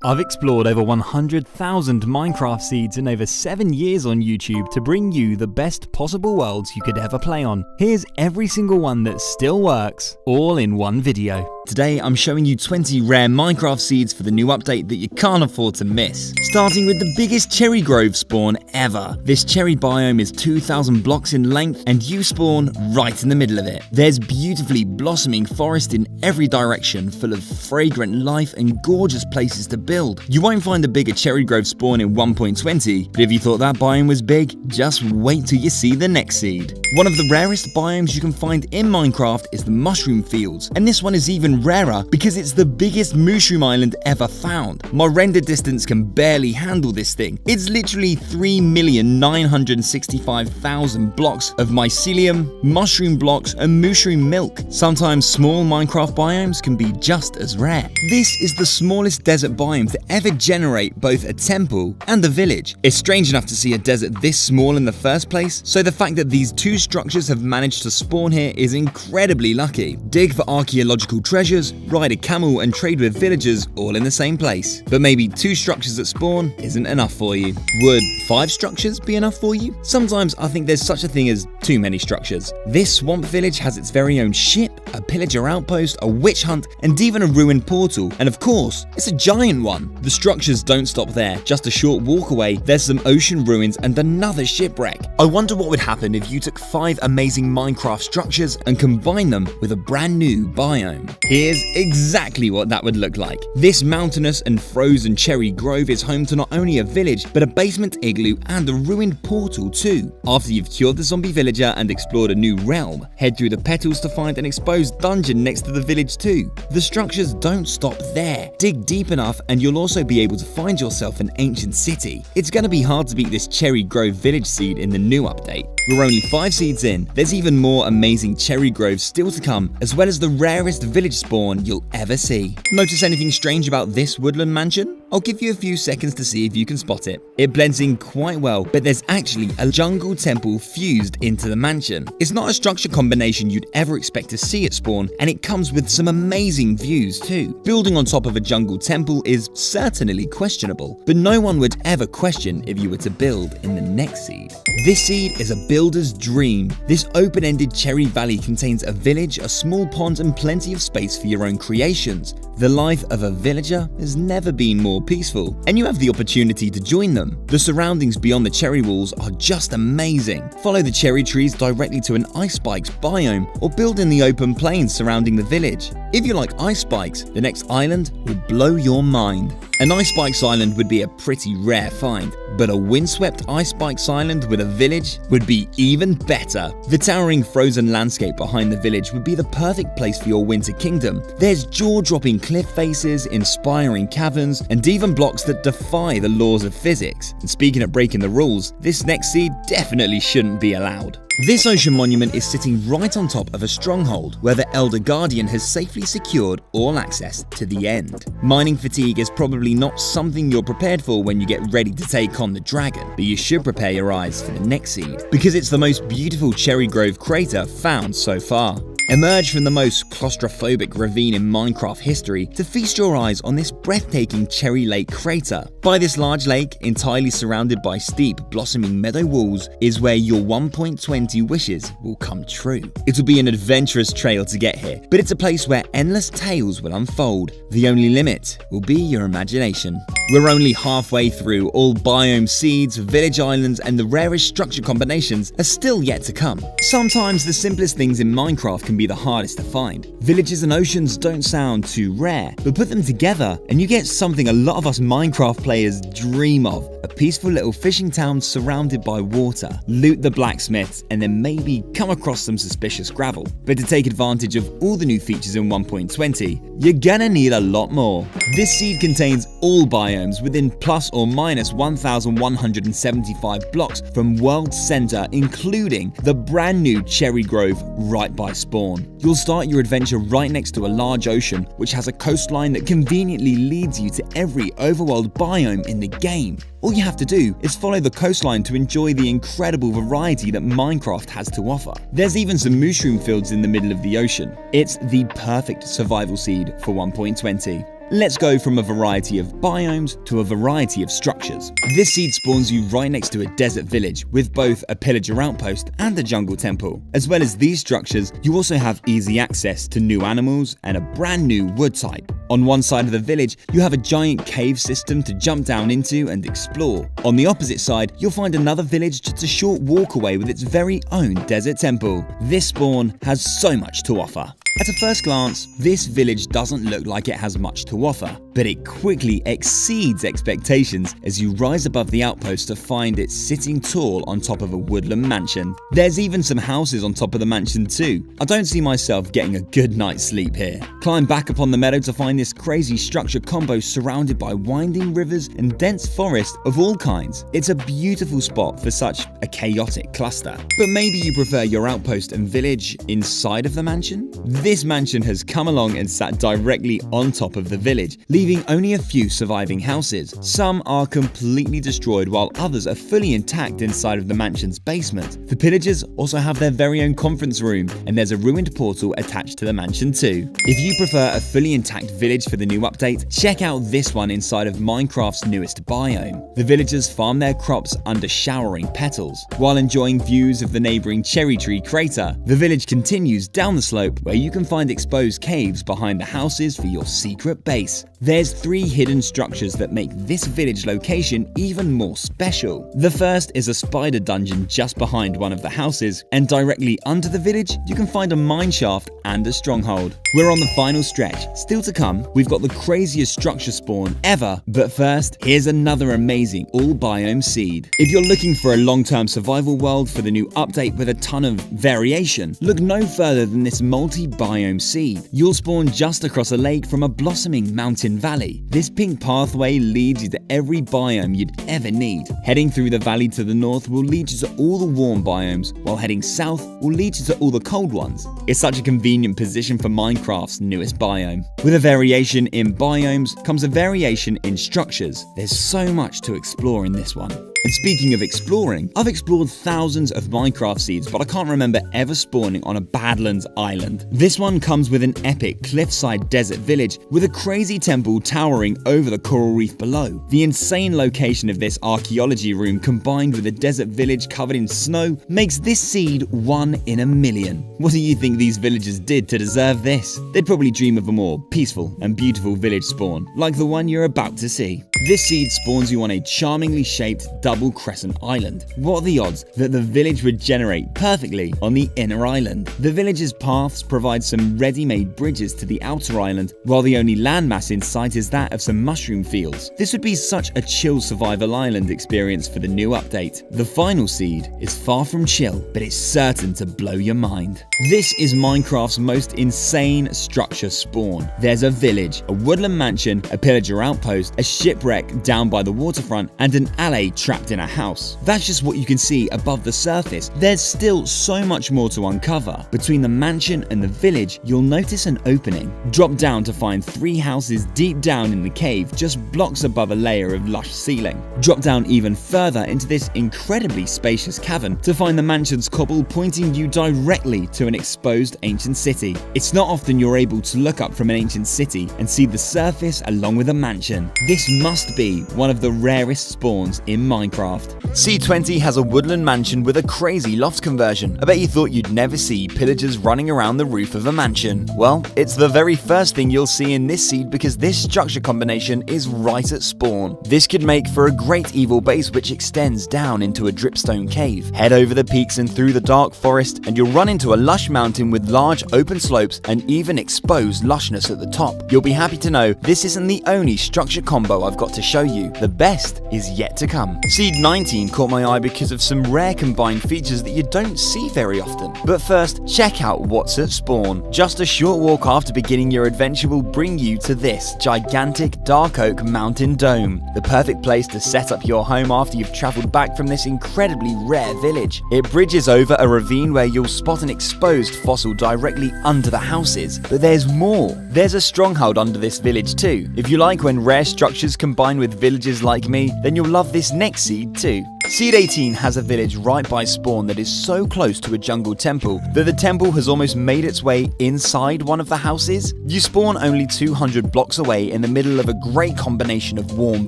I've explored over 100,000 Minecraft seeds in over 7 years on YouTube to bring you the best possible worlds you could ever play on. Here's every single one that still works, all in one video. Today I'm showing you 20 rare Minecraft seeds for the new update that you can't afford to miss. Starting with the biggest cherry grove spawn ever. This cherry biome is 2,000 blocks in length and you spawn right in the middle of it. There's beautifully blossoming forest in every direction, full of fragrant life and gorgeous places to build. You won't find a bigger cherry grove spawn in 1.20, but if you thought that biome was big, just wait till you see the next seed. One of the rarest biomes you can find in Minecraft is the mushroom fields, and this one is even rarer because it's the biggest mushroom island ever found. My render distance can barely handle this thing. It's literally 3,965,000 blocks of mycelium, mushroom blocks, and mushroom milk. Sometimes small Minecraft biomes can be just as rare. This is the smallest desert biome to ever generate both a temple and a village. It's strange enough to see a desert this small in the first place, so the fact that these two structures have managed to spawn here is incredibly lucky. Dig for archaeological treasures, ride a camel, and trade with villagers all in the same place. But maybe 2 structures at spawn isn't enough for you. Would 5 structures be enough for you? Sometimes I think there's such a thing as too many structures. This swamp village has its very own ship, a pillager outpost, a witch hunt, and even a ruined portal. And of course, it's a giant one. The structures don't stop there. Just a short walk away, there's some ocean ruins and another shipwreck. I wonder what would happen if you took 5 amazing Minecraft structures and combined them with a brand new biome. Here's exactly what that would look like. This mountainous and frozen cherry grove is home to not only a village, but a basement igloo and a ruined portal too. After you've cured the zombie villager and explored a new realm, head through the petals to find an exposed dungeon next to the village too. The structures don't stop there. Dig deep enough and you'll also be able to find yourself an ancient city. It's gonna be hard to beat this cherry grove village seed in the new update. We're only 5 seeds in. There's even more amazing cherry groves still to come, as well as the rarest village spawn you'll ever see. Notice anything strange about this woodland mansion? I'll give you a few seconds to see if you can spot it. It blends in quite well, but there's actually a jungle temple fused into the mansion. It's not a structure combination you'd ever expect to see at spawn, and it comes with some amazing views too. Building on top of a jungle temple is certainly questionable, but no one would ever question if you were to build in the next seed. This seed is a builder's dream. This open-ended cherry valley contains a village, a small pond, and plenty of space for your own creations. The life of a villager has never been more peaceful, and you have the opportunity to join them. The surroundings beyond the cherry walls are just amazing. Follow the cherry trees directly to an ice spikes biome, or build in the open plains surrounding the village. If you like ice spikes, the next island will blow your mind. An ice spikes island would be a pretty rare find, but a windswept ice spikes island with a village would be even better. The towering frozen landscape behind the village would be the perfect place for your winter kingdom. There's jaw-dropping cliff faces, inspiring caverns, and even blocks that defy the laws of physics. And speaking of breaking the rules, this next seed definitely shouldn't be allowed. This ocean monument is sitting right on top of a stronghold where the Elder Guardian has safely secured all access to the end. Mining fatigue is probably not something you're prepared for when you get ready to take on the dragon, but you should prepare your eyes for the next seed because it's the most beautiful cherry grove crater found so far. Emerge from the most claustrophobic ravine in Minecraft history to feast your eyes on this breathtaking Cherry Lake crater. By this large lake, entirely surrounded by steep, blossoming meadow walls, is where your 1.20 wishes will come true. It will be an adventurous trail to get here, but it's a place where endless tales will unfold. The only limit will be your imagination. We're only halfway through. All biome seeds, village islands, and the rarest structure combinations are still yet to come. Sometimes the simplest things in Minecraft can be the hardest to find. Villages and oceans don't sound too rare, but put them together and you get something a lot of us Minecraft players dream of. A peaceful little fishing town surrounded by water. Loot the blacksmiths and then maybe come across some suspicious gravel. But to take advantage of all the new features in 1.20, you're gonna need a lot more. This seed contains all biomes within plus or minus 1,175 blocks from World's Center, including the brand new Cherry Grove right by spawn. You'll start your adventure right next to a large ocean, which has a coastline that conveniently leads you to every overworld biome in the game. All you have to do is follow the coastline to enjoy the incredible variety that Minecraft has to offer. There's even some mushroom fields in the middle of the ocean. It's the perfect survival seed for 1.20. Let's go from a variety of biomes to a variety of structures. This seed spawns you right next to a desert village with both a pillager outpost and a jungle temple. As well as these structures, you also have easy access to new animals and a brand new wood type. On one side of the village, you have a giant cave system to jump down into and explore. On the opposite side, you'll find another village just a short walk away with its very own desert temple. This spawn has so much to offer. At a first glance, this village doesn't look like it has much to offer, but it quickly exceeds expectations as you rise above the outpost to find it sitting tall on top of a woodland mansion. There's even some houses on top of the mansion too. I don't see myself getting a good night's sleep here. Climb back upon the meadow to find this crazy structure combo surrounded by winding rivers and dense forest of all kinds. It's a beautiful spot for such a chaotic cluster. But maybe you prefer your outpost and village inside of the mansion? This mansion has come along and sat directly on top of the village, leaving only a few surviving houses. Some are completely destroyed while others are fully intact inside of the mansion's basement. The pillagers also have their very own conference room, and there's a ruined portal attached to the mansion too. If you prefer a fully intact village for the new update, check out this one inside of Minecraft's newest biome. The villagers farm their crops under showering petals. While enjoying views of the neighboring cherry tree crater, the village continues down the slope where you can find exposed caves behind the houses for your secret base. There's 3 hidden structures that make this village location even more special. The first is a spider dungeon just behind one of the houses, and directly under the village you can find a mine shaft and a stronghold. We're on the final stretch. Still to come, we've got the craziest structure spawn ever, but first, here's another amazing all-biome seed. If you're looking for a long-term survival world for the new update with a ton of variation, look no further than this multi-biome seed. You'll spawn just across a lake from a blossoming mountain valley. This pink pathway leads you to every biome you'd ever need. Heading through the valley to the north will lead you to all the warm biomes, while heading south will lead you to all the cold ones. It's such a convenient position for Minecraft's newest biome. With a variation in biomes comes a variation in structures. There's so much to explore in this one. And speaking of exploring, I've explored thousands of Minecraft seeds, but I can't remember ever spawning on a Badlands island. This one comes with an epic cliffside desert village with a crazy temple towering over the coral reef below. The insane location of this archaeology room combined with a desert village covered in snow makes this seed 1 in a million. What do you think these villagers did to deserve this? They'd probably dream of a more peaceful and beautiful village spawn, like the one you're about to see. This seed spawns you on a charmingly shaped double crescent island. What are the odds that the village would generate perfectly on the inner island? The village's paths provide some ready-made bridges to the outer island, while the only landmass in sight is that of some mushroom fields. This would be such a chill survival island experience for the new update. The final seed is far from chill, but it's certain to blow your mind. This is Minecraft's most insane structure spawn. There's a village, a woodland mansion, a pillager outpost, a shipwreck down by the waterfront, and an alley trapped in a house. That's just what you can see above the surface. There's still so much more to uncover. Between the mansion and the village, you'll notice an opening. Drop down to find 3 houses deep down in the cave, just blocks above a layer of lush ceiling. Drop down even further into this incredibly spacious cavern to find the mansion's cobble pointing you directly to an exposed ancient city. It's not often you're able to look up from an ancient city and see the surface along with a mansion. This must be one of the rarest spawns in Minecraft. C20 has a woodland mansion with a crazy loft conversion. I bet you thought you'd never see pillagers running around the roof of a mansion. Well, it's the very first thing you'll see in this seed because this structure combination is right at spawn. This could make for a great evil base which extends down into a dripstone cave. Head over the peaks and through the dark forest and you'll run into a lush mountain with large open slopes and even exposed lushness at the top. You'll be happy to know this isn't the only structure combo I've got to show you. The best is yet to come. Seed 19 caught my eye because of some rare combined features that you don't see very often. But first, check out what's at spawn. Just a short walk after beginning your adventure will bring you to this gigantic dark oak mountain dome, the perfect place to set up your home after you've traveled back from this incredibly rare village. It bridges over a ravine where you'll spot an exposed fossil directly under the houses. But there's more. There's a stronghold under this village too. If you like when rare structures combine with villages like me, then you'll love this next seed too. Seed 18 has a village right by spawn that is so close to a jungle temple that the temple has almost made its way inside one of the houses. You spawn only 200 blocks away in the middle of a great combination of warm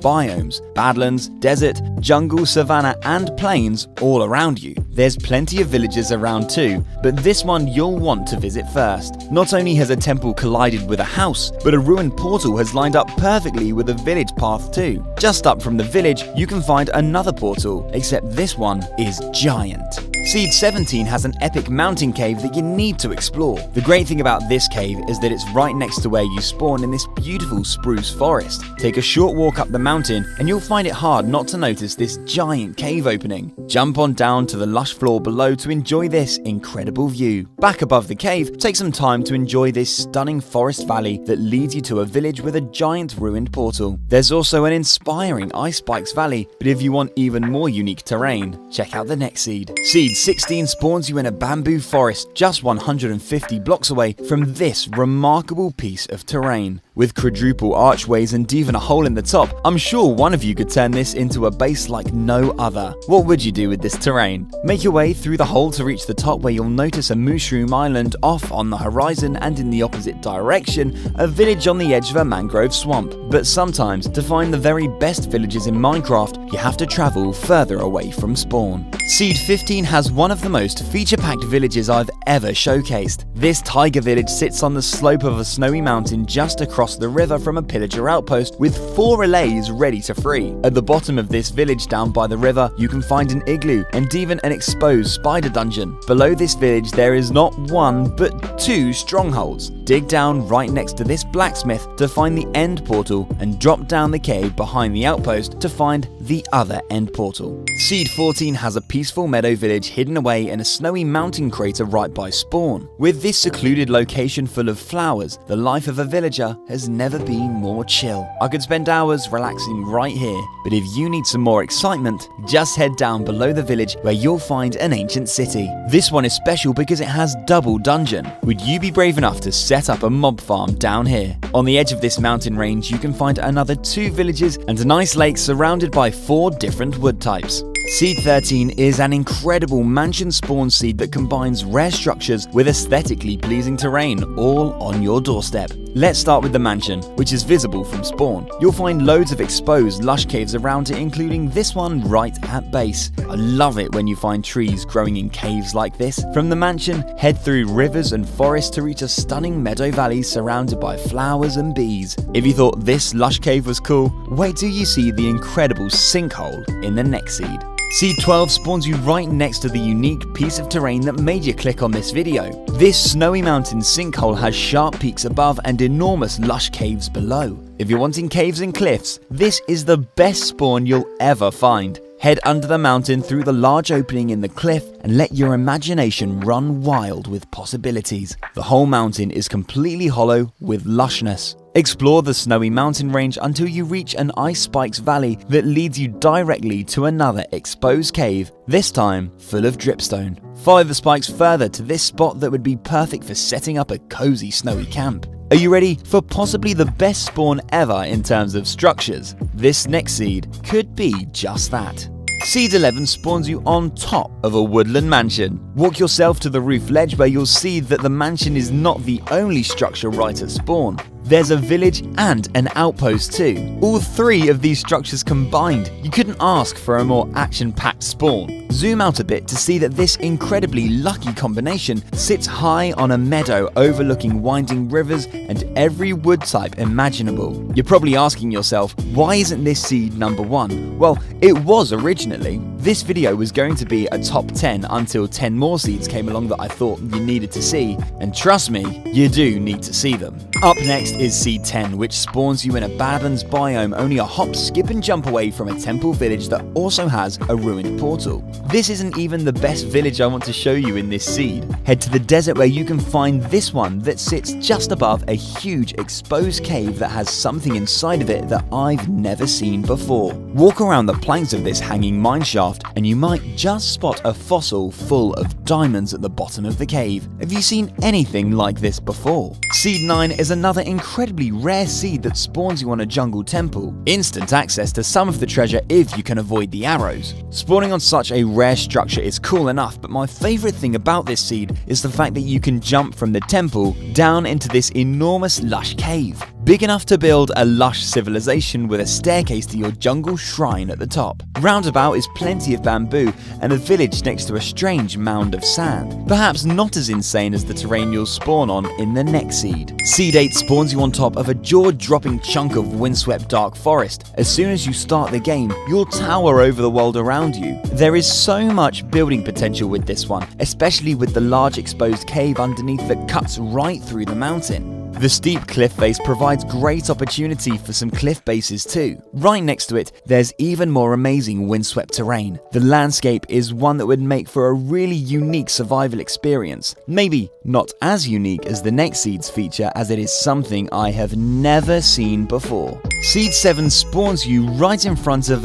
biomes, badlands, desert, jungle, savanna and plains all around you. There's plenty of villages around too, but this one you'll want to visit first. Not only has a temple collided with a house, but a ruined portal has lined up perfectly with a village path too. Just up from the village, you can find another portal, except this one is giant. Seed 17 has an epic mountain cave that you need to explore. The great thing about this cave is that it's right next to where you spawn in this beautiful spruce forest. Take a short walk up the mountain and you'll find it hard not to notice this giant cave opening. Jump on down to the lush floor below to enjoy this incredible view. Back above the cave, take some time to enjoy this stunning forest valley that leads you to a village with a giant ruined portal. There's also an inspiring Ice Spikes Valley, but if you want even more unique terrain, check out the next seed. Seed 16 spawns you in a bamboo forest just 150 blocks away from this remarkable piece of terrain. With quadruple archways and even a hole in the top, I'm sure one of you could turn this into a base like no other. What would you do with this terrain? Make your way through the hole to reach the top, where you'll notice a mushroom island off on the horizon, and in the opposite direction, a village on the edge of a mangrove swamp. But sometimes, to find the very best villages in Minecraft, you have to travel further away from spawn. Seed 15 has one of the most feature-packed villages I've ever showcased. This tiger village sits on the slope of a snowy mountain just across the river from a pillager outpost with 4 relays ready to free. At the bottom of this village down by the river, you can find an igloo and even an exposed spider dungeon. Below this village there is not 1 but 2 strongholds. Dig down right next to this blacksmith to find the end portal and drop down the cave behind the outpost to find the other end portal. Seed 14 has a peaceful meadow village hidden away in a snowy mountain crater right by spawn. With this secluded location full of flowers, the life of a villager has never been more chill. I could spend hours relaxing right here, but if you need some more excitement, just head down below the village where you'll find an ancient city. This one is special because it has double dungeon. Would you be brave enough to set up a mob farm down here? On the edge of this mountain range, you can find another 2 villages and a nice lake surrounded by 4 different wood types. Seed 13 is an incredible mansion spawn seed that combines rare structures with aesthetically pleasing terrain all on your doorstep. Let's start with the mansion, which is visible from spawn. You'll find loads of exposed lush caves around it, including this one right at base. I love it when you find trees growing in caves like this. From the mansion, head through rivers and forests to reach a stunning meadow valley surrounded by flowers and bees. If you thought this lush cave was cool, wait till you see the incredible sinkhole in the next seed. Seed 12 spawns you right next to the unique piece of terrain that made you click on this video. This snowy mountain sinkhole has sharp peaks above and enormous lush caves below. If you're wanting caves and cliffs, this is the best spawn you'll ever find. Head under the mountain through the large opening in the cliff and let your imagination run wild with possibilities. The whole mountain is completely hollow with lushness. Explore the snowy mountain range until you reach an Ice Spikes Valley that leads you directly to another exposed cave, this time full of dripstone. Follow the spikes further to this spot that would be perfect for setting up a cozy snowy camp. Are you ready for possibly the best spawn ever in terms of structures? This next seed could be just that. Seed 11 spawns you on top of a woodland mansion. Walk yourself to the roof ledge where you'll see that the mansion is not the only structure right at spawn. There's a village and an outpost too. All 3 of these structures combined. You couldn't ask for a more action-packed spawn. Zoom out a bit to see that this incredibly lucky combination sits high on a meadow overlooking winding rivers and every wood type imaginable. You're probably asking yourself, why isn't this seed number 1? Well, it was originally. This video was going to be a top 10 until 10 more seeds came along that I thought you needed to see, and trust me, you do need to see them. Up next is Seed 10, which spawns you in a Badlands biome only a hop, skip and jump away from a temple village that also has a ruined portal. This isn't even the best village I want to show you in this seed. Head to the desert where you can find this one that sits just above a huge exposed cave that has something inside of it that I've never seen before. Walk around the planks of this hanging mineshaft and you might just spot a fossil full of diamonds at the bottom of the cave. Have you seen anything like this before? Seed 9 is another incredibly rare seed that spawns you on a jungle temple. Instant access to some of the treasure if you can avoid the arrows. Spawning on such a rare structure is cool enough, but my favorite thing about this seed is the fact that you can jump from the temple down into this enormous lush cave. Big enough to build a lush civilization with a staircase to your jungle shrine at the top. Roundabout is plenty of bamboo and a village next to a strange mound of sand. Perhaps not as insane as the terrain you'll spawn on in the next seed. Seed 8 spawns you on top of a jaw-dropping chunk of windswept dark forest. As soon as you start the game, you'll tower over the world around you. There is so much building potential with this one, especially with the large exposed cave underneath that cuts right through the mountain. The steep cliff face provides great opportunity for some cliff bases too. Right next to it, there's even more amazing windswept terrain. The landscape is one that would make for a really unique survival experience. Maybe not as unique as the next seed's feature, as it is something I have never seen before. Seed 7 spawns you right in front of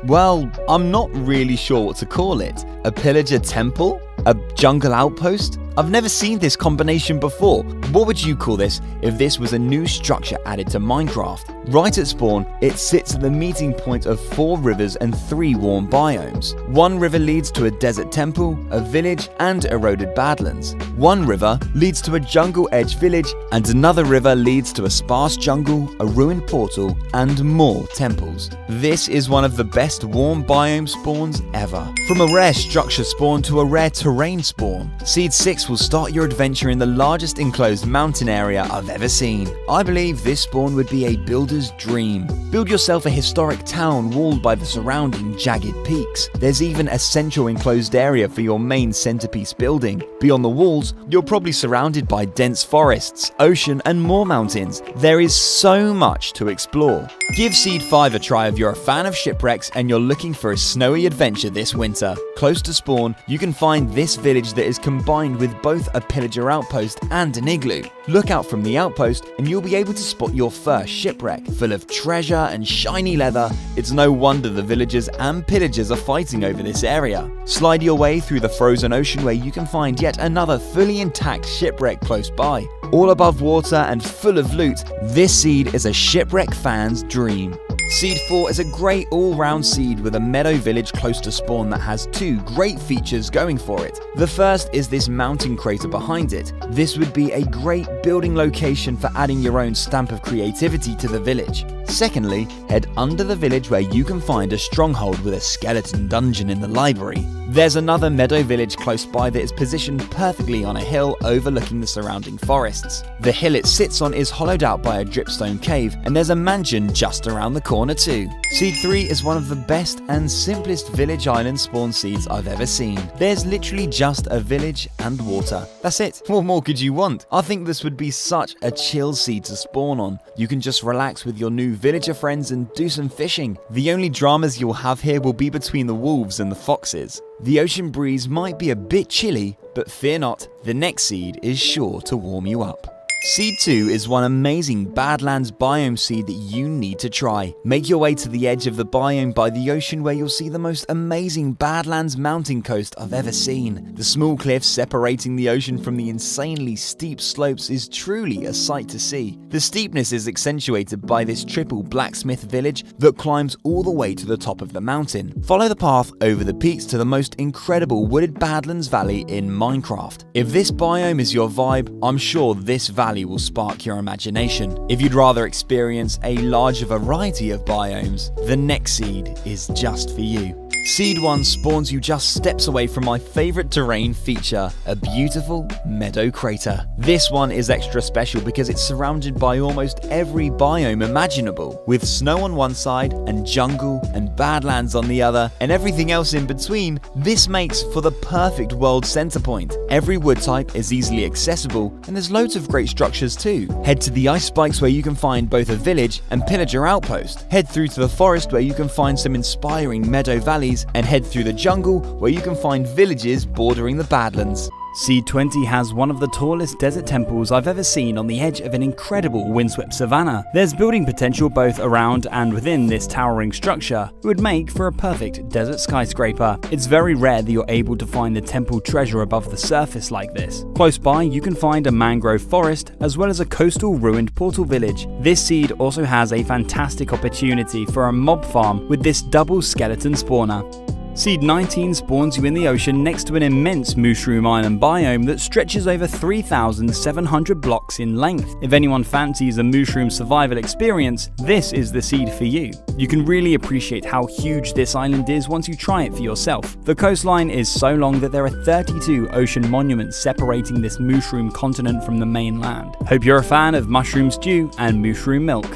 well, I'm not really sure what to call it. A pillager temple? A jungle outpost? I've never seen this combination before. What would you call this if this was a new structure added to Minecraft? Right at spawn, it sits at the meeting point of 4 rivers and 3 warm biomes. One river leads to a desert temple, a village, and eroded badlands. One river leads to a jungle edge village, and another river leads to a sparse jungle, a ruined portal, and more temples. This is one of the best warm biome spawns ever. From a rare structure spawn to a rare terrain spawn, Seed 6 will start your adventure in the largest enclosed mountain area I've ever seen. I believe this spawn would be a builder's dream. Build yourself a historic town walled by the surrounding jagged peaks. There's even a central enclosed area for your main centerpiece building. Beyond the walls, you're probably surrounded by dense forests, ocean, and more mountains. There is so much to explore. Give Seed 5 a try if you're a fan of shipwrecks and you're looking for a snowy adventure this winter. Close to spawn, you can find this village that is combined with both a pillager outpost and an igloo. Look out from the outpost and you'll be able to spot your first shipwreck. Full of treasure and shiny leather, it's no wonder the villagers and pillagers are fighting over this area. Slide your way through the frozen ocean where you can find yet another fully intact shipwreck close by. All above water and full of loot, this seed is a shipwreck fan's dream. Seed 4 is a great all-round seed with a meadow village close to spawn that has 2 great features going for it. The first is this mountain crater behind it. This would be a great building location for adding your own stamp of creativity to the village. Secondly, head under the village where you can find a stronghold with a skeleton dungeon in the library. There's another meadow village close by that is positioned perfectly on a hill overlooking the surrounding forests. The hill it sits on is hollowed out by a dripstone cave, and there's a mansion just around the corner too. Seed 3 is one of the best and simplest village island spawn seeds I've ever seen. There's literally just a village and water. That's it. What more could you want? I think this would be such a chill seed to spawn on. You can just relax with your new villager friends and do some fishing. The only dramas you'll have here will be between the wolves and the foxes. The ocean breeze might be a bit chilly, but fear not, the next seed is sure to warm you up. Seed 2 is one amazing Badlands biome seed that you need to try. Make your way to the edge of the biome by the ocean where you'll see the most amazing Badlands mountain coast I've ever seen. The small cliffs separating the ocean from the insanely steep slopes is truly a sight to see. The steepness is accentuated by this triple blacksmith village that climbs all the way to the top of the mountain. Follow the path over the peaks to the most incredible wooded Badlands valley in Minecraft. If this biome is your vibe, I'm sure this valley will spark your imagination. If you'd rather experience a larger variety of biomes, the next seed is just for you. Seed 1 spawns you just steps away from my favorite terrain feature, a beautiful meadow crater. This one is extra special because it's surrounded by almost every biome imaginable, with snow on one side and jungle and badlands on the other, and everything else in between. This makes for the perfect world center point. Every wood type is easily accessible, and there's loads of great structures too. Head to the ice spikes where you can find both a village and pillager outpost. Head through to the forest where you can find some inspiring meadow valleys, and head through the jungle where you can find villages bordering the badlands. Seed 20 has one of the tallest desert temples I've ever seen on the edge of an incredible windswept savanna. There's building potential both around and within this towering structure. It would make for a perfect desert skyscraper. It's very rare that you're able to find the temple treasure above the surface like this. Close by, you can find a mangrove forest as well as a coastal ruined portal village. This seed also has a fantastic opportunity for a mob farm with this double skeleton spawner. Seed 19 spawns you in the ocean next to an immense mushroom island biome that stretches over 3,700 blocks in length. If anyone fancies a mushroom survival experience, this is the seed for you. You can really appreciate how huge this island is once you try it for yourself. The coastline is so long that there are 32 ocean monuments separating this mushroom continent from the mainland. Hope you're a fan of mushroom stew and mushroom milk.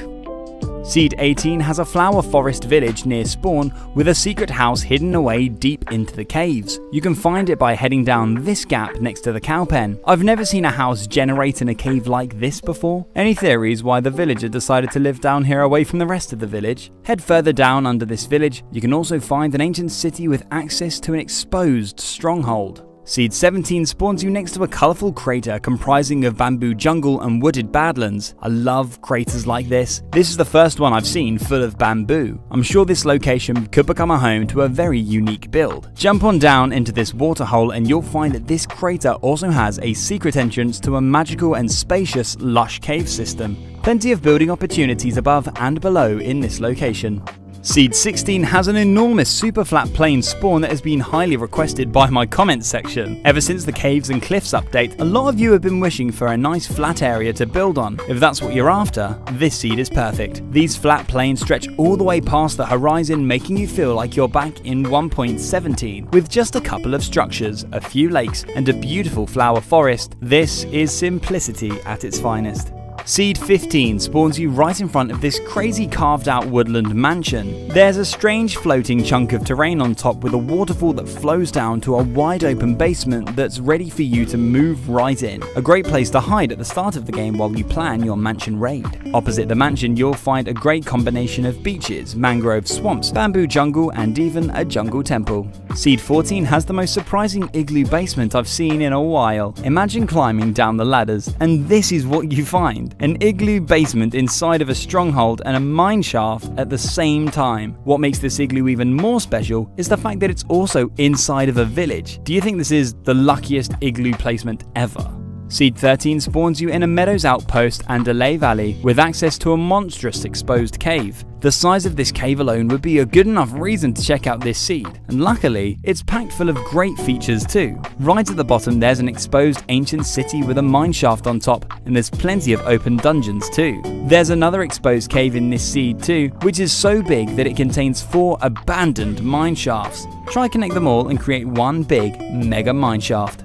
Seed 18 has a flower forest village near spawn with a secret house hidden away deep into the caves. You can find it by heading down this gap next to the cow pen. I've never seen a house generate in a cave like this before. Any theories why the villager decided to live down here away from the rest of the village? Head further down under this village, you can also find an ancient city with access to an exposed stronghold. Seed 17 spawns you next to a colourful crater comprising of bamboo jungle and wooded badlands. I love craters like this. This is the first one I've seen full of bamboo. I'm sure this location could become a home to a very unique build. Jump on down into this waterhole and you'll find that this crater also has a secret entrance to a magical and spacious lush cave system. Plenty of building opportunities above and below in this location. Seed 16 has an enormous super flat plain spawn that has been highly requested by my comments section. Ever since the Caves and Cliffs update, a lot of you have been wishing for a nice flat area to build on. If that's what you're after, this seed is perfect. These flat plains stretch all the way past the horizon, making you feel like you're back in 1.17. With just a couple of structures, a few lakes, and a beautiful flower forest, this is simplicity at its finest. Seed 15 spawns you right in front of this crazy carved out woodland mansion. There's a strange floating chunk of terrain on top with a waterfall that flows down to a wide open basement that's ready for you to move right in. A great place to hide at the start of the game while you plan your mansion raid. Opposite the mansion you'll find a great combination of beaches, mangrove swamps, bamboo jungle and even a jungle temple. Seed 14 has the most surprising igloo basement I've seen in a while. Imagine climbing down the ladders and this is what you find. An igloo basement inside of a stronghold and a mine shaft at the same time. What makes this igloo even more special is the fact that it's also inside of a village. Do you think this is the luckiest igloo placement ever? Seed 13 spawns you in a Meadows outpost and a lay valley with access to a monstrous exposed cave. The size of this cave alone would be a good enough reason to check out this seed, and luckily, it's packed full of great features too. Right at the bottom there's an exposed ancient city with a mine shaft on top, and there's plenty of open dungeons too. There's another exposed cave in this seed too, which is so big that it contains 4 abandoned mine shafts. Try connect them all and create one big mega mine shaft.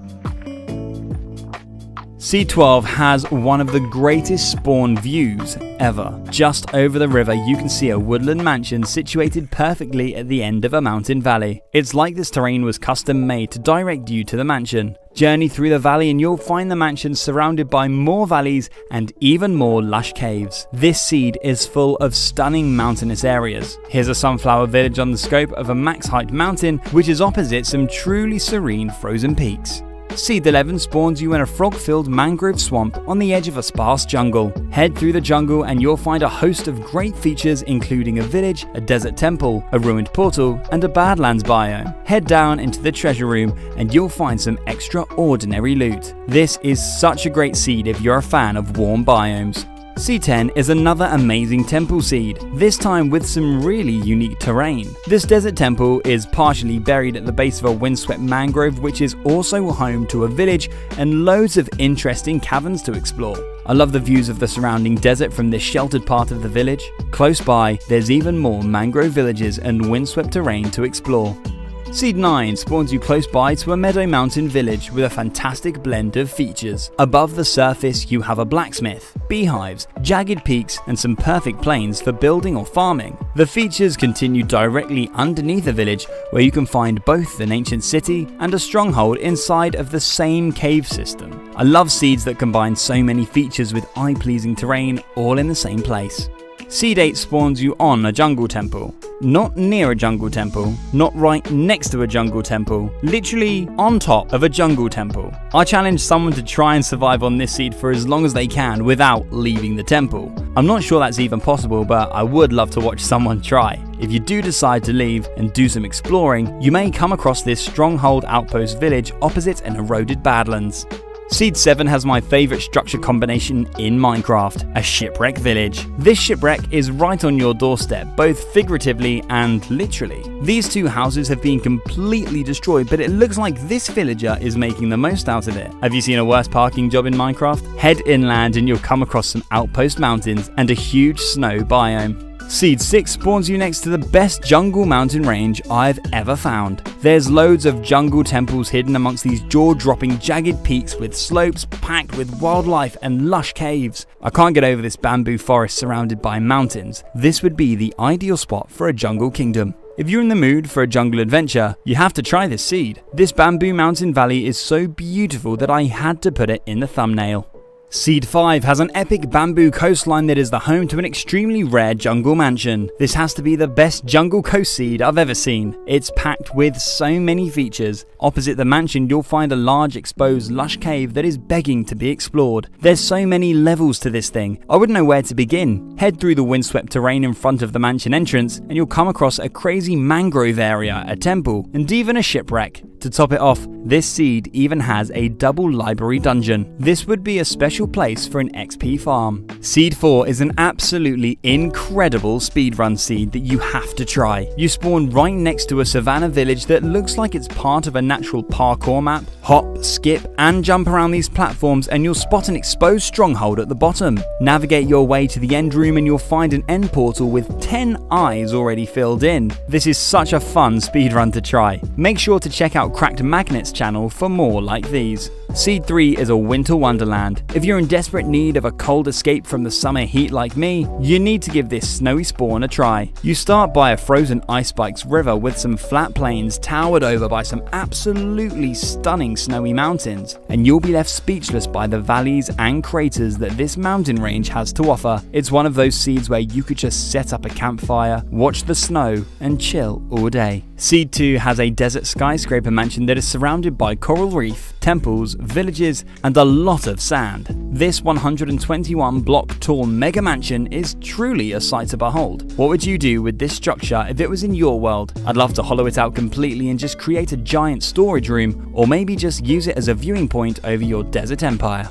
Seed 12 has one of the greatest spawn views ever. Just over the river you can see a woodland mansion situated perfectly at the end of a mountain valley. It's like this terrain was custom made to direct you to the mansion. Journey through the valley and you'll find the mansion surrounded by more valleys and even more lush caves. This seed is full of stunning mountainous areas. Here's a sunflower village on the scope of a max height mountain which is opposite some truly serene frozen peaks. Seed 11 spawns you in a frog-filled mangrove swamp on the edge of a sparse jungle. Head through the jungle and you'll find a host of great features including a village, a desert temple, a ruined portal, and a badlands biome. Head down into the treasure room and you'll find some extraordinary loot. This is such a great seed if you're a fan of warm biomes. Seed 10 is another amazing temple seed, this time with some really unique terrain. This desert temple is partially buried at the base of a windswept mangrove which is also home to a village and loads of interesting caverns to explore. I love the views of the surrounding desert from this sheltered part of the village. Close by, there's even more mangrove villages and windswept terrain to explore. Seed 9 spawns you close by to a meadow mountain village with a fantastic blend of features. Above the surface you have a blacksmith, beehives, jagged peaks and some perfect plains for building or farming. The features continue directly underneath the village where you can find both an ancient city and a stronghold inside of the same cave system. I love seeds that combine so many features with eye-pleasing terrain all in the same place. Seed 8 spawns you on a jungle temple. not near a jungle temple, not right next to a jungle temple, literally on top of a jungle temple. I challenge someone to try and survive on this seed for as long as they can without leaving the temple. I'm not sure that's even possible, but I would love to watch someone try. If you do decide to leave and do some exploring, you may come across this stronghold outpost village opposite an eroded badlands. Seed 7 has my favourite structure combination in Minecraft, a shipwreck village. This shipwreck is right on your doorstep, both figuratively and literally. These two houses have been completely destroyed, but it looks like this villager is making the most out of it. Have you seen a worse parking job in Minecraft? Head inland and you'll come across some outpost mountains and a huge snow biome. Seed 6 spawns you next to the best jungle mountain range I've ever found. There's loads of jungle temples hidden amongst these jaw-dropping jagged peaks with slopes packed with wildlife and lush caves. I can't get over this bamboo forest surrounded by mountains. This would be the ideal spot for a jungle kingdom. If you're in the mood for a jungle adventure, you have to try this seed. This bamboo mountain valley is so beautiful that I had to put it in the thumbnail. Seed 5 has an epic bamboo coastline that is the home to an extremely rare jungle mansion. This has to be the best jungle coast seed I've ever seen. It's packed with so many features. Opposite the mansion you'll find a large exposed lush cave that is begging to be explored. There's so many levels to this thing, I wouldn't know where to begin. Head through the windswept terrain in front of the mansion entrance and you'll come across a crazy mangrove area, a temple, and even a shipwreck. To top it off, this seed even has a double library dungeon. This would be a special place for an XP farm. Seed 4 is an absolutely incredible speedrun seed that you have to try. You spawn right next to a savannah village that looks like it's part of a natural parkour map. Hop, skip, and jump around these platforms and you'll spot an exposed stronghold at the bottom. Navigate your way to the end room and you'll find an end portal with 10 eyes already filled in. This is such a fun speedrun to try. Make sure to check out Cracked Magnets channel for more like these. Seed 3 is a winter wonderland. If you're in desperate need of a cold escape from the summer heat like me, you need to give this snowy spawn a try. You start by a frozen ice spikes river with some flat plains towered over by some absolutely stunning snowy mountains, and you'll be left speechless by the valleys and craters that this mountain range has to offer. It's one of those seeds where you could just set up a campfire, watch the snow, and chill all day. Seed 2 has a desert skyscraper mansion that is surrounded by coral reef, temples, villages, and a lot of sand. This 121 block tall mega mansion is truly a sight to behold. What would you do with this structure if it was in your world? I'd love to hollow it out completely and just create a giant storage room, or maybe just use it as a viewing point over your desert empire.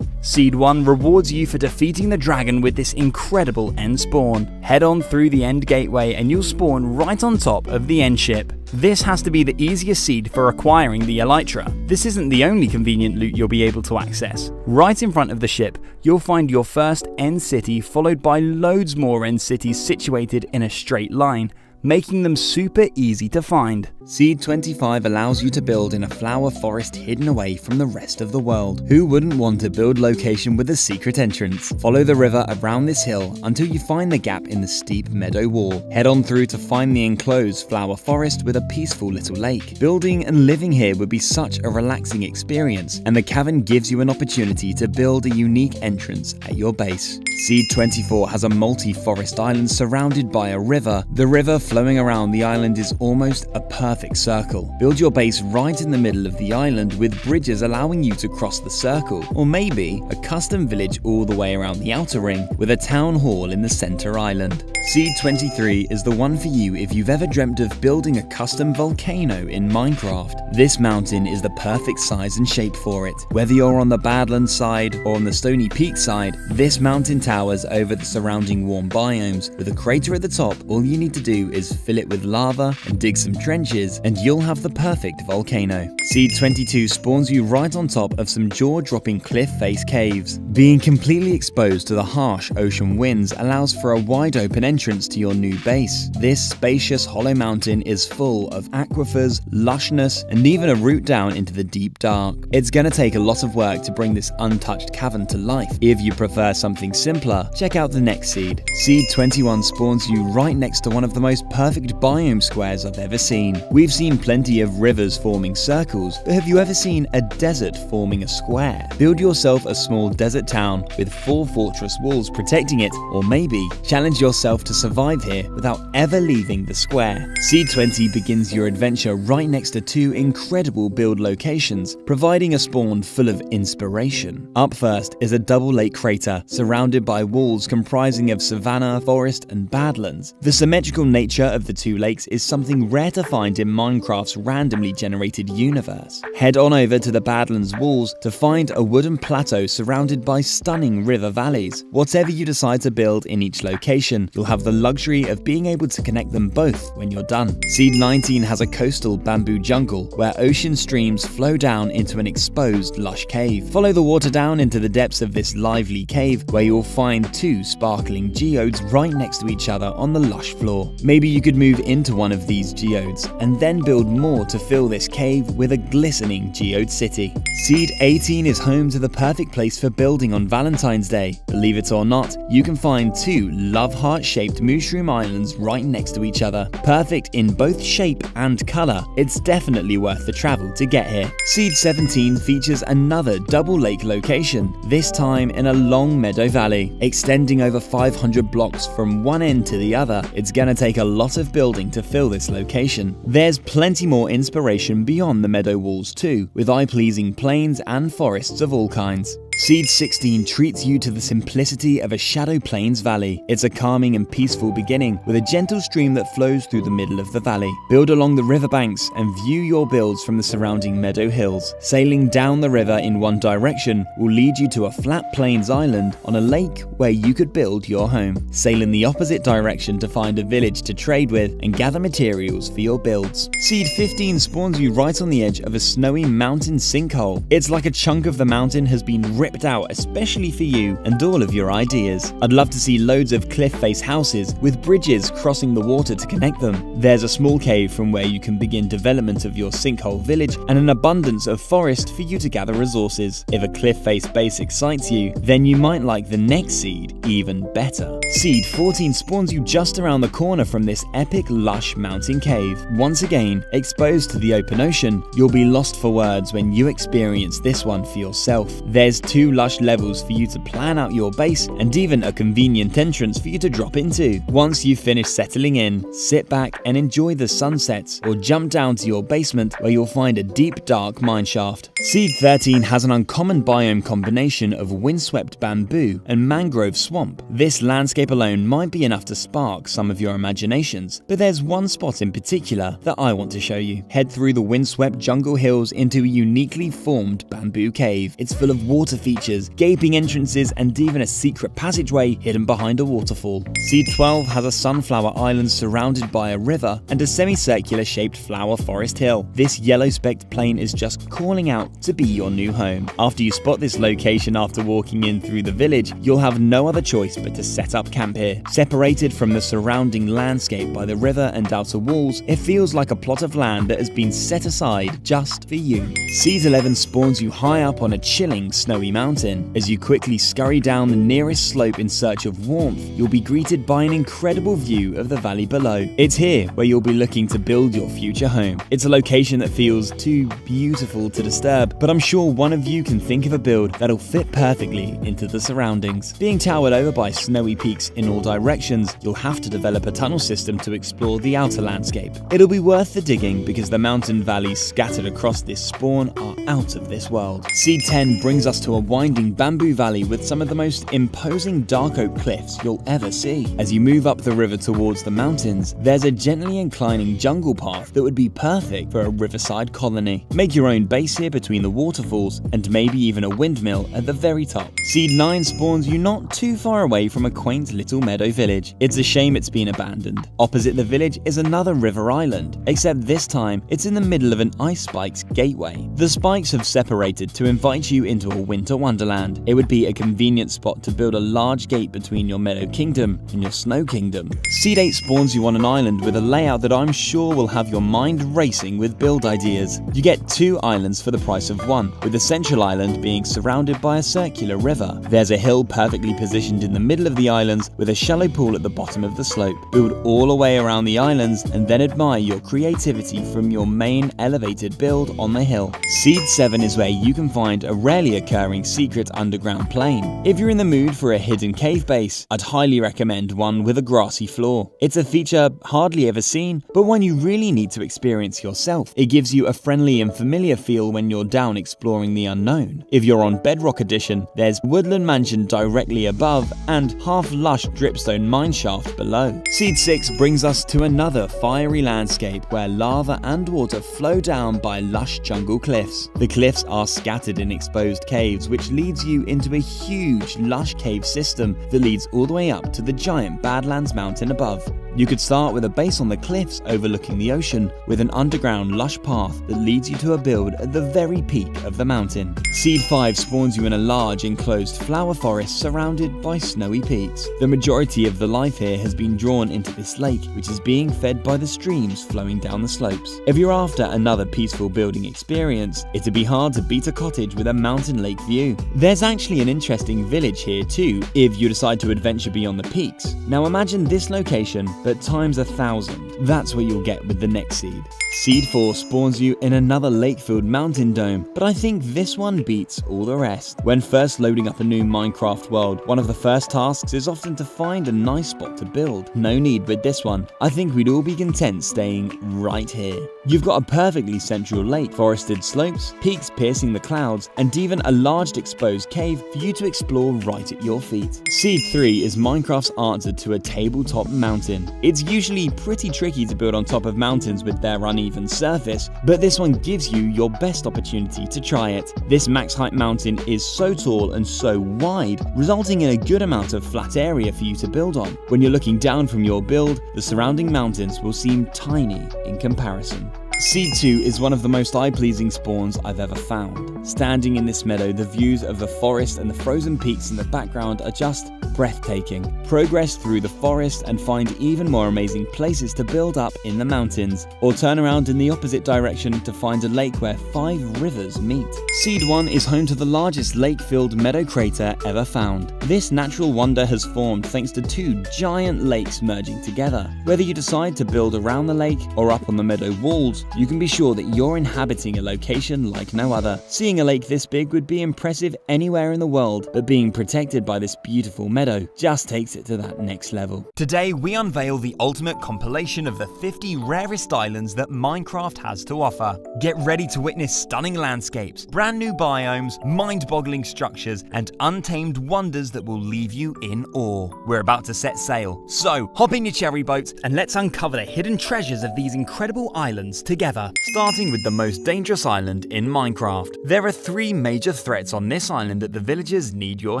Seed 1 rewards you for defeating the dragon with this incredible end spawn. Head on through the end gateway and you'll spawn right on top of the end ship. This has to be the easiest seed for acquiring the elytra. This isn't the only convenient loot you'll be able to access. Right in front of the ship, you'll find your first end city followed by loads more end cities situated in a straight line, making them super easy to find. Seed 25 allows you to build in a flower forest hidden away from the rest of the world. Who wouldn't want a build location with a secret entrance? Follow the river around this hill until you find the gap in the steep meadow wall. Head on through to find the enclosed flower forest with a peaceful little lake. Building and living here would be such a relaxing experience, and the cavern gives you an opportunity to build a unique entrance at your base. Seed 24 has a multi-forest island surrounded by a river. The river flowing around the island is almost a perfect circle. Build your base right in the middle of the island with bridges allowing you to cross the circle, or maybe a custom village all the way around the outer ring with a town hall in the center island. Seed 23 is the one for you if you've ever dreamt of building a custom volcano in Minecraft. This mountain is the perfect size and shape for it. Whether you're on the Badlands side or on the Stony Peak side, this mountain towers over the surrounding warm biomes. With a crater at the top, all you need to do is fill it with lava and dig some trenches, and you'll have the perfect volcano. Seed 22 spawns you right on top of some jaw-dropping cliff face caves. Being completely exposed to the harsh ocean winds allows for a wide open entrance to your new base. This spacious hollow mountain is full of aquifers, lushness, and even a route down into the deep dark. It's gonna take a lot of work to bring this untouched cavern to life. If you prefer something simpler, check out the next seed. Seed 21 spawns you right next to one of the most perfect biome squares I've ever seen. We've seen plenty of rivers forming circles, but have you ever seen a desert forming a square? Build yourself a small desert town with 4 fortress walls protecting it, or maybe challenge yourself to survive here without ever leaving the square. Seed 20 begins your adventure right next to 2 incredible build locations, providing a spawn full of inspiration. Up first is a double lake crater surrounded by walls comprising of savanna, forest, and badlands. The symmetrical nature of the 2 lakes is something rare to find in Minecraft's randomly generated universe. Head on over to the badlands walls to find a wooden plateau surrounded by stunning river valleys. Whatever you decide to build in each location, you'll have the luxury of being able to connect them both when you're done. Seed 19 has a coastal bamboo jungle where ocean streams flow down into an exposed lush cave. Follow the water down into the depths of this lively cave where you'll find 2 sparkling geodes right next to each other on the lush floor. Maybe you could move into one of these geodes and then build more to fill this cave with a glistening geode city. Seed 18 is home to the perfect place for building on Valentine's Day. Believe it or not, you can find 2 love heart-shaped mushroom islands right next to each other. Perfect in both shape and color, it's definitely worth the travel to get here. Seed 17 features another double lake location, this time in a long meadow valley, extending over 500 blocks from one end to the other. It's gonna take a lot of building to fill this location. There's plenty more inspiration beyond the meadow walls too, with eye-pleasing plains and forests of all kinds. Seed 16 treats you to the simplicity of a Shadow Plains valley. It's a calming and peaceful beginning with a gentle stream that flows through the middle of the valley. Build along the riverbanks and view your builds from the surrounding meadow hills. Sailing down the river in one direction will lead you to a flat plains island on a lake where you could build your home. Sail in the opposite direction to find a village to trade with and gather materials for your builds. Seed 15 spawns you right on the edge of a snowy mountain sinkhole. It's like a chunk of the mountain has been ripped out especially for you and all of your ideas. I'd love to see loads of cliff face houses with bridges crossing the water to connect them. There's a small cave from where you can begin development of your sinkhole village and an abundance of forest for you to gather resources. If a cliff face base excites you, then you might like the next seed even better. Seed 14 spawns you just around the corner from this epic lush mountain cave. Once again, exposed to the open ocean, you'll be lost for words when you experience this one for yourself. There's 2 lush levels for you to plan out your base and even a convenient entrance for you to drop into. Once you've finished settling in, sit back and enjoy the sunsets or jump down to your basement where you'll find a deep dark mineshaft. Seed 13 has an uncommon biome combination of windswept bamboo and mangrove swamp. This landscape alone might be enough to spark some of your imaginations, but there's one spot in particular that I want to show you. Head through the windswept jungle hills into a uniquely formed bamboo cave. It's full of water features, gaping entrances, and even a secret passageway hidden behind a waterfall. Seed 12 has a sunflower island surrounded by a river and a semicircular shaped flower forest hill. This yellow specked plain is just calling out to be your new home. After you spot this location after walking in through the village, you'll have no other choice but to set up camp here. Separated from the surrounding landscape by the river and outer walls, it feels like a plot of land that has been set aside just for you. Seed 11 spawns you high up on a chilling snowy mountain. As you quickly scurry down the nearest slope in search of warmth, you'll be greeted by an incredible view of the valley below. It's here where you'll be looking to build your future home. It's a location that feels too beautiful to disturb, but I'm sure one of you can think of a build that'll fit perfectly into the surroundings. Being towered over by snowy peaks in all directions, you'll have to develop a tunnel system to explore the outer landscape. It'll be worth the digging because the mountain valleys scattered across this spawn are out of this world. Seed 10 brings us to a winding bamboo valley with some of the most imposing dark oak cliffs you'll ever see. As you move up the river towards the mountains, there's a gently inclining jungle path that would be perfect for a riverside colony. Make your own base here between the waterfalls and maybe even a windmill at the very top. Seed 9 spawns you not too far away from a quaint little meadow village. It's a shame it's been abandoned. Opposite the village is another river island, except this time it's in the middle of an ice spikes gateway. The spikes have separated to invite you into a winter Winter Wonderland. It would be a convenient spot to build a large gate between your Meadow Kingdom and your Snow Kingdom. Seed 8 spawns you on an island with a layout that I'm sure will have your mind racing with build ideas. You get 2 islands for the price of 1, with the central island being surrounded by a circular river. There's a hill perfectly positioned in the middle of the islands with a shallow pool at the bottom of the slope. Build all the way around the islands and then admire your creativity from your main elevated build on the hill. Seed 7 is where you can find a rarely occurring secret underground plane. If you're in the mood for a hidden cave base, I'd highly recommend one with a grassy floor. It's a feature hardly ever seen, but one you really need to experience yourself. It gives you a friendly and familiar feel when you're down exploring the unknown. If you're on Bedrock Edition, there's Woodland Mansion directly above and half-lush dripstone mineshaft below. Seed 6 brings us to another fiery landscape where lava and water flow down by lush jungle cliffs. The cliffs are scattered in exposed caves, which leads you into a huge lush cave system that leads all the way up to the giant Badlands mountain above. You could start with a base on the cliffs overlooking the ocean, with an underground lush path that leads you to a build at the very peak of the mountain. Seed 5 spawns you in a large enclosed flower forest surrounded by snowy peaks. The majority of the life here has been drawn into this lake, which is being fed by the streams flowing down the slopes. If you're after another peaceful building experience, it'd be hard to beat a cottage with a mountain lake view. There's actually an interesting village here too, if you decide to adventure beyond the peaks. Now imagine this location, but times 1,000. That's what you'll get with the next seed. Seed 4 spawns you in another lake-filled mountain dome, but I think this one beats all the rest. When first loading up a new Minecraft world, one of the first tasks is often to find a nice spot to build. No need with this one. I think we'd all be content staying right here. You've got a perfectly central lake, forested slopes, peaks piercing the clouds, and even a large exposed cave for you to explore right at your feet. Seed 3 is Minecraft's answer to a tabletop mountain. It's usually pretty tricky to build on top of mountains with their uneven surface, but this one gives you your best opportunity to try it. This max height mountain is so tall and so wide, resulting in a good amount of flat area for you to build on. When you're looking down from your build, the surrounding mountains will seem tiny in comparison. Seed 2 is one of the most eye-pleasing spawns I've ever found. Standing in this meadow, the views of the forest and the frozen peaks in the background are just breathtaking. Progress through the forest and find even more amazing places to build up in the mountains, or turn around in the opposite direction to find a lake where 5 rivers meet. Seed 1 is home to the largest lake-filled meadow crater ever found. This natural wonder has formed thanks to 2 giant lakes merging together. Whether you decide to build around the lake or up on the meadow walls, you can be sure that you're inhabiting a location like no other. Seeing a lake this big would be impressive anywhere in the world, but being protected by this beautiful meadow just takes it to that next level. Today we unveil the ultimate compilation of the 50 rarest islands that Minecraft has to offer. Get ready to witness stunning landscapes, brand new biomes, mind-boggling structures, and untamed wonders that will leave you in awe. We're about to set sail, so hop in your cherry boat and let's uncover the hidden treasures of these incredible islands together. Starting with the most dangerous island in Minecraft. There are 3 major threats on this island that the villagers need your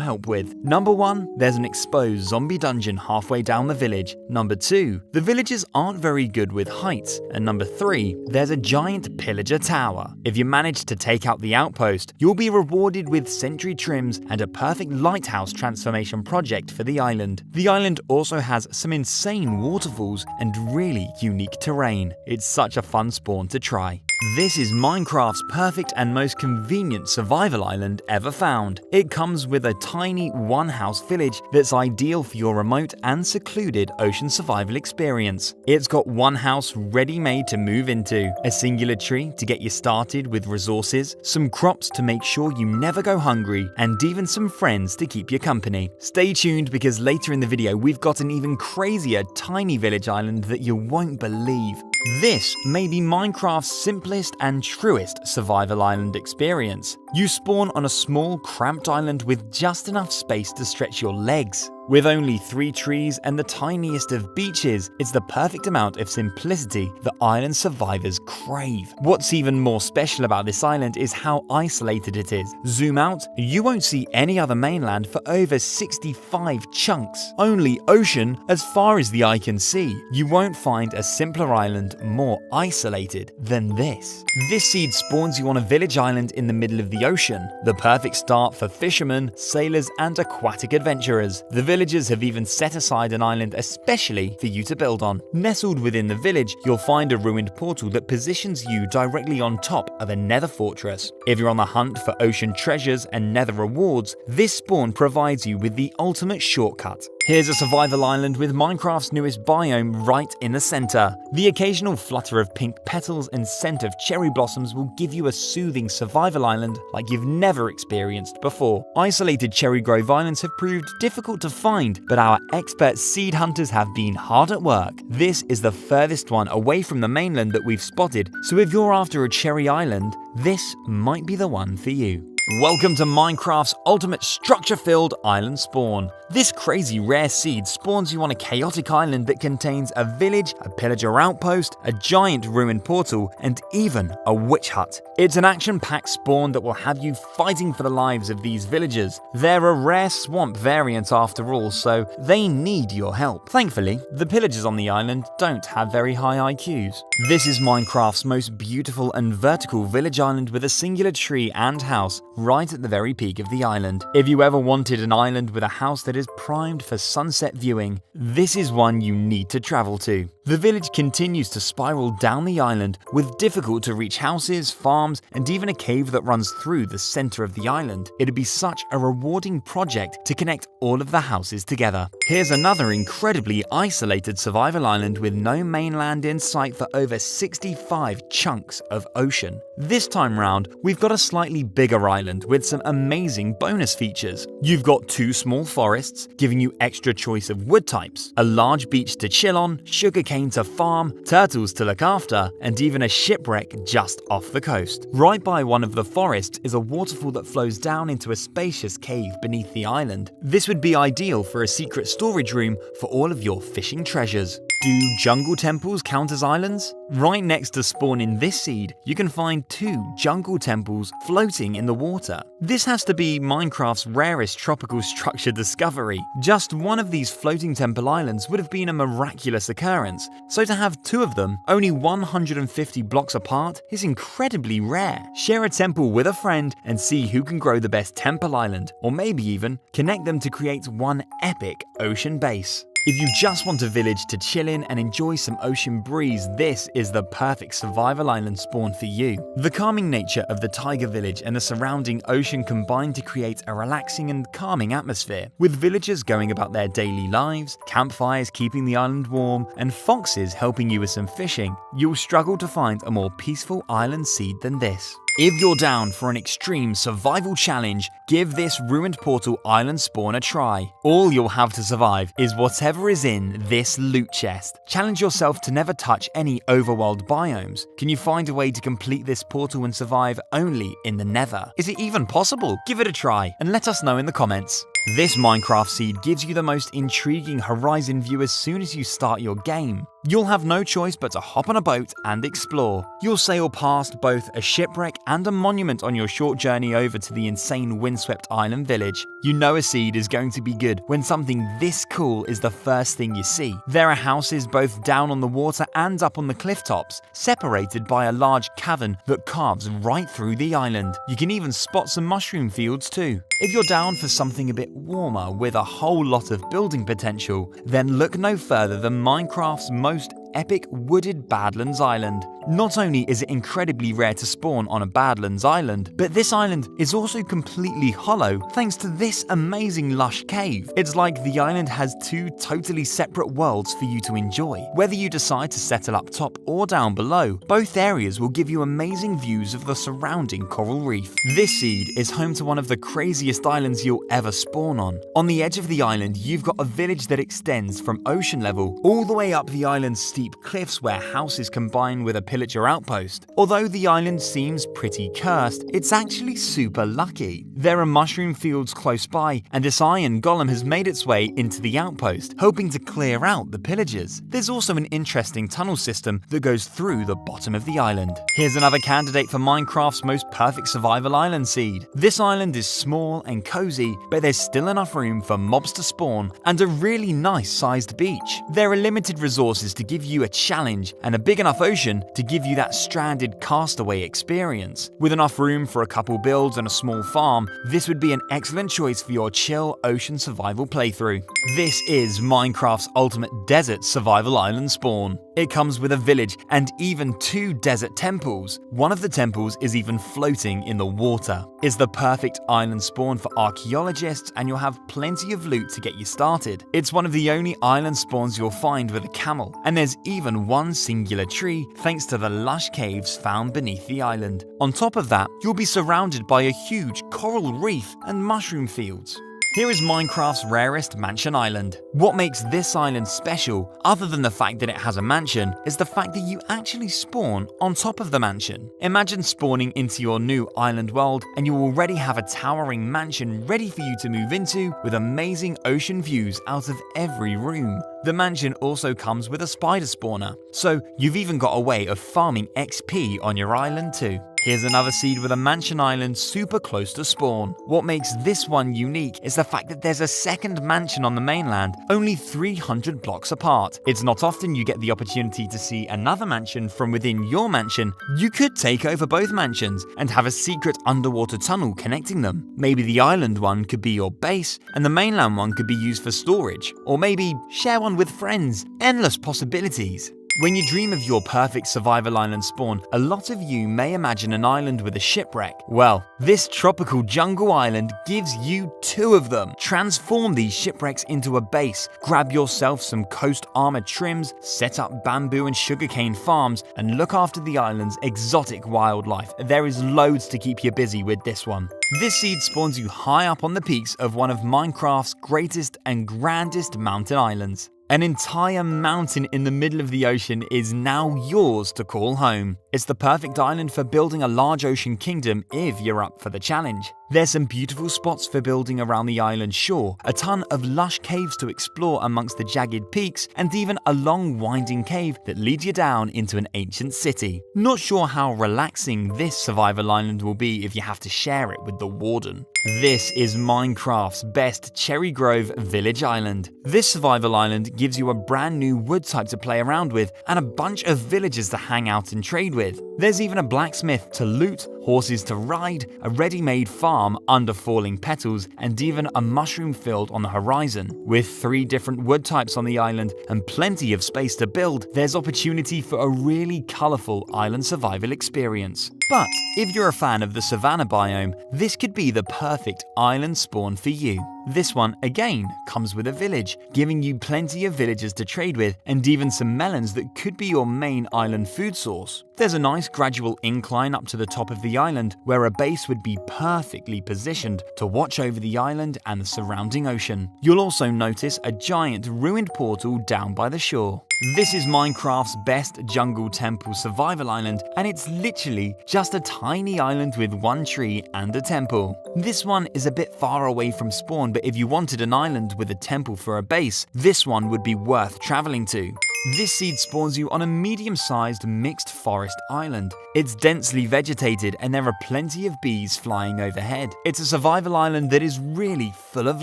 help with. Number 1, there's an exposed zombie dungeon halfway down the village. Number 2, the villagers aren't very good with heights. And number 3, there's a giant pillager tower. If you manage to take out the outpost, you'll be rewarded with sentry trims and a perfect lighthouse transformation project for the island. The island also has some insane waterfalls and really unique terrain. It's such a fun spawn to try. This is Minecraft's perfect and most convenient survival island ever found. It comes with a tiny one-house village that's ideal for your remote and secluded ocean survival experience. It's got one house ready-made to move into, a singular tree to get you started with resources, some crops to make sure you never go hungry, and even some friends to keep you company. Stay tuned because later in the video we've got an even crazier tiny village island that you won't believe. This may be Minecraft's simplest and truest survival island experience. You spawn on a small, cramped island with just enough space to stretch your legs. With only 3 trees and the tiniest of beaches, it's the perfect amount of simplicity the island survivors crave. What's even more special about this island is how isolated it is. Zoom out, you won't see any other mainland for over 65 chunks. Only ocean as far as the eye can see. You won't find a simpler island more isolated than this. This seed spawns you on a village island in the middle of the the ocean, the perfect start for fishermen, sailors, and aquatic adventurers. The villagers have even set aside an island especially for you to build on. Nestled within the village, you'll find a ruined portal that positions you directly on top of a nether fortress. If you're on the hunt for ocean treasures and nether rewards, this spawn provides you with the ultimate shortcut. Here's a survival island with Minecraft's newest biome right in the center. The occasional flutter of pink petals and scent of cherry blossoms will give you a soothing survival island like you've never experienced before. Isolated cherry grove islands have proved difficult to find, but our expert seed hunters have been hard at work. This is the furthest one away from the mainland that we've spotted, so if you're after a cherry island, this might be the one for you. Welcome to Minecraft's ultimate structure-filled island spawn. This crazy rare seed spawns you on a chaotic island that contains a village, a pillager outpost, a giant ruined portal, and even a witch hut. It's an action-packed spawn that will have you fighting for the lives of these villagers. They're a rare swamp variant after all, so they need your help. Thankfully, the pillagers on the island don't have very high IQs. This is Minecraft's most beautiful and vertical village island with a singular tree and house right at the very peak of the island. If you ever wanted an island with a house that is primed for sunset viewing, this is one you need to travel to. The village continues to spiral down the island with difficult to reach houses, farms, and even a cave that runs through the center of the island. It'd be such a rewarding project to connect all of the houses together. Here's another incredibly isolated survival island with no mainland in sight for over 65 chunks of ocean. This time round, we've got a slightly bigger island with some amazing bonus features. You've got 2 small forests, giving you extra choice of wood types, a large beach to chill on, sugarcane to farm, turtles to look after, and even a shipwreck just off the coast. Right by one of the forests is a waterfall that flows down into a spacious cave beneath the island. This would be ideal for a secret storage room for all of your fishing treasures. Do jungle temples count as islands? Right next to spawn in this seed, you can find 2 jungle temples floating in the water. This has to be Minecraft's rarest tropical structure discovery. Just one of these floating temple islands would have been a miraculous occurrence, so to have 2 of them, only 150 blocks apart, is incredibly rare. Share a temple with a friend and see who can grow the best temple island, or maybe even connect them to create one epic ocean base. If you just want a village to chill in and enjoy some ocean breeze, this is the perfect survival island spawn for you. The calming nature of the tiger village and the surrounding ocean combine to create a relaxing and calming atmosphere, with villagers going about their daily lives, campfires keeping the island warm, and foxes helping you with some fishing. You'll struggle to find a more peaceful island seed than this. If you're down for an extreme survival challenge, give this ruined portal island spawn a try. All you'll have to survive is whatever is in this loot chest. Challenge yourself to never touch any overworld biomes. Can you find a way to complete this portal and survive only in the nether? Is it even possible? Give it a try and let us know in the comments. This Minecraft seed gives you the most intriguing horizon view as soon as you start your game. You'll have no choice but to hop on a boat and explore. You'll sail past both a shipwreck and a monument on your short journey over to the insane windswept island village. You know a seed is going to be good when something this cool is the first thing you see. There are houses both down on the water and up on the cliff tops, separated by a large cavern that carves right through the island. You can even spot some mushroom fields too. If you're down for something a bit warmer with a whole lot of building potential, then look no further than Minecraft's most epic wooded Badlands Island. Not only is it incredibly rare to spawn on a Badlands Island, but this island is also completely hollow thanks to this amazing lush cave. It's like the island has 2 totally separate worlds for you to enjoy. Whether you decide to settle up top or down below, both areas will give you amazing views of the surrounding coral reef. This seed is home to one of the craziest islands you'll ever spawn on. On the edge of the island, you've got a village that extends from ocean level all the way up the island's steep cliffs where houses combine with a pillager outpost. Although the island seems pretty cursed, it's actually super lucky. There are mushroom fields close by, and this iron golem has made its way into the outpost, hoping to clear out the pillagers. There's also an interesting tunnel system that goes through the bottom of the island. Here's another candidate for Minecraft's most perfect survival island seed. This island is small and cozy, but there's still enough room for mobs to spawn and a really nice sized beach. There are limited resources to give you you a challenge and a big enough ocean to give you that stranded castaway experience. With enough room for a couple builds and a small farm, this would be an excellent choice for your chill ocean survival playthrough. This is Minecraft's ultimate desert survival island spawn. It comes with a village and even 2 desert temples. One of the temples is even floating in the water. It's the perfect island spawn for archaeologists, and you'll have plenty of loot to get you started. It's one of the only island spawns you'll find with a camel, and there's even one singular tree thanks to the lush caves found beneath the island. On top of that, you'll be surrounded by a huge coral reef and mushroom fields. Here is Minecraft's rarest mansion island. What makes this island special, other than the fact that it has a mansion, is the fact that you actually spawn on top of the mansion. Imagine spawning into your new island world and you already have a towering mansion ready for you to move into with amazing ocean views out of every room. The mansion also comes with a spider spawner, so you've even got a way of farming XP on your island too. Here's another seed with a mansion island super close to spawn. What makes this one unique is the fact that there's a second mansion on the mainland, only 300 blocks apart. It's not often you get the opportunity to see another mansion from within your mansion. You could take over both mansions and have a secret underwater tunnel connecting them. Maybe the island one could be your base and the mainland one could be used for storage, or maybe share one with friends. Endless possibilities. When you dream of your perfect survival island spawn, a lot of you may imagine an island with a shipwreck. Well, this tropical jungle island gives you 2 of them. Transform these shipwrecks into a base, grab yourself some coast armor trims, set up bamboo and sugarcane farms, and look after the island's exotic wildlife. There is loads to keep you busy with this one. This seed spawns you high up on the peaks of one of Minecraft's greatest and grandest mountain islands. An entire mountain in the middle of the ocean is now yours to call home. It's the perfect island for building a large ocean kingdom if you're up for the challenge. There's some beautiful spots for building around the island shore, a ton of lush caves to explore amongst the jagged peaks, and even a long winding cave that leads you down into an ancient city. Not sure how relaxing this survival island will be if you have to share it with the warden. This is Minecraft's best Cherry Grove Village Island. This survival island gives you a brand new wood type to play around with and a bunch of villagers to hang out and trade with. There's even a blacksmith to loot, horses to ride, a ready-made farm under falling petals, and even a mushroom field on the horizon. With 3 different wood types on the island and plenty of space to build, there's opportunity for a really colourful island survival experience. But if you're a fan of the savanna biome, this could be the perfect island spawn for you. This one, again, comes with a village, giving you plenty of villagers to trade with and even some melons that could be your main island food source. There's a nice gradual incline up to the top of the island where a base would be perfectly positioned to watch over the island and the surrounding ocean. You'll also notice a giant ruined portal down by the shore. This is Minecraft's best jungle temple survival island, and it's literally just a tiny island with 1 tree and a temple. This one is a bit far away from spawn, but if you wanted an island with a temple for a base, this one would be worth traveling to. This seed spawns you on a medium-sized mixed forest island. It's densely vegetated and there are plenty of bees flying overhead. It's a survival island that is really full of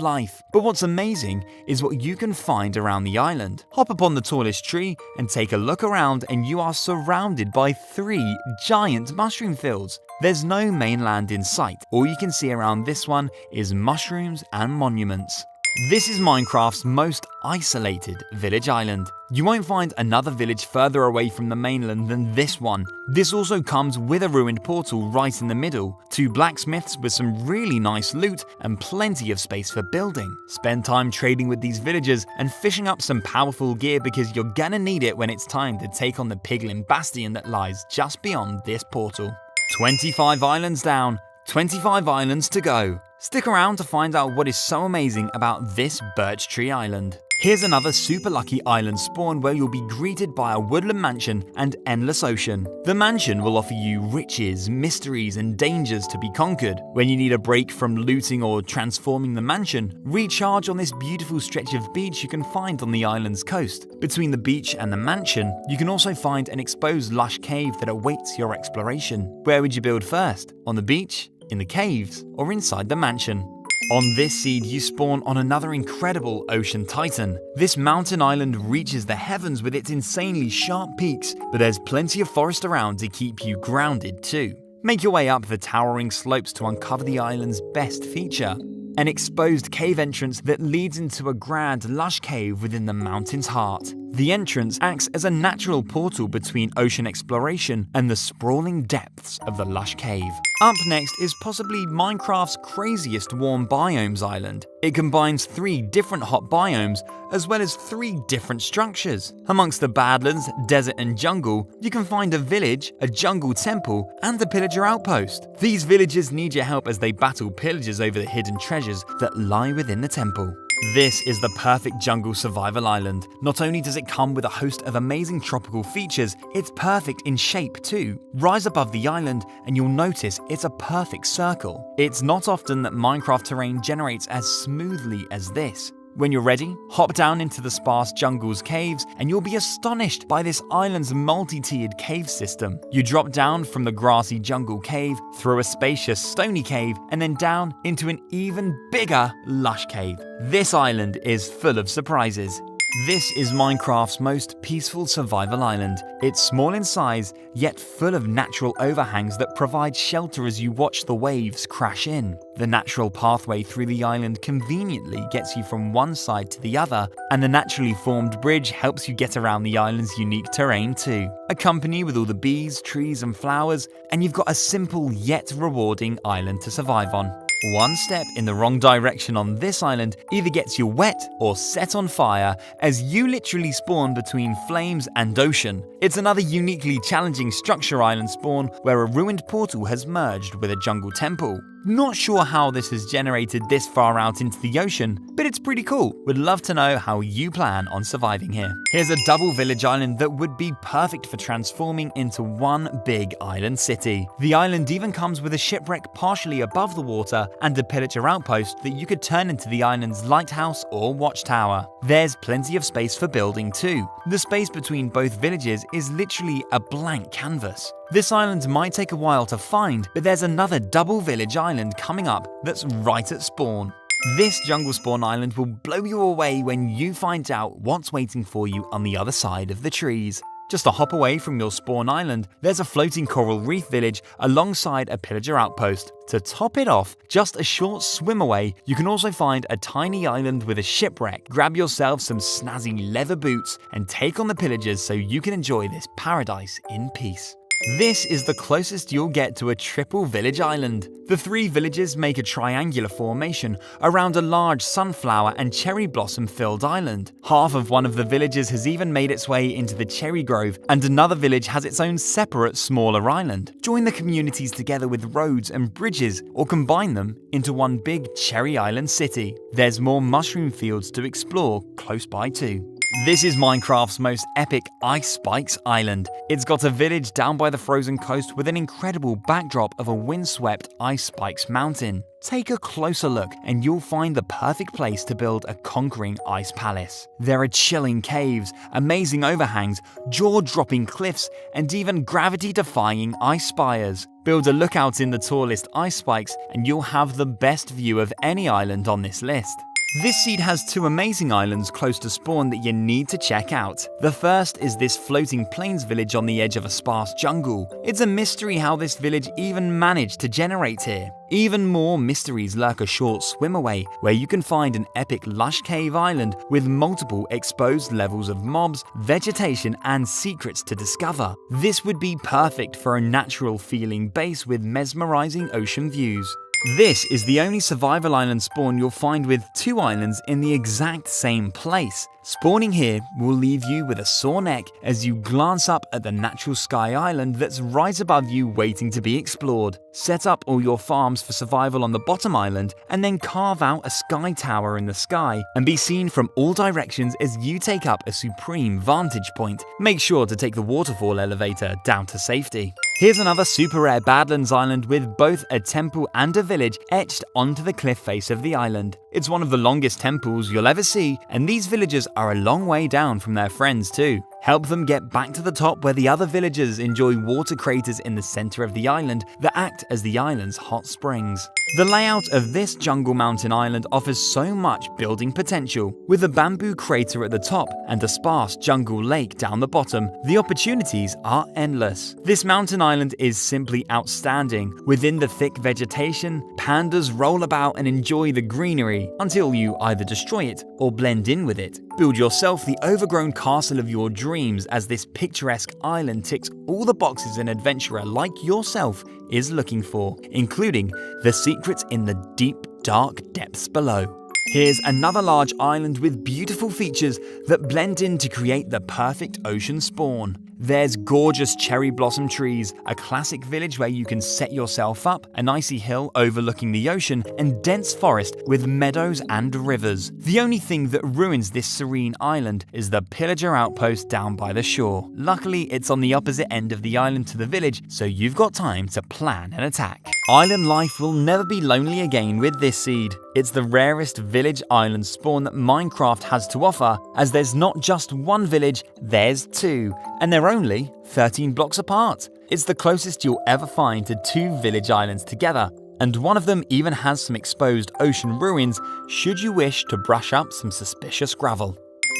life. But what's amazing is what you can find around the island. Hop up on the tallest tree and take a look around and you are surrounded by 3 giant mushroom fields. There's no mainland in sight. All you can see around this one is mushrooms and monuments. This is Minecraft's most isolated village island. You won't find another village further away from the mainland than this one. This also comes with a ruined portal right in the middle, 2 blacksmiths with some really nice loot and plenty of space for building. Spend time trading with these villagers and fishing up some powerful gear because you're gonna need it when it's time to take on the piglin bastion that lies just beyond this portal. 25 islands down, 25 islands to go. Stick around to find out what is so amazing about this Birch Tree Island. Here's another super lucky island spawn where you'll be greeted by a woodland mansion and endless ocean. The mansion will offer you riches, mysteries, and dangers to be conquered. When you need a break from looting or transforming the mansion, recharge on this beautiful stretch of beach you can find on the island's coast. Between the beach and the mansion, you can also find an exposed lush cave that awaits your exploration. Where would you build first? On the beach? In the caves, or inside the mansion? On this seed, you spawn on another incredible ocean titan. This mountain island reaches the heavens with its insanely sharp peaks, but there's plenty of forest around to keep you grounded too. Make your way up the towering slopes to uncover the island's best feature, an exposed cave entrance that leads into a grand, lush cave within the mountain's heart. The entrance acts as a natural portal between ocean exploration and the sprawling depths of the lush cave. Up next is possibly Minecraft's craziest warm biomes island. It combines 3 different hot biomes as well as 3 different structures. Amongst the Badlands, desert and jungle, you can find a village, a jungle temple, and a pillager outpost. These villagers need your help as they battle pillagers over the hidden treasures that lie within the temple. This is the perfect jungle survival island. Not only does it come with a host of amazing tropical features, it's perfect in shape too. Rise above the island and you'll notice it's a perfect circle. It's not often that Minecraft terrain generates as smoothly as this. When you're ready, hop down into the sparse jungle's caves and you'll be astonished by this island's multi-tiered cave system. You drop down from the grassy jungle cave, through a spacious stony cave, and then down into an even bigger lush cave. This island is full of surprises. This is Minecraft's most peaceful survival island. It's small in size, yet full of natural overhangs that provide shelter as you watch the waves crash in. The natural pathway through the island conveniently gets you from one side to the other, and the naturally formed bridge helps you get around the island's unique terrain too. Accompany with all the bees, trees and flowers, and you've got a simple yet rewarding island to survive on. One step in the wrong direction on this island either gets you wet or set on fire, as you literally spawn between flames and ocean. It's another uniquely challenging structure island spawn where a ruined portal has merged with a jungle temple. Not sure how this has generated this far out into the ocean, but it's pretty cool. Would love to know how you plan on surviving here. Here's a double village island that would be perfect for transforming into one big island city. The island even comes with a shipwreck partially above the water and a pillager outpost that you could turn into the island's lighthouse or watchtower. There's plenty of space for building too. The space between both villages is literally a blank canvas. This island might take a while to find, but there's another double village island coming up that's right at spawn. This jungle spawn island will blow you away when you find out what's waiting for you on the other side of the trees. Just a hop away from your spawn island, there's a floating coral reef village alongside a pillager outpost. To top it off, just a short swim away, you can also find a tiny island with a shipwreck. Grab yourself some snazzy leather boots and take on the pillagers so you can enjoy this paradise in peace. This is the closest you'll get to a triple village island. The 3 villages make a triangular formation around a large sunflower and cherry blossom filled island. Half of one of the villages has even made its way into the cherry grove, and another village has its own separate smaller island. Join the communities together with roads and bridges, or combine them into one big cherry island city. There's more mushroom fields to explore close by too. This is Minecraft's most epic Ice Spikes Island. It's got a village down by the frozen coast with an incredible backdrop of a windswept Ice Spikes mountain. Take a closer look and you'll find the perfect place to build a conquering ice palace. There are chilling caves, amazing overhangs, jaw-dropping cliffs, and even gravity-defying ice spires. Build a lookout in the tallest ice spikes and you'll have the best view of any island on this list. This seed has 2 amazing islands close to spawn that you need to check out. The first is this floating plains village on the edge of a sparse jungle. It's a mystery how this village even managed to generate here. Even more mysteries lurk a short swim away, where you can find an epic lush cave island with multiple exposed levels of mobs, vegetation, and secrets to discover. This would be perfect for a natural feeling base with mesmerizing ocean views. This is the only survival island spawn you'll find with 2 islands in the exact same place. Spawning here will leave you with a sore neck as you glance up at the natural sky island that's right above you waiting to be explored. Set up all your farms for survival on the bottom island and then carve out a sky tower in the sky and be seen from all directions as you take up a supreme vantage point. Make sure to take the waterfall elevator down to safety. Here's another super rare Badlands island with both a temple and a village etched onto the cliff face of the island. It's one of the longest temples you'll ever see, and these villagers are a long way down from their friends too. Help them get back to the top where the other villagers enjoy water craters in the center of the island that act as the island's hot springs. The layout of this jungle mountain island offers so much building potential. With a bamboo crater at the top and a sparse jungle lake down the bottom, the opportunities are endless. This mountain island is simply outstanding. Within the thick vegetation, pandas roll about and enjoy the greenery until you either destroy it or blend in with it. Build yourself the overgrown castle of your dreams as this picturesque island ticks all the boxes an adventurer like yourself is looking for, including the secrets in the deep, dark depths below. Here's another large island with beautiful features that blend in to create the perfect ocean spawn. There's gorgeous cherry blossom trees, a classic village where you can set yourself up, an icy hill overlooking the ocean, and dense forest with meadows and rivers. The only thing that ruins this serene island is the pillager outpost down by the shore. Luckily, it's on the opposite end of the island to the village, so you've got time to plan an attack. Island life will never be lonely again with this seed. It's the rarest village island spawn that Minecraft has to offer, as there's not just one village, there's two, and they're only 13 blocks apart. It's the closest you'll ever find to two village islands together, and one of them even has some exposed ocean ruins should you wish to brush up some suspicious gravel.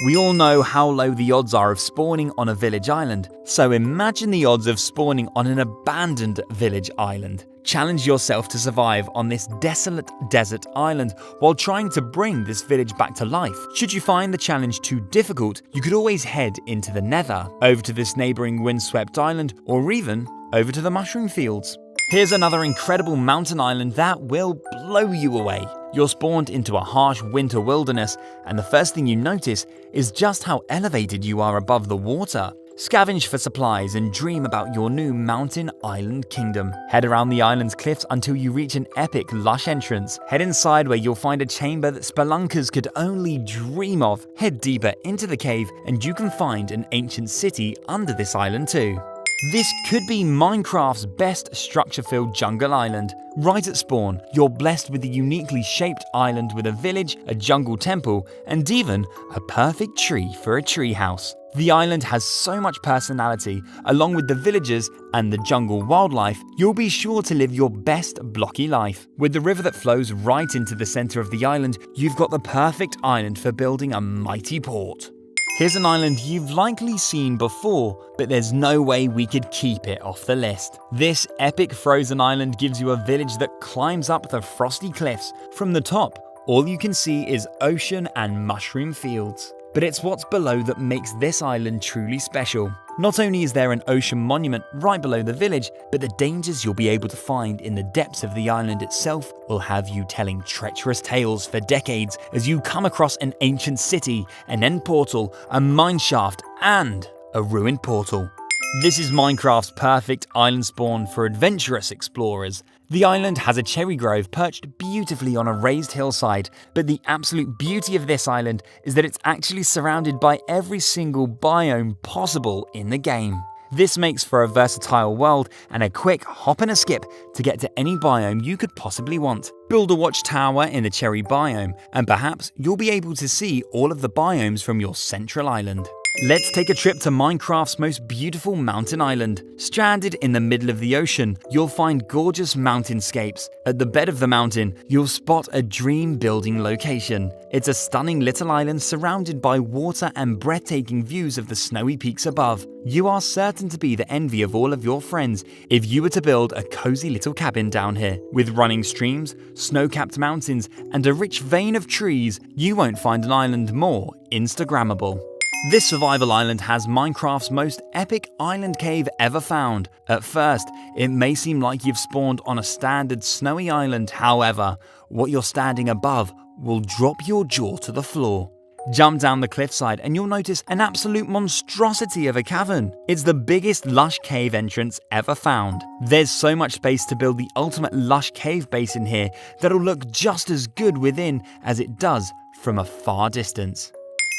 We all know how low the odds are of spawning on a village island, so imagine the odds of spawning on an abandoned village island. Challenge yourself to survive on this desolate desert island while trying to bring this village back to life. Should you find the challenge too difficult, you could always head into the Nether, over to this neighboring windswept island, or even over to the mushroom fields. Here's another incredible mountain island that will blow you away. You're spawned into a harsh winter wilderness, and the first thing you notice is just how elevated you are above the water. Scavenge for supplies and dream about your new mountain island kingdom. Head around the island's cliffs until you reach an epic, lush entrance. Head inside where you'll find a chamber that spelunkers could only dream of. Head deeper into the cave and you can find an ancient city under this island too. This could be Minecraft's best structure-filled jungle island. Right at spawn, you're blessed with a uniquely shaped island with a village, a jungle temple, and even a perfect tree for a treehouse. The island has so much personality, along with the villagers and the jungle wildlife, you'll be sure to live your best blocky life. With the river that flows right into the center of the island, you've got the perfect island for building a mighty port. Here's an island you've likely seen before, but there's no way we could keep it off the list. This epic frozen island gives you a village that climbs up the frosty cliffs. From the top, all you can see is ocean and mushroom fields. But it's what's below that makes this island truly special. Not only is there an ocean monument right below the village, but the dangers you'll be able to find in the depths of the island itself will have you telling treacherous tales for decades as you come across an ancient city, an end portal, a mineshaft, and a ruined portal. This is Minecraft's perfect island spawn for adventurous explorers. The island has a cherry grove perched beautifully on a raised hillside, but the absolute beauty of this island is that it's actually surrounded by every single biome possible in the game. This makes for a versatile world and a quick hop and a skip to get to any biome you could possibly want. Build a watchtower in the cherry biome, and perhaps you'll be able to see all of the biomes from your central island. Let's take a trip to Minecraft's most beautiful mountain island. Stranded in the middle of the ocean, you'll find gorgeous mountainscapes. At the bed of the mountain, you'll spot a dream building location. It's a stunning little island surrounded by water and breathtaking views of the snowy peaks above. You are certain to be the envy of all of your friends if you were to build a cozy little cabin down here. With running streams, snow-capped mountains, and a rich vein of trees, you won't find an island more Instagrammable. This survival island has Minecraft's most epic island cave ever found. At first, it may seem like you've spawned on a standard snowy island, however, what you're standing above will drop your jaw to the floor. Jump down the cliffside and you'll notice an absolute monstrosity of a cavern. It's the biggest lush cave entrance ever found. There's so much space to build the ultimate lush cave base in here that'll look just as good within as it does from a far distance.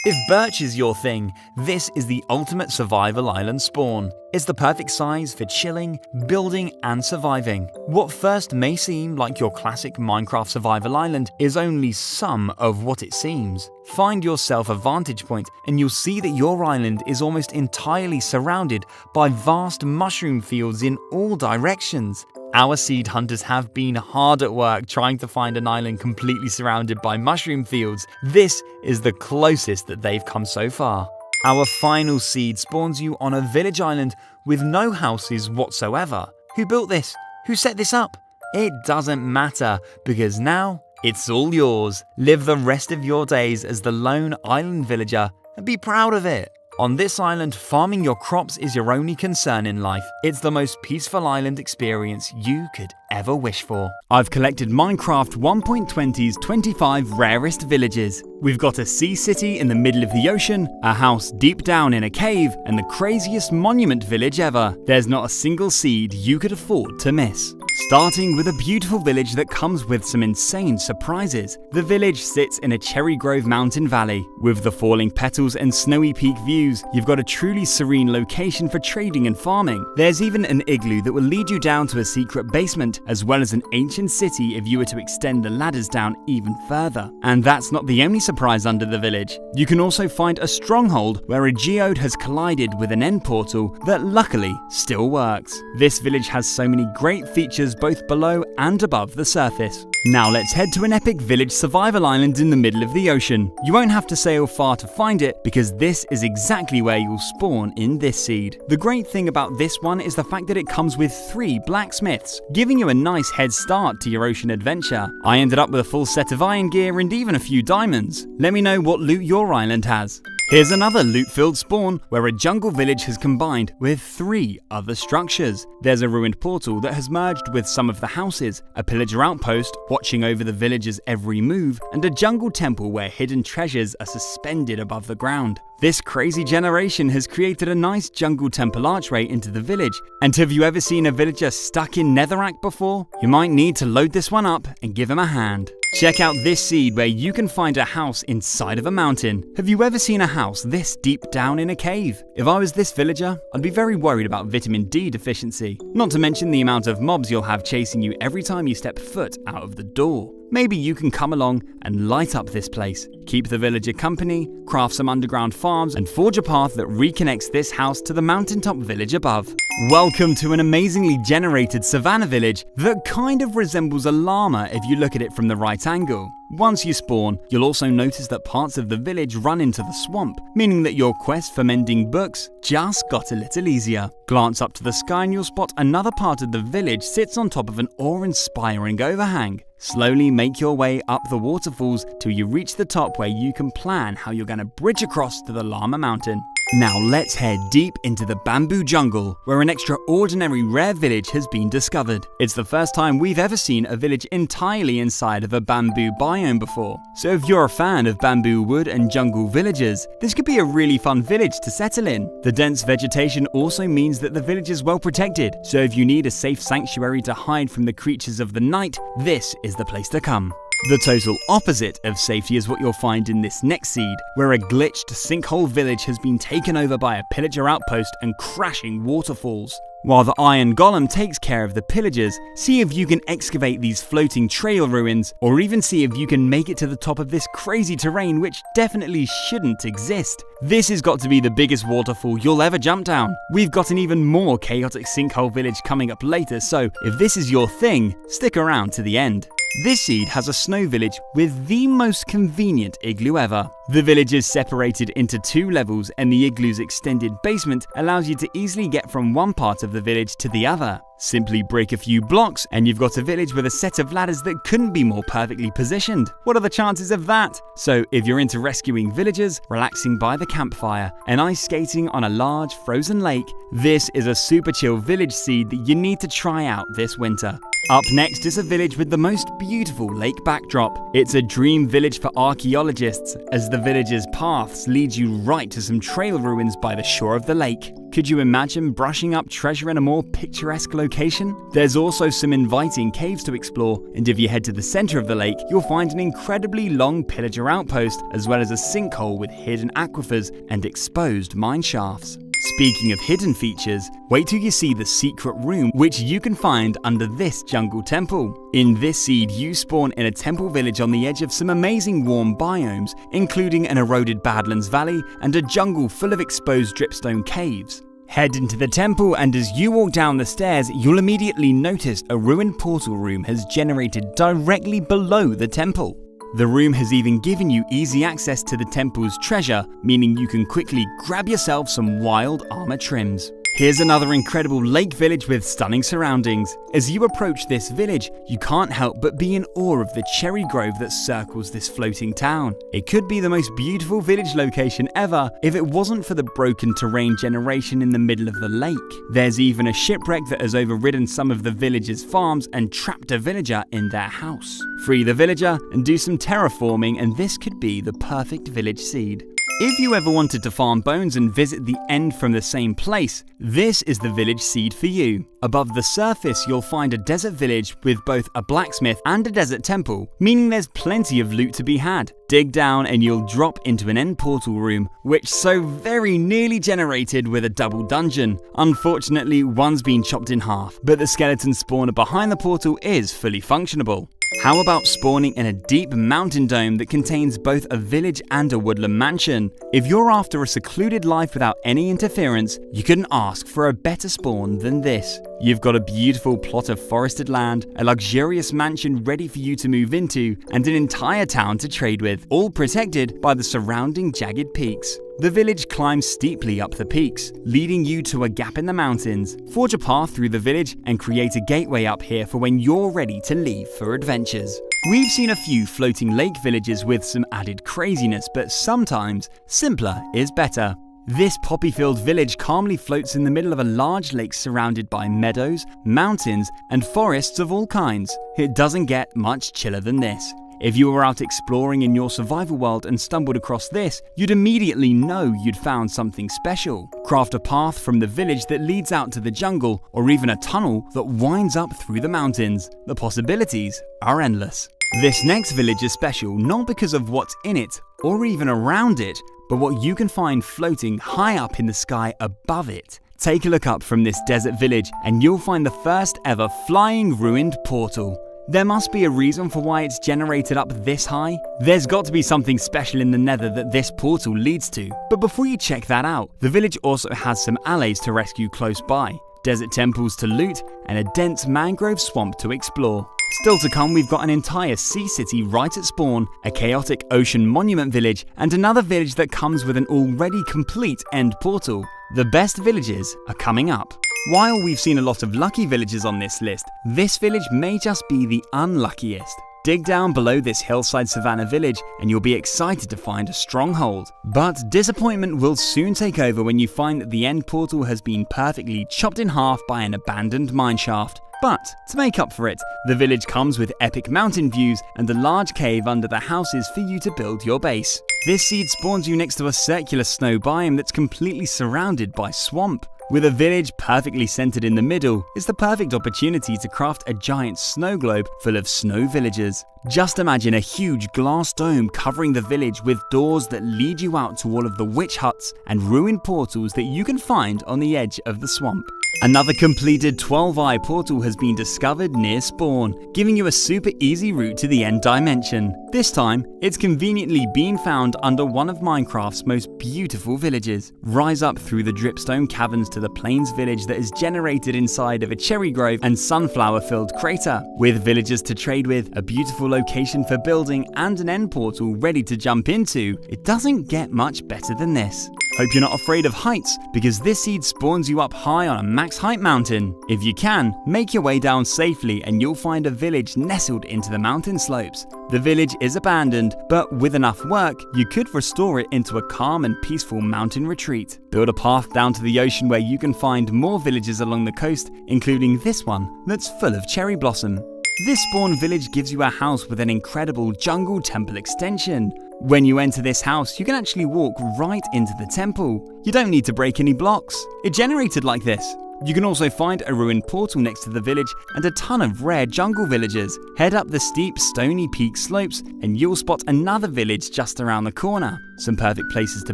If birch is your thing, this is the ultimate survival island spawn. It's the perfect size for chilling, building, and surviving. What first may seem like your classic Minecraft survival island is only some of what it seems. Find yourself a vantage point and you'll see that your island is almost entirely surrounded by vast mushroom fields in all directions. Our seed hunters have been hard at work trying to find an island completely surrounded by mushroom fields. This is the closest that they've come so far. Our final seed spawns you on a village island with no houses whatsoever. Who built this? Who set this up? It doesn't matter, because now it's all yours. Live the rest of your days as the lone island villager and be proud of it. On this island, farming your crops is your only concern in life. It's the most peaceful island experience you could ever wish for. I've collected Minecraft 1.20's 25 rarest villages. We've got a sea city in the middle of the ocean, a house deep down in a cave, and the craziest monument village ever. There's not a single seed you could afford to miss. Starting with a beautiful village that comes with some insane surprises. The village sits in a cherry grove mountain valley. With the falling petals and snowy peak views, you've got a truly serene location for trading and farming. There's even an igloo that will lead you down to a secret basement, as well as an ancient city if you were to extend the ladders down even further. And that's not the only surprise under the village. You can also find a stronghold where a geode has collided with an end portal that luckily still works. This village has so many great features both below and above the surface. Now let's head to an epic village survival island in the middle of the ocean. You won't have to sail far to find it, because this is exactly where you'll spawn in this seed. The great thing about this one is the fact that it comes with 3 blacksmiths, giving you a nice head start to your ocean adventure. I ended up with a full set of iron gear and even a few diamonds. Let me know what loot your island has. Here's another loot-filled spawn where a jungle village has combined with 3 other structures. There's a ruined portal that has merged with some of the houses, a pillager outpost watching over the village's every move, and a jungle temple where hidden treasures are suspended above the ground. This crazy generation has created a nice jungle temple archway into the village. And have you ever seen a villager stuck in netherrack before? You might need to load this one up and give him a hand. Check out this seed where you can find a house inside of a mountain. Have you ever seen a house this deep down in a cave? If I was this villager, I'd be very worried about vitamin D deficiency. Not to mention the amount of mobs you'll have chasing you every time you step foot out of the door. Maybe you can come along and light up this place. Keep the villager company, craft some underground farms, and forge a path that reconnects this house to the mountaintop village above. Welcome to an amazingly generated savannah village that kind of resembles a llama if you look at it from the right angle. Once you spawn, you'll also notice that parts of the village run into the swamp, meaning that your quest for mending books just got a little easier. Glance up to the sky and you'll spot another part of the village sits on top of an awe-inspiring overhang. Slowly make your way up the waterfalls till you reach the top where you can plan how you're going to bridge across to the Llama Mountain. Now let's head deep into the bamboo jungle, where an extraordinary rare village has been discovered. It's the first time we've ever seen a village entirely inside of a bamboo biome before. So if you're a fan of bamboo wood and jungle villages, this could be a really fun village to settle in. The dense vegetation also means that the village is well protected, so if you need a safe sanctuary to hide from the creatures of the night, this is the place to come. The total opposite of safety is what you'll find in this next seed, where a glitched sinkhole village has been taken over by a pillager outpost and crashing waterfalls. While the iron golem takes care of the pillagers, see if you can excavate these floating trail ruins, or even see if you can make it to the top of this crazy terrain which definitely shouldn't exist. This has got to be the biggest waterfall you'll ever jump down. We've got an even more chaotic sinkhole village coming up later, so if this is your thing, stick around to the end. This seed has a snow village with the most convenient igloo ever. The village is separated into 2 levels, and the igloo's extended basement allows you to easily get from one part of the village to the other. Simply break a few blocks and you've got a village with a set of ladders that couldn't be more perfectly positioned. What are the chances of that? So if you're into rescuing villagers, relaxing by the campfire, and ice skating on a large frozen lake, this is a super chill village seed that you need to try out this winter. Up next is a village with the most beautiful lake backdrop. It's a dream village for archaeologists, as the village's paths lead you right to some trail ruins by the shore of the lake. Could you imagine brushing up treasure in a more picturesque location? There's also some inviting caves to explore, and if you head to the center of the lake, you'll find an incredibly long pillager outpost, as well as a sinkhole with hidden aquifers and exposed mine shafts. Speaking of hidden features, wait till you see the secret room which you can find under this jungle temple. In this seed, you spawn in a temple village on the edge of some amazing warm biomes, including an eroded Badlands Valley and a jungle full of exposed dripstone caves. Head into the temple, and as you walk down the stairs, you'll immediately notice a ruined portal room has generated directly below the temple. The room has even given you easy access to the temple's treasure, meaning you can quickly grab yourself some wild armor trims. Here's another incredible lake village with stunning surroundings. As you approach this village, you can't help but be in awe of the cherry grove that circles this floating town. It could be the most beautiful village location ever if it wasn't for the broken terrain generation in the middle of the lake. There's even a shipwreck that has overridden some of the village's farms and trapped a villager in their house. Free the villager and do some terraforming, and this could be the perfect village seed. If you ever wanted to farm bones and visit the end from the same place, this is the village seed for you. Above the surface, you'll find a desert village with both a blacksmith and a desert temple, meaning there's plenty of loot to be had. Dig down and you'll drop into an end portal room, which so very nearly generated with a double dungeon. Unfortunately, one's been chopped in half, but the skeleton spawner behind the portal is fully functionable. How about spawning in a deep mountain dome that contains both a village and a woodland mansion? If you're after a secluded life without any interference, you couldn't ask for a better spawn than this. You've got a beautiful plot of forested land, a luxurious mansion ready for you to move into, and an entire town to trade with, all protected by the surrounding jagged peaks. The village climbs steeply up the peaks, leading you to a gap in the mountains. Forge a path through the village and create a gateway up here for when you're ready to leave for adventures. We've seen a few floating lake villages with some added craziness, but sometimes simpler is better. This poppy-filled village calmly floats in the middle of a large lake surrounded by meadows, mountains, and forests of all kinds. It doesn't get much chiller than this. If you were out exploring in your survival world and stumbled across this, you'd immediately know you'd found something special. Craft a path from the village that leads out to the jungle, or even a tunnel that winds up through the mountains. The possibilities are endless. This next village is special not because of what's in it, or even around it, but what you can find floating high up in the sky above it. Take a look up from this desert village and you'll find the first ever flying ruined portal. There must be a reason for why it's generated up this high. There's got to be something special in the nether that this portal leads to. But before you check that out, the village also has some allays to rescue close by, desert temples to loot, and a dense mangrove swamp to explore. Still to come, we've got an entire sea city right at spawn, a chaotic ocean monument village, and another village that comes with an already complete end portal. The best villages are coming up. While we've seen a lot of lucky villages on this list, this village may just be the unluckiest. Dig down below this hillside savanna village and you'll be excited to find a stronghold. But disappointment will soon take over when you find that the end portal has been perfectly chopped in half by an abandoned mineshaft. But to make up for it, the village comes with epic mountain views and a large cave under the houses for you to build your base. This seed spawns you next to a circular snow biome that's completely surrounded by swamp. With a village perfectly centered in the middle, it's the perfect opportunity to craft a giant snow globe full of snow villagers. Just imagine a huge glass dome covering the village with doors that lead you out to all of the witch huts and ruined portals that you can find on the edge of the swamp. Another completed 12-eye portal has been discovered near spawn, giving you a super easy route to the end dimension. This time, it's conveniently being found under one of Minecraft's most beautiful villages. Rise up through the dripstone caverns to the plains village that is generated inside of a cherry grove and sunflower-filled crater. With villagers to trade with, a beautiful location for building, and an end portal ready to jump into, it doesn't get much better than this. Hope you're not afraid of heights, because this seed spawns you up high on a max height mountain. If you can, make your way down safely and you'll find a village nestled into the mountain slopes. The village is abandoned, but with enough work, you could restore it into a calm and peaceful mountain retreat. Build a path down to the ocean where you can find more villages along the coast, including this one that's full of cherry blossom. This spawn village gives you a house with an incredible jungle temple extension. When you enter this house, you can actually walk right into the temple. You don't need to break any blocks. It generated like this. You can also find a ruined portal next to the village and a ton of rare jungle villagers. Head up the steep stony peak slopes and you'll spot another village just around the corner, some perfect places to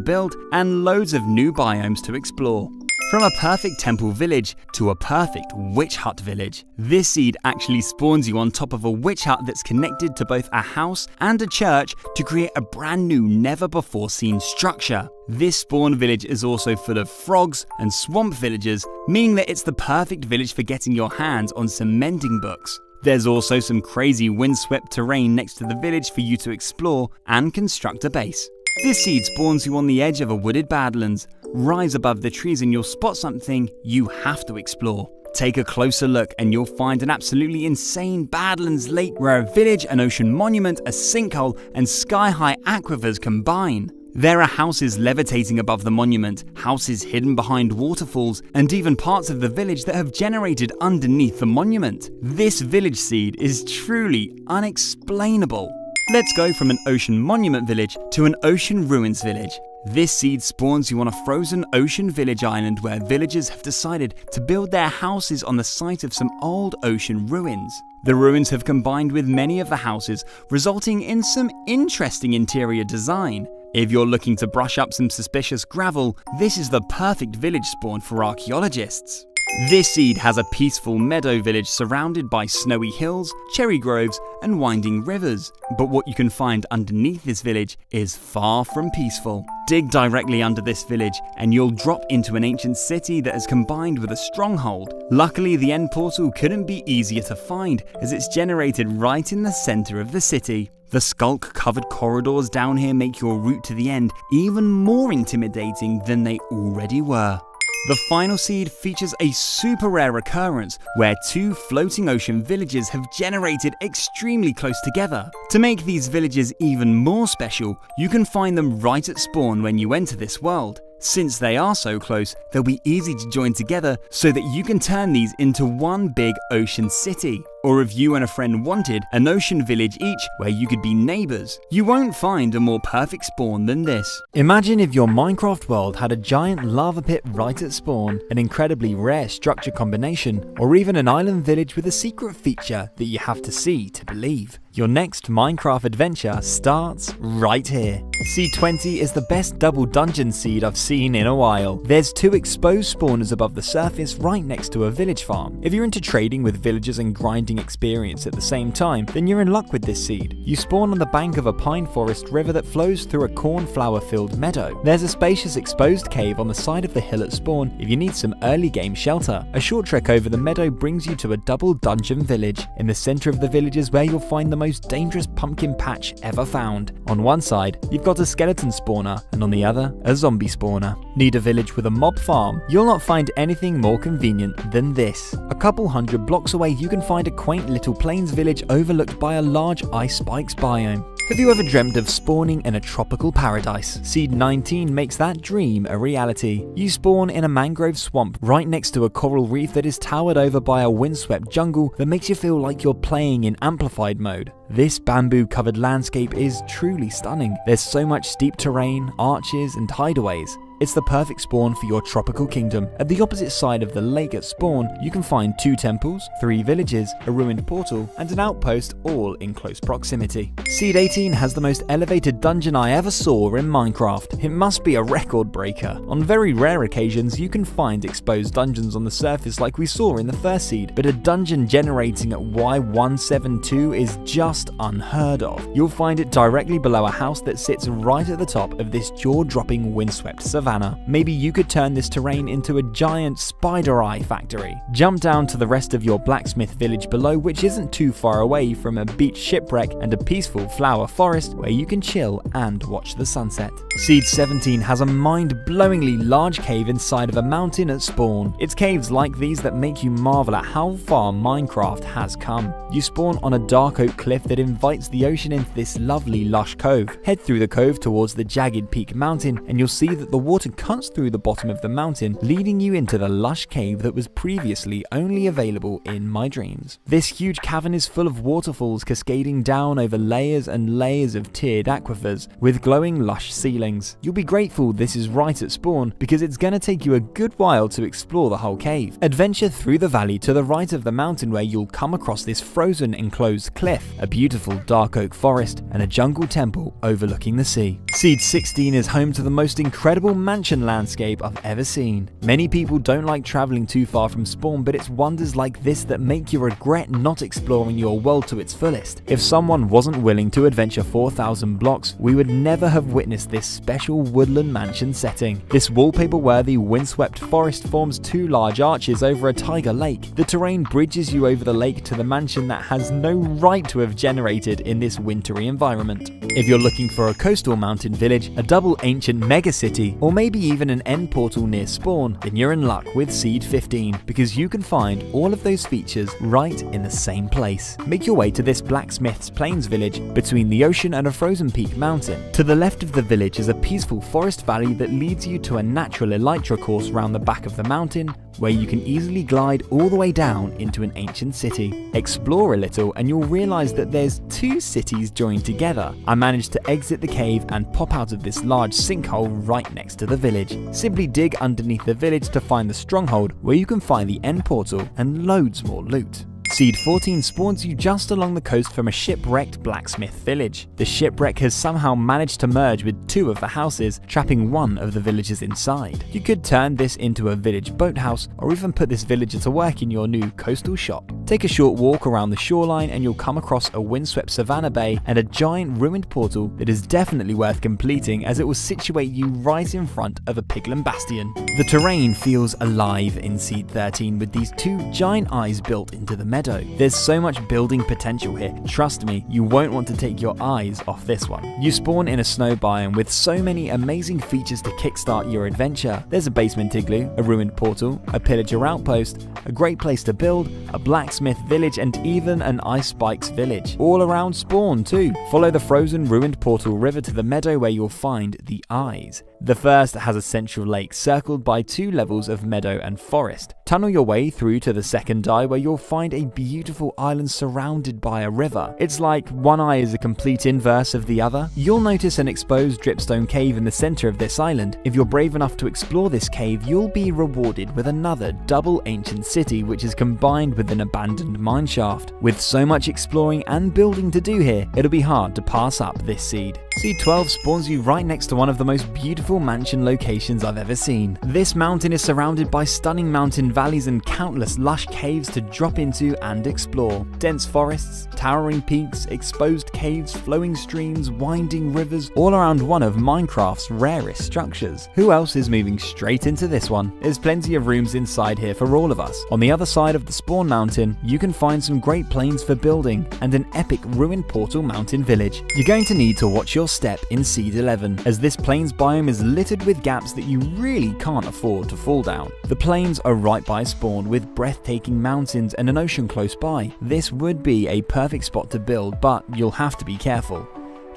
build, and loads of new biomes to explore. From a perfect temple village to a perfect witch hut village, this seed actually spawns you on top of a witch hut that's connected to both a house and a church to create a brand new, never before seen structure. This spawn village is also full of frogs and swamp villagers, meaning that it's the perfect village for getting your hands on some mending books. There's also some crazy windswept terrain next to the village for you to explore and construct a base. This seed spawns you on the edge of a wooded badlands. Rise above the trees and you'll spot something you have to explore. Take a closer look and you'll find an absolutely insane Badlands lake where a village, an ocean monument, a sinkhole, and sky-high aquifers combine. There are houses levitating above the monument, houses hidden behind waterfalls, and even parts of the village that have generated underneath the monument. This village seed is truly unexplainable. Let's go from an ocean monument village to an ocean ruins village. This seed spawns you on a frozen ocean village island where villagers have decided to build their houses on the site of some old ocean ruins. The ruins have combined with many of the houses, resulting in some interesting interior design. If you're looking to brush up some suspicious gravel, this is the perfect village spawn for archaeologists. This seed has a peaceful meadow village surrounded by snowy hills, cherry groves, and winding rivers. But what you can find underneath this village is far from peaceful. Dig directly under this village and you'll drop into an ancient city that has combined with a stronghold. Luckily, the end portal couldn't be easier to find as it's generated right in the center of the city. The skulk-covered corridors down here make your route to the end even more intimidating than they already were. The final seed features a super rare occurrence where two floating ocean villages have generated extremely close together. To make these villages even more special, you can find them right at spawn when you enter this world. Since they are so close, they'll be easy to join together so that you can turn these into one big ocean city. Or if you and a friend wanted, an ocean village each where you could be neighbors. You won't find a more perfect spawn than this. Imagine if your Minecraft world had a giant lava pit right at spawn, an incredibly rare structure combination, or even an island village with a secret feature that you have to see to believe. Your next Minecraft adventure starts right here. Seed 20 is the best double dungeon seed I've seen in a while. There's two exposed spawners above the surface right next to a village farm. If you're into trading with villagers and grinding experience at the same time, then you're in luck with this seed. You spawn on the bank of a pine forest river that flows through a cornflower filled meadow. There's a spacious exposed cave on the side of the hill at spawn if you need some early game shelter. A short trek over the meadow brings you to a double dungeon village. In the center of the village is where you'll find the most dangerous pumpkin patch ever found. On one side, you've got a skeleton spawner, and on the other, a zombie spawner. Need a village with a mob farm? You'll not find anything more convenient than this. A couple hundred blocks away, you can find a quaint little plains village overlooked by a large ice spikes biome. Have you ever dreamt of spawning in a tropical paradise? Seed 19 makes that dream a reality. You spawn in a mangrove swamp right next to a coral reef that is towered over by a windswept jungle that makes you feel like you're playing in amplified mode. This bamboo-covered landscape is truly stunning. There's so much steep terrain, arches, and hideaways. It's the perfect spawn for your tropical kingdom. At the opposite side of the lake at spawn, you can find 2 temples, 3 villages, a ruined portal, and an outpost all in close proximity. Seed 18 has the most elevated dungeon I ever saw in Minecraft. It must be a record breaker. On very rare occasions, you can find exposed dungeons on the surface like we saw in the first seed, but a dungeon generating at Y172 is just unheard of. You'll find it directly below a house that sits right at the top of this jaw-dropping windswept savannah. Maybe you could turn this terrain into a giant spider eye factory. Jump down to the rest of your blacksmith village below, which isn't too far away from a beach shipwreck and a peaceful flower forest where you can chill and watch the sunset. Seed 17 has a mind-blowingly large cave inside of a mountain at spawn. It's caves like these that make you marvel at how far Minecraft has come. You spawn on a dark oak cliff that invites the ocean into this lovely lush cove. Head through the cove towards the jagged peak mountain and you'll see that the water water cuts through the bottom of the mountain, leading you into the lush cave that was previously only available in my dreams. This huge cavern is full of waterfalls cascading down over layers and layers of tiered aquifers with glowing lush ceilings. You'll be grateful this is right at spawn because it's gonna take you a good while to explore the whole cave. Adventure through the valley to the right of the mountain where you'll come across this frozen enclosed cliff, a beautiful dark oak forest, and a jungle temple overlooking the sea. Seed 16 is home to the most incredible mansion landscape I've ever seen. Many people don't like traveling too far from spawn, but it's wonders like this that make you regret not exploring your world to its fullest. If someone wasn't willing to adventure 4,000 blocks, we would never have witnessed this special woodland mansion setting. This wallpaper-worthy windswept forest forms two large arches over a tiger lake. The terrain bridges you over the lake to the mansion that has no right to have generated in this wintry environment. If you're looking for a coastal mountain village, a double ancient megacity, or maybe even an end portal near spawn, then you're in luck with Seed 15 because you can find all of those features right in the same place. Make your way to this blacksmith's plains village between the ocean and a frozen peak mountain. To the left of the village is a peaceful forest valley that leads you to a natural elytra course round the back of the mountain where you can easily glide all the way down into an ancient city. Explore a little and you'll realize that there's two cities joined together. I managed to exit the cave and pop out of this large sinkhole right next to the village. Simply dig underneath the village to find the stronghold where you can find the end portal and loads more loot. Seed 14 spawns you just along the coast from a shipwrecked blacksmith village. The shipwreck has somehow managed to merge with two of the houses, trapping one of the villagers inside. You could turn this into a village boathouse or even put this villager to work in your new coastal shop. Take a short walk around the shoreline and you'll come across a windswept savanna bay and a giant ruined portal that is definitely worth completing as it will situate you right in front of a piglin bastion. The terrain feels alive in Seed 13 with these two giant eyes built into the meadow. There's so much building potential here. Trust me, you won't want to take your eyes off this one. You spawn in a snow biome with so many amazing features to kickstart your adventure. There's a basement igloo, a ruined portal, a pillager outpost, a great place to build, a blacksmith village, and even an ice spikes village. All around spawn too. Follow the frozen ruined portal river to the meadow where you'll find the eyes. The first has a central lake circled by two levels of meadow and forest. Tunnel your way through to the second eye where you'll find a beautiful island surrounded by a river. It's like one eye is a complete inverse of the other. You'll notice an exposed dripstone cave in the center of this island. If you're brave enough to explore this cave, you'll be rewarded with another double ancient city which is combined with an abandoned mineshaft. With so much exploring and building to do here, it'll be hard to pass up this seed. Seed 12 spawns you right next to one of the most beautiful mansion locations I've ever seen. This mountain is surrounded by stunning mountain valleys and countless lush caves to drop into and explore. Dense forests, towering peaks, exposed caves, flowing streams, winding rivers, all around one of Minecraft's rarest structures. Who else is moving straight into this one? There's plenty of rooms inside here for all of us. On the other side of the spawn mountain, you can find some great plains for building and an epic ruined portal mountain village. You're going to need to watch your step in Seed 11, as this plains biome is littered with gaps that you really can't afford to fall down. The plains are right by spawn with breathtaking mountains and an ocean close by. This would be a perfect spot to build, but you'll have to be careful.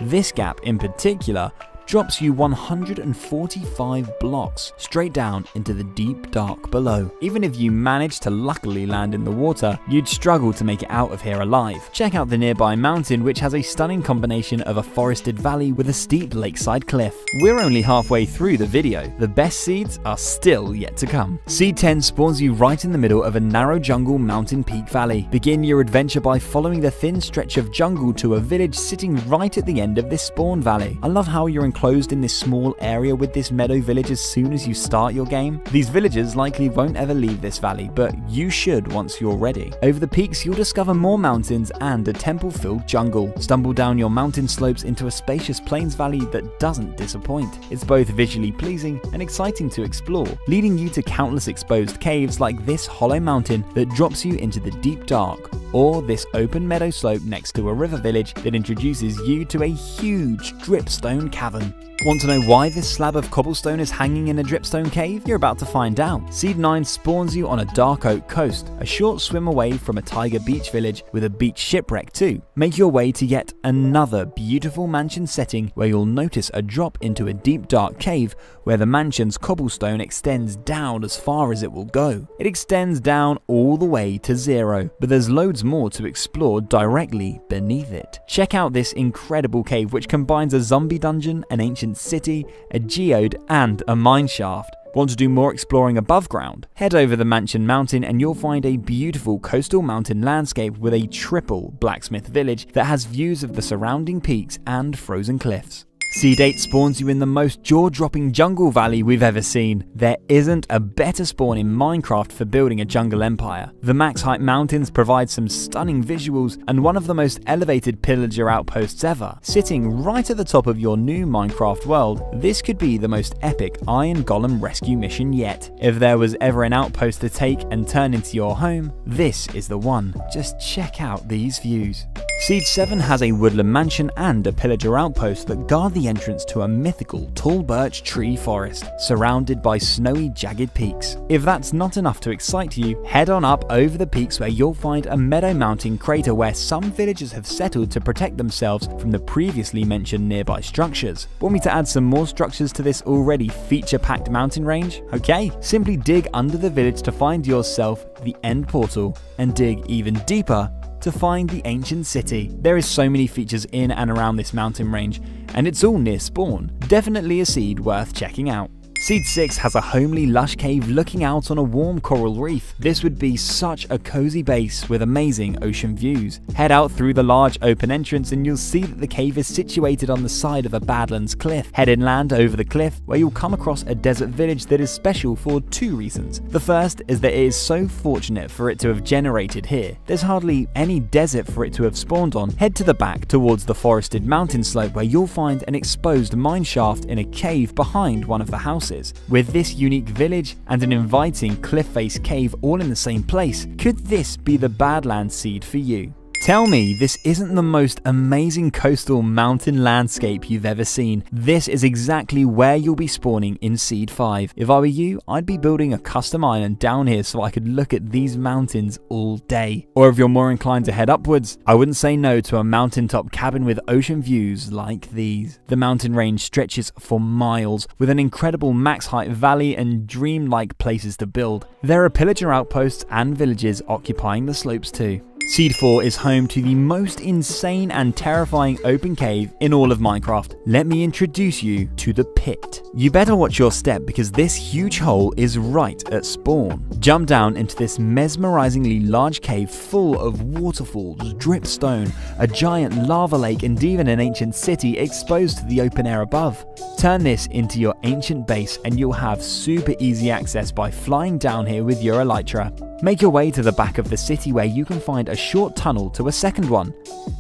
This gap in particular drops you 145 blocks straight down into the deep dark below. Even if you manage to luckily land in the water, you'd struggle to make it out of here alive. Check out the nearby mountain, which has a stunning combination of a forested valley with a steep lakeside cliff. We're only halfway through the video. The best seeds are still yet to come. Seed 10 spawns you right in the middle of a narrow jungle mountain peak valley. Begin your adventure by following the thin stretch of jungle to a village sitting right at the end of this spawn valley. I love how you're enclosed in this small area with this meadow village as soon as you start your game. These villagers likely won't ever leave this valley, but you should once you're ready. Over the peaks you'll discover more mountains and a temple-filled jungle. Stumble down your mountain slopes into a spacious plains valley that doesn't disappoint. It's both visually pleasing and exciting to explore, leading you to countless exposed caves like this hollow mountain that drops you into the deep dark, or this open meadow slope next to a river village that introduces you to a huge dripstone cavern. Want to know why this slab of cobblestone is hanging in a dripstone cave? You're about to find out. Seed 9 spawns you on a dark oak coast, a short swim away from a tiger beach village with a beach shipwreck too. Make your way to yet another beautiful mansion setting where you'll notice a drop into a deep dark cave where the mansion's cobblestone extends down as far as it will go. It extends down all the way to 0, but there's loads more to explore directly beneath it. Check out this incredible cave which combines a zombie dungeon, an ancient city, a geode, and a mineshaft. Want to do more exploring above ground? Head over the Mansion Mountain and you'll find a beautiful coastal mountain landscape with a triple blacksmith village that has views of the surrounding peaks and frozen cliffs. Seed 8 spawns you in the most jaw-dropping jungle valley we've ever seen. There isn't a better spawn in Minecraft for building a jungle empire. The max height mountains provide some stunning visuals and one of the most elevated pillager outposts ever. Sitting right at the top of your new Minecraft world, this could be the most epic Iron Golem rescue mission yet. If there was ever an outpost to take and turn into your home, this is the one. Just check out these views. Seed 7 has a woodland mansion and a pillager outpost that guard the entrance to a mythical tall birch tree forest, surrounded by snowy jagged peaks. If that's not enough to excite you, head on up over the peaks where you'll find a meadow mountain crater where some villagers have settled to protect themselves from the previously mentioned nearby structures. Want me to add some more structures to this already feature-packed mountain range? Okay, simply dig under the village to find yourself the end portal, and dig even deeper to find the ancient city. There is so many features in and around this mountain range, and it's all near spawn. Definitely a seed worth checking out. Seed 6 has a homely lush cave looking out on a warm coral reef. This would be such a cozy base with amazing ocean views. Head out through the large open entrance and you'll see that the cave is situated on the side of a Badlands cliff. Head inland over the cliff where you'll come across a desert village that is special for 2 reasons. The first is that it is so fortunate for it to have generated here. There's hardly any desert for it to have spawned on. Head to the back towards the forested mountain slope where you'll find an exposed mine shaft in a cave behind one of the houses. With this unique village and an inviting cliff face cave all in the same place, could this be the Badlands seed for you? Tell me this isn't the most amazing coastal mountain landscape you've ever seen. This is exactly where you'll be spawning in Seed 5. If I were you, I'd be building a custom island down here so I could look at these mountains all day. Or if you're more inclined to head upwards, I wouldn't say no to a mountaintop cabin with ocean views like these. The mountain range stretches for miles with an incredible max height valley and dream-like places to build. There are pillager outposts and villages occupying the slopes too. Seed 4 is home to the most insane and terrifying open cave in all of Minecraft. Let me introduce you to the pit. You better watch your step because this huge hole is right at spawn. Jump down into this mesmerizingly large cave full of waterfalls, dripstone, a giant lava lake and even an ancient city exposed to the open air above. Turn this into your ancient base and you'll have super easy access by flying down here with your elytra. Make your way to the back of the city where you can find a short tunnel to a second one.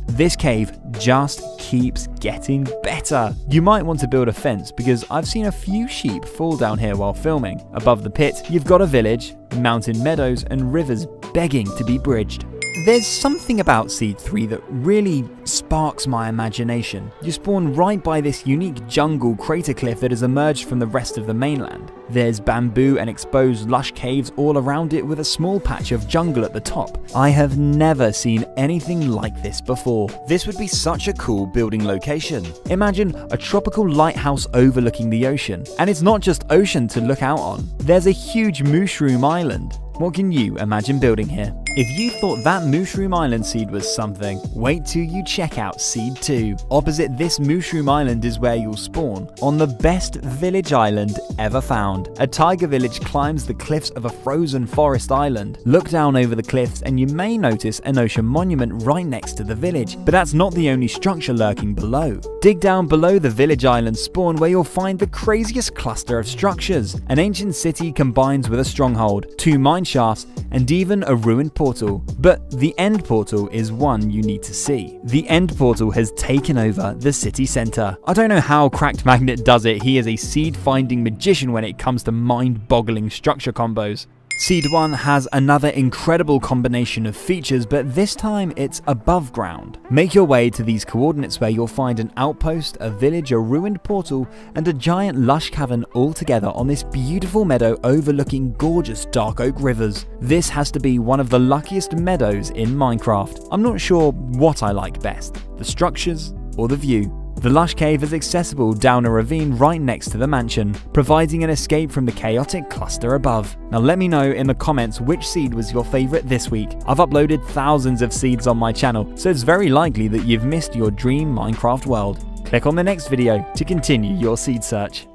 This cave just keeps getting better. You might want to build a fence because I've seen a few sheep fall down here while filming. Above the pit, you've got a village, mountain meadows and rivers begging to be bridged. There's something about Seed 3 that really sparks my imagination. You spawn right by this unique jungle crater cliff that has emerged from the rest of the mainland. There's bamboo and exposed lush caves all around it with a small patch of jungle at the top. I have never seen anything like this before. This would be such a cool building location. Imagine a tropical lighthouse overlooking the ocean. And it's not just ocean to look out on. There's a huge mushroom island. What can you imagine building here? If you thought that Mushroom Island seed was something, wait till you check out Seed 2. Opposite this Mushroom Island is where you'll spawn, on the best village island ever found. A tiger village climbs the cliffs of a frozen forest island. Look down over the cliffs and you may notice an ocean monument right next to the village, but that's not the only structure lurking below. Dig down below the village island spawn where you'll find the craziest cluster of structures. An ancient city combines with a stronghold, 2 mine shafts, and even a ruined portal. But the end portal is one you need to see. The end portal has taken over the city center. I don't know how Cracked Magnet does it. He is a seed finding magician when it comes to mind-boggling structure combos. Seed 1 has another incredible combination of features, but this time it's above ground. Make your way to these coordinates where you'll find an outpost, a village, a ruined portal, and a giant lush cavern all together on this beautiful meadow overlooking gorgeous dark oak rivers. This has to be one of the luckiest meadows in Minecraft. I'm not sure what I like best, the structures or the view. The lush cave is accessible down a ravine right next to the mansion, providing an escape from the chaotic cluster above. Now let me know in the comments which seed was your favourite this week. I've uploaded thousands of seeds on my channel, so it's very likely that you've missed your dream Minecraft world. Click on the next video to continue your seed search.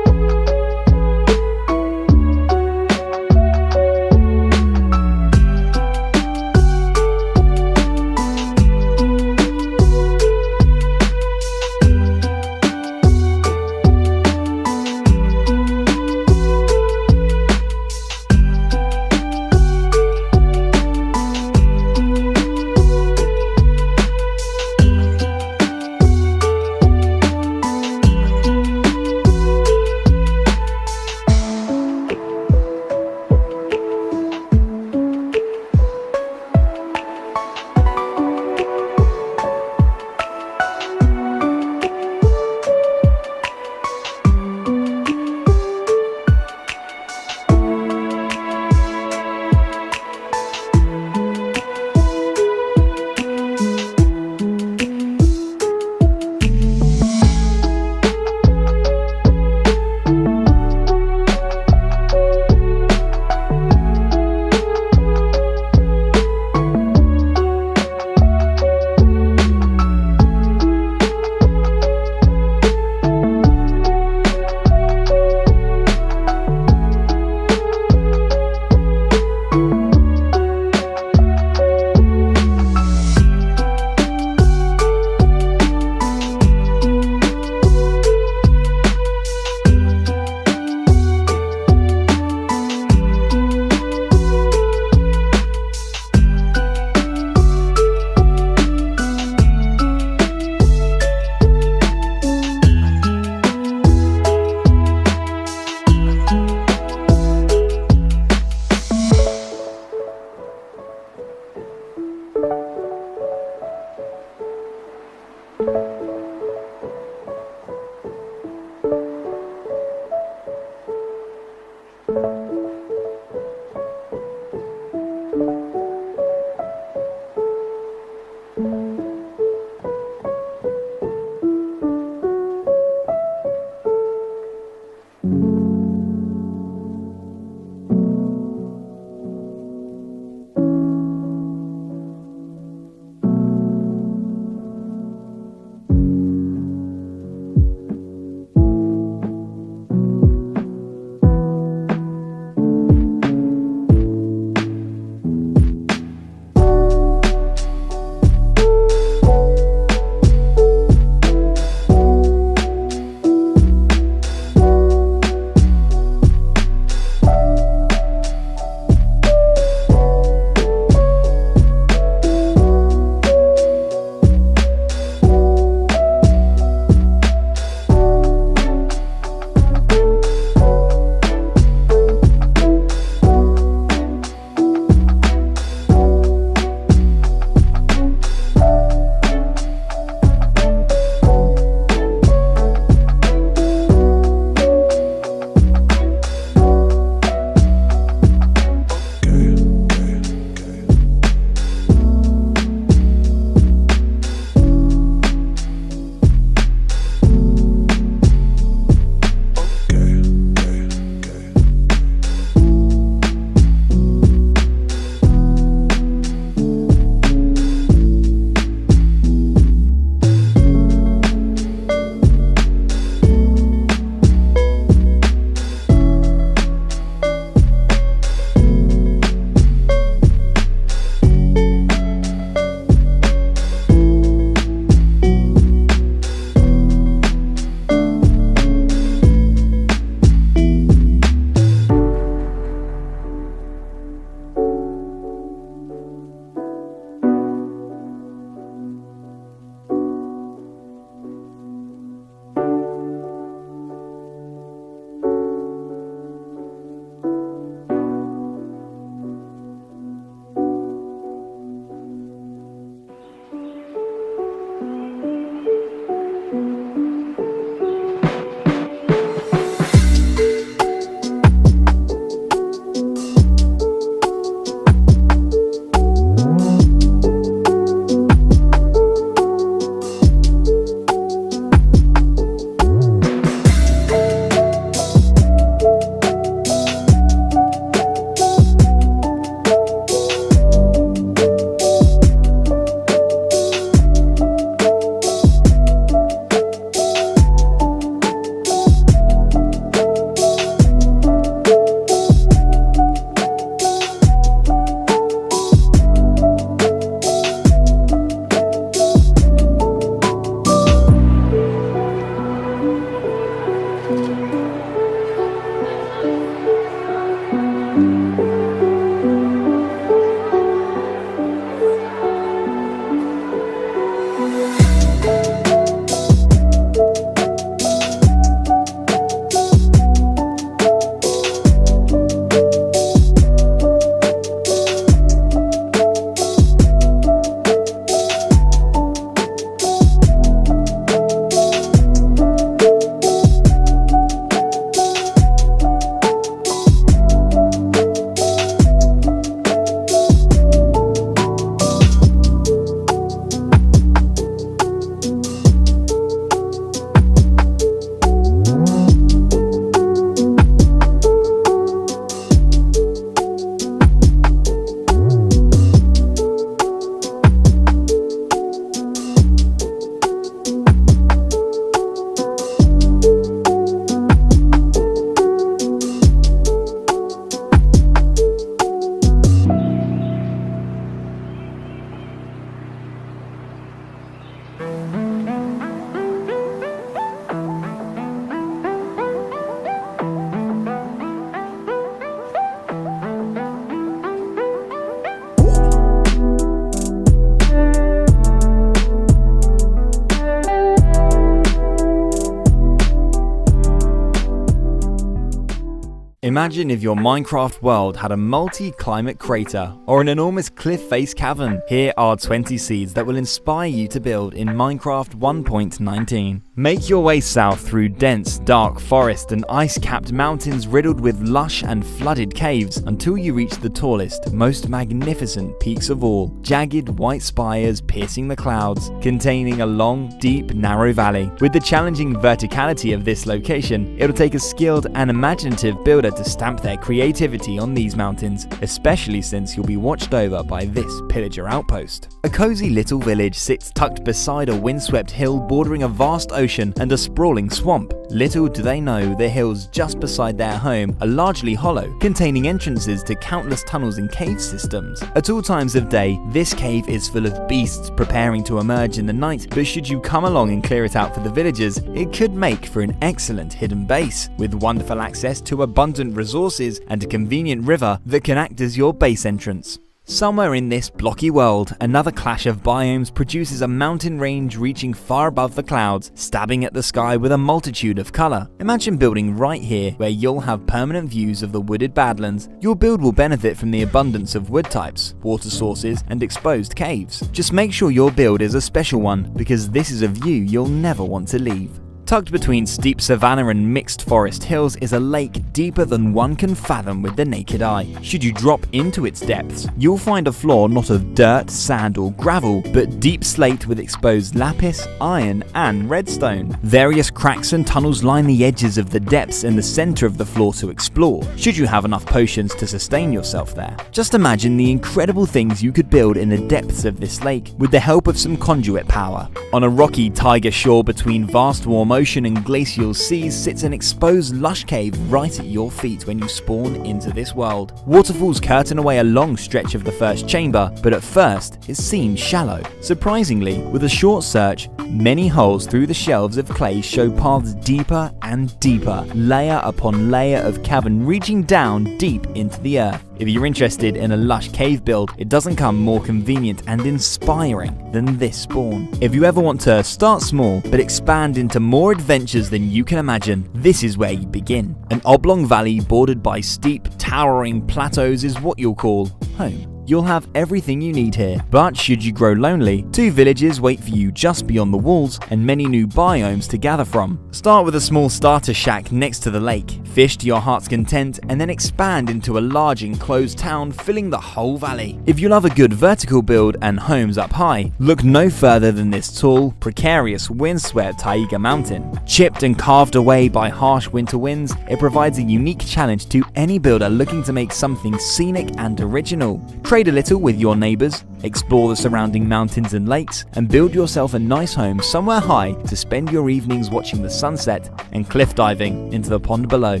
Imagine if your Minecraft world had a multi-climate crater or an enormous cliff-face cavern. Here are 20 seeds that will inspire you to build in Minecraft 1.19. Make your way south through dense, dark forest and ice-capped mountains riddled with lush and flooded caves until you reach the tallest, most magnificent peaks of all. Jagged white spires piercing the clouds, containing a long, deep, narrow valley. With the challenging verticality of this location, it'll take a skilled and imaginative builder to stamp their creativity on these mountains, especially since you'll be watched over by this pillager outpost. A cozy little village sits tucked beside a windswept hill bordering a vast ocean and a sprawling swamp. Little do they know the hills just beside their home are largely hollow, containing entrances to countless tunnels and cave systems. At all times of day, this cave is full of beasts preparing to emerge in the night, but should you come along and clear it out for the villagers, it could make for an excellent hidden base, with wonderful access to abundant resources and a convenient river that can act as your base entrance. Somewhere in this blocky world, another clash of biomes produces a mountain range reaching far above the clouds, stabbing at the sky with a multitude of colour. Imagine building right here, where you'll have permanent views of the wooded badlands. Your build will benefit from the abundance of wood types, water sources, and exposed caves. Just make sure your build is a special one, because this is a view you'll never want to leave. Tucked between steep savanna and mixed forest hills is a lake deeper than one can fathom with the naked eye. Should you drop into its depths, you'll find a floor not of dirt, sand or gravel, but deep slate with exposed lapis, iron and redstone. Various cracks and tunnels line the edges of the depths and the center of the floor to explore, should you have enough potions to sustain yourself there. Just imagine the incredible things you could build in the depths of this lake with the help of some conduit power. On a rocky taiga shore between vast warm ocean and glacial seas sits an exposed lush cave right at your feet when you spawn into this world. Waterfalls curtain away a long stretch of the first chamber, but at first it seems shallow. Surprisingly, with a short search, many holes through the shelves of clay show paths deeper and deeper, layer upon layer of cavern reaching down deep into the earth. If you're interested in a lush cave build, it doesn't come more convenient and inspiring than this spawn. If you ever want to start small but expand into more adventures than you can imagine, this is where you begin. An oblong valley bordered by steep, towering plateaus is what you'll call home. You'll have everything you need here, but should you grow lonely, 2 villages wait for you just beyond the walls and many new biomes to gather from. Start with a small starter shack next to the lake, fish to your heart's content, and then expand into a large enclosed town filling the whole valley. If you love a good vertical build and homes up high, look no further than this tall, precarious, windswept taiga mountain. Chipped and carved away by harsh winter winds, it provides a unique challenge to any builder looking to make something scenic and original. Trade a little with your neighbors, explore the surrounding mountains and lakes, and build yourself a nice home somewhere high to spend your evenings watching the sunset and cliff diving into the pond below.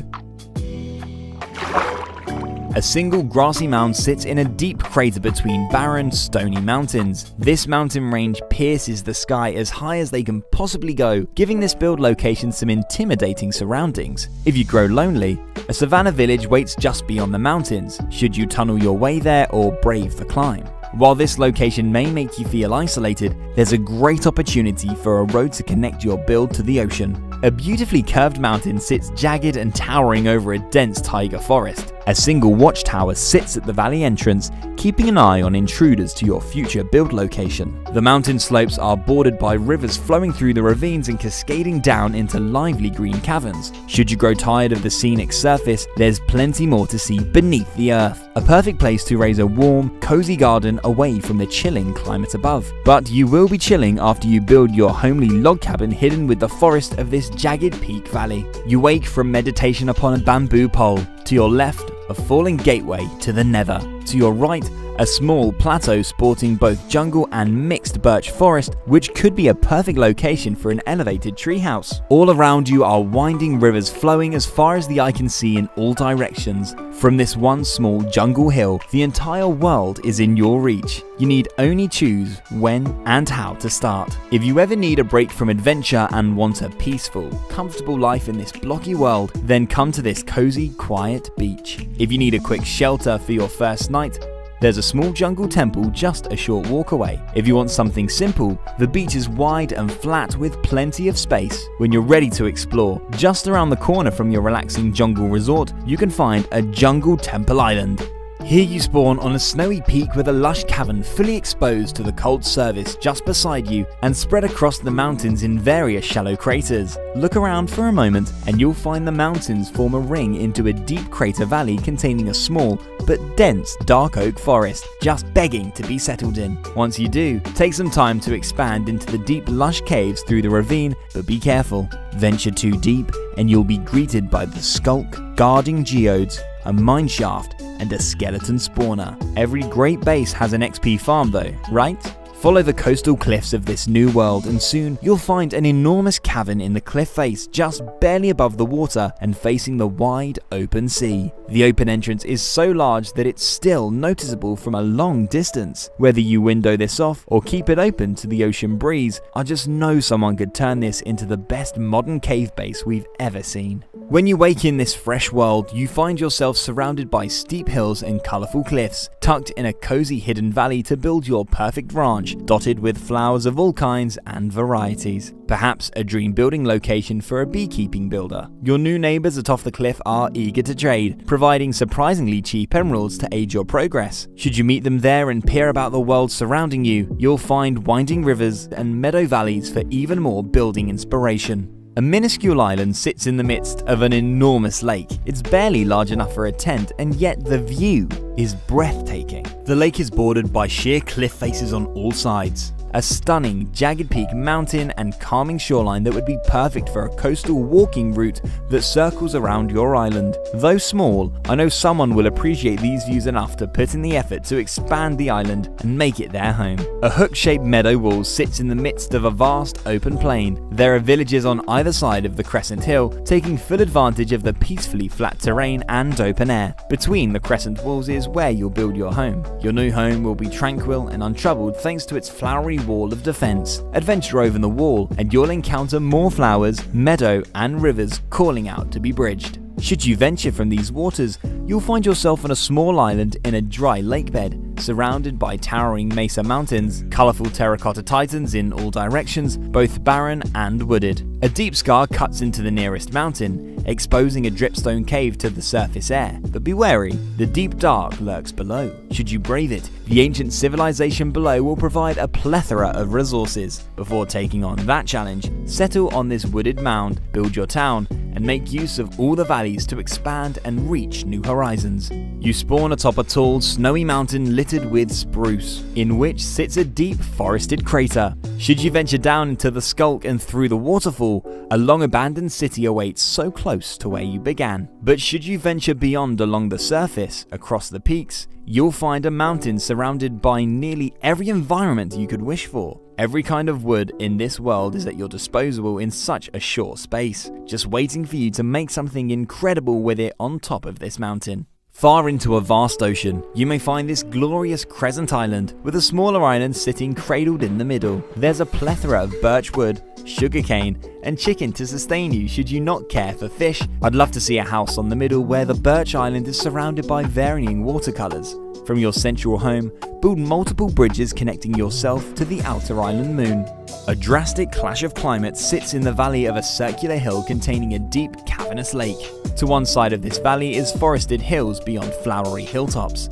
A single grassy mound sits in a deep crater between barren, stony mountains. This mountain range pierces the sky as high as they can possibly go, giving this build location some intimidating surroundings. If you grow lonely, a savanna village waits just beyond the mountains, should you tunnel your way there or brave the climb. While this location may make you feel isolated, there's a great opportunity for a road to connect your build to the ocean. A beautifully curved mountain sits jagged and towering over a dense taiga forest. A single watchtower sits at the valley entrance, keeping an eye on intruders to your future build location. The mountain slopes are bordered by rivers flowing through the ravines and cascading down into lively green caverns. Should you grow tired of the scenic surface, there's plenty more to see beneath the earth. A perfect place to raise a warm, cozy garden away from the chilling climate above. But you will be chilling after you build your homely log cabin hidden with the forest of this jagged peak valley. You wake from meditation upon a bamboo pole. To your left, a falling gateway to the nether. To your right, a small plateau sporting both jungle and mixed birch forest, which could be a perfect location for an elevated treehouse. All around you are winding rivers flowing as far as the eye can see in all directions. From this one small jungle hill, the entire world is in your reach. You need only choose when and how to start. If you ever need a break from adventure and want a peaceful, comfortable life in this blocky world, then come to this cozy, quiet beach. If you need a quick shelter for your first night, there's a small jungle temple just a short walk away. If you want something simple, the beach is wide and flat with plenty of space. When you're ready to explore, just around the corner from your relaxing jungle resort, you can find a Jungle Temple Island. Here you spawn on a snowy peak with a lush cavern fully exposed to the cold surface just beside you and spread across the mountains in various shallow craters. Look around for a moment and you'll find the mountains form a ring into a deep crater valley containing a small but dense dark oak forest just begging to be settled in. Once you do, take some time to expand into the deep lush caves through the ravine, but be careful. Venture too deep and you'll be greeted by the skulk, guarding geodes, a mine shaft, and a skeleton spawner. Every great base has an XP farm though, right? Follow the coastal cliffs of this new world and soon you'll find an enormous cavern in the cliff face just barely above the water and facing the wide open sea. The open entrance is so large that it's still noticeable from a long distance. Whether you window this off or keep it open to the ocean breeze, I just know someone could turn this into the best modern cave base we've ever seen. When you wake in this fresh world, you find yourself surrounded by steep hills and colourful cliffs, tucked in a cozy hidden valley to build your perfect ranch, dotted with flowers of all kinds and varieties. Perhaps a dream building location for a beekeeping builder. Your new neighbours atop the cliff are eager to trade, providing surprisingly cheap emeralds to aid your progress. Should you meet them there and peer about the world surrounding you, you'll find winding rivers and meadow valleys for even more building inspiration. A minuscule island sits in the midst of an enormous lake. It's barely large enough for a tent, and yet the view is breathtaking. The lake is bordered by sheer cliff faces on all sides. A stunning, jagged peak mountain and calming shoreline that would be perfect for a coastal walking route that circles around your island. Though small, I know someone will appreciate these views enough to put in the effort to expand the island and make it their home. A hook-shaped meadow wall sits in the midst of a vast open plain. There are villages on either side of the crescent hill, taking full advantage of the peacefully flat terrain and open air. Between the crescent walls is where you'll build your home. Your new home will be tranquil and untroubled thanks to its flowery wall of defense. Adventure over the wall and you'll encounter more flowers, meadow and rivers calling out to be bridged. Should you venture from these waters, you'll find yourself on a small island in a dry lake bed, surrounded by towering mesa mountains, colourful terracotta titans in all directions, both barren and wooded. A deep scar cuts into the nearest mountain, exposing a dripstone cave to the surface air. But be wary, the deep dark lurks below. Should you brave it, the ancient civilization below will provide a plethora of resources. Before taking on that challenge, settle on this wooded mound, build your town, and make use of all the valleys to expand and reach new horizons. You spawn atop a tall, snowy mountain littered with spruce, in which sits a deep forested crater. Should you venture down into the skulk and through the waterfall, a long abandoned city awaits so close to where you began. But should you venture beyond along the surface, across the peaks, you'll find a mountain surrounded by nearly every environment you could wish for. Every kind of wood in this world is at your disposal in such a short space, just waiting for you to make something incredible with it on top of this mountain. Far into a vast ocean, you may find this glorious crescent island with a smaller island sitting cradled in the middle. There's a plethora of birch wood, sugarcane, and chicken to sustain you should you not care for fish. I'd love to see a house on the middle where the birch island is surrounded by varying watercolors. From your central home, build multiple bridges connecting yourself to the outer island moon. A drastic clash of climates sits in the valley of a circular hill containing a deep cavernous lake. To one side of this valley is forested hills beyond flowery hilltops.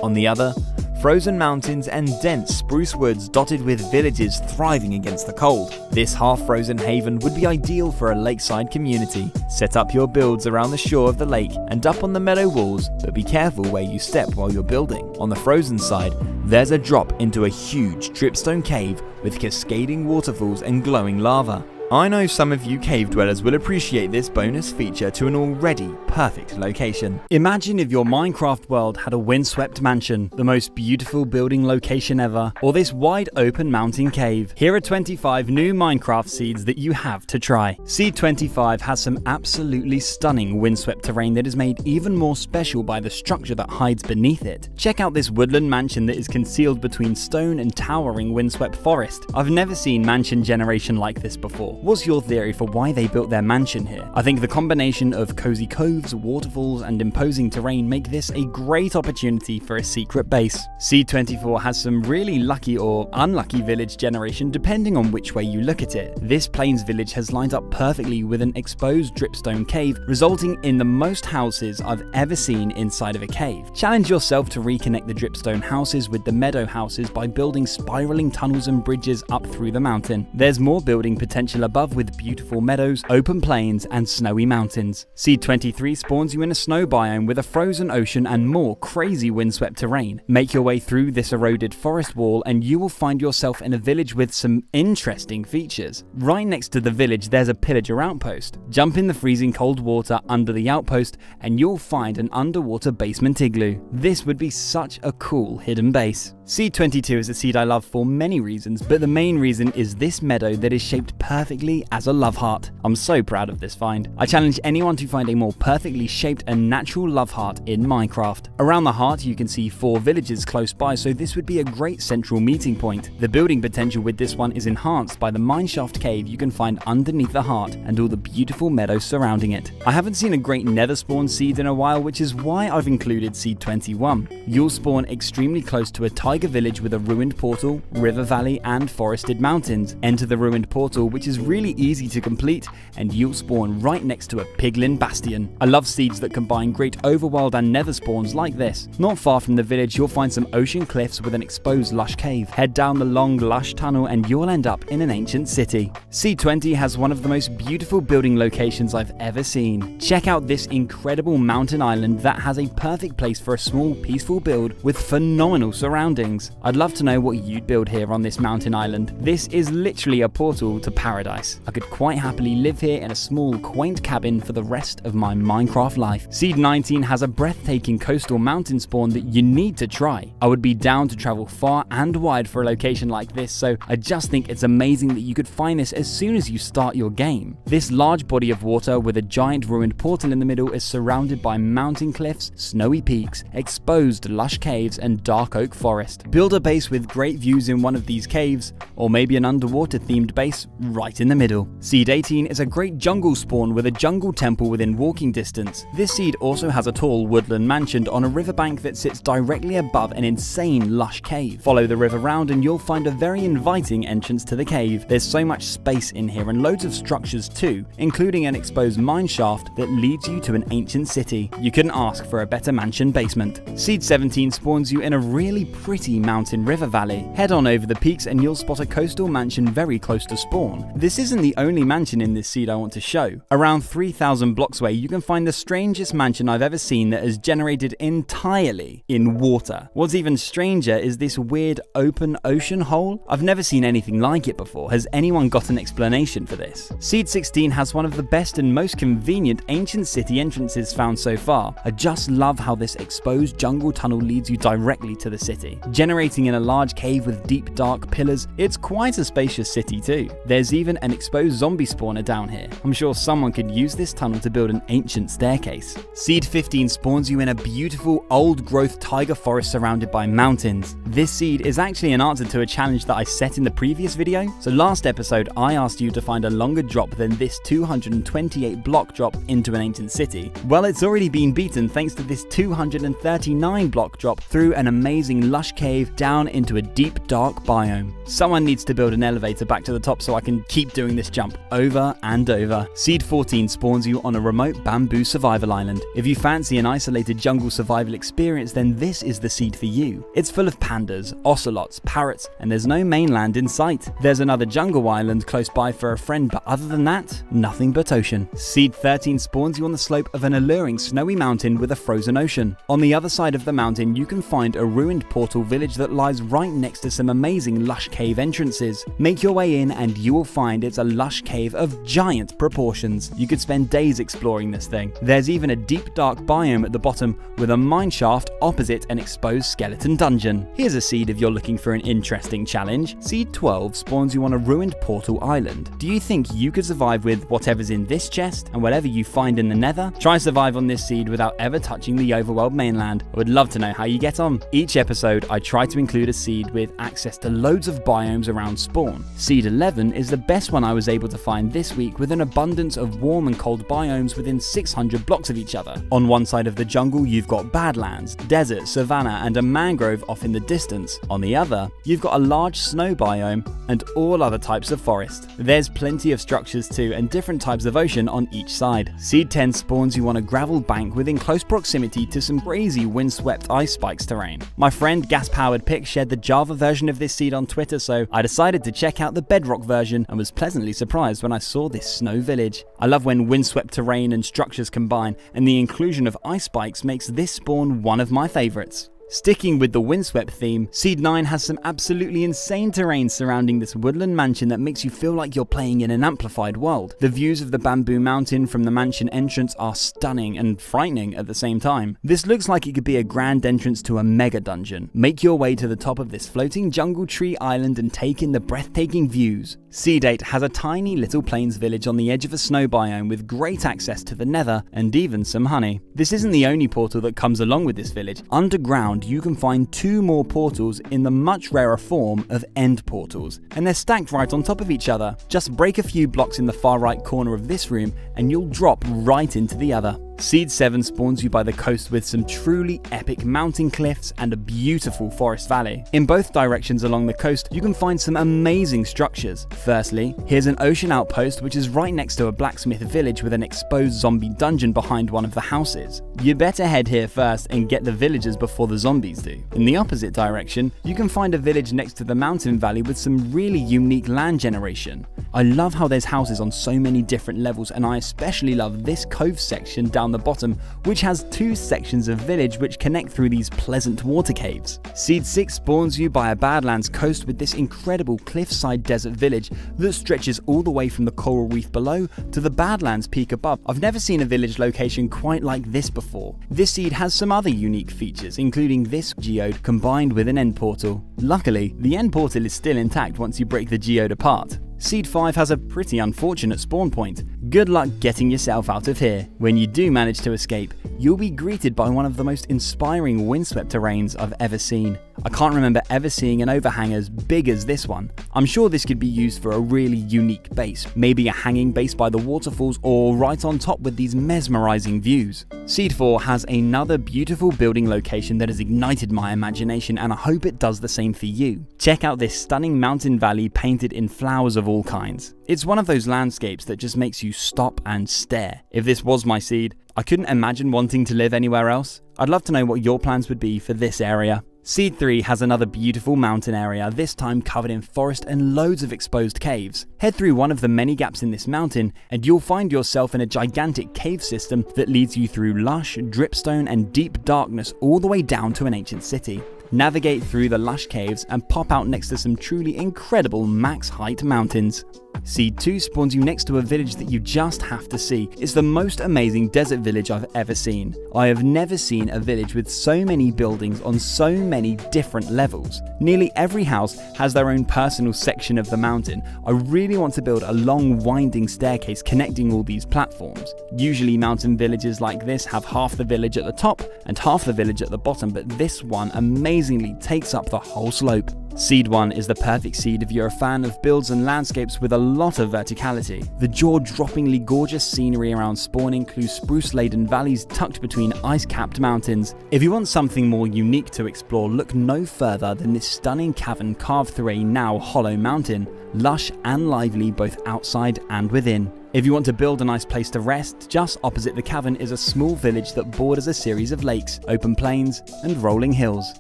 On the other, frozen mountains and dense spruce woods dotted with villages thriving against the cold. This half-frozen haven would be ideal for a lakeside community. Set up your builds around the shore of the lake and up on the meadow walls, but be careful where you step while you're building. On the frozen side, there's a drop into a huge dripstone cave with cascading waterfalls and glowing lava. I know some of you cave dwellers will appreciate this bonus feature to an already perfect location. Imagine if your Minecraft world had a windswept mansion, the most beautiful building location ever, or this wide open mountain cave. Here are 25 new Minecraft seeds that you have to try. Seed 25 has some absolutely stunning windswept terrain that is made even more special by the structure that hides beneath it. Check out this woodland mansion that is concealed between stone and towering windswept forest. I've never seen mansion generation like this before. What's your theory for why they built their mansion here? I think the combination of cozy coves, waterfalls, and imposing terrain make this a great opportunity for a secret base. Seed 24 has some really lucky or unlucky village generation depending on which way you look at it. This Plains village has lined up perfectly with an exposed dripstone cave, resulting in the most houses I've ever seen inside of a cave. Challenge yourself to reconnect the dripstone houses with the meadow houses by building spiraling tunnels and bridges up through the mountain. There's more building potential above with beautiful meadows, open plains, and snowy mountains. Seed 23 spawns you in a snow biome with a frozen ocean and more crazy windswept terrain. Make your way through this eroded forest wall and you will find yourself in a village with some interesting features. Right next to the village there's a pillager outpost. Jump in the freezing cold water under the outpost and you'll find an underwater basement igloo. This would be such a cool hidden base. Seed 22 is a seed I love for many reasons, but the main reason is this meadow that is shaped perfectly as a love heart. I'm so proud of this find. I challenge anyone to find a more perfectly shaped and natural love heart in Minecraft. Around the heart you can see 4 villages close by, so this would be a great central meeting point. The building potential with this one is enhanced by the mineshaft cave you can find underneath the heart and all the beautiful meadows surrounding it. I haven't seen a great nether spawn seed in a while, which is why I've included seed 21. You'll spawn extremely close to a tiger village with a ruined portal, river valley, and forested mountains. Enter the ruined portal, which is really easy to complete, and you'll spawn right next to a piglin bastion. I love seeds that combine great overworld and nether spawns like this. Not far from the village you'll find some ocean cliffs with an exposed lush cave. Head down the long lush tunnel and you'll end up in an ancient city. Seed 20 has one of the most beautiful building locations I've ever seen. Check out this incredible mountain island that has a perfect place for a small peaceful build with phenomenal surroundings. I'd love to know what you'd build here on this mountain island. This is literally a portal to paradise. I could quite happily live here in a small quaint cabin for the rest of my Minecraft life. Seed 19 has a breathtaking coastal mountain spawn that you need to try. I would be down to travel far and wide for a location like this, so I just think it's amazing that you could find this as soon as you start your game. This large body of water with a giant ruined portal in the middle is surrounded by mountain cliffs, snowy peaks, exposed lush caves, and dark oak forest. Build a base with great views in one of these caves, or maybe an underwater themed base right in the middle. Seed 18 is a great jungle spawn with a jungle temple within walking distance. This seed also has a tall woodland mansion on a riverbank that sits directly above an insane lush cave. Follow the river round and you'll find a very inviting entrance to the cave. There's so much space in here and loads of structures too, including an exposed mine shaft that leads you to an ancient city. You couldn't ask for a better mansion basement. Seed 17 spawns you in a really pretty mountain river valley. Head on over the peaks and you'll spot a coastal mansion very close to spawn. This isn't the only mansion in this seed I want to show. Around 3,000 blocks away you can find the strangest mansion I've ever seen that is generated entirely in water. What's even stranger is this weird open ocean hole. I've never seen anything like it before. Has anyone got an explanation for this? Seed 16 has one of the best and most convenient ancient city entrances found so far. I just love how this exposed jungle tunnel leads you directly to the city. Generating in a large cave with deep dark pillars, it's quite a spacious city too. There's even an exposed zombie spawner down here. I'm sure someone could use this tunnel to build an ancient staircase. Seed 15 spawns you in a beautiful old growth taiga forest surrounded by mountains. This seed is actually an answer to a challenge that I set in the previous video. So last episode I asked you to find a longer drop than this 228 block drop into an ancient city. Well, it's already been beaten thanks to this 239 block drop through an amazing lush cave down into a deep dark biome. Someone needs to build an elevator back to the top so I can keep doing this jump over and over. Seed 14 spawns you on a remote bamboo survival island. If you fancy an isolated jungle survival experience, then this is the seed for you. It's full of pandas, ocelots, parrots, and there's no mainland in sight. There's another jungle island close by for a friend, but other than that, nothing but ocean. Seed 13 spawns you on the slope of an alluring snowy mountain with a frozen ocean. On the other side of the mountain you can find a ruined portal village that lies right next to some amazing lush cave entrances. Make your way in and you will find it's a lush cave of giant proportions. You could spend days exploring this thing. There's even a deep dark biome at the bottom with a mine shaft opposite an exposed skeleton dungeon. Here's a seed if you're looking for an interesting challenge. Seed 12 spawns you on a ruined portal island. Do you think you could survive with whatever's in this chest and whatever you find in the nether? Try survive on this seed without ever touching the overworld mainland. I would love to know how you get on. Each episode I try to include a seed with access to loads of biomes around spawn. Seed 11 is the best this one I was able to find this week with an abundance of warm and cold biomes within 600 blocks of each other. On one side of the jungle you've got badlands, desert, savanna and a mangrove off in the distance. On the other, you've got a large snow biome and all other types of forest. There's plenty of structures too and different types of ocean on each side. Seed 10 spawns you on a gravel bank within close proximity to some crazy windswept ice spikes terrain. My friend Gas Powered Pick shared the Java version of this seed on Twitter, so I decided to check out the Bedrock version and was pleasantly surprised when I saw this snow village. I love when windswept terrain and structures combine, and the inclusion of ice spikes makes this spawn one of my favorites. Sticking with the windswept theme, Seed 9 has some absolutely insane terrain surrounding this woodland mansion that makes you feel like you're playing in an amplified world. The views of the bamboo mountain from the mansion entrance are stunning and frightening at the same time. This looks like it could be a grand entrance to a mega dungeon. Make your way to the top of this floating jungle tree island and take in the breathtaking views. Seed 8 has a tiny little plains village on the edge of a snow biome with great access to the nether and even some honey. This isn't the only portal that comes along with this village. Underground, you can find 2 more portals in the much rarer form of end portals, and they're stacked right on top of each other. Just break a few blocks in the far right corner of this room and you'll drop right into the other. Seed 7 spawns you by the coast with some truly epic mountain cliffs and a beautiful forest valley. In both directions along the coast, you can find some amazing structures. Firstly, here's an ocean outpost which is right next to a blacksmith village with an exposed zombie dungeon behind one of the houses. You better head here first and get the villagers before the zombies do. In the opposite direction, you can find a village next to the mountain valley with some really unique land generation. I love how there's houses on so many different levels, and I especially love this cove section down the bottom, which has 2 sections of village which connect through these pleasant water caves. Seed 6 spawns you by a Badlands coast with this incredible cliffside desert village that stretches all the way from the coral reef below to the Badlands peak above. I've never seen a village location quite like this before. This seed has some other unique features, including this geode combined with an end portal. Luckily, the end portal is still intact once you break the geode apart. Seed 5 has a pretty unfortunate spawn point. Good luck getting yourself out of here. When you do manage to escape, you'll be greeted by one of the most inspiring windswept terrains I've ever seen. I can't remember ever seeing an overhang as big as this one. I'm sure this could be used for a really unique base, maybe a hanging base by the waterfalls or right on top with these mesmerizing views. Seed 4 has another beautiful building location that has ignited my imagination, and I hope it does the same for you. Check out this stunning mountain valley painted in flowers of all kinds. It's one of those landscapes that just makes you stop and stare. If this was my seed, I couldn't imagine wanting to live anywhere else. I'd love to know what your plans would be for this area. Seed 3 has another beautiful mountain area, this time covered in forest and loads of exposed caves. Head through one of the many gaps in this mountain and you'll find yourself in a gigantic cave system that leads you through lush, dripstone and deep darkness all the way down to an ancient city. Navigate through the lush caves and pop out next to some truly incredible max height mountains. Seed 2 spawns you next to a village that you just have to see. It's the most amazing desert village I've ever seen. I have never seen a village with so many buildings on so many different levels. Nearly every house has their own personal section of the mountain. I really want to build a long winding staircase connecting all these platforms. Usually mountain villages like this have half the village at the top and half the village at the bottom, but this one amazingly takes up the whole slope. Seed 1 is the perfect seed if you're a fan of builds and landscapes with a lot of verticality. The jaw-droppingly gorgeous scenery around spawn includes spruce-laden valleys tucked between ice-capped mountains. If you want something more unique to explore, look no further than this stunning cavern carved through a now hollow mountain, lush and lively both outside and within. If you want to build a nice place to rest, just opposite the cavern is a small village that borders a series of lakes, open plains and rolling hills.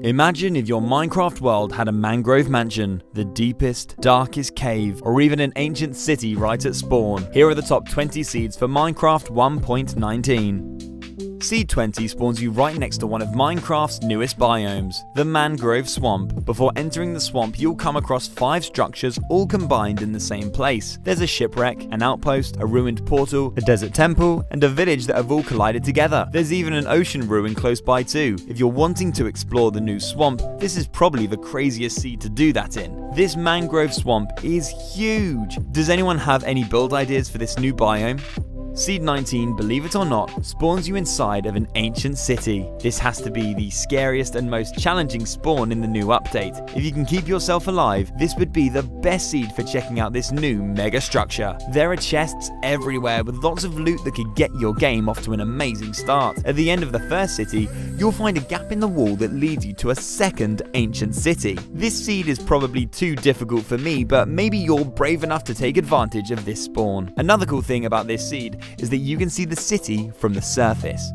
Imagine if your Minecraft world had a mangrove mansion, the deepest, darkest cave, or even an ancient city right at spawn. Here are the top 20 seeds for Minecraft 1.19. Seed 20 spawns you right next to one of Minecraft's newest biomes, the Mangrove Swamp. Before entering the swamp, you'll come across 5 structures all combined in the same place. There's a shipwreck, an outpost, a ruined portal, a desert temple, and a village that have all collided together. There's even an ocean ruin close by too. If you're wanting to explore the new swamp, this is probably the craziest seed to do that in. This Mangrove Swamp is huge! Does anyone have any build ideas for this new biome? Seed 19, believe it or not, spawns you inside of an ancient city. This has to be the scariest and most challenging spawn in the new update. If you can keep yourself alive, this would be the best seed for checking out this new mega structure. There are chests everywhere with lots of loot that could get your game off to an amazing start. At the end of the first city, you'll find a gap in the wall that leads you to a second ancient city. This seed is probably too difficult for me, but maybe you're brave enough to take advantage of this spawn. Another cool thing about this seed is that you can see the city from the surface.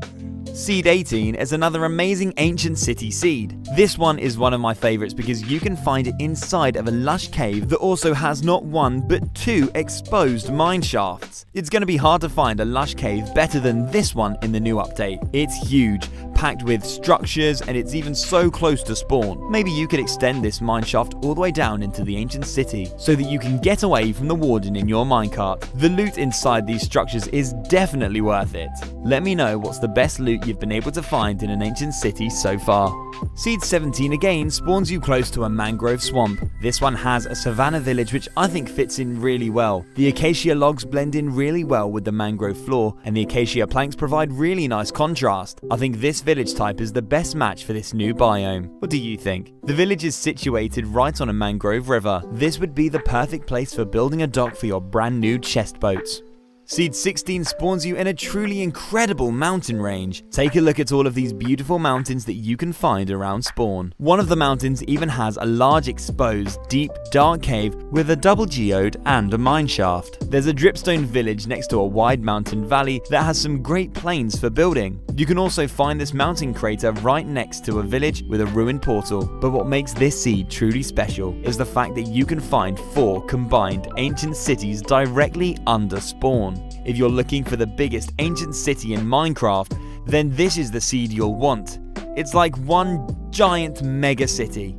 Seed 18 is another amazing ancient city seed. This one is one of my favorites because you can find it inside of a lush cave that also has not 1 but 2 exposed mine shafts. It's going to be hard to find a lush cave better than this one in the new update. It's huge, packed with structures, and it's even so close to spawn. Maybe you could extend this mine shaft all the way down into the ancient city so that you can get away from the warden in your minecart. The loot inside these structures is definitely worth it. Let me know what's the best loot you've been able to find in an ancient city so far. Seed 17 again spawns you close to a mangrove swamp. This one has a savanna village which I think fits in really well. The acacia logs blend in really well with the mangrove floor, and the acacia planks provide really nice contrast. I think this village type is the best match for this new biome. What do you think? The village is situated right on a mangrove river. This would be the perfect place for building a dock for your brand new chest boats. Seed 16 spawns you in a truly incredible mountain range. Take a look at all of these beautiful mountains that you can find around spawn. One of the mountains even has a large exposed, deep, dark cave with a double geode and a mine shaft. There's a dripstone village next to a wide mountain valley that has some great plains for building. You can also find this mountain crater right next to a village with a ruined portal. But what makes this seed truly special is the fact that you can find 4 combined ancient cities directly under spawn. If you're looking for the biggest ancient city in Minecraft, then this is the seed you'll want. It's like one giant mega city.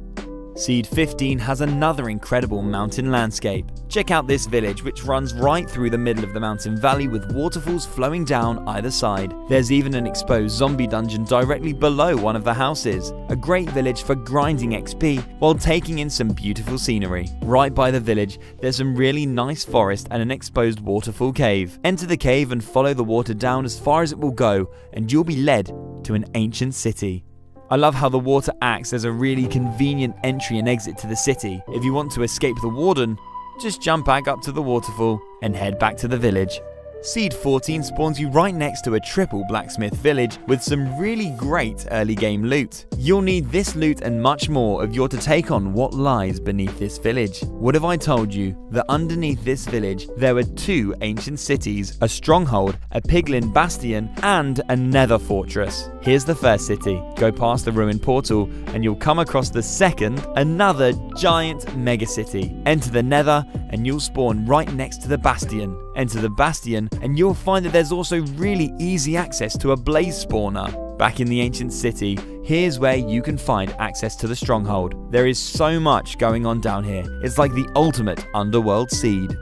Seed 15 has another incredible mountain landscape. Check out this village, which runs right through the middle of the mountain valley with waterfalls flowing down either side. There's even an exposed zombie dungeon directly below one of the houses. A great village for grinding XP while taking in some beautiful scenery. Right by the village, there's some really nice forest and an exposed waterfall cave. Enter the cave and follow the water down as far as it will go, and you'll be led to an ancient city. I love how the water acts as a really convenient entry and exit to the city. If you want to escape the warden, just jump back up to the waterfall and head back to the village. Seed 14 spawns you right next to a triple blacksmith village with some really great early game loot. You'll need this loot and much more if you're to take on what lies beneath this village. What if I told you that underneath this village there were 2 ancient cities, a stronghold, a piglin bastion, and a nether fortress? Here's the first city. Go past the ruined portal and you'll come across the second, another giant mega city. Enter the nether and you'll spawn right next to the bastion. Enter the bastion and you'll find that there's also really easy access to a blaze spawner. Back in the ancient city, here's where you can find access to the stronghold. There is so much going on down here. It's like the ultimate underworld seed.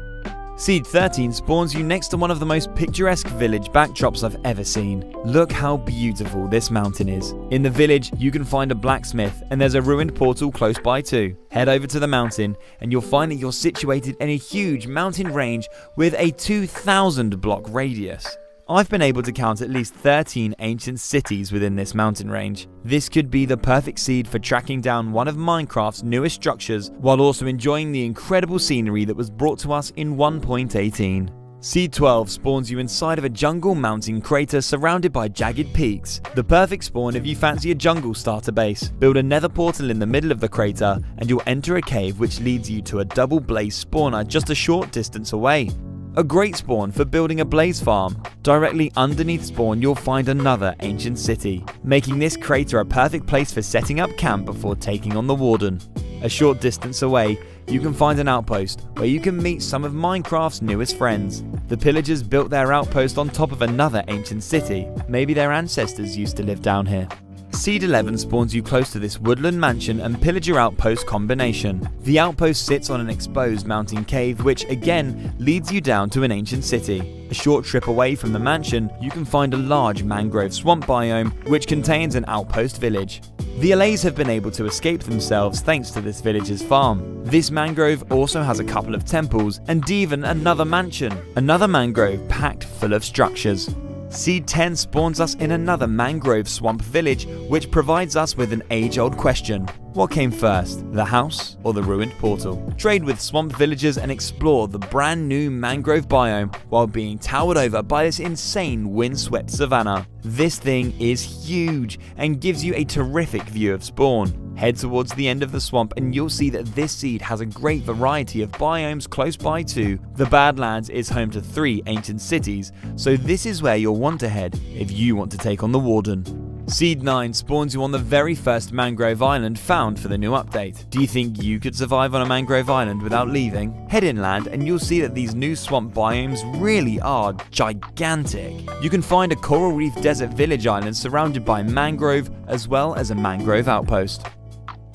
Seed 13 spawns you next to one of the most picturesque village backdrops I've ever seen. Look how beautiful this mountain is. In the village, you can find a blacksmith, and there's a ruined portal close by too. Head over to the mountain, and you'll find that you're situated in a huge mountain range with a 2,000 block radius. I've been able to count at least 13 ancient cities within this mountain range. This could be the perfect seed for tracking down one of Minecraft's newest structures while also enjoying the incredible scenery that was brought to us in 1.18. Seed 12 spawns you inside of a jungle mountain crater surrounded by jagged peaks. The perfect spawn if you fancy a jungle starter base. Build a nether portal in the middle of the crater and you'll enter a cave which leads you to a double blaze spawner just a short distance away. a great spawn for building a blaze farm. Directly underneath spawn you'll find another ancient city, making this crater a perfect place for setting up camp before taking on the Warden. A short distance away, you can find an outpost where you can meet some of Minecraft's newest friends. The pillagers built their outpost on top of another ancient city. Maybe their ancestors used to live down here. Seed 11 spawns you close to this woodland mansion and pillager outpost combination. The outpost sits on an exposed mountain cave which again leads you down to an ancient city. A short trip away from the mansion, you can find a large mangrove swamp biome which contains an outpost village. The Allays have been able to escape themselves thanks to this villager's farm. This mangrove also has a couple of temples and even another mansion. Another mangrove packed full of structures. Seed 10 spawns us in another mangrove swamp village which provides us with an age-old question. What came first, the house or the ruined portal? Trade with swamp villagers and explore the brand new mangrove biome while being towered over by this insane windswept savanna. This thing is huge and gives you a terrific view of spawn. Head towards the end of the swamp and you'll see that this seed has a great variety of biomes close by too. The Badlands is home to 3 ancient cities, so this is where you'll want to head if you want to take on the Warden. Seed 9 spawns you on the very first mangrove island found for the new update. Do you think you could survive on a mangrove island without leaving? Head inland and you'll see that these new swamp biomes really are gigantic. You can find a coral reef desert village island surrounded by mangrove as well as a mangrove outpost.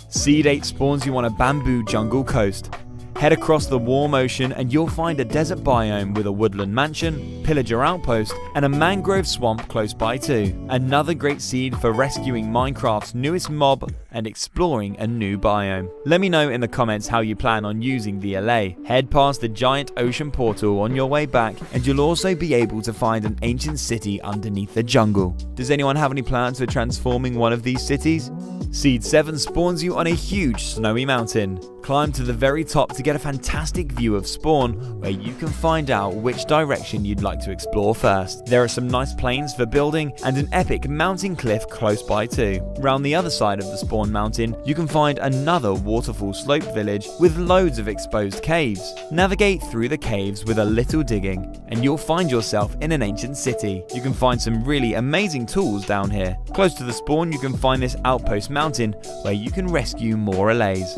Seed 8 spawns you on a bamboo jungle coast. Head across the warm ocean and you'll find a desert biome with a woodland mansion, pillager outpost, and a mangrove swamp close by too. Another great seed for rescuing Minecraft's newest mob and exploring a new biome. Let me know in the comments how you plan on using the Allay. Head past the giant ocean portal on your way back and you'll also be able to find an ancient city underneath the jungle. Does anyone have any plans for transforming one of these cities? Seed 7 spawns you on a huge snowy mountain. Climb to the very top to get a fantastic view of spawn where you can find out which direction you'd like to explore first. There are some nice plains for building and an epic mountain cliff close by too. Round the other side of the spawn mountain, you can find another waterfall slope village with loads of exposed caves. Navigate through the caves with a little digging and you'll find yourself in an ancient city. You can find some really amazing tools down here. Close to the spawn you can find this outpost mountain where you can rescue more Allays.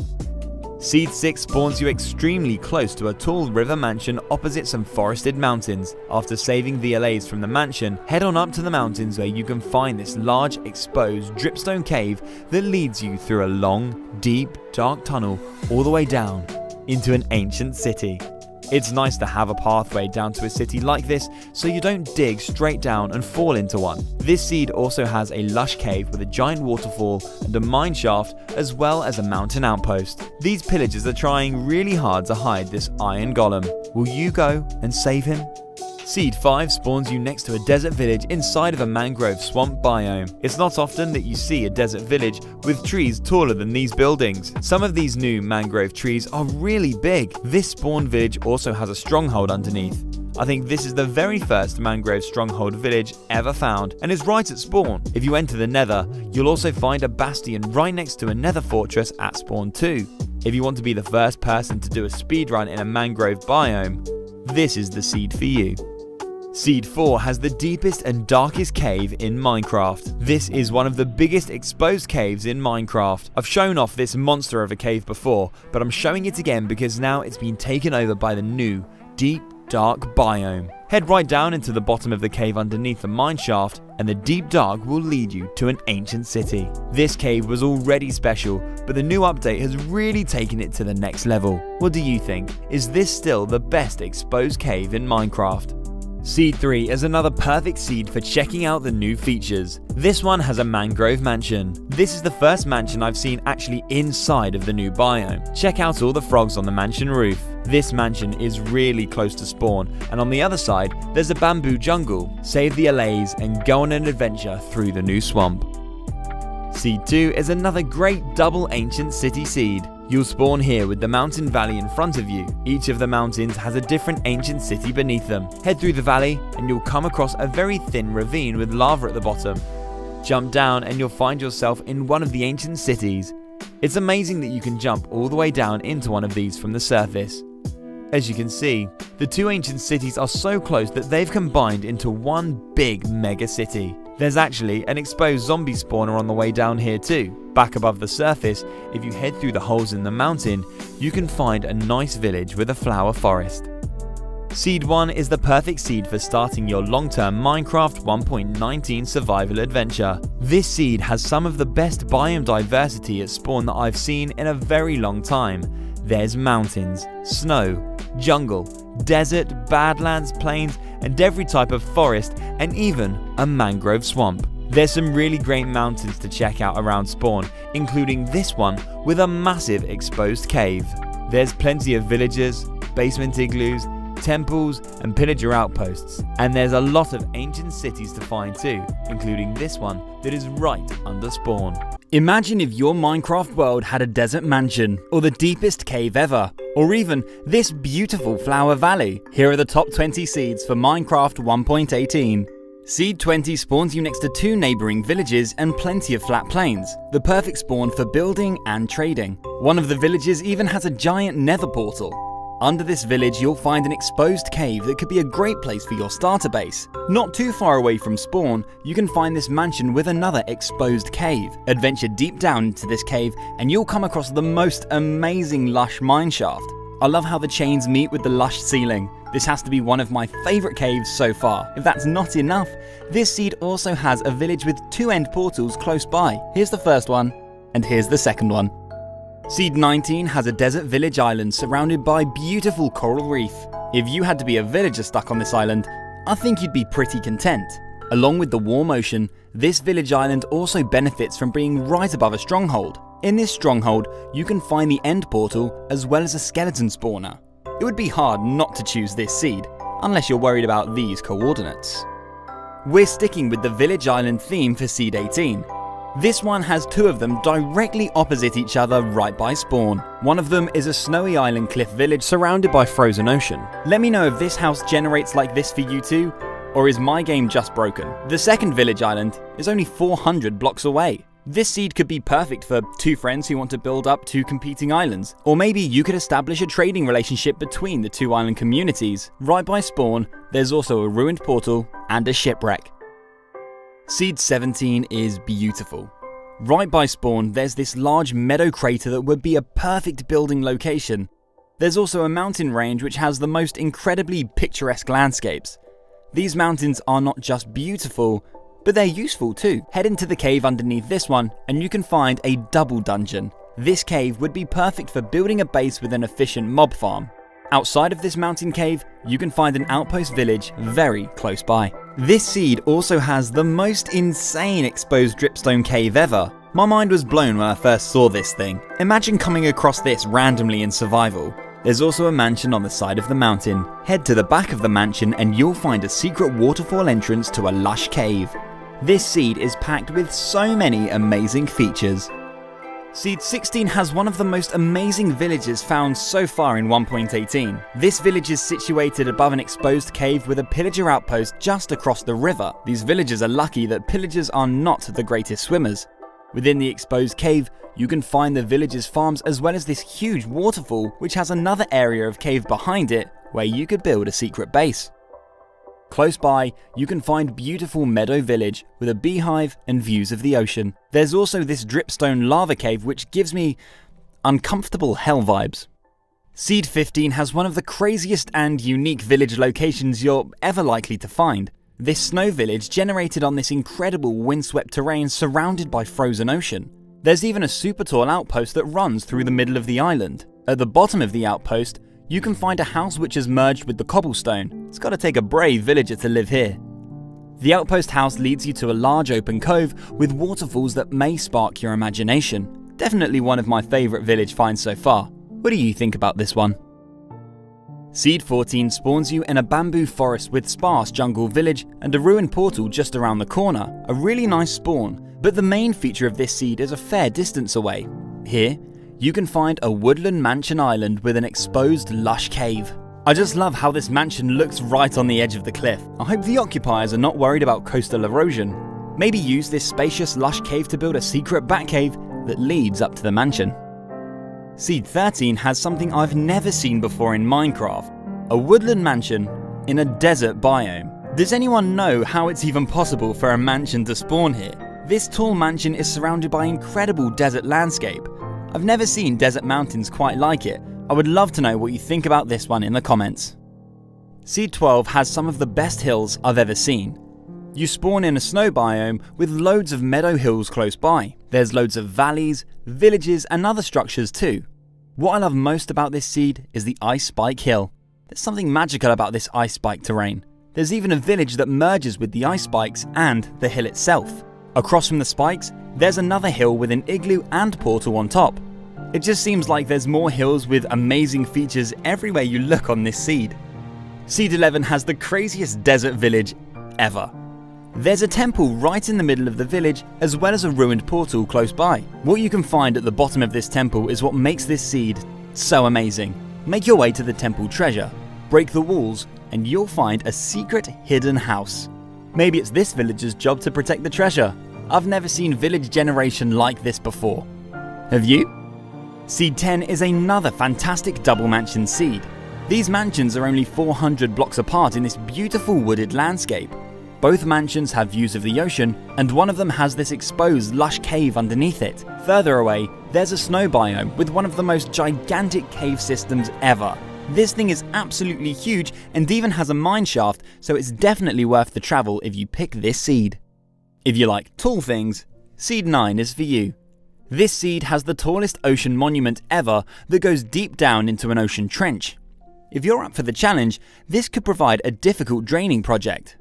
Seed 6 spawns you extremely close to a tall river mansion opposite some forested mountains. After saving the Allays from the mansion, head on up to the mountains where you can find this large exposed dripstone cave that leads you through a long, deep, dark tunnel all the way down into an ancient city. It's nice to have a pathway down to a city like this so you don't dig straight down and fall into one. This seed also has a lush cave with a giant waterfall and a mine shaft as well as a mountain outpost. These pillagers are trying really hard to hide this iron golem. Will you go and save him? Seed 5 spawns you next to a desert village inside of a mangrove swamp biome. It's not often that you see a desert village with trees taller than these buildings. Some of these new mangrove trees are really big. This spawn village also has a stronghold underneath. I think this is the very first mangrove stronghold village ever found and is right at spawn. If you enter the nether, you'll also find a bastion right next to a nether fortress at spawn too. If you want to be the first person to do a speedrun in a mangrove biome, this is the seed for you. Seed 4 has the deepest and darkest cave in Minecraft. This is one of the biggest exposed caves in Minecraft. I've shown off this monster of a cave before, but I'm showing it again because now it's been taken over by the new, deep, dark biome. Head right down into the bottom of the cave underneath the mine shaft, and the deep dark will lead you to an ancient city. This cave was already special, but the new update has really taken it to the next level. What do you think? Is this still the best exposed cave in Minecraft? Seed 3 is another perfect seed for checking out the new features. This one has a mangrove mansion. This is the first mansion I've seen actually inside of the new biome. Check out all the frogs on the mansion roof. This mansion is really close to spawn, and on the other side there's a bamboo jungle. Save the Allays and go on an adventure through the new swamp. Seed 2 is another great double ancient city seed. You'll spawn here with the mountain valley in front of you. Each of the mountains has a different ancient city beneath them. Head through the valley and you'll come across a very thin ravine with lava at the bottom. Jump down and you'll find yourself in one of the ancient cities. It's amazing that you can jump all the way down into one of these from the surface. As you can see, the two ancient cities are so close that they've combined into one big mega city. There's actually an exposed zombie spawner on the way down here too. Back above the surface, if you head through the holes in the mountain, you can find a nice village with a flower forest. Seed 1 is the perfect seed for starting your long-term Minecraft 1.19 survival adventure. This seed has some of the best biome diversity at spawn that I've seen in a very long time. There's mountains, snow, jungle, desert, badlands, plains, and every type of forest, and even a mangrove swamp. There's some really great mountains to check out around spawn, including this one with a massive exposed cave. There's plenty of villages, basement igloos, temples, and pillager outposts, and there's a lot of ancient cities to find too, including this one that is right under spawn. Imagine if your Minecraft world had a desert mansion, or the deepest cave ever, or even this beautiful flower valley. Here are the top 20 seeds for Minecraft 1.18. Seed 20 spawns you next to 2 neighbouring villages and plenty of flat plains, the perfect spawn for building and trading. One of the villages even has a giant nether portal. Under this village you'll find an exposed cave that could be a great place for your starter base. Not too far away from spawn, you can find this mansion with another exposed cave. Adventure deep down into this cave and you'll come across the most amazing lush mineshaft. I love how the chains meet with the lush ceiling. This has to be one of my favourite caves so far. If that's not enough, this seed also has a village with 2 end portals close by. Here's the first one, and here's the second one. Seed 19 has a desert village island surrounded by beautiful coral reef. If you had to be a villager stuck on this island, I think you'd be pretty content. Along with the warm ocean, this village island also benefits from being right above a stronghold. In this stronghold, you can find the end portal as well as a skeleton spawner. It would be hard not to choose this seed, unless you're worried about these coordinates. We're sticking with the village island theme for Seed 18. This one has 2 of them directly opposite each other right by spawn. One of them is a snowy island cliff village surrounded by frozen ocean. Let me know if this house generates like this for you too, or is my game just broken? The second village island is only 400 blocks away. This seed could be perfect for 2 friends who want to build up 2 competing islands. Or maybe you could establish a trading relationship between the 2 island communities. Right by spawn, there's also a ruined portal and a shipwreck. Seed 17 is beautiful. Right by spawn, there's this large meadow crater that would be a perfect building location. There's also a mountain range which has the most incredibly picturesque landscapes. These mountains are not just beautiful, but they're useful too. Head into the cave underneath this one and you can find a double dungeon. This cave would be perfect for building a base with an efficient mob farm. Outside of this mountain cave, you can find an outpost village very close by. This seed also has the most insane exposed dripstone cave ever. My mind was blown when I first saw this thing. Imagine coming across this randomly in survival. There's also a mansion on the side of the mountain. Head to the back of the mansion and you'll find a secret waterfall entrance to a lush cave. This seed is packed with so many amazing features. Seed 16 has one of the most amazing villages found so far in 1.18. This village is situated above an exposed cave with a pillager outpost just across the river. These villagers are lucky that pillagers are not the greatest swimmers. Within the exposed cave, you can find the village's farms as well as this huge waterfall which has another area of cave behind it where you could build a secret base. Close by, you can find beautiful Meadow Village with a beehive and views of the ocean. There's also this dripstone lava cave which gives me uncomfortable hell vibes. Seed 15 has one of the craziest and unique village locations you're ever likely to find. This snow village generated on this incredible windswept terrain surrounded by frozen ocean. There's even a super tall outpost that runs through the middle of the island. At the bottom of the outpost, you can find a house which has merged with the cobblestone. It's gotta take a brave villager to live here. The outpost house leads you to a large open cove with waterfalls that may spark your imagination. Definitely one of my favourite village finds so far. What do you think about this one? Seed 14 spawns you in a bamboo forest with sparse jungle village and a ruined portal just around the corner. A really nice spawn, but the main feature of this seed is a fair distance away. Here, you can find a woodland mansion island with an exposed lush cave. I just love how this mansion looks right on the edge of the cliff. I hope the occupiers are not worried about coastal erosion. Maybe use this spacious lush cave to build a secret bat cave that leads up to the mansion. Seed 13 has something I've never seen before in Minecraft, a woodland mansion in a desert biome. Does anyone know how it's even possible for a mansion to spawn here? This tall mansion is surrounded by incredible desert landscape. I've never seen desert mountains quite like it. I would love to know what you think about this one in the comments. Seed 12 has some of the best hills I've ever seen. You spawn in a snow biome with loads of meadow hills close by. There's loads of valleys, villages and other structures too. What I love most about this seed is the Ice Spike Hill. There's something magical about this ice spike terrain. There's even a village that merges with the ice spikes and the hill itself. Across from the spikes, there's another hill with an igloo and portal on top. It just seems like there's more hills with amazing features everywhere you look on this seed. Seed 11 has the craziest desert village ever. There's a temple right in the middle of the village as well as a ruined portal close by. What you can find at the bottom of this temple is what makes this seed so amazing. Make your way to the temple treasure, break the walls, and you'll find a secret hidden house. Maybe it's this villager's job to protect the treasure. I've never seen village generation like this before. Have you? Seed 10 is another fantastic double mansion seed. These mansions are only 400 blocks apart in this beautiful wooded landscape. Both mansions have views of the ocean, and one of them has this exposed lush cave underneath it. Further away, there's a snow biome with one of the most gigantic cave systems ever. This thing is absolutely huge and even has a mine shaft, so it's definitely worth the travel if you pick this seed. If you like tall things, Seed 9 is for you. This seed has the tallest ocean monument ever that goes deep down into an ocean trench. If you're up for the challenge, this could provide a difficult draining project.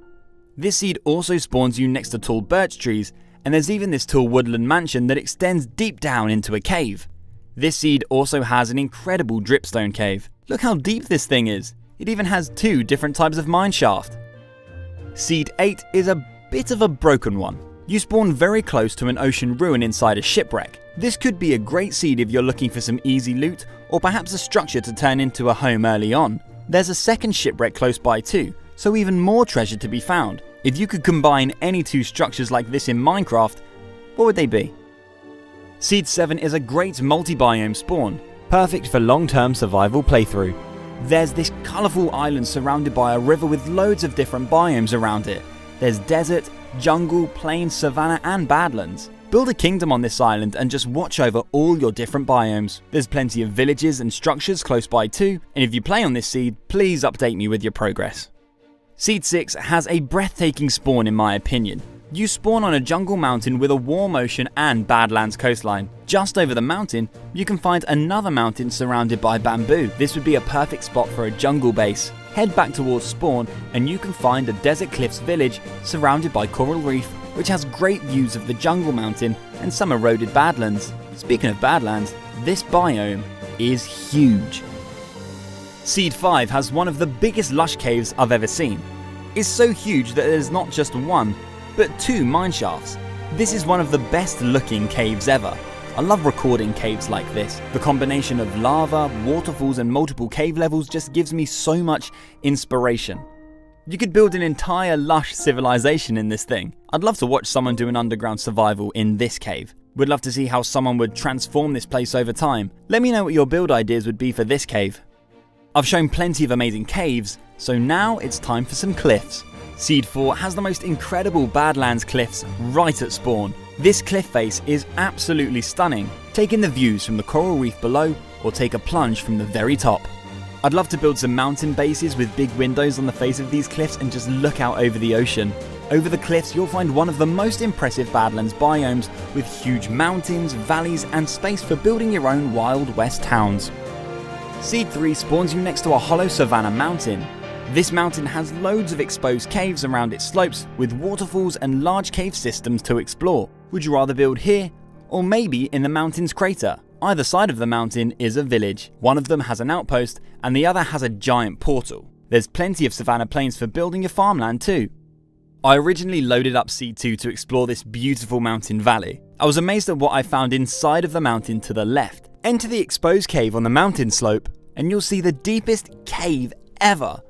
This seed also spawns you next to tall birch trees, and there's even this tall woodland mansion that extends deep down into a cave. This seed also has an incredible dripstone cave. Look how deep this thing is. It even has 2 different types of mine shaft. Seed 8 is a bit of a broken one. You spawn very close to an ocean ruin inside a shipwreck. This could be a great seed if you're looking for some easy loot, or perhaps a structure to turn into a home early on. There's a second shipwreck close by too, so even more treasure to be found. If you could combine any 2 structures like this in Minecraft, what would they be? Seed 7 is a great multi-biome spawn, perfect for long-term survival playthrough. There's this colourful island surrounded by a river with loads of different biomes around it. There's desert, jungle, plain, savanna and badlands. Build a kingdom on this island and just watch over all your different biomes. There's plenty of villages and structures close by too, and if you play on this seed, please update me with your progress. Seed 6 has a breathtaking spawn in my opinion. You spawn on a jungle mountain with a warm ocean and badlands coastline. Just over the mountain, you can find another mountain surrounded by bamboo. This would be a perfect spot for a jungle base. Head back towards spawn and you can find a Desert Cliffs village surrounded by coral reef, which has great views of the jungle mountain and some eroded badlands. Speaking of badlands, this biome is huge. Seed 5 has one of the biggest lush caves I've ever seen. It's so huge that there's not just 1, but 2 mine shafts. This is one of the best looking caves ever. I love recording caves like this. The combination of lava, waterfalls and multiple cave levels just gives me so much inspiration. You could build an entire lush civilization in this thing. I'd love to watch someone do an underground survival in this cave. Would love to see how someone would transform this place over time. Let me know what your build ideas would be for this cave. I've shown plenty of amazing caves, so now it's time for some cliffs. Seed 4 has the most incredible Badlands cliffs right at spawn. This cliff face is absolutely stunning. Take in the views from the coral reef below or take a plunge from the very top. I'd love to build some mountain bases with big windows on the face of these cliffs and just look out over the ocean. Over the cliffs you'll find one of the most impressive Badlands biomes with huge mountains, valleys and space for building your own Wild West towns. Seed 3 spawns you next to a hollow savanna mountain. This mountain has loads of exposed caves around its slopes with waterfalls and large cave systems to explore. Would you rather build here or maybe in the mountain's crater? Either side of the mountain is a village. One of them has an outpost and the other has a giant portal. There's plenty of savanna plains for building your farmland too. I originally loaded up Seed 2 to explore this beautiful mountain valley. I was amazed at what I found inside of the mountain to the left. Enter the exposed cave on the mountain slope and you'll see the deepest cave ever.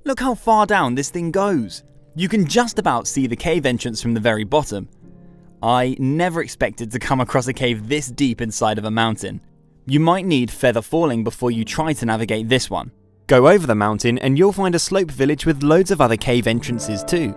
Look how far down this thing goes. You can just about see the cave entrance from the very bottom. I never expected to come across a cave this deep inside of a mountain. You might need feather falling before you try to navigate this one. Go over the mountain and you'll find a slope village with loads of other cave entrances too.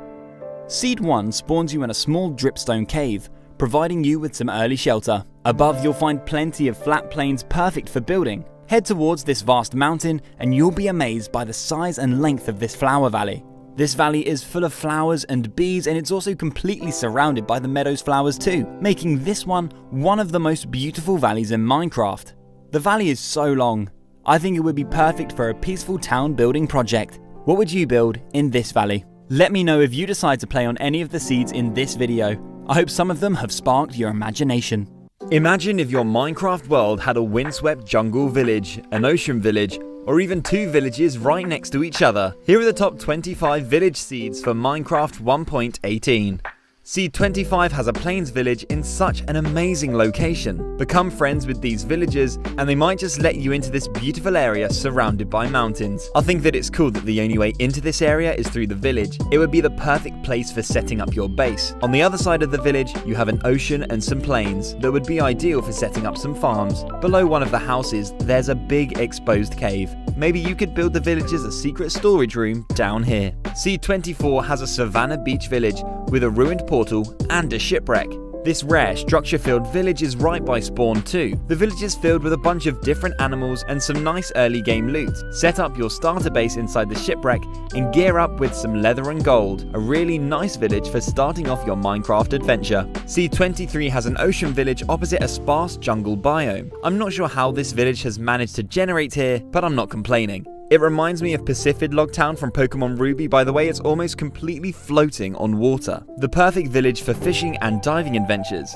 Seed 1 spawns you in a small dripstone cave, providing you with some early shelter. Above you'll find plenty of flat plains perfect for building. Head towards this vast mountain and you'll be amazed by the size and length of this flower valley. This valley is full of flowers and bees, and it's also completely surrounded by the meadow's flowers too, making this one of the most beautiful valleys in Minecraft. The valley is so long. I think it would be perfect for a peaceful town building project. What would you build in this valley? Let me know if you decide to play on any of the seeds in this video. I hope some of them have sparked your imagination. Imagine if your Minecraft world had a windswept jungle village, an ocean village, or even 2 villages right next to each other. Here are the top 25 village seeds for Minecraft 1.18. Seed 25 has a plains village in such an amazing location. Become friends with these villagers and they might just let you into this beautiful area surrounded by mountains. I think that it's cool that the only way into this area is through the village. It would be the perfect place for setting up your base. On the other side of the village, you have an ocean and some plains that would be ideal for setting up some farms. Below one of the houses, there's a big exposed cave. Maybe you could build the villagers a secret storage room down here. Seed 24 has a Savannah Beach village with a ruined portal and a shipwreck. This rare structure-filled village is right by spawn too. The village is filled with a bunch of different animals and some nice early game loot. Set up your starter base inside the shipwreck and gear up with some leather and gold. A really nice village for starting off your Minecraft adventure. Seed 23 has an ocean village opposite a sparse jungle biome. I'm not sure how this village has managed to generate here, but I'm not complaining. It reminds me of Pacifid Log Town from Pokemon Ruby by the way it's almost completely floating on water. The perfect village for fishing and diving adventures.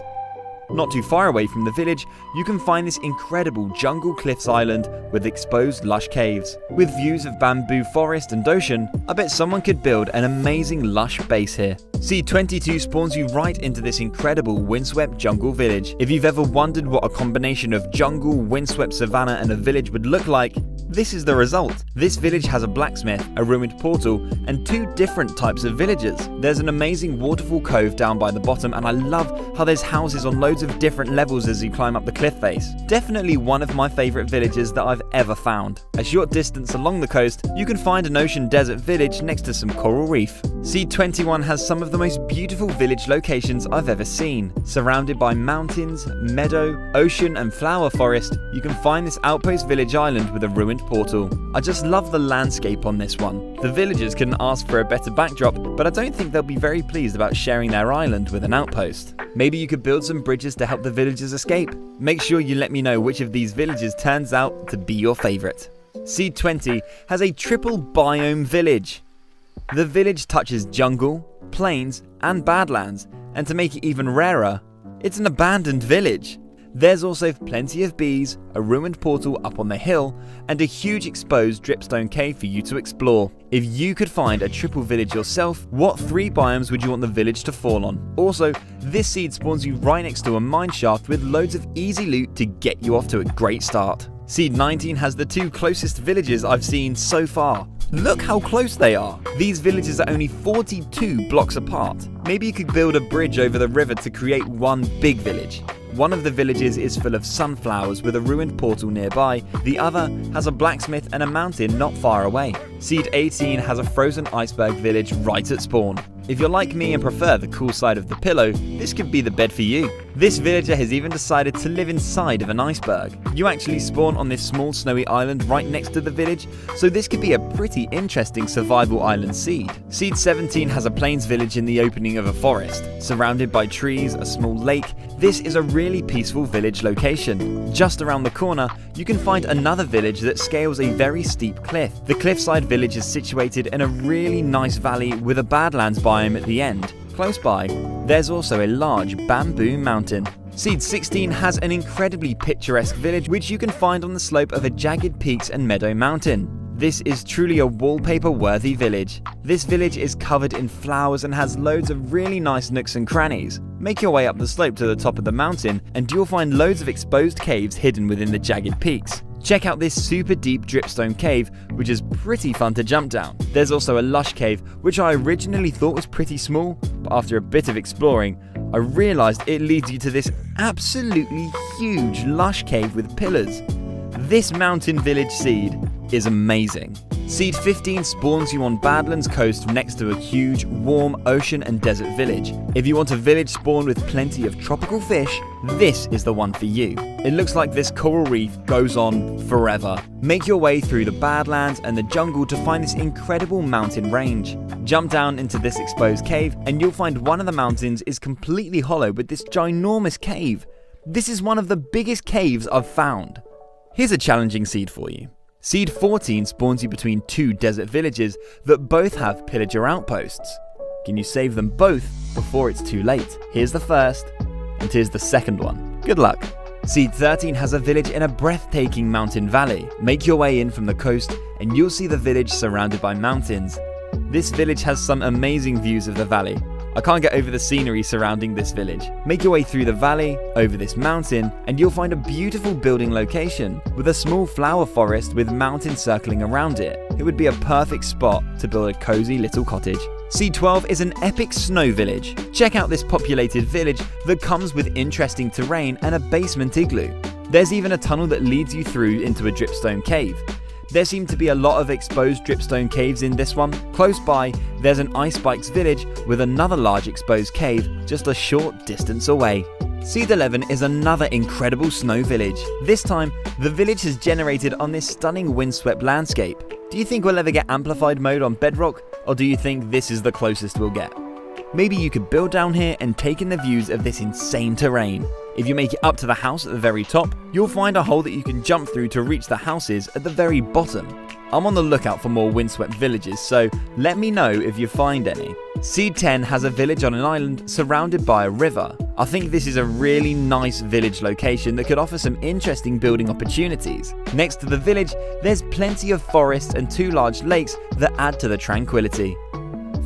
Not too far away from the village, you can find this incredible jungle cliffs island with exposed lush caves. With views of bamboo forest and ocean, I bet someone could build an amazing lush base here. Seed 22 spawns you right into this incredible windswept jungle village. If you've ever wondered what a combination of jungle, windswept savanna and a village would look like, this is the result. This village has a blacksmith, a ruined portal, and 2 different types of villagers. There's an amazing waterfall cove down by the bottom, and I love how there's houses on loads of different levels as you climb up the cliff face. Definitely one of my favourite villages that I've ever found. A short distance along the coast, you can find an ocean desert village next to some coral reef. Seed 21 has some of the most beautiful village locations I've ever seen. Surrounded by mountains, meadow, ocean and flower forest, you can find this outpost village island with a ruined portal. I just love the landscape on this one. The villagers couldn't ask for a better backdrop, but I don't think they'll be very pleased about sharing their island with an outpost. Maybe you could build some bridges to help the villagers escape. Make sure you let me know which of these villages turns out to be your favourite. Seed 20 has a triple biome village. The village touches jungle, plains and badlands, and to make it even rarer, it's an abandoned village. There's also plenty of bees, a ruined portal up on the hill, and a huge exposed dripstone cave for you to explore. If you could find a triple village yourself, what 3 biomes would you want the village to fall on? Also, this seed spawns you right next to a mine shaft with loads of easy loot to get you off to a great start. Seed 19 has the 2 closest villages I've seen so far. Look how close they are. These villages are only 42 blocks apart. Maybe you could build a bridge over the river to create one big village. One of the villages is full of sunflowers with a ruined portal nearby. The other has a blacksmith and a mountain not far away. Seed 18 has a frozen iceberg village right at spawn. If you're like me and prefer the cool side of the pillow, this could be the bed for you. This villager has even decided to live inside of an iceberg. You actually spawn on this small snowy island right next to the village, so this could be a pretty interesting survival island seed. Seed 17 has a plains village in the opening of a forest. Surrounded by trees, a small lake, this is a really peaceful village location. Just around the corner, you can find another village that scales a very steep cliff. The cliffside village is situated in a really nice valley with a badlands biome at the end. Close by, there's also a large bamboo mountain. Seed 16 has an incredibly picturesque village which you can find on the slope of a jagged peaks and meadow mountain. This is truly a wallpaper-worthy village. This village is covered in flowers and has loads of really nice nooks and crannies. Make your way up the slope to the top of the mountain and you'll find loads of exposed caves hidden within the jagged peaks. Check out this super deep dripstone cave, which is pretty fun to jump down. There's also a lush cave, which I originally thought was pretty small, but after a bit of exploring, I realised it leads you to this absolutely huge lush cave with pillars. This mountain village seed is amazing. Seed 15 spawns you on Badlands Coast next to a huge, warm ocean and desert village. If you want a village spawned with plenty of tropical fish, this is the one for you. It looks like this coral reef goes on forever. Make your way through the Badlands and the jungle to find this incredible mountain range. Jump down into this exposed cave and you'll find one of the mountains is completely hollow with this ginormous cave. This is one of the biggest caves I've found. Here's a challenging seed for you. Seed 14 spawns you between two desert villages that both have pillager outposts. Can you save them both before it's too late? Here's the first, and here's the second one. Good luck. Seed 13 has a village in a breathtaking mountain valley. Make your way in from the coast and you'll see the village surrounded by mountains. This village has some amazing views of the valley. I can't get over the scenery surrounding this village. Make your way through the valley, over this mountain, and you'll find a beautiful building location with a small flower forest with mountains circling around it. It would be a perfect spot to build a cozy little cottage. Seed 12 is an epic snow village. Check out this populated village that comes with interesting terrain and a basement igloo. There's even a tunnel that leads you through into a dripstone cave. There seem to be a lot of exposed dripstone caves in this one. Close by, there's an Ice Spikes village with another large exposed cave just a short distance away. Seed 11 is another incredible snow village. This time, the village has generated on this stunning windswept landscape. Do you think we'll ever get amplified mode on Bedrock, or do you think this is the closest we'll get? Maybe you could build down here and take in the views of this insane terrain. If you make it up to the house at the very top, you'll find a hole that you can jump through to reach the houses at the very bottom. I'm on the lookout for more windswept villages, so let me know if you find any. Seed 10 has a village on an island surrounded by a river. I think this is a really nice village location that could offer some interesting building opportunities. Next to the village, there's plenty of forests and two large lakes that add to the tranquility.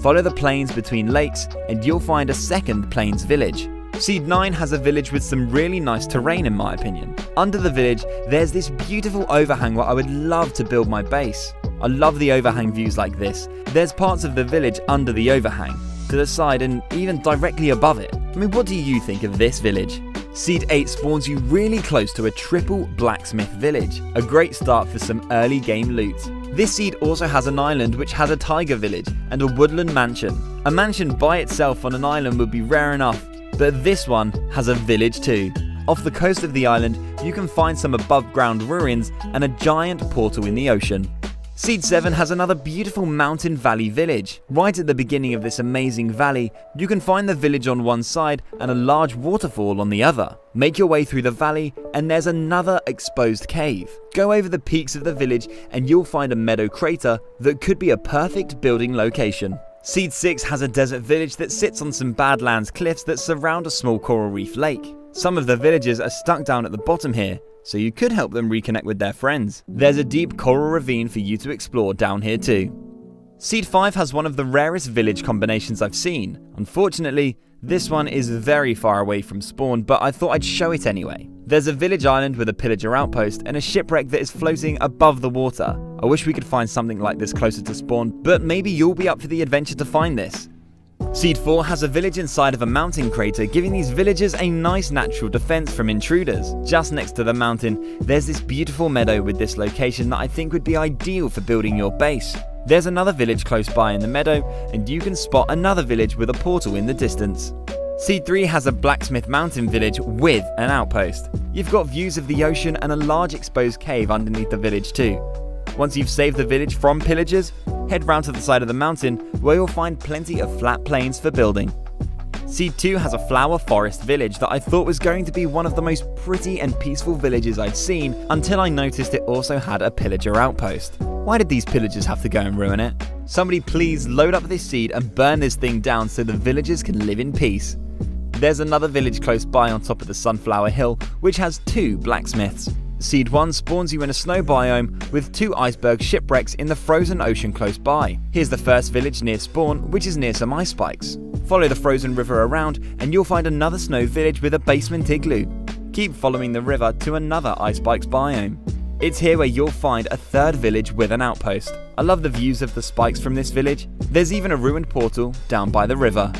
Follow the plains between lakes and you'll find a second plains village. Seed 9 has a village with some really nice terrain in my opinion. Under the village, there's this beautiful overhang where I would love to build my base. I love the overhang views like this. There's parts of the village under the overhang, to the side and even directly above it. I mean, what do you think of this village? Seed 8 spawns you really close to a triple blacksmith village, a great start for some early game loot. This seed also has an island which has a tiger village and a woodland mansion. A mansion by itself on an island would be rare enough, but this one has a village too. Off the coast of the island, you can find some above ground ruins and a giant portal in the ocean. Seed 7 has another beautiful mountain valley village. Right at the beginning of this amazing valley, you can find the village on one side and a large waterfall on the other. Make your way through the valley and there's another exposed cave. Go over the peaks of the village and you'll find a meadow crater that could be a perfect building location. Seed 6 has a desert village that sits on some Badlands cliffs that surround a small coral reef lake. Some of the villagers are stuck down at the bottom here, so you could help them reconnect with their friends. There's a deep coral ravine for you to explore down here too. Seed 5 has one of the rarest village combinations I've seen. Unfortunately, this one is very far away from spawn, but I thought I'd show it anyway. There's a village island with a pillager outpost and a shipwreck that is floating above the water. I wish we could find something like this closer to spawn, but maybe you'll be up for the adventure to find this. Seed 4 has a village inside of a mountain crater, giving these villagers a nice natural defense from intruders. Just next to the mountain, there's this beautiful meadow with this location that I think would be ideal for building your base. There's another village close by in the meadow, and you can spot another village with a portal in the distance. Seed 3 has a blacksmith mountain village with an outpost. You've got views of the ocean and a large exposed cave underneath the village too. Once you've saved the village from pillagers, head round to the side of the mountain where you'll find plenty of flat plains for building. Seed 2 has a flower forest village that I thought was going to be one of the most pretty and peaceful villages I'd seen until I noticed it also had a pillager outpost. Why did these pillagers have to go and ruin it? Somebody please load up this seed and burn this thing down so the villagers can live in peace. There's another village close by on top of the Sunflower Hill which has 2 blacksmiths. Seed 1 spawns you in a snow biome with 2 iceberg shipwrecks in the frozen ocean close by. Here's the first village near spawn, which is near some ice spikes. Follow the frozen river around and you'll find another snow village with a basement igloo. Keep following the river to another ice spikes biome. It's here where you'll find a third village with an outpost. I love the views of the spikes from this village. There's even a ruined portal down by the river.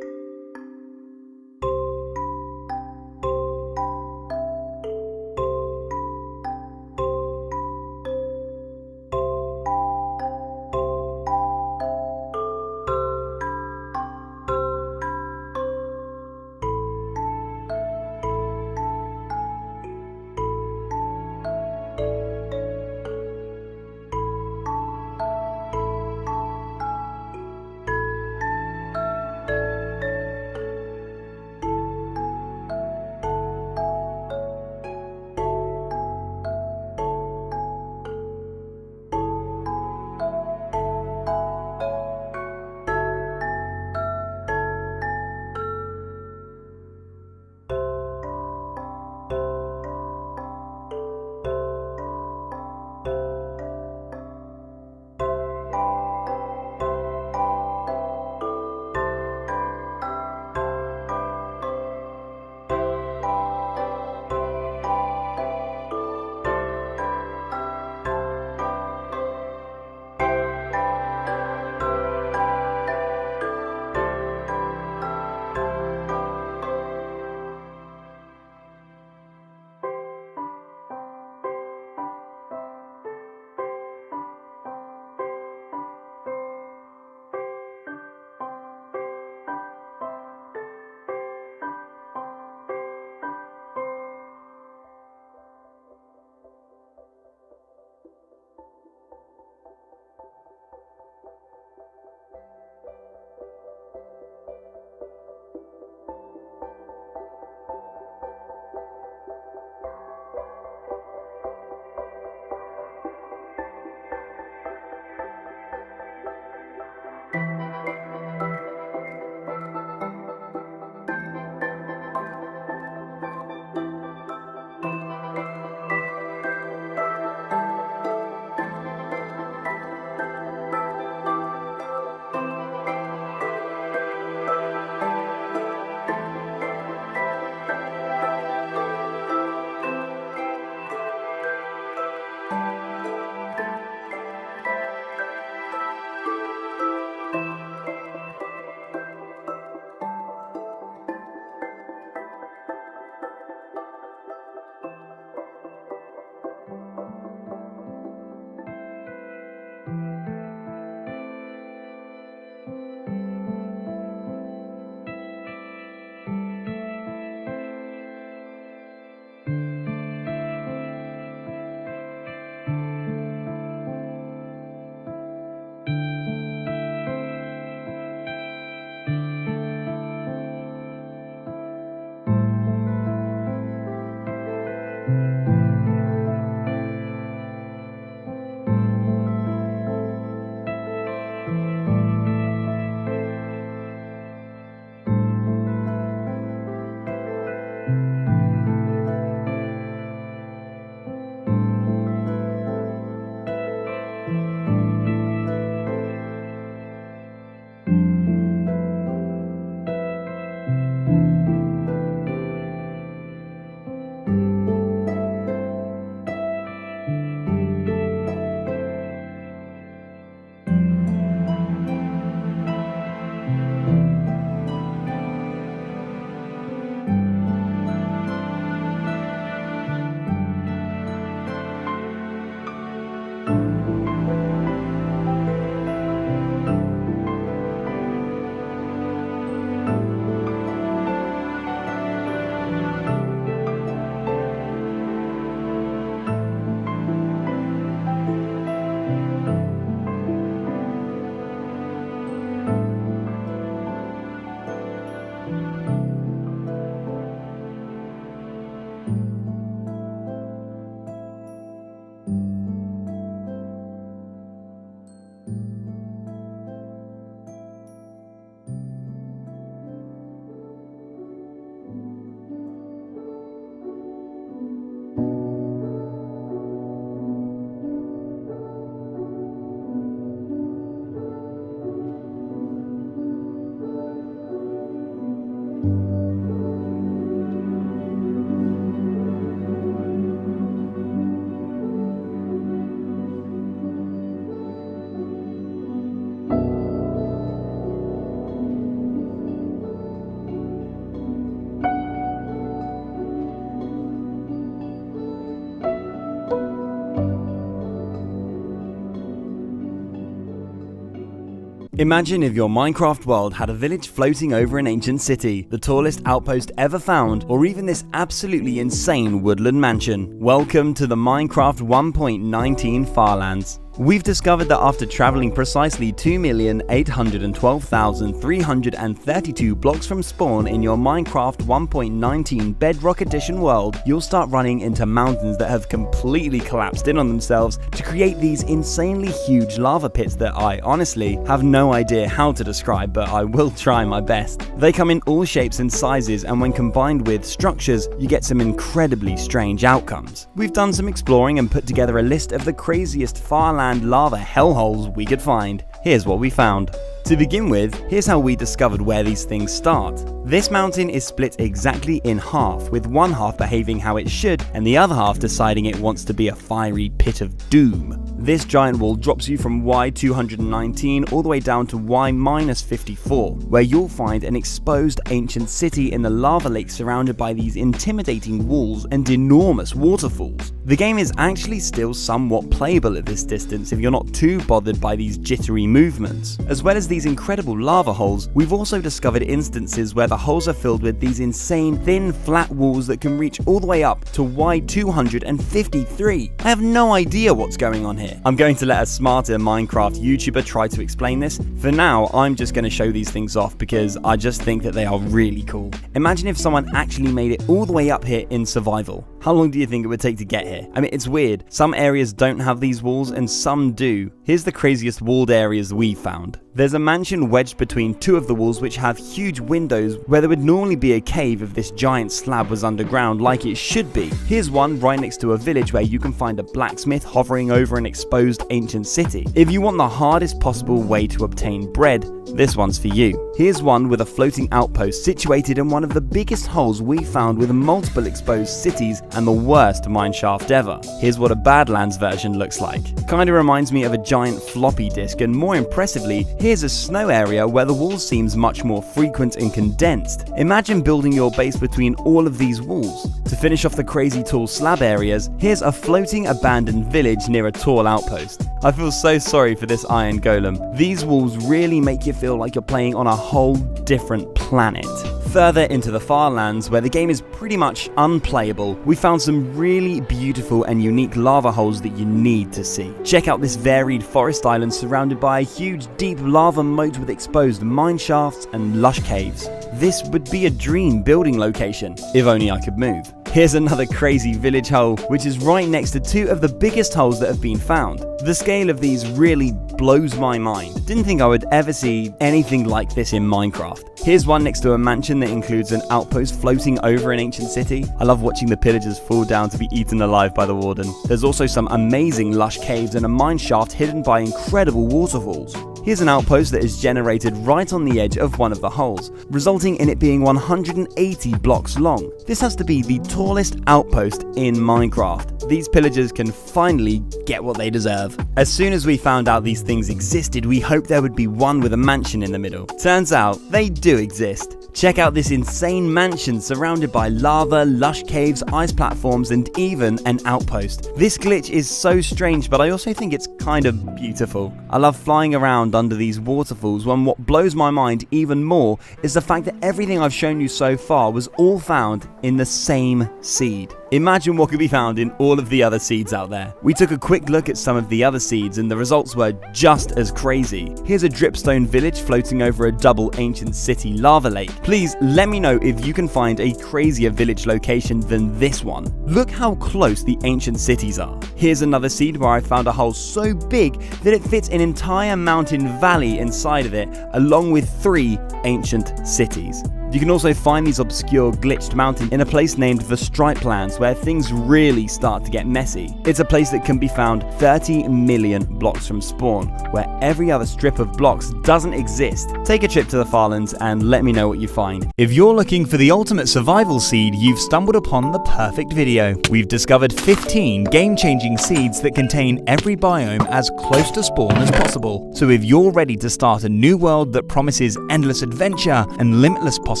Imagine if your Minecraft world had a village floating over an ancient city, the tallest outpost ever found, or even this absolutely insane woodland mansion. Welcome to the Minecraft 1.19 Farlands. We've discovered that after traveling precisely 2,812,332 blocks from spawn in your Minecraft 1.19 Bedrock Edition world, you'll start running into mountains that have completely collapsed in on themselves to create these insanely huge lava pits that I honestly have no idea how to describe, but I will try my best. They come in all shapes and sizes, and when combined with structures, you get some incredibly strange outcomes. We've done some exploring and put together a list of the craziest Farland lava hellholes we could find. Here's what we found. To begin with, here's how we discovered where these things start. This mountain is split exactly in half, with one half behaving how it should and the other half deciding it wants to be a fiery pit of doom. This giant wall drops you from Y219 all the way down to Y-54, where you'll find an exposed ancient city in the lava lake surrounded by these intimidating walls and enormous waterfalls. The game is actually still somewhat playable at this distance if you're not too bothered by these jittery movements. As well as these incredible lava holes, we've also discovered instances where the holes are filled with these insane thin flat walls that can reach all the way up to Y253. I have no idea what's going on here. I'm going to let a smarter Minecraft YouTuber try to explain this. For now, I'm just going to show these things off because I just think that they are really cool. Imagine if someone actually made it all the way up here in survival. How long do you think it would take to get here? I mean, it's weird. Some areas don't have these walls and some do. Here's the craziest walled areas we've found. There's a mansion wedged between two of the walls which have huge windows where there would normally be a cave if this giant slab was underground like it should be. Here's one right next to a village where you can find a blacksmith hovering over an exposed ancient city. If you want the hardest possible way to obtain bread, this one's for you. Here's one with a floating outpost situated in one of the biggest holes we found with multiple exposed cities and the worst mineshaft ever. Here's what a Badlands version looks like. Kinda reminds me of a giant floppy disk, and more impressively, here's a snow area where the wall seems much more frequent and condensed. Imagine building your base between all of these walls. To finish off the crazy tall slab areas, here's a floating abandoned village near a tall outpost. I feel so sorry for this iron golem. These walls really make you feel like you're playing on a whole different planet. Further into the Farlands, where the game is pretty much unplayable, we found some really beautiful and unique lava holes that you need to see. Check out this varied forest island surrounded by a huge deep lava moat with exposed mine shafts and lush caves. This would be a dream building location, if only I could move. Here's another crazy village hole, which is right next to two of the biggest holes that have been found. The scale of these really blows my mind. Didn't think I would ever see anything like this in Minecraft. Here's one next to a mansion that includes an outpost floating over an ancient city. I love watching the pillagers fall down to be eaten alive by the warden. There's also some amazing lush caves and a mine shaft hidden by incredible waterfalls. Here's an outpost that is generated right on the edge of one of the holes, resulting in it being 180 blocks long. This has to be the tallest outpost in Minecraft. These pillagers can finally get what they deserve. As soon as we found out these things existed, we hoped there would be one with a mansion in the middle. Turns out, they do exist. Check out this insane mansion surrounded by lava, lush caves, ice platforms, and even an outpost. This glitch is so strange, but I also think it's kind of beautiful. I love flying around under these waterfalls when what blows my mind even more is the fact that everything I've shown you so far was all found in the same seed. Imagine what could be found in all of the other seeds out there. We took a quick look at some of the other seeds and the results were just as crazy. Here's a dripstone village floating over a double ancient city lava lake. Please let me know if you can find a crazier village location than this one. Look how close the ancient cities are. Here's another seed where I found a hole so big that it fits an entire mountain valley inside of it, along with 3 ancient cities. You can also find these obscure glitched mountains in a place named the Stripelands, where things really start to get messy. It's a place that can be found 30 million blocks from spawn, where every other strip of blocks doesn't exist. Take a trip to the Farlands and let me know what you find. If you're looking for the ultimate survival seed, you've stumbled upon the perfect video. We've discovered 15 game-changing seeds that contain every biome as close to spawn as possible. So if you're ready to start a new world that promises endless adventure and limitless possibilities,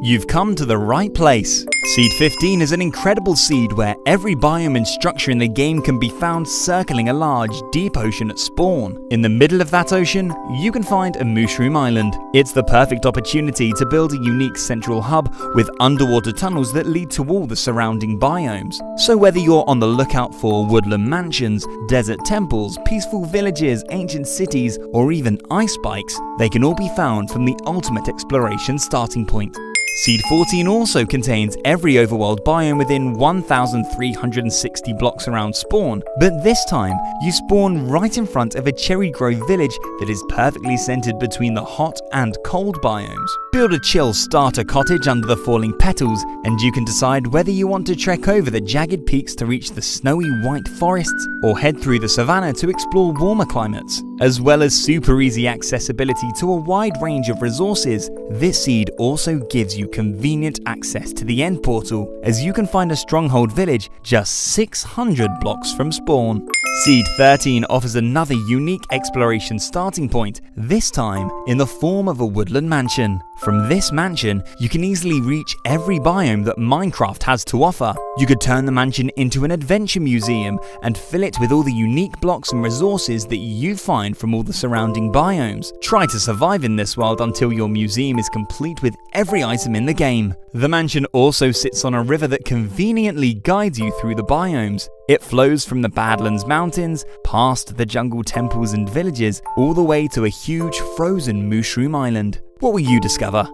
you've come to the right place. Seed 15 is an incredible seed where every biome and structure in the game can be found circling a large, deep ocean at spawn. In the middle of that ocean, you can find a mushroom island. It's the perfect opportunity to build a unique central hub with underwater tunnels that lead to all the surrounding biomes. So whether you're on the lookout for woodland mansions, desert temples, peaceful villages, ancient cities, or even ice spikes, they can all be found from the ultimate exploration starting point. Seed 14 also contains every overworld biome within 1,360 blocks around spawn, but this time you spawn right in front of a cherry grove village that is perfectly centered between the hot and cold biomes. Build a chill starter cottage under the falling petals, and you can decide whether you want to trek over the jagged peaks to reach the snowy white forests or head through the savannah to explore warmer climates. As well as super easy accessibility to a wide range of resources, this seed also gives you convenient access to the end portal, as you can find a stronghold village just 600 blocks from spawn. Seed 13 offers another unique exploration starting point, this time in the form of a woodland mansion. From this mansion, you can easily reach every biome that Minecraft has to offer. You could turn the mansion into an adventure museum and fill it with all the unique blocks and resources that you find from all the surrounding biomes. Try to survive in this world until your museum is complete with every item in the game. The mansion also sits on a river that conveniently guides you through the biomes. It flows from the Badlands Mountains, past the jungle temples and villages, all the way to a huge frozen mushroom island. What will you discover?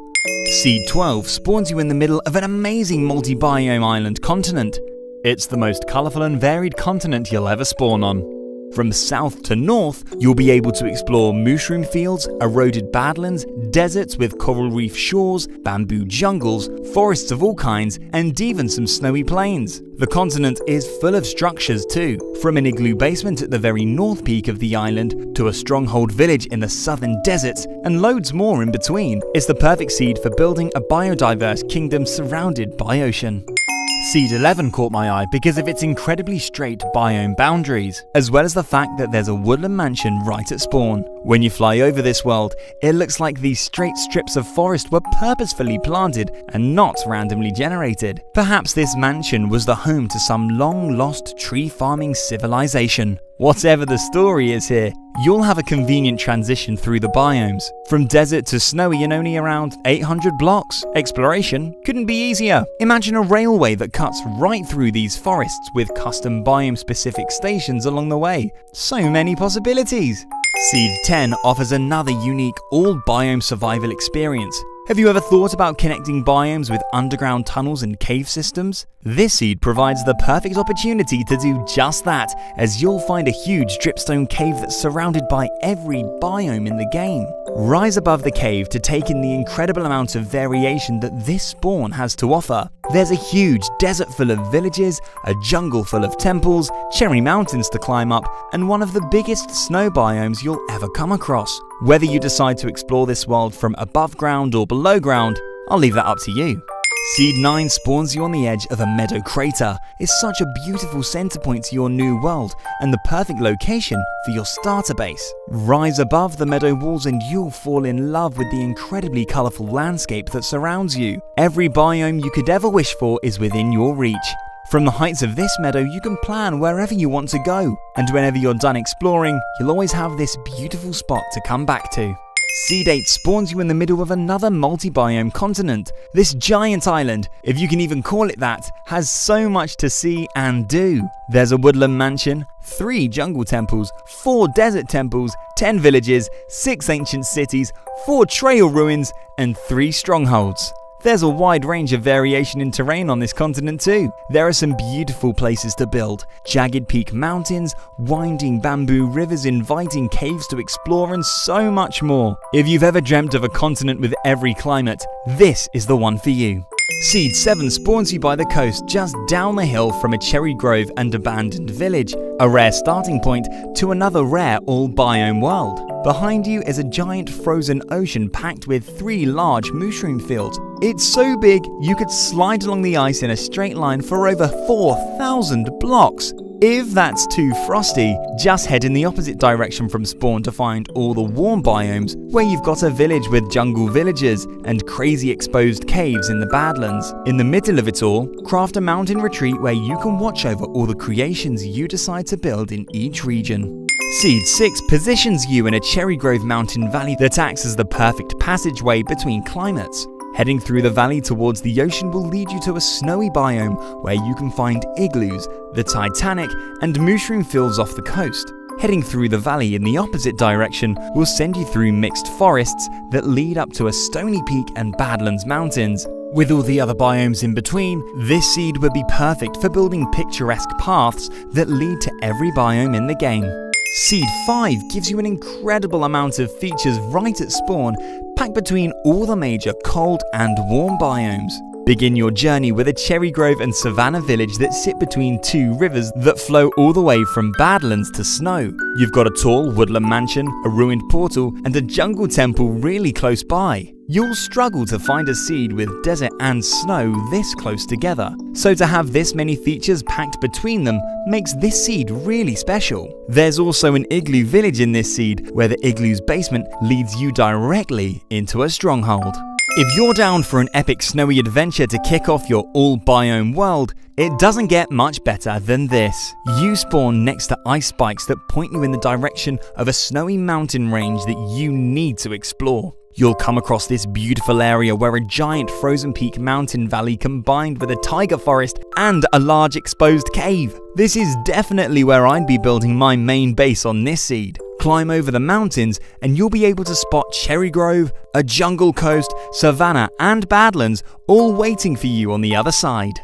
Seed 12 spawns you in the middle of an amazing multi-biome island continent. It's the most colourful and varied continent you'll ever spawn on. From south to north, you'll be able to explore mushroom fields, eroded badlands, deserts with coral reef shores, bamboo jungles, forests of all kinds, and even some snowy plains. The continent is full of structures too, from an igloo basement at the very north peak of the island to a stronghold village in the southern deserts, and loads more in between. It's the perfect seed for building a biodiverse kingdom surrounded by ocean. Seed 11 caught my eye because of its incredibly straight biome boundaries, as well as the fact that there's a woodland mansion right at spawn. When you fly over this world, it looks like these straight strips of forest were purposefully planted and not randomly generated. Perhaps this mansion was the home to some long-lost tree farming civilization. Whatever the story is here, you'll have a convenient transition through the biomes. From desert to snowy in only around 800 blocks. Exploration couldn't be easier. Imagine a railway that cuts right through these forests with custom biome-specific stations along the way. So many possibilities. Seed 10 offers another unique all-biome survival experience. Have you ever thought about connecting biomes with underground tunnels and cave systems? This seed provides the perfect opportunity to do just that, as you'll find a huge dripstone cave that's surrounded by every biome in the game. Rise above the cave to take in the incredible amount of variation that this spawn has to offer. There's a huge desert full of villages, a jungle full of temples, cherry mountains to climb up, and one of the biggest snow biomes you'll ever come across. Whether you decide to explore this world from above ground or below ground, I'll leave that up to you. Seed 9 spawns you on the edge of a meadow crater. It's such a beautiful center point to your new world and the perfect location for your starter base. Rise above the meadow walls and you'll fall in love with the incredibly colorful landscape that surrounds you. Every biome you could ever wish for is within your reach. From the heights of this meadow, you can plan wherever you want to go, and whenever you're done exploring, you'll always have this beautiful spot to come back to. Seed 8 spawns you in the middle of another multi-biome continent. This giant island, if you can even call it that, has so much to see and do. There's a woodland mansion, 3 jungle temples, 4 desert temples, 10 villages, 6 ancient cities, 4 trail ruins, and 3 strongholds. There's a wide range of variation in terrain on this continent too. There are some beautiful places to build, jagged peak mountains, winding bamboo rivers, inviting caves to explore, and so much more. If you've ever dreamt of a continent with every climate, this is the one for you. Seed 7 spawns you by the coast just down the hill from a cherry grove and abandoned village, a rare starting point to another rare all-biome world. Behind you is a giant frozen ocean packed with 3 large mushroom fields. It's so big you could slide along the ice in a straight line for over 4,000 blocks. If that's too frosty, just head in the opposite direction from spawn to find all the warm biomes, where you've got a village with jungle villagers and crazy exposed caves in the Badlands. In the middle of it all, craft a mountain retreat where you can watch over all the creations you decide to build in each region. Seed 6 positions you in a cherry grove mountain valley that acts as the perfect passageway between climates. Heading through the valley towards the ocean will lead you to a snowy biome where you can find igloos, the Titanic, and mushroom fields off the coast. Heading through the valley in the opposite direction will send you through mixed forests that lead up to a Stony Peak and Badlands mountains. With all the other biomes in between, this seed would be perfect for building picturesque paths that lead to every biome in the game. Seed 5 gives you an incredible amount of features right at spawn, packed between all the major cold and warm biomes. Begin your journey with a cherry grove and savanna village that sit between two rivers that flow all the way from Badlands to snow. You've got a tall woodland mansion, a ruined portal, and a jungle temple really close by. You'll struggle to find a seed with desert and snow this close together, so to have this many features packed between them makes this seed really special. There's also an igloo village in this seed, where the igloo's basement leads you directly into a stronghold. If you're down for an epic snowy adventure to kick off your all-biome world, it doesn't get much better than this. You spawn next to ice spikes that point you in the direction of a snowy mountain range that you need to explore. You'll come across this beautiful area where a giant frozen peak mountain valley combined with a taiga forest and a large exposed cave. This is definitely where I'd be building my main base on this seed. Climb over the mountains and you'll be able to spot Cherry Grove, a jungle coast, savanna and badlands all waiting for you on the other side.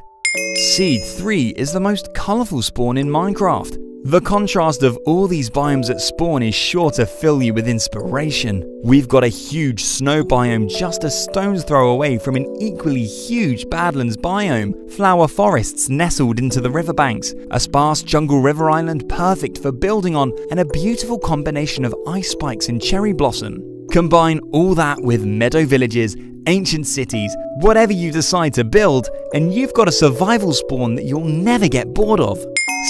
Seed 3 is the most colourful spawn in Minecraft. The contrast of all these biomes at spawn is sure to fill you with inspiration. We've got a huge snow biome just a stone's throw away from an equally huge Badlands biome, flower forests nestled into the riverbanks, a sparse jungle river island perfect for building on, and a beautiful combination of ice spikes and cherry blossom. Combine all that with meadow villages, ancient cities, whatever you decide to build, and you've got a survival spawn that you'll never get bored of.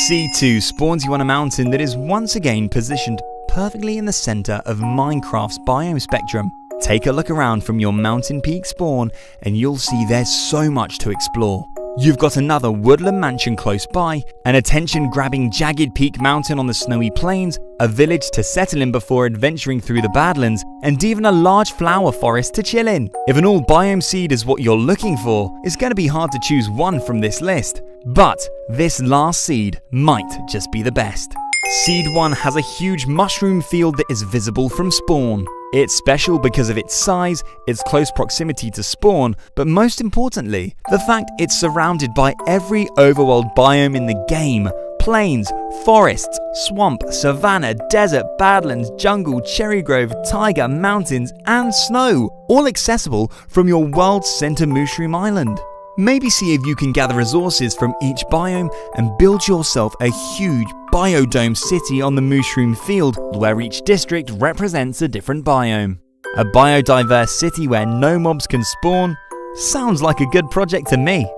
C2 spawns you on a mountain that is once again positioned perfectly in the center of Minecraft's biome spectrum. Take a look around from your mountain peak spawn and you'll see there's so much to explore. You've got another woodland mansion close by, an attention-grabbing jagged peak mountain on the snowy plains, a village to settle in before adventuring through the Badlands, and even a large flower forest to chill in. If an all-biome seed is what you're looking for, it's going to be hard to choose one from this list. But this last seed might just be the best. Seed 1 has a huge mushroom field that is visible from spawn. It's special because of its size, its close proximity to spawn, but most importantly, the fact it's surrounded by every overworld biome in the game. Plains, forests, swamp, savanna, desert, badlands, jungle, cherry grove, taiga, mountains, and snow, all accessible from your world's center Mushroom Island. Maybe see if you can gather resources from each biome and build yourself a huge biodome city on the Mushroom Field, where each district represents a different biome. A biodiverse city where no mobs can spawn? Sounds like a good project to me.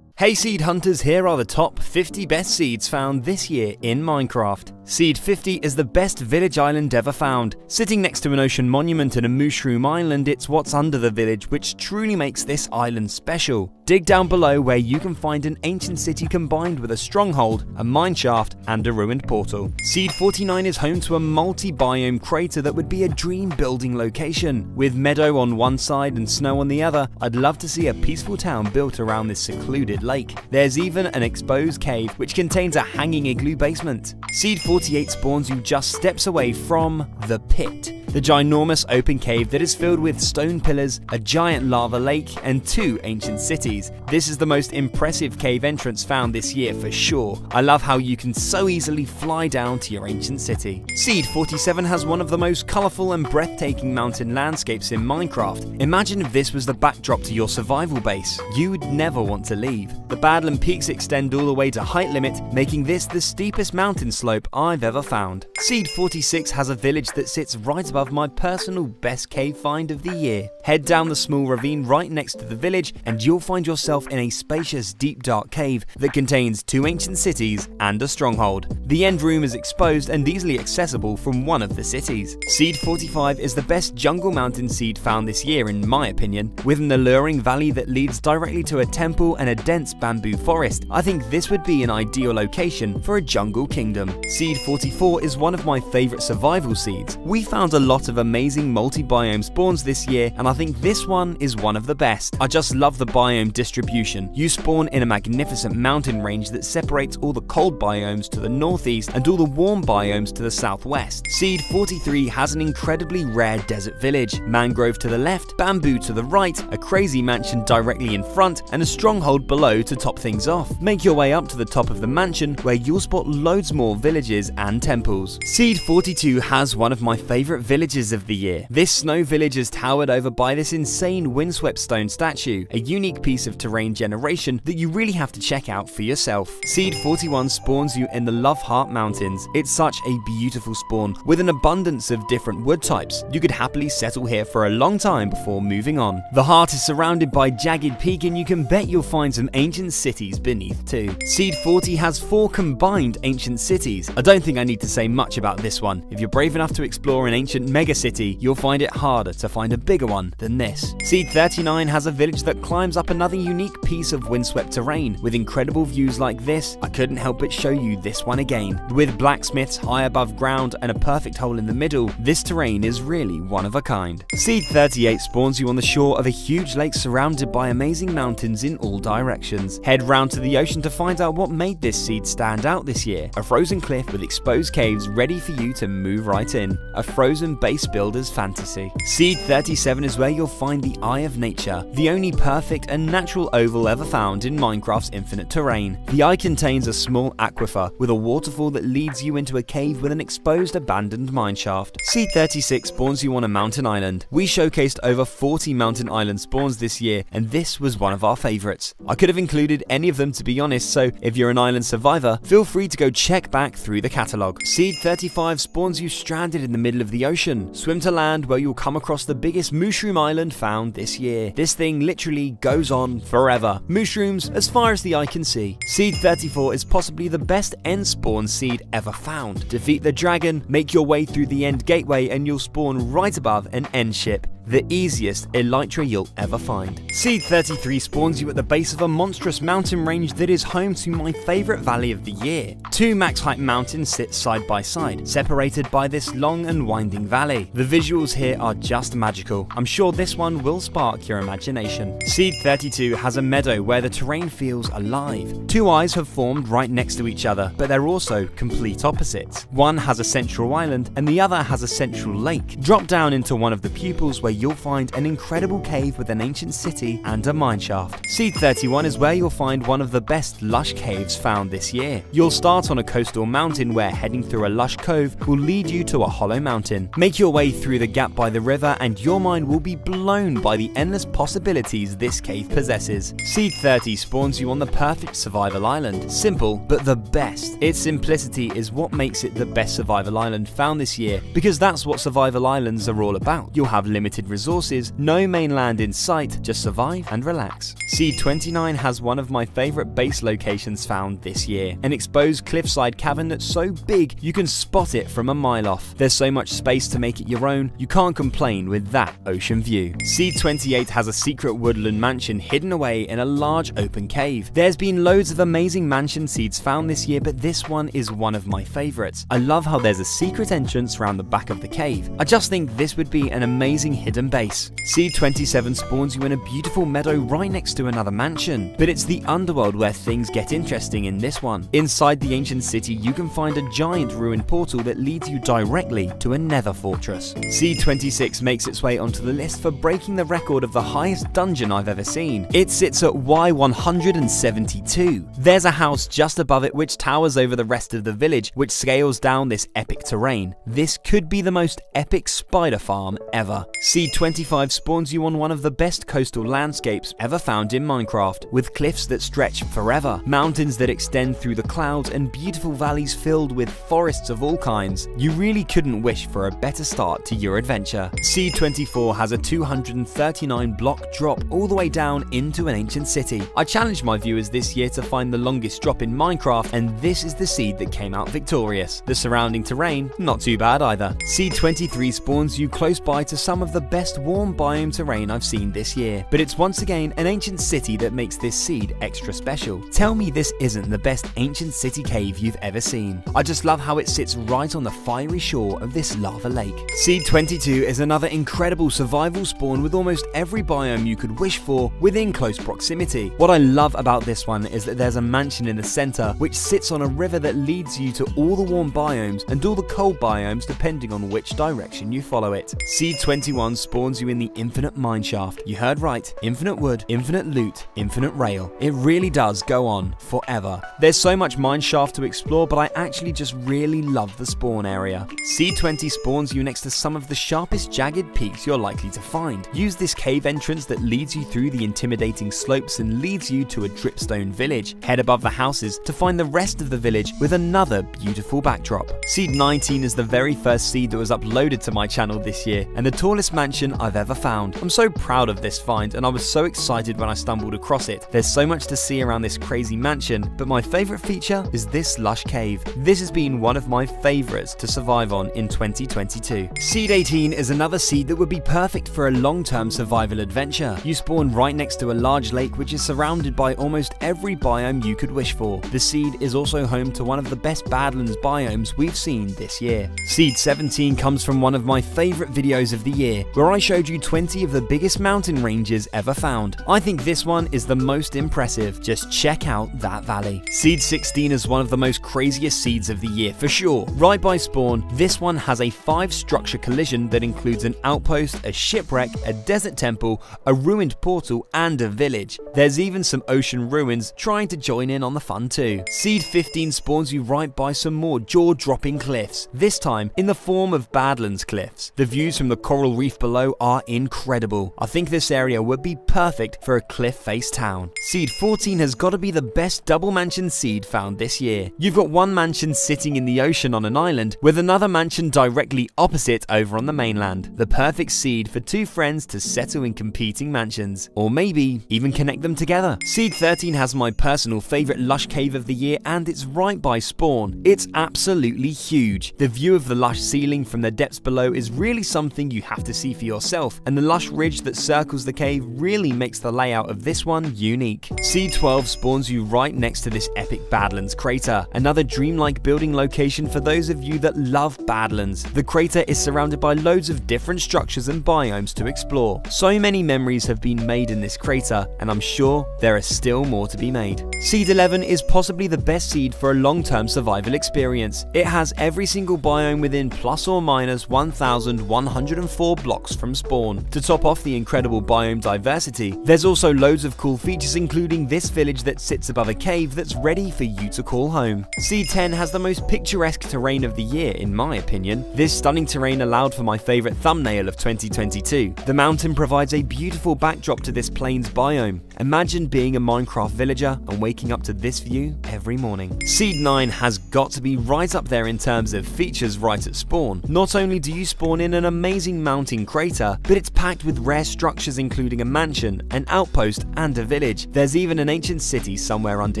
Hey Seed Hunters, here are the top 50 best seeds found this year in Minecraft. Seed 50 is the best village island ever found. Sitting next to an ocean monument and a mushroom island, it's what's under the village which truly makes this island special. Dig down below where you can find an ancient city combined with a stronghold, a mineshaft, and a ruined portal. Seed 49 is home to a multi-biome crater that would be a dream building location. With meadow on one side and snow on the other, I'd love to see a peaceful town built around this secluded lake. There's even an exposed cave which contains a hanging igloo basement. Seed 48 spawns you just steps away from the pit, the ginormous open cave that is filled with stone pillars, a giant lava lake, and 2 ancient cities. This is the most impressive cave entrance found this year for sure. I love how you can so easily fly down to your ancient city. Seed 47 has one of the most colourful and breathtaking mountain landscapes in Minecraft. Imagine if this was the backdrop to your survival base. You would never want to leave. The Badland Peaks extend all the way to height limit, making this the steepest mountain slope I've ever found. Seed 46 has a village that sits right above my personal best cave find of the year. Head down the small ravine right next to the village and you'll find yourself in a spacious deep dark cave that contains 2 ancient cities and a stronghold. The end room is exposed and easily accessible from one of the cities. Seed 45 is the best jungle mountain seed found this year in my opinion. With an alluring valley that leads directly to a temple and a dense bamboo forest, I think this would be an ideal location for a jungle kingdom. Seed 44 is one of my favourite survival seeds. We found a lot of amazing multi-biome spawns this year and I think this one is one of the best. I just love the biome distribution. You spawn in a magnificent mountain range that separates all the cold biomes to the northeast and all the warm biomes to the southwest. Seed 43 has an incredibly rare desert village, mangrove to the left, bamboo to the right, a crazy mansion directly in front, and a stronghold below to top things off. Make your way up to the top of the mansion where you'll spot loads more villages and temples. Seed 42 has one of my favourite villages of the year. This snow village is towered over by this insane windswept stone statue, a unique piece of terrain generation that you really have to check out for yourself. Seed 41 spawns you in the Love Heart Mountains. It's such a beautiful spawn with an abundance of different wood types. You could happily settle here for a long time before moving on. The heart is surrounded by jagged peak and you can bet you'll find some ancient cities beneath too. Seed 40 has 4 combined ancient cities. I don't think I need to say much about this one. If you're brave enough to explore an ancient megacity, you'll find it harder to find a bigger one than this. Seed 39 has a village that climbs up another unique piece of windswept terrain. With incredible views like this, I couldn't help but show you this one again. With blacksmiths high above ground and a perfect hole in the middle, this terrain is really one of a kind. Seed 38 spawns you on the shore of a huge lake surrounded by amazing mountains in all directions. Head round to the ocean to find out what made this seed stand out this year. A frozen cliff with exposed caves ready for you to move right in. A frozen base builder's fantasy. Seed 37 is where you'll find the Eye of Nature, the only perfect and natural oval ever found in Minecraft's infinite terrain. The eye contains a small aquifer with a waterfall that leads you into a cave with an exposed abandoned mineshaft. Seed 36 spawns you on a mountain island. We showcased over 40 mountain island spawns this year and this was one of our favourites. I could have included any of them to be honest, so if you're an island survivor, feel free to go check back through the catalogue. Seed 35 spawns you stranded in the middle of the ocean. Swim to land where you'll come across the biggest mushroom island found this year. This thing literally goes on forever. Mushrooms as far as the eye can see. Seed 34 is possibly the best end spawn seed ever found. Defeat the dragon, make your way through the end gateway and you'll spawn right above an end ship. The easiest elytra you'll ever find. Seed 33 spawns you at the base of a monstrous mountain range that is home to my favourite valley of the year. 2 max height mountains sit side by side, separated by this long and winding valley. The visuals here are just magical. I'm sure this one will spark your imagination. Seed 32 has a meadow where the terrain feels alive. 2 eyes have formed right next to each other, but they're also complete opposites. One has a central island and the other has a central lake. Drop down into one of the pupils where you'll find an incredible cave with an ancient city and a mineshaft. Seed 31 is where you'll find one of the best lush caves found this year. You'll start on a coastal mountain where heading through a lush cove will lead you to a hollow mountain. Make your way through the gap by the river and your mind will be blown by the endless possibilities this cave possesses. Seed 30 spawns you on the perfect survival island. Simple, but the best. Its simplicity is what makes it the best survival island found this year, because that's what survival islands are all about. You'll have limited unlimited resources, no mainland in sight, just survive and relax. Seed 29 has one of my favorite base locations found this year, an exposed cliffside cavern that's so big you can spot it from a mile off. There's so much space to make it your own, you can't complain with that ocean view. Seed 28 has a secret woodland mansion hidden away in a large open cave. There's been loads of amazing mansion seeds found this year, but this one is one of my favorites. I love how there's a secret entrance around the back of the cave. I just think this would be an amazing hidden base. Seed 27 spawns you in a beautiful meadow right next to another mansion, but it's the underworld where things get interesting in this one. Inside the ancient city, you can find a giant ruined portal that leads you directly to a nether fortress. Seed 26 makes its way onto the list for breaking the record of the highest dungeon I've ever seen. It sits at Y172. There's a house just above it which towers over the rest of the village, which scales down this epic terrain. This could be the most epic spider farm ever. Seed 25 spawns you on one of the best coastal landscapes ever found in Minecraft, with cliffs that stretch forever, mountains that extend through the clouds, and beautiful valleys filled with forests of all kinds. You really couldn't wish for a better start to your adventure. Seed 24 has a 239 block drop all the way down into an ancient city. I challenged my viewers this year to find the longest drop in Minecraft, and this is the seed that came out victorious. The surrounding terrain, not too bad either. Seed 23 spawns you close by to some of the best warm biome terrain I've seen this year, but it's once again an ancient city that makes this seed extra special. Tell me this isn't the best ancient city cave you've ever seen. I just love how it sits right on the fiery shore of this lava lake. Seed 22 is another incredible survival spawn with almost every biome you could wish for within close proximity. What I love about this one is that there's a mansion in the center which sits on a river that leads you to all the warm biomes and all the cold biomes depending on which direction you follow it. Seed 21 spawns you in the infinite mineshaft. You heard right, infinite wood, infinite loot, infinite rail. It really does go on forever. There's so much mineshaft to explore, but I actually just really love the spawn area. Seed 20 spawns you next to some of the sharpest jagged peaks you're likely to find. Use this cave entrance that leads you through the intimidating slopes and leads you to a dripstone village. Head above the houses to find the rest of the village with another beautiful backdrop. Seed 19 is the very first seed that was uploaded to my channel this year, and the tallest mansion I've ever found. I'm so proud of this find, and I was so excited when I stumbled across it. There's so much to see around this crazy mansion, but my favorite feature is this lush cave. This has been one of my favorites to survive on in 2022. Seed 18 is another seed that would be perfect for a long-term survival adventure. You spawn right next to a large lake which is surrounded by almost every biome you could wish for. The seed is also home to one of the best Badlands biomes we've seen this year. Seed 17 comes from one of my favorite videos of the year, where I showed you 20 of the biggest mountain ranges ever found. I think this one is the most impressive. Just check out that valley. Seed 16 is one of the most craziest seeds of the year for sure. Right by spawn, this one has a 5-structure collision that includes an outpost, a shipwreck, a desert temple, a ruined portal, and a village. There's even some ocean ruins trying to join in on the fun too. Seed 15 spawns you right by some more jaw-dropping cliffs, this time in the form of Badlands cliffs. The views from the coral reef below are incredible. I think this area would be perfect for a cliff-faced town. Seed 14 has got to be the best double mansion seed found this year. You've got one mansion sitting in the ocean on an island, with another mansion directly opposite over on the mainland. The perfect seed for two friends to settle in competing mansions, or maybe even connect them together. Seed 13 has my personal favorite lush cave of the year, and it's right by spawn. It's absolutely huge. The view of the lush ceiling from the depths below is really something you have to see for yourself, and the lush ridge that circles the cave really makes the layout of this one unique. Seed 12 spawns you right next to this epic Badlands crater, another dreamlike building location for those of you that love Badlands. The crater is surrounded by loads of different structures and biomes to explore. So many memories have been made in this crater, and I'm sure there are still more to be made. Seed 11 is possibly the best seed for a long-term survival experience. It has every single biome within plus or minus 1,104 blocks from spawn. To top off the incredible biome diversity, there's also loads of cool features, including this village that sits above a cave that's ready for you to call home. Seed 10 has the most picturesque terrain of the year, in my opinion. This stunning terrain allowed for my favorite thumbnail of 2022. The mountain provides a beautiful backdrop to this plains biome. Imagine being a Minecraft villager and waking up to this view every morning. Seed 9 has got to be right up there in terms of features right at spawn. Not only do you spawn in an amazing mountain crater, but it's packed with rare structures including a mansion, an outpost, and a village. There's even an ancient city somewhere under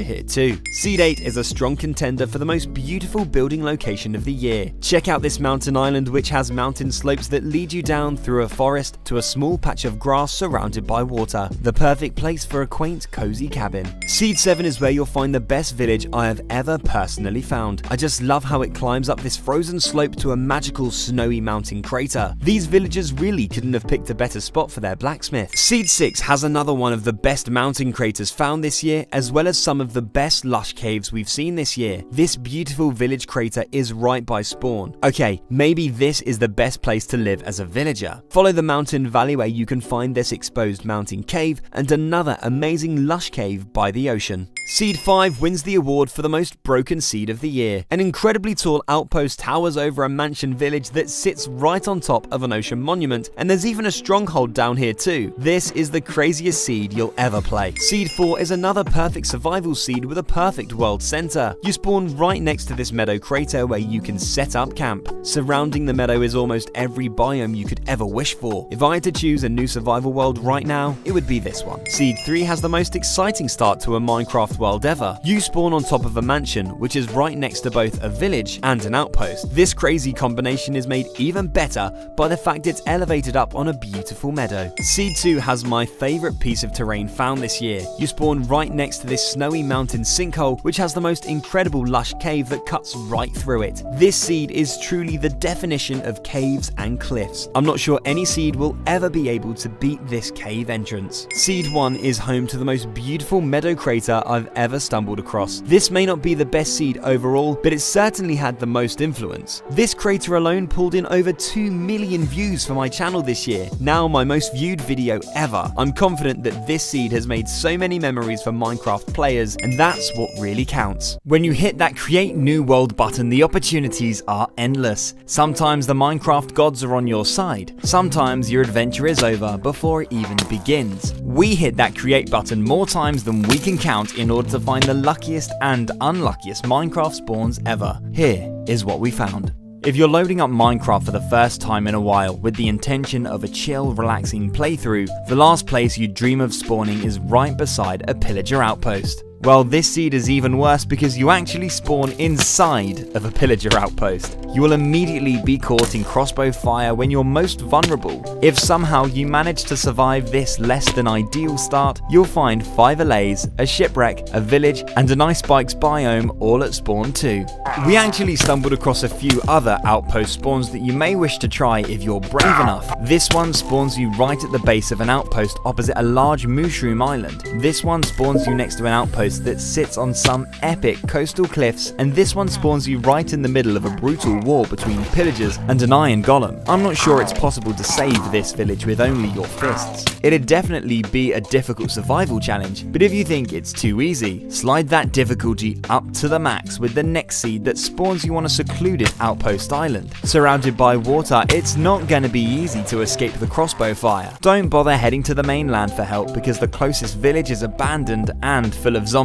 here too. Seed 8 is a strong contender for the most beautiful building location of the year. Check out this mountain island, which has mountain slopes that lead you down through a forest to a small patch of grass surrounded by water. The perfect place for a quaint, cozy cabin. Seed 7 is where you'll find the best village I have ever personally found. I just love how it climbs up this frozen slope to a magical snowy mountain crater. These villagers really couldn't have picked a better spot for their blacksmith. Seed 6 has another one of the best mountain craters found this year, as well as some of the best lush caves we've seen this year. This beautiful village crater is right by spawn. Okay, maybe this is the best place to live as a villager. Follow the mountain valley where you can find this exposed mountain cave and another amazing lush cave by the ocean. Seed 5 wins the award for the most broken seed of the year. An incredibly tall outpost towers over a mansion village that sits right on top of an ocean monument, and there's even a stronghold down here too. This is the craziest seed you'll ever play. Seed 4 is another perfect survival seed with a perfect world center. You spawn right next to this meadow crater where you can set up camp. Surrounding the meadow is almost every biome you could ever wish for. If I had to choose a new survival world right now, it would be this one. Seed 3 has the most exciting start to a Minecraft world ever. You spawn on top of a mansion, which is right next to both a village and an outpost. This crazy combination is made even better by the fact it's elevated up on a beautiful meadow. Seed 2 has my favorite piece of terrain found this year. You spawn right next to this snowy mountain sinkhole, which has the most incredible lush cave that cuts right through it. This seed is truly the definition of caves and cliffs. I'm not sure any seed will ever be able to beat this cave entrance. Seed 1 is home to the most beautiful meadow crater I've ever stumbled across. This may not be the best seed overall, but it certainly had the most influence. This crater alone pulled in over 2 million views for my channel this year, now my most viewed video ever. I'm confident that this seed has made so many memories for Minecraft players, and that's what really counts. When you hit that create new world button, the opportunities are endless. Sometimes the Minecraft gods are on your side. Sometimes your adventure is over before it even begins. We hit that create button more times than we can count in order to find the luckiest and unluckiest Minecraft spawns ever. Here is what we found. If you're loading up Minecraft for the first time in a while with the intention of a chill, relaxing playthrough, the last place you dream of spawning is right beside a pillager outpost. Well, this seed is even worse because you actually spawn inside of a pillager outpost. You will immediately be caught in crossbow fire when you're most vulnerable. If somehow you manage to survive this less than ideal start, you'll find 5 allays, a shipwreck, a village, and an ice spikes biome all at spawn too. We actually stumbled across a few other outpost spawns that you may wish to try if you're brave enough. This one spawns you right at the base of an outpost opposite a large mushroom island. This one spawns you next to an outpost that sits on some epic coastal cliffs, and this one spawns you right in the middle of a brutal war between pillagers and an iron golem. I'm not sure it's possible to save this village with only your fists. It'd definitely be a difficult survival challenge, but if you think it's too easy, slide that difficulty up to the max with the next seed that spawns you on a secluded outpost island. Surrounded by water, it's not going to be easy to escape the crossbow fire. Don't bother heading to the mainland for help because the closest village is abandoned and full of zombies.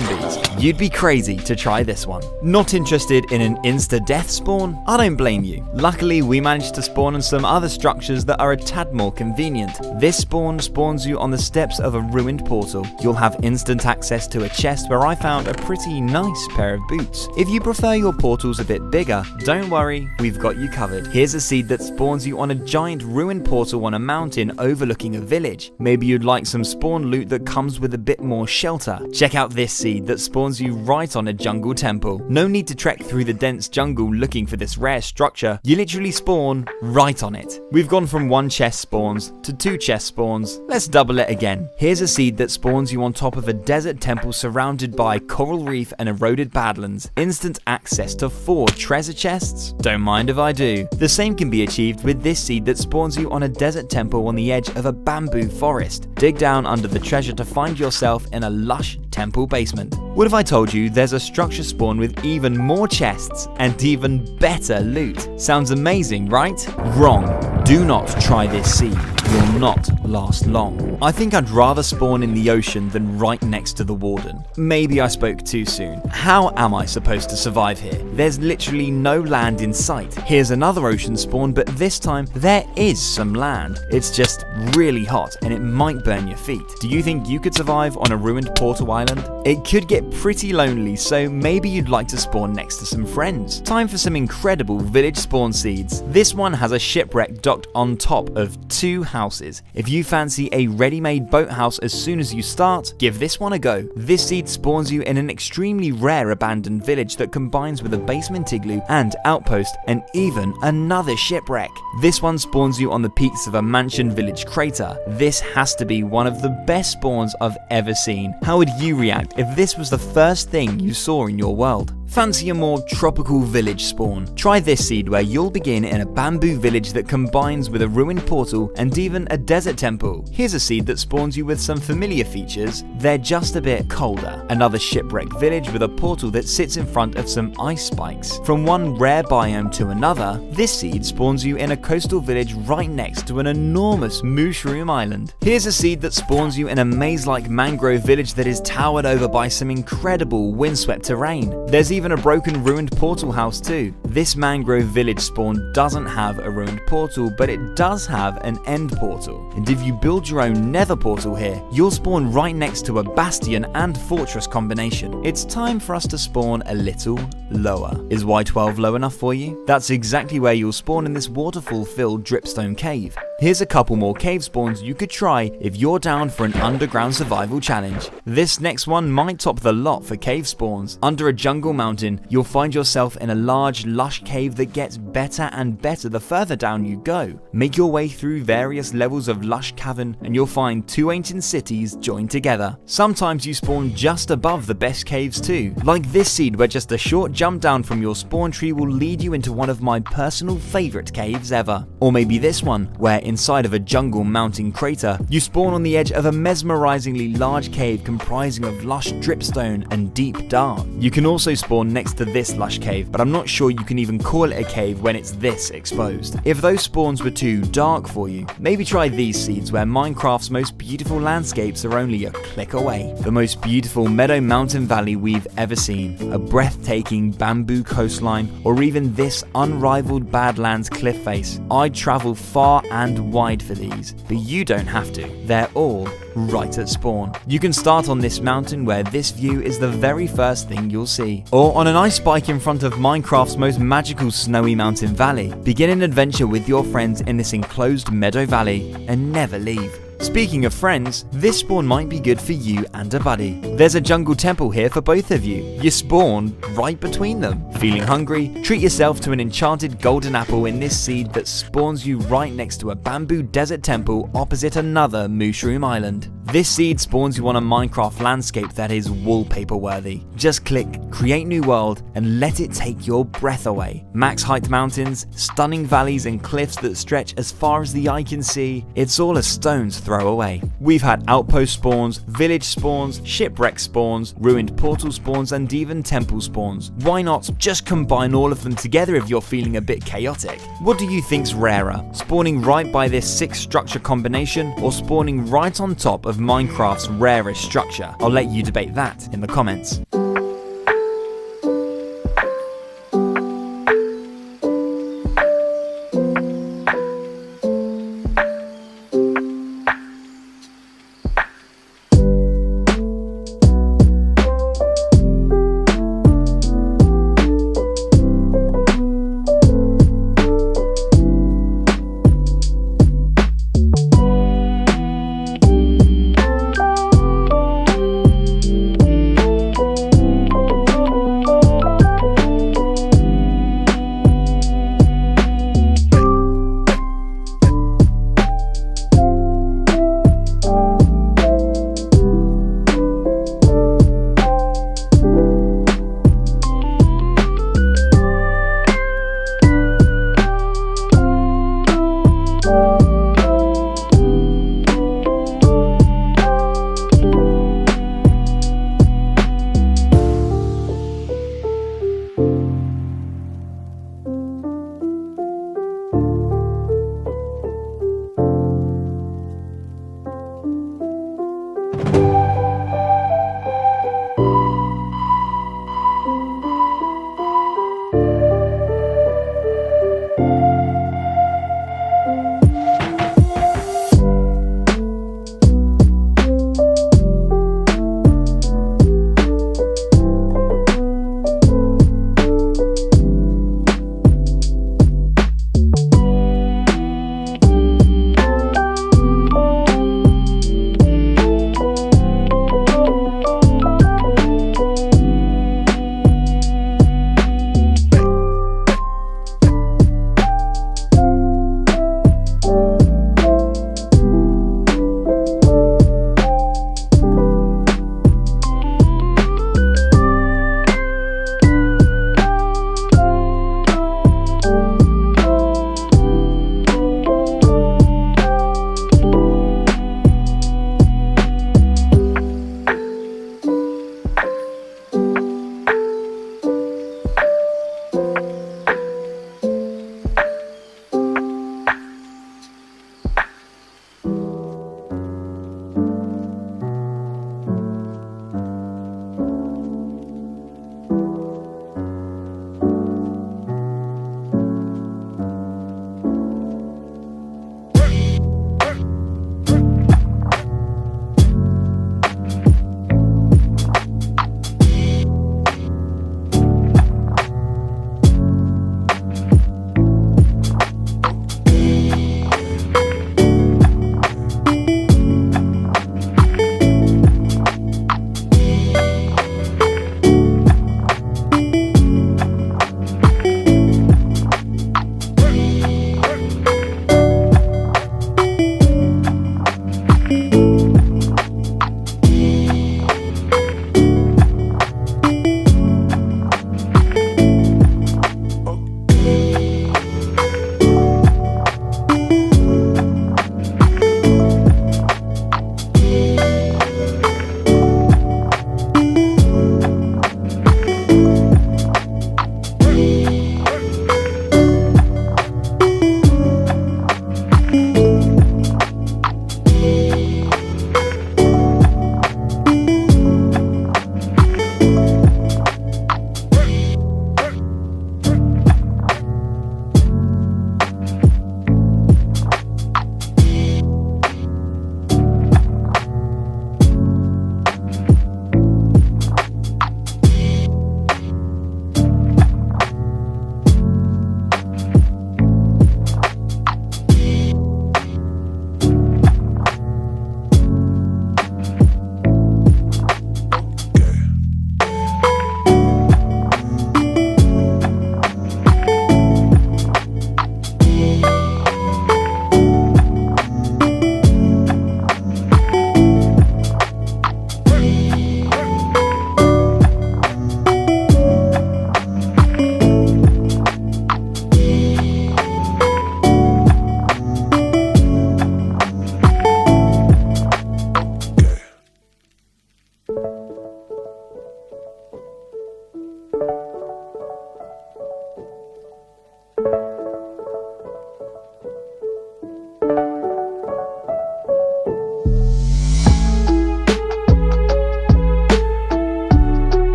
You'd be crazy to try this one. Not interested in an insta-death spawn? I don't blame you. Luckily, we managed to spawn on some other structures that are a tad more convenient. This spawn spawns you on the steps of a ruined portal. You'll have instant access to a chest where I found a pretty nice pair of boots. If you prefer your portals a bit bigger, don't worry, we've got you covered. Here's a seed that spawns you on a giant ruined portal on a mountain overlooking a village. Maybe you'd like some spawn loot that comes with a bit more shelter. Check out this seed that spawns you right on a jungle temple. No need to trek through the dense jungle looking for this rare structure. You literally spawn right on it. We've gone from 1 chest spawns to 2 chest spawns. Let's double it again. Here's a seed that spawns you on top of a desert temple surrounded by coral reef and eroded badlands. Instant access to 4 treasure chests? Don't mind if I do. The same can be achieved with this seed that spawns you on a desert temple on the edge of a bamboo forest. Dig down under the treasure to find yourself in a lush temple basement. What if I told you there's a structure spawn with even more chests and even better loot? Sounds amazing, right? Wrong. Do not try this seed. You're not last long. I think I'd rather spawn in the ocean than right next to the warden. Maybe I spoke too soon. How am I supposed to survive here? There's literally no land in sight. Here's another ocean spawn, but this time there is some land. It's just really hot and it might burn your feet. Do you think you could survive on a ruined portal island? It could get pretty lonely, so maybe you'd like to spawn next to some friends. Time for some incredible village spawn seeds. This one has a shipwreck docked on top of 2 houses. If you fancy a ready-made boathouse as soon as you start, give this one a go. This seed spawns you in an extremely rare abandoned village that combines with a basement igloo and outpost and even another shipwreck. This one spawns you on the peaks of a mansion village crater. This has to be one of the best spawns I've ever seen. How would you react if this was the first thing you saw in your world? Fancy a more tropical village spawn? Try this seed where you'll begin in a bamboo village that combines with a ruined portal and even a desert temple. Here's a seed that spawns you with some familiar features, they're just a bit colder. Another shipwrecked village with a portal that sits in front of some ice spikes. From one rare biome to another, this seed spawns you in a coastal village right next to an enormous mushroom island. Here's a seed that spawns you in a maze-like mangrove village that is towered over by some incredible windswept terrain. There's even a broken ruined portal house too. This mangrove village spawn doesn't have a ruined portal, but it does have an end portal. And if you build your own nether portal here, you'll spawn right next to a bastion and fortress combination. It's time for us to spawn a little lower. Is Y12 low enough for you? That's exactly where you'll spawn in this waterfall-filled dripstone cave. Here's a couple more cave spawns you could try if you're down for an underground survival challenge. This next one might top the lot for cave spawns. Under a jungle mountain, you'll find yourself in a large, lush cave that gets better and better the further down you go. Make your way through various levels of lush cavern and you'll find 2 ancient cities joined together. Sometimes you spawn just above the best caves too, like this seed where just a short jump down from your spawn tree will lead you into one of my personal favorite caves ever. Or maybe this one, where inside of a jungle mountain crater, you spawn on the edge of a mesmerizingly large cave comprising of lush dripstone and deep dark. You can also spawn next to this lush cave, but I'm not sure you can even call it a cave when it's this exposed. If those spawns were too dark for you, maybe try these seeds where Minecraft's most beautiful landscapes are only a click away. The most beautiful meadow mountain valley we've ever seen, a breathtaking bamboo coastline, or even this unrivaled Badlands cliff face. I'd travel far and wide for these, but you don't have to. They're all right at spawn. You can start on this mountain where this view is the very first thing you'll see, or on an ice spike in front of Minecraft's most magical snowy mountain valley. Begin an adventure with your friends in this enclosed meadow valley and never leave. Speaking of friends, this spawn might be good for you and a buddy. There's a jungle temple here for both of you. You spawn right between them. Feeling hungry? Treat yourself to an enchanted golden apple in this seed that spawns you right next to a bamboo desert temple opposite another mushroom island. This seed spawns you on a Minecraft landscape that is wallpaper worthy. Just click Create New World and let it take your breath away. Max height mountains, stunning valleys and cliffs that stretch as far as the eye can see. It's all a stone's throw away. We've had outpost spawns, village spawns, shipwreck spawns, ruined portal spawns and even temple spawns. Why not just combine all of them together if you're feeling a bit chaotic? What do you think's rarer? Spawning right by this 6 structure combination or spawning right on top of Minecraft's rarest structure? I'll let you debate that in the comments.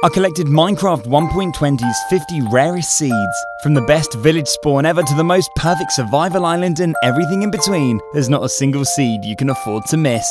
I collected Minecraft 1.20's 50 rarest seeds. From the best village spawn ever to the most perfect survival island and everything in between, there's not a single seed you can afford to miss.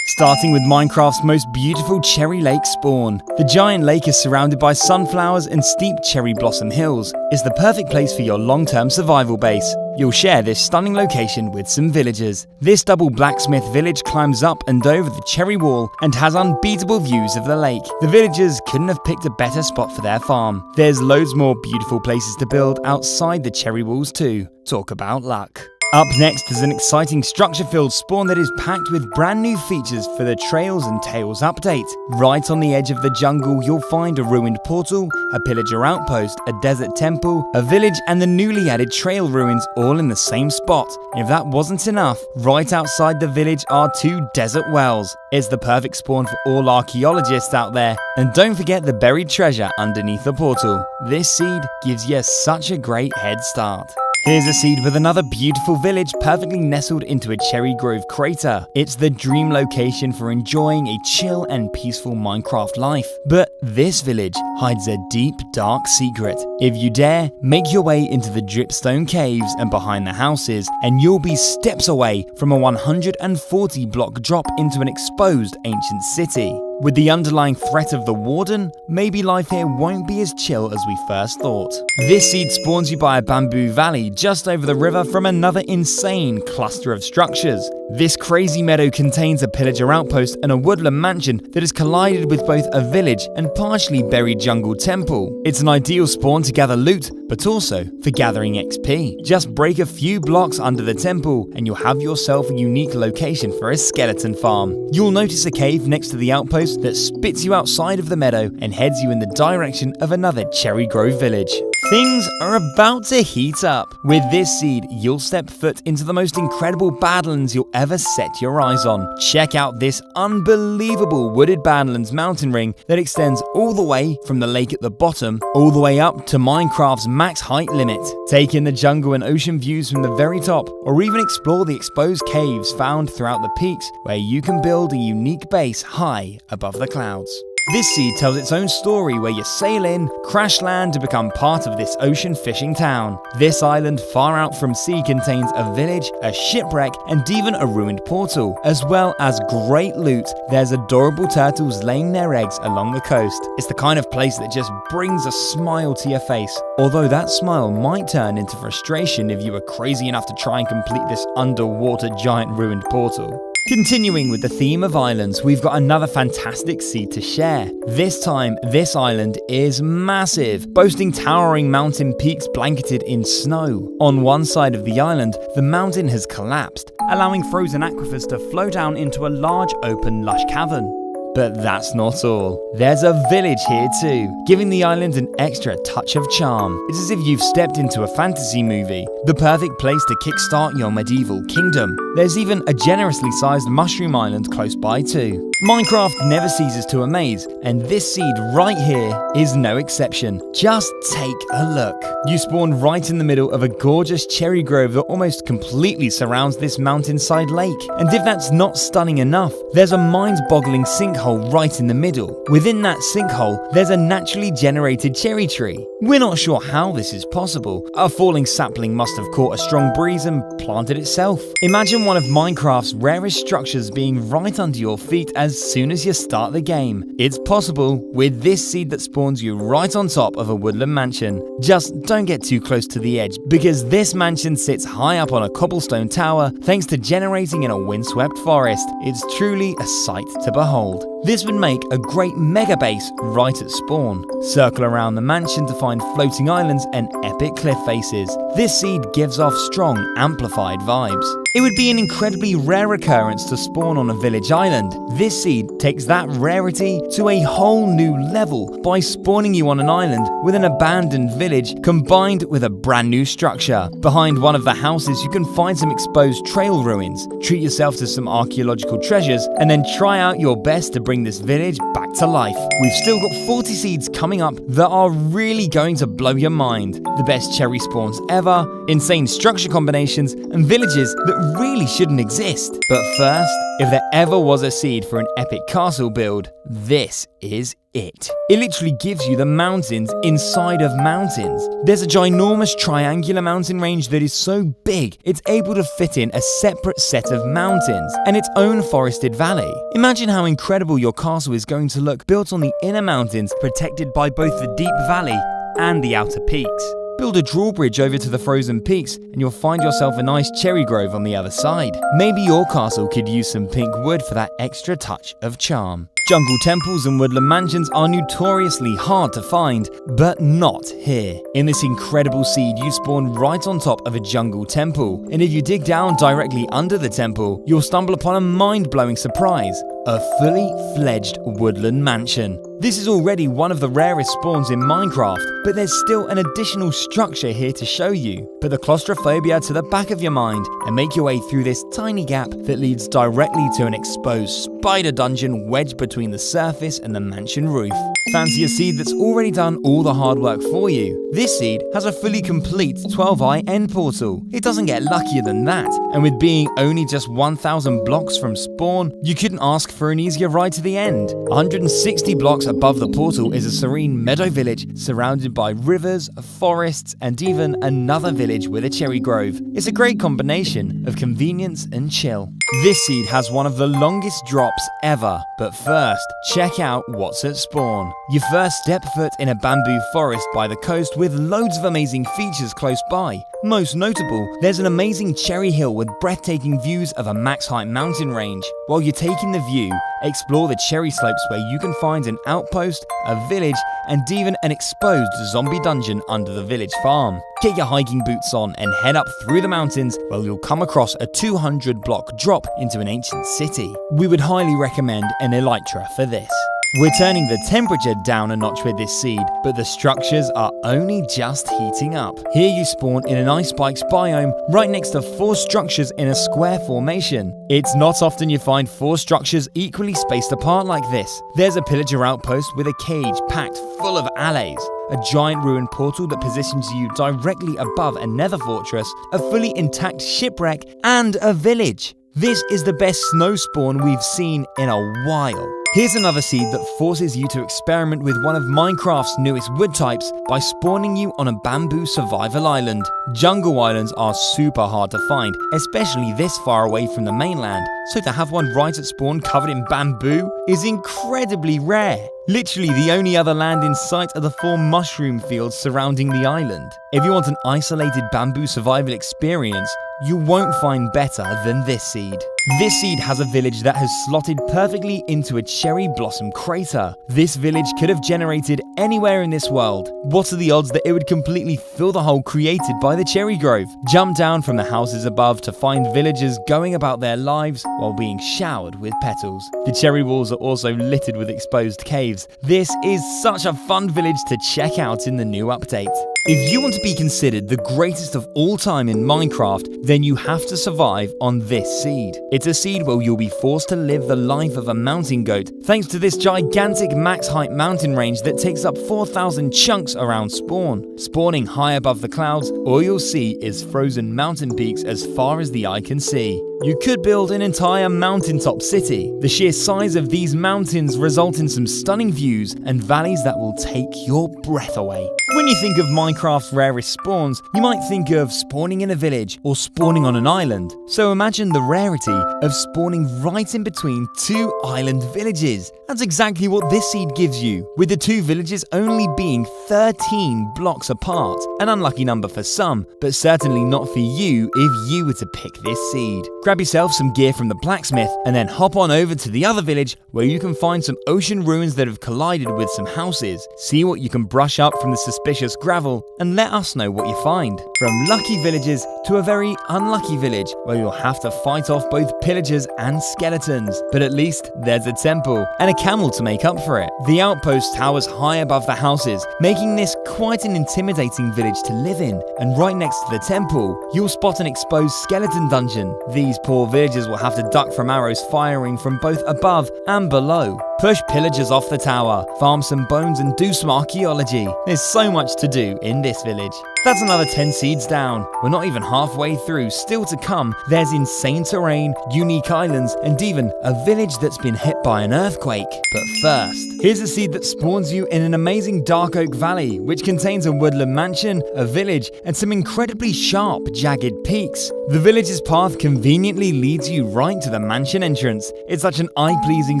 Starting with Minecraft's most beautiful Cherry Lake spawn. The giant lake is surrounded by sunflowers and steep cherry blossom hills. It's the perfect place for your long-term survival base. You'll share this stunning location with some villagers. This double blacksmith village climbs up and over the cherry wall and has unbeatable views of the lake. The villagers couldn't have picked a better spot for their farm. There's loads more beautiful places to build outside the cherry walls too. Talk about luck. Up next is an exciting structure-filled spawn that is packed with brand new features for the Trails and Tales update. Right on the edge of the jungle, you'll find a ruined portal, a pillager outpost, a desert temple, a village, and the newly added trail ruins all in the same spot. If that wasn't enough, right outside the village are 2 desert wells. It's the perfect spawn for all archaeologists out there. And don't forget the buried treasure underneath the portal. This seed gives you such a great head start. Here's a seed with another beautiful village perfectly nestled into a cherry grove crater. It's the dream location for enjoying a chill and peaceful Minecraft life. But this village hides a deep, dark secret. If you dare, make your way into the dripstone caves and behind the houses, and you'll be steps away from a 140 block drop into an exposed ancient city. With the underlying threat of the Warden, maybe life here won't be as chill as we first thought. This seed spawns you by a bamboo valley just over the river from another insane cluster of structures. This crazy meadow contains a pillager outpost and a woodland mansion that has collided with both a village and partially buried jungle temple. It's an ideal spawn to gather loot, but also for gathering XP. Just break a few blocks under the temple and you'll have yourself a unique location for a skeleton farm. You'll notice a cave next to the outpost that spits you outside of the meadow and heads you in the direction of another Cherry Grove village. Things are about to heat up. With this seed, you'll step foot into the most incredible Badlands you'll ever set your eyes on. Check out this unbelievable wooded Badlands mountain ring that extends all the way from the lake at the bottom, all the way up to Minecraft's max height limit. Take in the jungle and ocean views from the very top, or even explore the exposed caves found throughout the peaks where you can build a unique base high above the clouds. This seed tells its own story where you sail in, crash land to become part of this ocean fishing town. This island far out from sea contains a village, a shipwreck, and even a ruined portal, as well as great loot. There's adorable turtles laying their eggs along the coast. It's the kind of place that just brings a smile to your face, although that smile might turn into frustration if you were crazy enough to try and complete this underwater giant ruined portal. Continuing with the theme of islands, we've got another fantastic seed to share. This time, this island is massive, boasting towering mountain peaks blanketed in snow. On one side of the island, the mountain has collapsed, allowing frozen aquifers to flow down into a large open lush cavern. But that's not all. There's a village here too, giving the island an extra touch of charm. It's as if you've stepped into a fantasy movie, the perfect place to kickstart your medieval kingdom. There's even a generously sized mushroom island close by too. Minecraft never ceases to amaze, and this seed right here is no exception. Just take a look. You spawn right in the middle of a gorgeous cherry grove that almost completely surrounds this mountainside lake. And if that's not stunning enough, there's a mind-boggling sinkhole right in the middle. Within that sinkhole, there's a naturally generated cherry tree. We're not sure how this is possible. A falling sapling must have caught a strong breeze and planted itself. Imagine one of Minecraft's rarest structures being right under your feet as soon as you start the game. It's possible with this seed that spawns you right on top of a woodland mansion. Just don't get too close to the edge, because this mansion sits high up on a cobblestone tower thanks to generating in a windswept forest. It's truly a sight to behold. This would make a great mega base right at spawn. Circle around the mansion to find floating islands and epic cliff faces. This seed gives off strong, amplified vibes. It would be an incredibly rare occurrence to spawn on a village island. This seed takes that rarity to a whole new level by spawning you on an island with an abandoned village combined with a brand new structure. Behind one of the houses, you can find some exposed trail ruins. Treat yourself to some archaeological treasures and then try out your best to bring this village back to life. We've still got 40 seeds coming up that are really going to blow your mind. The best cherry spawns ever, insane structure combinations, and villages that really shouldn't exist. But first, if there ever was a seed for an epic castle build, this is it. It literally gives you the mountains inside of mountains. There's a ginormous triangular mountain range that is so big, it's able to fit in a separate set of mountains and its own forested valley. Imagine how incredible your castle is going to look built on the inner mountains, protected by both the deep valley and the outer peaks. Build a drawbridge over to the frozen peaks and you'll find yourself a nice cherry grove on the other side. Maybe your castle could use some pink wood for that extra touch of charm. Jungle temples and woodland mansions are notoriously hard to find, but not here. In this incredible seed, you spawn right on top of a jungle temple, and if you dig down directly under the temple, you'll stumble upon a mind-blowing surprise: a fully fledged woodland mansion. This is already one of the rarest spawns in Minecraft, but there's still an additional structure here to show you. Put the claustrophobia to the back of your mind and make your way through this tiny gap that leads directly to an exposed spider dungeon wedged between the surface and the mansion roof. Fancy a seed that's already done all the hard work for you. This seed has a fully complete 12-eye end portal. It doesn't get luckier than that, and with being only just 1,000 blocks from spawn, you couldn't ask for an easier ride to the end. 160 blocks above the portal is a serene meadow village surrounded by rivers, forests, and even another village with a cherry grove. It's a great combination of convenience and chill. This seed has one of the longest drops ever, but first, check out what's at spawn. You first step foot in a bamboo forest by the coast with loads of amazing features close by. Most notable, there's an amazing cherry hill with breathtaking views of a max height mountain range. While you're taking the view, explore the cherry slopes where you can find an outpost, a village, and even an exposed zombie dungeon under the village farm. Get your hiking boots on and head up through the mountains where you'll come across a 200-block drop into an ancient city. We would highly recommend an elytra for this. We're turning the temperature down a notch with this seed, but the structures are only just heating up. Here you spawn in an ice spikes biome right next to 4 structures in a square formation. It's not often you find 4 structures equally spaced apart like this. There's a pillager outpost with a cage packed full of allays, a giant ruined portal that positions you directly above a nether fortress, a fully intact shipwreck, and a village. This is the best snow spawn we've seen in a while. Here's another seed that forces you to experiment with one of Minecraft's newest wood types by spawning you on a bamboo survival island. Jungle islands are super hard to find, especially this far away from the mainland, so to have one right at spawn covered in bamboo is incredibly rare. Literally the only other land in sight are the 4 mushroom fields surrounding the island. If you want an isolated bamboo survival experience, you won't find better than this seed. This seed has a village that has slotted perfectly into a cherry blossom crater. This village could have generated anywhere in this world. What are the odds that it would completely fill the hole created by the cherry grove? Jump down from the houses above to find villagers going about their lives while being showered with petals. The cherry walls are also littered with exposed caves. This is such a fun village to check out in the new update. If you want to be considered the greatest of all time in Minecraft, then you have to survive on this seed. It's a seed where you'll be forced to live the life of a mountain goat, thanks to this gigantic max height mountain range that takes up 4,000 chunks around spawn. Spawning high above the clouds, all you'll see is frozen mountain peaks as far as the eye can see. You could build an entire mountaintop city. The sheer size of these mountains result in some stunning views and valleys that will take your breath away. When you think of Minecraft's rarest spawns, you might think of spawning in a village or spawning on an island. So imagine the rarity of spawning right in between 2 island villages. That's exactly what this seed gives you, with the 2 villages only being 13 blocks apart. An unlucky number for some, but certainly not for you if you were to pick this seed. Grab yourself some gear from the blacksmith and then hop on over to the other village where you can find some ocean ruins that have collided with some houses. See what you can brush up from the suspicious gravel and let us know what you find. From lucky villages to a very unlucky village where you'll have to fight off both pillagers and skeletons. But at least there's a temple and a camel to make up for it. The outpost towers high above the houses, making this quite an intimidating village to live in. And right next to the temple, you'll spot an exposed skeleton dungeon. These poor villagers will have to duck from arrows firing from both above and below. push pillagers off the tower, farm some bones and do some archaeology. There's so much to do in this village. That's another 10 seeds down. We're not even halfway through. Still to come, there's insane terrain, unique islands, and even a village that's been hit by an earthquake. But first, here's a seed that spawns you in an amazing Dark Oak Valley, which contains a woodland mansion, a village, and some incredibly sharp, jagged peaks. The village's path conveniently leads you right to the mansion entrance. It's such an eye-pleasing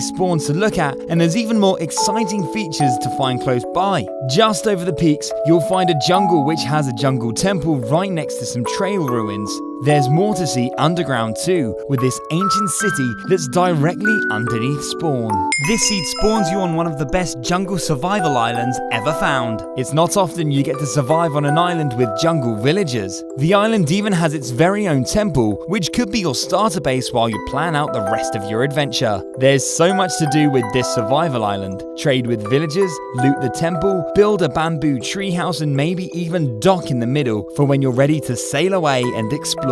spawn to look at, and there's even more exciting features to find close by. Just over the peaks, you'll find a jungle which has a jungle temple right next to some trail ruins. There's more to see underground too, with this ancient city that's directly underneath Spawn. This seed spawns you on one of the best jungle survival islands ever found. It's not often you get to survive on an island with jungle villagers. The island even has its very own temple, which could be your starter base while you plan out the rest of your adventure. There's so much to do with this survival island. Trade with villagers, loot the temple, build a bamboo treehouse, and maybe even dock in the middle for when you're ready to sail away and explore.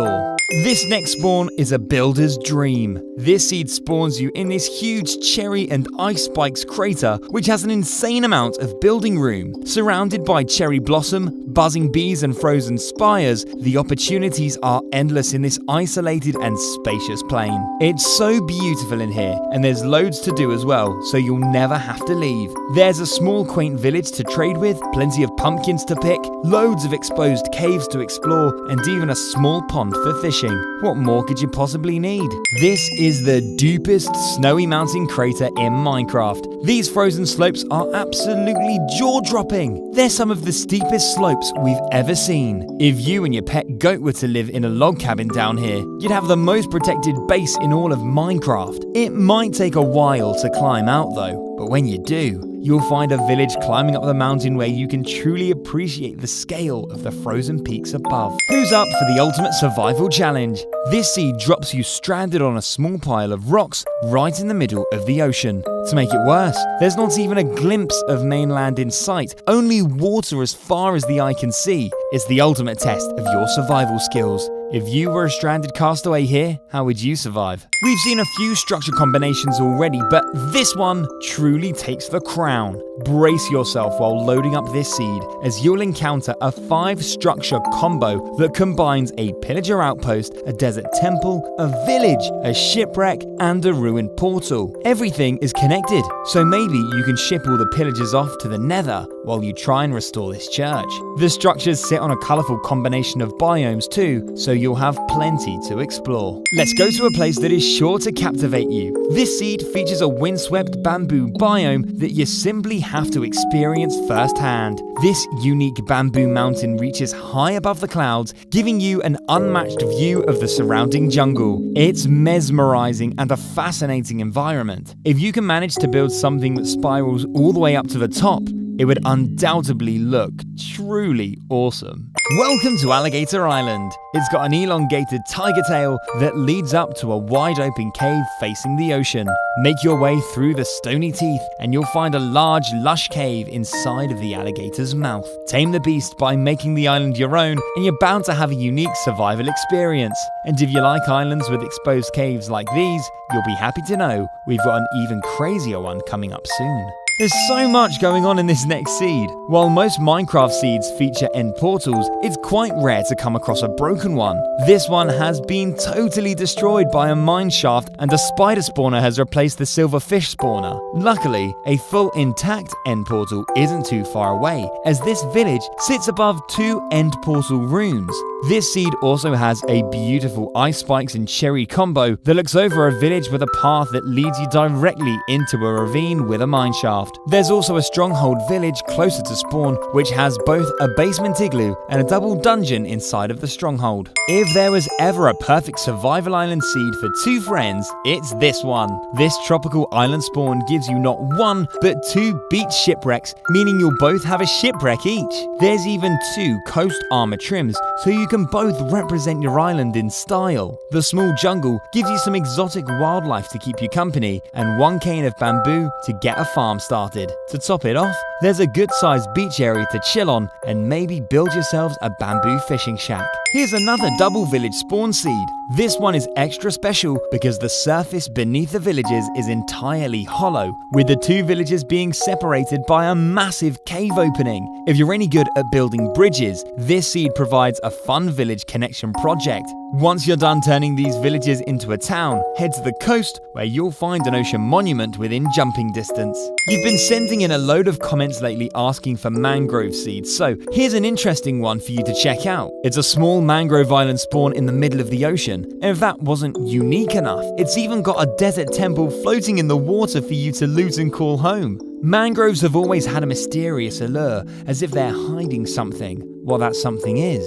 This next spawn is a builder's dream. This seed spawns you in this huge cherry and ice spikes crater, which has an insane amount of building room. Surrounded by cherry blossom, buzzing bees, and frozen spires, the opportunities are endless in this isolated and spacious plain. It's so beautiful in here, and there's loads to do as well, so you'll never have to leave. There's a small quaint village to trade with, plenty of pumpkins to pick, loads of exposed caves to explore, and even a small pond for fishing. What more could you possibly need? This is the deepest snowy mountain crater in Minecraft. These frozen slopes are absolutely jaw-dropping. They're some of the steepest slopes we've ever seen. If you and your pet goat were to live in a log cabin down here, you'd have the most protected base in all of Minecraft. It might take a while to climb out though, but when you do, you'll find a village climbing up the mountain where you can truly appreciate the scale of the frozen peaks above. Who's up for the ultimate survival challenge? This seed drops you stranded on a small pile of rocks right in the middle of the ocean. To make it worse, there's not even a glimpse of mainland in sight, only water as far as the eye can see. It's the ultimate test of your survival skills. If you were a stranded castaway here, how would you survive? We've seen a few structure combinations already, but this one truly takes the crown. Brace yourself while loading up this seed, as you'll encounter a 5-structure combo that combines a pillager outpost, a desert temple, a village, a shipwreck, and a ruined portal. Everything is connected, so maybe you can ship all the pillagers off to the nether while you try and restore this church. The structures sit on a colourful combination of biomes too, so you'll have plenty to explore. Let's go to a place that is sure to captivate you. This seed features a windswept bamboo biome that you simply have to experience firsthand. This unique bamboo mountain reaches high above the clouds, giving you an unmatched view of the surrounding jungle. It's mesmerizing and a fascinating environment. If you can manage to build something that spirals all the way up to the top, it would undoubtedly look truly awesome. Welcome to Alligator Island. It's got an elongated tiger tail that leads up to a wide open cave facing the ocean. Make your way through the stony teeth and you'll find a large, lush cave inside of the alligator's mouth. Tame the beast by making the island your own and you're bound to have a unique survival experience. And if you like islands with exposed caves like these, you'll be happy to know we've got an even crazier one coming up soon. There's so much going on in this next seed. While most Minecraft seeds feature end portals, it's quite rare to come across a broken one. This one has been totally destroyed by a mine shaft and a spider spawner has replaced the silver fish spawner. Luckily, a full intact end portal isn't too far away, as this village sits above 2 end portal runes. This seed also has a beautiful ice spikes and cherry combo that looks over a village with a path that leads you directly into a ravine with a mine shaft. There's also a stronghold village closer to spawn, which has both a basement igloo and a double dungeon inside of the stronghold. If there was ever a perfect survival island seed for 2 friends, it's this one. This tropical island spawn gives you not 1, but 2 beach shipwrecks, meaning you'll both have a shipwreck each. There's even 2 coast armor trims, so you can both represent your island in style. The small jungle gives you some exotic wildlife to keep you company, and 1 cane of bamboo to get a farm started. To top it off, there's a good-sized beach area to chill on and maybe build yourselves a bamboo fishing shack. Here's another double village spawn seed. This one is extra special because the surface beneath the villages is entirely hollow, with the two villages being separated by a massive cave opening. If you're any good at building bridges, this seed provides a fun village connection project. Once you're done turning these villages into a town, head to the coast where you'll find an ocean monument within jumping distance. You've been sending in a load of comments lately asking for mangrove seeds, so here's an interesting one for you to check out. It's a small mangrove island spawn in the middle of the ocean, and if that wasn't unique enough, it's even got a desert temple floating in the water for you to loot and call home. Mangroves have always had a mysterious allure, as if they're hiding something. What that something is,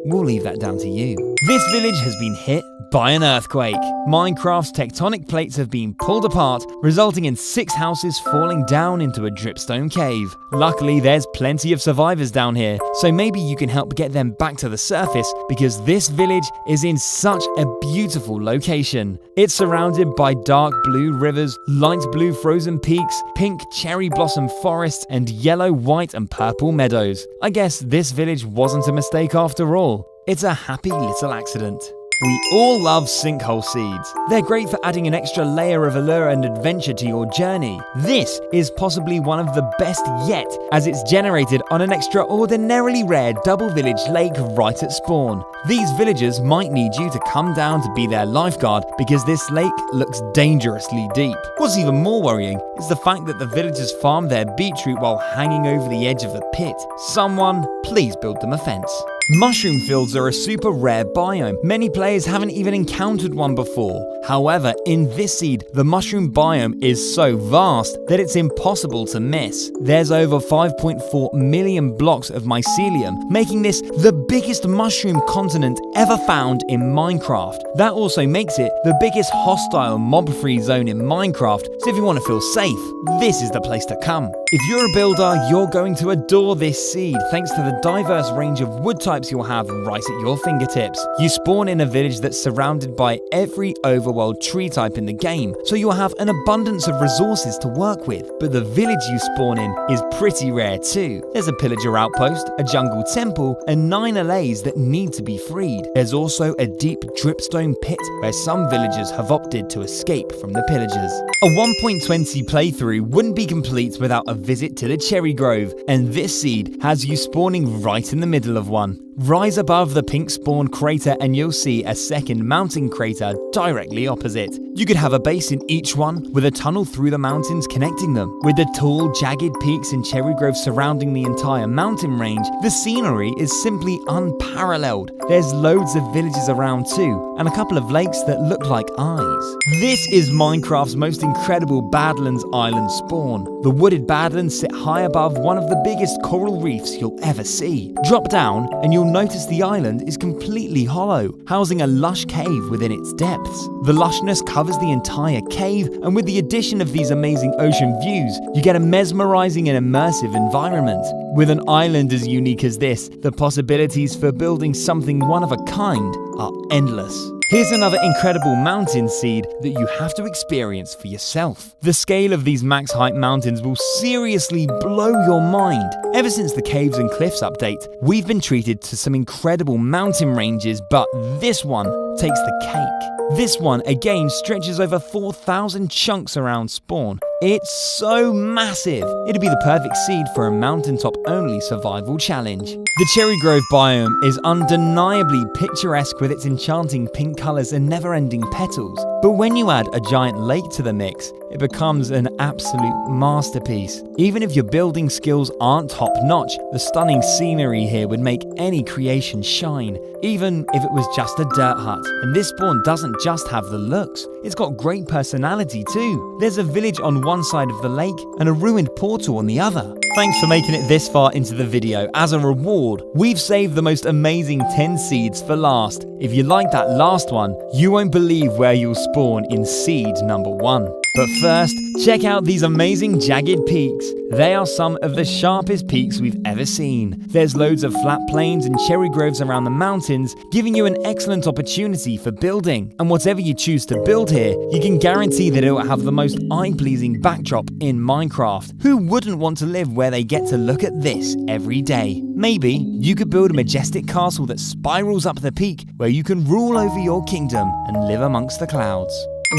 we'll leave that down to you. This village has been hit by an earthquake. Minecraft's tectonic plates have been pulled apart, resulting in 6 houses falling down into a dripstone cave. Luckily, there's plenty of survivors down here, so maybe you can help get them back to the surface because this village is in such a beautiful location. It's surrounded by dark blue rivers, light blue frozen peaks, pink cherry blossom forests, and yellow, white, and purple meadows. I guess this village wasn't a mistake after all. It's a happy little accident. We all love sinkhole seeds. They're great for adding an extra layer of allure and adventure to your journey. This is possibly one of the best yet, as it's generated on an extraordinarily rare double village lake right at spawn. These villagers might need you to come down to be their lifeguard because this lake looks dangerously deep. What's even more worrying is the fact that the villagers farm their beetroot while hanging over the edge of the pit. Someone, please build them a fence. Mushroom fields are a super rare biome. Many players haven't even encountered one before. However, in this seed, the mushroom biome is so vast that it's impossible to miss. There's over 5.4 million blocks of mycelium, making this the biggest mushroom continent ever found in Minecraft. That also makes it the biggest hostile mob-free zone in Minecraft, so if you want to feel safe, this is the place to come. If you're a builder, you're going to adore this seed thanks to the diverse range of wood types you'll have right at your fingertips. You spawn in a village that's surrounded by every overworld tree type in the game, so you'll have an abundance of resources to work with. But the village you spawn in is pretty rare too. There's a pillager outpost, a jungle temple, and 9 allays that need to be freed. There's also a deep dripstone pit where some villagers have opted to escape from the pillagers. A 1.20 playthrough wouldn't be complete without a visit to the Cherry Grove, and this seed has you spawning right in the middle of one. Rise above the pink spawn crater and you'll see a second mountain crater directly opposite. You could have a base in each one with a tunnel through the mountains connecting them. With the tall, jagged peaks in Cherry Grove surrounding the entire mountain range, the scenery is simply unparalleled. There's loads of villages around too, and a couple of lakes that look like eyes. This is Minecraft's most incredible Badlands Island spawn. The wooded Badlands sit high above one of the biggest coral reefs you'll ever see. Drop down and you'll notice the island is completely hollow, housing a lush cave within its depths. The lushness covers the entire cave, and with the addition of these amazing ocean views, you get a mesmerizing and immersive environment. With an island as unique as this, the possibilities for building something one of a kind are endless. Here's another incredible mountain seed that you have to experience for yourself. The scale of these max height mountains will seriously blow your mind. Ever since the Caves and Cliffs update, we've been treated to some incredible mountain ranges, but this one takes the cake. This one again stretches over 4,000 chunks around spawn. It's so massive. It'd be the perfect seed for a mountaintop only survival challenge. The Cherry Grove biome is undeniably picturesque with its enchanting pink colors and never-ending petals. But when you add a giant lake to the mix, it becomes an absolute masterpiece. Even if your building skills aren't top-notch, the stunning scenery here would make any creation shine, even if it was just a dirt hut. And this spawn doesn't just have the looks, it's got great personality too. There's a village on one side of the lake and a ruined portal on the other. Thanks for making it this far into the video. As a reward, we've saved the most amazing 10 seeds for last. If you like that last one, you won't believe where you'll spawn in seed number 1. But first, check out these amazing jagged peaks. They are some of the sharpest peaks we've ever seen. There's loads of flat plains and cherry groves around the mountains, giving you an excellent opportunity for building. And whatever you choose to build here, you can guarantee that it will have the most eye-pleasing backdrop in Minecraft. Who wouldn't want to live where they get to look at this every day? Maybe you could build a majestic castle that spirals up the peak where you can rule over your kingdom and live amongst the clouds.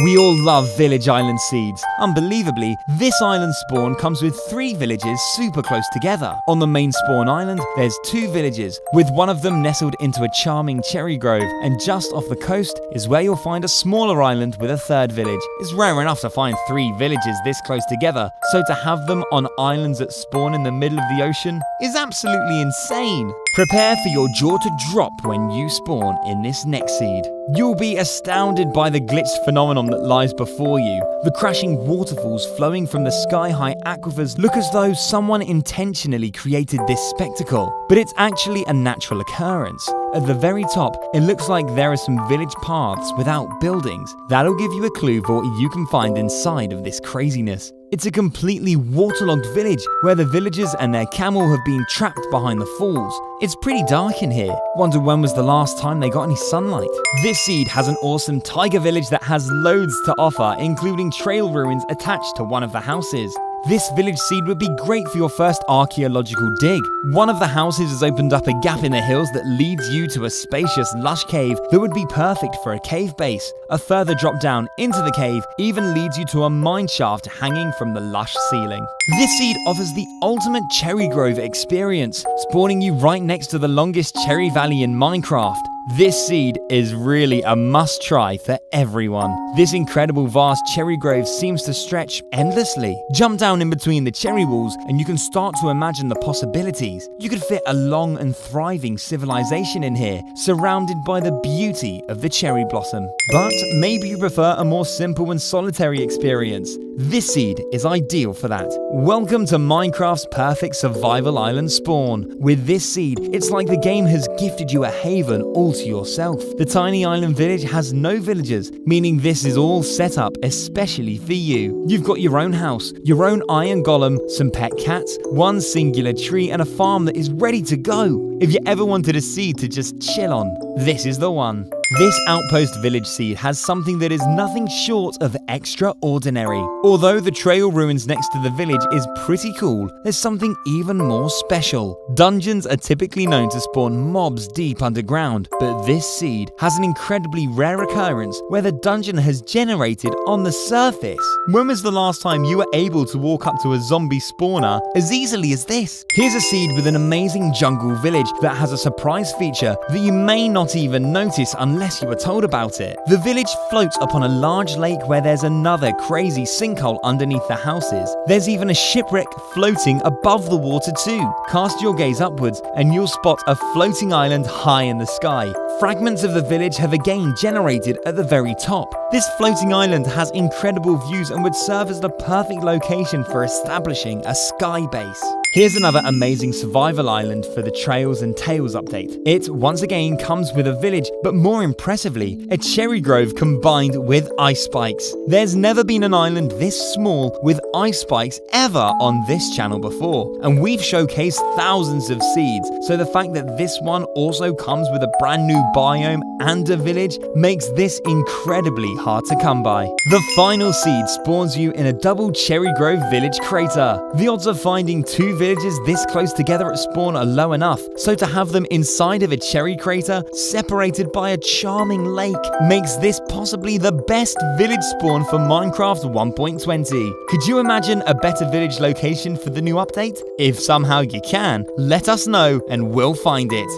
We all love Village Island seeds. Unbelievably, this island spawn comes with 3 villages super close together. On the main spawn island, there's 2 villages, with one of them nestled into a charming cherry grove, and just off the coast is where you'll find a smaller island with a 3rd village. It's rare enough to find 3 villages this close together, so to have them on islands that spawn in the middle of the ocean is absolutely insane. Prepare for your jaw to drop when you spawn in this next seed. You'll be astounded by the glitched phenomenon that lies before you. The crashing waterfalls flowing from the sky-high aquifers look as though someone intentionally created this spectacle, but it's actually a natural occurrence. At the very top, it looks like there are some village paths without buildings. That'll give you a clue for what you can find inside of this craziness. It's a completely waterlogged village where the villagers and their camel have been trapped behind the falls. It's pretty dark in here. Wonder when was the last time they got any sunlight? This seed has an awesome tiger village that has loads to offer, including trail ruins attached to one of the houses. This village seed would be great for your first archaeological dig. One of the houses has opened up a gap in the hills that leads you to a spacious, lush cave that would be perfect for a cave base. A further drop down into the cave even leads you to a mine shaft hanging from the lush ceiling. This seed offers the ultimate cherry grove experience, spawning you right next to the longest cherry valley in Minecraft. This seed is really a must-try for everyone. This incredible vast cherry grove seems to stretch endlessly. Jump down in between the cherry walls and you can start to imagine the possibilities. You could fit a long and thriving civilization in here, surrounded by the beauty of the cherry blossom. But maybe you prefer a more simple and solitary experience. This seed is ideal for that. Welcome to Minecraft's perfect survival island spawn. With this seed, it's like the game has gifted you a haven all to yourself. The tiny island village has no villagers, meaning this is all set up especially for you. You've got your own house, your own iron golem, some pet cats, one singular tree, and a farm that is ready to go. If you ever wanted a seed to just chill on, this is the one. This outpost village seed has something that is nothing short of extraordinary. Although the trail ruins next to the village is pretty cool, there's something even more special. Dungeons are typically known to spawn mobs deep underground, but this seed has an incredibly rare occurrence where the dungeon has generated on the surface. When was the last time you were able to walk up to a zombie spawner as easily as this? Here's a seed with an amazing jungle village that has a surprise feature that you may not even notice unless you were told about it. The village floats upon a large lake where there's another crazy sinkhole underneath the houses. There's even a shipwreck floating above the water too. Cast your gaze upwards and you'll spot a floating island high in the sky. Fragments of the village have again generated at the very top. This floating island has incredible views and would serve as the perfect location for establishing a sky base. Here's another amazing survival island for the Trails and Tales update. It once again comes with a village, but more impressively, a cherry grove combined with ice spikes. There's never been an island this small with ice spikes ever on this channel before, and we've showcased thousands of seeds, so the fact that this one also comes with a brand new biome and a village makes this incredibly hard to come by. The final seed spawns you in a double cherry grove village crater. The odds of finding 2 villages this close together at spawn are low enough, so to have them inside of a cherry crater, separated by a charming lake, makes this possibly the best village spawn for Minecraft 1.20. Could you imagine a better village location for the new update? If somehow you can, let us know and we'll find it.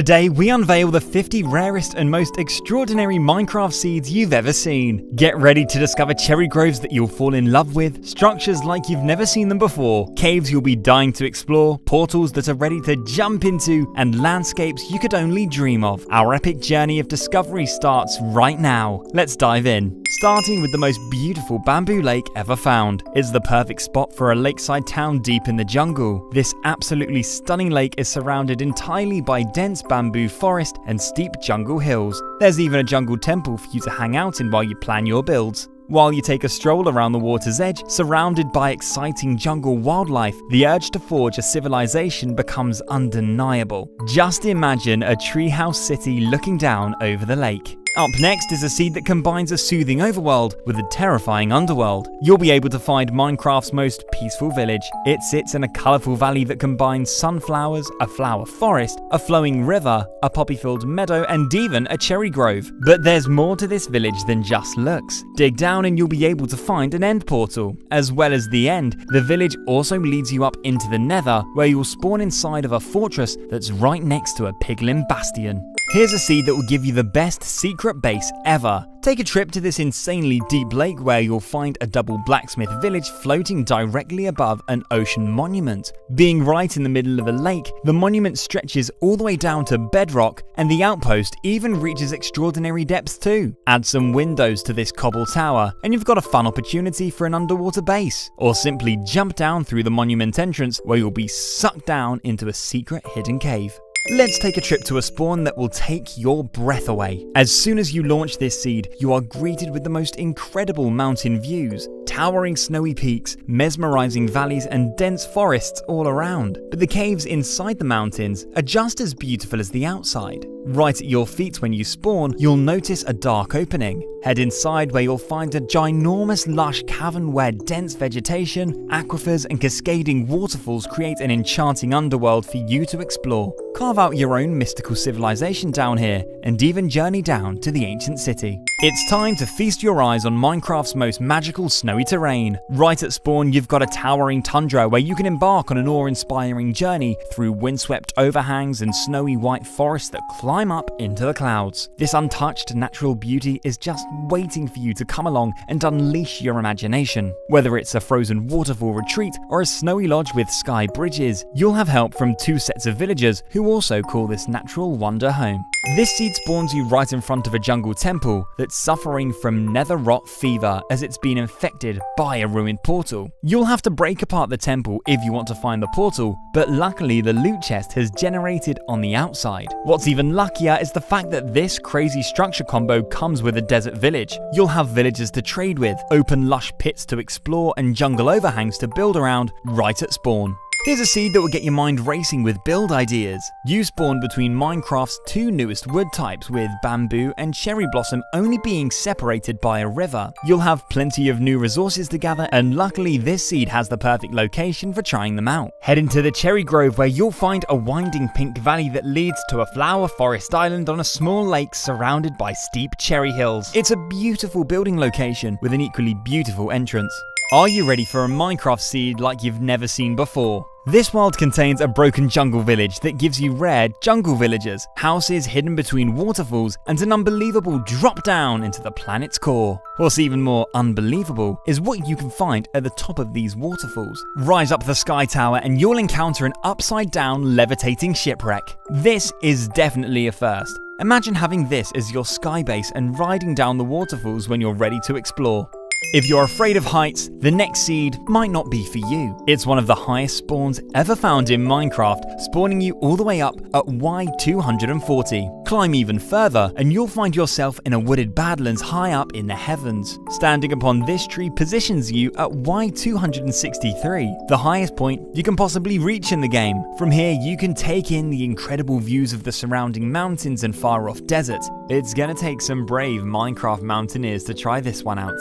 Today, we unveil the 50 rarest and most extraordinary Minecraft seeds you've ever seen. Get ready to discover cherry groves that you'll fall in love with, structures like you've never seen them before, caves you'll be dying to explore, portals that are ready to jump into, and landscapes you could only dream of. Our epic journey of discovery starts right now. Let's dive in. Starting with the most beautiful bamboo lake ever found. It's the perfect spot for a lakeside town deep in the jungle. This absolutely stunning lake is surrounded entirely by dense bamboo forest and steep jungle hills. There's even a jungle temple for you to hang out in while you plan your builds. While you take a stroll around the water's edge, surrounded by exciting jungle wildlife, the urge to forge a civilization becomes undeniable. Just imagine a treehouse city looking down over the lake. Up next is a seed that combines a soothing overworld with a terrifying underworld. You'll be able to find Minecraft's most peaceful village. It sits in a colourful valley that combines sunflowers, a flower forest, a flowing river, a poppy-filled meadow, and even a cherry grove. But there's more to this village than just looks. Dig down and you'll be able to find an end portal. As well as the end, the village also leads you up into the Nether, where you'll spawn inside of a fortress that's right next to a piglin bastion. Here's a seed that will give you the best secret base ever. Take a trip to this insanely deep lake where you'll find a double blacksmith village floating directly above an ocean monument. Being right in the middle of a lake, the monument stretches all the way down to bedrock, and the outpost even reaches extraordinary depths too. Add some windows to this cobble tower, and you've got a fun opportunity for an underwater base. Or simply jump down through the monument entrance where you'll be sucked down into a secret hidden cave. Let's take a trip to a spawn that will take your breath away. As soon as you launch this seed, you are greeted with the most incredible mountain views, towering snowy peaks, mesmerizing valleys, and dense forests all around. But the caves inside the mountains are just as beautiful as the outside. Right at your feet when you spawn, you'll notice a dark opening. Head inside where you'll find a ginormous lush cavern where dense vegetation, aquifers, and cascading waterfalls create an enchanting underworld for you to explore. Carve out your own mystical civilization down here, and even journey down to the ancient city. It's time to feast your eyes on Minecraft's most magical snowy terrain. Right at spawn, you've got a towering tundra where you can embark on an awe-inspiring journey through windswept overhangs and snowy white forests that climb up into the clouds. This untouched natural beauty is just waiting for you to come along and unleash your imagination. Whether it's a frozen waterfall retreat or a snowy lodge with sky bridges, you'll have help from two sets of villagers who also call this natural wonder home. This seed spawns you right in front of a jungle temple that's suffering from nether rot fever as it's been infected by a ruined portal. You'll have to break apart the temple if you want to find the portal, but luckily the loot chest has generated on the outside. What's even luckier is the fact that this crazy structure combo comes with a desert village. You'll have villagers to trade with, open lush pits to explore, and jungle overhangs to build around right at spawn. Here's a seed that will get your mind racing with build ideas. You spawn between Minecraft's two newest wood types, with bamboo and cherry blossom only being separated by a river. You'll have plenty of new resources to gather, and luckily this seed has the perfect location for trying them out. Head into the cherry grove where you'll find a winding pink valley that leads to a flower forest island on a small lake surrounded by steep cherry hills. It's a beautiful building location with an equally beautiful entrance. Are you ready for a Minecraft seed like you've never seen before? This world contains a broken jungle village that gives you rare jungle villagers, houses hidden between waterfalls, and an unbelievable drop down into the planet's core. What's even more unbelievable is what you can find at the top of these waterfalls. Rise up the sky tower and you'll encounter an upside down levitating shipwreck. This is definitely a first. Imagine having this as your sky base and riding down the waterfalls when you're ready to explore. If you're afraid of heights, the next seed might not be for you. It's one of the highest spawns ever found in Minecraft, spawning you all the way up at Y240. Climb even further and you'll find yourself in a wooded badlands high up in the heavens. Standing upon this tree positions you at Y263, the highest point you can possibly reach in the game. From here you can take in the incredible views of the surrounding mountains and far off desert. It's gonna take some brave Minecraft mountaineers to try this one out.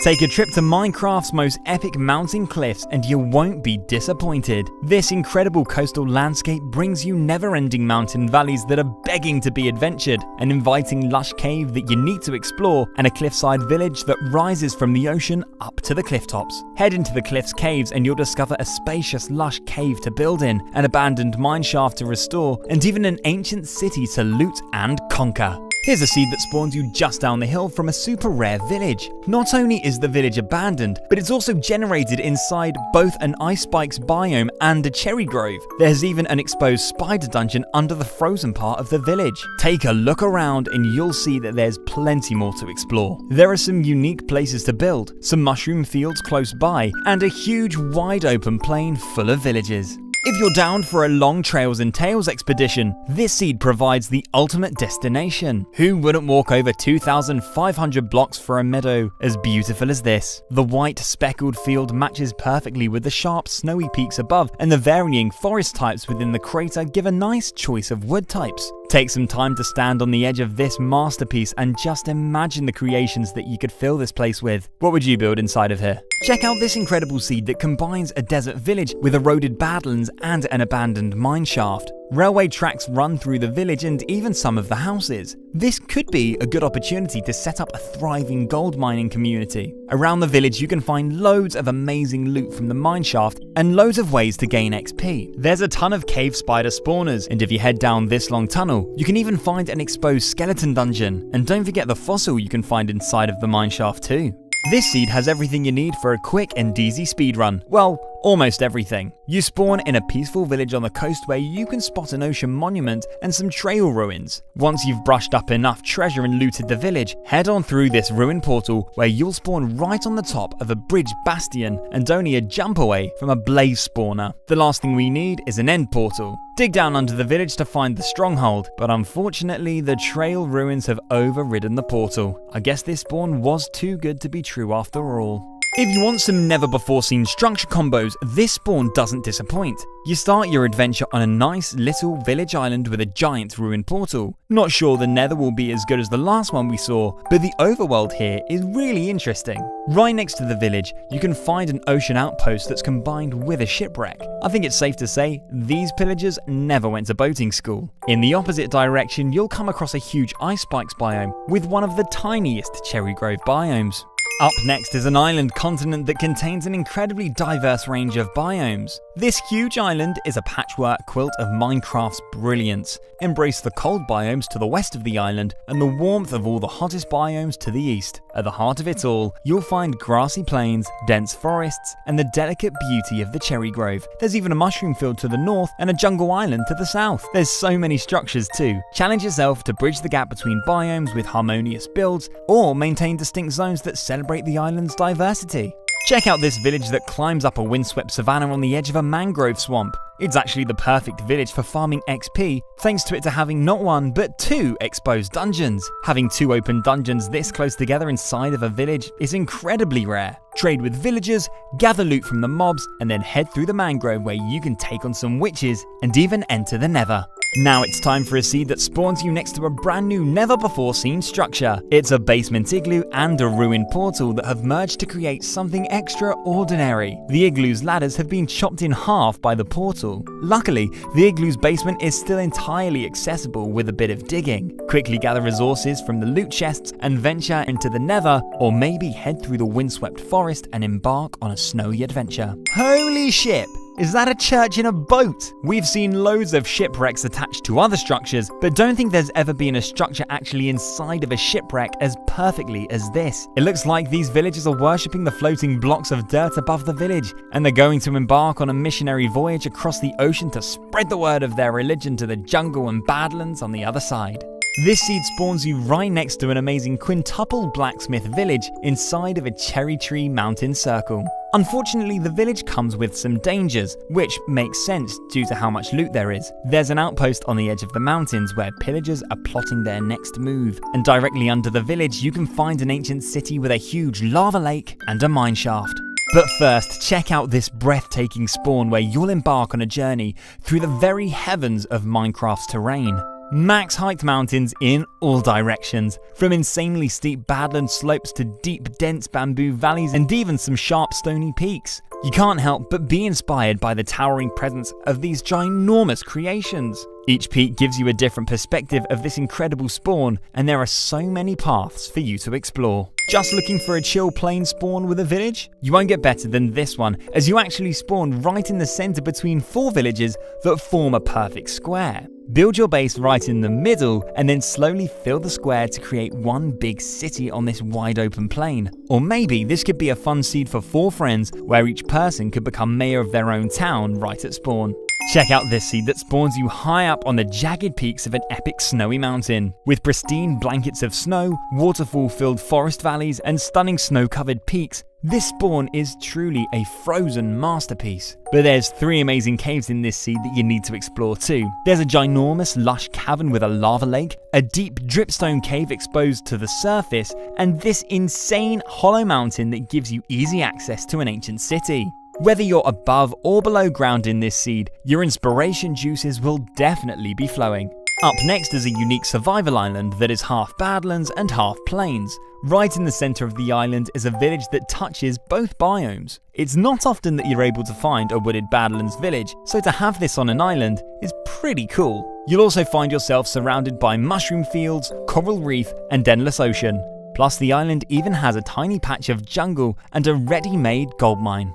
Take a trip to Minecraft's most epic mountain cliffs and you won't be disappointed. This incredible coastal landscape brings you never-ending mountain valleys that are begging to be adventured, an inviting lush cave that you need to explore, and a cliffside village that rises from the ocean up to the cliff tops. Head into the cliff's caves and you'll discover a spacious lush cave to build in, an abandoned mineshaft to restore, and even an ancient city to loot and conquer. Here's a seed that spawns you just down the hill from a super rare village. Not only is the village abandoned, but it's also generated inside both an ice spikes biome and a cherry grove. There's even an exposed spider dungeon under the frozen part of the village. Take a look around and you'll see that there's plenty more to explore. There are some unique places to build, some mushroom fields close by, and a huge wide open plain full of villages. If you're down for a long Trails and Tales expedition, this seed provides the ultimate destination. Who wouldn't walk over 2,500 blocks for a meadow as beautiful as this? The white speckled field matches perfectly with the sharp snowy peaks above, and the varying forest types within the crater give a nice choice of wood types. Take some time to stand on the edge of this masterpiece and just imagine the creations that you could fill this place with. What would you build inside of here? Check out this incredible seed that combines a desert village with eroded badlands and an abandoned mineshaft. Railway tracks run through the village and even some of the houses. This could be a good opportunity to set up a thriving gold mining community. Around the village you can find loads of amazing loot from the mineshaft and loads of ways to gain XP. There's a ton of cave spider spawners, and if you head down this long tunnel, you can even find an exposed skeleton dungeon. And don't forget the fossil you can find inside of the mineshaft too. This seed has everything you need for a quick and easy speedrun. Well, almost everything. You spawn in a peaceful village on the coast where you can spot an ocean monument and some trail ruins. Once you've brushed up enough treasure and looted the village, head on through this ruin portal where you'll spawn right on the top of a bridge bastion and only a jump away from a blaze spawner. The last thing we need is an end portal. Dig down under the village to find the stronghold, but unfortunately the trail ruins have overridden the portal. I guess this spawn was too good to be true after all. If you want some never-before-seen structure combos, this spawn doesn't disappoint. You start your adventure on a nice little village island with a giant ruin portal. Not sure the nether will be as good as the last one we saw, but the overworld here is really interesting. Right next to the village, you can find an ocean outpost that's combined with a shipwreck. I think it's safe to say these pillagers never went to boating school. In the opposite direction, you'll come across a huge ice spikes biome with one of the tiniest cherry grove biomes. Up next is an island continent that contains an incredibly diverse range of biomes. This huge island is a patchwork quilt of Minecraft's brilliance. Embrace the cold biomes to the west of the island and the warmth of all the hottest biomes to the east. At the heart of it all, you'll find grassy plains, dense forests, and the delicate beauty of the cherry grove. There's even a mushroom field to the north and a jungle island to the south. There's so many structures too. Challenge yourself to bridge the gap between biomes with harmonious builds, or maintain distinct zones that celebrate the island's diversity. Check out this village that climbs up a windswept savanna on the edge of a mangrove swamp. It's actually the perfect village for farming XP, thanks to it to having not one, but two exposed dungeons. Having two open dungeons this close together inside of a village is incredibly rare. Trade with villagers, gather loot from the mobs, and then head through the mangrove where you can take on some witches and even enter the nether. Now it's time for a seed that spawns you next to a brand new never-before-seen structure. It's a basement igloo and a ruin portal that have merged to create something extraordinary. The igloo's ladders have been chopped in half by the portal. Luckily, the igloo's basement is still entirely accessible with a bit of digging. Quickly gather resources from the loot chests and venture into the nether, or maybe head through the windswept forest and embark on a snowy adventure. Holy shit! Is that a church in a boat? We've seen loads of shipwrecks attached to other structures, but don't think there's ever been a structure actually inside of a shipwreck as perfectly as this. It looks like these villagers are worshipping the floating blocks of dirt above the village, and they're going to embark on a missionary voyage across the ocean to spread the word of their religion to the jungle and badlands on the other side. This seed spawns you right next to an amazing quintuple blacksmith village inside of a cherry tree mountain circle. Unfortunately, the village comes with some dangers, which makes sense due to how much loot there is. There's an outpost on the edge of the mountains where pillagers are plotting their next move, and directly under the village you can find an ancient city with a huge lava lake and a mineshaft. But first, check out this breathtaking spawn where you'll embark on a journey through the very heavens of Minecraft's terrain. Max-hiked mountains in all directions, from insanely steep badland slopes to deep, dense bamboo valleys and even some sharp, stony peaks. You can't help but be inspired by the towering presence of these ginormous creations. Each peak gives you a different perspective of this incredible spawn, and there are so many paths for you to explore. Just looking for a chill plain spawn with a village? You won't get better than this one, as you actually spawn right in the center between 4 villages that form a perfect square. Build your base right in the middle and then slowly fill the square to create one big city on this wide open plain. Or maybe this could be a fun seed for 4 friends where each person could become mayor of their own town right at spawn. Check out this seed that spawns you high up on the jagged peaks of an epic snowy mountain. With pristine blankets of snow, waterfall-filled forest valleys, and stunning snow-covered peaks, this spawn is truly a frozen masterpiece. But there's 3 amazing caves in this seed that you need to explore too. There's a ginormous lush cavern with a lava lake, a deep dripstone cave exposed to the surface, and this insane hollow mountain that gives you easy access to an ancient city. Whether you're above or below ground in this seed, your inspiration juices will definitely be flowing. Up next is a unique survival island that is half badlands and half plains. Right in the center of the island is a village that touches both biomes. It's not often that you're able to find a wooded badlands village, so to have this on an island is pretty cool. You'll also find yourself surrounded by mushroom fields, coral reef, and endless ocean. Plus, the island even has a tiny patch of jungle and a ready-made gold mine.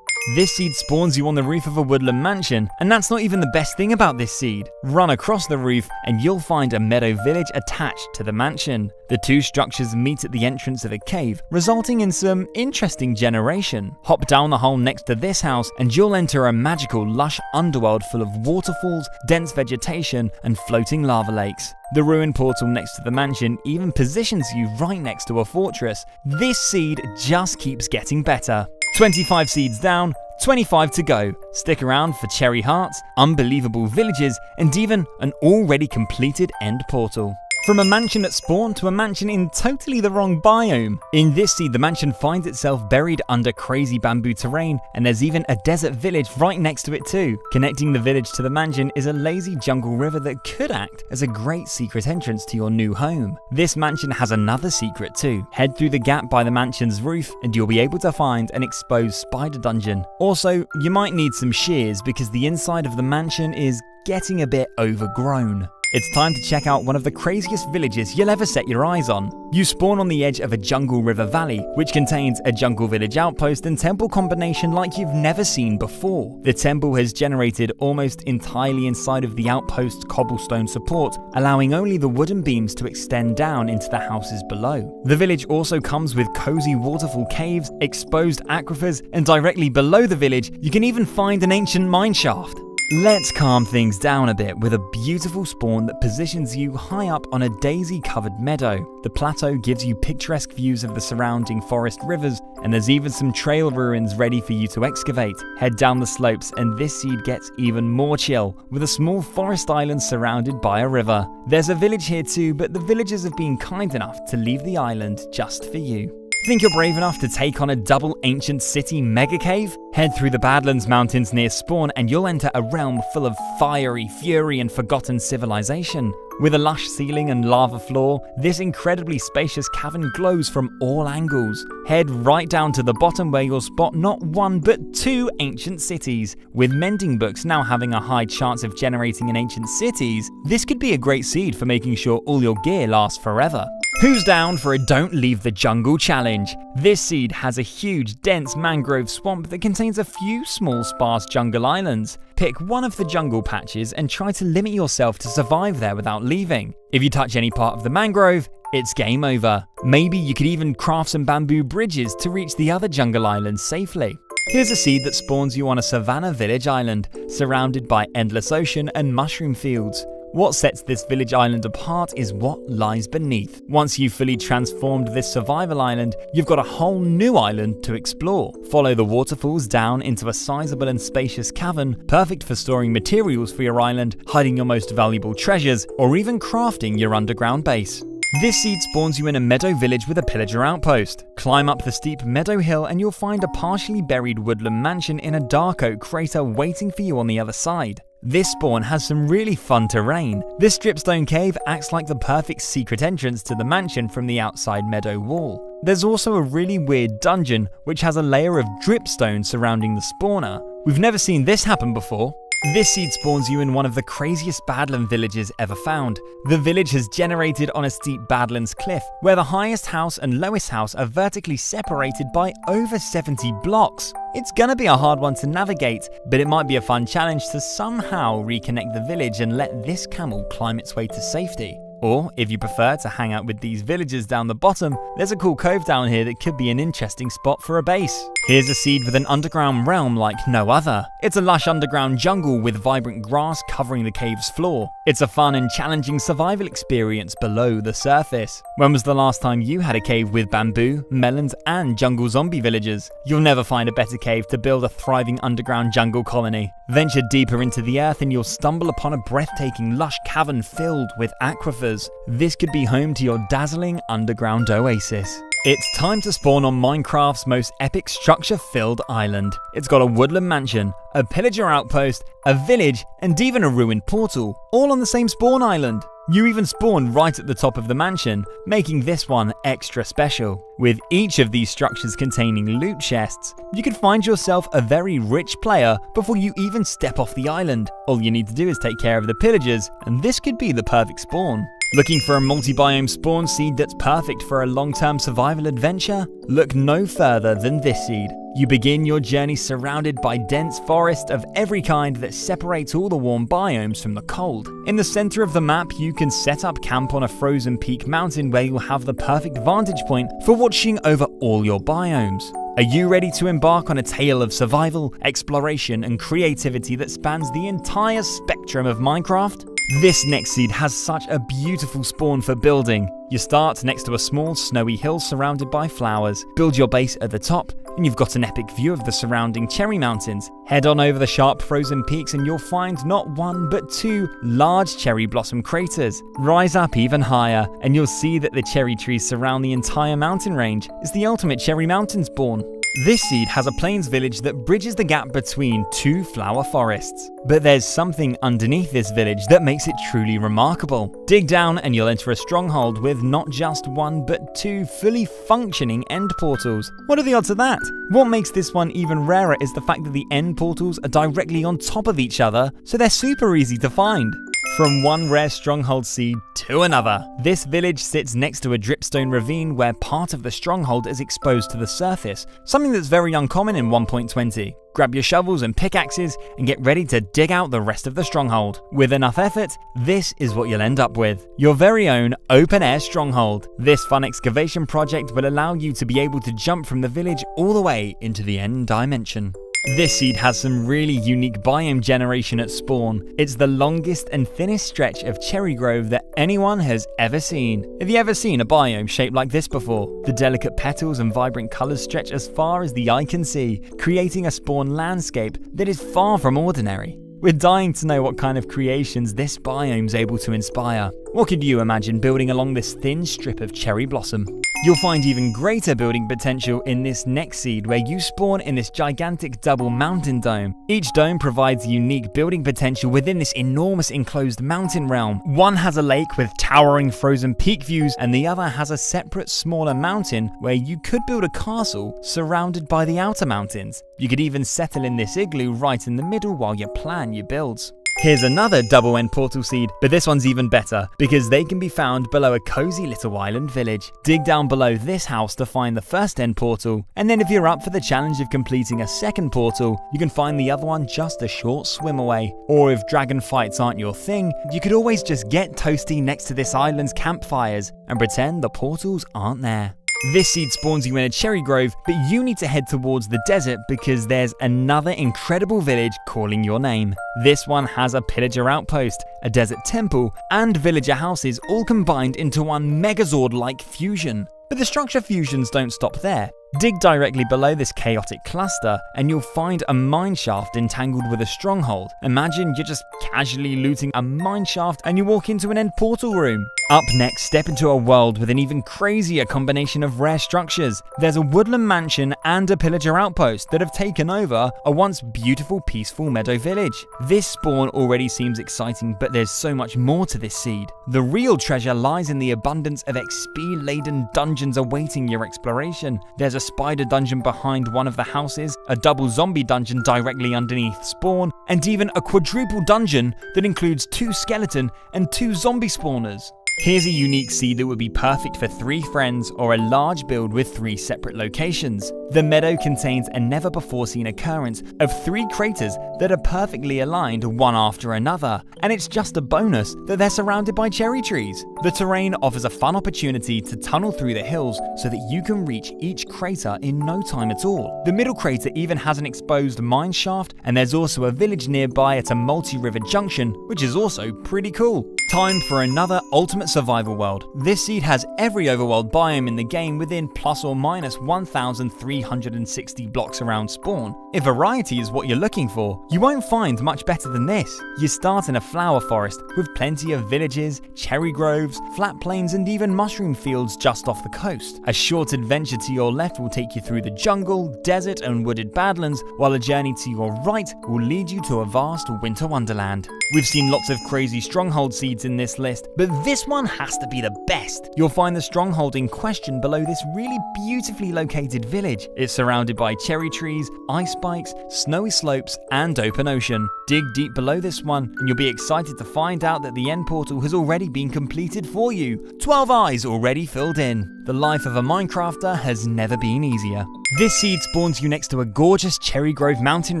This seed spawns you on the roof of a woodland mansion, and that's not even the best thing about this seed. Run across the roof and you'll find a meadow village attached to the mansion. The 2 structures meet at the entrance of a cave, resulting in some interesting generation. Hop down the hole next to this house and you'll enter a magical, lush underworld full of waterfalls, dense vegetation, and floating lava lakes. The ruined portal next to the mansion even positions you right next to a fortress. This seed just keeps getting better. 25 seeds down, 25 to go. Stick around for cherry hearts, unbelievable villages, and even an already completed end portal. From a mansion at spawn to a mansion in totally the wrong biome. In this seed, the mansion finds itself buried under crazy bamboo terrain, and there's even a desert village right next to it too. Connecting the village to the mansion is a lazy jungle river that could act as a great secret entrance to your new home. This mansion has another secret too. Head through the gap by the mansion's roof and you'll be able to find an exposed spider dungeon. Also, you might need some shears because the inside of the mansion is getting a bit overgrown. It's time to check out one of the craziest villages you'll ever set your eyes on. You spawn on the edge of a jungle river valley, which contains a jungle village outpost and temple combination like you've never seen before. The temple has generated almost entirely inside of the outpost's cobblestone support, allowing only the wooden beams to extend down into the houses below. The village also comes with cozy waterfall caves, exposed aquifers, and directly below the village, you can even find an ancient mine shaft. Let's calm things down a bit with a beautiful spawn that positions you high up on a daisy-covered meadow. The plateau gives you picturesque views of the surrounding forest rivers, and there's even some trail ruins ready for you to excavate. Head down the slopes and this seed gets even more chill, with a small forest island surrounded by a river. There's a village here too, but the villagers have been kind enough to leave the island just for you. Think you're brave enough to take on a double ancient city mega cave? Head through the Badlands Mountains near spawn and you'll enter a realm full of fiery fury and forgotten civilization. With a lush ceiling and lava floor, this incredibly spacious cavern glows from all angles. Head right down to the bottom where you'll spot not 1 but 2 ancient cities. With mending books now having a high chance of generating an ancient cities, this could be a great seed for making sure all your gear lasts forever. Who's down for a Don't Leave the Jungle challenge? This seed has a huge, dense mangrove swamp that contains a few small, sparse jungle islands. Pick one of the jungle patches and try to limit yourself to survive there without leaving. If you touch any part of the mangrove, it's game over. Maybe you could even craft some bamboo bridges to reach the other jungle islands safely. Here's a seed that spawns you on a savanna village island, surrounded by endless ocean and mushroom fields. What sets this village island apart is what lies beneath. Once you've fully transformed this survival island, you've got a whole new island to explore. Follow the waterfalls down into a sizable and spacious cavern, perfect for storing materials for your island, hiding your most valuable treasures, or even crafting your underground base. This seed spawns you in a meadow village with a pillager outpost. Climb up the steep meadow hill and you'll find a partially buried woodland mansion in a dark oak crater waiting for you on the other side. This spawn has some really fun terrain. This dripstone cave acts like the perfect secret entrance to the mansion from the outside meadow wall. There's also a really weird dungeon which has a layer of dripstone surrounding the spawner. We've never seen this happen before. This seed spawns you in one of the craziest Badland villages ever found. The village has generated on a steep Badlands cliff, where the highest house and lowest house are vertically separated by over 70 blocks. It's gonna be a hard one to navigate, but it might be a fun challenge to somehow reconnect the village and let this camel climb its way to safety. Or, if you prefer to hang out with these villagers down the bottom, there's a cool cove down here that could be an interesting spot for a base. Here's a seed with an underground realm like no other. It's a lush underground jungle with vibrant grass covering the cave's floor. It's a fun and challenging survival experience below the surface. When was the last time you had a cave with bamboo, melons, and jungle zombie villagers? You'll never find a better cave to build a thriving underground jungle colony. Venture deeper into the earth and you'll stumble upon a breathtaking lush cavern filled with aquifers. This could be home to your dazzling underground oasis. It's time to spawn on Minecraft's most epic structure-filled island. It's got a woodland mansion, a pillager outpost, a village, and even a ruined portal, all on the same spawn island. You even spawn right at the top of the mansion, making this one extra special. With each of these structures containing loot chests, you could find yourself a very rich player before you even step off the island. All you need to do is take care of the pillagers, and this could be the perfect spawn. Looking for a multi-biome spawn seed that's perfect for a long-term survival adventure? Look no further than this seed. You begin your journey surrounded by dense forest of every kind that separates all the warm biomes from the cold. In the center of the map, you can set up camp on a frozen peak mountain where you'll have the perfect vantage point for watching over all your biomes. Are you ready to embark on a tale of survival, exploration, and creativity that spans the entire spectrum of Minecraft? This next seed has such a beautiful spawn for building. You start next to a small snowy hill surrounded by flowers. Build your base at the top, and you've got an epic view of the surrounding cherry mountains. Head on over the sharp frozen peaks and you'll find not one but two large cherry blossom craters. Rise up even higher, and you'll see that the cherry trees surround the entire mountain range. It's the ultimate cherry mountain spawn. This seed has a plains village that bridges the gap between two flower forests. But there's something underneath this village that makes it truly remarkable. Dig down and you'll enter a stronghold with not just one but two fully functioning end portals. What are the odds of that? What makes this one even rarer is the fact that the end portals are directly on top of each other, so they're super easy to find. From one rare stronghold seed to another. This village sits next to a dripstone ravine where part of the stronghold is exposed to the surface, something that's very uncommon in 1.20. Grab your shovels and pickaxes and get ready to dig out the rest of the stronghold. With enough effort, this is what you'll end up with. Your very own open-air stronghold. This fun excavation project will allow you to be able to jump from the village all the way into the end dimension. This seed has some really unique biome generation at spawn. It's the longest and thinnest stretch of cherry grove that anyone has ever seen. Have you ever seen a biome shaped like this before? The delicate petals and vibrant colors stretch as far as the eye can see, creating a spawn landscape that is far from ordinary. We're dying to know what kind of creations this biome's able to inspire. What could you imagine building along this thin strip of cherry blossom? You'll find even greater building potential in this next seed where you spawn in this gigantic double mountain dome. Each dome provides unique building potential within this enormous enclosed mountain realm. One has a lake with towering frozen peak views, and the other has a separate smaller mountain where you could build a castle surrounded by the outer mountains. You could even settle in this igloo right in the middle while you plan your builds. Here's another double end portal seed, but this one's even better because they can be found below a cozy little island village. Dig down below this house to find the first end portal, and then if you're up for the challenge of completing a second portal, you can find the other one just a short swim away. Or if dragon fights aren't your thing, you could always just get toasty next to this island's campfires and pretend the portals aren't there. This seed spawns you in a cherry grove, but you need to head towards the desert because there's another incredible village calling your name. This one has a pillager outpost, a desert temple, and villager houses all combined into one Megazord-like fusion. But the structure fusions don't stop there. Dig directly below this chaotic cluster and you'll find a mineshaft entangled with a stronghold. Imagine you're just casually looting a mineshaft and you walk into an end portal room. Up next, step into a world with an even crazier combination of rare structures. There's a woodland mansion and a pillager outpost that have taken over a once beautiful, peaceful meadow village. This spawn already seems exciting, but there's so much more to this seed. The real treasure lies in the abundance of XP-laden dungeons awaiting your exploration. There's a spider dungeon behind one of the houses, a double zombie dungeon directly underneath spawn, and even a quadruple dungeon that includes 2 skeleton and 2 zombie spawners. Here's a unique seed that would be perfect for 3 friends or a large build with 3 separate locations. The meadow contains a never-before-seen occurrence of 3 craters that are perfectly aligned one after another, and it's just a bonus that they're surrounded by cherry trees. The terrain offers a fun opportunity to tunnel through the hills so that you can reach each crater in no time at all. The middle crater even has an exposed mine shaft, and there's also a village nearby at a multi-river junction, which is also pretty cool. Time for another ultimate survival world. This seed has every overworld biome in the game within plus or minus 1,360 blocks around spawn. If variety is what you're looking for, you won't find much better than this. You start in a flower forest with plenty of villages, cherry groves, flat plains, and even mushroom fields just off the coast. A short adventure to your left will take you through the jungle, desert, and wooded badlands, while a journey to your right will lead you to a vast winter wonderland. We've seen lots of crazy stronghold seeds in this list, but this one has to be the best. You'll find the stronghold in question below this really beautifully located village. It's surrounded by cherry trees, ice spikes, snowy slopes, and open ocean. Dig deep below this one, and you'll be excited to find out that the end portal has already been completed for you. 12 eyes already filled in. The life of a Minecrafter has never been easier. This seed spawns you next to a gorgeous Cherry Grove mountain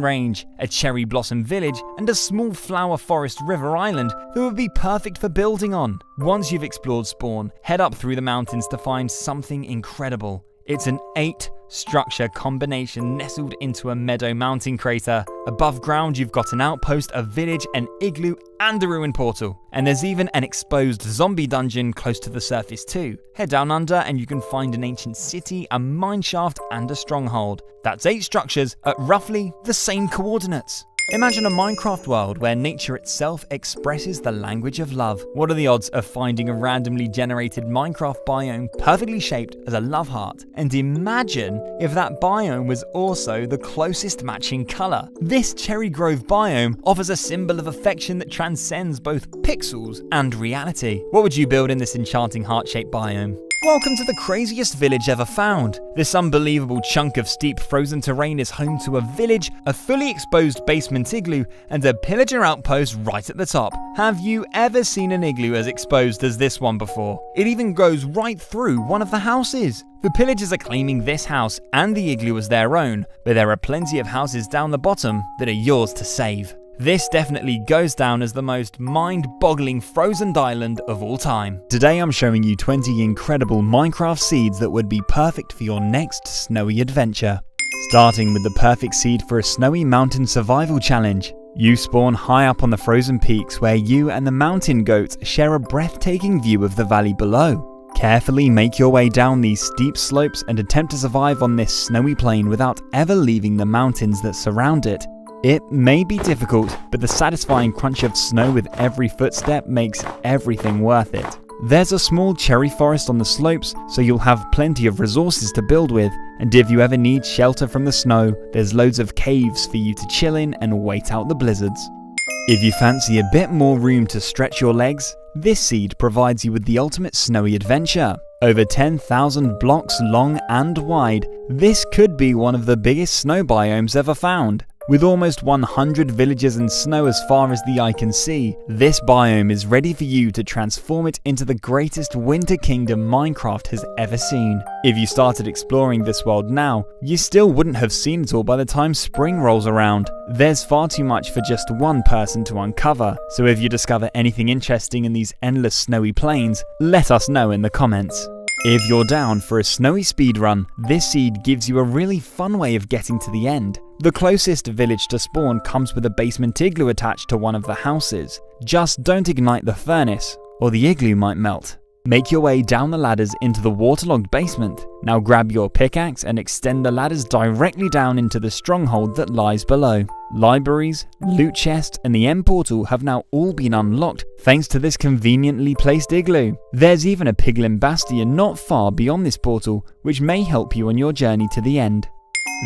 range, a cherry blossom village, and a small flower forest river island that would be perfect for building on. Once you've explored spawn, head up through the mountains to find something incredible. It's an 8-structure combination nestled into a meadow mountain crater. Above ground, you've got an outpost, a village, an igloo, and a ruin portal. And there's even an exposed zombie dungeon close to the surface too. Head down under and you can find an ancient city, a mine shaft, and a stronghold. That's 8 structures at roughly the same coordinates. Imagine a Minecraft world where nature itself expresses the language of love. What are the odds of finding a randomly generated Minecraft biome perfectly shaped as a love heart? And imagine if that biome was also the closest matching color. This Cherry Grove biome offers a symbol of affection that transcends both pixels and reality. What would you build in this enchanting heart-shaped biome? Welcome to the craziest village ever found. This unbelievable chunk of steep frozen terrain is home to a village, a fully exposed basement igloo, and a pillager outpost right at the top. Have you ever seen an igloo as exposed as this one before? It even goes right through one of the houses. The pillagers are claiming this house and the igloo as their own, but there are plenty of houses down the bottom that are yours to save. This definitely goes down as the most mind-boggling frozen island of all time. Today I'm showing you 20 incredible Minecraft seeds that would be perfect for your next snowy adventure. Starting with the perfect seed for a snowy mountain survival challenge. You spawn high up on the frozen peaks where you and the mountain goats share a breathtaking view of the valley below. Carefully make your way down these steep slopes and attempt to survive on this snowy plain without ever leaving the mountains that surround it. It may be difficult, but the satisfying crunch of snow with every footstep makes everything worth it. There's a small cherry forest on the slopes, so you'll have plenty of resources to build with, and if you ever need shelter from the snow, there's loads of caves for you to chill in and wait out the blizzards. If you fancy a bit more room to stretch your legs, this seed provides you with the ultimate snowy adventure. Over 10,000 blocks long and wide, this could be one of the biggest snow biomes ever found. With almost 100 villages and snow as far as the eye can see, this biome is ready for you to transform it into the greatest winter kingdom Minecraft has ever seen. If you started exploring this world now, you still wouldn't have seen it all by the time spring rolls around. There's far too much for just one person to uncover, so if you discover anything interesting in these endless snowy plains, let us know in the comments. If you're down for a snowy speedrun, this seed gives you a really fun way of getting to the end. The closest village to spawn comes with a basement igloo attached to one of the houses. Just don't ignite the furnace, or the igloo might melt. Make your way down the ladders into the waterlogged basement. Now grab your pickaxe and extend the ladders directly down into the stronghold that lies below. Libraries, loot chest, and the end portal have now all been unlocked thanks to this conveniently placed igloo. There's even a piglin bastion not far beyond this portal, which may help you on your journey to the end.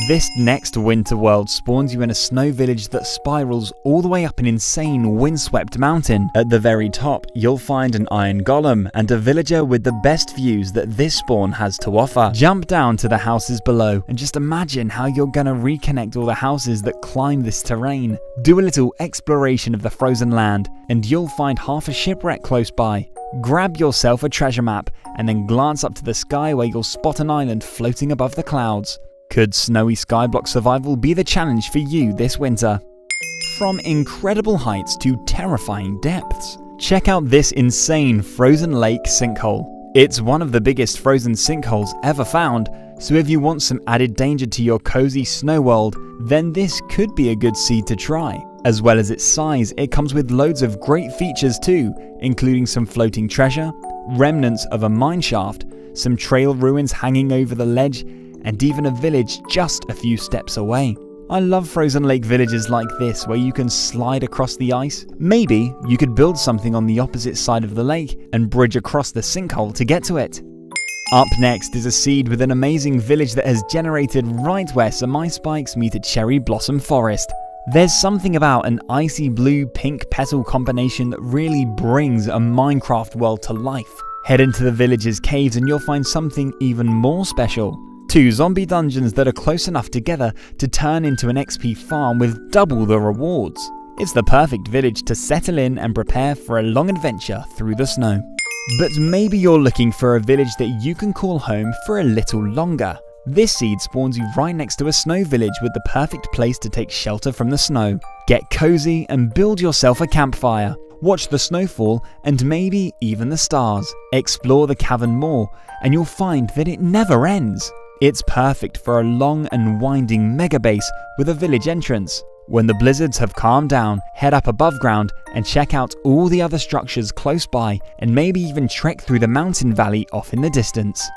This next winter world spawns you in a snow village that spirals all the way up an insane windswept mountain. At the very top, you'll find an iron golem and a villager with the best views that this spawn has to offer. Jump down to the houses below and just imagine how you're gonna reconnect all the houses that climb this terrain. Do a little exploration of the frozen land and you'll find half a shipwreck close by. Grab yourself a treasure map and then glance up to the sky where you'll spot an island floating above the clouds. Could snowy skyblock survival be the challenge for you this winter? From incredible heights to terrifying depths, check out this insane frozen lake sinkhole. It's one of the biggest frozen sinkholes ever found, so if you want some added danger to your cozy snow world, then this could be a good seed to try. As well as its size, it comes with loads of great features too, including some floating treasure, remnants of a mine shaft, some trail ruins hanging over the ledge, and even a village just a few steps away. I love frozen lake villages like this where you can slide across the ice. Maybe you could build something on the opposite side of the lake and bridge across the sinkhole to get to it. Up next is a seed with an amazing village that has generated right where some ice spikes meet a cherry blossom forest. There's something about an icy blue pink petal combination that really brings a Minecraft world to life. Head into the village's caves and you'll find something even more special. 2 zombie dungeons that are close enough together to turn into an XP farm with double the rewards. It's the perfect village to settle in and prepare for a long adventure through the snow. But maybe you're looking for a village that you can call home for a little longer. This seed spawns you right next to a snow village with the perfect place to take shelter from the snow. Get cozy and build yourself a campfire. Watch the snowfall and maybe even the stars. Explore the cavern more and you'll find that it never ends. It's perfect for a long and winding mega base with a village entrance. When the blizzards have calmed down, head up above ground and check out all the other structures close by and maybe even trek through the mountain valley off in the distance.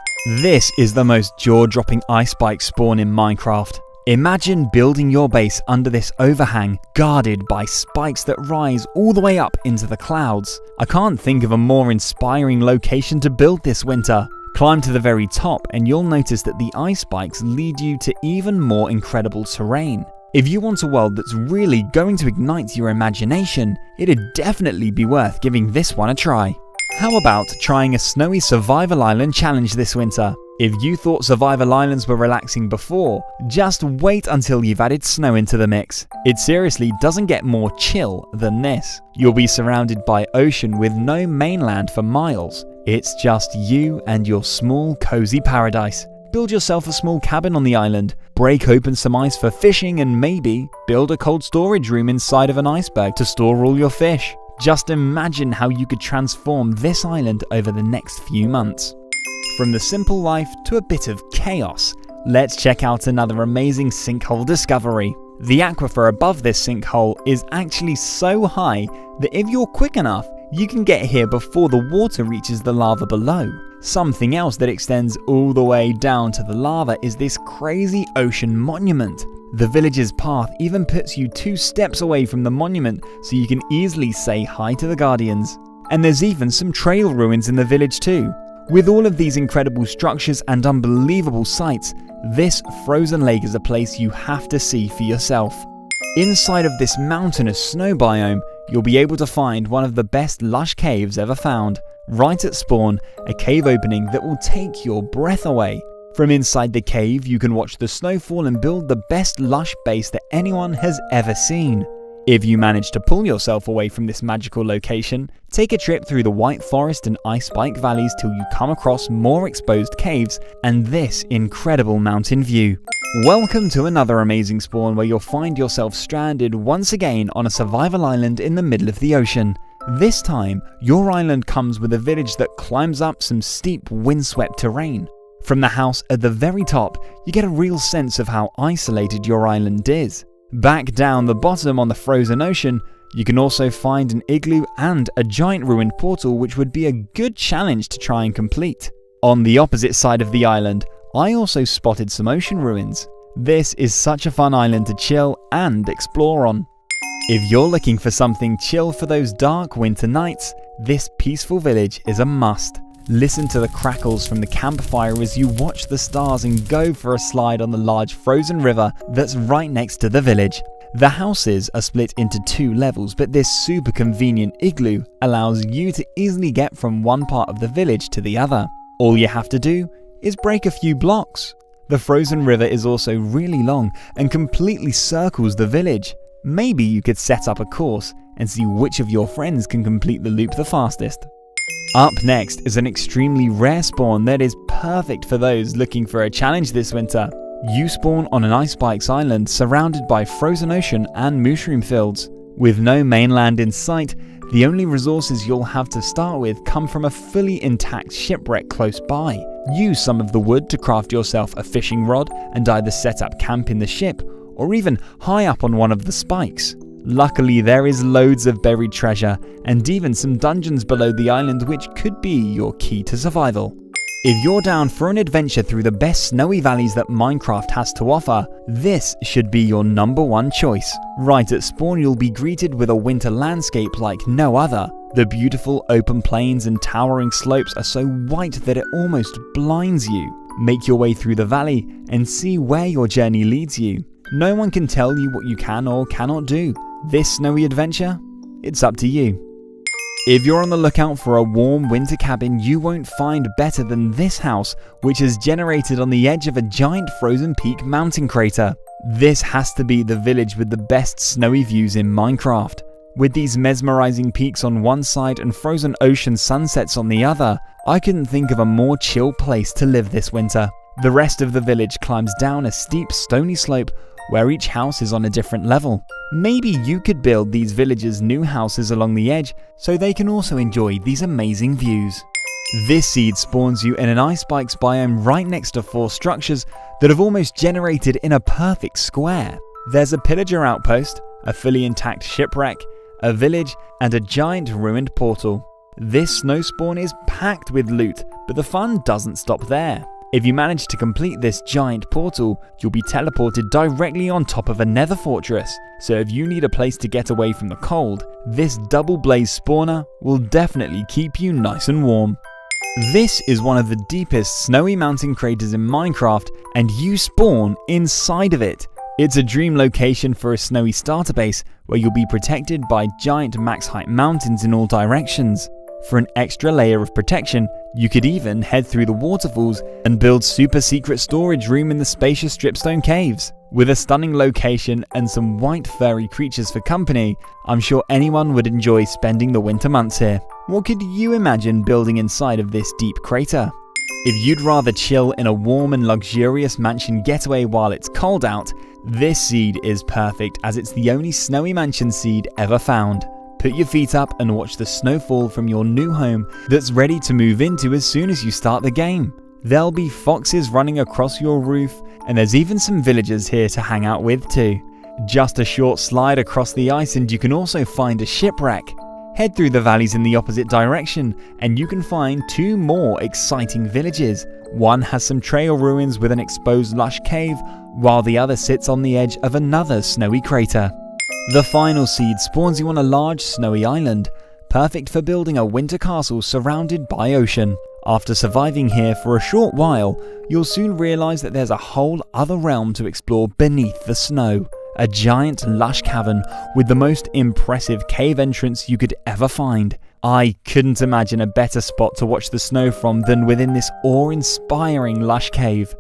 This is the most jaw-dropping ice spike spawn in Minecraft. Imagine building your base under this overhang, guarded by spikes that rise all the way up into the clouds. I can't think of a more inspiring location to build this winter. Climb to the very top and you'll notice that the ice spikes lead you to even more incredible terrain. If you want a world that's really going to ignite your imagination, it'd definitely be worth giving this one a try. How about trying a snowy survival island challenge this winter? If you thought survival islands were relaxing before, just wait until you've added snow into the mix. It seriously doesn't get more chill than this. You'll be surrounded by ocean with no mainland for miles. It's just you and your small cozy paradise. Build yourself a small cabin on the island, break open some ice for fishing and maybe build a cold storage room inside of an iceberg to store all your fish. Just imagine how you could transform this island over the next few months. From the simple life to a bit of chaos, let's check out another amazing sinkhole discovery. The aquifer above this sinkhole is actually so high that if you're quick enough, you can get here before the water reaches the lava below. Something else that extends all the way down to the lava is this crazy ocean monument. The village's path even puts you 2 steps away from the monument so you can easily say hi to the guardians. And there's even some trail ruins in the village too. With all of these incredible structures and unbelievable sights, this frozen lake is a place you have to see for yourself. Inside of this mountainous snow biome, you'll be able to find one of the best lush caves ever found. Right at spawn, a cave opening that will take your breath away. From inside the cave, you can watch the snowfall and build the best lush base that anyone has ever seen. If you manage to pull yourself away from this magical location, take a trip through the White Forest and Ice Spike valleys till you come across more exposed caves and this incredible mountain view. Welcome to another amazing spawn where you'll find yourself stranded once again on a survival island in the middle of the ocean. This time, your island comes with a village that climbs up some steep windswept terrain. From the house at the very top, you get a real sense of how isolated your island is. Back down the bottom on the frozen ocean, You can also find an igloo and a giant ruined portal, which would be a good challenge to try and complete. On the opposite side of the island, I also spotted some ocean ruins. This is such a fun island to chill and explore on. If you're looking for something chill for those dark winter nights, this peaceful village is a must. Listen to the crackles from the campfire as you watch the stars and go for a slide on the large frozen river that's right next to the village. The houses are split into 2 levels, but this super convenient igloo allows you to easily get from one part of the village to the other. All you have to do is break a few blocks. The frozen river is also really long and completely circles the village. Maybe you could set up a course and see which of your friends can complete the loop the fastest. Up next is an extremely rare spawn that is perfect for those looking for a challenge this winter. You spawn on an Ice Spikes island surrounded by frozen ocean and mushroom fields. With no mainland in sight, the only resources you'll have to start with come from a fully intact shipwreck close by. Use some of the wood to craft yourself a fishing rod and either set up camp in the ship or even high up on one of the spikes. Luckily, there is loads of buried treasure and even some dungeons below the island which could be your key to survival. If you're down for an adventure through the best snowy valleys that Minecraft has to offer, this should be your #1 choice. Right at spawn, you'll be greeted with a winter landscape like no other. The beautiful open plains and towering slopes are so white that it almost blinds you. Make your way through the valley and see where your journey leads you. No one can tell you what you can or cannot do. This snowy adventure? It's up to you. If you're on the lookout for a warm winter cabin, you won't find better than this house, which is generated on the edge of a giant frozen peak mountain crater. This has to be the village with the best snowy views in Minecraft. With these mesmerizing peaks on one side and frozen ocean sunsets on the other, I couldn't think of a more chill place to live this winter. The rest of the village climbs down a steep stony slope where each house is on a different level. Maybe you could build these villagers new houses along the edge so they can also enjoy these amazing views. This seed spawns you in an Ice Spikes biome right next to 4 structures that have almost generated in a perfect square. There's a pillager outpost, a fully intact shipwreck, a village, and a giant ruined portal. This snow spawn is packed with loot, but the fun doesn't stop there. If you manage to complete this giant portal, you'll be teleported directly on top of a nether fortress, so if you need a place to get away from the cold, this double blaze spawner will definitely keep you nice and warm. This is one of the deepest snowy mountain craters in Minecraft, and you spawn inside of it. It's a dream location for a snowy starter base where you'll be protected by giant max height mountains in all directions. For an extra layer of protection, you could even head through the waterfalls and build super secret storage room in the spacious Dripstone caves. With a stunning location and some white furry creatures for company, I'm sure anyone would enjoy spending the winter months here. What could you imagine building inside of this deep crater? If you'd rather chill in a warm and luxurious mansion getaway while it's cold out, this seed is perfect as it's the only snowy mansion seed ever found. Put your feet up and watch the snowfall from your new home that's ready to move into as soon as you start the game. There'll be foxes running across your roof, and there's even some villagers here to hang out with too. Just a short slide across the ice and you can also find a shipwreck. Head through the valleys in the opposite direction and you can find 2 more exciting villages. One has some trail ruins with an exposed lush cave, while the other sits on the edge of another snowy crater. The final seed spawns you on a large snowy island, perfect for building a winter castle surrounded by ocean. After surviving here for a short while, you'll soon realize that there's a whole other realm to explore beneath the snow. A giant lush cavern with the most impressive cave entrance you could ever find. I couldn't imagine a better spot to watch the snow from than within this awe-inspiring lush cave.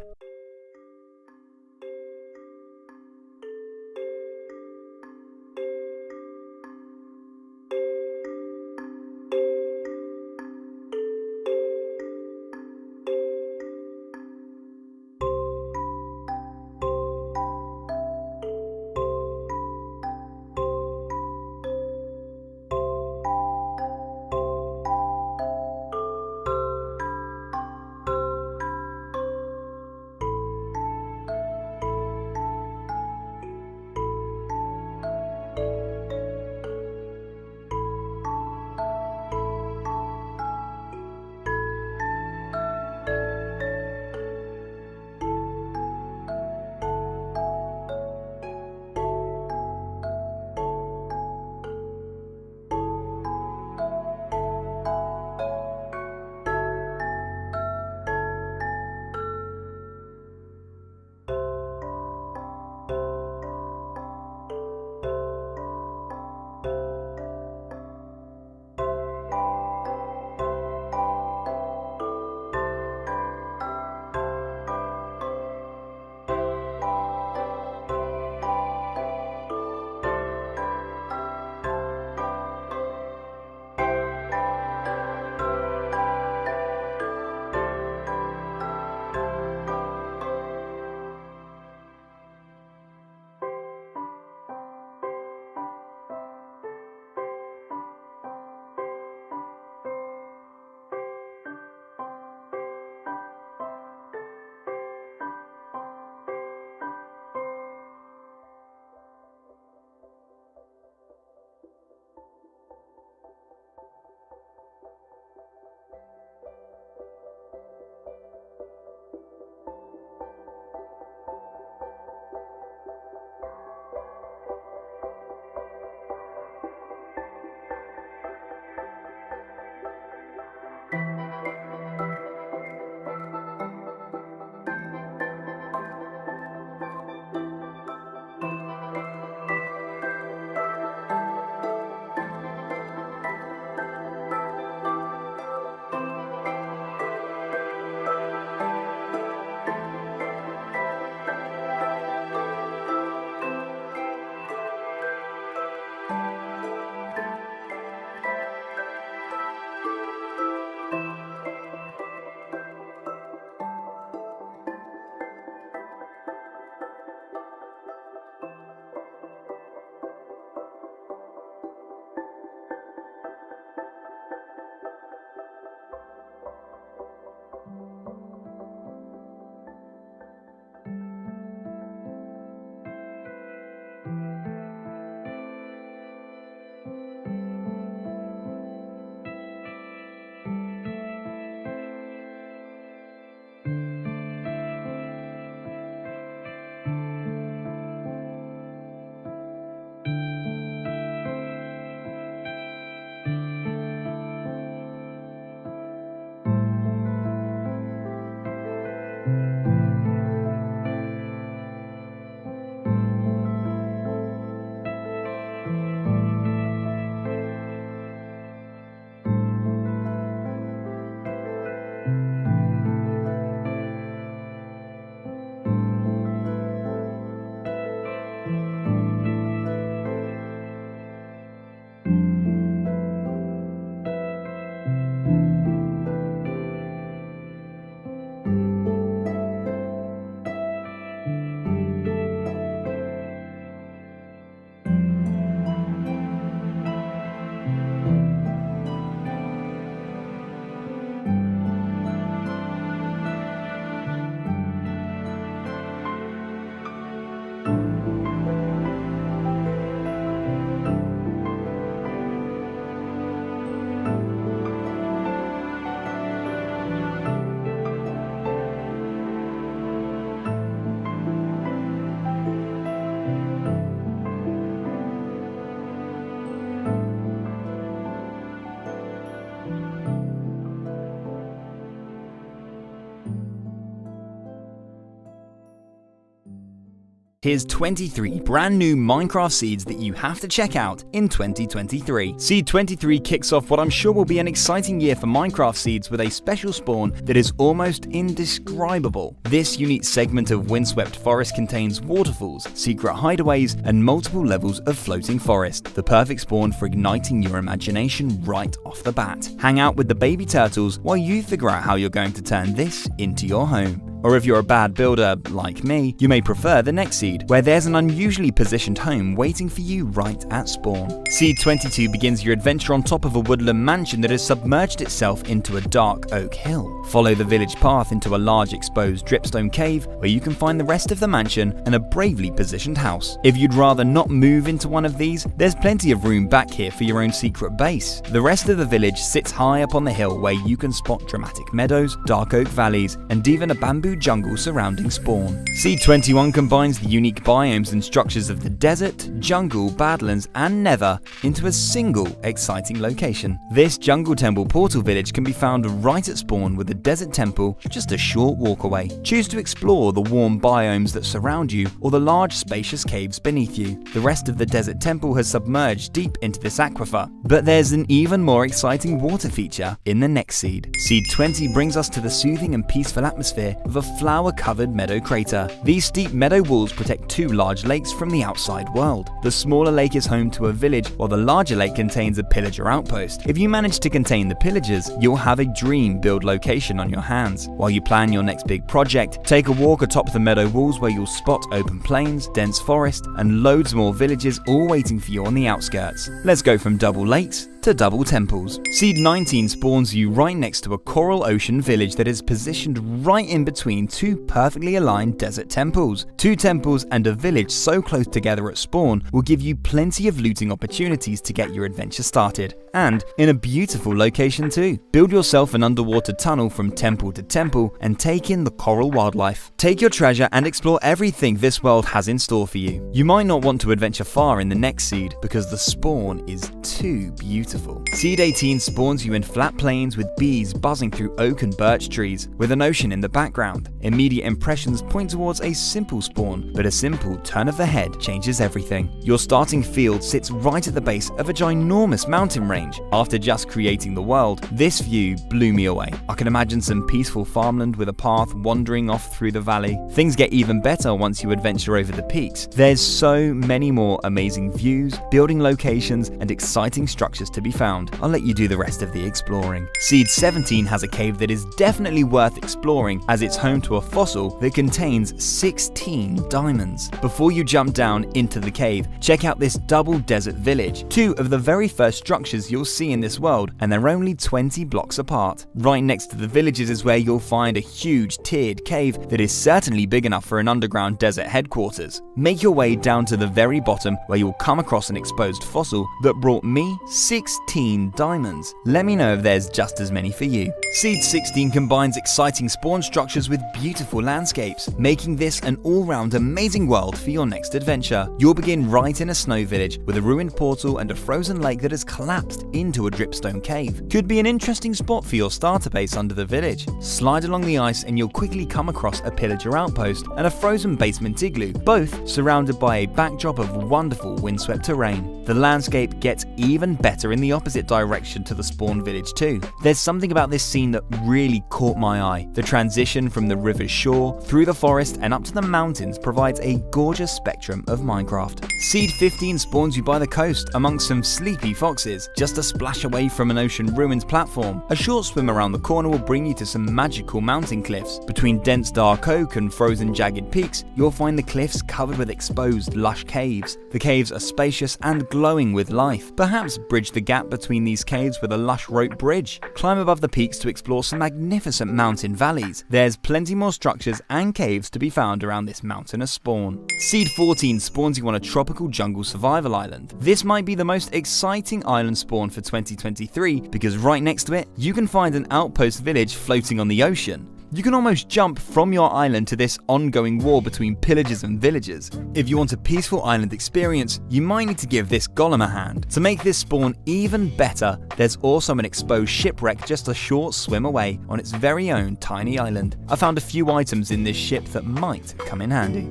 Here's 23 brand new Minecraft seeds that you have to check out in 2023. Seed 23 kicks off what I'm sure will be an exciting year for Minecraft seeds with a special spawn that is almost indescribable. This unique segment of windswept forest contains waterfalls, secret hideaways, and multiple levels of floating forest. The perfect spawn for igniting your imagination right off the bat. Hang out with the baby turtles while you figure out how you're going to turn this into your home. Or if you're a bad builder, like me, you may prefer the next seed, where there's an unusually positioned home waiting for you right at spawn. Seed 22 begins your adventure on top of a woodland mansion that has submerged itself into a dark oak hill. Follow the village path into a large exposed dripstone cave, where you can find the rest of the mansion and a bravely positioned house. If you'd rather not move into one of these, there's plenty of room back here for your own secret base. The rest of the village sits high up on the hill, where you can spot dramatic meadows, dark oak valleys, and even a bamboo jungle surrounding spawn. Seed 21 combines the unique biomes and structures of the desert, jungle, badlands, and nether into a single exciting location. This jungle temple portal village can be found right at spawn, with the desert temple just a short walk away. Choose to explore the warm biomes that surround you or the large spacious caves beneath you. The rest of the desert temple has submerged deep into this aquifer, but there's an even more exciting water feature in the next seed. Seed 20 brings us to the soothing and peaceful atmosphere of a flower-covered meadow crater. These steep meadow walls protect two large lakes from the outside world. The smaller lake is home to a village, while the larger lake contains a pillager outpost. If you manage to contain the pillagers, you'll have a dream build location on your hands. While you plan your next big project, take a walk atop the meadow walls, where you'll spot open plains, dense forest, and loads more villages all waiting for you on the outskirts. Let's go from double lakes to double temples. Seed 19 spawns you right next to a coral ocean village that is positioned right in between two perfectly aligned desert temples. Two temples and a village so close together at spawn will give you plenty of looting opportunities to get your adventure started. And in a beautiful location too. Build yourself an underwater tunnel from temple to temple and take in the coral wildlife. Take your treasure and explore everything this world has in store for you. You might not want to adventure far in the next seed because the spawn is too beautiful. Seed 18 spawns you in flat plains with bees buzzing through oak and birch trees, with an ocean in the background. Immediate impressions point towards a simple spawn, but a simple turn of the head changes everything. Your starting field sits right at the base of a ginormous mountain range. After just creating the world, this view blew me away. I can imagine some peaceful farmland with a path wandering off through the valley. Things get even better once you adventure over the peaks. There's so many more amazing views, building locations, and exciting structures to be found. I'll let you do the rest of the exploring. Seed 17 has a cave that is definitely worth exploring, as it's home to a fossil that contains 16 diamonds. Before you jump down into the cave, check out this double desert village, two of the very first structures you'll see in this world, and they're only 20 blocks apart. Right next to the villages is where you'll find a huge tiered cave that is certainly big enough for an underground desert headquarters. Make your way down to the very bottom, where you'll come across an exposed fossil that brought me 16 diamonds. Let me know if there's just as many for you. Seed 16 combines exciting spawn structures with beautiful landscapes, making this an all-round amazing world for your next adventure. You'll begin right in a snow village with a ruined portal and a frozen lake that has collapsed into a dripstone cave. Could be an interesting spot for your starter base under the village. Slide along the ice and you'll quickly come across a pillager outpost and a frozen basement igloo, both surrounded by a backdrop of wonderful windswept terrain. The landscape gets even better in the opposite direction to the spawn village too. There's something about this scene that really caught my eye. The transition from the river's shore, through the forest, and up to the mountains provides a gorgeous spectrum of Minecraft. Seed 15 spawns you by the coast amongst some sleepy foxes, just a splash away from an ocean ruins platform. A short swim around the corner will bring you to some magical mountain cliffs. Between dense dark oak and frozen jagged peaks, you'll find the cliffs covered with exposed lush caves. The caves are spacious and glowing with life. Perhaps bridge the gap between these caves with a lush rope bridge. Climb above the peaks to explore some magnificent mountain valleys. There's plenty more structures and caves to be found around this mountainous spawn. Seed 14 spawns you on a tropical jungle survival island. This might be the most exciting island spawn for 2023 because right next to it, you can find an outpost village floating on the ocean. You can almost jump from your island to this ongoing war between pillagers and villagers. If you want a peaceful island experience, you might need to give this golem a hand. To make this spawn even better, there's also an exposed shipwreck just a short swim away on its very own tiny island. I found a few items in this ship that might come in handy.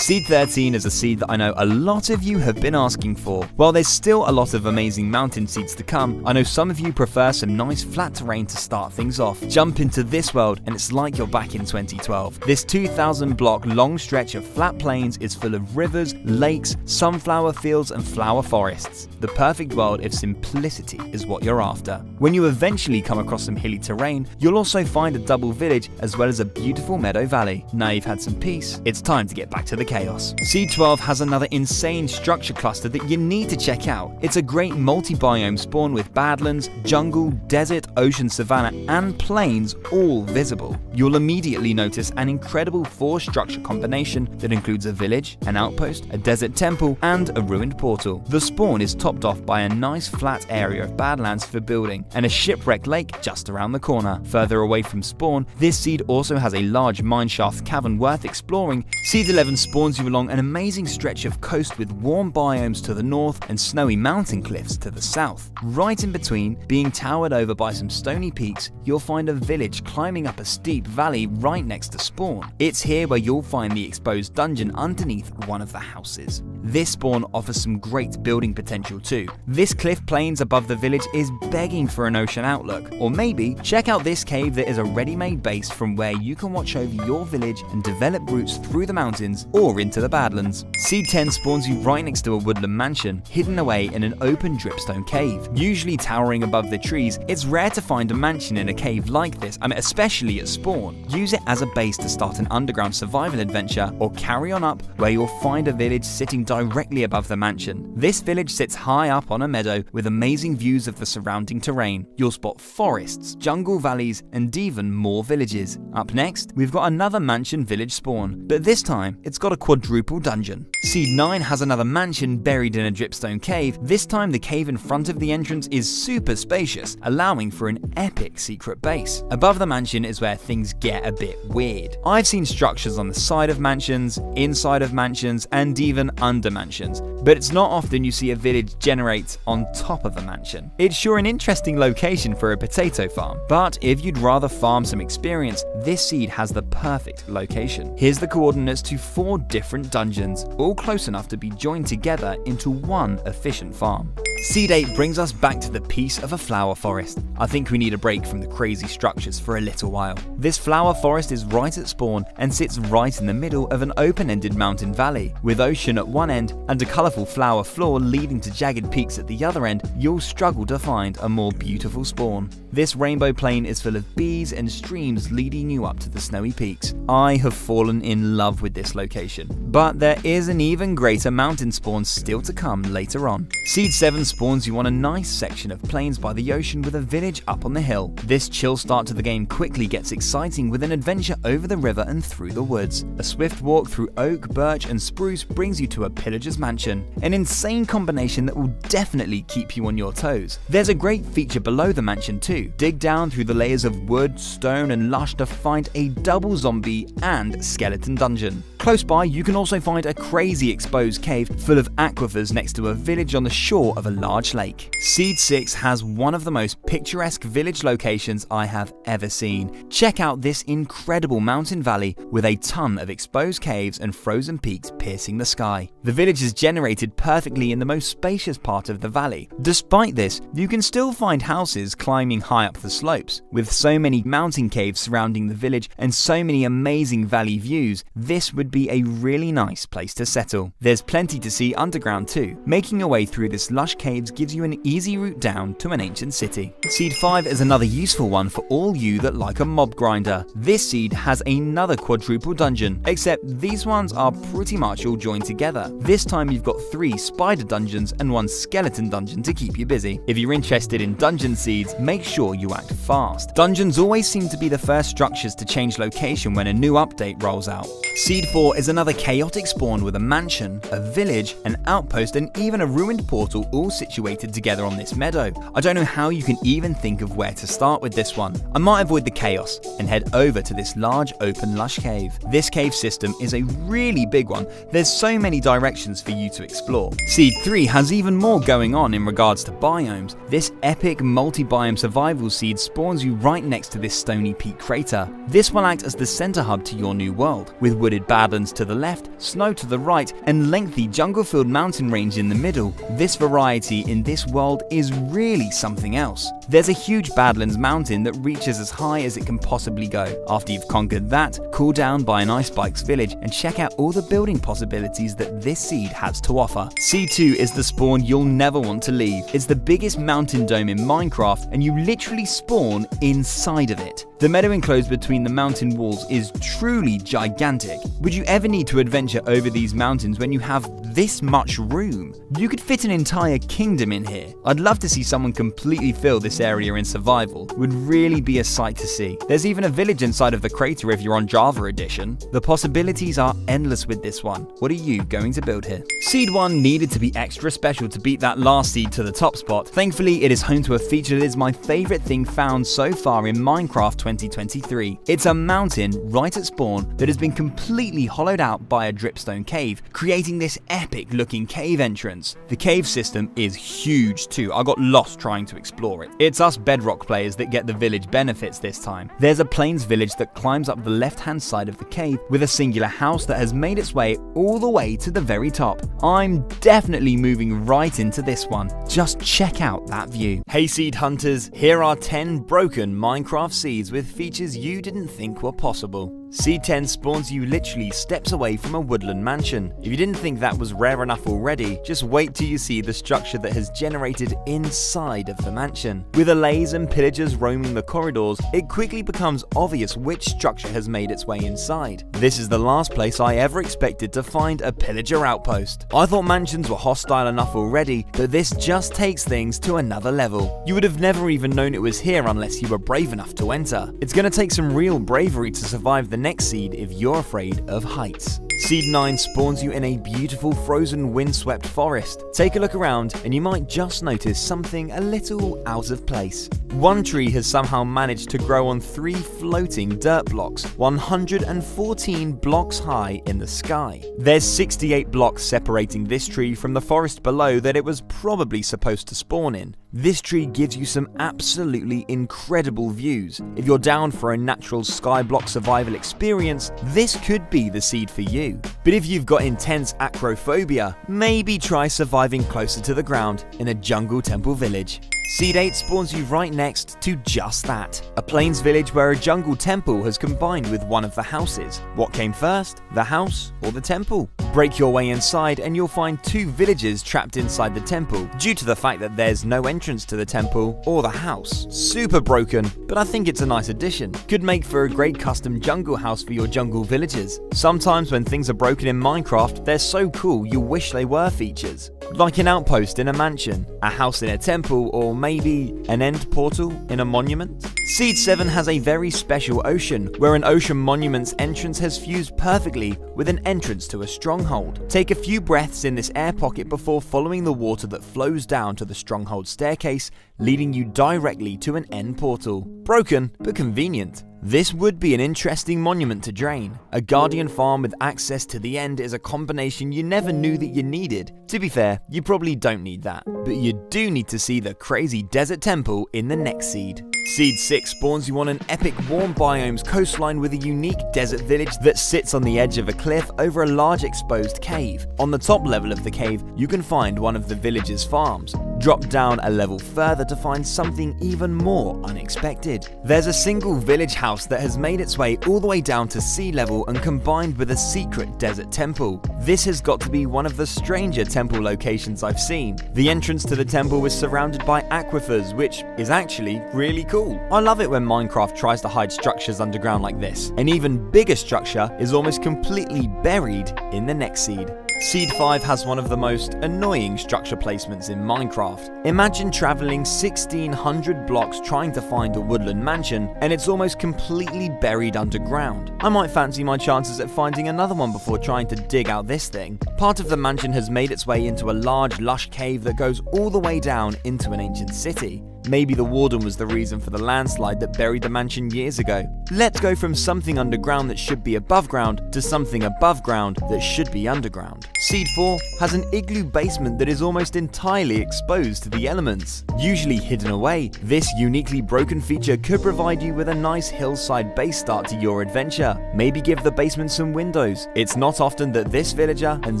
Seed 13 is a seed that I know a lot of you have been asking for. While there's still a lot of amazing mountain seeds to come, I know some of you prefer some nice flat terrain to start things off. Jump into this world and it's like you're back in 2012. This 2,000 block long stretch of flat plains is full of rivers, lakes, sunflower fields and flower forests. The perfect world if simplicity is what you're after. When you eventually come across some hilly terrain, you'll also find a double village as well as a beautiful meadow valley. Now you've had some peace, it's time to get back to the chaos. Seed 12 has another insane structure cluster that you need to check out. It's a great multi-biome spawn with badlands, jungle, desert, ocean, savanna and plains all visible. You'll immediately notice an incredible 4-structure combination that includes a village, an outpost, a desert temple and a ruined portal. The spawn is topped off by a nice flat area of badlands for building and a shipwreck lake just around the corner. Further away from spawn, this seed also has a large mineshaft cavern worth exploring. Seed 11 spawns you along an amazing stretch of coast with warm biomes to the north and snowy mountain cliffs to the south. Right in between, being towered over by some stony peaks, you'll find a village climbing up a steep valley right next to spawn. It's here where you'll find the exposed dungeon underneath one of the houses. This spawn offers some great building potential too. This cliff plains above the village is begging for an ocean outlook. Or maybe check out this cave that is a ready-made base from where you can watch over your village and develop routes through the mountains or into the badlands. Seed 10 spawns you right next to a woodland mansion, hidden away in an open dripstone cave. Usually towering above the trees, it's rare to find a mansion in a cave like this, especially at spawn. Use it as a base to start an underground survival adventure or carry on up where you'll find a village sitting directly above the mansion. This village sits high up on a meadow with amazing views of the surrounding terrain. You'll spot forests, jungle valleys and even more villages. Up next, we've got another mansion village spawn, but this time it's got a quadruple dungeon. Seed 9 has another mansion buried in a dripstone cave. This time the cave in front of the entrance is super spacious, allowing for an epic secret base. Above the mansion is where things get a bit weird. I've seen structures on the side of mansions, inside of mansions and even under mansions, but it's not often you see a village generate on top of a mansion. It's sure an interesting location for a potato farm, but if you'd rather farm some experience, this seed has the perfect location. Here's the coordinates to 4 different dungeons, all close enough to be joined together into one efficient farm. Seed 8 brings us back to the peace of a flower forest. I think we need a break from the crazy structures for a little while. This flower forest is right at spawn and sits right in the middle of an open-ended mountain valley. With ocean at one end and a colourful flower floor leading to jagged peaks at the other end, you'll struggle to find a more beautiful spawn. This rainbow plain is full of bees and streams leading you up to the snowy peaks. I have fallen in love with this location, but there is an even greater mountain spawn still to come later on. Seed 7 spawns you on a nice section of plains by the ocean with a village up on the hill. This chill start to the game quickly gets exciting with an adventure over the river and through the woods. A swift walk through oak, birch and spruce brings you to a pillager's mansion, an insane combination that will definitely keep you on your toes. There's a great feature below the mansion too. Dig down through the layers of wood, stone and lush to find a double zombie and skeleton dungeon. Close by, you can also find a crazy exposed cave full of aquifers next to a village on the shore of a large lake. Seed 6 has one of the most picturesque village locations I have ever seen. Check out this incredible mountain valley with a ton of exposed caves and frozen peaks piercing the sky. The village is generated perfectly in the most spacious part of the valley. Despite this, you can still find houses climbing high up the slopes. With so many mountain caves surrounding the village and so many amazing valley views, this would be a really nice place to settle. There's plenty to see underground too. Making your way through this lush caves gives you an easy route down to an ancient city. Seed 5 is another useful one for all you that like a mob grinder. This seed has another quadruple dungeon, except these ones are pretty much all joined together. This time you've got 3 spider dungeons and 1 skeleton dungeon to keep you busy. If you're interested in dungeon seeds, make sure you act fast. Dungeons always seem to be the first structures to change location when a new update rolls out. Seed 4 is another chaotic spawn with a mansion, a village, an outpost and even a ruined portal all situated together on this meadow. I don't know how you can even think of where to start with this one. I might avoid the chaos and head over to this large open lush cave. This cave system is a really big one. There's so many directions for you to explore. Seed 3 has even more going on in regards to biomes. This epic multi-biome survival seed spawns you right next to this stony peak crater. This will act as the center hub to your new world, with wood wooded badlands to the left, snow to the right, and lengthy jungle-filled mountain range in the middle. This variety in this world is really something else. There's a huge badlands mountain that reaches as high as it can possibly go. After you've conquered that, cool down by an Ice Spikes village and check out all the building possibilities that this seed has to offer. Seed 2 is the spawn you'll never want to leave. It's the biggest mountain dome in Minecraft, and you literally spawn inside of it. The meadow enclosed between the mountain walls is truly gigantic. Would you ever need to adventure over these mountains when you have this much room? You could fit an entire kingdom in here. I'd love to see someone completely fill this area in survival. It would really be a sight to see. There's even a village inside of the crater if you're on Java Edition. The possibilities are endless with this one. What are you going to build here? Seed 1 needed to be extra special to beat that last seed to the top spot. Thankfully, it is home to a feature that is my favorite thing found so far in Minecraft 2023. It's a mountain right at spawn that has been completely hollowed out by a dripstone cave, creating this epic looking cave entrance. The cave system is huge too. I got lost trying to explore it. It's us Bedrock players that get the village benefits this time. There's a plains village that climbs up the left hand side of the cave with a singular house that has made its way all the way to the very top. I'm definitely moving right into this one. Just check out that view. Hey seed hunters, here are 10 broken Minecraft seeds with features you didn't think were possible. Seed 10 spawns you literally steps away from a woodland mansion. If you didn't think that was rare enough already, just wait till you see the structure that has generated inside of the mansion. With allays and pillagers roaming the corridors, it quickly becomes obvious which structure has made its way inside. This is the last place I ever expected to find a pillager outpost. I thought mansions were hostile enough already, but this just takes things to another level. You would have never even known it was here unless you were brave enough to enter. It's going to take some real bravery to survive the next seed if you're afraid of heights. Seed 9 spawns you in a beautiful frozen windswept forest. Take a look around and you might just notice something a little out of place. One tree has somehow managed to grow on 3 floating dirt blocks, 114 blocks high in the sky. There's 68 blocks separating this tree from the forest below that it was probably supposed to spawn in. This tree gives you some absolutely incredible views. If you're down for a natural skyblock survival experience, this could be the seed for you. But if you've got intense acrophobia, maybe try surviving closer to the ground in a jungle temple village. Seed 8 spawns you right next to just that. A plains village where a jungle temple has combined with one of the houses. What came first, the house or the temple? Break your way inside and you'll find 2 villagers trapped inside the temple due to the fact that there's no entrance to the temple or the house. Super broken, but I think it's a nice addition. Could make for a great custom jungle house for your jungle villagers. Sometimes when things are broken in Minecraft, they're so cool you wish they were features. Like an outpost in a mansion, a house in a temple, or maybe an end portal in a monument. Seed 7 has a very special ocean, where an ocean monument's entrance has fused perfectly with an entrance to a stronghold. Take a few breaths in this air pocket before following the water that flows down to the stronghold staircase, leading you directly to an end portal. Broken, but convenient. This would be an interesting monument to drain. A guardian farm with access to the end is a combination you never knew that you needed. To be fair, you probably don't need that, but you do need to see the crazy desert temple in the next seed. Seed 6 spawns you on an epic warm biomes coastline with a unique desert village that sits on the edge of a cliff over a large exposed cave. On the top level of the cave, you can find one of the village's farms. Drop down a level further to find something even more unexpected. There's a single village house that has made its way all the way down to sea level and combined with a secret desert temple. This has got to be one of the stranger temple locations I've seen. The entrance to the temple was surrounded by aquifers, which is actually really cool. I love it when Minecraft tries to hide structures underground like this. An even bigger structure is almost completely buried in the next seed. Seed 5 has one of the most annoying structure placements in Minecraft. Imagine traveling 1600 blocks trying to find a woodland mansion, and it's almost completely buried underground. I might fancy my chances at finding another one before trying to dig out this thing. Part of the mansion has made its way into a large lush cave that goes all the way down into an ancient city. Maybe the warden was the reason for the landslide that buried the mansion years ago. Let's go from something underground that should be above ground to something above ground that should be underground. Seed 4 has an igloo basement that is almost entirely exposed to the elements. Usually hidden away, this uniquely broken feature could provide you with a nice hillside base start to your adventure. Maybe give the basement some windows. It's not often that this villager and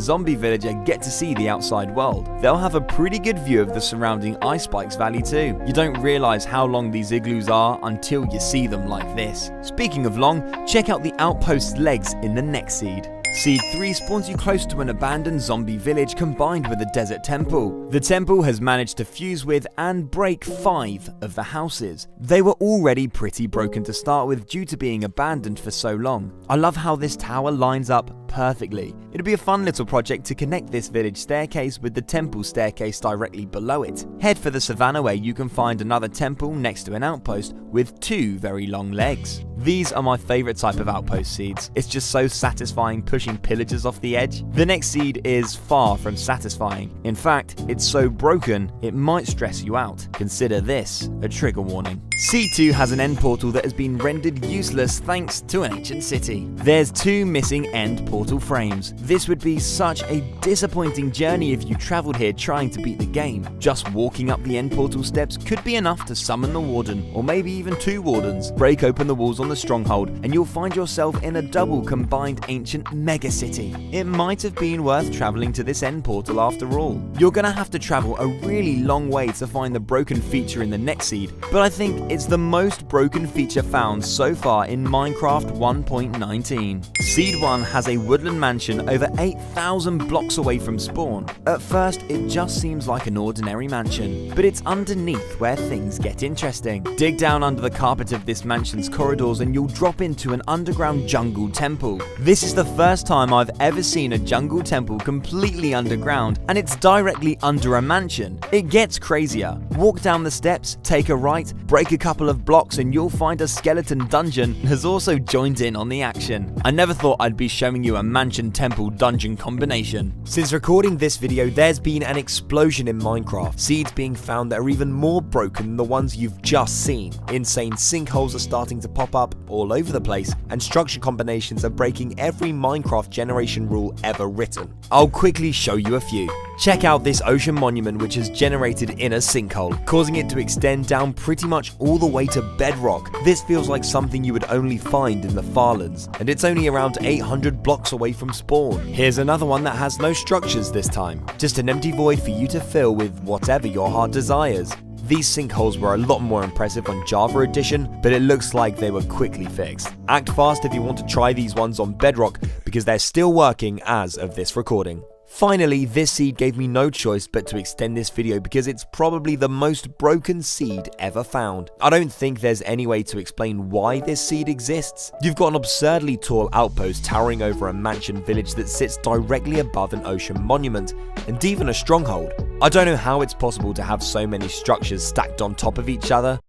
zombie villager get to see the outside world. They'll have a pretty good view of the surrounding Ice Spikes Valley too. You don't realize how long these igloos are until you see them like this. Speaking of long, check out the outpost legs in the next seed. Seed 3 spawns you close to an abandoned zombie village combined with a desert temple. The temple has managed to fuse with and break 5 of the houses. They were already pretty broken to start with due to being abandoned for so long. I love how this tower lines up perfectly. It'd be a fun little project to connect this village staircase with the temple staircase directly below it. Head for the savannah where you can find another temple next to an outpost with 2 very long legs. These are my favourite type of outpost seeds. It's just so satisfying pushing pillagers off the edge. The next seed is far from satisfying. In fact, it's so broken, it might stress you out. Consider this a trigger warning. Seed 2 has an end portal that has been rendered useless thanks to an ancient city. There's 2 missing end portal frames. This would be such a disappointing journey if you travelled here trying to beat the game. Just walking up the end portal steps could be enough to summon the warden, or maybe even 2 wardens. Break open the walls on the stronghold and you'll find yourself in a double combined ancient mega city. It might have been worth travelling to this end portal after all. You're gonna have to travel a really long way to find the broken feature in the next seed, but I think it's the most broken feature found so far in Minecraft 1.19. Seed 1 has a woodland mansion over 8,000 blocks away from spawn. At first, it just seems like an ordinary mansion, but it's underneath where things get interesting. Dig down under the carpet of this mansion's corridors and you'll drop into an underground jungle temple. This is the first time I've ever seen a jungle temple completely underground, and it's directly under a mansion. It gets crazier. Walk down the steps, take a right, break a couple of blocks and you'll find a skeleton dungeon has also joined in on the action. I never thought I'd be showing you a mansion temple dungeon combination. Since recording this video, there's been an explosion in Minecraft. Seeds being found that are even more broken than the ones you've just seen. Insane sinkholes are starting to pop up all over the place, and structure combinations are breaking every Minecraft generation rule ever written. I'll quickly show you a few. Check out this ocean monument which has generated in a sinkhole, causing it to extend down pretty much all the way to bedrock. This feels like something you would only find in the Farlands, and it's only around 800 blocks away from spawn. Here's another one that has no structures this time, just an empty void for you to fill with whatever your heart desires. These sinkholes were a lot more impressive on Java Edition, but it looks like they were quickly fixed. Act fast if you want to try these ones on Bedrock, because they're still working as of this recording. Finally, this seed gave me no choice but to extend this video because it's probably the most broken seed ever found. I don't think there's any way to explain why this seed exists. You've got an absurdly tall outpost towering over a mansion village that sits directly above an ocean monument, and even a stronghold. I don't know how it's possible to have so many structures stacked on top of each other.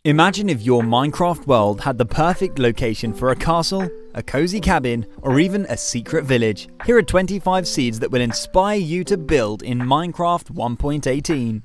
Imagine if your Minecraft world had the perfect location for a castle, a cozy cabin, or even a secret village. Here are 25 seeds that will inspire you to build in Minecraft 1.18.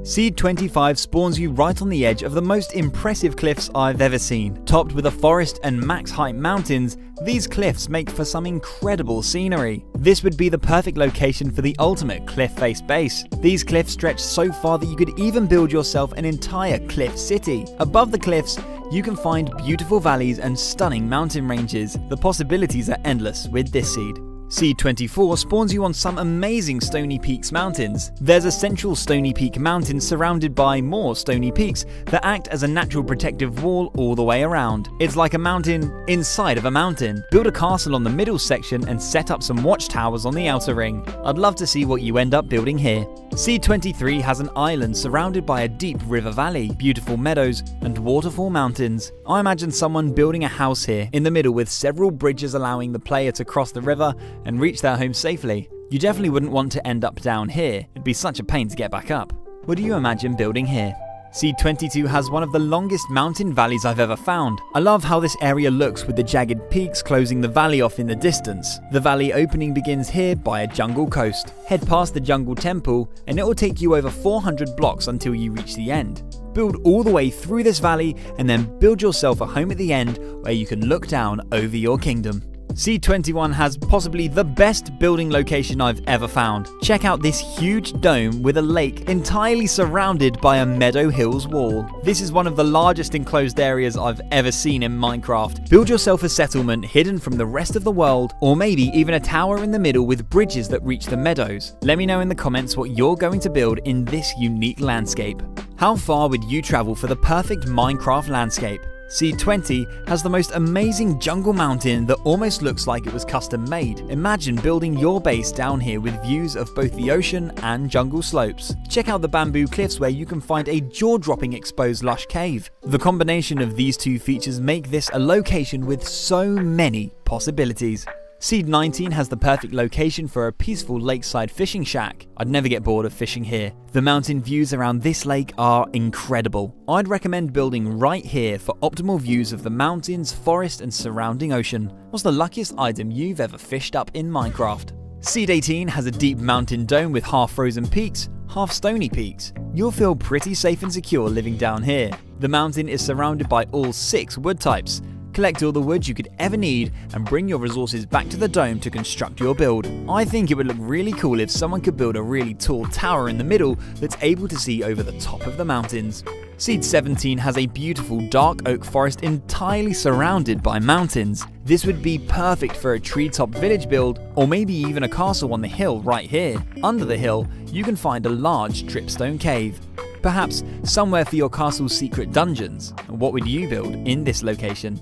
Seed 25 spawns you right on the edge of the most impressive cliffs I've ever seen. Topped with a forest and max height mountains, these cliffs make for some incredible scenery. This would be the perfect location for the ultimate cliff face base. These cliffs stretch so far that you could even build yourself an entire cliff city. Above the cliffs, you can find beautiful valleys and stunning mountain ranges. The possibilities are endless with this seed. Seed 24 spawns you on some amazing Stony Peaks mountains. There's a central Stony Peak mountain surrounded by more Stony Peaks that act as a natural protective wall all the way around. It's like a mountain inside of a mountain. Build a castle on the middle section and set up some watchtowers on the outer ring. I'd love to see what you end up building here. Seed 23 has an island surrounded by a deep river valley, beautiful meadows, and waterfall mountains. I imagine someone building a house here in the middle with several bridges allowing the player to cross the river and reach their home safely. You definitely wouldn't want to end up down here. It'd be such a pain to get back up. What do you imagine building here? Seed 22 has one of the longest mountain valleys I've ever found. I love how this area looks with the jagged peaks closing the valley off in the distance. The valley opening begins here by a jungle coast. Head past the jungle temple and it will take you over 400 blocks until you reach the end. Build all the way through this valley and then build yourself a home at the end where you can look down over your kingdom. Seed 21 has possibly the best building location I've ever found. Check out this huge dome with a lake entirely surrounded by a Meadow Hills wall. This is one of the largest enclosed areas I've ever seen in Minecraft. Build yourself a settlement hidden from the rest of the world, or maybe even a tower in the middle with bridges that reach the meadows. Let me know in the comments what you're going to build in this unique landscape. How far would you travel for the perfect Minecraft landscape? Seed 20 has the most amazing jungle mountain that almost looks like it was custom made. Imagine building your base down here with views of both the ocean and jungle slopes. Check out the bamboo cliffs where you can find a jaw-dropping exposed lush cave. The combination of these two features make this a location with so many possibilities. Seed 19 has the perfect location for a peaceful lakeside fishing shack. I'd never get bored of fishing here. The mountain views around this lake are incredible. I'd recommend building right here for optimal views of the mountains, forest, and surrounding ocean. What's the luckiest item you've ever fished up in Minecraft? Seed 18 has a deep mountain dome with half frozen peaks, half stony peaks. You'll feel pretty safe and secure living down here. The mountain is surrounded by all 6 wood types. Collect all the wood you could ever need and bring your resources back to the dome to construct your build. I think it would look really cool if someone could build a really tall tower in the middle that's able to see over the top of the mountains. Seed 17 has a beautiful dark oak forest entirely surrounded by mountains. This would be perfect for a treetop village build, or maybe even a castle on the hill right here. Under the hill, you can find a large dripstone cave. Perhaps somewhere for your castle's secret dungeons. What would you build in this location?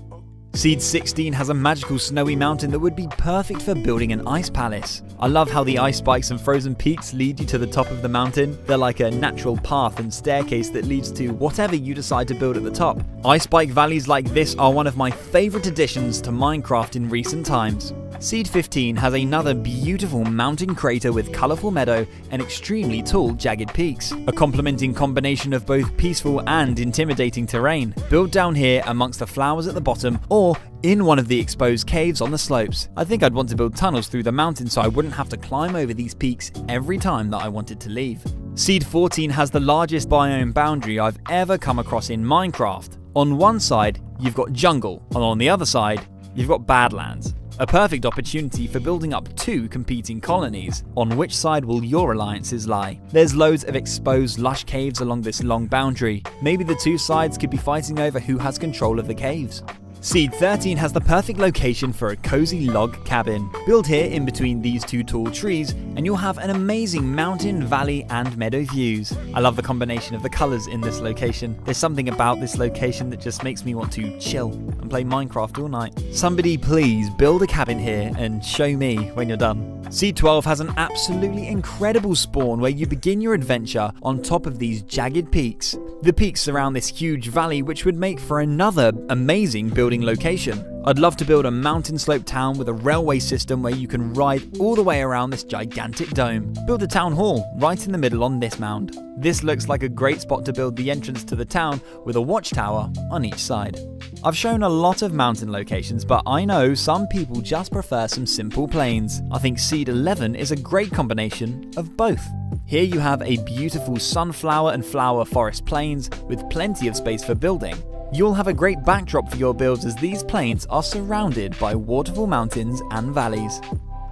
Seed 16 has a magical snowy mountain that would be perfect for building an ice palace. I love how the ice spikes and frozen peaks lead you to the top of the mountain. They're like a natural path and staircase that leads to whatever you decide to build at the top. Ice spike valleys like this are one of my favorite additions to Minecraft in recent times. Seed 15 has another beautiful mountain crater with colourful meadow and extremely tall jagged peaks. A complementing combination of both peaceful and intimidating terrain. Build down here amongst the flowers at the bottom or in one of the exposed caves on the slopes. I think I'd want to build tunnels through the mountain so I wouldn't have to climb over these peaks every time that I wanted to leave. Seed 14 has the largest biome boundary I've ever come across in Minecraft. On one side, you've got jungle, and on the other side, you've got Badlands. A perfect opportunity for building up 2 competing colonies. On which side will your alliances lie? There's loads of exposed lush caves along this long boundary. Maybe the 2 sides could be fighting over who has control of the caves. Seed 13 has the perfect location for a cozy log cabin. Build here in between these 2 tall trees and you'll have an amazing mountain, valley and meadow views. I love the combination of the colours in this location. There's something about this location that just makes me want to chill and play Minecraft all night. Somebody please build a cabin here and show me when you're done. Seed 12 has an absolutely incredible spawn where you begin your adventure on top of these jagged peaks. The peaks surround this huge valley which would make for another amazing building location. I'd love to build a mountain slope town with a railway system where you can ride all the way around this gigantic dome. Build a town hall right in the middle on this mound. This looks like a great spot to build the entrance to the town with a watchtower on each side. I've shown a lot of mountain locations, but I know some people just prefer some simple plains. I think Seed 11 is a great combination of both. Here you have a beautiful sunflower and flower forest plains with plenty of space for building. You'll have a great backdrop for your builds as these plains are surrounded by waterfall mountains and valleys.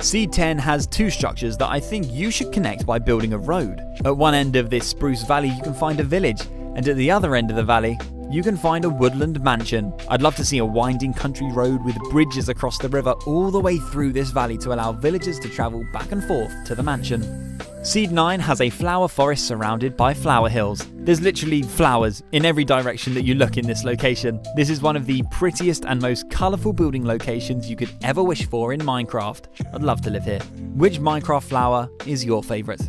Seed 10 has two structures that I think you should connect by building a road. At one end of this spruce valley you can find a village, and at the other end of the valley you can find a woodland mansion. I'd love to see a winding country road with bridges across the river all the way through this valley to allow villagers to travel back and forth to the mansion. Seed 9 has a flower forest surrounded by flower hills. There's literally flowers in every direction that you look in this location. This is one of the prettiest and most colourful building locations you could ever wish for in Minecraft. I'd love to live here. Which Minecraft flower is your favourite?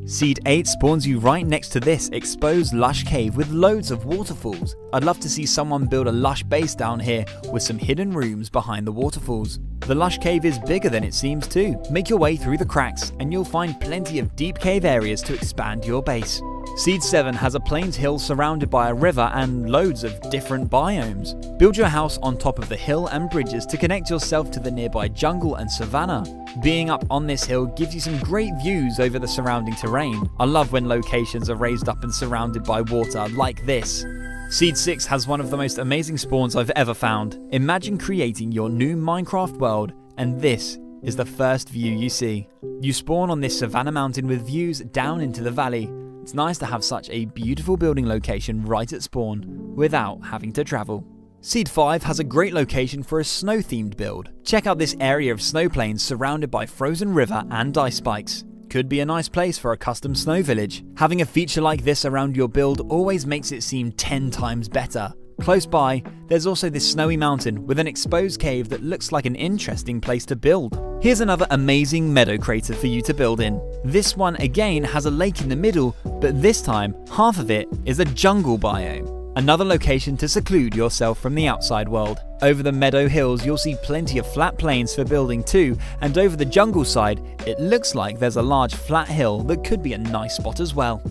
Seed 8 spawns you right next to this exposed lush cave with loads of waterfalls. I'd love to see someone build a lush base down here with some hidden rooms behind the waterfalls. The lush cave is bigger than it seems too. Make your way through the cracks and you'll find plenty of deep cave areas to expand your base. Seed 7 has a plains hill surrounded by a river and loads of different biomes. Build your house on top of the hill and bridges to connect yourself to the nearby jungle and savanna. Being up on this hill gives you some great views over the surrounding terrain. I love when locations are raised up and surrounded by water like this. Seed 6 has one of the most amazing spawns I've ever found. Imagine creating your new Minecraft world and this is the first view you see. You spawn on this savanna mountain with views down into the valley. It's nice to have such a beautiful building location right at spawn without having to travel. Seed 5 has a great location for a snow-themed build. Check out this area of snow plains surrounded by frozen river and ice spikes. Could be a nice place for a custom snow village. Having a feature like this around your build always makes it seem 10 times better. Close by, there's also this snowy mountain with an exposed cave that looks like an interesting place to build. Here's another amazing meadow crater for you to build in. This one again has a lake in the middle, but this time half of it is a jungle biome. Another location to seclude yourself from the outside world. Over the meadow hills you'll see plenty of flat plains for building too, and over the jungle side it looks like there's a large flat hill that could be a nice spot as well.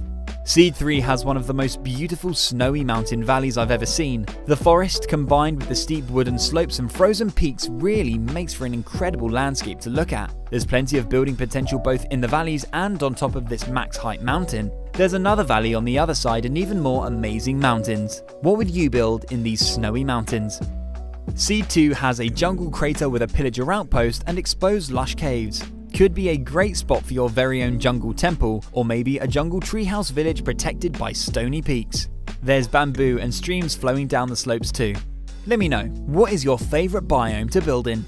Seed 3 has one of the most beautiful snowy mountain valleys I've ever seen. The forest combined with the steep wooden slopes and frozen peaks really makes for an incredible landscape to look at. There's plenty of building potential both in the valleys and on top of this max height mountain. There's another valley on the other side and even more amazing mountains. What would you build in these snowy mountains? Seed 2 has a jungle crater with a pillager outpost and exposed lush caves. Could be a great spot for your very own jungle temple, or maybe a jungle treehouse village protected by stony peaks. There's bamboo and streams flowing down the slopes too. Let me know, what is your favourite biome to build in?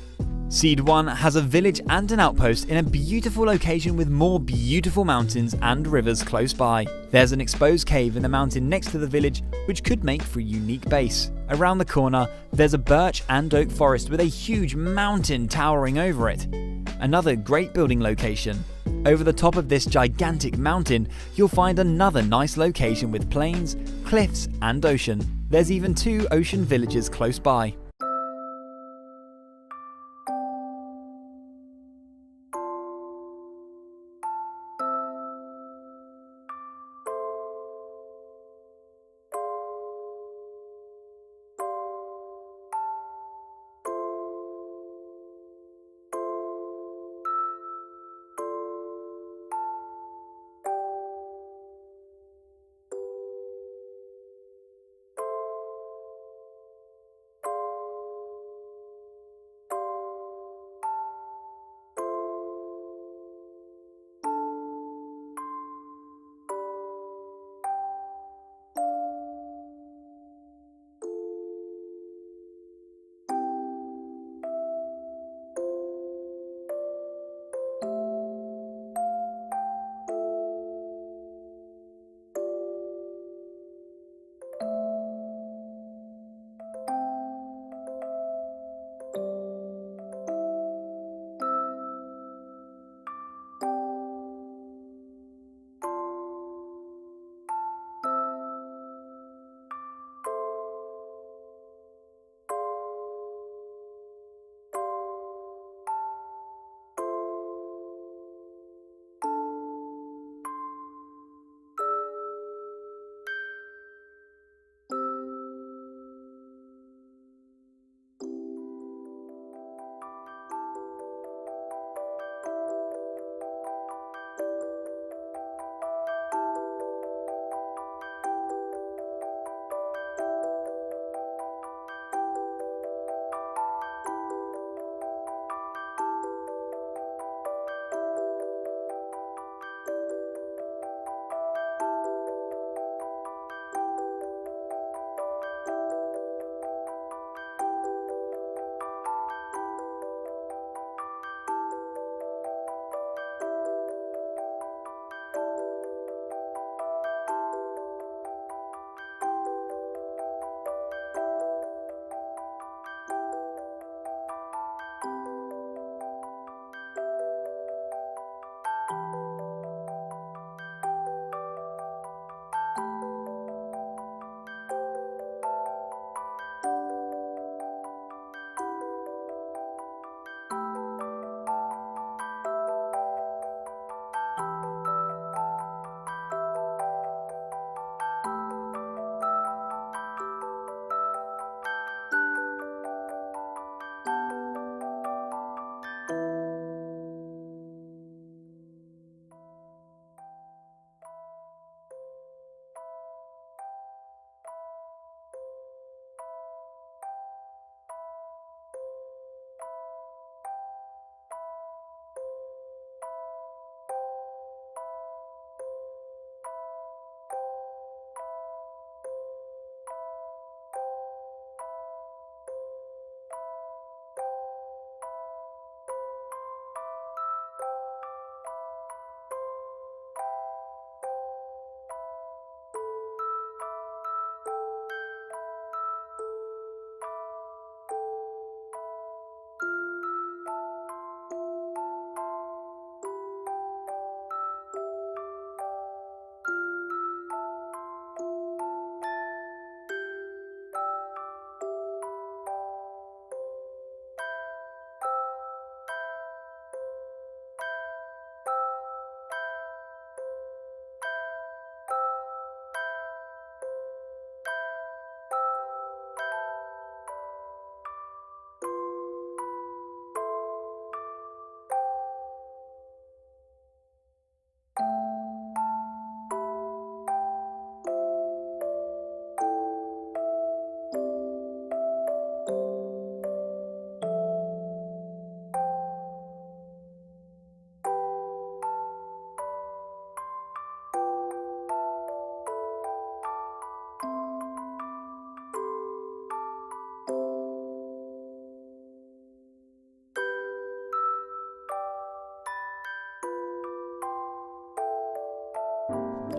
Seed 1 has a village and an outpost in a beautiful location with more beautiful mountains and rivers close by. There's an exposed cave in the mountain next to the village which could make for a unique base. Around the corner, there's a birch and oak forest with a huge mountain towering over it. Another great building location. Over the top of this gigantic mountain, you'll find another nice location with plains, cliffs and ocean. There's even 2 ocean villages close by.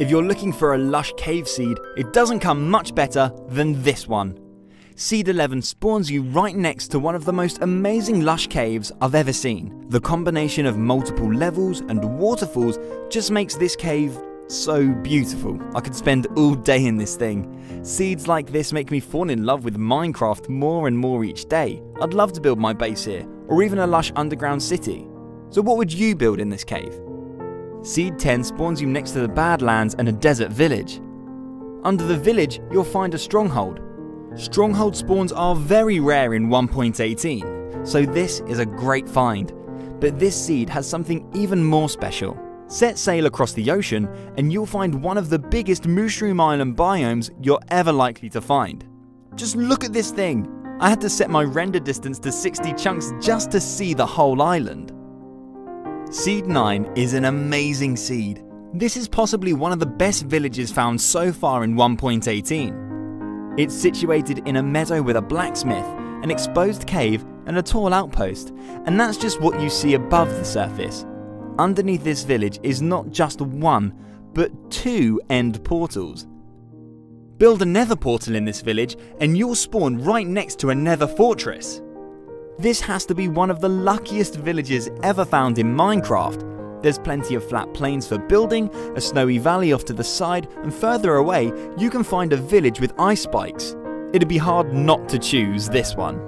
If you're looking for a lush cave seed, it doesn't come much better than this one. Seed 11 spawns you right next to one of the most amazing lush caves I've ever seen. The combination of multiple levels and waterfalls just makes this cave so beautiful. I could spend all day in this thing. Seeds like this make me fall in love with Minecraft more and more each day. I'd love to build my base here, or even a lush underground city. So what would you build in this cave? Seed 10 spawns you next to the Badlands and a desert village. Under the village, you'll find a stronghold. Stronghold spawns are very rare in 1.18, so this is a great find. But this seed has something even more special. Set sail across the ocean and you'll find one of the biggest Mushroom Island biomes you're ever likely to find. Just look at this thing! I had to set my render distance to 60 chunks just to see the whole island. Seed 9 is an amazing seed. This is possibly one of the best villages found so far in 1.18. It's situated in a meadow with a blacksmith, an exposed cave and a tall outpost, and that's just what you see above the surface. Underneath this village is not just one, but 2 end portals. Build a nether portal in this village and you'll spawn right next to a nether fortress. This has to be one of the luckiest villages ever found in Minecraft. There's plenty of flat plains for building, a snowy valley off to the side, and further away you can find a village with ice spikes. It'd be hard not to choose this one.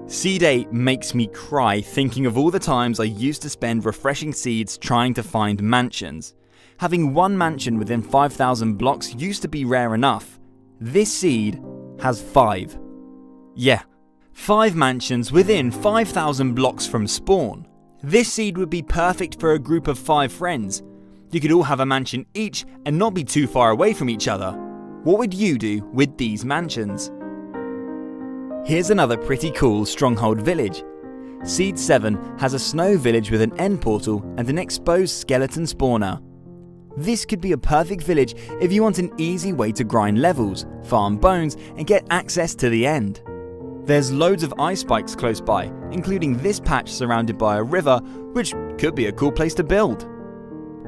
Seed 8 makes me cry thinking of all the times I used to spend refreshing seeds trying to find mansions. Having one mansion within 5,000 blocks used to be rare enough. This seed has 5. Yeah, 5 mansions within 5,000 blocks from spawn. This seed would be perfect for a group of 5 friends. You could all have a mansion each and not be too far away from each other. What would you do with these mansions? Here's another pretty cool stronghold village. Seed 7 has a snow village with an end portal and an exposed skeleton spawner. This could be a perfect village if you want an easy way to grind levels, farm bones and get access to the end. There's loads of ice spikes close by, including this patch surrounded by a river, which could be a cool place to build.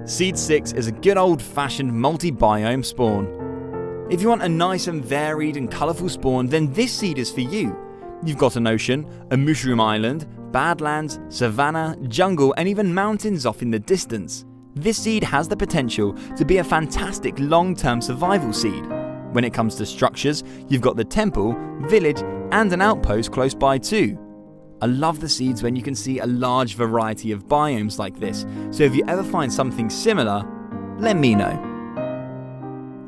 Seed 6 is a good old-fashioned multi-biome spawn. If you want a nice and varied and colourful spawn, then this seed is for you. You've got an ocean, a mushroom island, badlands, savanna, jungle and even mountains off in the distance. This seed has the potential to be a fantastic long-term survival seed. When it comes to structures, you've got the temple, village and an outpost close by too. I love the seeds when you can see a large variety of biomes like this, so if you ever find something similar, let me know.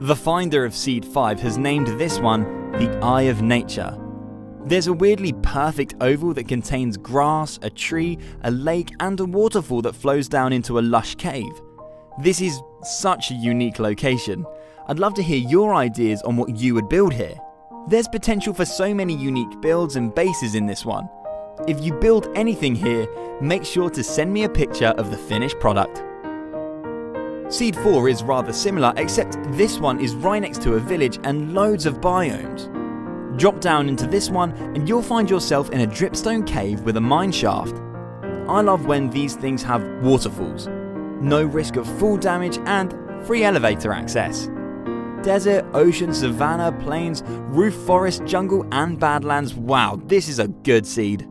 The finder of Seed 5 has named this one the Eye of Nature. There's a weirdly perfect oval that contains grass, a tree, a lake and a waterfall that flows down into a lush cave. This is such a unique location. I'd love to hear your ideas on what you would build here. There's potential for so many unique builds and bases in this one. If you build anything here, make sure to send me a picture of the finished product. Seed 4 is rather similar, except this one is right next to a village and loads of biomes. Drop down into this one and you'll find yourself in a dripstone cave with a mine shaft. I love when these things have waterfalls. No risk of fall damage and free elevator access. Desert, ocean, savanna, plains, roof forest, jungle and badlands. Wow, this is a good seed.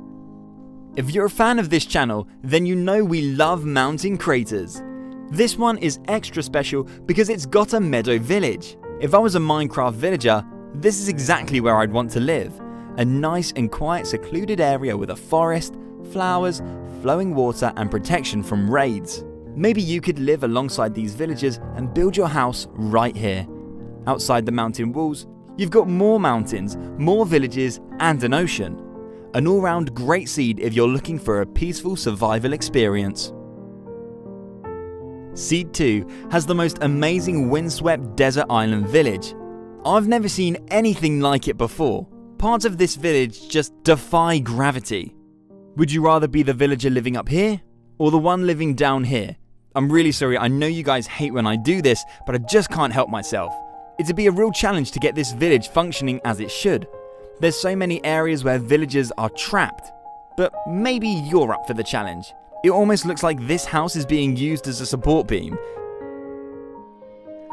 If you're a fan of this channel, then you know we love mountain craters. This one is extra special because it's got a meadow village. If I was a Minecraft villager, this is exactly where I'd want to live. A nice and quiet secluded area with a forest, flowers, flowing water and protection from raids. Maybe you could live alongside these villagers and build your house right here. Outside the mountain walls, you've got more mountains, more villages and an ocean. An all-round great seed if you're looking for a peaceful survival experience. Seed 2 has the most amazing windswept desert island village. I've never seen anything like it before. Parts of this village just defy gravity. Would you rather be the villager living up here or the one living down here? I'm really sorry, I know you guys hate when I do this, but I just can't help myself. It'd be a real challenge to get this village functioning as it should. There's so many areas where villagers are trapped. But maybe you're up for the challenge. It almost looks like this house is being used as a support beam.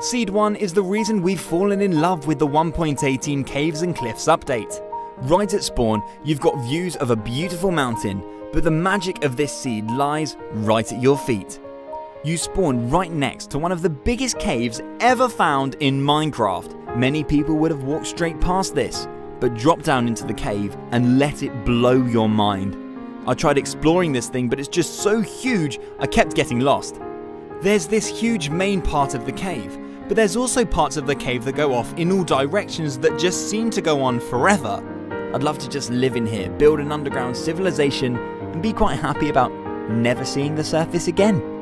Seed 1 is the reason we've fallen in love with the 1.18 Caves and Cliffs update. Right at spawn, you've got views of a beautiful mountain, but the magic of this seed lies right at your feet. You spawn right next to one of the biggest caves ever found in Minecraft. Many people would have walked straight past this, but drop down into the cave and let it blow your mind. I tried exploring this thing, but it's just so huge, I kept getting lost. There's this huge main part of the cave, but there's also parts of the cave that go off in all directions that just seem to go on forever. I'd love to just live in here, build an underground civilization, and be quite happy about never seeing the surface again.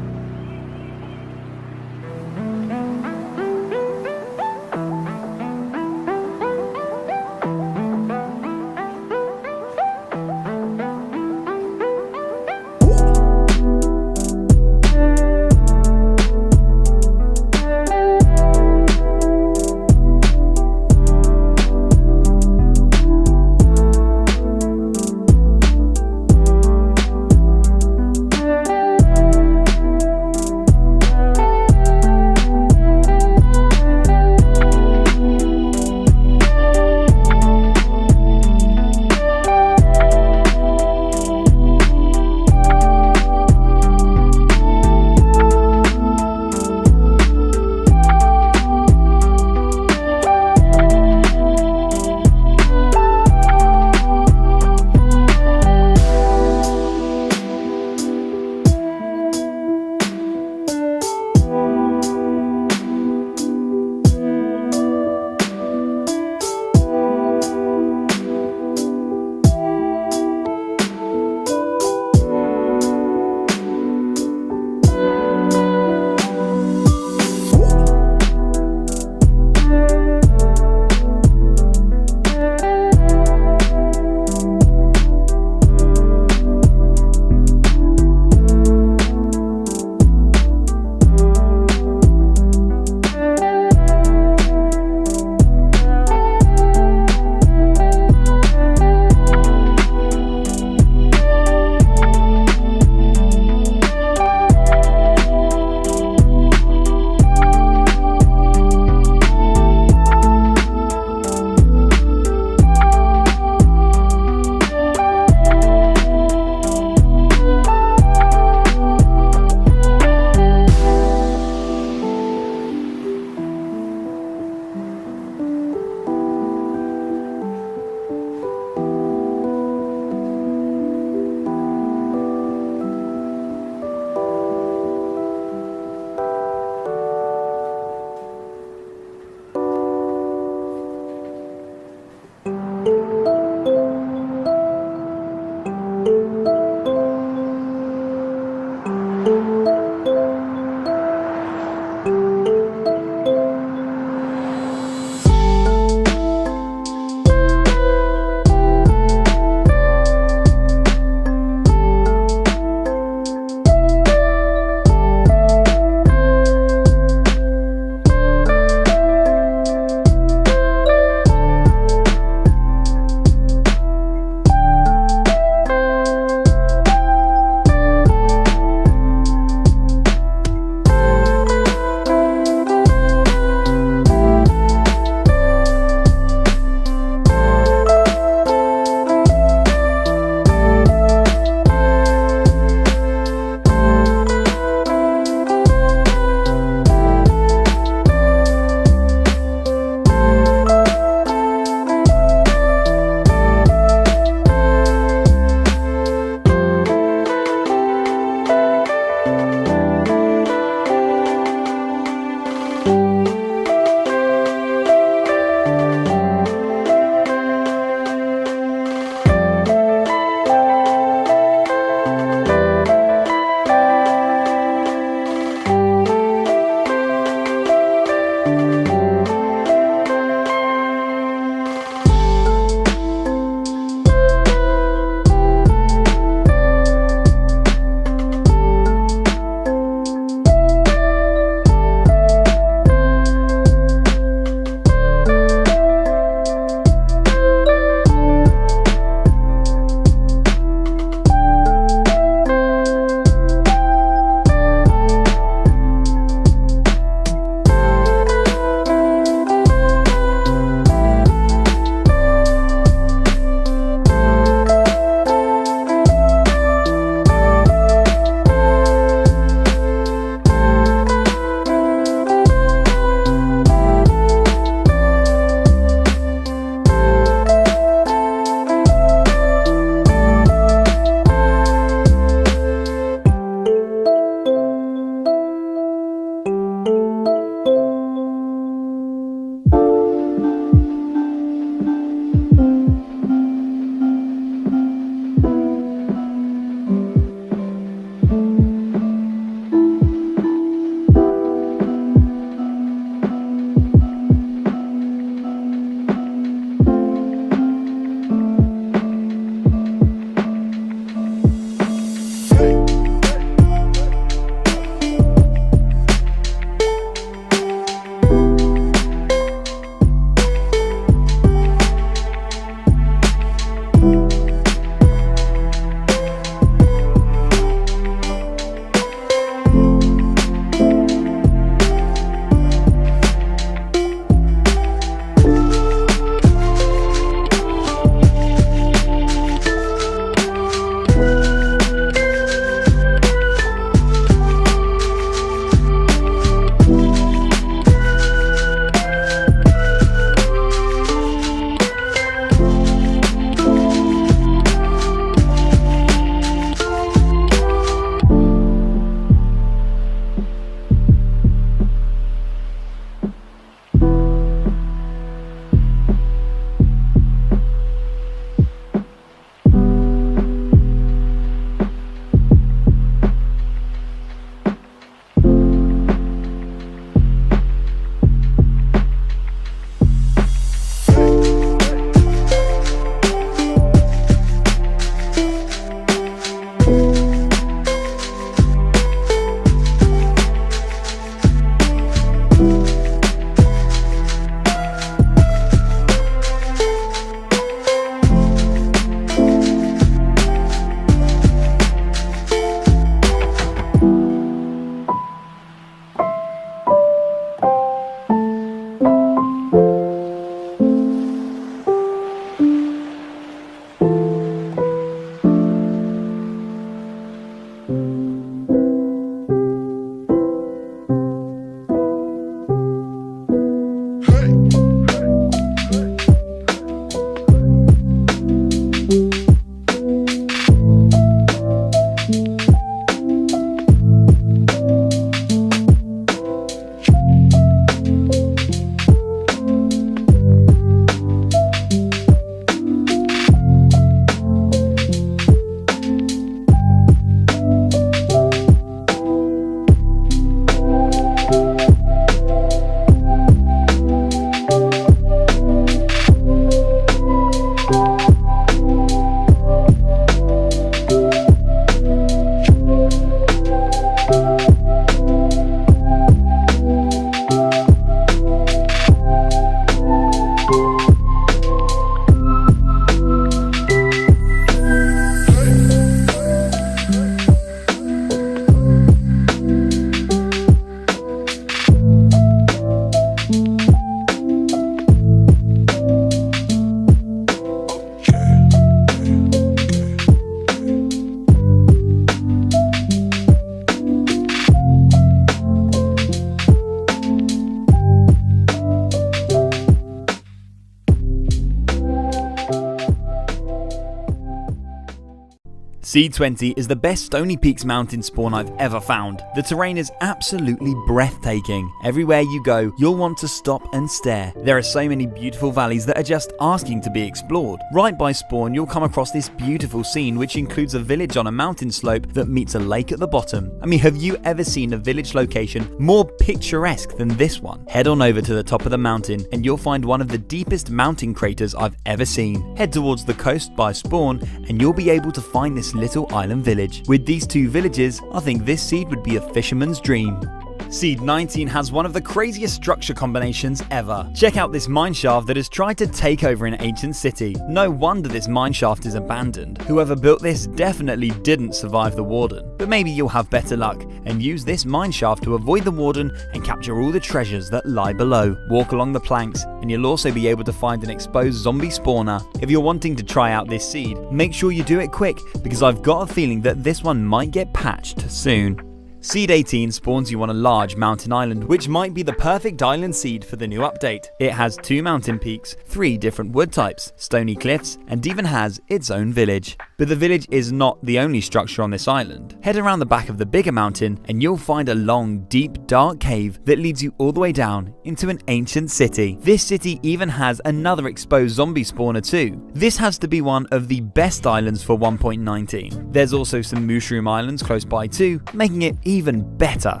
Seed 20 is the best Stony Peaks mountain spawn I've ever found. The terrain is absolutely breathtaking. Everywhere you go, you'll want to stop and stare. There are so many beautiful valleys that are just asking to be explored. Right by spawn, you'll come across this beautiful scene which includes a village on a mountain slope that meets a lake at the bottom. I mean, have you ever seen a village location more picturesque than this one? Head on over to the top of the mountain and you'll find one of the deepest mountain craters I've ever seen. Head towards the coast by spawn and you'll be able to find this little island village. With these two villages, I think this seed would be a fisherman's dream. Seed 19 has one of the craziest structure combinations ever. Check out this mineshaft that has tried to take over an ancient city. No wonder this mineshaft is abandoned. Whoever built this definitely didn't survive the warden. But maybe you'll have better luck and use this mineshaft to avoid the warden and capture all the treasures that lie below. Walk along the planks and you'll also be able to find an exposed zombie spawner. If you're wanting to try out this seed, make sure you do it quick because I've got a feeling that this one might get patched soon. Seed 18 spawns you on a large mountain island, which might be the perfect island seed for the new update. It has 2 mountain peaks, 3 different wood types, stony cliffs, and even has its own village. But the village is not the only structure on this island. Head around the back of the bigger mountain and you'll find a long, deep, dark cave that leads you all the way down into an ancient city. This city even has another exposed zombie spawner too. This has to be one of the best islands for 1.19. There's also some mushroom islands close by too, making it even better.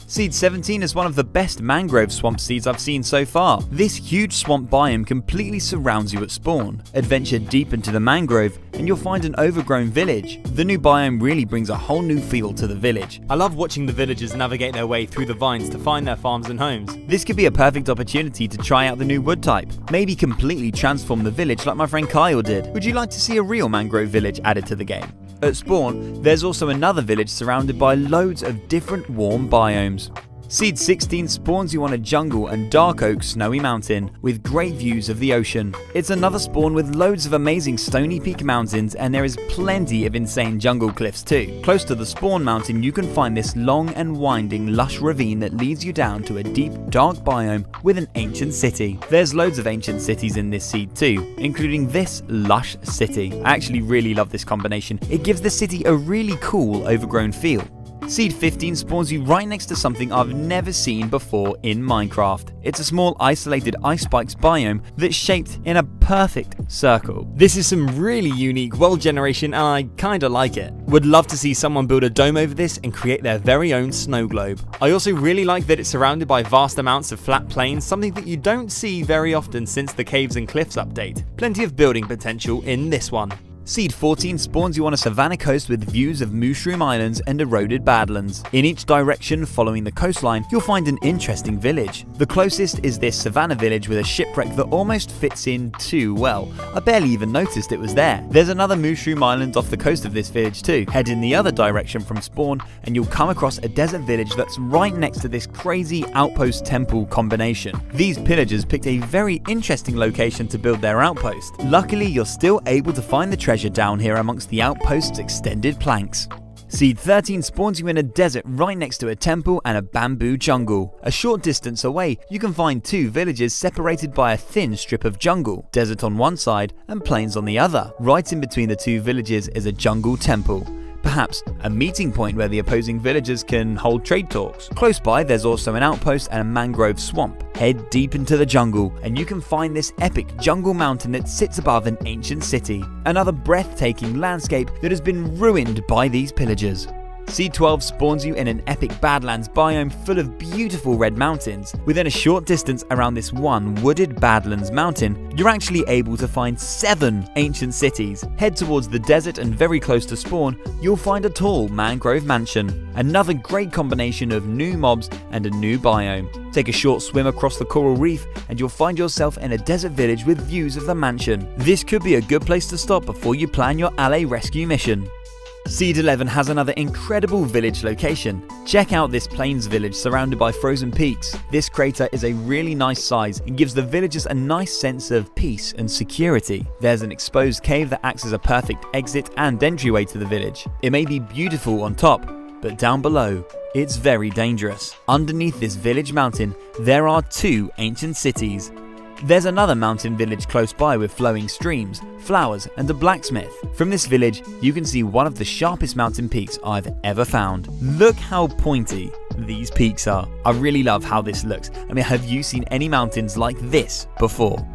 Seed 17 is one of the best mangrove swamp seeds I've seen so far. This huge swamp biome completely surrounds you at spawn. Adventure deep into the mangrove and you'll find an overgrown village. The new biome really brings a whole new feel to the village. I love watching the villagers navigate their way through the vines to find their farms and homes. This could be a perfect opportunity to try out the new wood type. Maybe completely transform the village like my friend Kyle did. Would you like to see a real mangrove village added to the game? At spawn, there's also another village surrounded by loads of different warm biomes. Seed 16 spawns you on a jungle and dark oak snowy mountain with great views of the ocean. It's another spawn with loads of amazing Stony Peak mountains and there is plenty of insane jungle cliffs too. Close to the spawn mountain you can find this long and winding lush ravine that leads you down to a deep dark biome with an ancient city. There's loads of ancient cities in this seed too, including this lush city. I actually really love this combination. It gives the city a really cool overgrown feel. Seed 15 spawns you right next to something I've never seen before in Minecraft. It's a small isolated ice spikes biome that's shaped in a perfect circle. This is some really unique world generation and I kinda like it. Would love to see someone build a dome over this and create their very own snow globe. I also really like that it's surrounded by vast amounts of flat plains, something that you don't see very often since the Caves and Cliffs update. Plenty of building potential in this one. Seed 14 spawns you on a savanna coast with views of mushroom islands and eroded badlands. In each direction following the coastline, you'll find an interesting village. The closest is this savanna village with a shipwreck that almost fits in too well. I barely even noticed it was there. There's another mushroom island off the coast of this village too. Head in the other direction from spawn and you'll come across a desert village that's right next to this crazy outpost temple combination. These pillagers picked a very interesting location to build their outpost. Luckily, you're still able to find the treasure down here amongst the outpost's extended planks. Seed 13 spawns you in a desert right next to a temple and a bamboo jungle. A short distance away, you can find 2 villages separated by a thin strip of jungle, desert on one side and plains on the other. Right in between the 2 villages is a jungle temple. Perhaps a meeting point where the opposing villagers can hold trade talks. Close by, there's also an outpost and a mangrove swamp. Head deep into the jungle and you can find this epic jungle mountain that sits above an ancient city. Another breathtaking landscape that has been ruined by these pillagers. Seed 12 spawns you in an epic Badlands biome full of beautiful red mountains. Within a short distance around this one wooded Badlands mountain, you're actually able to find 7 ancient cities. Head towards the desert and very close to spawn, you'll find a tall mangrove mansion. Another great combination of new mobs and a new biome. Take a short swim across the coral reef and you'll find yourself in a desert village with views of the mansion. This could be a good place to stop before you plan your alley rescue mission. Seed 11 has another incredible village location. Check out this plains village surrounded by frozen peaks. This crater is a really nice size and gives the villagers a nice sense of peace and security. There's an exposed cave that acts as a perfect exit and entryway to the village. It may be beautiful on top, but down below, it's very dangerous. Underneath this village mountain, there are 2 ancient cities. There's another mountain village close by with flowing streams, flowers, and a blacksmith. From this village, you can see one of the sharpest mountain peaks I've ever found. Look how pointy these peaks are. I really love how this looks. I mean, have you seen any mountains like this before?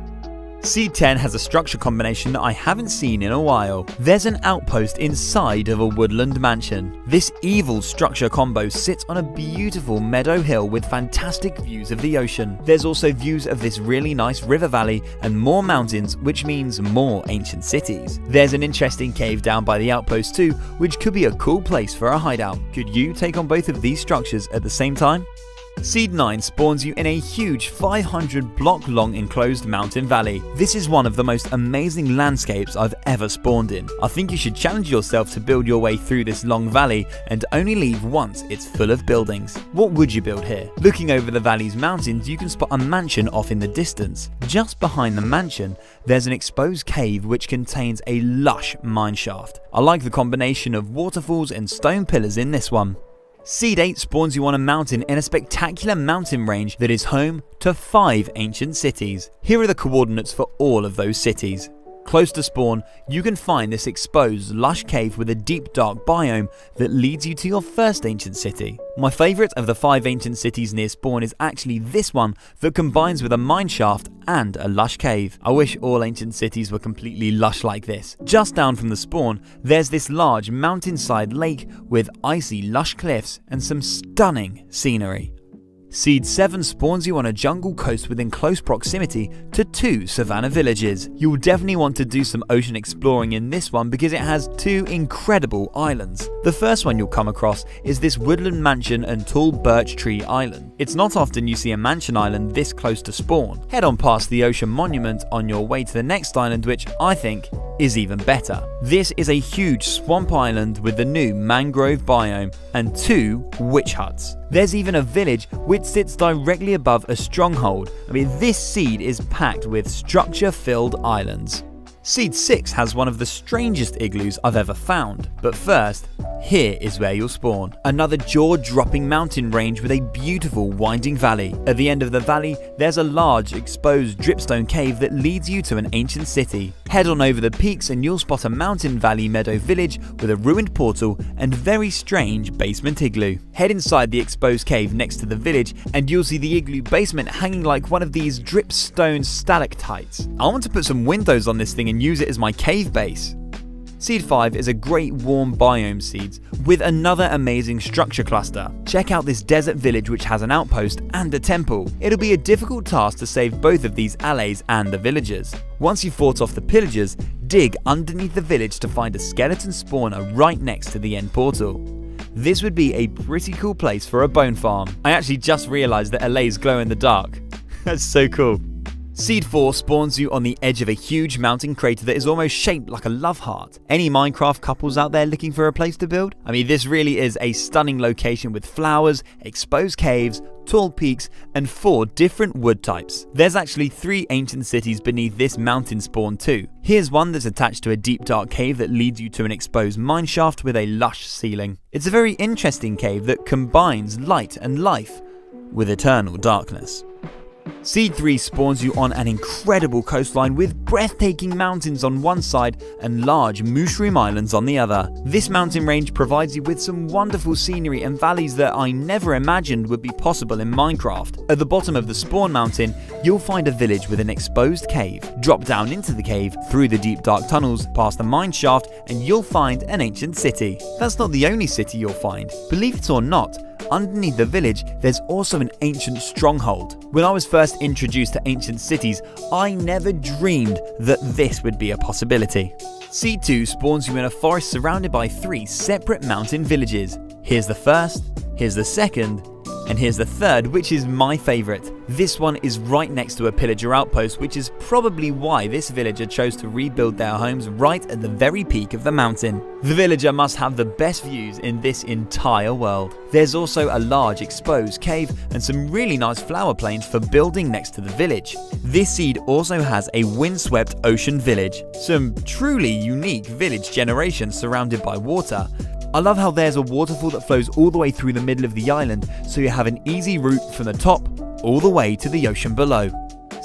Seed 10 has a structure combination that I haven't seen in a while. There's an outpost inside of a woodland mansion. This evil structure combo sits on a beautiful meadow hill with fantastic views of the ocean. There's also views of this really nice river valley and more mountains, which means more ancient cities. There's an interesting cave down by the outpost too, which could be a cool place for a hideout. Could you take on both of these structures at the same time? Seed 9 spawns you in a huge 500 block long enclosed mountain valley. This is one of the most amazing landscapes I've ever spawned in. I think you should challenge yourself to build your way through this long valley and only leave once it's full of buildings. What would you build here? Looking over the valley's mountains, you can spot a mansion off in the distance. Just behind the mansion, there's an exposed cave which contains a lush mineshaft. I like the combination of waterfalls and stone pillars in this one. Seed 8 spawns you on a mountain in a spectacular mountain range that is home to 5 ancient cities. Here are the coordinates for all of those cities. Close to spawn, you can find this exposed, lush cave with a deep dark biome that leads you to your first ancient city. My favourite of the 5 ancient cities near spawn is actually this one that combines with a mineshaft and a lush cave. I wish all ancient cities were completely lush like this. Just down from the spawn, there's this large mountainside lake with icy lush cliffs and some stunning scenery. Seed 7 spawns you on a jungle coast within close proximity to 2 savannah villages. You will definitely want to do some ocean exploring in this one because it has 2 incredible islands. The first one you'll come across is this woodland mansion and tall birch tree island. It's not often you see a mansion island this close to spawn. Head on past the ocean monument on your way to the next island, which I think is even better. This is a huge swamp island with the new mangrove biome and 2 witch huts. There's even a village which sits directly above a stronghold. I mean, this seed is packed with structure-filled islands. Seed 6 has one of the strangest igloos I've ever found. But first, here is where you'll spawn. Another jaw-dropping mountain range with a beautiful winding valley. At the end of the valley, there's a large exposed dripstone cave that leads you to an ancient city. Head on over the peaks and you'll spot a mountain valley meadow village with a ruined portal and very strange basement igloo. Head inside the exposed cave next to the village and you'll see the igloo basement hanging like one of these dripstone stalactites. I want to put some windows on this thing and use it as my cave base. Seed 5 is a great warm biome seeds with another amazing structure cluster. Check out this desert village which has an outpost and a temple. It'll be a difficult task to save both of these allays and the villagers. Once you've fought off the pillagers, dig underneath the village to find a skeleton spawner right next to the end portal. This would be a pretty cool place for a bone farm. I actually just realized that allays glow in the dark. That's so cool. Seed 4 spawns you on the edge of a huge mountain crater that is almost shaped like a love heart. Any Minecraft couples out there looking for a place to build? I mean, this really is a stunning location with flowers, exposed caves, tall peaks, and 4 different wood types. There's actually 3 ancient cities beneath this mountain spawn too. Here's one that's attached to a deep dark cave that leads you to an exposed mineshaft with a lush ceiling. It's a very interesting cave that combines light and life with eternal darkness. Seed 3 spawns you on an incredible coastline with breathtaking mountains on one side and large mushroom islands on the other. This mountain range provides you with some wonderful scenery and valleys that I never imagined would be possible in Minecraft. At the bottom of the spawn mountain, you'll find a village with an exposed cave. Drop down into the cave, through the deep dark tunnels, past the mine shaft, and you'll find an ancient city. That's not the only city you'll find. Believe it or not, underneath the village, there's also an ancient stronghold. When I was first introduced to ancient cities, I never dreamed that this would be a possibility. Seed 2 spawns you in a forest surrounded by 3 separate mountain villages. Here's the first, here's the second, and here's the third, which is my favourite. This one is right next to a pillager outpost, which is probably why this villager chose to rebuild their homes right at the very peak of the mountain. The villager must have the best views in this entire world. There's also a large exposed cave and some really nice flower plains for building next to the village. This seed also has a windswept ocean village. Some truly unique village generations surrounded by water. I love how there's a waterfall that flows all the way through the middle of the island, so you have an easy route from the top all the way to the ocean below.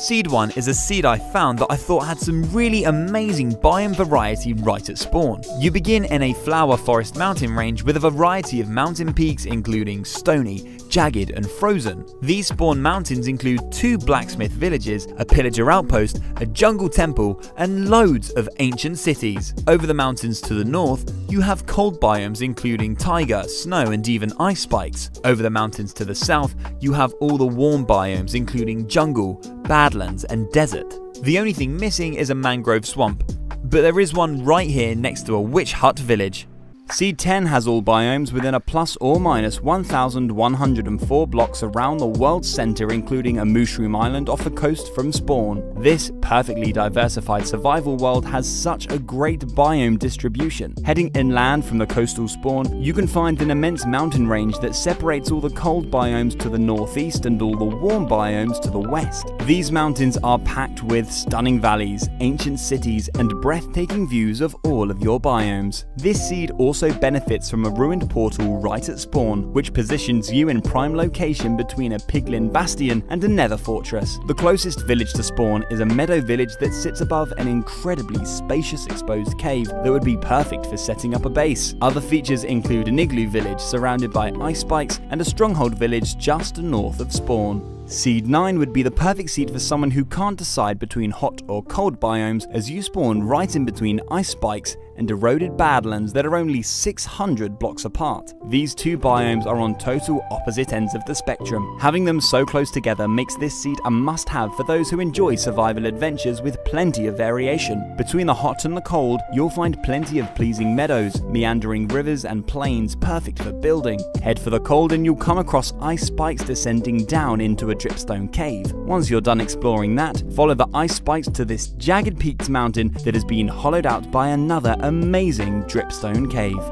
Seed 1 is a seed I found that I thought had some really amazing biome variety right at spawn. You begin in a flower forest mountain range with a variety of mountain peaks including stony, jagged and frozen. These spawn mountains include 2 blacksmith villages, a pillager outpost, a jungle temple and loads of ancient cities. Over the mountains to the north, you have cold biomes including taiga, snow and even ice spikes. Over the mountains to the south, you have all the warm biomes including jungle, badlands and desert. The only thing missing is a mangrove swamp, but there is one right here next to a witch hut village. Seed 10 has all biomes within a plus or minus 1,104 blocks around the world's center, including a mushroom island off the coast from spawn. This perfectly diversified survival world has such a great biome distribution. Heading inland from the coastal spawn, you can find an immense mountain range that separates all the cold biomes to the northeast and all the warm biomes to the west. These mountains are packed with stunning valleys, ancient cities, and breathtaking views of all of your biomes. This seed also benefits from a ruined portal right at spawn, which positions you in prime location between a piglin bastion and a nether fortress. The closest village to spawn is a meadow village that sits above an incredibly spacious exposed cave that would be perfect for setting up a base. Other features include an igloo village surrounded by ice spikes and a stronghold village just north of spawn. Seed 9 would be the perfect seed for someone who can't decide between hot or cold biomes, as you spawn right in between ice spikes and eroded badlands that are only 600 blocks apart. These 2 biomes are on total opposite ends of the spectrum. Having them so close together makes this seed a must-have for those who enjoy survival adventures with plenty of variation. Between the hot and the cold, you'll find plenty of pleasing meadows, meandering rivers and plains perfect for building. Head for the cold and you'll come across ice spikes descending down into a dripstone cave. Once you're done exploring that, follow the ice spikes to this jagged peaked mountain that has been hollowed out by another amazing dripstone cave.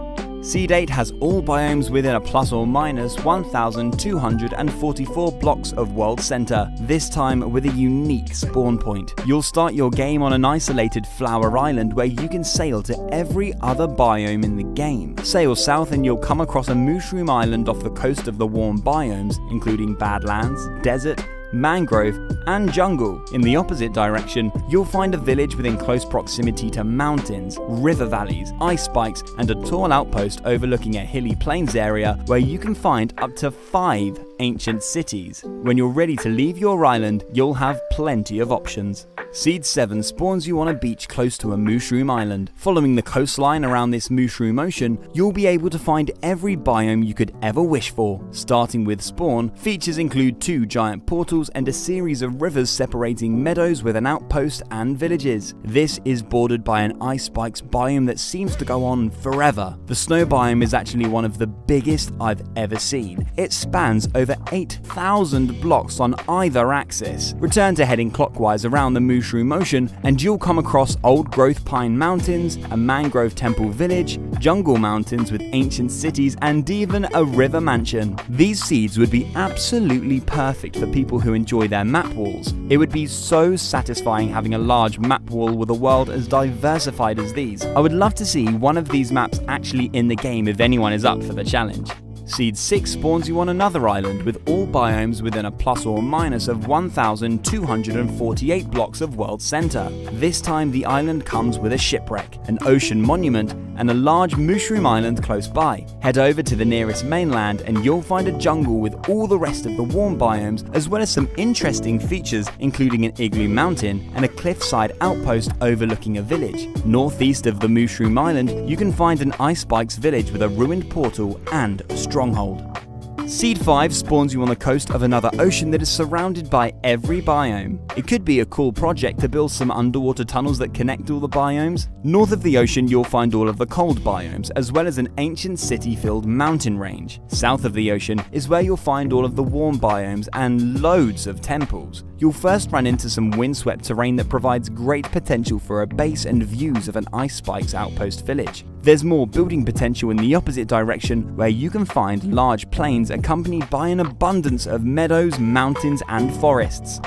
Seed 8 has all biomes within a plus or minus 1,244 blocks of world center, this time with a unique spawn point. You'll start your game on an isolated flower island where you can sail to every other biome in the game. Sail south and you'll come across a mushroom island off the coast of the warm biomes, including badlands, desert, mangrove and jungle. In the opposite direction, you'll find a village within close proximity to mountains, river valleys, ice spikes and a tall outpost overlooking a hilly plains area where you can find up to 5 ancient cities. When you're ready to leave your island, you'll have plenty of options. Seed 7 spawns you on a beach close to a mushroom island. Following the coastline around this mushroom ocean, you'll be able to find every biome you could ever wish for. Starting with spawn, features include 2 giant portals and a series of rivers separating meadows with an outpost and villages. This is bordered by an ice spikes biome that seems to go on forever. The snow biome is actually one of the biggest I've ever seen. It spans over 8,000 blocks on either axis. Return to heading clockwise around the mushroom ocean and you'll come across old growth pine mountains, a mangrove temple village, jungle mountains with ancient cities and even a river mansion. These seeds would be absolutely perfect for people who enjoy their map walls. It would be so satisfying having a large map wall with a world as diversified as these. I would love to see one of these maps actually in the game if anyone is up for the challenge. Seed 6 spawns you on another island with all biomes within a plus or minus of 1,248 blocks of world center. This time the island comes with a shipwreck, an ocean monument, and a large mushroom island close by. Head over to the nearest mainland and you'll find a jungle with all the rest of the warm biomes, as well as some interesting features including an igloo mountain and a cliffside outpost overlooking a village. Northeast of the mushroom island, you can find an ice spikes village with a ruined portal and a stronghold. Seed 5 spawns you on the coast of another ocean that is surrounded by every biome. It could be a cool project to build some underwater tunnels that connect all the biomes. North of the ocean you'll find all of the cold biomes, as well as an ancient city-filled mountain range. South of the ocean is where you'll find all of the warm biomes and loads of temples. You'll first run into some windswept terrain that provides great potential for a base and views of an ice spikes outpost village. There's more building potential in the opposite direction where you can find large plains accompanied by an abundance of meadows, mountains and forests.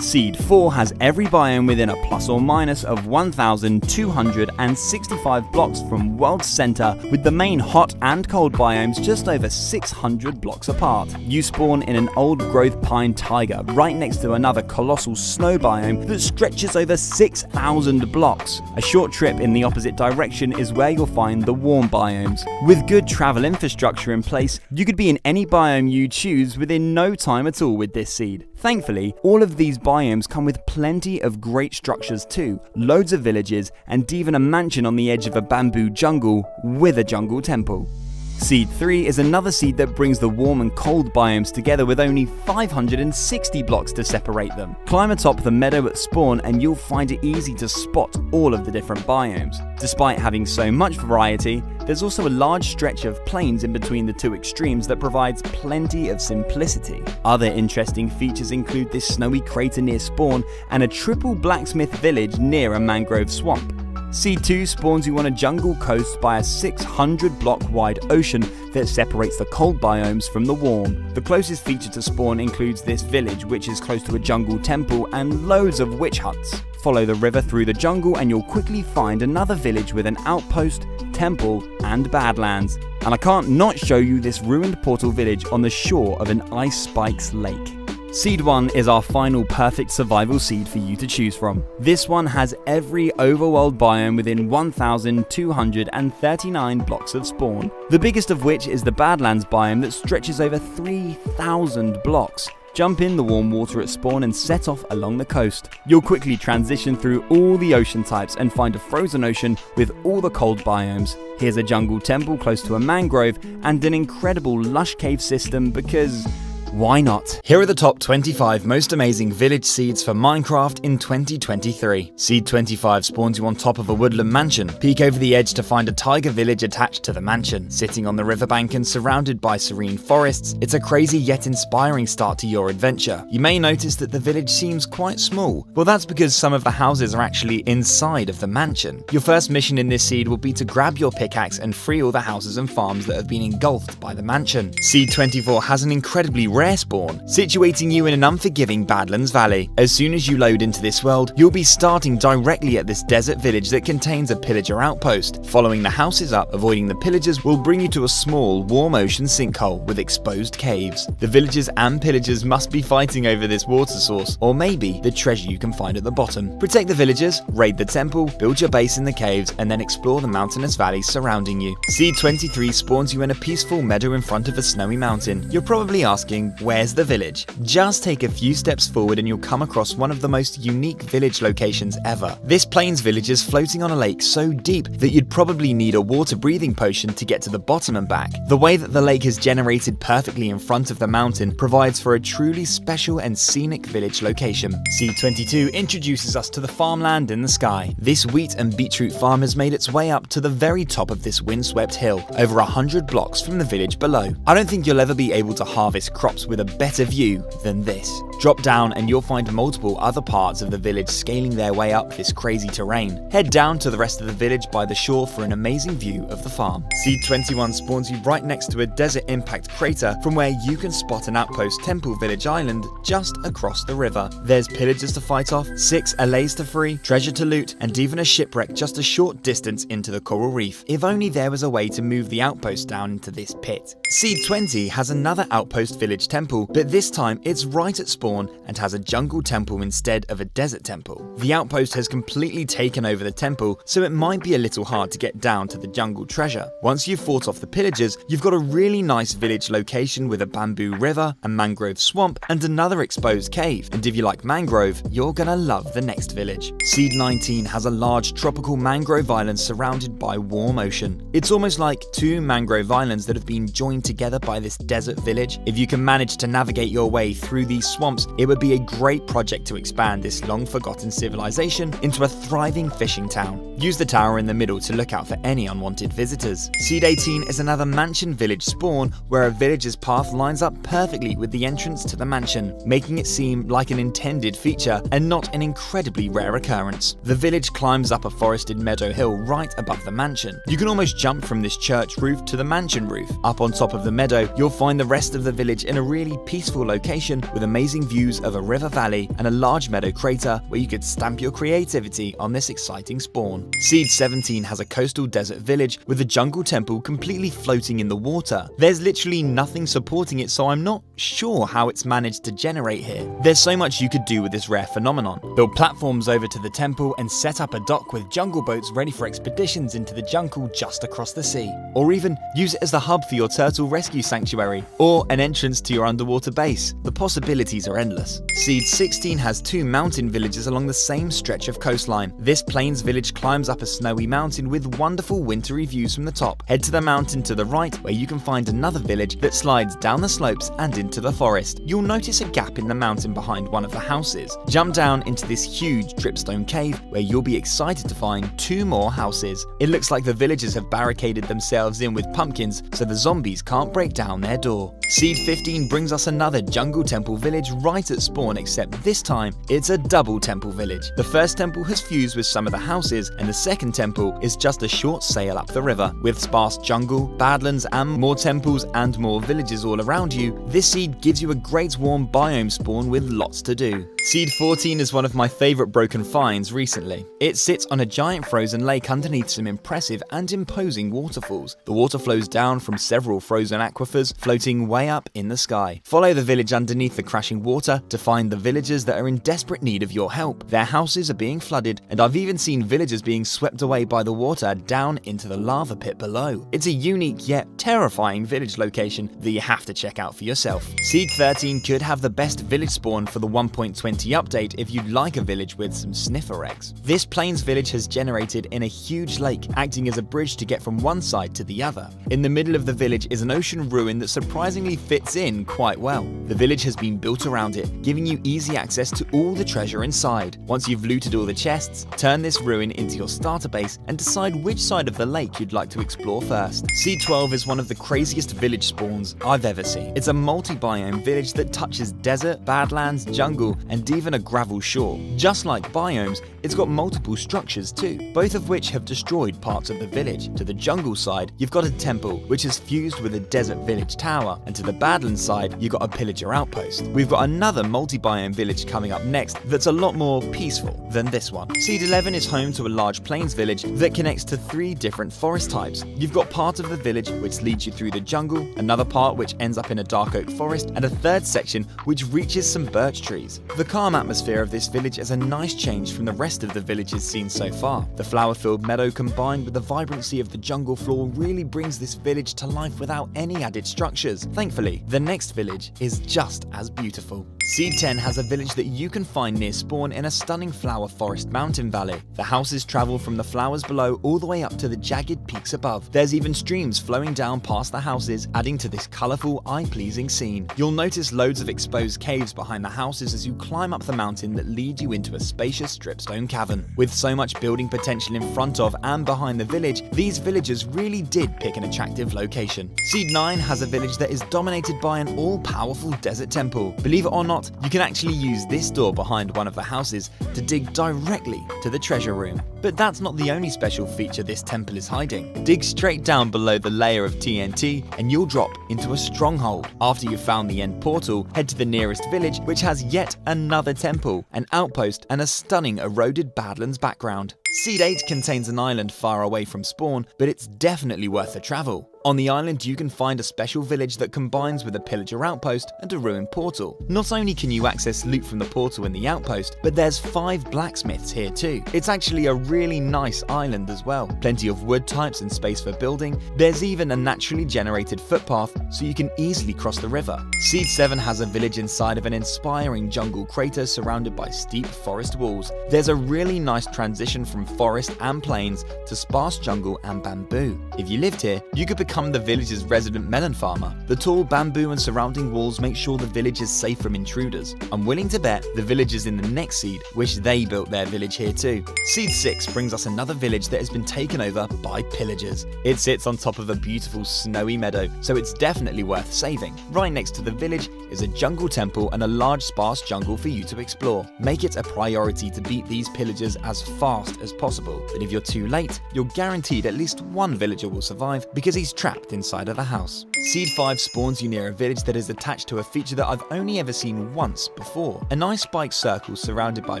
Seed 4 has every biome within a plus or minus of 1,265 blocks from world's center, with the main hot and cold biomes just over 600 blocks apart. You spawn in an old growth pine taiga right next to another colossal snow biome that stretches over 6,000 blocks. A short trip in the opposite direction is where you'll find the warm biomes. With good travel infrastructure in place, you could be in any biome you choose within no time at all with this seed. Thankfully, all of these biomes come with plenty of great structures too, loads of villages, and even a mansion on the edge of a bamboo jungle with a jungle temple. Seed 3 is another seed that brings the warm and cold biomes together with only 560 blocks to separate them. Climb atop the meadow at spawn and you'll find it easy to spot all of the different biomes. Despite having so much variety, there's also a large stretch of plains in between the two extremes that provides plenty of simplicity. Other interesting features include this snowy crater near spawn and a triple blacksmith village near a mangrove swamp. Seed 2 spawns you on a jungle coast by a 600 block wide ocean that separates the cold biomes from the warm. The closest feature to spawn includes this village, which is close to a jungle temple and loads of witch huts. Follow the river through the jungle and you'll quickly find another village with an outpost, temple and badlands. And I can't not show you this ruined portal village on the shore of an Ice Spikes lake. Seed 1 is our final perfect survival seed for you to choose from. This one has every overworld biome within 1,239 blocks of spawn. The biggest of which is the Badlands biome that stretches over 3,000 blocks. Jump in the warm water at spawn and set off along the coast. You'll quickly transition through all the ocean types and find a frozen ocean with all the cold biomes. Here's a jungle temple close to a mangrove and an incredible lush cave system because why not? Here are the top 25 most amazing village seeds for Minecraft in 2023. Seed 25 spawns you on top of a woodland mansion. Peek over the edge to find a taiga village attached to the mansion. Sitting on the riverbank and surrounded by serene forests, it's a crazy yet inspiring start to your adventure. You may notice that the village seems quite small. Well, that's because some of the houses are actually inside of the mansion. Your first mission in this seed will be to grab your pickaxe and free all the houses and farms that have been engulfed by the mansion. Seed 24 has an incredibly rare spawn, situating you in an unforgiving Badlands Valley. As soon as you load into this world, you'll be starting directly at this desert village that contains a pillager outpost. Following the houses up, avoiding the pillagers will bring you to a small, warm ocean sinkhole with exposed caves. The villagers and pillagers must be fighting over this water source, or maybe the treasure you can find at the bottom. Protect the villagers, raid the temple, build your base in the caves, and then explore the mountainous valleys surrounding you. Seed 23 spawns you in a peaceful meadow in front of a snowy mountain. You're probably asking, where's the village? Just take a few steps forward and you'll come across one of the most unique village locations ever. This plains village is floating on a lake so deep that you'd probably need a water breathing potion to get to the bottom and back. The way that the lake is generated perfectly in front of the mountain provides for a truly special and scenic village location. Seed 22 introduces us to the farmland in the sky. This wheat and beetroot farm has made its way up to the very top of this windswept hill, over 100 blocks from the village below. I don't think you'll ever be able to harvest crops with a better view than this. Drop down and you'll find multiple other parts of the village scaling their way up this crazy terrain. Head down to the rest of the village by the shore for an amazing view of the farm. Seed 21 spawns you right next to a desert impact crater from where you can spot an outpost Temple Village Island just across the river. There's pillagers to fight off, 6 allays to free, treasure to loot, and even a shipwreck just a short distance into the coral reef. If only there was a way to move the outpost down into this pit. Seed 20 has another outpost village temple, but this time it's right at spawn and has a jungle temple instead of a desert temple. The outpost has completely taken over the temple, so it might be a little hard to get down to the jungle treasure. Once you've fought off the pillagers, you've got a really nice village location with a bamboo river, a mangrove swamp, and another exposed cave. And if you like mangrove, you're gonna love the next village. Seed 19 has a large tropical mangrove island surrounded by warm ocean. It's almost like 2 mangrove islands that have been joined together by this desert village. If you can manage to navigate your way through these swamps, it would be a great project to expand this long forgotten civilization into a thriving fishing town. Use the tower in the middle to look out for any unwanted visitors. Seed 18 is another mansion village spawn where a villager's path lines up perfectly with the entrance to the mansion, making it seem like an intended feature and not an incredibly rare occurrence. The village climbs up a forested meadow hill right above the mansion. You can almost jump from this church roof to the mansion roof. Up on top of the meadow, you'll find the rest of the village in a really peaceful location with amazing views of a river valley and a large meadow crater where you could stamp your creativity on this exciting spawn. Seed 17 has a coastal desert village with a jungle temple completely floating in the water. There's literally nothing supporting it, so I'm not sure how it's managed to generate here. There's so much you could do with this rare phenomenon. Build platforms over to the temple and set up a dock with jungle boats ready for expeditions into the jungle just across the sea. Or even use it as the hub for your turtle rescue sanctuary, or an entrance to your underwater base. The possibilities are endless. Seed 16 has 2 mountain villages along the same stretch of coastline. This plains village climbs up a snowy mountain with wonderful wintry views from the top. Head to the mountain to the right where you can find another village that slides down the slopes and into the forest. You'll notice a gap in the mountain behind one of the houses. Jump down into this huge dripstone cave where you'll be excited to find 2 more houses. It looks like the villagers have barricaded themselves in with pumpkins so the zombies can't break down their door. Seed 15 brings us another jungle temple village right at spawn, except this time it's a double temple village. The first temple has fused with some of the houses, and the second temple is just a short sail up the river. With sparse jungle, badlands, and more temples and more villages all around you, this seed gives you a great warm biome spawn with lots to do. Seed 14 is one of my favourite broken finds recently. It sits on a giant frozen lake underneath some impressive and imposing waterfalls. The water flows down from several frozen aquifers, floating way up in the sky. Follow the village underneath the crashing water to find the villagers that are in desperate need of your help. Their houses are being flooded, and I've even seen villagers being swept away by the water down into the lava pit below. It's a unique yet terrifying village location that you have to check out for yourself. Seed 13 could have the best village spawn for the 1.20 update if you'd like a village with some sniffer eggs. This plains village has generated in a huge lake, acting as a bridge to get from one side to the other. In the middle of the village is an ocean ruin that surprisingly fits in quite well. The village has been built around it, giving you easy access to all the treasure inside. Once you've looted all the chests, turn this ruin into your starter base and decide which side of the lake you'd like to explore first. Seed 12 is one of the craziest village spawns I've ever seen. It's a multi-biome village that touches desert, badlands, jungle, and even a gravel shore. Just like biomes, it's got multiple structures too, both of which have destroyed parts of the village. To the jungle side, you've got a temple, which is fused with a desert village tower, and to the badlands side, you've got a pillager outpost. We've got another multi-biome village coming up next that's a lot more peaceful than this one. Seed 11 is home to a large plains village that connects to 3 different forest types. You've got part of the village which leads you through the jungle, another part which ends up in a dark oak forest, and a third section which reaches some birch trees. The calm atmosphere of this village is a nice change from the rest of the villages seen so far. The flower-filled meadow combined with the vibrancy of the jungle floor really brings this village to life without any added structures. Thankfully, the next village is just as beautiful. Seed 10 has a village that you can find near spawn in a stunning flower forest mountain valley. The houses travel from the flowers below all the way up to the jagged peaks above. There's even streams flowing down past the houses, adding to this colourful, eye-pleasing scene. You'll notice loads of exposed caves behind the houses as you climb up the mountain that lead you into a spacious dripstone cavern. With so much building potential in front of and behind the village, these villagers really did pick an attractive location. Seed 9 has a village that is dominated by an all-powerful desert temple. Believe it or not, you can actually use this door behind one of the houses to dig directly to the treasure room. But that's not the only special feature this temple is hiding. Dig straight down below the layer of TNT and you'll drop into a stronghold. After you've found the end portal, head to the nearest village which has yet another temple, an outpost, and a stunning eroded badlands background. Seed 8 contains an island far away from spawn, but it's definitely worth the travel. On the island, you can find a special village that combines with a pillager outpost and a ruined portal. Not only can you access loot from the portal in the outpost, but there's 5 blacksmiths here too. It's actually a really nice island as well. Plenty of wood types and space for building. There's even a naturally generated footpath so you can easily cross the river. Seed 7 has a village inside of an inspiring jungle crater surrounded by steep forest walls. There's a really nice transition from forest and plains to sparse jungle and bamboo. If you lived here, you could become the village's resident melon farmer. The tall bamboo and surrounding walls make sure the village is safe from intruders. I'm willing to bet the villagers in the next seed wish they built their village here too. Seed 6 brings us another village that has been taken over by pillagers. It sits on top of a beautiful snowy meadow, so it's definitely worth saving. Right next to the village is a jungle temple and a large sparse jungle for you to explore. Make it a priority to beat these pillagers as fast as possible, but if you're too late, you're guaranteed at least one villager will survive because he's trapped inside of a house. Seed 5 spawns you near a village that is attached to a feature that I've only ever seen once before. An ice spike circle surrounded by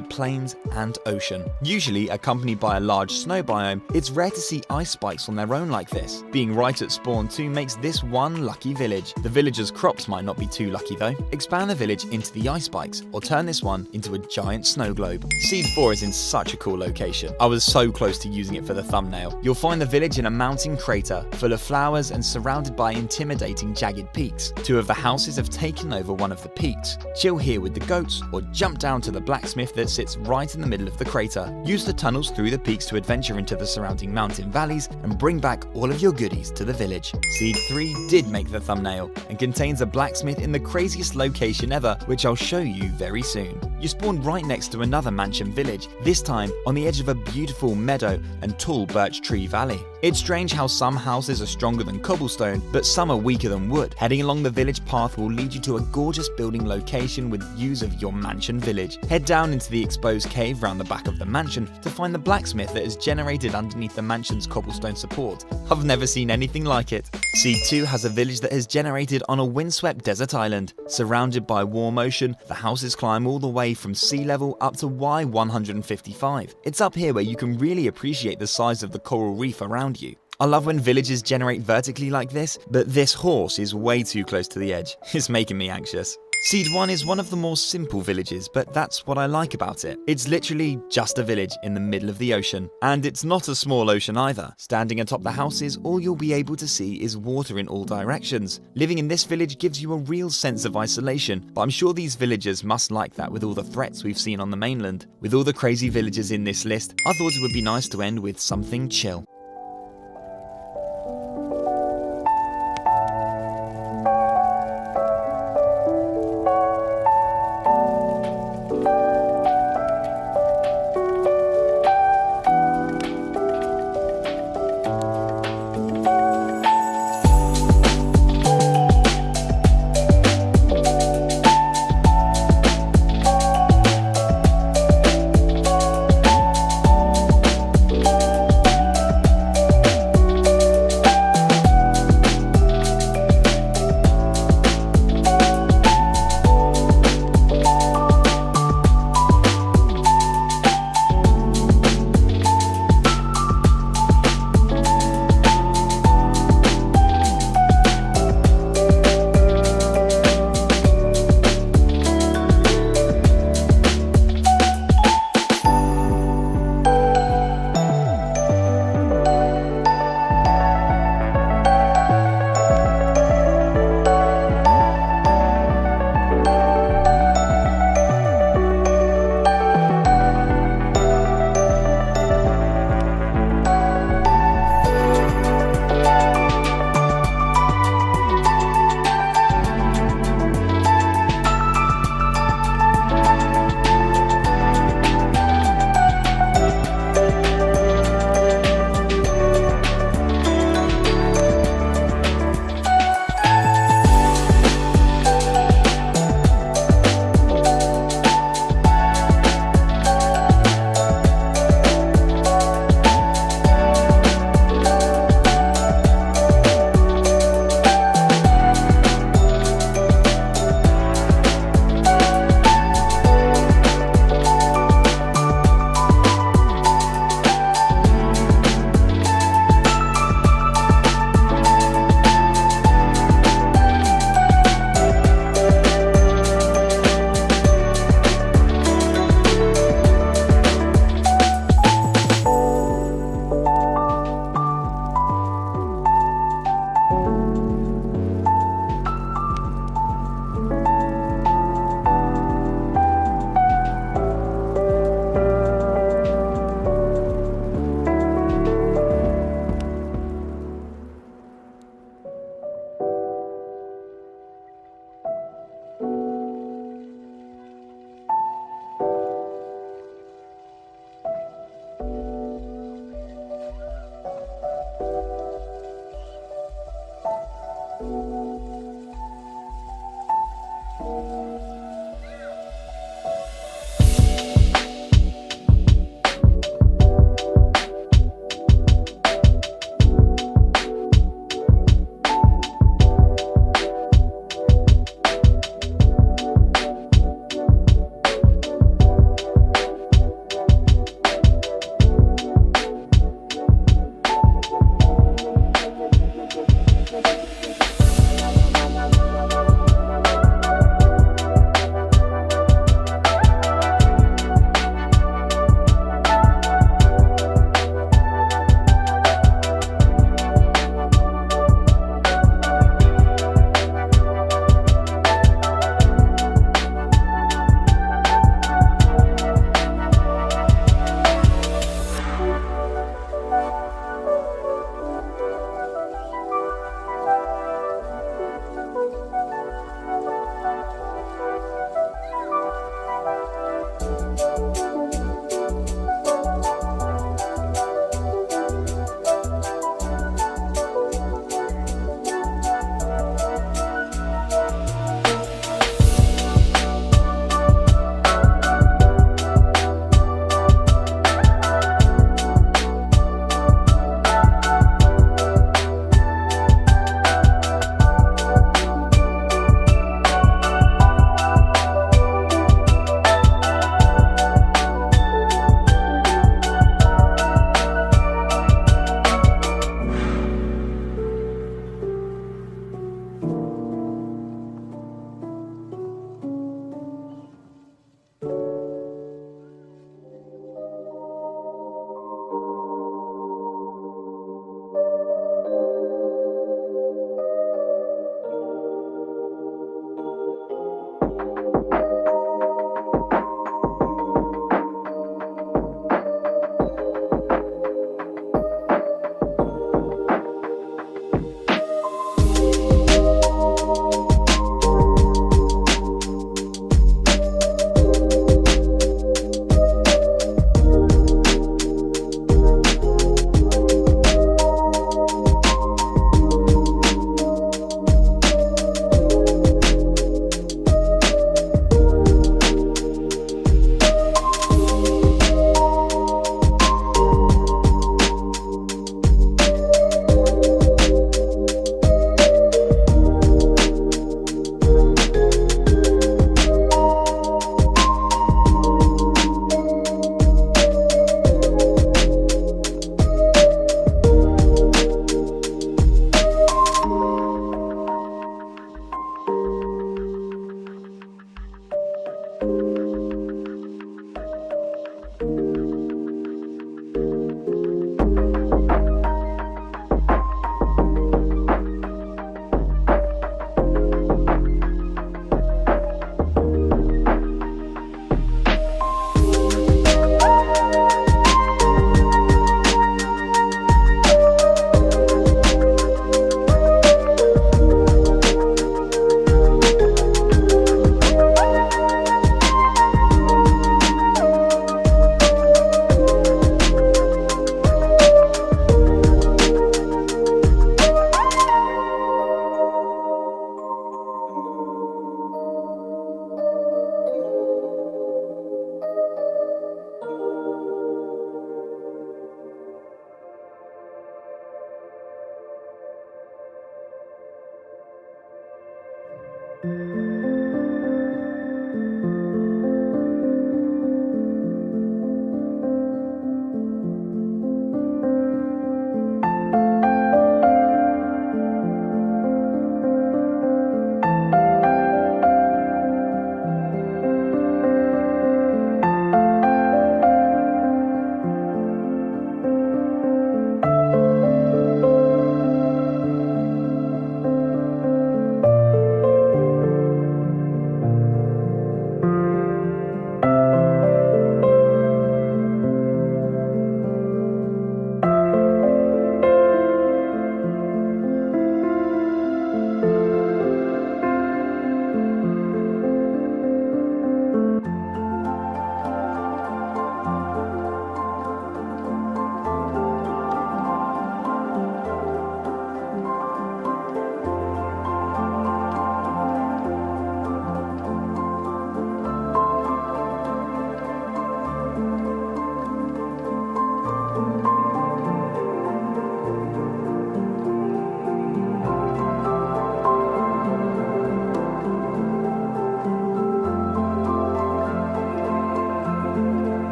plains and ocean. Usually accompanied by a large snow biome, it's rare to see ice spikes on their own like this. Being right at spawn too makes this one lucky village. The villagers' crops might not be too lucky though. Expand the village into the ice spikes, or turn this one into a giant snow globe. Seed 4 is in such a cool location. I was so close to using it for the thumbnail. You'll find the village in a mountain crater, full of flowers and surrounded by intimidating jagged peaks. 2 of the houses have taken over one of the peaks. Chill here with the goats, or jump down to the blacksmith that sits right in the middle of the crater. Use the tunnels through the peaks to adventure into the surrounding mountain valleys and bring back all of your goodies to the village. Seed 3 did make the thumbnail and contains a blacksmith in the craziest location ever, which I'll show you very soon. You spawn right next to another mansion village, this time on the edge of a beautiful meadow and tall birch tree valley. It's strange how some houses are stronger than cobblestone, but some are weaker than wood. Heading along the village path will lead you to a gorgeous building location with views of your mansion village. Head down into the exposed cave round the back of the mansion to find the blacksmith that is generated underneath the mansion's cobblestone support. I've never seen anything like it. Seed 2 has a village that is generated on a windswept desert island. Surrounded by warm ocean, the houses climb all the way from sea level up to Y155. It's up here where you can really appreciate the size of the coral reef around you. I love when villages generate vertically like this, but this horse is way too close to the edge. It's making me anxious. Seed 1 is one of the more simple villages, but that's what I like about it. It's literally just a village in the middle of the ocean. And it's not a small ocean either. Standing atop the houses, all you'll be able to see is water in all directions. Living in this village gives you a real sense of isolation, but I'm sure these villagers must like that with all the threats we've seen on the mainland. With all the crazy villages in this list, I thought it would be nice to end with something chill.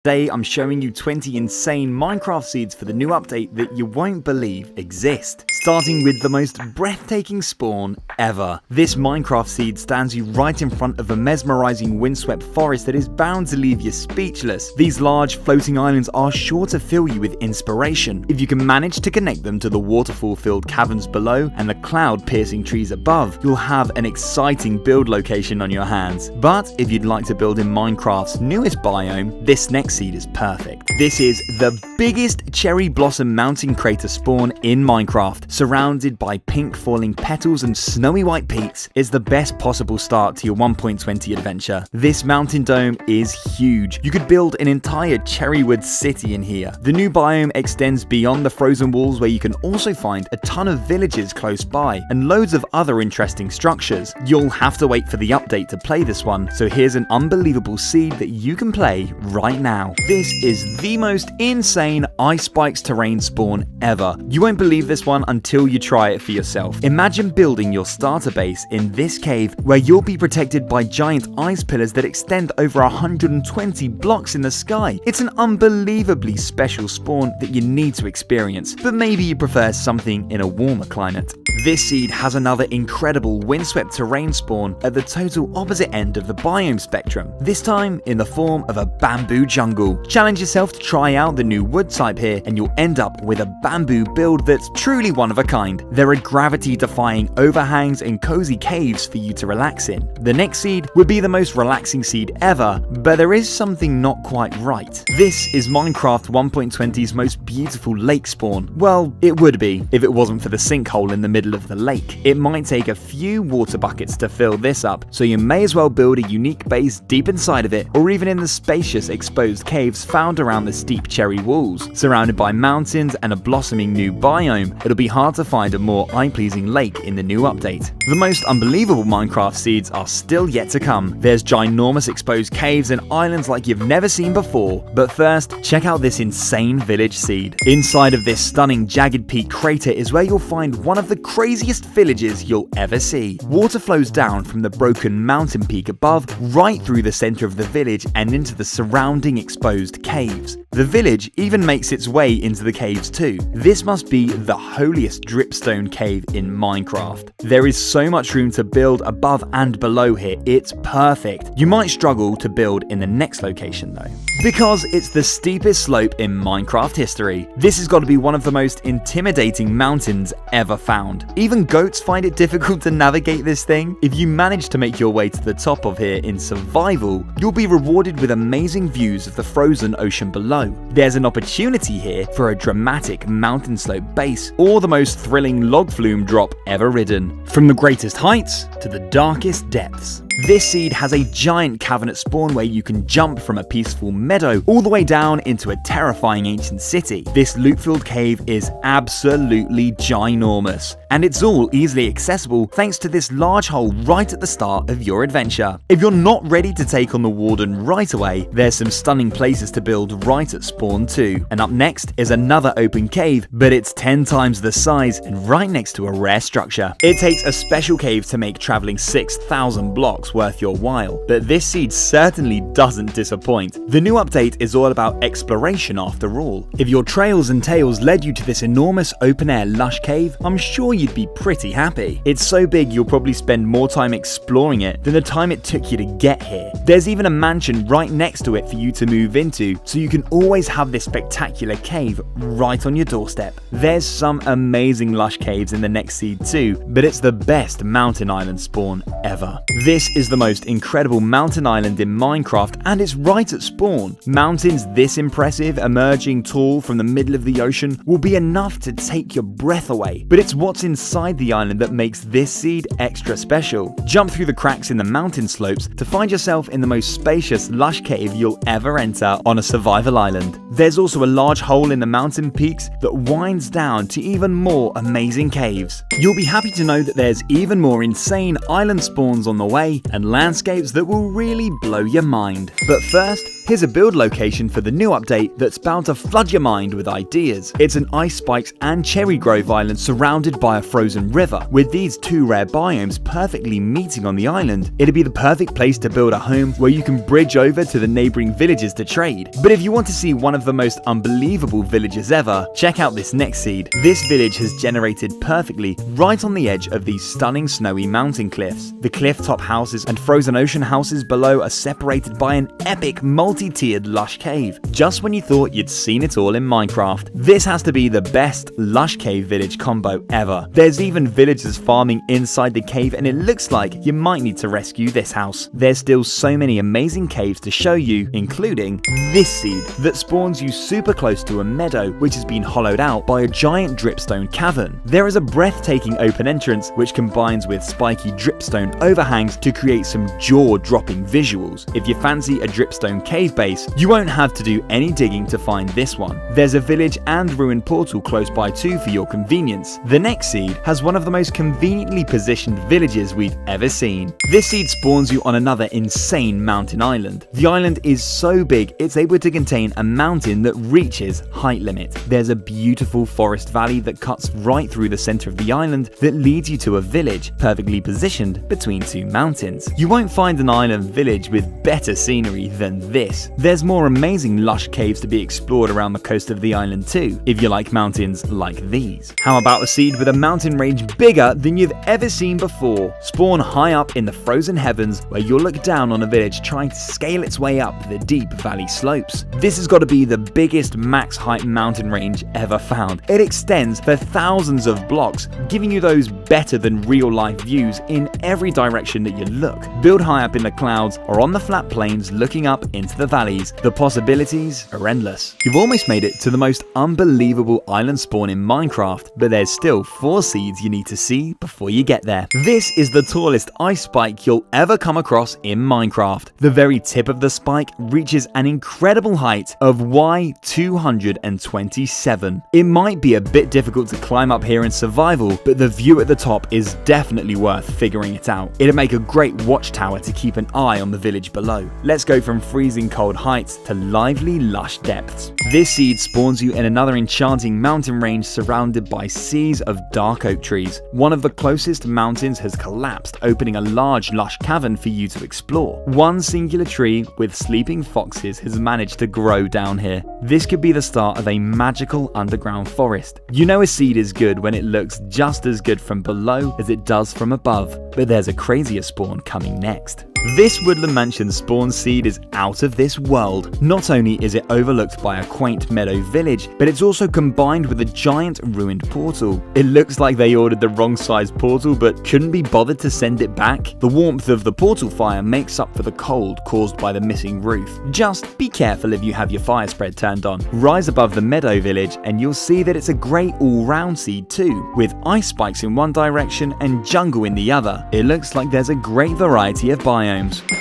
Today I'm showing you 20 insane Minecraft seeds for the new update that you won't believe exist. Starting with the most breathtaking spawn ever. This Minecraft seed stands you right in front of a mesmerizing windswept forest that is bound to leave you speechless. These large floating islands are sure to fill you with inspiration if you can manage to connect them to the waterfall-filled caverns below and the cloud-piercing trees above. You'll have an exciting build location on your hands. But if you'd like to build in Minecraft's newest biome, this next seed is perfect. This is the biggest cherry blossom mountain crater spawn in Minecraft. Surrounded by pink falling petals and snowy white peaks, is the best possible start to your 1.20 adventure. This mountain dome is huge. You could build an entire cherrywood city in here. The new biome extends beyond the frozen walls, where you can also find a ton of villages close by and loads of other interesting structures. You'll have to wait for the update to play this one, so here's an unbelievable seed that you can play right now. This is the most insane ice spikes terrain spawn ever. You won't believe this one until you try it for yourself. Imagine building your starter base in this cave, where you'll be protected by giant ice pillars that extend over 120 blocks in the sky. It's an unbelievably special spawn that you need to experience, but maybe you prefer something in a warmer climate. This seed has another incredible windswept terrain spawn at the total opposite end of the biome spectrum, this time in the form of a bamboo jungle. Challenge yourself to try out the new wood type here, and you'll end up with a bamboo build that's truly one of a kind. There are gravity-defying overhangs and cozy caves for you to relax in. The next seed would be the most relaxing seed ever, but there is something not quite right. This is Minecraft 1.20's most beautiful lake spawn. Well, it would be if it wasn't for the sinkhole in the middle of the lake. It might take a few water buckets to fill this up, so you may as well build a unique base deep inside of it, or even in the spacious exposed caves found around the steep cherry walls. Surrounded by mountains and a blossoming new biome, it'll be hard to find a more eye-pleasing lake in the new update. The most unbelievable Minecraft seeds are still yet to come. There's ginormous exposed caves and islands like you've never seen before, but first, check out this insane village seed. Inside of this stunning jagged peak crater is where you'll find one of the craziest villages you'll ever see. Water flows down from the broken mountain peak above, right through the center of the village and into the surrounding exposed caves. The village even makes its way into the caves too. This must be the holiest dripstone cave in Minecraft. There is so much room to build above and below here, it's perfect. You might struggle to build in the next location though, because it's the steepest slope in Minecraft history. This has got to be one of the most intimidating mountains ever found. Even goats find it difficult to navigate this thing. If you manage to make your way to the top of here in survival, you'll be rewarded with amazing views of the frozen ocean below. There's an opportunity here for a dramatic mountain slope base, or the most thrilling log flume drop ever ridden. From the greatest heights to the darkest depths. This seed has a giant cavern spawn where you can jump from a peaceful meadow all the way down into a terrifying ancient city. This loot-filled cave is absolutely ginormous, and it's all easily accessible thanks to this large hole right at the start of your adventure. If you're not ready to take on the warden right away, there's some stunning places to build right at spawn too. And up next is another open cave, but it's 10 times the size and right next to a rare structure. It takes a special cave to make traveling 6,000 blocks worth your while, but this seed certainly doesn't disappoint. The new update is all about exploration after all. If your trails and tales led you to this enormous open-air lush cave, I'm sure you'd be pretty happy. It's so big you'll probably spend more time exploring it than the time it took you to get here. There's even a mansion right next to it for you to move into, so you can always have this spectacular cave right on your doorstep. There's some amazing lush caves in the next seed too, but it's the best mountain island spawn ever. This is the most incredible mountain island in Minecraft, and it's right at spawn. Mountains this impressive, emerging tall from the middle of the ocean, will be enough to take your breath away, but it's what's inside the island that makes this seed extra special. Jump through the cracks in the mountain slopes to find yourself in the most spacious, lush cave you'll ever enter on a survival island. There's also a large hole in the mountain peaks that winds down to even more amazing caves. You'll be happy to know that there's even more insane island spawns on the way, scenery and landscapes that will really blow your mind. But first, here's a build location for the new update that's bound to flood your mind with ideas. It's an Ice Spikes and Cherry Grove island surrounded by a frozen river. With these two rare biomes perfectly meeting on the island, it'd be the perfect place to build a home where you can bridge over to the neighboring villages to trade. But if you want to see one of the most unbelievable villages ever, check out this next seed. This village has generated perfectly right on the edge of these stunning snowy mountain cliffs. The cliff top houses and frozen ocean houses below are separated by an epic multi-tiered lush cave. Just when you thought you'd seen it all in Minecraft, this has to be the best lush cave village combo ever. There's even villagers farming inside the cave, and it looks like you might need to rescue this house. There's still so many amazing caves to show you, including this seed that spawns you super close to a meadow which has been hollowed out by a giant dripstone cavern. There is a breathtaking open entrance which combines with spiky dripstone overhangs to create some jaw-dropping visuals. If you fancy a dripstone cave base, you won't have to do any digging to find this one. There's a village and ruined portal close by too for your convenience. The next seed has one of the most conveniently positioned villages we've ever seen. This seed spawns you on another insane mountain island. The island is so big it's able to contain a mountain that reaches height limit. There's a beautiful forest valley that cuts right through the center of the island that leads you to a village perfectly positioned between two mountains. You won't find an island village with better scenery than this. There's more amazing lush caves to be explored around the coast of the island too, if you like mountains like these. How about a seed with a mountain range bigger than you've ever seen before? Spawn high up in the frozen heavens where you'll look down on a village trying to scale its way up the deep valley slopes. This has got to be the biggest max height mountain range ever found. It extends for thousands of blocks, giving you those better than real life views in every direction that you look. Build high up in the clouds or on the flat plains looking up into the valleys. The possibilities are endless. You've almost made it to the most unbelievable island spawn in Minecraft, but there's still 4 seeds you need to see before you get there. This is the tallest ice spike you'll ever come across in Minecraft. The very tip of the spike reaches an incredible height of Y227. It might be a bit difficult to climb up here in survival, but the view at the top is definitely worth figuring it out. It'd make a great watchtower to keep an eye on the village below. Let's go from freezing cold heights to lively lush depths. This seed spawns you in another enchanting mountain range surrounded by seas of dark oak trees. One of the closest mountains has collapsed, opening a large lush cavern for you to explore. One singular tree with sleeping foxes has managed to grow down here. This could be the start of a magical underground forest. You know a seed is good when it looks just as good from below as it does from above, but there's a crazier spawn coming next. This Woodland Mansion spawn seed is out of this world. Not only is it overlooked by a quaint meadow village, but it's also combined with a giant ruined portal. It looks like they ordered the wrong size portal but couldn't be bothered to send it back. The warmth of the portal fire makes up for the cold caused by the missing roof. Just be careful if you have your fire spread turned on. Rise above the meadow village and you'll see that it's a great all-round seed too, with ice spikes in one direction and jungle in the other. It looks like there's a great variety of biomes.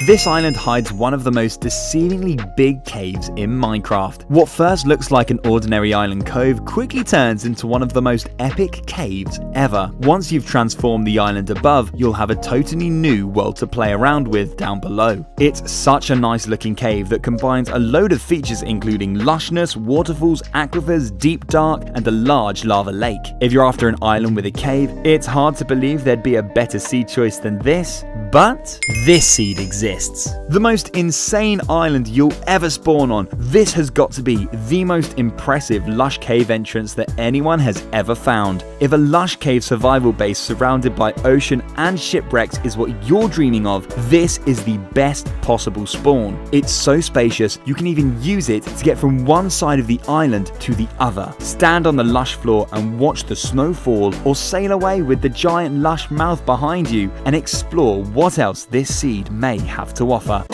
This island hides one of the most deceivingly big caves in Minecraft. What first looks like an ordinary island cove quickly turns into one of the most epic caves ever. Once you've transformed the island above, you'll have a totally new world to play around with down below. It's such a nice looking cave that combines a load of features including lushness, waterfalls, aquifers, deep dark, and a large lava lake. If you're after an island with a cave, it's hard to believe there'd be a better seed choice than this, but this seed exists. The most insane island you'll ever spawn on. This has got to be the most impressive lush cave entrance that anyone has ever found. If a lush cave survival base surrounded by ocean and shipwrecks is what you're dreaming of, this is the best possible spawn. It's so spacious, you can even use it to get from one side of the island to the other. Stand on the lush floor and watch the snow fall, or sail away with the giant lush mouth behind you and explore what else this seed may have to offer.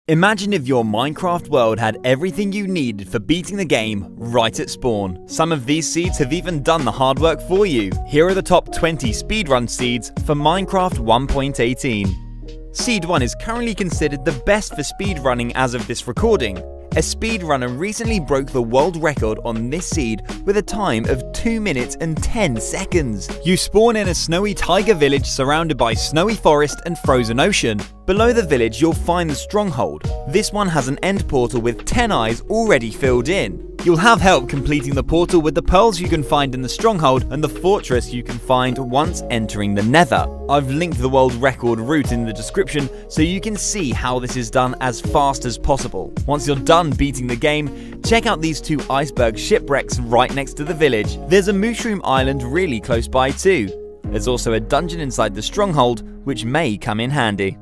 Imagine if your Minecraft world had everything you needed for beating the game right at spawn. Some of these seeds have even done the hard work for you. Here are the top 20 speedrun seeds for Minecraft 1.18. Seed 1 is currently considered the best for speedrunning as of this recording. A speedrunner recently broke the world record on this seed with a time of 2 minutes and 10 seconds. You spawn in a snowy taiga village surrounded by snowy forest and frozen ocean. Below the village you'll find the stronghold. This one has an end portal with 10 eyes already filled in. You'll have help completing the portal with the pearls you can find in the stronghold and the fortress you can find once entering the nether. I've linked the world record route in the description so you can see how this is done as fast as possible. Once you're done beating the game, check out these 2 iceberg shipwrecks right next to the village. There's a mushroom island really close by too. There's also a dungeon inside the stronghold which may come in handy.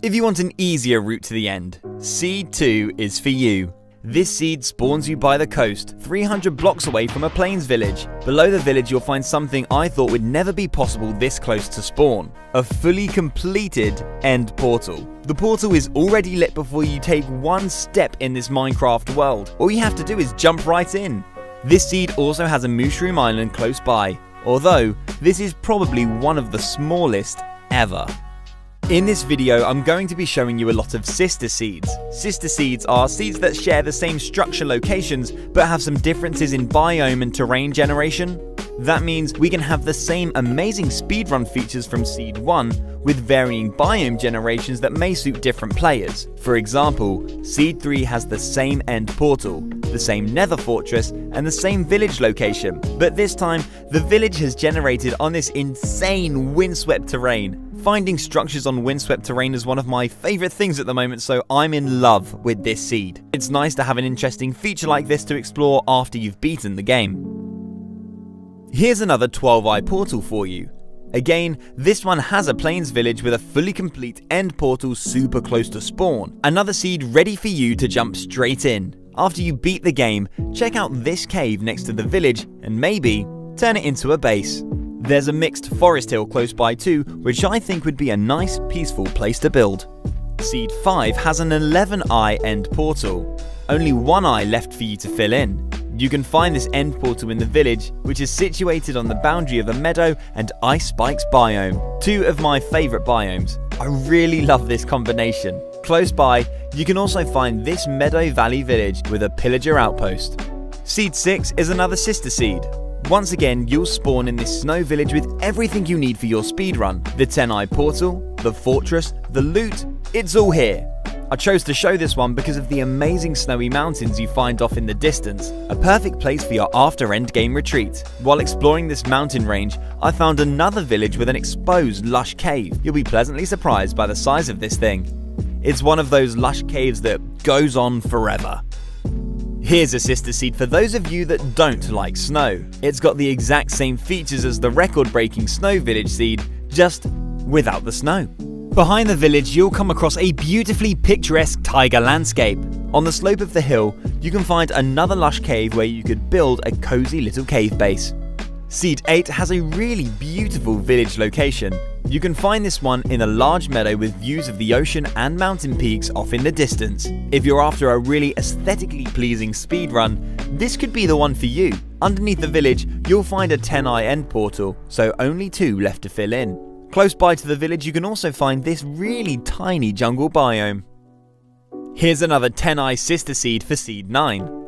If you want an easier route to the end, Seed 2 is for you. This seed spawns you by the coast, 300 blocks away from a plains village. Below the village you'll find something I thought would never be possible this close to spawn. A fully completed end portal. The portal is already lit before you take one step in this Minecraft world. All you have to do is jump right in. This seed also has a mushroom island close by, although this is probably one of the smallest ever. In this video, I'm going to be showing you a lot of sister seeds. Sister seeds are seeds that share the same structure locations, but have some differences in biome and terrain generation. That means we can have the same amazing speedrun features from Seed 1 with varying biome generations that may suit different players. For example, Seed 3 has the same end portal, the same nether fortress, and the same village location, but this time, the village has generated on this insane windswept terrain. Finding structures on windswept terrain is one of my favourite things at the moment, so I'm in love with this seed. It's nice to have an interesting feature like this to explore after you've beaten the game. Here's another 12-eye portal for you. Again, this one has a plains village with a fully complete end portal super close to spawn. Another seed ready for you to jump straight in. After you beat the game, check out this cave next to the village and maybe turn it into a base. There's a mixed forest hill close by too, which I think would be a nice peaceful place to build. Seed 5 has an 11-eye end portal. Only 1 eye left for you to fill in. You can find this end portal in the village, which is situated on the boundary of a meadow and ice spikes biome. 2 of my favourite biomes. I really love this combination. Close by, you can also find this Meadow Valley village with a pillager outpost. Seed 6 is another sister seed. Once again, you'll spawn in this snow village with everything you need for your speedrun. The 10-eye portal, the fortress, the loot, it's all here. I chose to show this one because of the amazing snowy mountains you find off in the distance, a perfect place for your after endgame retreat. While exploring this mountain range, I found another village with an exposed lush cave. You'll be pleasantly surprised by the size of this thing. It's one of those lush caves that goes on forever. Here's a sister seed for those of you that don't like snow. It's got the exact same features as the record-breaking snow village seed, just without the snow. Behind the village, you'll come across a beautifully picturesque taiga landscape. On the slope of the hill, you can find another lush cave where you could build a cozy little cave base. Seed 8 has a really beautiful village location. You can find this one in a large meadow with views of the ocean and mountain peaks off in the distance. If you're after a really aesthetically pleasing speedrun, this could be the one for you. Underneath the village, you'll find a 10-eye end portal, so only 2 left to fill in. Close by to the village, you can also find this really tiny jungle biome. Here's another 10-eye sister seed for Seed 9.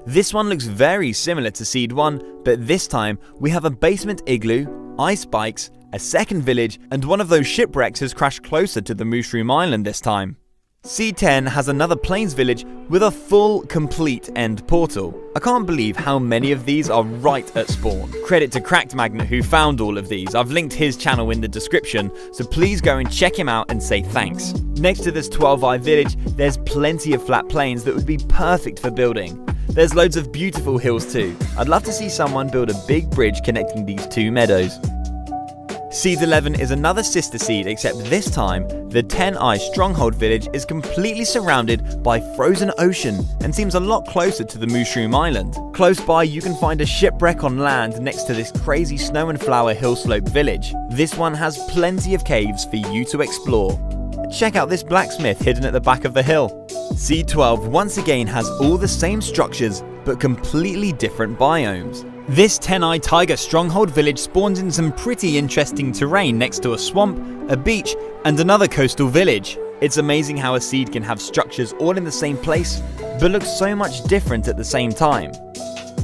This one looks very similar to Seed 1, but this time we have a basement igloo, ice spikes, a second village, and one of those shipwrecks has crashed closer to the Mushroom Island this time. Seed 10 has another plains village with a full, complete end portal. I can't believe how many of these are right at spawn. Credit to Cracked Magnet who found all of these. I've linked his channel in the description, so please go and check him out and say thanks. Next to this 12-eye village, there's plenty of flat plains that would be perfect for building. There's loads of beautiful hills too. I'd love to see someone build a big bridge connecting these 2 meadows. Seed 11 is another sister seed, except this time, the 10-eye stronghold village is completely surrounded by frozen ocean and seems a lot closer to the Mushroom Island. Close by, you can find a shipwreck on land next to this crazy snow and flower hill slope village. This one has plenty of caves for you to explore. Check out this blacksmith hidden at the back of the hill. Seed 12 once again has all the same structures, but completely different biomes. This 10i Tiger Stronghold village spawns in some pretty interesting terrain next to a swamp, a beach, and another coastal village. It's amazing how a seed can have structures all in the same place, but look so much different at the same time.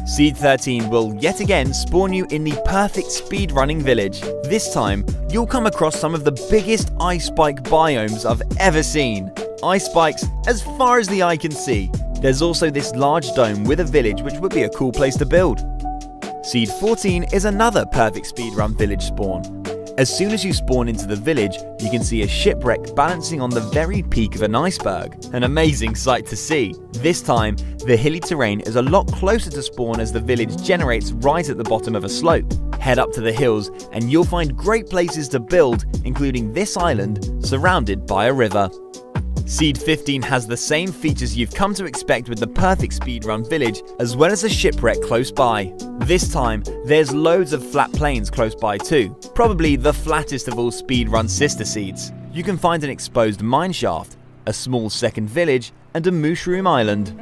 Seed 13 will yet again spawn you in the perfect speedrunning village. This time, you'll come across some of the biggest ice spike biomes I've ever seen. Ice spikes as far as the eye can see. There's also this large dome with a village which would be a cool place to build. Seed 14 is another perfect speedrun village spawn. As soon as you spawn into the village, you can see a shipwreck balancing on the very peak of an iceberg. An amazing sight to see. This time, the hilly terrain is a lot closer to spawn as the village generates right at the bottom of a slope. Head up to the hills and you'll find great places to build, including this island surrounded by a river. Seed 15 has the same features you've come to expect with the perfect speedrun village, as well as a shipwreck close by. This time, there's loads of flat plains close by too, probably the flattest of all speedrun sister seeds. You can find an exposed mineshaft, a small second village, and a mushroom island.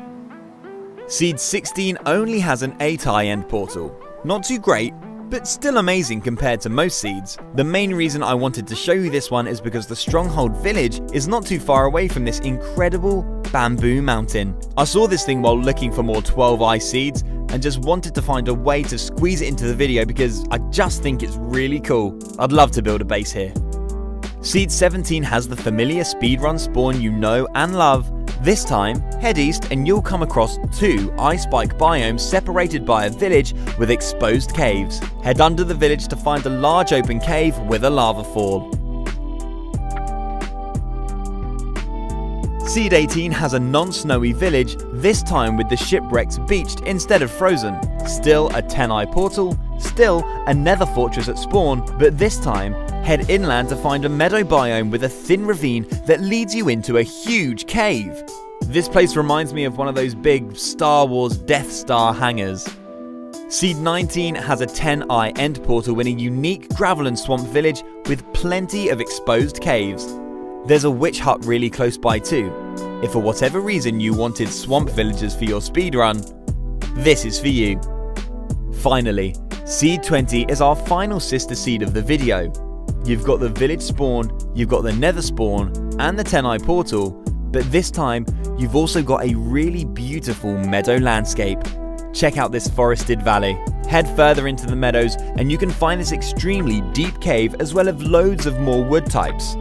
Seed 16 only has an 8i end portal. Not too great, but still amazing compared to most seeds. The main reason I wanted to show you this one is because the Stronghold village is not too far away from this incredible bamboo mountain. I saw this thing while looking for more 12i seeds and just wanted to find a way to squeeze it into the video because I just think it's really cool. I'd love to build a base here. Seed 17 has the familiar speedrun spawn you know and love. This time, head east and you'll come across two ice spike biomes separated by a village with exposed caves. Head under the village to find a large open cave with a lava fall. Seed 18 has a non-snowy village, this time with the shipwrecks beached instead of frozen. Still a 10i portal, still a nether fortress at spawn, but this time, head inland to find a meadow biome with a thin ravine that leads you into a huge cave. This place reminds me of one of those big Star Wars Death Star hangars. Seed 19 has a 10i end portal in a unique gravel and swamp village with plenty of exposed caves. There's a witch hut really close by too. If for whatever reason you wanted swamp villagers for your speedrun, this is for you. Finally, Seed 20 is our final sister seed of the video. You've got the village spawn, you've got the nether spawn, and the 10i portal, but this time you've also got a really beautiful meadow landscape. Check out this forested valley. Head further into the meadows and you can find this extremely deep cave as well as loads of more wood types.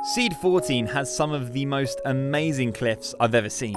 Seed 14 has some of the most amazing cliffs I've ever seen.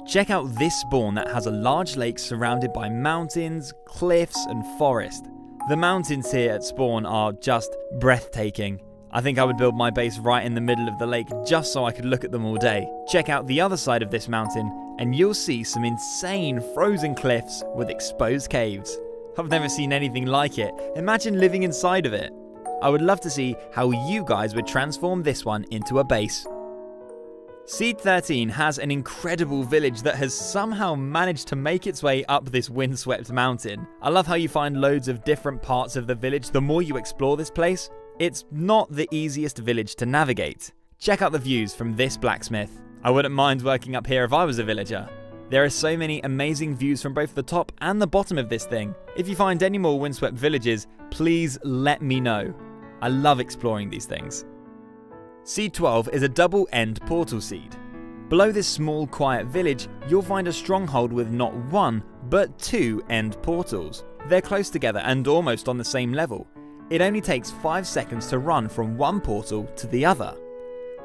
Check out this spawn that has a large lake surrounded by mountains, cliffs and forest. The mountains here at spawn are just breathtaking. I think I would build my base right in the middle of the lake just so I could look at them all day. Check out the other side of this mountain and you'll see some insane frozen cliffs with exposed caves. I've never seen anything like it. Imagine living inside of it. I would love to see how you guys would transform this one into a base. Seed 13 has an incredible village that has somehow managed to make its way up this windswept mountain. I love how you find loads of different parts of the village the more you explore this place. It's not the easiest village to navigate. Check out the views from this blacksmith. I wouldn't mind working up here if I was a villager. There are so many amazing views from both the top and the bottom of this thing. If you find any more windswept villages, please let me know. I love exploring these things. Seed 12 is a double-end portal seed. Below this small, quiet village, you'll find a stronghold with not one, but two end portals. They're close together and almost on the same level. It only takes 5 seconds to run from one portal to the other.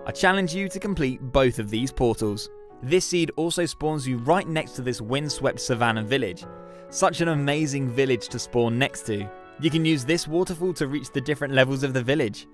I challenge you to complete both of these portals. This seed also spawns you right next to this windswept savannah village. Such an amazing village to spawn next to. You can use this waterfall to reach the different levels of the village.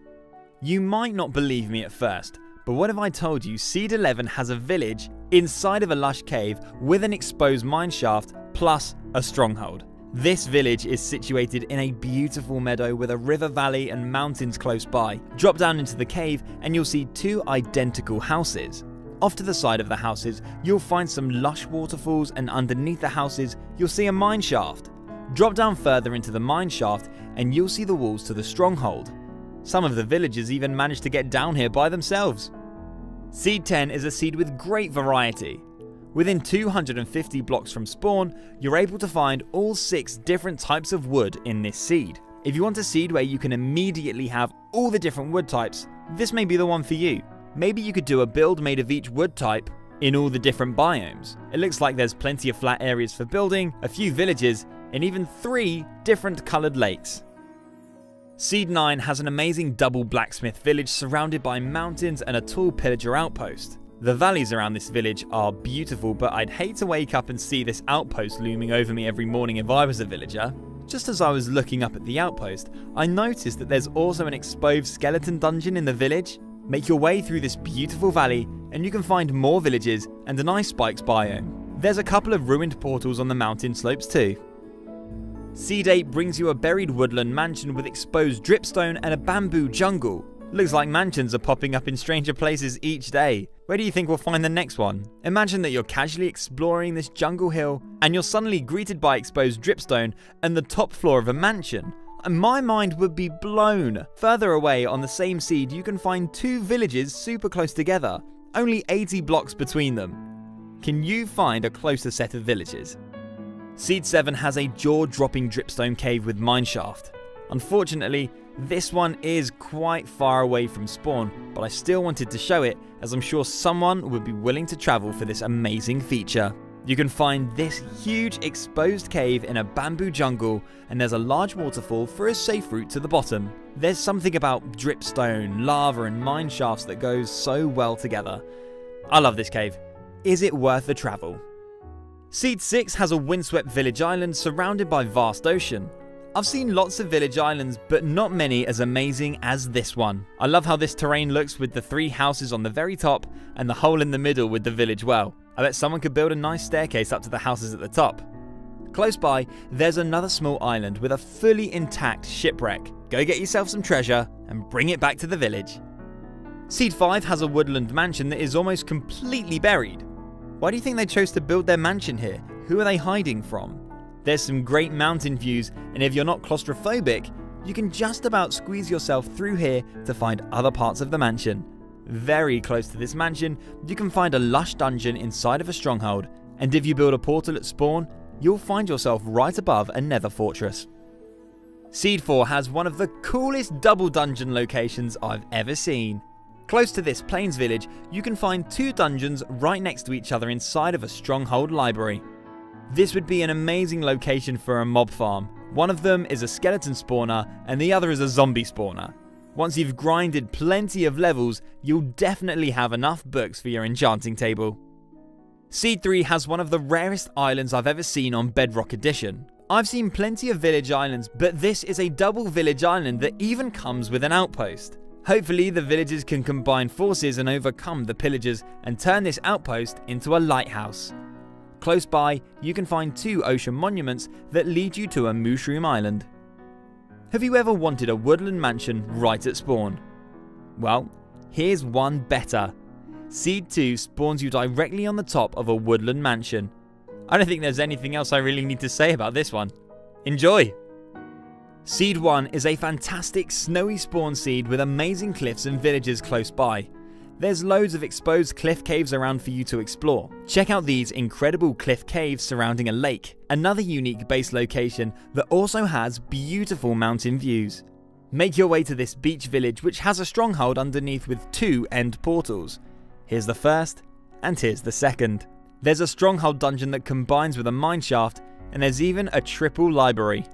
You might not believe me at first, but what if I told you Seed 11 has a village inside of a lush cave with an exposed mineshaft plus a stronghold? This village is situated in a beautiful meadow with a river valley and mountains close by. Drop down into the cave and you'll see two identical houses. Off to the side of the houses, you'll find some lush waterfalls, and underneath the houses, you'll see a mineshaft. Drop down further into the mineshaft and you'll see the walls to the stronghold. Some of the villagers even managed to get down here by themselves. Seed 10 is a seed with great variety. Within 250 blocks from spawn, you're able to find all 6 different types of wood in this seed. If you want a seed where you can immediately have all the different wood types, this may be the one for you. Maybe you could do a build made of each wood type in all the different biomes. It looks like there's plenty of flat areas for building, a few villages, and even 3 different coloured lakes. Seed 9 has an amazing double blacksmith village surrounded by mountains and a tall pillager outpost. The valleys around this village are beautiful, but I'd hate to wake up and see this outpost looming over me every morning if I was a villager. Just as I was looking up at the outpost, I noticed that there's also an exposed skeleton dungeon in the village. Make your way through this beautiful valley and you can find more villages and an ice spikes biome. There's a couple of ruined portals on the mountain slopes too. Seed 8 brings you a buried woodland mansion with exposed dripstone and a bamboo jungle. Looks like mansions are popping up in stranger places each day. Where do you think we'll find the next one? Imagine that you're casually exploring this jungle hill and you're suddenly greeted by exposed dripstone and the top floor of a mansion. And my mind would be blown. Further away on the same seed you can find 2 villages super close together, only 80 blocks between them. Can you find a closer set of villages? Seed 7 has a jaw-dropping dripstone cave with mineshaft. Unfortunately, this one is quite far away from spawn, but I still wanted to show it as I'm sure someone would be willing to travel for this amazing feature. You can find this huge exposed cave in a bamboo jungle, and there's a large waterfall for a safe route to the bottom. There's something about dripstone, lava and mineshafts that goes so well together. I love this cave. Is it worth the travel? Seed 6 has a windswept village island surrounded by vast ocean. I've seen lots of village islands, but not many as amazing as this one. I love how this terrain looks with the 3 houses on the very top and the hole in the middle with the village well. I bet someone could build a nice staircase up to the houses at the top. Close by, there's another small island with a fully intact shipwreck. Go get yourself some treasure and bring it back to the village. Seed 5 has a woodland mansion that is almost completely buried. Why do you think they chose to build their mansion here? Who are they hiding from? There's some great mountain views, and if you're not claustrophobic, you can just about squeeze yourself through here to find other parts of the mansion. Very close to this mansion, you can find a lush dungeon inside of a stronghold, and if you build a portal at spawn, you'll find yourself right above a nether fortress. Seed 4 has one of the coolest double dungeon locations I've ever seen. Close to this plains village, you can find 2 dungeons right next to each other inside of a stronghold library. This would be an amazing location for a mob farm. One of them is a skeleton spawner and the other is a zombie spawner. Once you've grinded plenty of levels, you'll definitely have enough books for your enchanting table. Seed 3 has one of the rarest islands I've ever seen on Bedrock Edition. I've seen plenty of village islands, but this is a double village island that even comes with an outpost. Hopefully the villagers can combine forces and overcome the pillagers and turn this outpost into a lighthouse. Close by, you can find 2 ocean monuments that lead you to a mushroom island. Have you ever wanted a woodland mansion right at spawn? Well, here's one better. Seed 2 spawns you directly on the top of a woodland mansion. I don't think there's anything else I really need to say about this one. Enjoy! Seed 1 is a fantastic snowy spawn seed with amazing cliffs and villages close by. There's loads of exposed cliff caves around for you to explore. Check out these incredible cliff caves surrounding a lake, another unique base location that also has beautiful mountain views. Make your way to this beach village which has a stronghold underneath with 2 end portals. Here's the first, and here's the second. There's a stronghold dungeon that combines with a mineshaft, and there's even a triple library.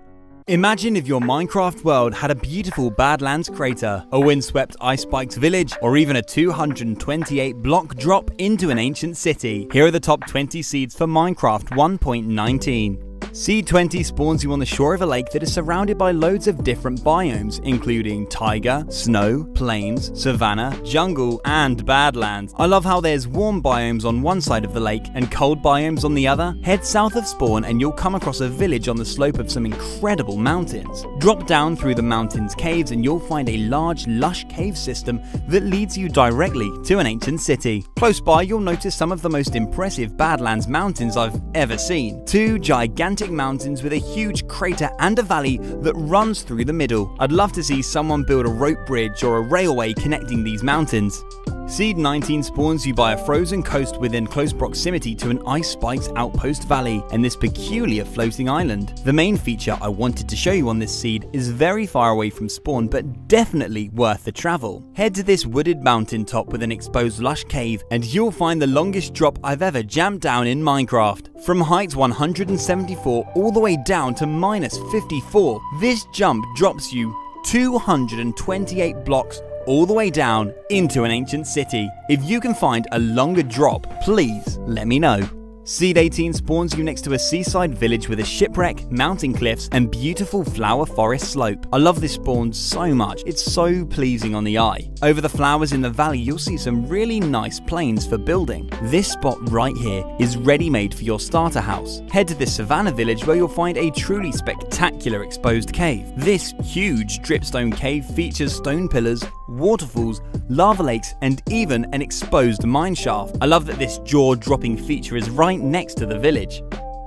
Imagine if your Minecraft world had a beautiful Badlands crater, a windswept ice spiked village, or even a 228 block drop into an ancient city. Here are the top 20 seeds for Minecraft 1.19. Seed 20 spawns you on the shore of a lake that is surrounded by loads of different biomes, including taiga, snow, plains, savanna, jungle, and badlands. I love how there's warm biomes on one side of the lake and cold biomes on the other. Head south of spawn and you'll come across a village on the slope of some incredible mountains. Drop down through the mountain's caves and you'll find a large, lush cave system that leads you directly to an ancient city. Close by, you'll notice some of the most impressive Badlands mountains I've ever seen. 2 gigantic mountains with a huge crater and a valley that runs through the middle. I'd love to see someone build a rope bridge or a railway connecting these mountains. Seed 19 spawns you by a frozen coast within close proximity to an ice-spiked outpost valley and this peculiar floating island. The main feature I wanted to show you on this seed is very far away from spawn but definitely worth the travel. Head to this wooded mountain top with an exposed lush cave and you'll find the longest drop I've ever jammed down in Minecraft. From height 174 all the way down to minus 54, this jump drops you 228 blocks all the way down into an ancient city. If you can find a longer drop, please let me know. Seed 18 spawns you next to a seaside village with a shipwreck, mountain cliffs, and beautiful flower forest slope. I love this spawn so much, it's so pleasing on the eye. Over the flowers in the valley, you'll see some really nice plains for building. This spot right here is ready-made for your starter house. Head to this savannah village where you'll find a truly spectacular exposed cave. This huge dripstone cave features stone pillars, waterfalls, lava lakes, and even an exposed mine shaft. I love that this jaw-dropping feature is right next to the village.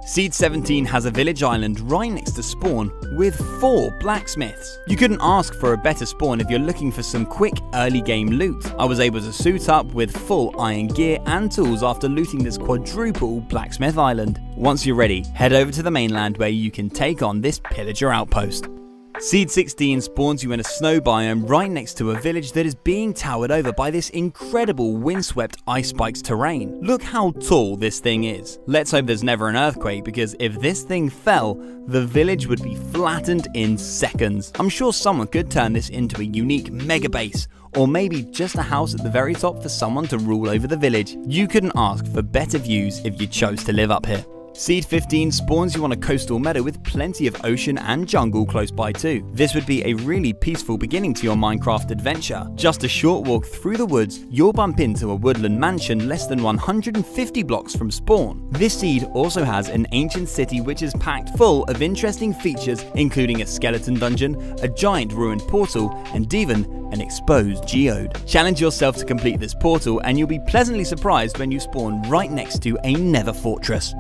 Seed 17 has a village island right next to spawn with 4 blacksmiths. You couldn't ask for a better spawn if you're looking for some quick early game loot. I was able to suit up with full iron gear and tools after looting this quadruple blacksmith island. Once you're ready, head over to the mainland where you can take on this pillager outpost. Seed 16 spawns you in a snow biome right next to a village that is being towered over by this incredible windswept ice spiked terrain. Look how tall this thing is. Let's hope there's never an earthquake because if this thing fell, the village would be flattened in seconds. I'm sure someone could turn this into a unique mega base, or maybe just a house at the very top for someone to rule over the village. You couldn't ask for better views if you chose to live up here. Seed 15 spawns you on a coastal meadow with plenty of ocean and jungle close by too. This would be a really peaceful beginning to your Minecraft adventure. Just a short walk through the woods, you'll bump into a woodland mansion less than 150 blocks from spawn. This seed also has an ancient city which is packed full of interesting features including a skeleton dungeon, a giant ruined portal, and even an exposed geode. Challenge yourself to complete this portal and you'll be pleasantly surprised when you spawn right next to a nether fortress.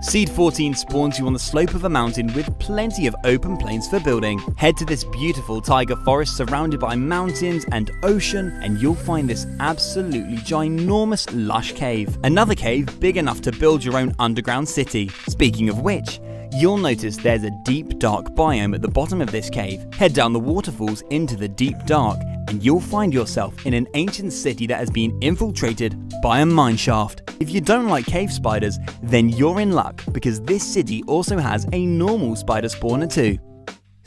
Seed 14 spawns you on the slope of a mountain with plenty of open plains for building. Head to this beautiful taiga forest surrounded by mountains and ocean and you'll find this absolutely ginormous lush cave. Another cave big enough to build your own underground city. Speaking of which, you'll notice there's a deep dark biome at the bottom of this cave. Head down the waterfalls into the deep dark and you'll find yourself in an ancient city that has been infiltrated by a mineshaft. If you don't like cave spiders, then you're in luck because this city also has a normal spider spawner too.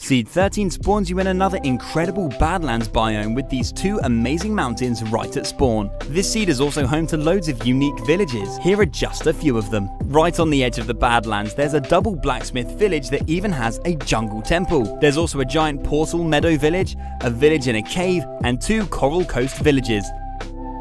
Seed 13 spawns you in another incredible Badlands biome with these two amazing mountains right at spawn. This seed is also home to loads of unique villages. Here are just a few of them. Right on the edge of the Badlands, there's a double blacksmith village that even has a jungle temple. There's also a giant portal meadow village, a village in a cave, and 2 coral coast villages.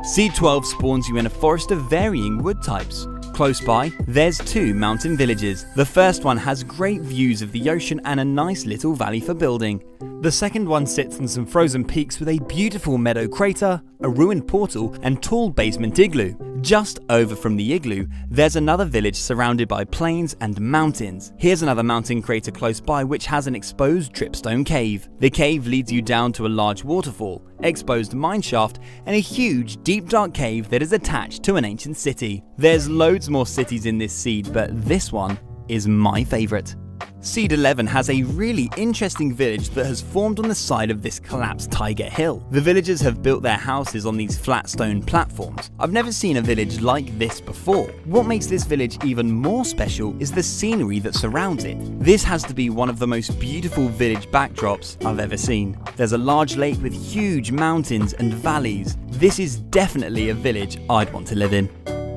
Seed 12 spawns you in a forest of varying wood types. Close by, there's 2 mountain villages. The first one has great views of the ocean and a nice little valley for building. The second one sits on some frozen peaks with a beautiful meadow crater, a ruined portal, and tall basement igloo. Just over from the igloo, there's another village surrounded by plains and mountains. Here's another mountain crater close by which has an exposed dripstone cave. The cave leads you down to a large waterfall, exposed mineshaft, and a huge deep dark cave that is attached to an ancient city. There's loads more cities in this seed, but this one is my favourite. Seed 11 has a really interesting village that has formed on the side of this collapsed Tiger Hill. The villagers have built their houses on these flat stone platforms. I've never seen a village like this before. What makes this village even more special is the scenery that surrounds it. This has to be one of the most beautiful village backdrops I've ever seen. There's a large lake with huge mountains and valleys. This is definitely a village I'd want to live in.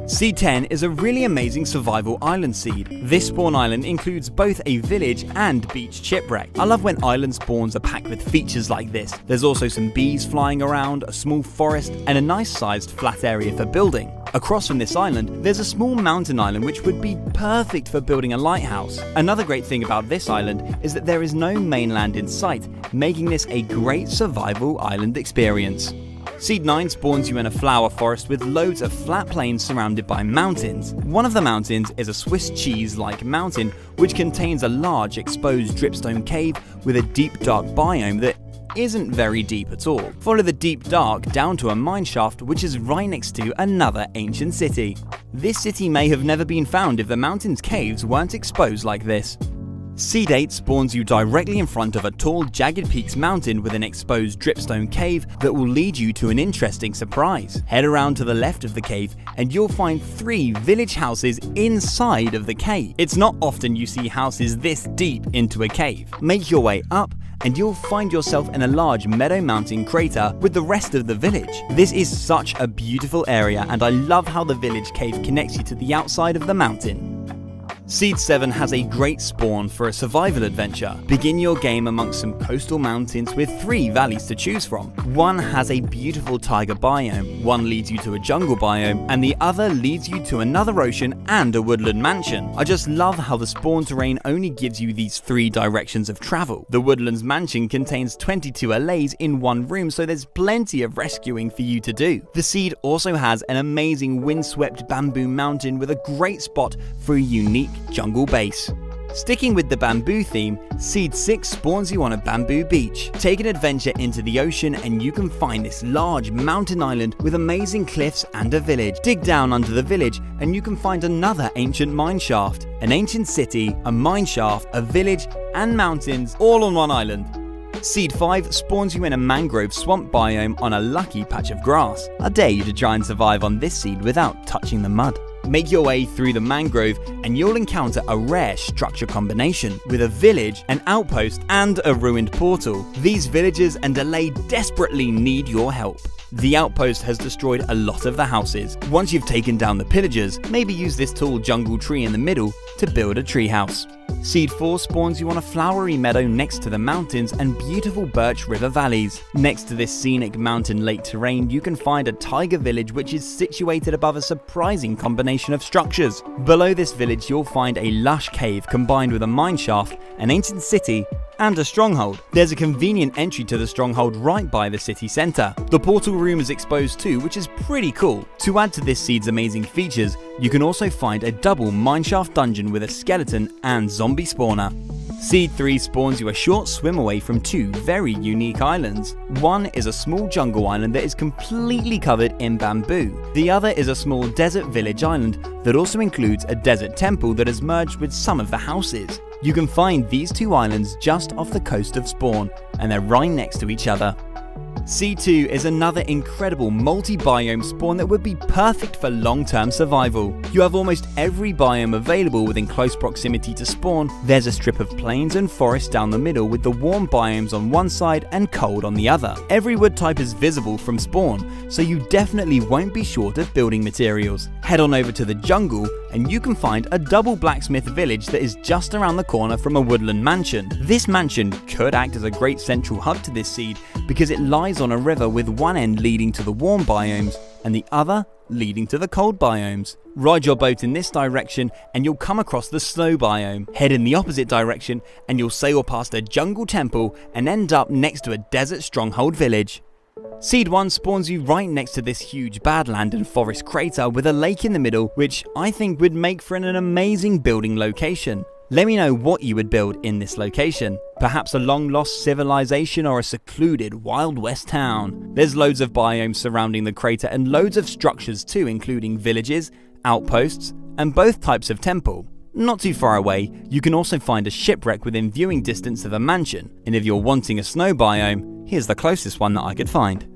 Seed 10 is a really amazing survival island seed. This spawn island includes both a village and beach shipwreck. I love when island spawns are packed with features like this. There's also some bees flying around, a small forest, and a nice sized flat area for building. Across from this island, there's a small mountain island which would be perfect for building a lighthouse. Another great thing about this island is that there is no mainland in sight, making this a great survival island experience. Seed 9 spawns you in a flower forest with loads of flat plains surrounded by mountains. One of the mountains is a Swiss cheese-like mountain which contains a large exposed dripstone cave with a deep dark biome that isn't very deep at all. Follow the deep dark down to a mineshaft which is right next to another ancient city. This city may have never been found if the mountain's caves weren't exposed like this. Seed 8 spawns you directly in front of a tall Jagged Peaks mountain with an exposed dripstone cave that will lead you to an interesting surprise. Head around to the left of the cave and you'll find 3 village houses inside of the cave. It's not often you see houses this deep into a cave. Make your way up and you'll find yourself in a large Meadow Mountain crater with the rest of the village. This is such a beautiful area and I love how the village cave connects you to the outside of the mountain. Seed 7 has a great spawn for a survival adventure. Begin your game amongst some coastal mountains with 3 valleys to choose from. One has a beautiful taiga biome, one leads you to a jungle biome, and the other leads you to another ocean and a woodland mansion. I just love how the spawn terrain only gives you these 3 directions of travel. The woodlands mansion contains 22 allays in one room, so there's plenty of rescuing for you to do. The seed also has an amazing windswept bamboo mountain with a great spot for a unique jungle base. Sticking with the bamboo theme, Seed 6 spawns you on a bamboo beach. Take an adventure into the ocean and you can find this large mountain island with amazing cliffs and a village. Dig down under the village and you can find another ancient mineshaft, an ancient city, a mineshaft, a village, and mountains all on one island. Seed 5 spawns you in a mangrove swamp biome on a lucky patch of grass. I dare you to try and survive on this seed without touching the mud. Make your way through the mangrove and you'll encounter a rare structure combination with a village, an outpost, and a ruined portal. These villagers and allay desperately need your help. The outpost has destroyed a lot of the houses. Once you've taken down the pillagers, maybe use this tall jungle tree in the middle to build a treehouse. Seed 4 spawns you on a flowery meadow next to the mountains and beautiful Birch River valleys. Next to this scenic mountain lake terrain, you can find a tiger village which is situated above a surprising combination of structures. Below this village, you'll find a lush cave combined with a mineshaft, an ancient city, and a stronghold. There's a convenient entry to the stronghold right by the city centre. The portal room is exposed too, which is pretty cool. To add to this seed's amazing features, you can also find a double mineshaft dungeon with a skeleton and zombie spawner. Seed 3 spawns you a short swim away from 2 very unique islands. One is a small jungle island that is completely covered in bamboo. The other is a small desert village island that also includes a desert temple that has merged with some of the houses. You can find these 2 islands just off the coast of Spawn, and they're right next to each other. C2 is another incredible multi-biome spawn that would be perfect for long-term survival. You have almost every biome available within close proximity to spawn. There's a strip of plains and forest down the middle with the warm biomes on one side and cold on the other. Every wood type is visible from spawn, so you definitely won't be short of building materials. Head on over to the jungle and you can find a double blacksmith village that is just around the corner from a woodland mansion. This mansion could act as a great central hub to this seed because it lies on a river with one end leading to the warm biomes and the other leading to the cold biomes. Ride your boat in this direction and you'll come across the snow biome. Head in the opposite direction and you'll sail past a jungle temple and end up next to a desert stronghold village. Seed 1 spawns you right next to this huge badland and forest crater with a lake in the middle, which I think would make for an amazing building location. Let me know what you would build in this location. Perhaps a long lost civilization or a secluded Wild West town. There's loads of biomes surrounding the crater and loads of structures too, including villages, outposts, and both types of temple. Not too far away, you can also find a shipwreck within viewing distance of a mansion, and if you're wanting a snow biome, here's the closest one that I could find.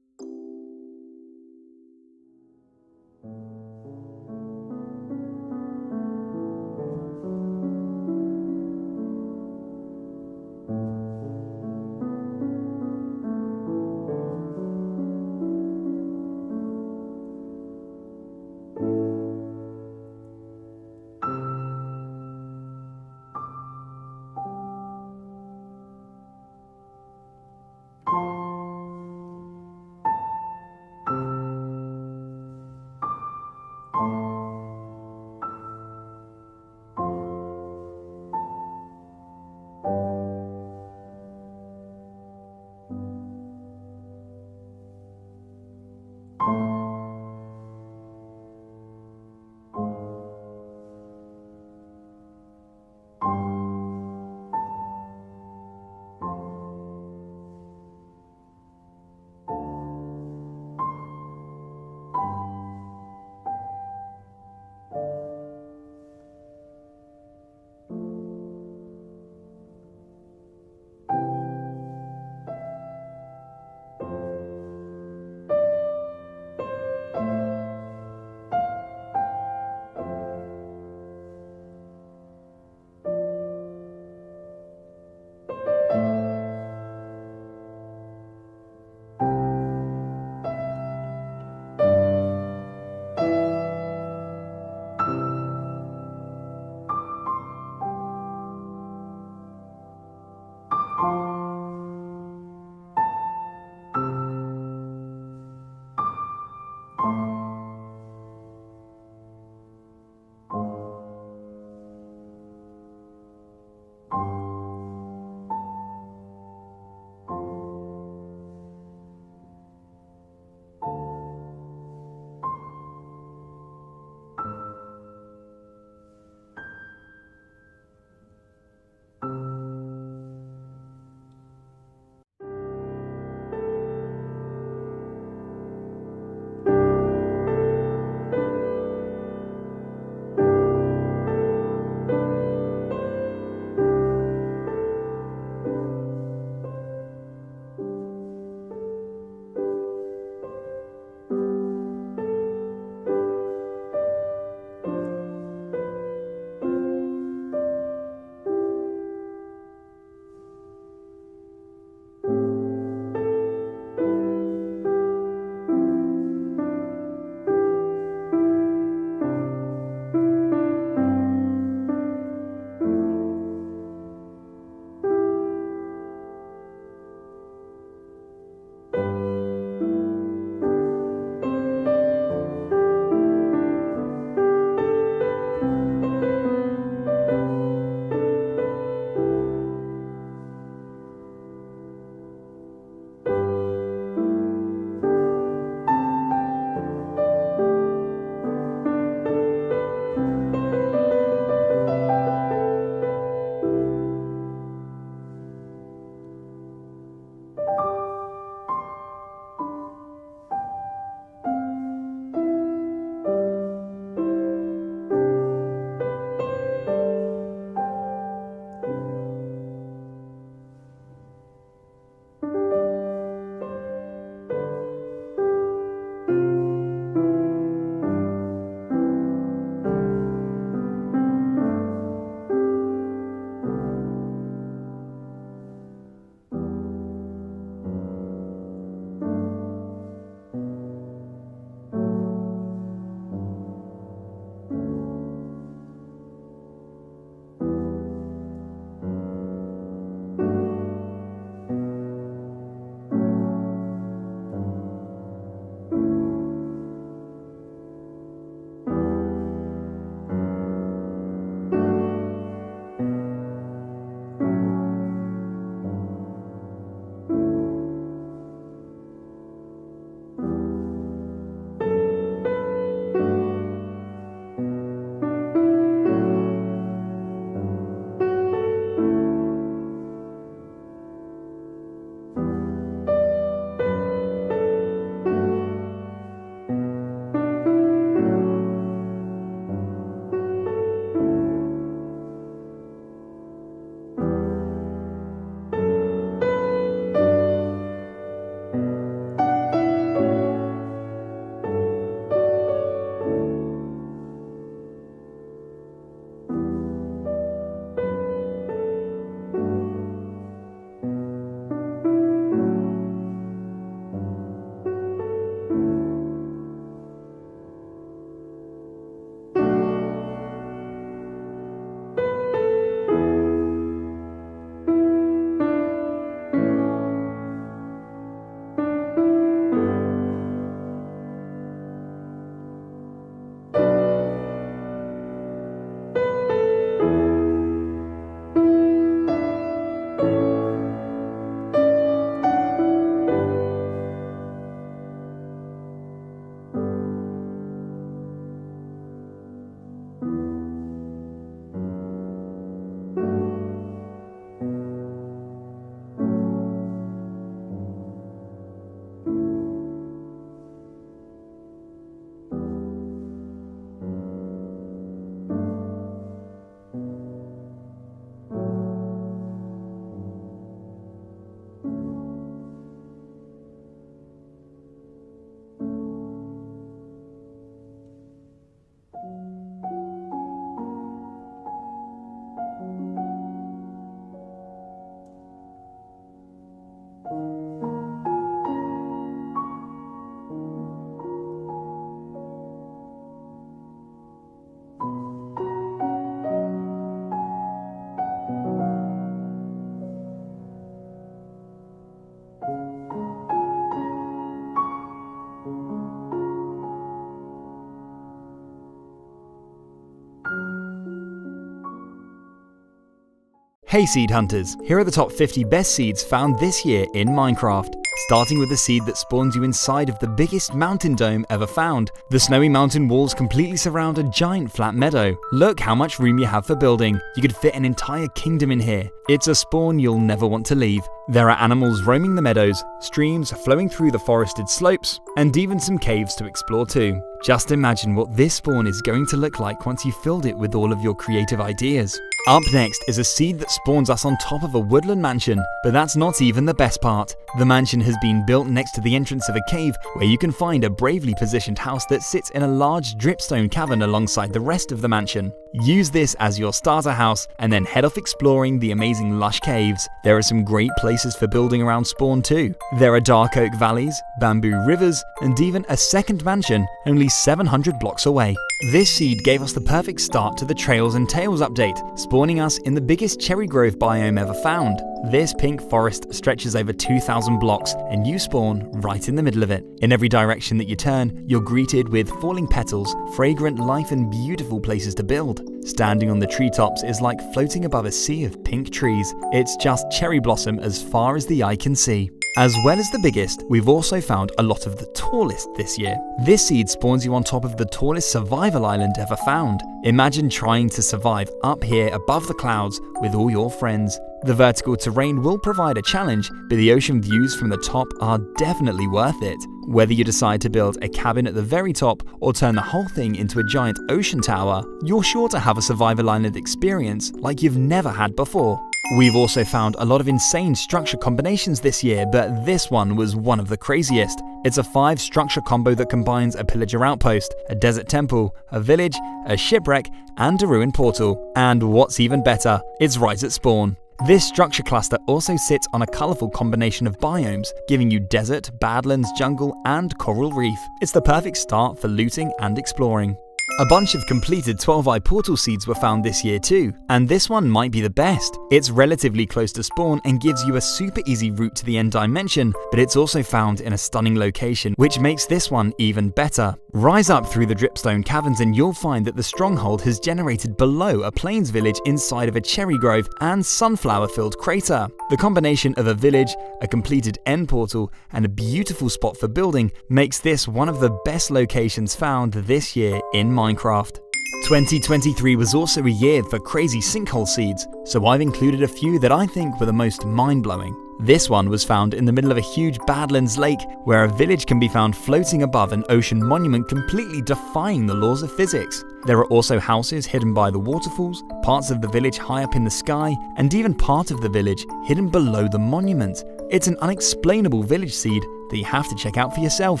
Hey Seed Hunters, here are the top 50 best seeds found this year in Minecraft. Starting with the seed that spawns you inside of the biggest mountain dome ever found. The snowy mountain walls completely surround a giant flat meadow. Look how much room you have for building. You could fit an entire kingdom in here. It's a spawn you'll never want to leave. There are animals roaming the meadows, streams flowing through the forested slopes, and even some caves to explore too. Just imagine what this spawn is going to look like once you've filled it with all of your creative ideas. Up next is a seed that spawns us on top of a woodland mansion, but that's not even the best part. The mansion has been built next to the entrance of a cave where you can find a bravely positioned house that sits in a large dripstone cavern alongside the rest of the mansion. Use this as your starter house and then head off exploring the amazing lush caves. There are some great places for building around spawn too. There are dark oak valleys, bamboo rivers, and even a second mansion only 700 blocks away. This seed gave us the perfect start to the Trails and Tales update, spawning us in the biggest cherry grove biome ever found. This pink forest stretches over 2,000 blocks and you spawn right in the middle of it. In every direction that you turn, you're greeted with falling petals, fragrant life and beautiful places to build. Standing on the treetops is like floating above a sea of pink trees. It's just cherry blossom as far as the eye can see. As well as the biggest, we've also found a lot of the tallest this year. This seed spawns you on top of the tallest survival island ever found. Imagine trying to survive up here above the clouds with all your friends. The vertical terrain will provide a challenge, but the ocean views from the top are definitely worth it. Whether you decide to build a cabin at the very top or turn the whole thing into a giant ocean tower, you're sure to have a survival island experience like you've never had before. We've also found a lot of insane structure combinations this year, but this one was one of the craziest. It's a 5 structure combo that combines a pillager outpost, a desert temple, a village, a shipwreck, and a ruined portal. And what's even better, it's right at spawn. This structure cluster also sits on a colourful combination of biomes, giving you desert, badlands, jungle, and coral reef. It's the perfect start for looting and exploring. A bunch of completed 12-eye portal seeds were found this year too, and this one might be the best. It's relatively close to spawn and gives you a super easy route to the end dimension, but it's also found in a stunning location, which makes this one even better. Rise up through the dripstone caverns and you'll find that the stronghold has generated below a plains village inside of a cherry grove and sunflower-filled crater. The combination of a village, a completed end portal, and a beautiful spot for building makes this one of the best locations found this year in Minecraft. 2023 was also a year for crazy sinkhole seeds, so I've included a few that I think were the most mind-blowing. This one was found in the middle of a huge badlands lake where a village can be found floating above an ocean monument, completely defying the laws of physics. There are also houses hidden by the waterfalls, parts of the village high up in the sky, and even part of the village hidden below the monument. It's an unexplainable village seed that you have to check out for yourself.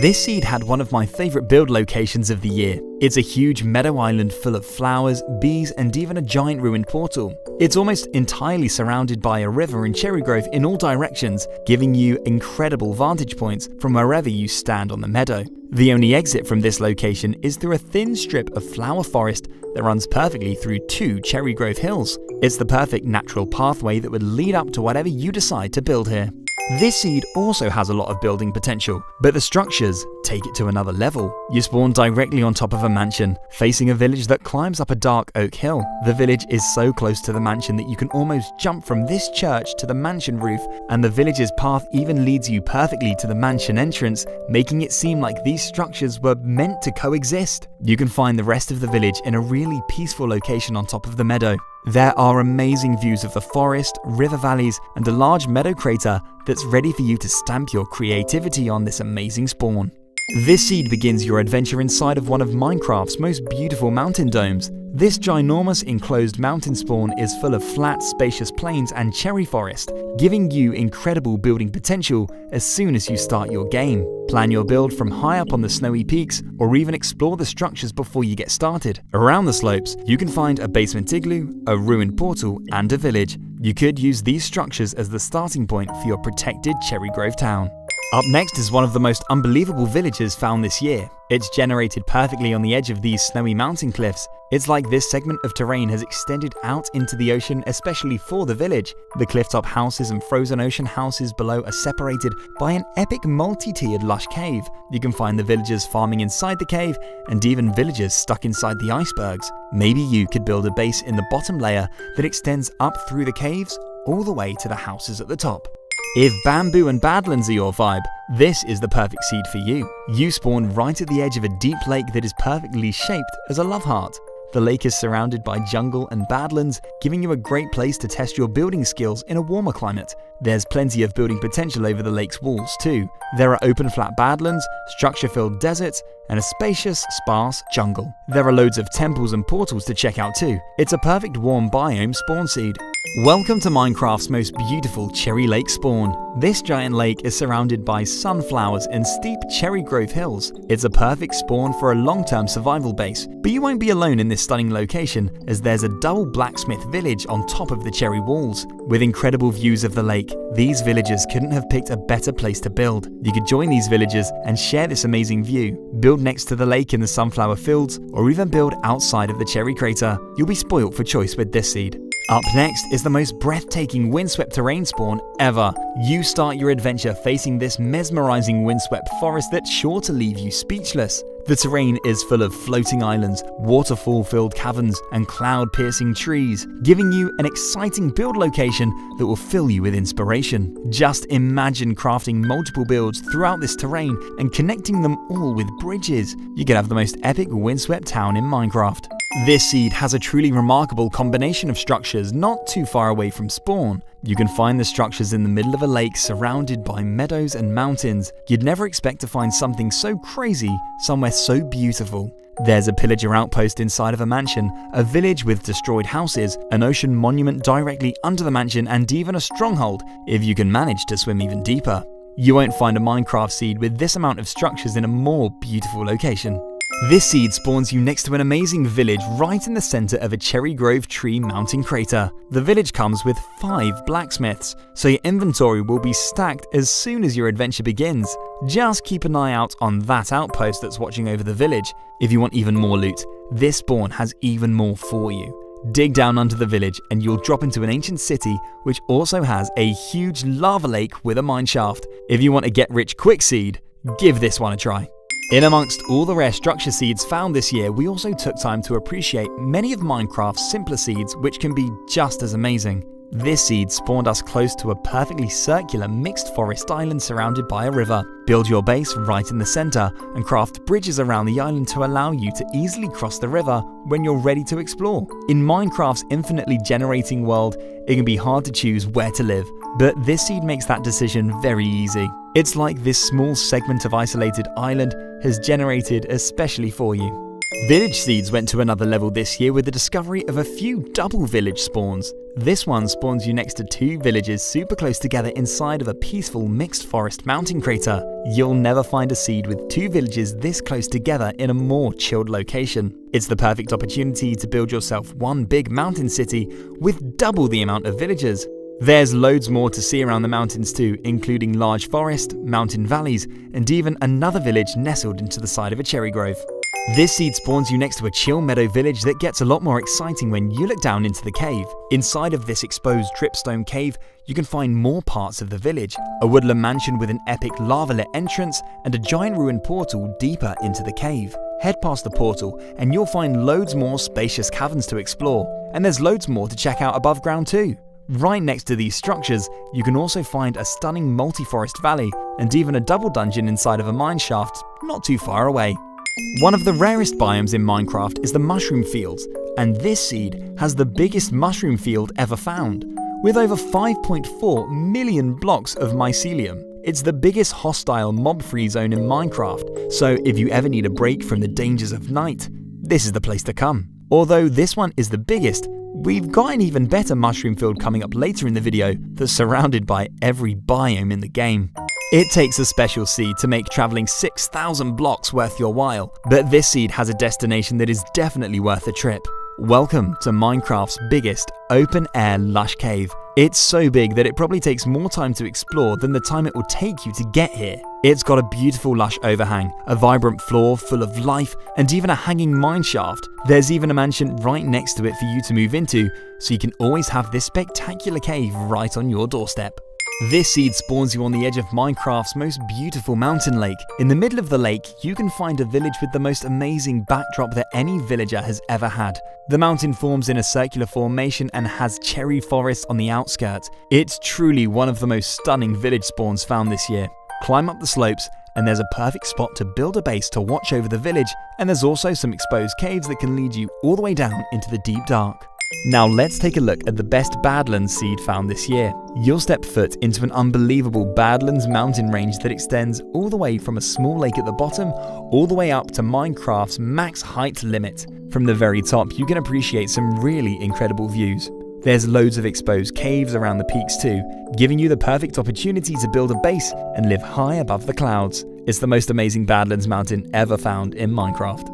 This seed had one of my favourite build locations of the year. It's a huge meadow island full of flowers, bees, and even a giant ruined portal. It's almost entirely surrounded by a river and cherry grove in all directions, giving you incredible vantage points from wherever you stand on the meadow. The only exit from this location is through a thin strip of flower forest that runs perfectly through 2 cherry grove hills. It's the perfect natural pathway that would lead up to whatever you decide to build here. This seed also has a lot of building potential, but the structures take it to another level. You spawn directly on top of a mansion, facing a village that climbs up a dark oak hill. The village is so close to the mansion that you can almost jump from this church to the mansion roof, and the village's path even leads you perfectly to the mansion entrance, making it seem like these structures were meant to coexist. You can find the rest of the village in a really peaceful location on top of the meadow. There are amazing views of the forest, river valleys, and a large meadow crater that's ready for you to stamp your creativity on this amazing spawn. This seed begins your adventure inside of one of Minecraft's most beautiful mountain domes. This ginormous enclosed mountain spawn is full of flat, spacious plains and cherry forest, giving you incredible building potential as soon as you start your game. Plan your build from high up on the snowy peaks, or even explore the structures before you get started. Around the slopes, you can find a basement igloo, a ruined portal, and a village. You could use these structures as the starting point for your protected Cherry Grove town. Up next is one of the most unbelievable villages found this year. It's generated perfectly on the edge of these snowy mountain cliffs. It's like this segment of terrain has extended out into the ocean especially for the village. The clifftop houses and frozen ocean houses below are separated by an epic multi-tiered lush cave. You can find the villagers farming inside the cave and even villagers stuck inside the icebergs. Maybe you could build a base in the bottom layer that extends up through the caves all the way to the houses at the top. If bamboo and badlands are your vibe, this is the perfect seed for you. You spawn right at the edge of a deep lake that is perfectly shaped as a love heart. The lake is surrounded by jungle and badlands, giving you a great place to test your building skills in a warmer climate. There's plenty of building potential over the lake's walls too. There are open flat badlands, structure-filled deserts, and a spacious, sparse jungle. There are loads of temples and portals to check out too. It's a perfect warm biome spawn seed. Welcome to Minecraft's most beautiful Cherry Lake spawn. This giant lake is surrounded by sunflowers and steep cherry grove hills. It's a perfect spawn for a long-term survival base, but you won't be alone in this stunning location as there's a double blacksmith village on top of the cherry walls. With incredible views of the lake, these villagers couldn't have picked a better place to build. You could join these villagers and share this amazing view. Build next to the lake in the sunflower fields, or even build outside of the cherry crater. You'll be spoilt for choice with this seed. Up next is the most breathtaking windswept terrain spawn ever. You start your adventure facing this mesmerizing windswept forest that's sure to leave you speechless. The terrain is full of floating islands, waterfall-filled caverns, and cloud-piercing trees, giving you an exciting build location that will fill you with inspiration. Just imagine crafting multiple builds throughout this terrain and connecting them all with bridges. You could have the most epic windswept town in Minecraft. This seed has a truly remarkable combination of structures not too far away from spawn. You can find the structures in the middle of a lake surrounded by meadows and mountains. You'd never expect to find something so crazy somewhere so beautiful. There's a pillager outpost inside of a mansion, a village with destroyed houses, an ocean monument directly under the mansion, and even a stronghold if you can manage to swim even deeper. You won't find a Minecraft seed with this amount of structures in a more beautiful location. This seed spawns you next to an amazing village right in the center of a cherry grove tree mountain crater. The village comes with 5 blacksmiths, so your inventory will be stacked as soon as your adventure begins. Just keep an eye out on that outpost that's watching over the village. If you want even more loot, this spawn has even more for you. Dig down under the village and you'll drop into an ancient city which also has a huge lava lake with a mineshaft. If you want a get rich quick seed, give this one a try. In amongst all the rare structure seeds found this year, we also took time to appreciate many of Minecraft's simpler seeds which can be just as amazing. This seed spawned us close to a perfectly circular mixed forest island surrounded by a river. Build your base right in the center and craft bridges around the island to allow you to easily cross the river when you're ready to explore. In Minecraft's infinitely generating world, it can be hard to choose where to live, but this seed makes that decision very easy. It's like this small segment of isolated island has generated especially for you. Village seeds went to another level this year with the discovery of a few double village spawns. This one spawns you next to 2 villages super close together inside of a peaceful mixed forest mountain crater. You'll never find a seed with 2 villages this close together in a more chilled location. It's the perfect opportunity to build yourself one big mountain city with double the amount of villagers. There's loads more to see around the mountains too, including large forest, mountain valleys, and even another village nestled into the side of a cherry grove. This seed spawns you next to a chill meadow village that gets a lot more exciting when you look down into the cave. Inside of this exposed dripstone cave, you can find more parts of the village, a woodland mansion with an epic lava-lit entrance, and a giant ruined portal deeper into the cave. Head past the portal and you'll find loads more spacious caverns to explore, and there's loads more to check out above ground too. Right next to these structures, you can also find a stunning multi-forest valley, and even a double dungeon inside of a mineshaft not too far away. One of the rarest biomes in Minecraft is the mushroom fields, and this seed has the biggest mushroom field ever found, with over 5.4 million blocks of mycelium. It's the biggest hostile mob-free zone in Minecraft, so if you ever need a break from the dangers of night, this is the place to come. Although this one is the biggest, we've got an even better mushroom field coming up later in the video that's surrounded by every biome in the game. It takes a special seed to make traveling 6,000 blocks worth your while, but this seed has a destination that is definitely worth a trip. Welcome to Minecraft's biggest open-air lush cave. It's so big that it probably takes more time to explore than the time it will take you to get here. It's got a beautiful lush overhang, a vibrant floor full of life, and even a hanging mine shaft. There's even a mansion right next to it for you to move into, so you can always have this spectacular cave right on your doorstep. This seed spawns you on the edge of Minecraft's most beautiful mountain lake. In the middle of the lake, you can find a village with the most amazing backdrop that any villager has ever had. The mountain forms in a circular formation and has cherry forests on the outskirts. It's truly one of the most stunning village spawns found this year. Climb up the slopes and there's a perfect spot to build a base to watch over the village, and there's also some exposed caves that can lead you all the way down into the deep dark. Now let's take a look at the best Badlands seed found this year. You'll step foot into an unbelievable Badlands mountain range that extends all the way from a small lake at the bottom all the way up to Minecraft's max height limit. From the very top, you can appreciate some really incredible views. There's loads of exposed caves around the peaks too, giving you the perfect opportunity to build a base and live high above the clouds. It's the most amazing Badlands mountain ever found in Minecraft.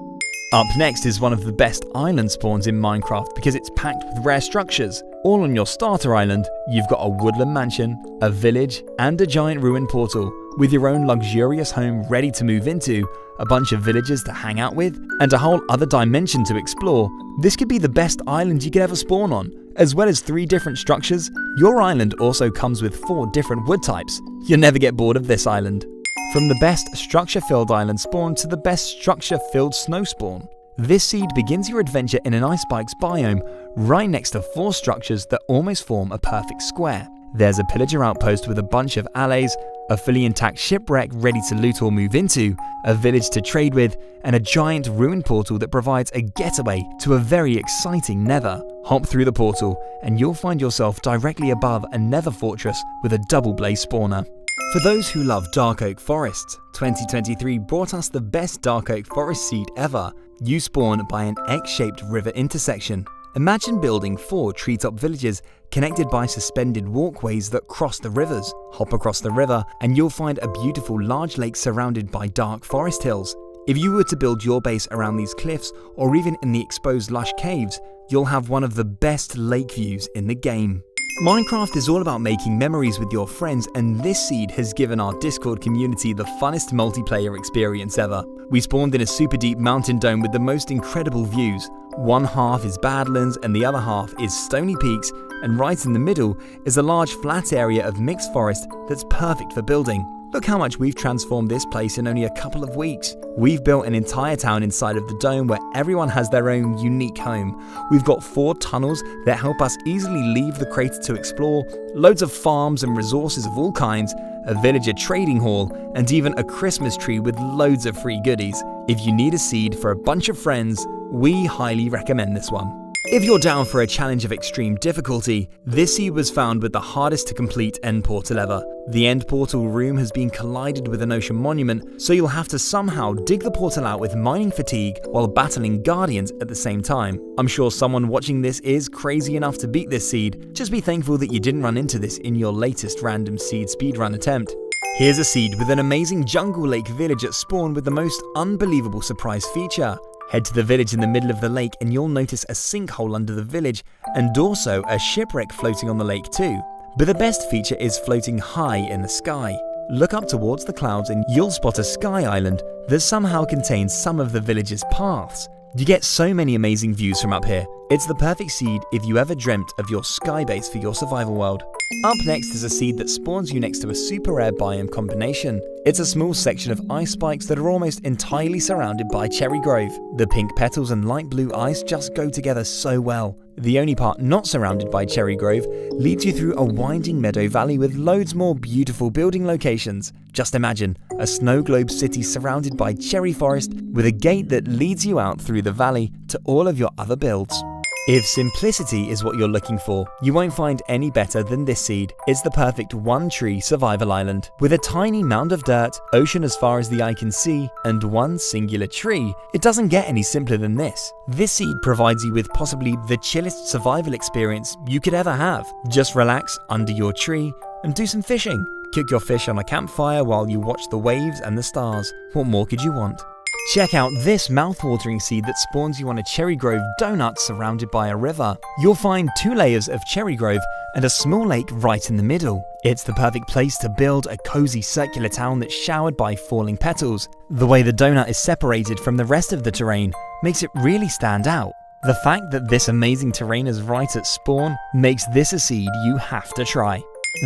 Up next is one of the best island spawns in Minecraft because it's packed with rare structures. All on your starter island, you've got a woodland mansion, a village, and a giant ruined portal, with your own luxurious home ready to move into, a bunch of villagers to hang out with, and a whole other dimension to explore. This could be the best island you could ever spawn on. As well as 3 different structures, your island also comes with 4 different wood types. You'll never get bored of this island. From the best structure-filled island spawn to the best structure-filled snow spawn, this seed begins your adventure in an ice spikes biome right next to 4 structures that almost form a perfect square. There's a pillager outpost with a bunch of allays, a fully intact shipwreck ready to loot or move into, a village to trade with, and a giant ruined portal that provides a getaway to a very exciting nether. Hop through the portal and you'll find yourself directly above a nether fortress with a double blaze spawner. For those who love dark oak forests, 2023 brought us the best dark oak forest seed ever. You spawn by an X-shaped river intersection. Imagine building 4 treetop villages connected by suspended walkways that cross the rivers. Hop across the river and you'll find a beautiful large lake surrounded by dark forest hills. If you were to build your base around these cliffs or even in the exposed lush caves, you'll have one of the best lake views in the game. Minecraft is all about making memories with your friends, and this seed has given our Discord community the funnest multiplayer experience ever. We spawned in a super deep mountain dome with the most incredible views. One half is Badlands and the other half is Stony Peaks, and right in the middle is a large flat area of mixed forest that's perfect for building. Look how much we've transformed this place in only a couple of weeks. We've built an entire town inside of the dome where everyone has their own unique home. We've got 4 tunnels that help us easily leave the crater to explore, loads of farms and resources of all kinds, a villager trading hall, and even a Christmas tree with loads of free goodies. If you need a seed for a bunch of friends, we highly recommend this one. If you're down for a challenge of extreme difficulty, this seed was found with the hardest to complete end portal ever. The end portal room has been collided with an ocean monument, so you'll have to somehow dig the portal out with mining fatigue while battling guardians at the same time. I'm sure someone watching this is crazy enough to beat this seed. Just be thankful that you didn't run into this in your latest random seed speedrun attempt. Here's a seed with an amazing jungle lake village at spawn with the most unbelievable surprise feature. Head to the village in the middle of the lake and you'll notice a sinkhole under the village and also a shipwreck floating on the lake too. But the best feature is floating high in the sky. Look up towards the clouds and you'll spot a sky island that somehow contains some of the village's paths. You get so many amazing views from up here. It's the perfect seed if you ever dreamt of your sky base for your survival world. Up next is a seed that spawns you next to a super rare biome combination. It's a small section of ice spikes that are almost entirely surrounded by cherry grove. The pink petals and light blue ice just go together so well. The only part not surrounded by cherry grove leads you through a winding meadow valley with loads more beautiful building locations. Just imagine a snow globe city surrounded by cherry forest with a gate that leads you out through the valley to all of your other builds. If simplicity is what you're looking for, you won't find any better than this seed. It's the perfect one tree survival island. With a tiny mound of dirt, ocean as far as the eye can see, and one singular tree, it doesn't get any simpler than this. This seed provides you with possibly the chillest survival experience you could ever have. Just relax under your tree and do some fishing. Cook your fish on a campfire while you watch the waves and the stars. What more could you want? Check out this mouthwatering seed that spawns you on a cherry grove donut surrounded by a river. You'll find 2 layers of cherry grove and a small lake right in the middle. It's the perfect place to build a cozy circular town that's showered by falling petals. The way the donut is separated from the rest of the terrain makes it really stand out. The fact that this amazing terrain is right at spawn makes this a seed you have to try.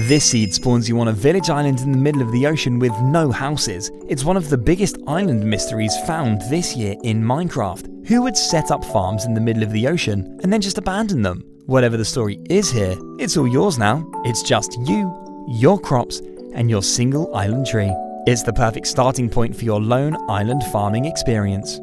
This seed spawns you on a village island in the middle of the ocean with no houses. It's one of the biggest island mysteries found this year in Minecraft. Who would set up farms in the middle of the ocean and then just abandon them? Whatever the story is here, it's all yours now. It's just you, your crops, and your single island tree. It's the perfect starting point for your lone island farming experience.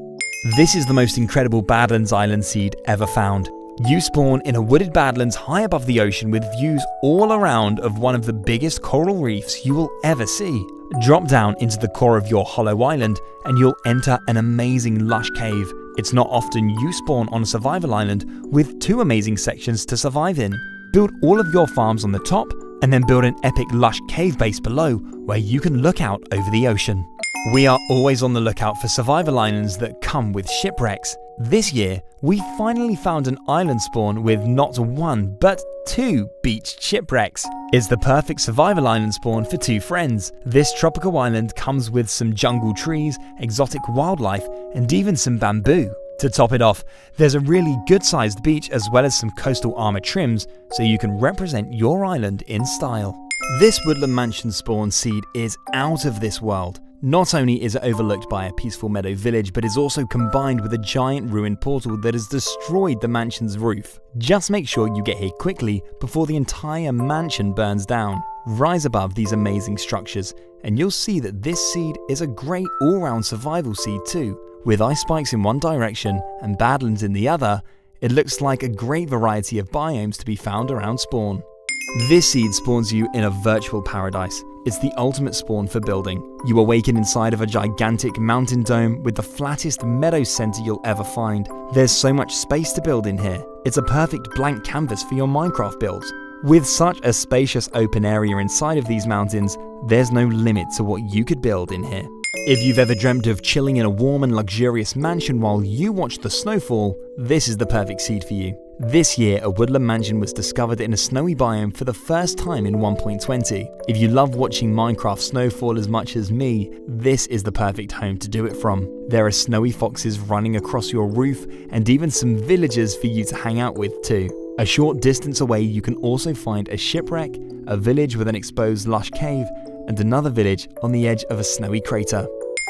This is the most incredible Badlands Island seed ever found. You spawn in a wooded badlands high above the ocean with views all around of one of the biggest coral reefs you will ever see. Drop down into the core of your hollow island and you'll enter an amazing lush cave. It's not often you spawn on a survival island with 2 amazing sections to survive in. Build all of your farms on the top and then build an epic lush cave base below where you can look out over the ocean. We are always on the lookout for survival islands that come with shipwrecks. This year, we finally found an island spawn with not 1 but 2 beached shipwrecks. It's the perfect survival island spawn for 2 friends. This tropical island comes with some jungle trees, exotic wildlife, and even some bamboo. To top it off, there's a really good-sized beach as well as some coastal armor trims so you can represent your island in style. This woodland mansion spawn seed is out of this world. Not only is it overlooked by a peaceful meadow village, but is also combined with a giant ruined portal that has destroyed the mansion's roof. Just make sure you get here quickly before the entire mansion burns down. Rise above these amazing structures and you'll see that this seed is a great all-round survival seed too. With ice spikes in one direction and badlands in the other, it looks like a great variety of biomes to be found around spawn. This seed spawns you in a virtual paradise. It's the ultimate spawn for building. You awaken inside of a gigantic mountain dome with the flattest meadow center you'll ever find. There's so much space to build in here. It's a perfect blank canvas for your Minecraft builds. With such a spacious open area inside of these mountains, there's no limit to what you could build in here. If you've ever dreamt of chilling in a warm and luxurious mansion while you watch the snowfall, this is the perfect seed for you. This year, a woodland mansion was discovered in a snowy biome for the first time in 1.20. If you love watching Minecraft snowfall as much as me, this is the perfect home to do it from. There are snowy foxes running across your roof and even some villagers for you to hang out with too. A short distance away, you can also find a shipwreck, a village with an exposed lush cave, and another village on the edge of a snowy crater.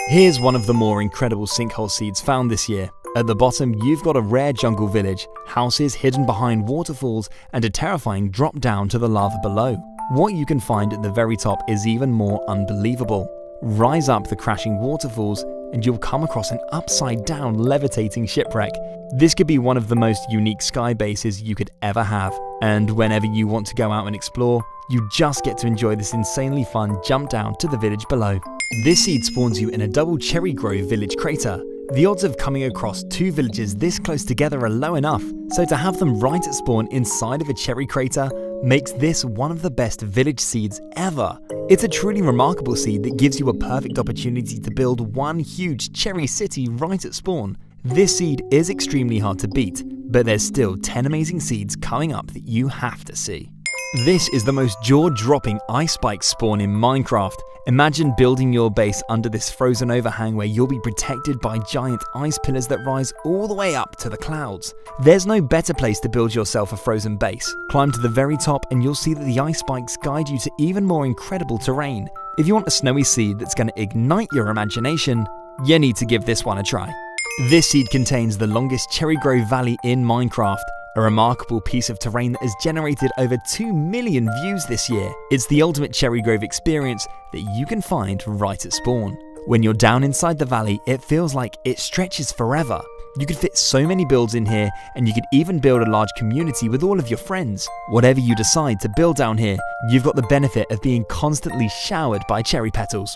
Here's one of the more incredible sinkhole seeds found this year. At the bottom, you've got a rare jungle village, houses hidden behind waterfalls, and a terrifying drop down to the lava below. What you can find at the very top is even more unbelievable. Rise up the crashing waterfalls, and you'll come across an upside-down levitating shipwreck. This could be one of the most unique sky bases you could ever have. And whenever you want to go out and explore, you just get to enjoy this insanely fun jump down to the village below. This seed spawns you in a double cherry grove village crater. The odds of coming across 2 villages this close together are low enough, so to have them right at spawn inside of a cherry crater makes this one of the best village seeds ever. It's a truly remarkable seed that gives you a perfect opportunity to build one huge cherry city right at spawn. This seed is extremely hard to beat, but there's still 10 amazing seeds coming up that you have to see. This is the most jaw-dropping ice spike spawn in Minecraft. Imagine building your base under this frozen overhang where you'll be protected by giant ice pillars that rise all the way up to the clouds. There's no better place to build yourself a frozen base. Climb to the very top and you'll see that the ice spikes guide you to even more incredible terrain. If you want a snowy seed that's going to ignite your imagination, you need to give this one a try. This seed contains the longest cherry grove valley in Minecraft, a remarkable piece of terrain that has generated over 2 million views this year. It's the ultimate cherry grove experience that you can find right at spawn. When you're down inside the valley, it feels like it stretches forever. You could fit so many builds in here, and you could even build a large community with all of your friends. Whatever you decide to build down here, you've got the benefit of being constantly showered by cherry petals.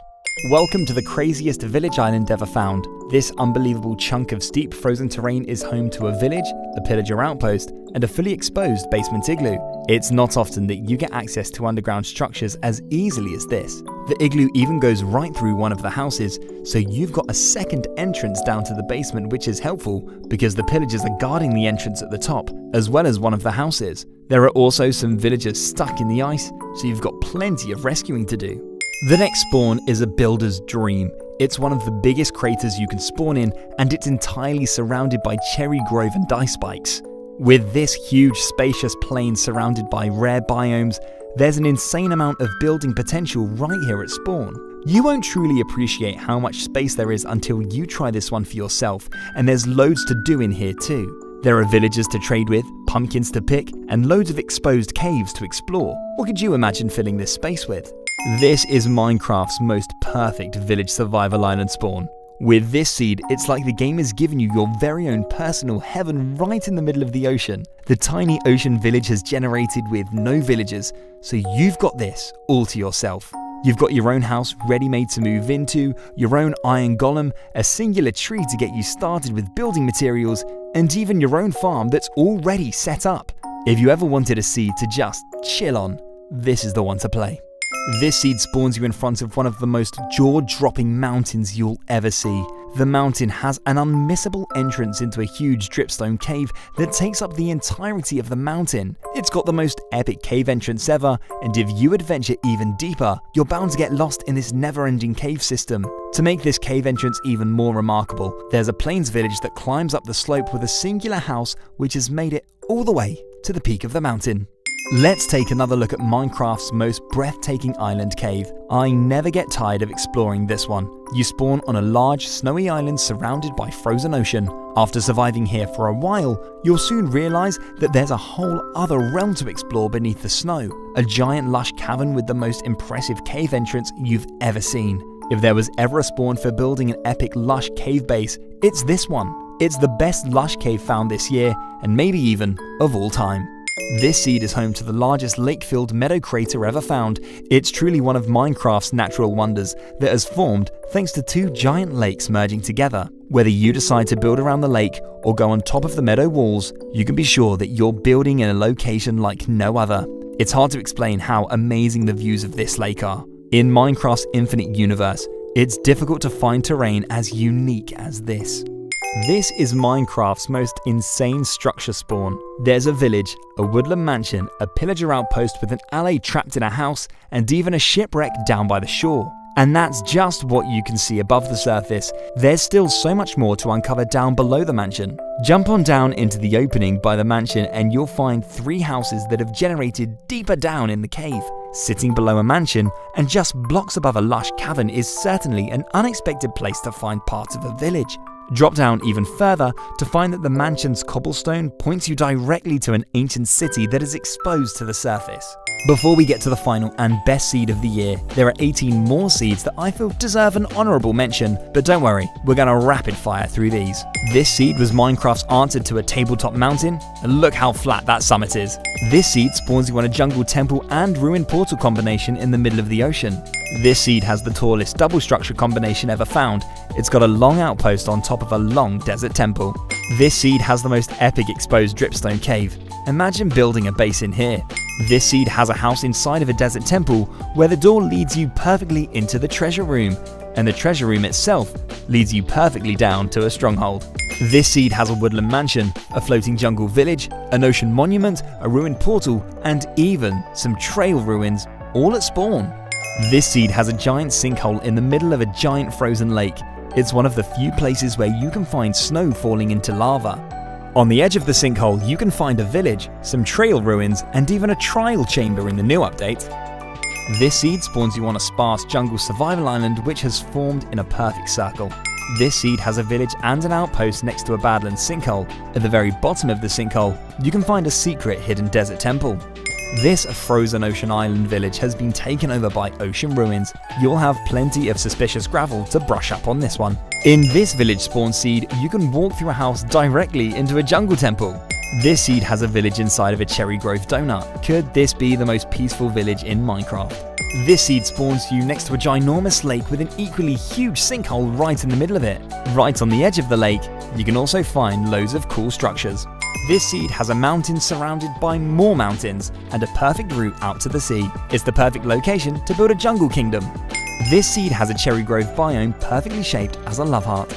Welcome to the craziest village island ever found. This unbelievable chunk of steep frozen terrain is home to a village, a pillager outpost, and a fully exposed basement igloo. It's not often that you get access to underground structures as easily as this. The igloo even goes right through one of the houses, so you've got a second entrance down to the basement, which is helpful because the pillagers are guarding the entrance at the top, as well as one of the houses. There are also some villagers stuck in the ice, so you've got plenty of rescuing to do. The next spawn is a builder's dream. It's one of the biggest craters you can spawn in, and it's entirely surrounded by cherry grove and ice spikes. With this huge spacious plain surrounded by rare biomes, there's an insane amount of building potential right here at spawn. You won't truly appreciate how much space there is until you try this one for yourself, and there's loads to do in here too. There are villagers to trade with, pumpkins to pick, and loads of exposed caves to explore. What could you imagine filling this space with? This is Minecraft's most perfect village survival island spawn. With this seed, it's like the game has given you your very own personal heaven right in the middle of the ocean. The tiny ocean village has generated with no villagers, so you've got this all to yourself. You've got your own house ready-made to move into, your own iron golem, a singular tree to get you started with building materials, and even your own farm that's already set up. If you ever wanted a seed to just chill on, this is the one to play. This seed spawns you in front of one of the most jaw-dropping mountains you'll ever see. The mountain has an unmissable entrance into a huge dripstone cave that takes up the entirety of the mountain. It's got the most epic cave entrance ever, and if you adventure even deeper, you're bound to get lost in this never-ending cave system. To make this cave entrance even more remarkable, there's a plains village that climbs up the slope with a singular house which has made it all the way to the peak of the mountain. Let's take another look at Minecraft's most breathtaking island cave. I never get tired of exploring this one. You spawn on a large snowy island surrounded by frozen ocean. After surviving here for a while, you'll soon realize that there's a whole other realm to explore beneath the snow. A giant lush cavern with the most impressive cave entrance you've ever seen. If there was ever a spawn for building an epic lush cave base, it's this one. It's the best lush cave found this year, and maybe even of all time. This seed is home to the largest lake-filled meadow crater ever found. It's truly one of Minecraft's natural wonders that has formed thanks to two giant lakes merging together. Whether you decide to build around the lake or go on top of the meadow walls, you can be sure that you're building in a location like no other. It's hard to explain how amazing the views of this lake are. In Minecraft's infinite universe, it's difficult to find terrain as unique as this. This is Minecraft's most insane structure spawn. There's a village, a woodland mansion, a pillager outpost with an alley trapped in a house, and even a shipwreck down by the shore. And that's just what you can see above the surface. There's still so much more to uncover down below the mansion. Jump on down into the opening by the mansion and you'll find 3 houses that have generated deeper down in the cave. Sitting below a mansion and just blocks above a lush cavern is certainly an unexpected place to find parts of a village. Drop down even further to find that the mansion's cobblestone points you directly to an ancient city that is exposed to the surface. Before we get to the final and best seed of the year, there are 18 more seeds that I feel deserve an honourable mention, but don't worry, we're going to rapid fire through these. This seed was Minecraft's answer to a tabletop mountain, and look how flat that summit is. This seed spawns you on a jungle temple and ruined portal combination in the middle of the ocean. This seed has the tallest double structure combination ever found. It's got a long outpost on top of a long desert temple. This seed has the most epic exposed dripstone cave. Imagine building a base in here. This seed has a house inside of a desert temple where the door leads you perfectly into the treasure room, and the treasure room itself leads you perfectly down to a stronghold. This seed has a woodland mansion, a floating jungle village, an ocean monument, a ruined portal, and even some trail ruins, all at spawn. This seed has a giant sinkhole in the middle of a giant frozen lake. It's one of the few places where you can find snow falling into lava. On the edge of the sinkhole, you can find a village, some trail ruins, and even a trial chamber in the new update. This seed spawns you on a sparse jungle survival island which has formed in a perfect circle. This seed has a village and an outpost next to a badlands sinkhole. At the very bottom of the sinkhole, you can find a secret hidden desert temple. This frozen ocean island village has been taken over by ocean ruins. You'll have plenty of suspicious gravel to brush up on this one. In this village spawn seed, you can walk through a house directly into a jungle temple. This seed has a village inside of a cherry grove donut. Could this be the most peaceful village in Minecraft? This seed spawns you next to a ginormous lake with an equally huge sinkhole right in the middle of it. Right on the edge of the lake, you can also find loads of cool structures. This seed has a mountain surrounded by more mountains and a perfect route out to the sea. It's the perfect location to build a jungle kingdom. This seed has a cherry grove biome perfectly shaped as a love heart.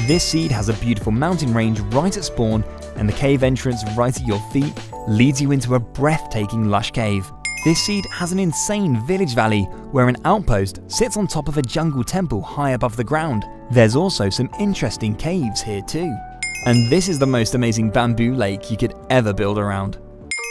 This seed has a beautiful mountain range right at spawn, and the cave entrance right at your feet leads you into a breathtaking lush cave. This seed has an insane village valley where an outpost sits on top of a jungle temple high above the ground. There's also some interesting caves here too. And this is the most amazing bamboo lake you could ever build around.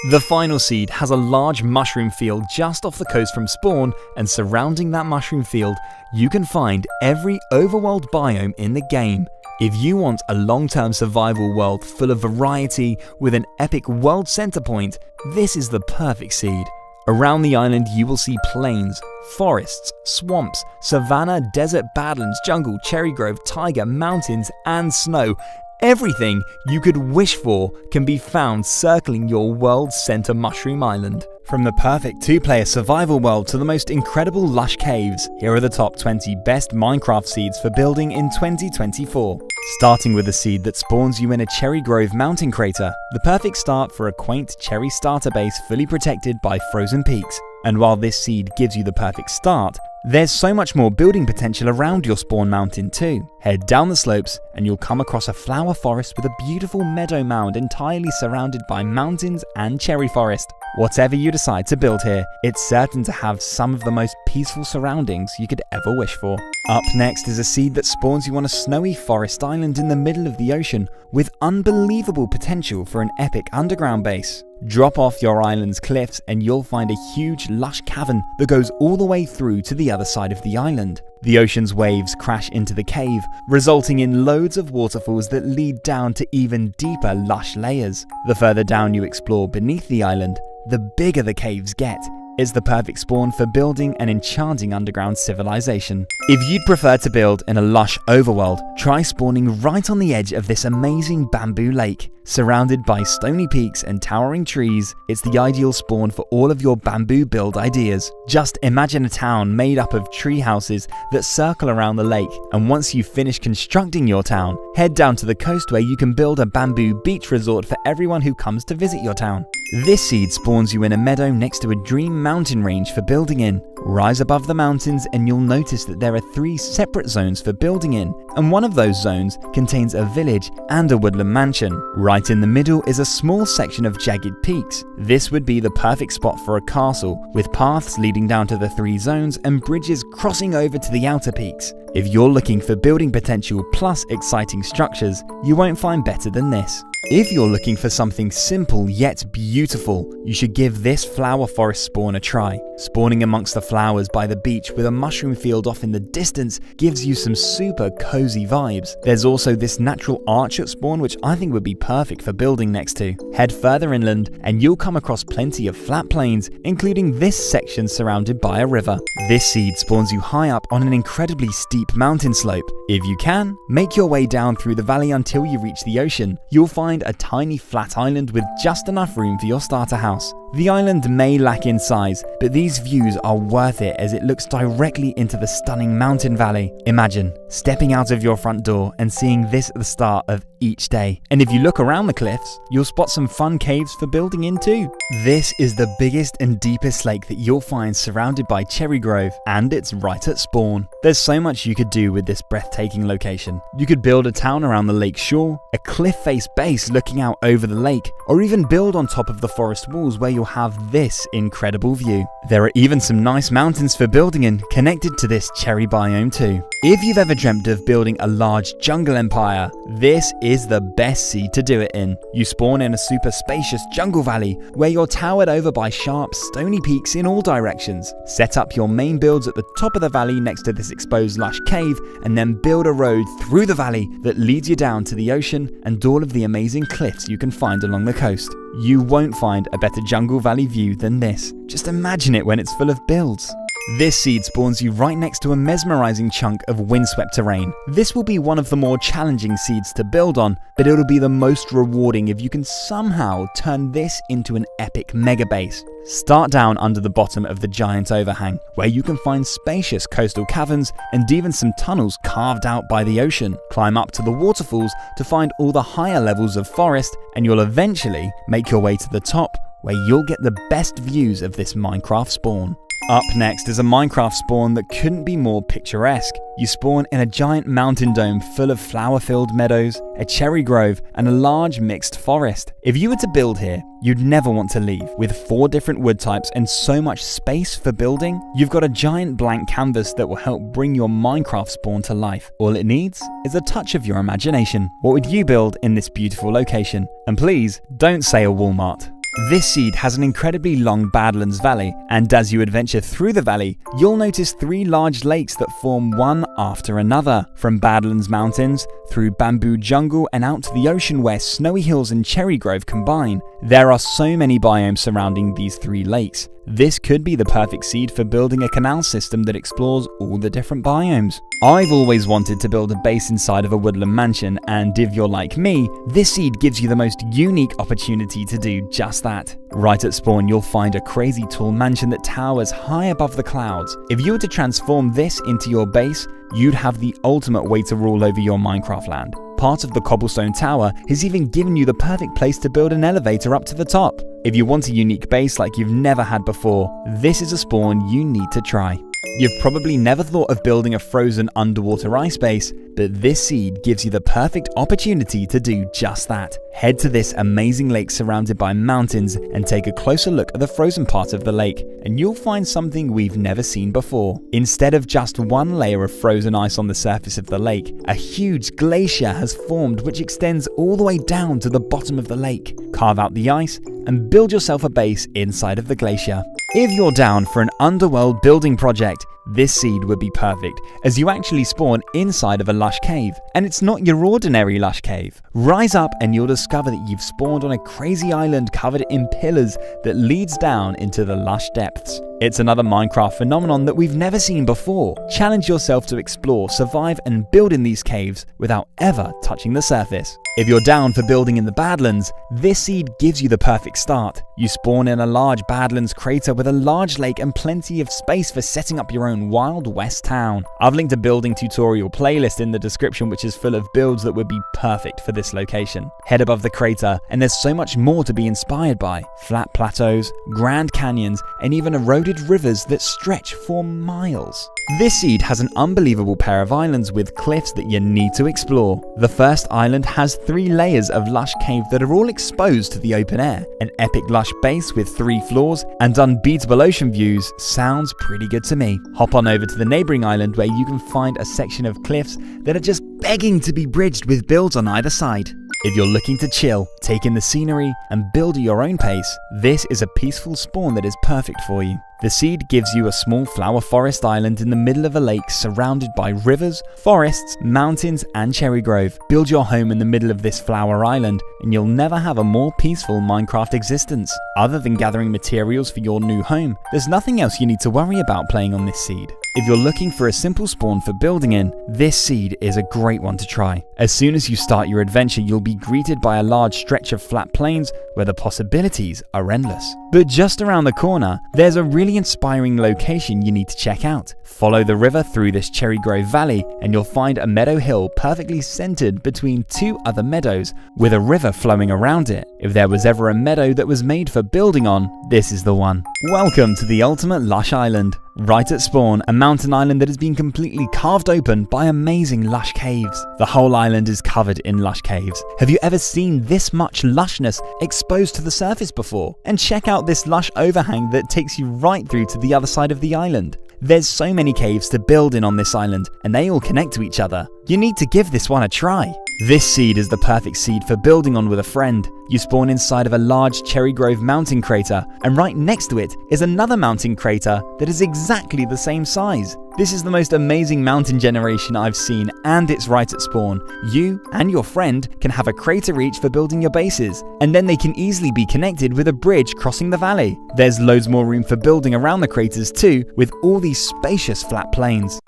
The final seed has a large mushroom field just off the coast from spawn, and surrounding that mushroom field, you can find every overworld biome in the game. If you want a long-term survival world full of variety with an epic world center point, this is the perfect seed. Around the island you will see plains, forests, swamps, savanna, desert, badlands, jungle, cherry grove, taiga, mountains and snow. Everything you could wish for can be found circling your world's center mushroom island. From the perfect 2-player survival world to the most incredible lush caves, here are the top 20 best Minecraft seeds for building in 2024. Starting with a seed that spawns you in a cherry grove mountain crater, the perfect start for a quaint cherry starter base fully protected by frozen peaks. And while this seed gives you the perfect start, there's so much more building potential around your spawn mountain too. Head down the slopes and you'll come across a flower forest with a beautiful meadow mound entirely surrounded by mountains and cherry forest. Whatever you decide to build here, it's certain to have some of the most peaceful surroundings you could ever wish for. Up next is a seed that spawns you on a snowy forest island in the middle of the ocean with unbelievable potential for an epic underground base. Drop off your island's cliffs and you'll find a huge lush cavern that goes all the way through to the other side of the island. The ocean's waves crash into the cave, resulting in loads of waterfalls that lead down to even deeper lush layers. The further down you explore beneath the island, the bigger the caves get. It's the perfect spawn for building an enchanting underground civilization. If you'd prefer to build in a lush overworld, try spawning right on the edge of this amazing bamboo lake. Surrounded by stony peaks and towering trees, it's the ideal spawn for all of your bamboo build ideas. Just imagine a town made up of tree houses that circle around the lake, and once you've finished constructing your town, head down to the coast where you can build a bamboo beach resort for everyone who comes to visit your town. This seed spawns you in a meadow next to a dream mountain range for building in. Rise above the mountains and you'll notice that there are 3 separate zones for building in, and one of those zones contains a village and a woodland mansion. Right in the middle is a small section of jagged peaks. This would be the perfect spot for a castle, with paths leading down to the 3 zones and bridges crossing over to the outer peaks. If you're looking for building potential plus exciting structures, you won't find better than this. If you're looking for something simple yet beautiful, you should give this flower forest spawn a try. Spawning amongst the flowers by the beach with a mushroom field off in the distance gives you some super cozy vibes. There's also this natural arch at spawn which I think would be perfect for building next to. Head further inland and you'll come across plenty of flat plains, including this section surrounded by a river. This seed spawns you high up on an incredibly steep mountain slope. If you can, make your way down through the valley until you reach the ocean. You'll find a tiny flat island with just enough room for your starter house. The island may lack in size, but these views are worth it as it looks directly into the stunning mountain valley. Imagine stepping out of your front door and seeing this at the start of each day. And if you look around the cliffs, you'll spot some fun caves for building in too. This is the biggest and deepest lake that you'll find surrounded by cherry grove, and it's right at spawn. There's so much you could do with this breathtaking location. You could build a town around the lake shore, a cliff face base looking out over the lake, or even build on top of the forest walls where you'll have this incredible view. There are even some nice mountains for building in connected to this cherry biome too. If you've ever dreamt of building a large jungle empire, this is the best seed to do it in. You spawn in a super spacious jungle valley where you're towered over by sharp, stony peaks in all directions. Set up your main builds at the top of the valley next to this exposed lush cave, and then build a road through the valley that leads you down to the ocean and all of the amazing cliffs you can find along the coast. You won't find a better jungle valley view than this. Just imagine it when it's full of builds. This seed spawns you right next to a mesmerizing chunk of windswept terrain. This will be one of the more challenging seeds to build on, but it'll be the most rewarding if you can somehow turn this into an epic mega base. Start down under the bottom of the giant overhang, where you can find spacious coastal caverns and even some tunnels carved out by the ocean. Climb up to the waterfalls to find all the higher levels of forest, and you'll eventually make your way to the top, where you'll get the best views of this Minecraft spawn. Up next is a Minecraft spawn that couldn't be more picturesque. You spawn in a giant mountain dome full of flower-filled meadows, a cherry grove, and a large mixed forest. If you were to build here, you'd never want to leave. With 4 different wood types and so much space for building, you've got a giant blank canvas that will help bring your Minecraft spawn to life. All it needs is a touch of your imagination. What would you build in this beautiful location? And please, don't say a Walmart. This seed has an incredibly long Badlands Valley, and as you adventure through the valley, you'll notice 3 large lakes that form one after another. From Badlands Mountains, through Bamboo Jungle and out to the ocean where Snowy Hills and Cherry Grove combine. There are so many biomes surrounding these 3 lakes. This could be the perfect seed for building a canal system that explores all the different biomes. I've always wanted to build a base inside of a woodland mansion, and if you're like me, this seed gives you the most unique opportunity to do just that. Right at spawn, you'll find a crazy tall mansion that towers high above the clouds. If you were to transform this into your base, you'd have the ultimate way to rule over your Minecraft land. Part of the cobblestone tower has even given you the perfect place to build an elevator up to the top. If you want a unique base like you've never had before, this is a spawn you need to try. You've probably never thought of building a frozen underwater ice base, but this seed gives you the perfect opportunity to do just that. Head to this amazing lake surrounded by mountains and take a closer look at the frozen part of the lake, and you'll find something we've never seen before. Instead of just one layer of frozen ice on the surface of the lake, a huge glacier has formed which extends all the way down to the bottom of the lake. Carve out the ice and build yourself a base inside of the glacier. If you're down for an underworld building project, this seed would be perfect, as you actually spawn inside of a lush cave. And it's not your ordinary lush cave. Rise up and you'll discover that you've spawned on a crazy island covered in pillars that leads down into the lush depths. It's another Minecraft phenomenon that we've never seen before. Challenge yourself to explore, survive, and build in these caves without ever touching the surface. If you're down for building in the Badlands, this seed gives you the perfect start. You spawn in a large Badlands crater with a large lake and plenty of space for setting up your own Wild West town. I've linked a building tutorial playlist in the description which is full of builds that would be perfect for this location. Head above the crater and there's so much more to be inspired by. Flat plateaus, grand canyons, and even eroded rivers that stretch for miles. This seed has an unbelievable pair of islands with cliffs that you need to explore. The first island has 3 layers of lush cave that are all exposed to the open air. An epic lush base with 3 floors and unbeatable ocean views sounds pretty good to me. Hop on over to the neighboring island where you can find a section of cliffs that are just begging to be bridged with builds on either side. If you're looking to chill, take in the scenery, and build at your own pace, this is a peaceful spawn that is perfect for you. The seed gives you a small flower forest island in the middle of a lake surrounded by rivers, forests, mountains, and cherry grove. Build your home in the middle of this flower island, and you'll never have a more peaceful Minecraft existence. Other than gathering materials for your new home, there's nothing else you need to worry about playing on this seed. If you're looking for a simple spawn for building in, this seed is a great one to try. As soon as you start your adventure, you'll be greeted by a large stretch of flat plains where the possibilities are endless. But just around the corner, there's a really inspiring location you need to check out. Follow the river through this Cherry Grove Valley and you'll find a meadow hill perfectly centered between 2 other meadows with a river flowing around it. If there was ever a meadow that was made for building on, this is the one. Welcome to the ultimate lush island. Right at spawn, a mountain island that has been completely carved open by amazing lush caves. The whole island is covered in lush caves. Have you ever seen this much lushness exposed to the surface before? And check out this lush overhang that takes you right through to the other side of the island. There's so many caves to build in on this island, and they all connect to each other. You need to give this one a try. This seed is the perfect seed for building on with a friend. You spawn inside of a large Cherry Grove mountain crater, and right next to it is another mountain crater that is exactly the same size. This is the most amazing mountain generation I've seen, and it's right at spawn. You and your friend can have a crater each for building your bases, and then they can easily be connected with a bridge crossing the valley. There's loads more room for building around the craters too, with all these spacious flat plains.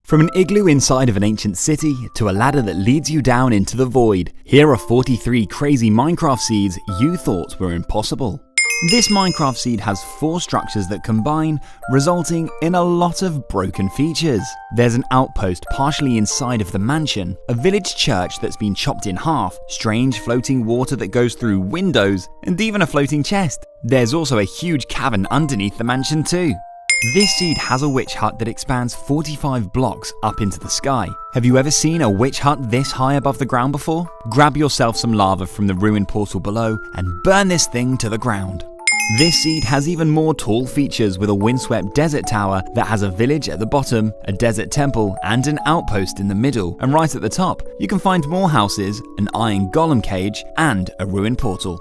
From an igloo inside of an ancient city to a ladder that leads you down into the void, here are 43 crazy Minecraft seeds you thought were impossible. This Minecraft seed has 4 structures that combine, resulting in a lot of broken features. There's an outpost partially inside of the mansion, a village church that's been chopped in half, strange floating water that goes through windows, and even a floating chest. There's also a huge cavern underneath the mansion too. This seed has a witch hut that expands 45 blocks up into the sky. Have you ever seen a witch hut this high above the ground before? Grab yourself some lava from the ruined portal below and burn this thing to the ground. This seed has even more tall features with a windswept desert tower that has a village at the bottom, a desert temple, and an outpost in the middle. And right at the top, you can find more houses, an iron golem cage, and a ruined portal.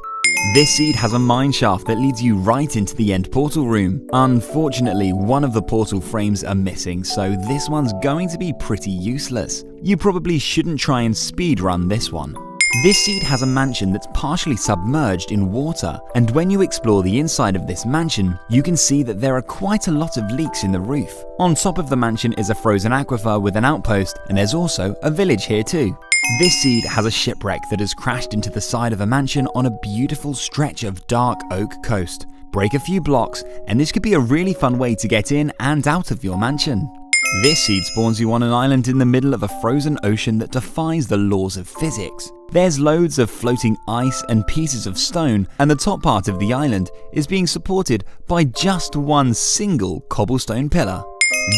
This seed has a mine shaft that leads you right into the end portal room. Unfortunately, one of the portal frames are missing, so this one's going to be pretty useless. You probably shouldn't try and speedrun this one. This seed has a mansion that's partially submerged in water, and when you explore the inside of this mansion, you can see that there are quite a lot of leaks in the roof. On top of the mansion is a frozen aquifer with an outpost, and there's also a village here too. This seed has a shipwreck that has crashed into the side of a mansion on a beautiful stretch of dark oak coast. Break a few blocks, and this could be a really fun way to get in and out of your mansion. This seed spawns you on an island in the middle of a frozen ocean that defies the laws of physics. There's loads of floating ice and pieces of stone, and the top part of the island is being supported by just one single cobblestone pillar.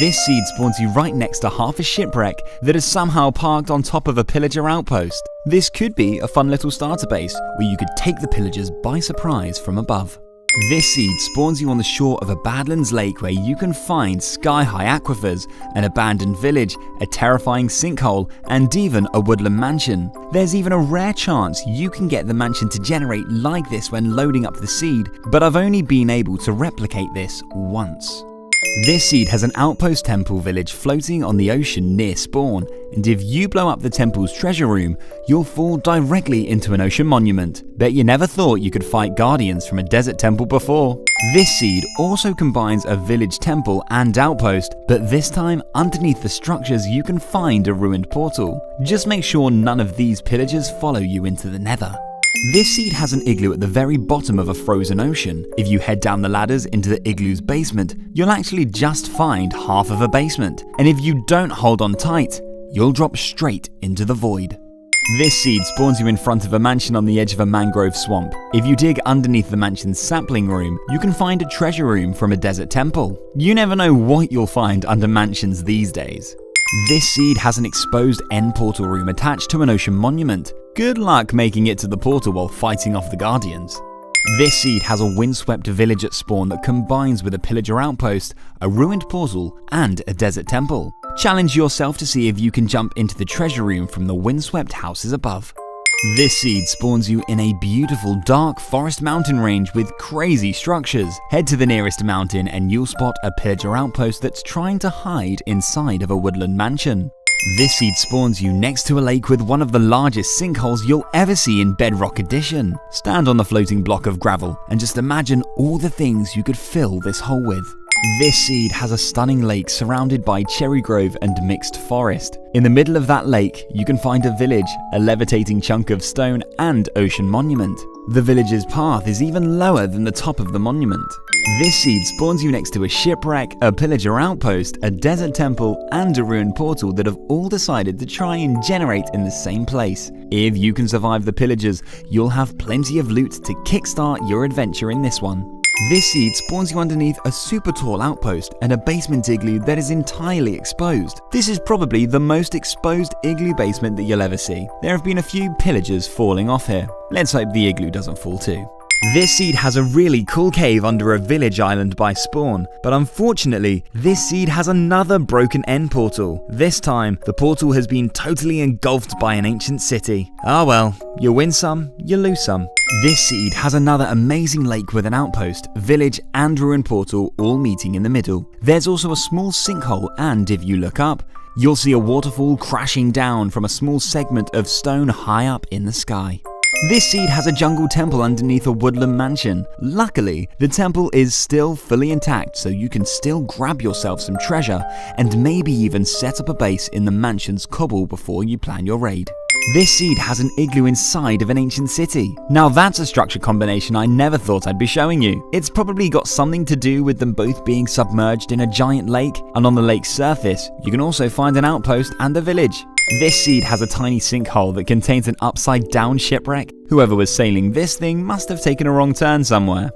This seed spawns you right next to half a shipwreck that is somehow parked on top of a pillager outpost. This could be a fun little starter base where you could take the pillagers by surprise from above. This seed spawns you on the shore of a Badlands lake where you can find sky-high aquifers, an abandoned village, a terrifying sinkhole, and even a woodland mansion. There's even a rare chance you can get the mansion to generate like this when loading up the seed, but I've only been able to replicate this once. This seed has an outpost temple village floating on the ocean near spawn, and if you blow up the temple's treasure room, you'll fall directly into an ocean monument. Bet you never thought you could fight guardians from a desert temple before. This seed also combines a village temple and outpost, but this time underneath the structures you can find a ruined portal. Just make sure none of these pillagers follow you into the nether. This seed has an igloo at the very bottom of a frozen ocean. If you head down the ladders into the igloo's basement, you'll actually just find half of a basement. And if you don't hold on tight, you'll drop straight into the void. This seed spawns you in front of a mansion on the edge of a mangrove swamp. If you dig underneath the mansion's sapling room, you can find a treasure room from a desert temple. You never know what you'll find under mansions these days. This seed has an exposed end portal room attached to an ocean monument. Good luck making it to the portal while fighting off the guardians. This seed has a windswept village at spawn that combines with a pillager outpost, a ruined portal, and a desert temple. Challenge yourself to see if you can jump into the treasure room from the windswept houses above. This seed spawns you in a beautiful dark forest mountain range with crazy structures. Head to the nearest mountain and you'll spot a pillager outpost that's trying to hide inside of a woodland mansion. This seed spawns you next to a lake with one of the largest sinkholes you'll ever see in Bedrock Edition. Stand on the floating block of gravel and just imagine all the things you could fill this hole with. This seed has a stunning lake surrounded by cherry grove and mixed forest. In the middle of that lake, you can find a village, a levitating chunk of stone, and ocean monument. The village's path is even lower than the top of the monument. This seed spawns you next to a shipwreck, a pillager outpost, a desert temple, and a ruined portal that have all decided to try and generate in the same place. If you can survive the pillagers, you'll have plenty of loot to kickstart your adventure in this one. This seed spawns you underneath a super tall outpost and a basement igloo that is entirely exposed. This is probably the most exposed igloo basement that you'll ever see. There have been a few pillagers falling off here. Let's hope the igloo doesn't fall too. This seed has a really cool cave under a village island by spawn, but unfortunately, this seed has another broken end portal. This time, the portal has been totally engulfed by an ancient city. Ah well, you win some, you lose some. This seed has another amazing lake with an outpost, village, and ruined portal all meeting in the middle. There's also a small sinkhole, and if you look up, you'll see a waterfall crashing down from a small segment of stone high up in the sky. This seed has a jungle temple underneath a woodland mansion. Luckily, the temple is still fully intact, so you can still grab yourself some treasure and maybe even set up a base in the mansion's cobble before you plan your raid. This seed has an igloo inside of an ancient city. Now that's a structure combination I never thought I'd be showing you. It's probably got something to do with them both being submerged in a giant lake, and on the lake's surface, you can also find an outpost and a village. This seed has a tiny sinkhole that contains an upside down shipwreck. Whoever was sailing this thing must have taken a wrong turn somewhere.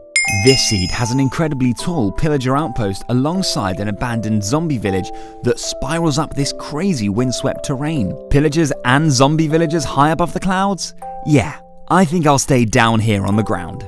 This seed has an incredibly tall pillager outpost alongside an abandoned zombie village that spirals up this crazy windswept terrain. Pillagers and zombie villagers high above the clouds? Yeah, I think I'll stay down here on the ground.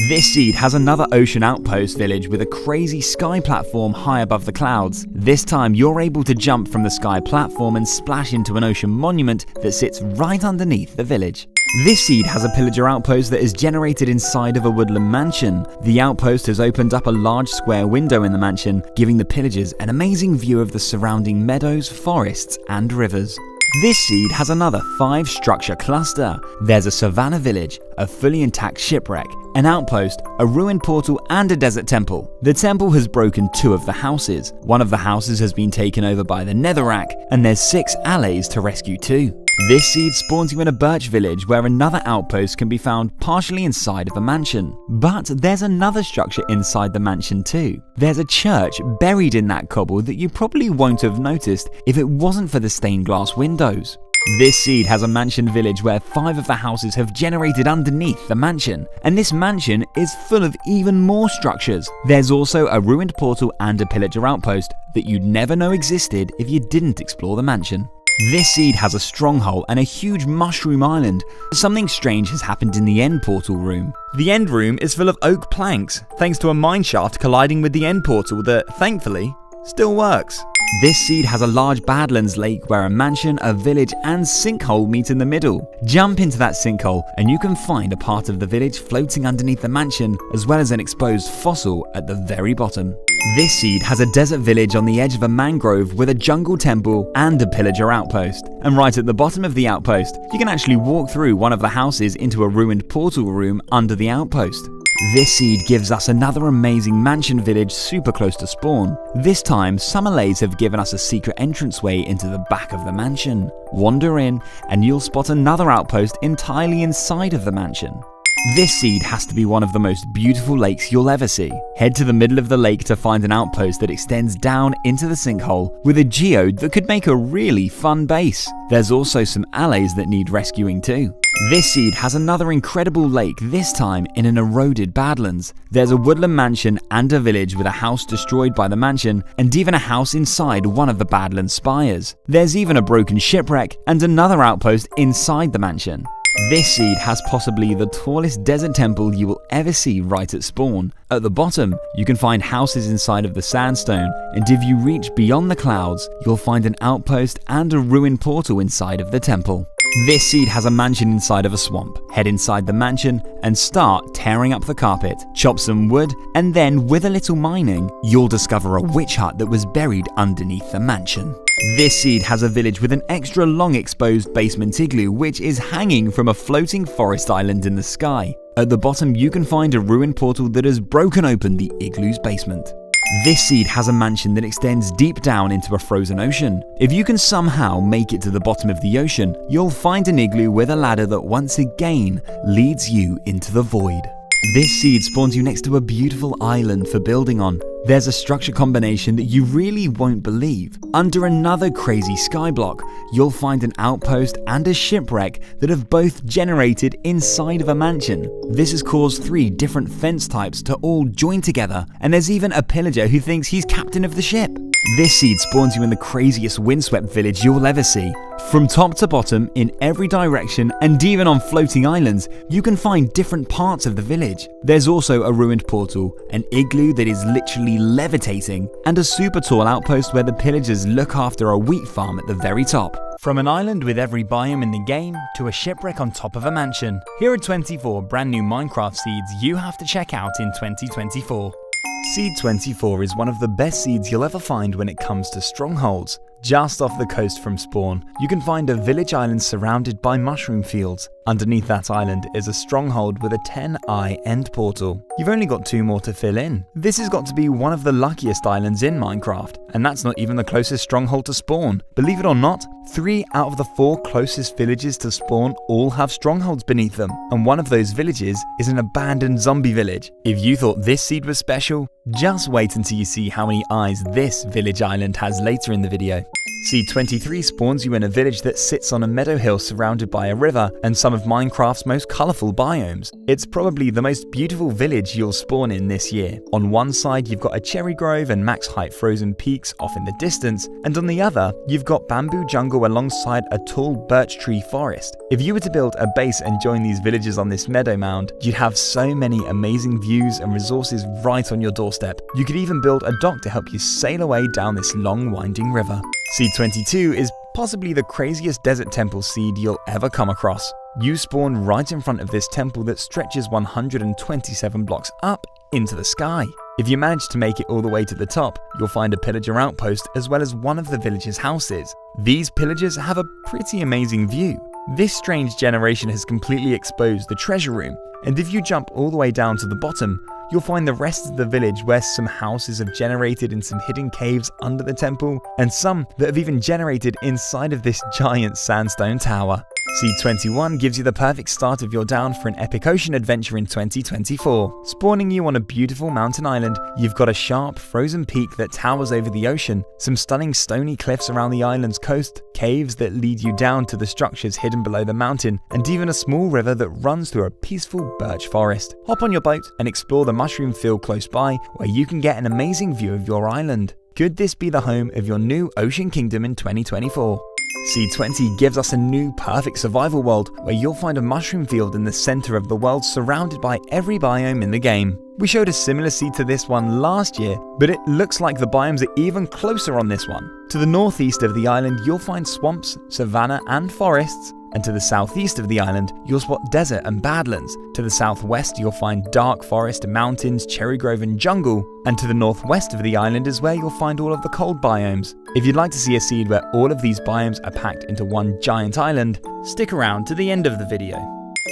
This seed has another ocean outpost village with a crazy sky platform high above the clouds. This time you're able to jump from the sky platform and splash into an ocean monument that sits right underneath the village. This seed has a pillager outpost that is generated inside of a woodland mansion. The outpost has opened up a large square window in the mansion, giving the pillagers an amazing view of the surrounding meadows, forests, and rivers. This seed has another 5-structure cluster. There's a savannah village, a fully intact shipwreck, an outpost, a ruined portal, and a desert temple. The temple has broken 2 of the houses. One of the houses has been taken over by the Netherrack, and there's 6 allays to rescue too. This seed spawns you in a birch village where another outpost can be found partially inside of a mansion. But there's another structure inside the mansion too. There's a church buried in that cobble that you probably won't have noticed if it wasn't for the stained glass windows. This seed has a mansion village where 5 of the houses have generated underneath the mansion, and this mansion is full of even more structures. There's also a ruined portal and a pillager outpost that you'd never know existed if you didn't explore the mansion. This seed has a stronghold and a huge mushroom island. Something strange has happened in the end portal room. The end room is full of oak planks, thanks to a mineshaft colliding with the end portal that, thankfully, still works. This seed has a large Badlands lake where a mansion, a village, and sinkhole meet in the middle. Jump into that sinkhole and you can find a part of the village floating underneath the mansion, as well as an exposed fossil at the very bottom. This seed has a desert village on the edge of a mangrove with a jungle temple and a pillager outpost. And right at the bottom of the outpost, you can actually walk through one of the houses into a ruined portal room under the outpost. This seed gives us another amazing mansion village super close to spawn. This time, some allays have given us a secret entranceway into the back of the mansion. Wander in and you'll spot another outpost entirely inside of the mansion. This seed has to be one of the most beautiful lakes you'll ever see. Head to the middle of the lake to find an outpost that extends down into the sinkhole with a geode that could make a really fun base. There's also some allays that need rescuing too. This seed has another incredible lake, this time in an eroded Badlands. There's a woodland mansion and a village with a house destroyed by the mansion, and even a house inside one of the Badlands spires. There's even a broken shipwreck and another outpost inside the mansion. This seed has possibly the tallest desert temple you will ever see right at spawn. At the bottom, you can find houses inside of the sandstone, and if you reach beyond the clouds, you'll find an outpost and a ruined portal inside of the temple. This seed has a mansion inside of a swamp. Head inside the mansion and start tearing up the carpet. Chop some wood, and then with a little mining, you'll discover a witch hut that was buried underneath the mansion. This seed has a village with an extra long exposed basement igloo which is hanging from a floating forest island in the sky. At the bottom you can find a ruined portal that has broken open the igloo's basement. This seed has a mansion that extends deep down into a frozen ocean. If you can somehow make it to the bottom of the ocean, you'll find an igloo with a ladder that once again leads you into the void. This seed spawns you next to a beautiful island for building on. There's a structure combination that you really won't believe. Under another crazy skyblock, you'll find an outpost and a shipwreck that have both generated inside of a mansion. This has caused 3 different fence types to all join together, and there's even a pillager who thinks he's captain of the ship. This seed spawns you in the craziest windswept village you'll ever see. From top to bottom, in every direction, and even on floating islands, you can find different parts of the village. There's also a ruined portal, an igloo that is literally levitating, and a super tall outpost where the pillagers look after a wheat farm at the very top. From an island with every biome in the game to a shipwreck on top of a mansion, here are 24 brand new Minecraft seeds you have to check out in 2024. Seed 24 is one of the best seeds you'll ever find when it comes to strongholds. Just off the coast from spawn, you can find a village island surrounded by mushroom fields. Underneath that island is a stronghold with a 10-eye end portal. You've only got 2 more to fill in. This has got to be one of the luckiest islands in Minecraft, and that's not even the closest stronghold to spawn. Believe it or not, 3 out of the 4 closest villages to spawn all have strongholds beneath them, and one of those villages is an abandoned zombie village. If you thought this seed was special, just wait until you see how many eyes this village island has later in the video. Seed 23 spawns you in a village that sits on a meadow hill surrounded by a river and some of Minecraft's most colourful biomes. It's probably the most beautiful village you'll spawn in this year. On one side you've got a cherry grove and max height frozen peaks off in the distance, and on the other you've got bamboo jungle alongside a tall birch tree forest. If you were to build a base and join these villages on this meadow mound, you'd have so many amazing views and resources right on your doorstep. You could even build a dock to help you sail away down this long winding river. Seed 22 is possibly the craziest desert temple seed you'll ever come across. You spawn right in front of this temple that stretches 127 blocks up into the sky. If you manage to make it all the way to the top, you'll find a pillager outpost as well as one of the village's houses. These pillagers have a pretty amazing view. This strange generation has completely exposed the treasure room, and if you jump all the way down to the bottom, you'll find the rest of the village where some houses have generated in some hidden caves under the temple, and some that have even generated inside of this giant sandstone tower. Seed 21 gives you the perfect start of your down for an epic ocean adventure in 2024. Spawning you on a beautiful mountain island, you've got a sharp, frozen peak that towers over the ocean, some stunning stony cliffs around the island's coast, caves that lead you down to the structures hidden below the mountain, and even a small river that runs through a peaceful birch forest. Hop on your boat and explore the mushroom field close by, where you can get an amazing view of your island. Could this be the home of your new Ocean Kingdom in 2024? Seed 20 gives us a new perfect survival world where you'll find a mushroom field in the center of the world surrounded by every biome in the game. We showed a similar seed to this one last year, but it looks like the biomes are even closer on this one. To the northeast of the island, you'll find swamps, savanna and forests, and to the southeast of the island, you'll spot desert and badlands. To the southwest, you'll find dark forest, mountains, cherry grove and jungle. And to the northwest of the island is where you'll find all of the cold biomes. If you'd like to see a seed where all of these biomes are packed into one giant island, stick around to the end of the video.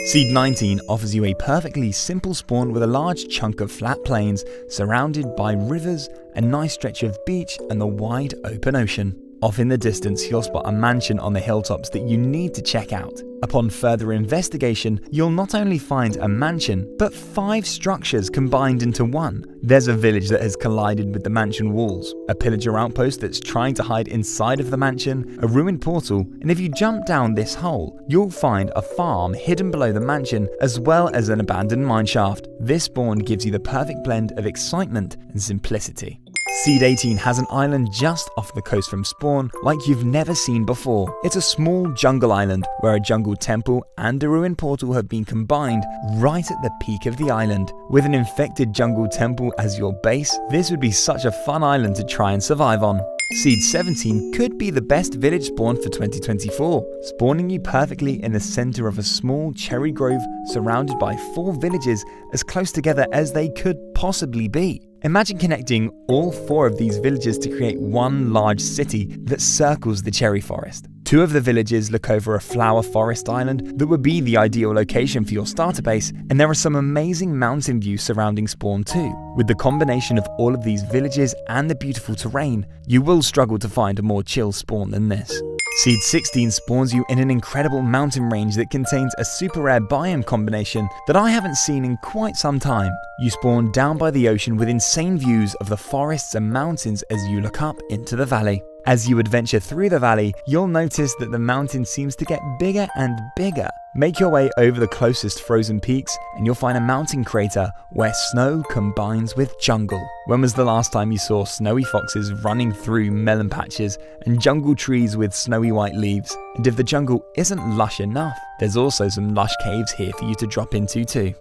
Seed 19 offers you a perfectly simple spawn with a large chunk of flat plains surrounded by rivers, a nice stretch of beach and the wide open ocean. Off in the distance, you'll spot a mansion on the hilltops that you need to check out. Upon further investigation, you'll not only find a mansion, but 5 structures combined into one. There's a village that has collided with the mansion walls, a pillager outpost that's trying to hide inside of the mansion, a ruined portal, and if you jump down this hole, you'll find a farm hidden below the mansion, as well as an abandoned mineshaft. This spawn gives you the perfect blend of excitement and simplicity. Seed 18 has an island just off the coast from spawn like you've never seen before. It's a small jungle island where a jungle temple and a ruined portal have been combined right at the peak of the island. With an infected jungle temple as your base, this would be such a fun island to try and survive on. Seed 17 could be the best village spawn for 2024, spawning you perfectly in the center of a small cherry grove surrounded by 4 villages as close together as they could possibly be. Imagine connecting all 4 of these villages to create one large city that circles the cherry forest. 2 of the villages look over a flower forest island that would be the ideal location for your starter base, and there are some amazing mountain views surrounding spawn too. With the combination of all of these villages and the beautiful terrain, you will struggle to find a more chill spawn than this. Seed 16 spawns you in an incredible mountain range that contains a super rare biome combination that I haven't seen in quite some time. You spawn down by the ocean with insane views of the forests and mountains as you look up into the valley. As you adventure through the valley, you'll notice that the mountain seems to get bigger and bigger. Make your way over the closest frozen peaks and you'll find a mountain crater where snow combines with jungle. When was the last time you saw snowy foxes running through melon patches and jungle trees with snowy white leaves? And if the jungle isn't lush enough, there's also some lush caves here for you to drop into too.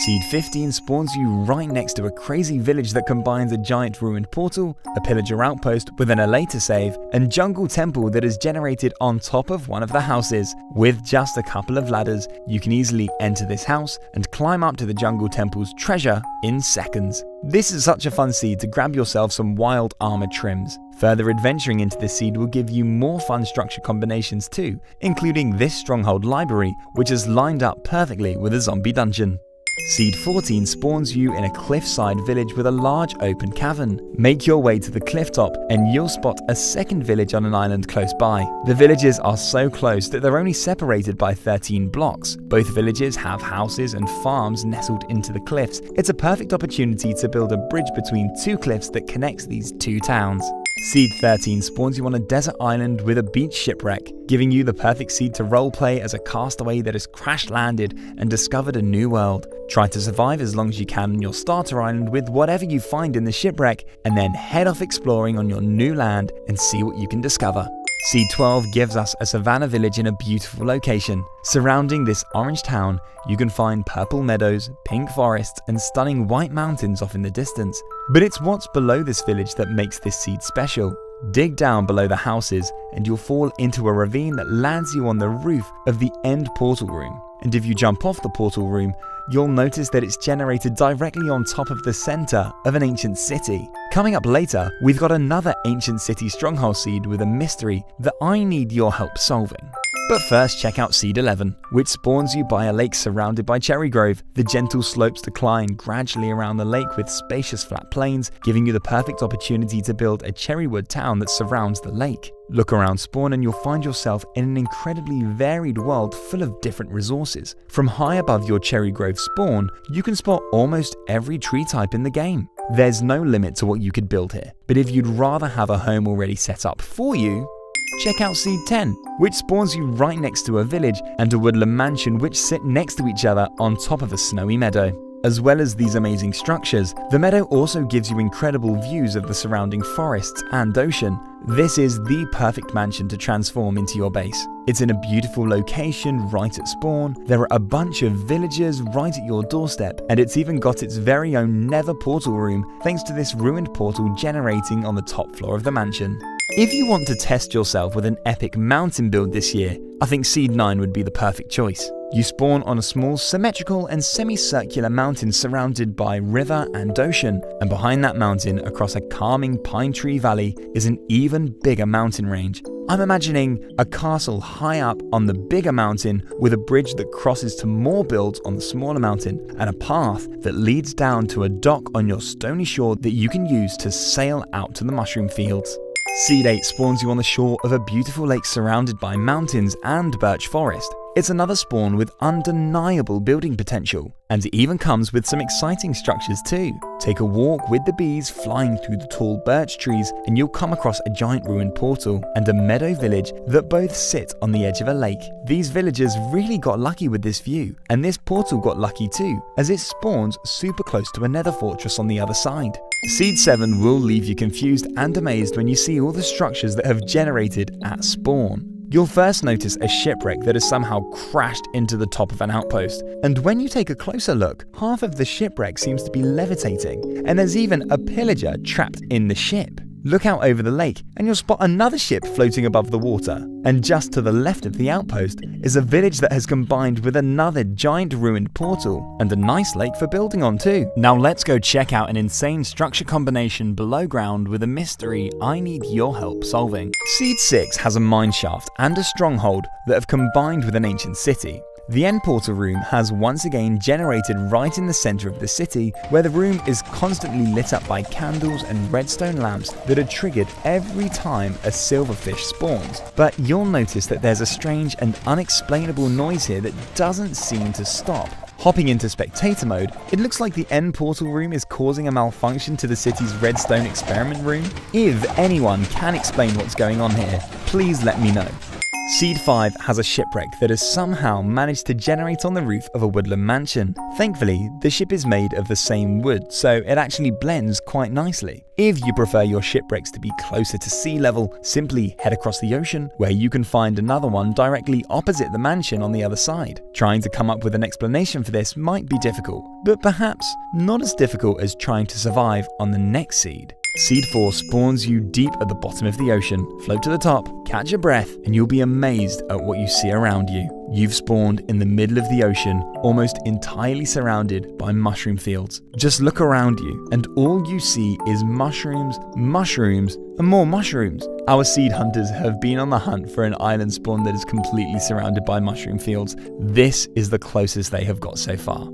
Seed 15 spawns you right next to a crazy village that combines a giant ruined portal, a pillager outpost with an Elator save, and jungle temple that is generated on top of one of the houses. With just a couple of ladders, you can easily enter this house and climb up to the jungle temple's treasure in seconds. This is such a fun seed to grab yourself some wild armored trims. Further adventuring into this seed will give you more fun structure combinations too, including this stronghold library, which is lined up perfectly with a zombie dungeon. Seed 14 spawns you in a cliffside village with a large open cavern. Make your way to the cliff top and you'll spot a second village on an island close by. The villages are so close that they're only separated by 13 blocks. Both villages have houses and farms nestled into the cliffs. It's a perfect opportunity to build a bridge between two cliffs that connects these two towns. Seed 13 spawns you on a desert island with a beach shipwreck, giving you the perfect seed to roleplay as a castaway that has crash landed and discovered a new world. Try to survive as long as you can on your starter island with whatever you find in the shipwreck, and then head off exploring on your new land and see what you can discover. Seed 12 gives us a savannah village in a beautiful location. Surrounding this orange town, you can find purple meadows, pink forests, and stunning white mountains off in the distance. But it's what's below this village that makes this seed special. Dig down below the houses and you'll fall into a ravine that lands you on the roof of the end portal room. And if you jump off the portal room, you'll notice that it's generated directly on top of the center of an ancient city. Coming up later, we've got another ancient city stronghold seed with a mystery that I need your help solving. But first, check out Seed 11, which spawns you by a lake surrounded by cherry grove. The gentle slopes decline gradually around the lake with spacious flat plains, giving you the perfect opportunity to build a cherrywood town that surrounds the lake. Look around spawn and you'll find yourself in an incredibly varied world full of different resources. From high above your cherry grove spawn, you can spot almost every tree type in the game. There's no limit to what you could build here, but if you'd rather have a home already set up for you, check out Seed 10, which spawns you right next to a village and a woodland mansion which sit next to each other on top of a snowy meadow. As well as these amazing structures, the meadow also gives you incredible views of the surrounding forests and ocean. This is the perfect mansion to transform into your base. It's in a beautiful location right at spawn, there are a bunch of villagers right at your doorstep, and it's even got its very own nether portal room thanks to this ruined portal generating on the top floor of the mansion. If you want to test yourself with an epic mountain build this year, I think Seed 9 would be the perfect choice. You spawn on a small symmetrical and semicircular mountain surrounded by river and ocean, and behind that mountain across a calming pine tree valley is an even bigger mountain range. I'm imagining a castle high up on the bigger mountain with a bridge that crosses to more builds on the smaller mountain and a path that leads down to a dock on your stony shore that you can use to sail out to the mushroom fields. Seed 8 spawns you on the shore of a beautiful lake surrounded by mountains and birch forest. It's another spawn with undeniable building potential, and it even comes with some exciting structures too. Take a walk with the bees flying through the tall birch trees and you'll come across a giant ruined portal and a meadow village that both sit on the edge of a lake. These villagers really got lucky with this view, and this portal got lucky too, as it spawns super close to a nether fortress on the other side. Seed 7 will leave you confused and amazed when you see all the structures that have generated at spawn. You'll first notice a shipwreck that has somehow crashed into the top of an outpost, and when you take a closer look, half of the shipwreck seems to be levitating, and there's even a pillager trapped in the ship. Look out over the lake and you'll spot another ship floating above the water, and just to the left of the outpost is a village that has combined with another giant ruined portal and a nice lake for building on too. Now let's go check out an insane structure combination below ground with a mystery I need your help solving. Seed 6 has a mineshaft and a stronghold that have combined with an ancient city. The end portal room has once again generated right in the center of the city, where the room is constantly lit up by candles and redstone lamps that are triggered every time a silverfish spawns. But you'll notice that there's a strange and unexplainable noise here that doesn't seem to stop. Hopping into spectator mode, it looks like the end portal room is causing a malfunction to the city's redstone experiment room. If anyone can explain what's going on here, please let me know. Seed 5 has a shipwreck that has somehow managed to generate on the roof of a woodland mansion. Thankfully, the ship is made of the same wood, so it actually blends quite nicely. If you prefer your shipwrecks to be closer to sea level, simply head across the ocean, where you can find another one directly opposite the mansion on the other side. Trying to come up with an explanation for this might be difficult, but perhaps not as difficult as trying to survive on the next seed. Seed 4 spawns you deep at the bottom of the ocean. Float to the top, catch your breath, and you'll be amazed at what you see around you. You've spawned in the middle of the ocean, almost entirely surrounded by mushroom fields. Just look around you, and all you see is mushrooms, mushrooms, and more mushrooms. Our seed hunters have been on the hunt for an island spawn that is completely surrounded by mushroom fields. This is the closest they have got so far.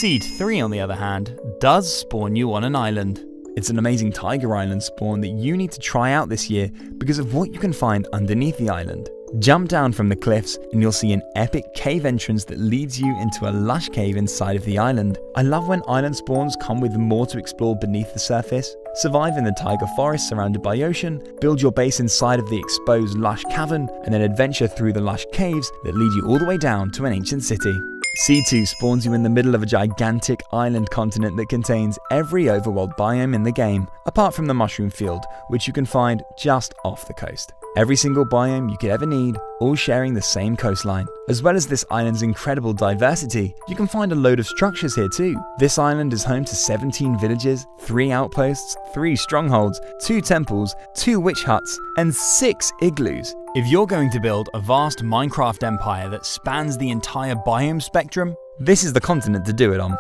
Seed 3, on the other hand, does spawn you on an island. It's an amazing Tiger Island spawn that you need to try out this year because of what you can find underneath the island. Jump down from the cliffs and you'll see an epic cave entrance that leads you into a lush cave inside of the island. I love when island spawns come with more to explore beneath the surface. Survive in the taiga forest surrounded by ocean, build your base inside of the exposed lush cavern, and then adventure through the lush caves that lead you all the way down to an ancient city. Seed 2 spawns you in the middle of a gigantic island continent that contains every overworld biome in the game, apart from the mushroom field, which you can find just off the coast. Every single biome you could ever need, all sharing the same coastline. As well as this island's incredible diversity, you can find a load of structures here too. This island is home to 17 villages, 3 outposts, 3 strongholds, 2 temples, 2 witch huts, and 6 igloos. If you're going to build a vast Minecraft empire that spans the entire biome spectrum, this is the continent to do it on.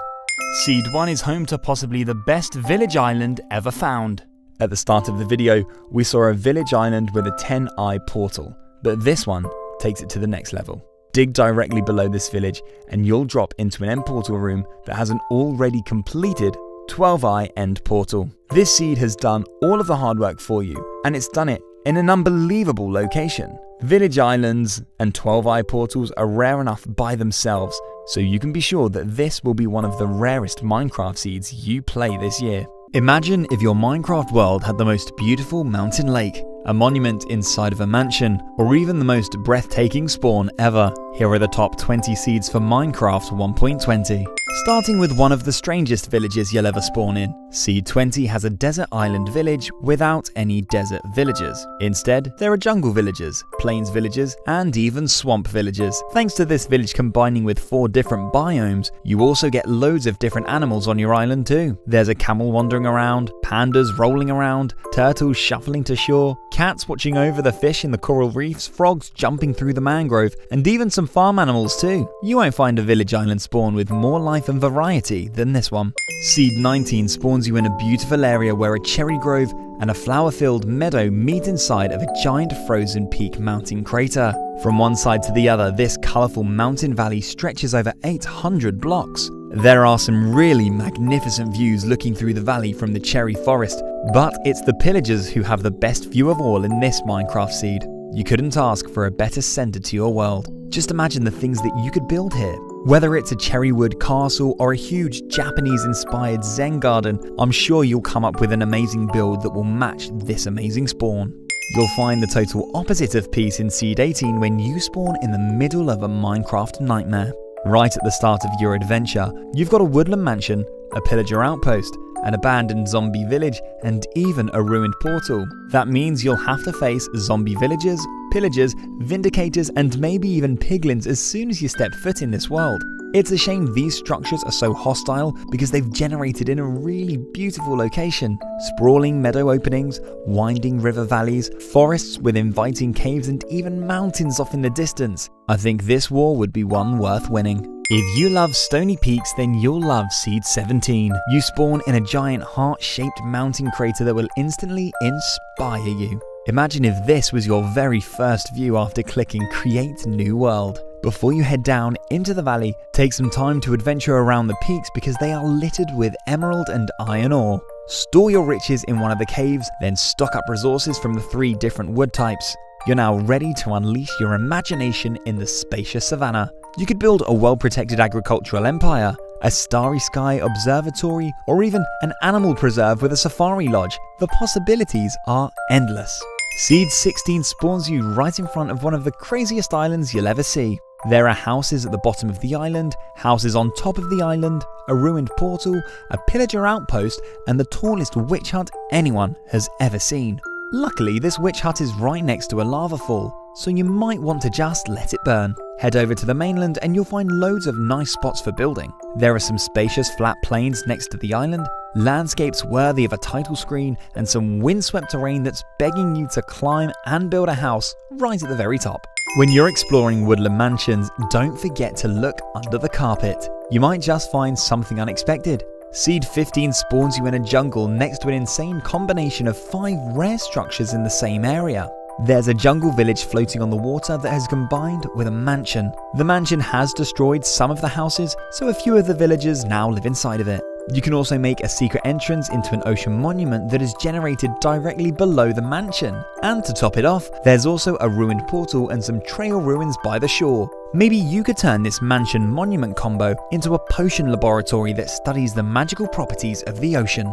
Seed 1 is home to possibly the best village island ever found. At the start of the video, we saw a village island with a 10-eye portal, but this one takes it to the next level. Dig directly below this village and you'll drop into an end portal room that has an already completed 12-eye end portal. This seed has done all of the hard work for you, and it's done it in an unbelievable location. Village islands and 12-eye portals are rare enough by themselves, so you can be sure that this will be one of the rarest Minecraft seeds you play this year. Imagine if your Minecraft world had the most beautiful mountain lake, a monument inside of a mansion, or even the most breathtaking spawn ever. Here are the top 20 seeds for Minecraft 1.20. Starting with one of the strangest villages you'll ever spawn in. Seed 20 has a desert island village without any desert villagers. Instead, there are jungle villagers, plains villagers, and even swamp villagers. Thanks to this village combining with 4 different biomes, you also get loads of different animals on your island too. There's a camel wandering around, pandas rolling around, turtles shuffling to shore, cats watching over the fish in the coral reefs, frogs jumping through the mangrove, and even some farm animals too. You won't find a village island spawn with more life and variety than this one. Seed 19 spawns you in a beautiful area where a cherry grove and a flower-filled meadow meet inside of a giant frozen peak mountain crater. From one side to the other, this colourful mountain valley stretches over 800 blocks. There are some really magnificent views looking through the valley from the cherry forest, but it's the pillagers who have the best view of all in this Minecraft seed. You couldn't ask for a better centre to your world. Just imagine the things that you could build here. Whether it's a cherrywood castle or a huge Japanese-inspired Zen garden, I'm sure you'll come up with an amazing build that will match this amazing spawn. You'll find the total opposite of peace in Seed 18 when you spawn in the middle of a Minecraft nightmare. Right at the start of your adventure, you've got a woodland mansion, a pillager outpost, an abandoned zombie village, and even a ruined portal. That means you'll have to face zombie villagers, pillagers, vindicators, and maybe even piglins as soon as you step foot in this world. It's a shame these structures are so hostile because they've generated in a really beautiful location. Sprawling meadow openings, winding river valleys, forests with inviting caves, and even mountains off in the distance. I think this war would be one worth winning. If you love stony peaks, then you'll love Seed 17. You spawn in a giant heart-shaped mountain crater that will instantly inspire you. Imagine if this was your very first view after clicking Create New World. Before you head down into the valley, take some time to adventure around the peaks because they are littered with emerald and iron ore. Store your riches in one of the caves, then stock up resources from the 3 different wood types. You're now ready to unleash your imagination in the spacious savannah. You could build a well-protected agricultural empire, a starry sky observatory, or even an animal preserve with a safari lodge. The possibilities are endless. Seed 16 spawns you right in front of one of the craziest islands you'll ever see. There are houses at the bottom of the island, houses on top of the island, a ruined portal, a pillager outpost, and the tallest witch hut anyone has ever seen. Luckily, this witch hut is right next to a lava fall, so you might want to just let it burn. Head over to the mainland and you'll find loads of nice spots for building. There are some spacious flat plains next to the island, landscapes worthy of a title screen, and some windswept terrain that's begging you to climb and build a house right at the very top. When you're exploring woodland mansions, don't forget to look under the carpet. You might just find something unexpected. Seed 15 spawns you in a jungle next to an insane combination of 5 rare structures in the same area. There's a jungle village floating on the water that has combined with a mansion. The mansion has destroyed some of the houses, so a few of the villagers now live inside of it. You can also make a secret entrance into an ocean monument that is generated directly below the mansion. And to top it off, there's also a ruined portal and some trail ruins by the shore. Maybe you could turn this mansion monument combo into a potion laboratory that studies the magical properties of the ocean.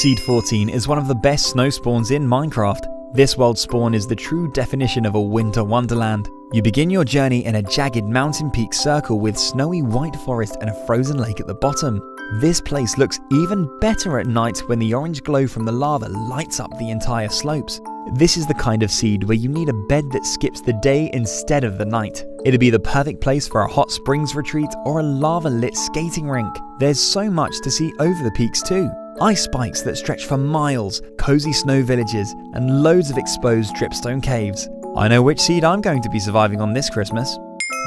Seed 14 is one of the best snow spawns in Minecraft. This world spawn is the true definition of a winter wonderland. You begin your journey in a jagged mountain peak circle with snowy white forest and a frozen lake at the bottom. This place looks even better at night when the orange glow from the lava lights up the entire slopes. This is the kind of seed where you need a bed that skips the day instead of the night. It'd be the perfect place for a hot springs retreat or a lava-lit skating rink. There's so much to see over the peaks too. Ice spikes that stretch for miles, cozy snow villages, and loads of exposed dripstone caves. I know which seed I'm going to be surviving on this Christmas.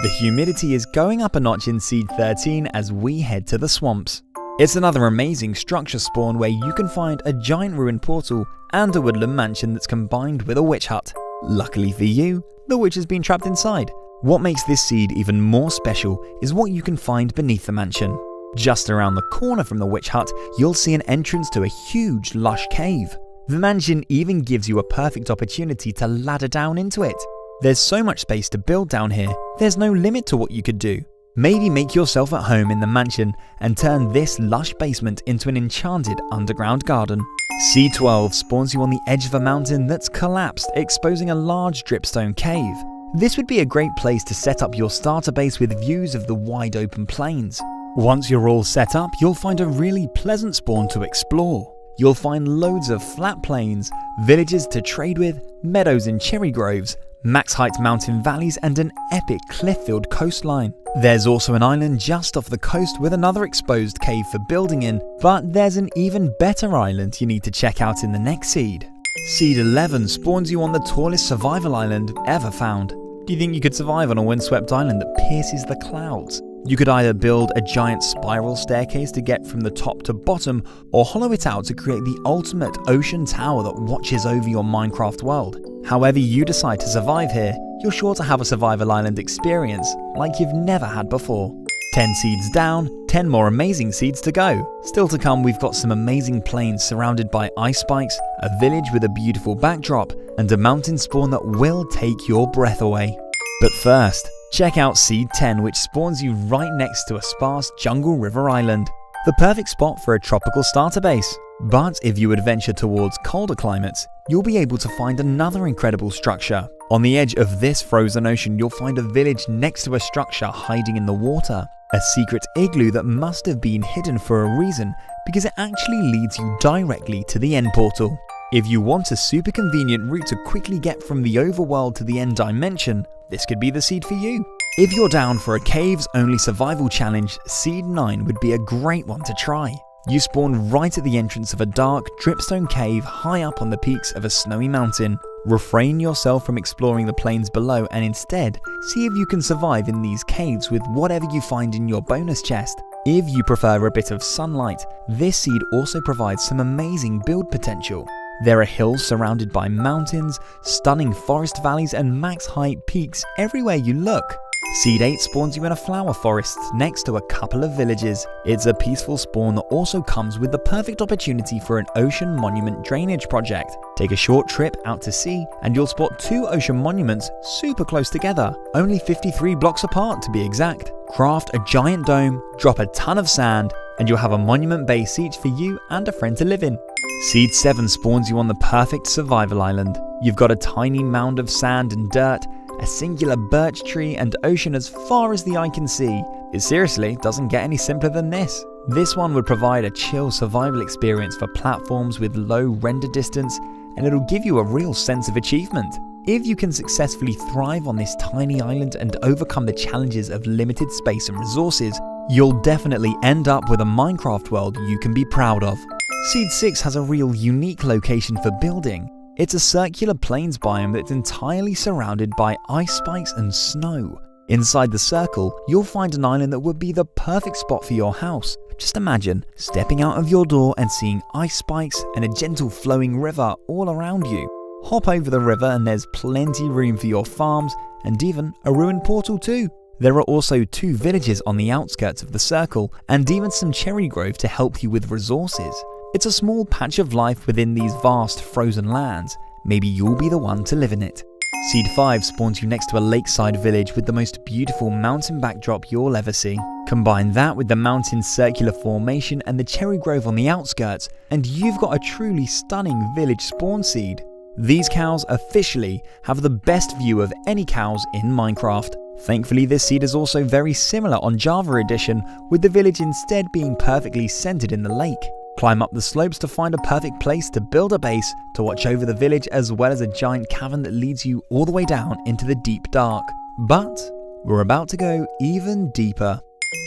The humidity is going up a notch in Seed 13 as we head to the swamps. It's another amazing structure spawn where you can find a giant ruined portal and a woodland mansion that's combined with a witch hut. Luckily for you, the witch has been trapped inside. What makes this seed even more special is what you can find beneath the mansion. Just around the corner from the witch hut, you'll see an entrance to a huge lush cave. The mansion even gives you a perfect opportunity to ladder down into it. There's so much space to build down here, there's no limit to what you could do. Maybe make yourself at home in the mansion and turn this lush basement into an enchanted underground garden. Seed 12 spawns you on the edge of a mountain that's collapsed, exposing a large dripstone cave. This would be a great place to set up your starter base with views of the wide open plains. Once you're all set up, you'll find a really pleasant spawn to explore. You'll find loads of flat plains, villages to trade with, meadows and cherry groves, max height mountain valleys, and an epic cliff-filled coastline. There's also an island just off the coast with another exposed cave for building in, but there's an even better island you need to check out in the next seed. Seed 11 spawns you on the tallest survival island ever found. Do you think you could survive on a windswept island that pierces the clouds? You could either build a giant spiral staircase to get from the top to bottom, or hollow it out to create the ultimate ocean tower that watches over your Minecraft world. However you decide to survive here, you're sure to have a survival island experience like you've never had before. 10 seeds down, 10 more amazing seeds to go. Still to come, we've got some amazing plains surrounded by ice spikes, a village with a beautiful backdrop, and a mountain spawn that will take your breath away. But first, check out Seed 10, which spawns you right next to a sparse jungle river island. The perfect spot for a tropical starter base. But if you adventure towards colder climates, you'll be able to find another incredible structure. On the edge of this frozen ocean, you'll find a village next to a structure hiding in the water. A secret igloo that must have been hidden for a reason, because it actually leads you directly to the end portal. If you want a super convenient route to quickly get from the overworld to the end dimension, this could be the seed for you. If you're down for a caves only survival challenge, Seed 9 would be a great one to try. You spawn right at the entrance of a dark dripstone cave high up on the peaks of a snowy mountain. Refrain yourself from exploring the plains below and instead see if you can survive in these caves with whatever you find in your bonus chest. If you prefer a bit of sunlight, this seed also provides some amazing build potential. There are hills surrounded by mountains, stunning forest valleys, and max height peaks everywhere you look. Seed 8 spawns you in a flower forest next to a couple of villages. It's a peaceful spawn that also comes with the perfect opportunity for an ocean monument drainage project. Take a short trip out to sea and you'll spot 2 ocean monuments super close together, only 53 blocks apart to be exact. Craft a giant dome, drop a ton of sand, and you'll have a monument base each for you and a friend to live in. Seed 7 spawns you on the perfect survival island. You've got a tiny mound of sand and dirt, a singular birch tree, and ocean as far as the eye can see. It seriously doesn't get any simpler than this. This one would provide a chill survival experience for platforms with low render distance, and it'll give you a real sense of achievement. If you can successfully thrive on this tiny island and overcome the challenges of limited space and resources, you'll definitely end up with a Minecraft world you can be proud of. Seed 6 has a real unique location for building. It's a circular plains biome that's entirely surrounded by ice spikes and snow. Inside the circle, you'll find an island that would be the perfect spot for your house. Just imagine stepping out of your door and seeing ice spikes and a gentle flowing river all around you. Hop over the river and there's plenty room for your farms and even a ruined portal too. There are also 2 villages on the outskirts of the circle and even some cherry grove to help you with resources. It's a small patch of life within these vast frozen lands. Maybe you'll be the one to live in it. Seed 5 spawns you next to a lakeside village with the most beautiful mountain backdrop you'll ever see. Combine that with the mountain's circular formation and the cherry grove on the outskirts, and you've got a truly stunning village spawn seed. These cows officially have the best view of any cows in Minecraft. Thankfully, this seed is also very similar on Java Edition, with the village instead being perfectly centered in the lake. Climb up the slopes to find a perfect place to build a base to watch over the village, as well as a giant cavern that leads you all the way down into the deep dark. But we're about to go even deeper.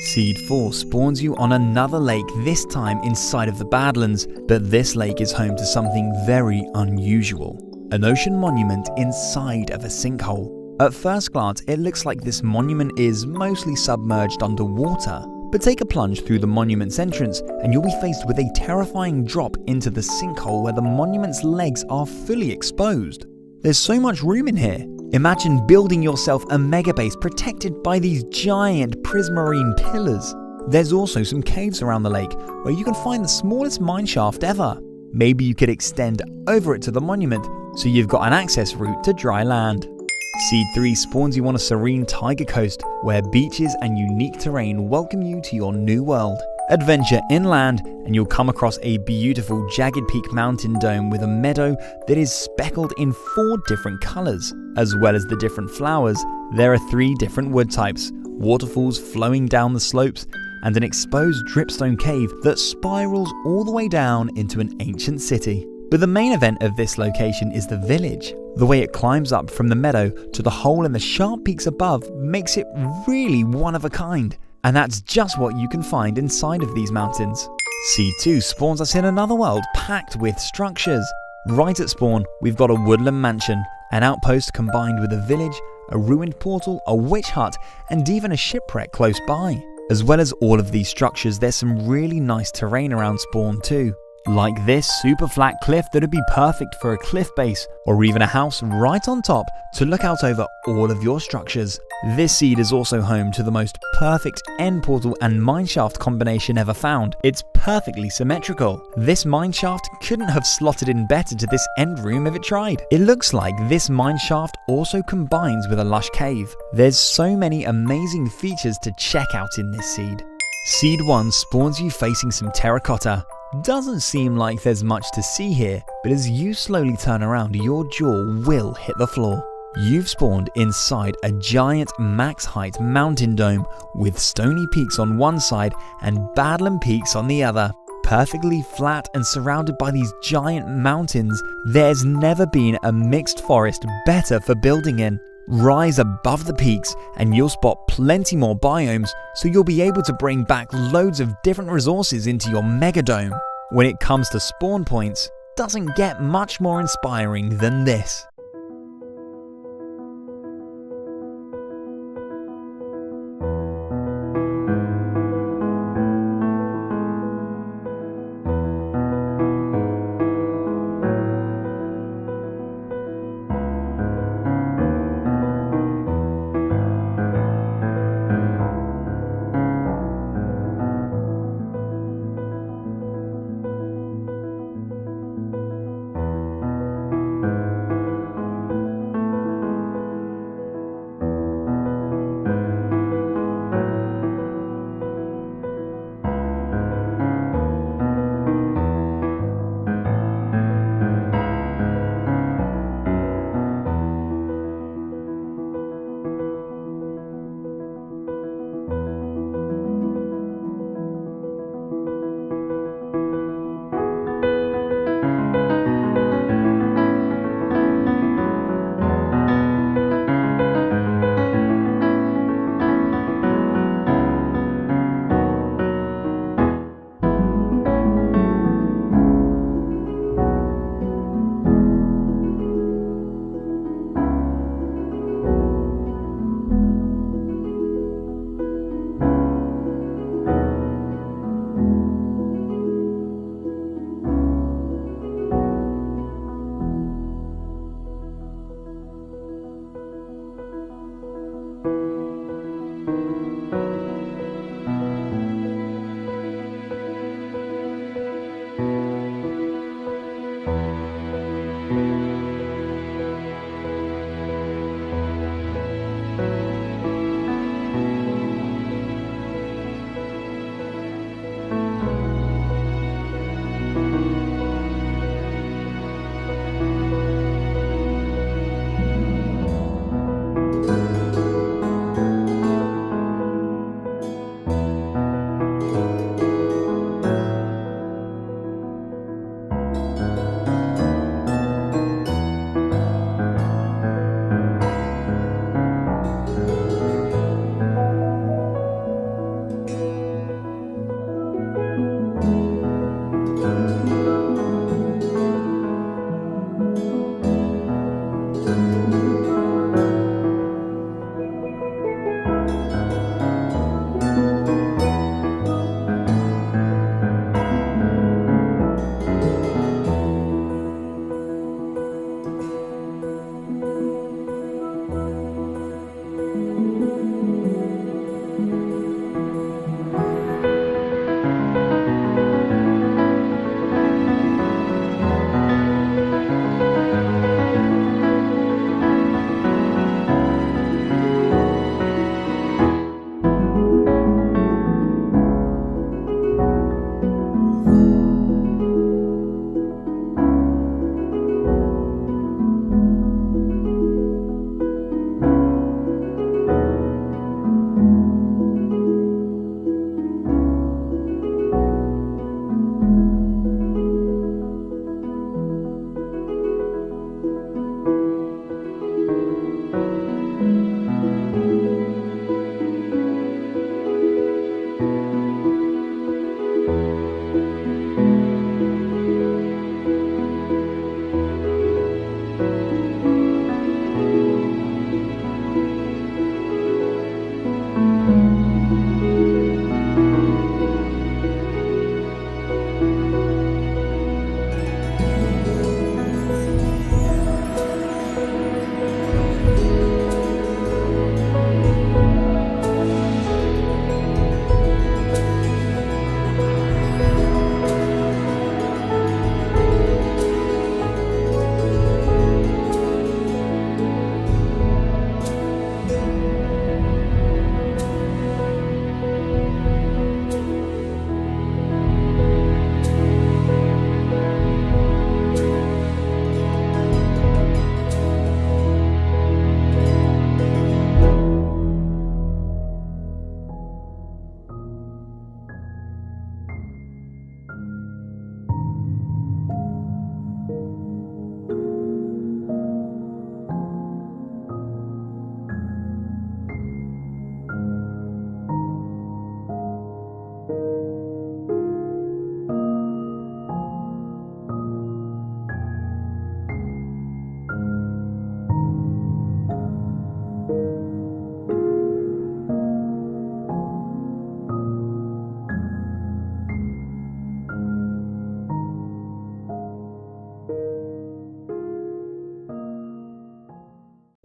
Seed 4 spawns you on another lake, this time inside of the Badlands, but this lake is home to something very unusual. An ocean monument inside of a sinkhole. At first glance, it looks like this monument is mostly submerged underwater, but take a plunge through the monument's entrance and you'll be faced with a terrifying drop into the sinkhole where the monument's legs are fully exposed. There's so much room in here. Imagine building yourself a mega base protected by these giant prismarine pillars. There's also some caves around the lake where you can find the smallest mineshaft ever. Maybe you could extend over it to the monument so you've got an access route to dry land. Seed 3 spawns you on a serene tiger coast where beaches and unique terrain welcome you to your new world. Adventure inland and you'll come across a beautiful jagged peak mountain dome with a meadow that is speckled in 4 different colours. As well as the different flowers, there are 3 different wood types, waterfalls flowing down the slopes, and an exposed dripstone cave that spirals all the way down into an ancient city. But the main event of this location is the village. The way it climbs up from the meadow to the hole in the sharp peaks above makes it really one of a kind. And that's just what you can find inside of these mountains. Seed 2 spawns us in another world packed with structures. Right at spawn, we've got a woodland mansion, an outpost combined with a village, a ruined portal, a witch hut, and even a shipwreck close by. As well as all of these structures, there's some really nice terrain around spawn too. Like this super flat cliff that would be perfect for a cliff base, or even a house right on top to look out over all of your structures. This seed is also home to the most perfect end portal and mineshaft combination ever found. It's perfectly symmetrical. This mineshaft couldn't have slotted in better to this end room if it tried. It looks like this mineshaft also combines with a lush cave. There's so many amazing features to check out in this seed. Seed 1 spawns you facing some terracotta. Doesn't seem like there's much to see here, but as you slowly turn around, your jaw will hit the floor. You've spawned inside a giant max height mountain dome with stony peaks on one side and Badland peaks on the other. Perfectly flat and surrounded by these giant mountains, there's never been a mixed forest better for building in. Rise above the peaks and you'll spot plenty more biomes, so you'll be able to bring back loads of different resources into your mega dome. When it comes to spawn points, doesn't get much more inspiring than this.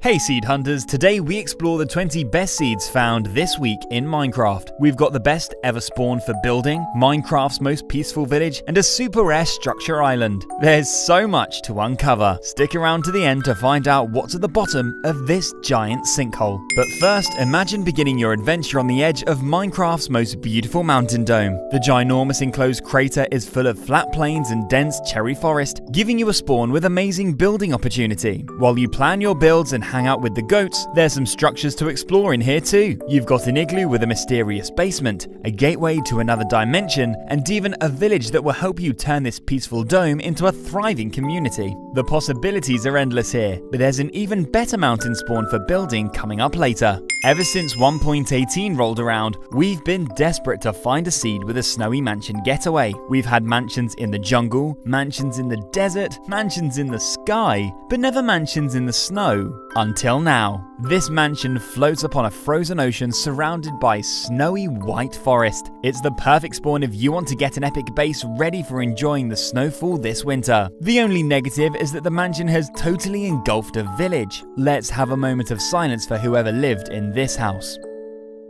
Hey Seed Hunters, today we explore the 20 best seeds found this week in Minecraft. We've got the best ever spawn for building, Minecraft's most peaceful village, and a super rare structure island. There's so much to uncover. Stick around to the end to find out what's at the bottom of this giant sinkhole. But first, imagine beginning your adventure on the edge of Minecraft's most beautiful mountain dome. The ginormous enclosed crater is full of flat plains and dense cherry forest, giving you a spawn with amazing building opportunity. While you plan your builds and hang out with the goats, there's some structures to explore in here too. You've got an igloo with a mysterious basement, a gateway to another dimension, and even a village that will help you turn this peaceful dome into a thriving community. The possibilities are endless here, but there's an even better mountain spawn for building coming up later. Ever since 1.18 rolled around, we've been desperate to find a seed with a snowy mansion getaway. We've had mansions in the jungle, mansions in the desert, mansions in the sky, but never mansions in the snow. Until now. This mansion floats upon a frozen ocean surrounded by snowy white forest. It's the perfect spawn if you want to get an epic base ready for enjoying the snowfall this winter. The only negative is that the mansion has totally engulfed a village. Let's have a moment of silence for whoever lived in this house.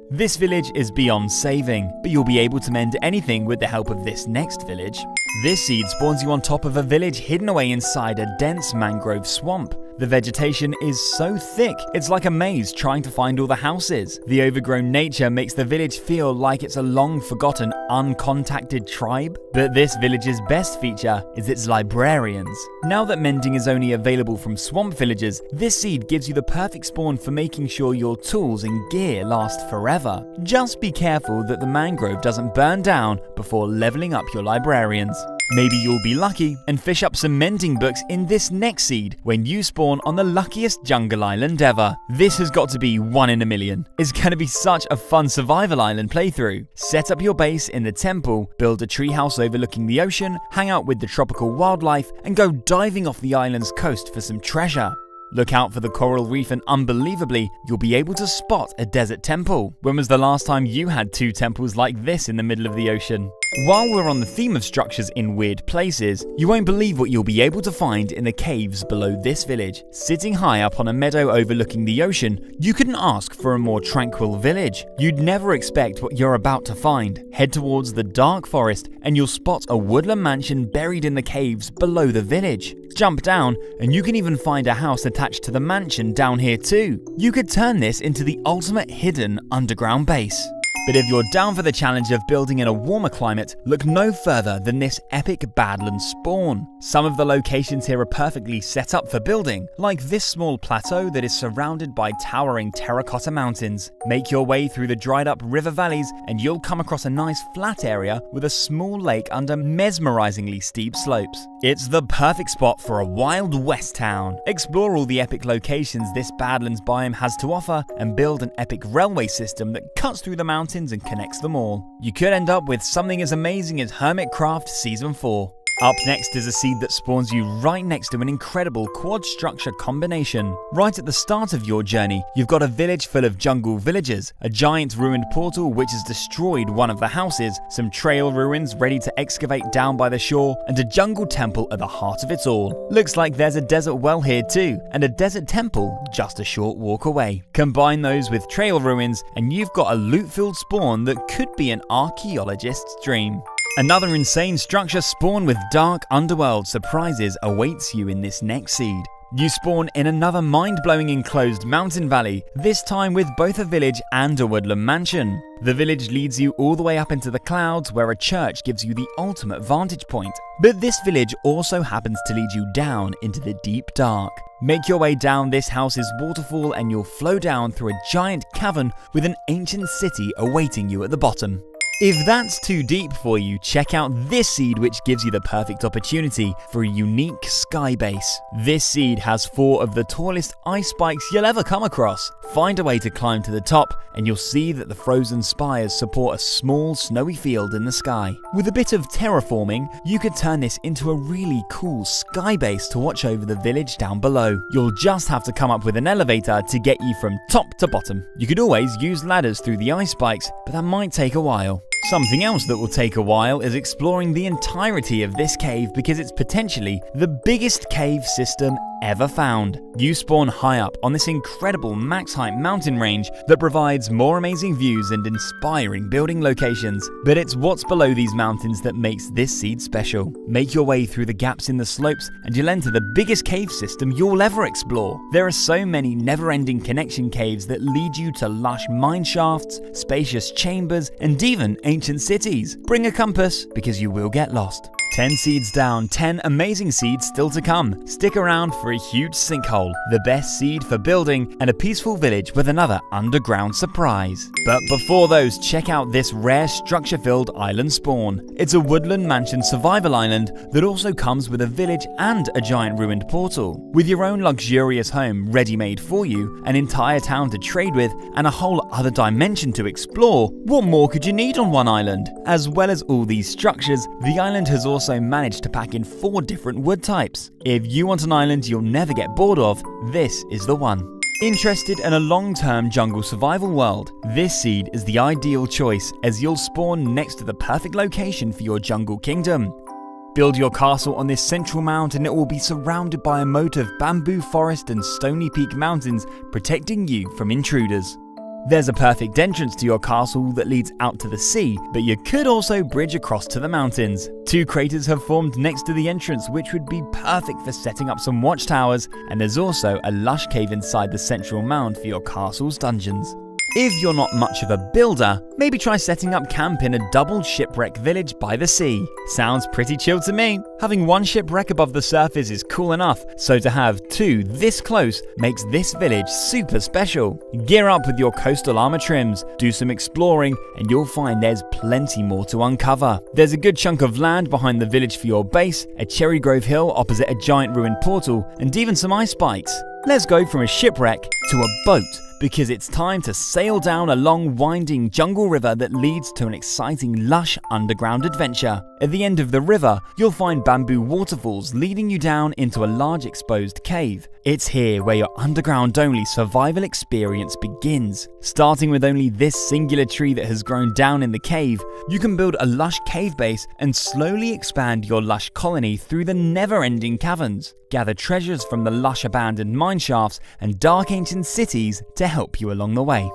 This village is beyond saving, but you'll be able to mend anything with the help of this next village. This seed spawns you on top of a village hidden away inside a dense mangrove swamp. The vegetation is so thick, it's like a maze trying to find all the houses. The overgrown nature makes the village feel like it's a long-forgotten, uncontacted tribe. But this village's best feature is its librarians. Now that mending is only available from swamp villagers, this seed gives you the perfect spawn for making sure your tools and gear last forever. Just be careful that the mangrove doesn't burn down before leveling up your librarians. Maybe you'll be lucky and fish up some mending books in this next seed when you spawn on the luckiest jungle island ever. This has got to be 1 in a million. It's going to be such a fun survival island playthrough. Set up your base in the temple, build a treehouse overlooking the ocean, hang out with the tropical wildlife, and go diving off the island's coast for some treasure. Look out for the coral reef and unbelievably, you'll be able to spot a desert temple. When was the last time you had 2 temples like this in the middle of the ocean? While we're on the theme of structures in weird places, you won't believe what you'll be able to find in the caves below this village. Sitting high up on a meadow overlooking the ocean, you couldn't ask for a more tranquil village. You'd never expect what you're about to find. Head towards the dark forest and you'll spot a woodland mansion buried in the caves below the village. Jump down and you can even find a house attached to the mansion down here too. You could turn this into the ultimate hidden underground base. But if you're down for the challenge of building in a warmer climate, look no further than this epic Badlands spawn. Some of the locations here are perfectly set up for building, like this small plateau that is surrounded by towering terracotta mountains. Make your way through the dried up river valleys and you'll come across a nice flat area with a small lake under mesmerizingly steep slopes. It's the perfect spot for a Wild West town. Explore all the epic locations this Badlands biome has to offer and build an epic railway system that cuts through the mountains and connects them all. You could end up with something as amazing as Hermitcraft Season 4. Up next is a seed that spawns you right next to an incredible quad structure combination. Right at the start of your journey, you've got a village full of jungle villagers, a giant ruined portal which has destroyed one of the houses, some trail ruins ready to excavate down by the shore, and a jungle temple at the heart of it all. Looks like there's a desert well here too, and a desert temple just a short walk away. Combine those with trail ruins, and you've got a loot-filled spawn that could be an archaeologist's dream. Another insane structure spawn with dark underworld surprises awaits you in this next seed. You spawn in another mind-blowing enclosed mountain valley, this time with both a village and a woodland mansion. The village leads you all the way up into the clouds where a church gives you the ultimate vantage point. But this village also happens to lead you down into the deep dark. Make your way down this house's waterfall and you'll flow down through a giant cavern with an ancient city awaiting you at the bottom. If that's too deep for you, check out this seed which gives you the perfect opportunity for a unique sky base. This seed has 4 of the tallest ice spikes you'll ever come across. Find a way to climb to the top and you'll see that the frozen spires support a small snowy field in the sky. With a bit of terraforming, you could turn this into a really cool sky base to watch over the village down below. You'll just have to come up with an elevator to get you from top to bottom. You could always use ladders through the ice spikes, but that might take a while. Something else that will take a while is exploring the entirety of this cave because it's potentially the biggest cave system ever found. You spawn high up on this incredible max height mountain range that provides more amazing views and inspiring building locations. But it's what's below these mountains that makes this seed special. Make your way through the gaps in the slopes and you'll enter the biggest cave system you'll ever explore. There are so many never-ending connection caves that lead you to lush mine shafts, spacious chambers, and even ancient cities. Bring a compass because you will get lost. 10 seeds down, 10 amazing seeds still to come. Stick around for a huge sinkhole, the best seed for building, and a peaceful village with another underground surprise. But before those, check out this rare structure-filled island spawn. It's a woodland mansion survival island that also comes with a village and a giant ruined portal. With your own luxurious home ready-made for you, an entire town to trade with, and a whole other dimension to explore, what more could you need on one island? As well as all these structures, the island has also managed to pack in 4 different wood types. If you want an island you'll never get bored of, this is the one. Interested in a long-term jungle survival world? This seed is the ideal choice as you'll spawn next to the perfect location for your jungle kingdom. Build your castle on this central mount and it will be surrounded by a moat of bamboo forest and stony peak mountains protecting you from intruders. There's a perfect entrance to your castle that leads out to the sea, but you could also bridge across to the mountains. 2 craters have formed next to the entrance which would be perfect for setting up some watchtowers, and there's also a lush cave inside the central mound for your castle's dungeons. If you're not much of a builder, maybe try setting up camp in a double shipwreck village by the sea. Sounds pretty chill to me. Having 1 shipwreck above the surface is cool enough, so to have 2 this close makes this village super special. Gear up with your coastal armor trims, do some exploring, and you'll find there's plenty more to uncover. There's a good chunk of land behind the village for your base, a cherry grove hill opposite a giant ruined portal, and even some ice spikes. Let's go from a shipwreck to a boat, because it's time to sail down a long winding jungle river that leads to an exciting lush underground adventure. At the end of the river, you'll find bamboo waterfalls leading you down into a large exposed cave. It's here where your underground only survival experience begins. Starting with only this singular tree that has grown down in the cave, you can build a lush cave base and slowly expand your lush colony through the never-ending caverns. Gather treasures from the lush abandoned mine shafts and dark ancient cities to help you along the way.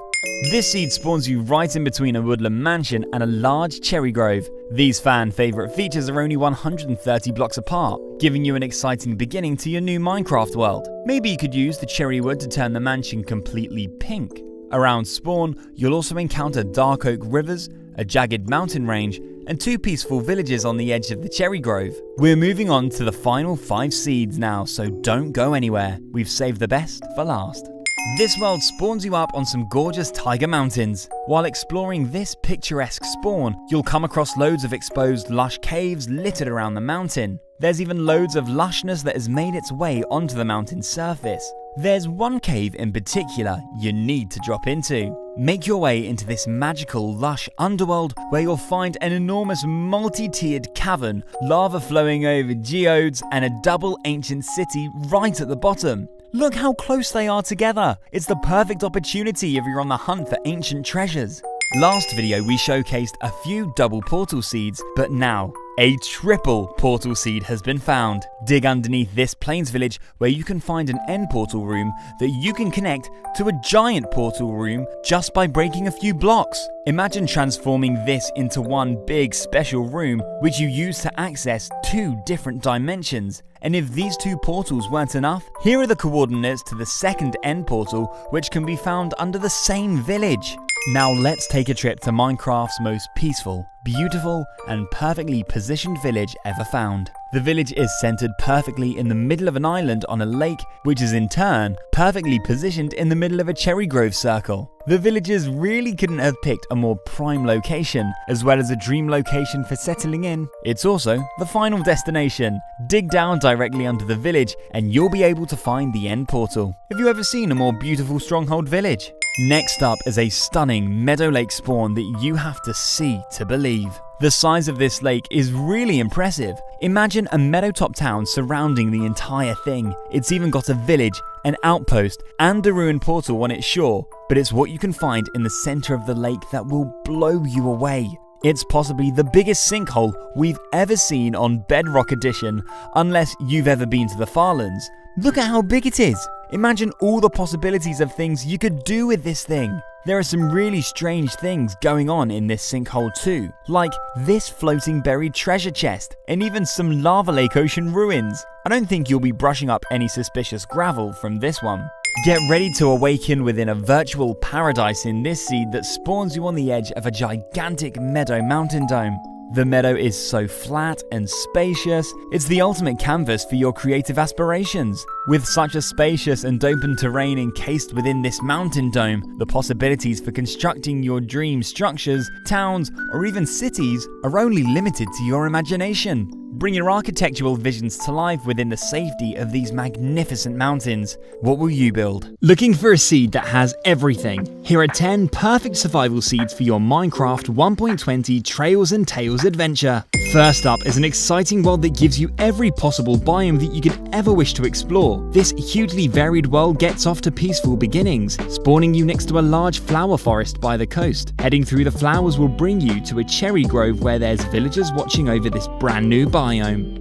This seed spawns you right in between a woodland mansion and a large cherry grove. These fan favourite features are only 130 blocks apart, giving you an exciting beginning to your new Minecraft world. Maybe you could use the cherry wood to turn the mansion completely pink. Around spawn, you'll also encounter dark oak rivers, a jagged mountain range, and 2 peaceful villages on the edge of the cherry grove. We're moving on to the final 5 seeds now, so don't go anywhere. We've saved the best for last. This world spawns you up on some gorgeous taiga mountains. While exploring this picturesque spawn, you'll come across loads of exposed lush caves littered around the mountain. There's even loads of lushness that has made its way onto the mountain's surface. There's one cave in particular you need to drop into. Make your way into this magical, lush underworld where you'll find an enormous multi-tiered cavern, lava flowing over geodes, and a double ancient city right at the bottom. Look how close they are together. It's the perfect opportunity if you're on the hunt for ancient treasures. Last video we showcased a few double portal seeds, but now a triple portal seed has been found. Dig underneath this plains village where you can find an end portal room that you can connect to a giant portal room just by breaking a few blocks. Imagine transforming this into one big special room which you use to access 2 different dimensions. And if these 2 portals weren't enough, here are the coordinates to the second end portal which can be found under the same village. Now let's take a trip to Minecraft's most peaceful, beautiful, and perfectly positioned village ever found. The village is centered perfectly in the middle of an island on a lake, which is in turn perfectly positioned in the middle of a cherry grove circle. The villagers really couldn't have picked a more prime location, as well as a dream location for settling in. It's also the final destination. Dig down directly under the village and you'll be able to find the end portal. Have you ever seen a more beautiful stronghold village? Next up is a stunning Meadow Lake spawn that you have to see to believe. The size of this lake is really impressive. Imagine a meadowtop town surrounding the entire thing. It's even got a village, an outpost, and a ruined portal on its shore, but it's what you can find in the center of the lake that will blow you away. It's possibly the biggest sinkhole we've ever seen on Bedrock Edition, unless you've ever been to the Farlands. Look at how big it is! Imagine all the possibilities of things you could do with this thing. There are some really strange things going on in this sinkhole too, like this floating buried treasure chest, and even some lava lake ocean ruins. I don't think you'll be brushing up any suspicious gravel from this one. Get ready to awaken within a virtual paradise in this seed that spawns you on the edge of a gigantic meadow mountain dome. The meadow is so flat and spacious, it's the ultimate canvas for your creative aspirations. With such a spacious and open terrain encased within this mountain dome, the possibilities for constructing your dream structures, towns, or even cities are only limited to your imagination. Bring your architectural visions to life within the safety of these magnificent mountains. What will you build? Looking for a seed that has everything? Here are 10 perfect survival seeds for your Minecraft 1.20 Trails and Tales adventure. First up is an exciting world that gives you every possible biome that you could ever wish to explore. This hugely varied world gets off to peaceful beginnings, spawning you next to a large flower forest by the coast. Heading through the flowers will bring you to a cherry grove where there's villagers watching over this brand new biome.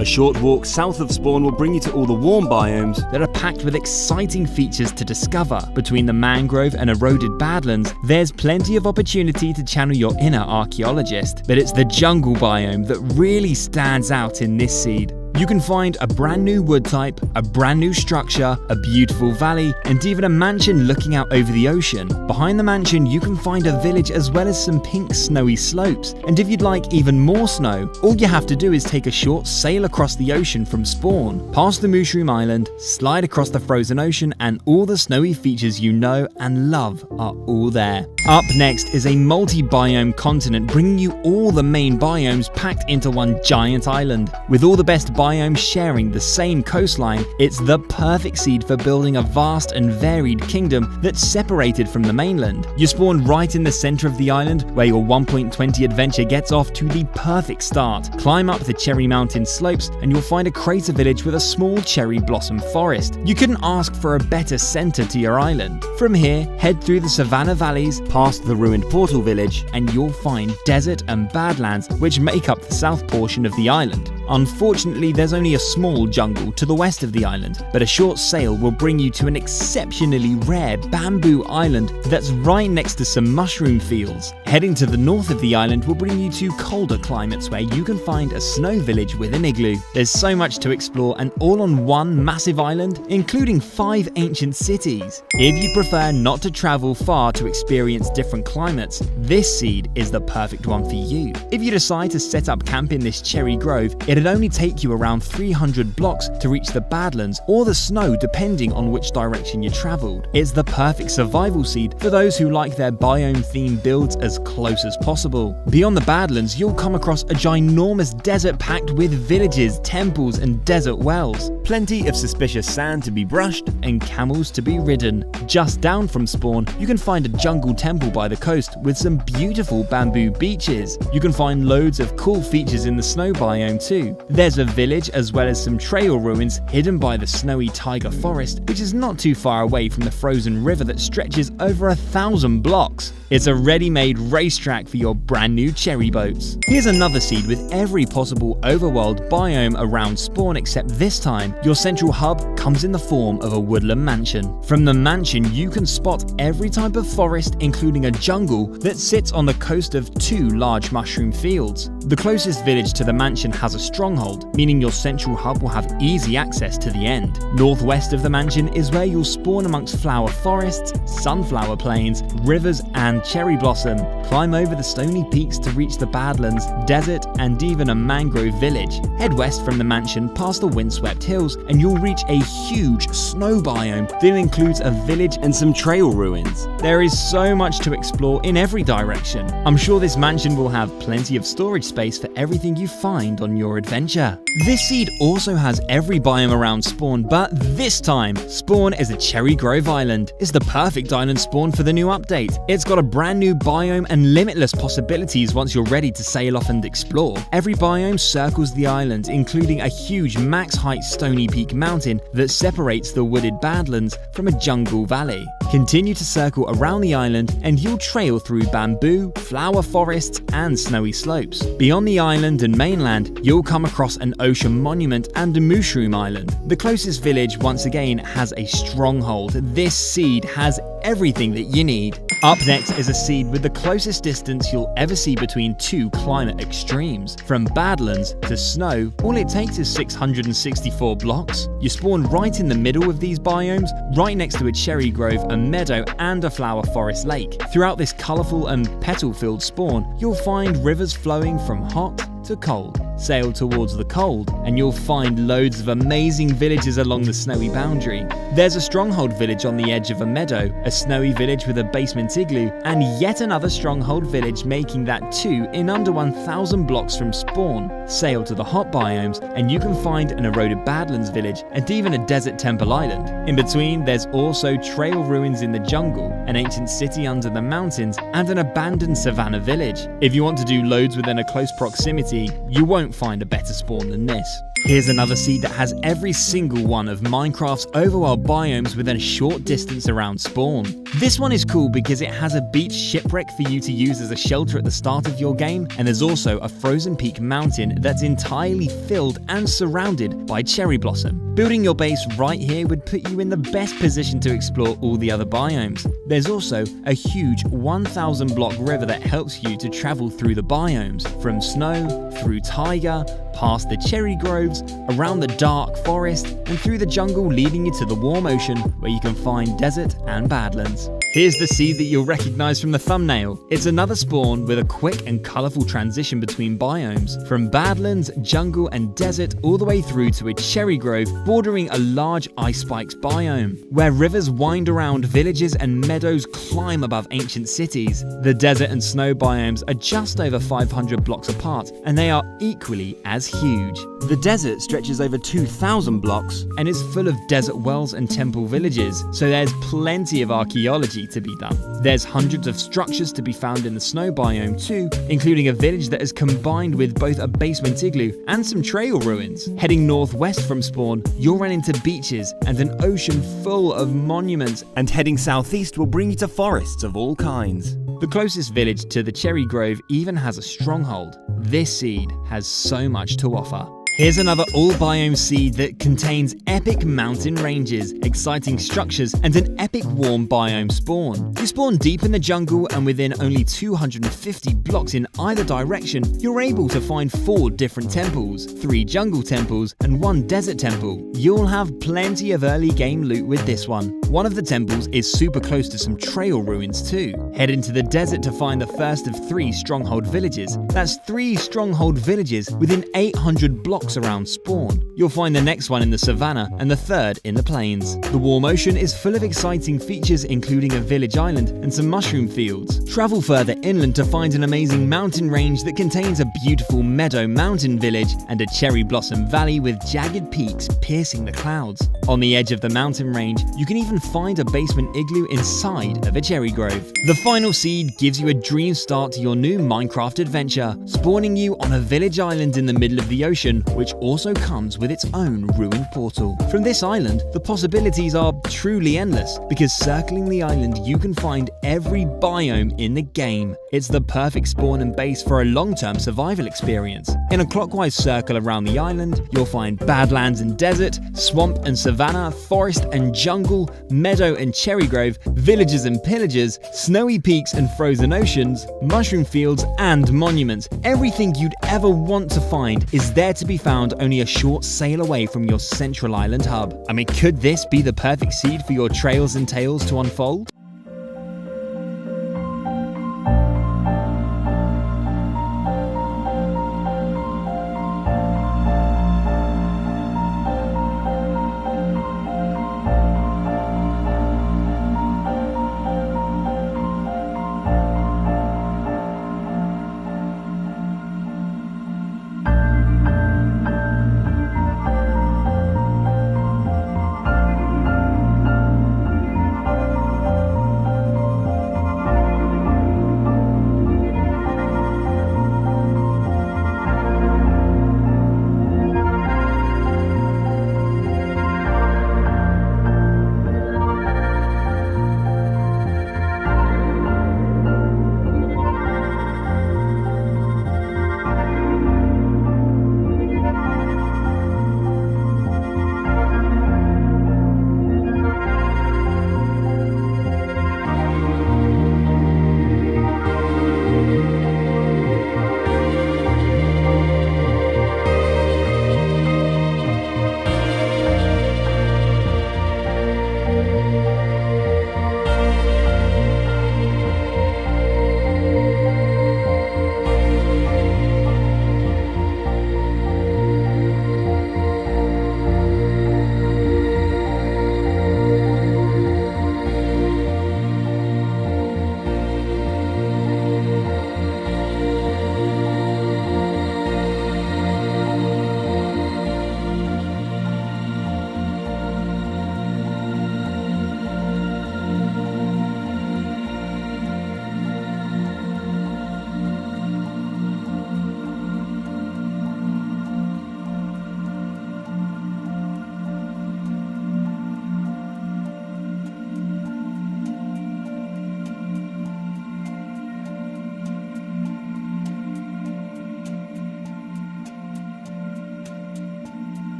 A short walk south of spawn will bring you to all the warm biomes that are packed with exciting features to discover. Between the mangrove and eroded badlands, there's plenty of opportunity to channel your inner archaeologist, but it's the jungle biome that really stands out in this seed. You can find a brand new wood type, a brand new structure, a beautiful valley, and even a mansion looking out over the ocean. Behind the mansion, you can find a village as well as some pink snowy slopes. And if you'd like even more snow, all you have to do is take a short sail across the ocean from spawn, past the Mushroom Island, slide across the frozen ocean, and all the snowy features you know and love are all there. Up next is a multi-biome continent bringing you all the main biomes packed into one giant island. With all the best biomes sharing the same coastline, it's the perfect seed for building a vast and varied kingdom that's separated from the mainland. You spawn right in the center of the island, where your 1.20 adventure gets off to the perfect start. Climb up the Cherry Mountain slopes and you'll find a crater village with a small cherry blossom forest. You couldn't ask for a better center to your island. From here, head through the Savannah Valleys, past the ruined Portal Village, and you'll find desert and badlands which make up the south portion of the island. Unfortunately, there's only a small jungle to the west of the island, but a short sail will bring you to an exceptionally rare bamboo island that's right next to some mushroom fields. Heading to the north of the island will bring you to colder climates where you can find a snow village with an igloo. There's so much to explore, and all on one massive island, including 5 ancient cities. If you prefer not to travel far to experience different climates, this seed is the perfect one for you. If you decide to set up camp in this cherry grove, it'd only take you around 300 blocks to reach the badlands or the snow depending on which direction you traveled. It's the perfect survival seed for those who like their biome-themed builds as close as possible. Beyond the badlands, you'll come across a ginormous desert packed with villages, temples, and desert wells. Plenty of suspicious sand to be brushed and camels to be ridden. Just down from spawn, you can find a jungle temple by the coast with some beautiful bamboo beaches. You can find loads of cool features in the snow biome too. There's a village as well as some trail ruins hidden by the snowy taiga forest, which is not too far away from the frozen river that stretches over 1,000 blocks. It's a ready-made racetrack for your brand new cherry boats. Here's another seed with every possible overworld biome around spawn, except this time, your central hub comes in the form of a woodland mansion. From the mansion, you can spot every type of forest, including a jungle that sits on the coast of 2 large mushroom fields. The closest village to the mansion has a stronghold, meaning your central hub will have easy access to the end. Northwest of the mansion is where you'll spawn amongst flower forests, sunflower plains, rivers, and cherry blossom. Climb over the stony peaks to reach the badlands, desert, and even a mangrove village. Head west from the mansion past the windswept hills and you'll reach a huge snow biome that includes a village and some trail ruins. There is so much to explore in every direction. I'm sure this mansion will have plenty of storage space for everything you find on your adventure. This seed also has every biome around spawn, but this time, spawn is a Cherry Grove Island. It's the perfect island spawn for the new update. It's got a brand new biome and limitless possibilities once you're ready to sail off and explore. Every biome circles the island, including a huge max height Stony Peak mountain that separates the wooded badlands from a jungle valley. Continue to circle around the island and you'll trail through bamboo, flower forests and snowy slopes. Beyond the island and mainland, you'll come across an ocean monument and a mushroom island. The closest village once again has a stronghold. This seed has everything that you need. Up next is a seed with the closest distance you'll ever see between two climate extremes. From Badlands to snow, all it takes is 664 blocks. You spawn right in the middle of these biomes, right next to a cherry grove, a meadow and a flower forest lake. Throughout this colourful and petal-filled spawn, you'll find rivers flowing from hot to cold. Sail towards the cold and you'll find loads of amazing villages along the snowy boundary. There's a stronghold village on the edge of a meadow, a snowy village with a basement igloo, and yet another stronghold village, making that 2 in under 1,000 blocks from spawn. Sail to the hot biomes and you can find an eroded Badlands village and even a desert temple island. In between, there's also trail ruins in the jungle, an ancient city under the mountains, and an abandoned savannah village. If you want to do loads within a close proximity, you won't find a better spawn than this. Here's another seed that has every single one of Minecraft's overworld biomes within a short distance around spawn. This one is cool because it has a beach shipwreck for you to use as a shelter at the start of your game, and there's also a frozen peak mountain that's entirely filled and surrounded by cherry blossom. Building your base right here would put you in the best position to explore all the other biomes. There's also a huge 1,000 block river that helps you to travel through the biomes, from snow, through taiga, past the cherry groves, around the dark forest, and through the jungle, leading you to the warm ocean where you can find desert and badlands. Here's the seed that you'll recognize from the thumbnail. It's another spawn with a quick and colorful transition between biomes, from badlands, jungle and desert all the way through to a cherry grove bordering a large ice spikes biome, where rivers wind around villages and meadows climb above ancient cities. The desert and snow biomes are just over 500 blocks apart, and they are equally as huge. The desert stretches over 2,000 blocks and is full of desert wells and temple villages, so there's plenty of archaeology to be done. There's hundreds of structures to be found in the snow biome too, including a village that is combined with both a basement igloo and some trail ruins. Heading northwest from spawn, you'll run into beaches and an ocean full of monuments, and heading southeast will bring you to forests of all kinds. The closest village to the cherry grove even has a stronghold. This seed has so much to offer. Here's another all-biome seed that contains epic mountain ranges, exciting structures, and an epic warm biome spawn. You spawn deep in the jungle, and within only 250 blocks in either direction, you're able to find 4 different temples, 3 jungle temples, and 1 desert temple. You'll have plenty of early game loot with this one. One of the temples is super close to some trail ruins too. Head into the desert to find the first of 3 stronghold villages. That's 3 stronghold villages within 800 blocks around spawn. You'll find the next one in the savannah and the third in the plains. The warm ocean is full of exciting features, including a village island and some mushroom fields. Travel further inland to find an amazing mountain range that contains a beautiful meadow mountain village and a cherry blossom valley with jagged peaks piercing the clouds. On the edge of the mountain range, you can even find a basement igloo inside of a cherry grove. The final seed gives you a dream start to your new Minecraft adventure, spawning you on a village island in the middle of the ocean, which also comes with its own ruined portal. From this island, the possibilities are truly endless, because circling the island you can find every biome in the game. It's the perfect spawn and base for a long-term survival experience. In a clockwise circle around the island, you'll find badlands and desert, swamp and savannah, forest and jungle, meadow and cherry grove, villages and pillagers, snowy peaks and frozen oceans, mushroom fields and monuments. Everything you'd ever want to find is there to be found only a short sail away from your central island hub. I mean, could this be the perfect seed for your trails and tales to unfold?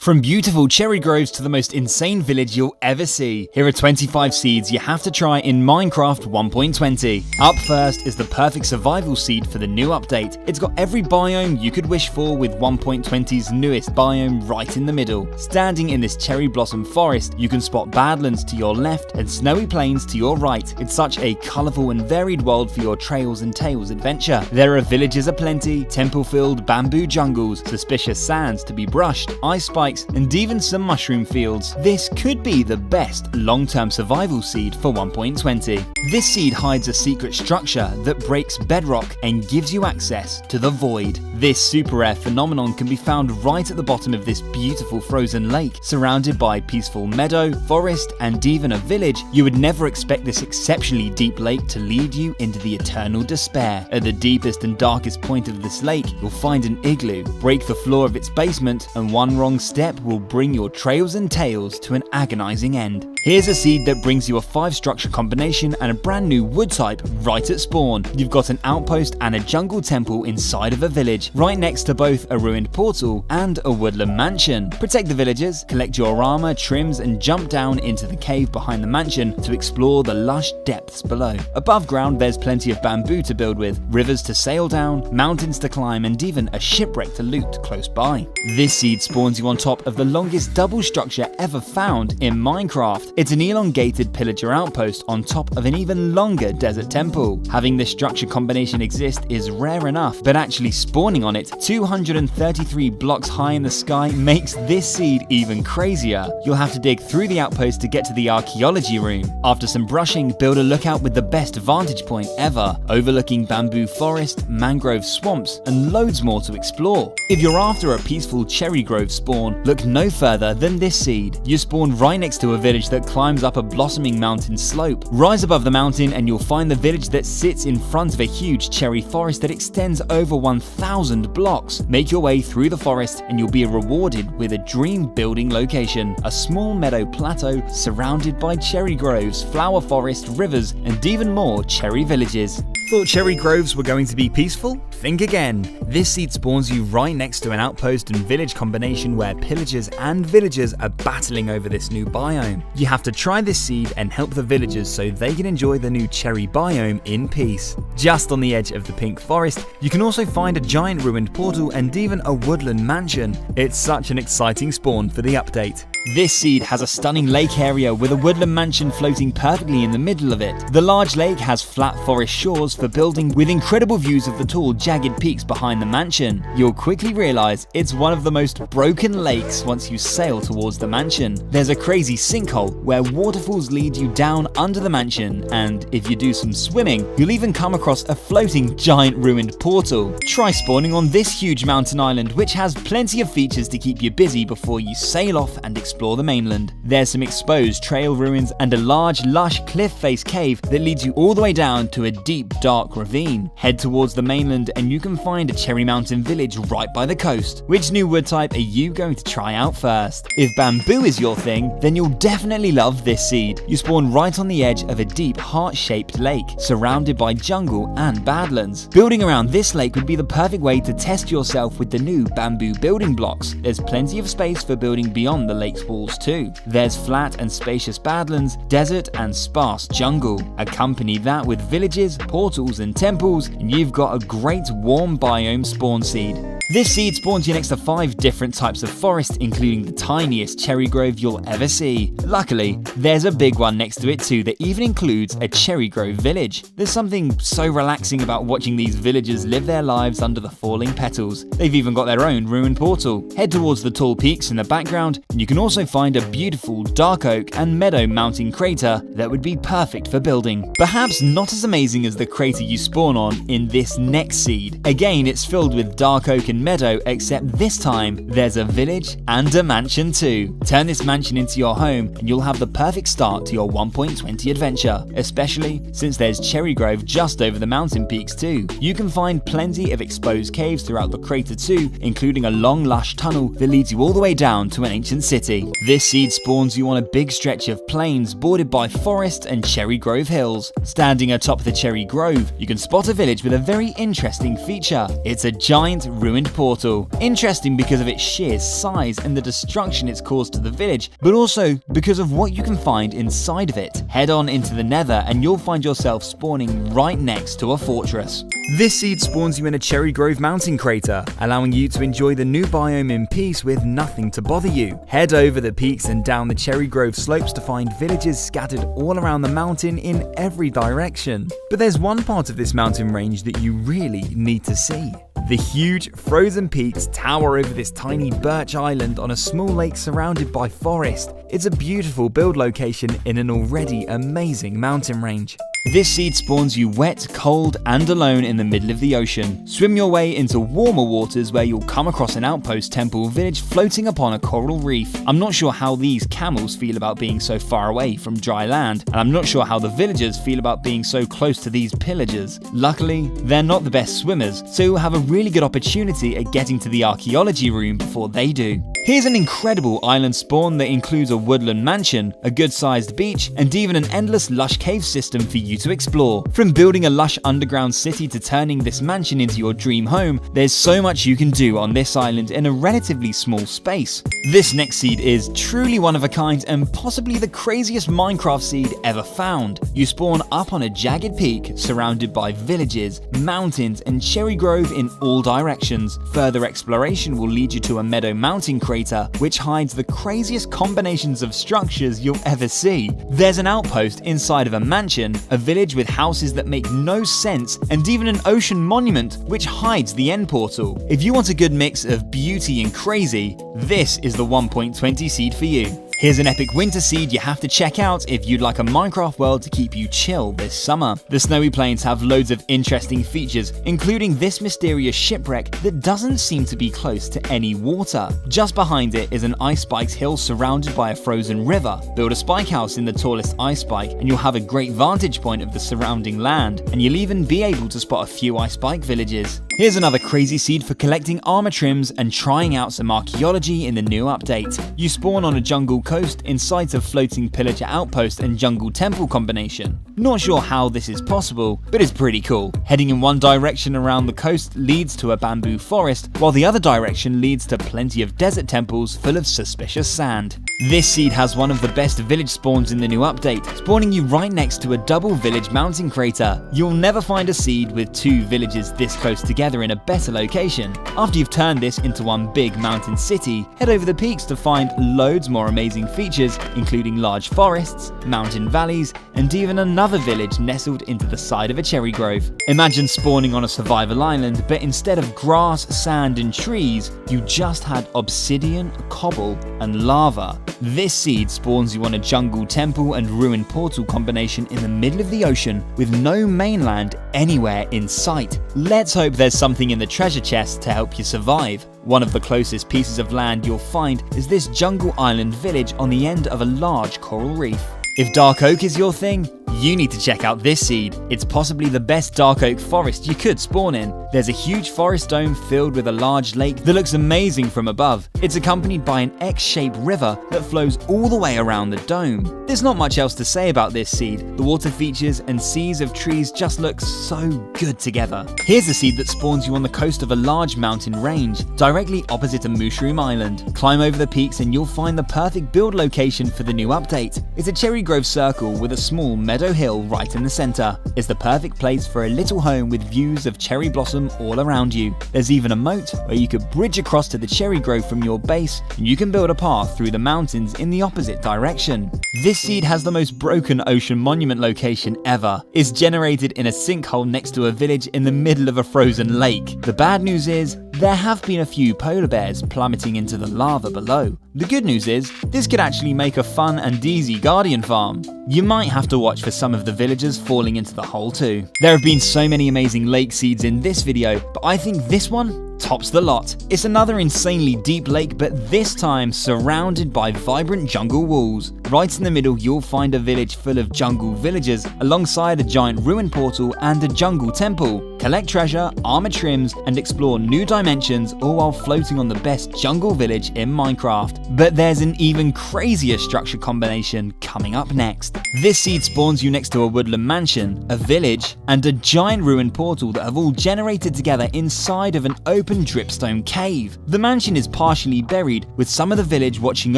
From beautiful cherry groves to the most insane village you'll ever see, here are 25 seeds you have to try in Minecraft 1.20. Up first is the perfect survival seed for the new update. It's got every biome you could wish for, with 1.20's newest biome right in the middle. Standing in this cherry blossom forest, you can spot badlands to your left and snowy plains to your right. It's such a colourful and varied world for your Trails and Tales adventure. There are villages aplenty, temple-filled bamboo jungles, suspicious sands to be brushed, ice spikes, and even some mushroom fields. This could be the best long-term survival seed for 1.20. This seed hides a secret structure that breaks bedrock and gives you access to the void. This super rare phenomenon can be found right at the bottom of this beautiful frozen lake, surrounded by peaceful meadow, forest, and even a village. You would never expect this exceptionally deep lake to lead you into the eternal despair. At the deepest and darkest point of this lake, you'll find an igloo. Break the floor of its basement, and one wrong step will bring your Trails and Tales to an agonizing end. Here's a seed that brings you a 5-structure combination and a brand new wood type right at spawn. You've got an outpost and a jungle temple inside of a village, right next to both a ruined portal and a woodland mansion. Protect the villagers, collect your armor, trims, and jump down into the cave behind the mansion to explore the lush depths below. Above ground, there's plenty of bamboo to build with, rivers to sail down, mountains to climb, and even a shipwreck to loot close by. This seed spawns you on top of the longest double structure ever found in Minecraft. It's an elongated pillager outpost on top of an even longer desert temple. Having this structure combination exist is rare enough, but actually spawning on it 233 blocks high in the sky makes this seed even crazier. You'll have to dig through the outpost to get to the archaeology room. After some brushing, build a lookout with the best vantage point ever, overlooking bamboo forest, mangrove swamps, and loads more to explore. If you're after a peaceful cherry grove spawn, look no further than this seed. You spawn right next to a village that climbs up a blossoming mountain slope. Rise above the mountain and you'll find the village that sits in front of a huge cherry forest that extends over 1,000 blocks. Make your way through the forest and you'll be rewarded with a dream building location, a small meadow plateau surrounded by cherry groves, flower forest, rivers, and even more cherry villages. Thought cherry groves were going to be peaceful? Think again. This seed spawns you right next to an outpost and village combination where pillagers and villagers are battling over this new biome. You have to try this seed and help the villagers so they can enjoy the new cherry biome in peace. Just on the edge of the pink forest, you can also find a giant ruined portal and even a woodland mansion. It's such an exciting spawn for the update. This seed has a stunning lake area with a woodland mansion floating perfectly in the middle of it. The large lake has flat forest shores for building with incredible views of the tall, jagged peaks behind the mansion. You'll quickly realize it's one of the most broken lakes once you sail towards the mansion. There's a crazy sinkhole where waterfalls lead you down under the mansion, and if you do some swimming, you'll even come across a floating giant ruined portal. Try spawning on this huge mountain island, which has plenty of features to keep you busy before you sail off and explore the mainland. There's some exposed trail ruins and a large, lush cliff-face cave that leads you all the way down to a deep, dark ravine. Head towards the mainland and you can find a Cherry Mountain village right by the coast. Which new wood type are you going to try out first? If bamboo is your thing, then you'll definitely love this seed. You spawn right on the edge of a deep, heart-shaped lake, surrounded by jungle and badlands. Building around this lake would be the perfect way to test yourself with the new bamboo building blocks. There's plenty of space for building beyond the lake's walls too. There's flat and spacious badlands, desert and sparse jungle. Accompany that with villages, portals and temples, and you've got a great warm biome spawn seed. This seed spawns you next to 5 different types of forest, including the tiniest cherry grove you'll ever see. Luckily, there's a big one next to it too that even includes a cherry grove village. There's something so relaxing about watching these villagers live their lives under the falling petals. They've even got their own ruined portal. Head towards the tall peaks in the background, and you can also find a beautiful dark oak and meadow mountain crater that would be perfect for building. Perhaps not as amazing as the crater you spawn on in this next seed. Again, it's filled with dark oak and meadow, except this time there's a village and a mansion too. Turn this mansion into your home and you'll have the perfect start to your 1.20 adventure, especially since there's Cherry Grove just over the mountain peaks too. You can find plenty of exposed caves throughout the crater too, including a long lush tunnel that leads you all the way down to an ancient city. This seed spawns you on a big stretch of plains bordered by forest and Cherry Grove hills. Standing atop the Cherry Grove, you can spot a village with a very interesting feature. It's a giant ruined ruined portal. Interesting because of its sheer size and the destruction it's caused to the village, but also because of what you can find inside of it. Head on into the Nether and you'll find yourself spawning right next to a fortress. This seed spawns you in a Cherry Grove mountain crater, allowing you to enjoy the new biome in peace with nothing to bother you. Head over the peaks and down the Cherry Grove slopes to find villages scattered all around the mountain in every direction. But there's one part of this mountain range that you really need to see. The huge frozen peaks tower over this tiny birch island on a small lake surrounded by forest. It's a beautiful build location in an already amazing mountain range. This seed spawns you wet, cold, and alone in the middle of the ocean. Swim your way into warmer waters where you'll come across an outpost temple village floating upon a coral reef. I'm not sure how these camels feel about being so far away from dry land, and I'm not sure how the villagers feel about being so close to these pillagers. Luckily, they're not the best swimmers, so you'll have a really good opportunity at getting to the archaeology room before they do. Here's an incredible island spawn that includes a woodland mansion, a good-sized beach, and even an endless lush cave system for you to explore. From building a lush underground city to turning this mansion into your dream home, there's so much you can do on this island in a relatively small space. This next seed is truly one of a kind and possibly the craziest Minecraft seed ever found. You spawn up on a jagged peak surrounded by villages, mountains, and cherry grove in all directions. Further exploration will lead you to a meadow mountain crater, which hides the craziest combinations of structures you'll ever see. There's an outpost inside of a mansion, a village with houses that make no sense, and even an ocean monument which hides the end portal. If you want a good mix of beauty and crazy, this is the 1.20 seed for you. Here's an epic winter seed you have to check out if you'd like a Minecraft world to keep you chill this summer. The snowy plains have loads of interesting features, including this mysterious shipwreck that doesn't seem to be close to any water. Just behind it is an ice spiked hill surrounded by a frozen river. Build a spike house in the tallest ice spike and you'll have a great vantage point of the surrounding land, and you'll even be able to spot a few ice spike villages. Here's another crazy seed for collecting armor trims and trying out some archaeology in the new update. You spawn on a jungle coast in sight of floating pillager outpost and jungle temple combination. Not sure how this is possible, but it's pretty cool. Heading in one direction around the coast leads to a bamboo forest, while the other direction leads to plenty of desert temples full of suspicious sand. This seed has one of the best village spawns in the new update, spawning you right next to a double village mountain crater. You'll never find a seed with two villages this close together in a better location. After you've turned this into one big mountain city, head over the peaks to find loads more amazing features, including large forests, mountain valleys, and even another village nestled into the side of a cherry grove. Imagine spawning on a survival island, but instead of grass, sand, and trees, you just had obsidian, cobble, and lava. This seed spawns you on a jungle temple and ruined portal combination in the middle of the ocean with no mainland anywhere in sight. Let's hope there's something in the treasure chest to help you survive. One of the closest pieces of land you'll find is this jungle island village on the end of a large coral reef. If dark oak is your thing, you need to check out this seed. It's possibly the best dark oak forest you could spawn in. There's a huge forest dome filled with a large lake that looks amazing from above. It's accompanied by an X-shaped river that flows all the way around the dome. There's not much else to say about this seed. The water features and seas of trees just look so good together. Here's a seed that spawns you on the coast of a large mountain range, directly opposite a mushroom island. Climb over the peaks and you'll find the perfect build location for the new update. It's a cherry grove circle with a small meadow hill right in the center. It's the perfect place for a little home with views of cherry blossom all around you. There's even a moat where you could bridge across to the cherry grove from your base, and you can build a path through the mountains in the opposite direction. This seed has the most broken ocean monument location ever. It's generated in a sinkhole next to a village in the middle of a frozen lake. The bad news is, there have been a few polar bears plummeting into the lava below. The good news is, this could actually make a fun and easy guardian farm. You might have to watch for some of the villagers falling into the hole too. There have been so many amazing lake seeds in this video, but I think this one tops the lot. It's another insanely deep lake, but this time surrounded by vibrant jungle walls. Right in the middle you'll find a village full of jungle villagers alongside a giant ruin portal and a jungle temple. Collect treasure, armor trims, and explore new dimensions, all while floating on the best jungle village in Minecraft. But there's an even crazier structure combination coming up next. This seed spawns you next to a woodland mansion, a village, and a giant ruin portal that have all generated together inside of an open dripstone cave. The mansion is partially buried, with some of the village watching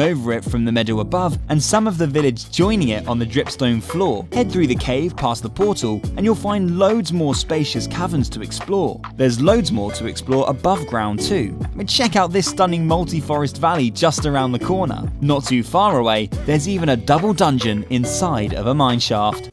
over it from the meadow above, and some of the village joining it on the dripstone floor. Head through the cave past the portal, and you'll find loads more spacious caverns to explore. There's loads more to explore above ground too. But check out this stunning multi-forest valley just around the corner. Not too far away, there's even a double dungeon inside of a mineshaft.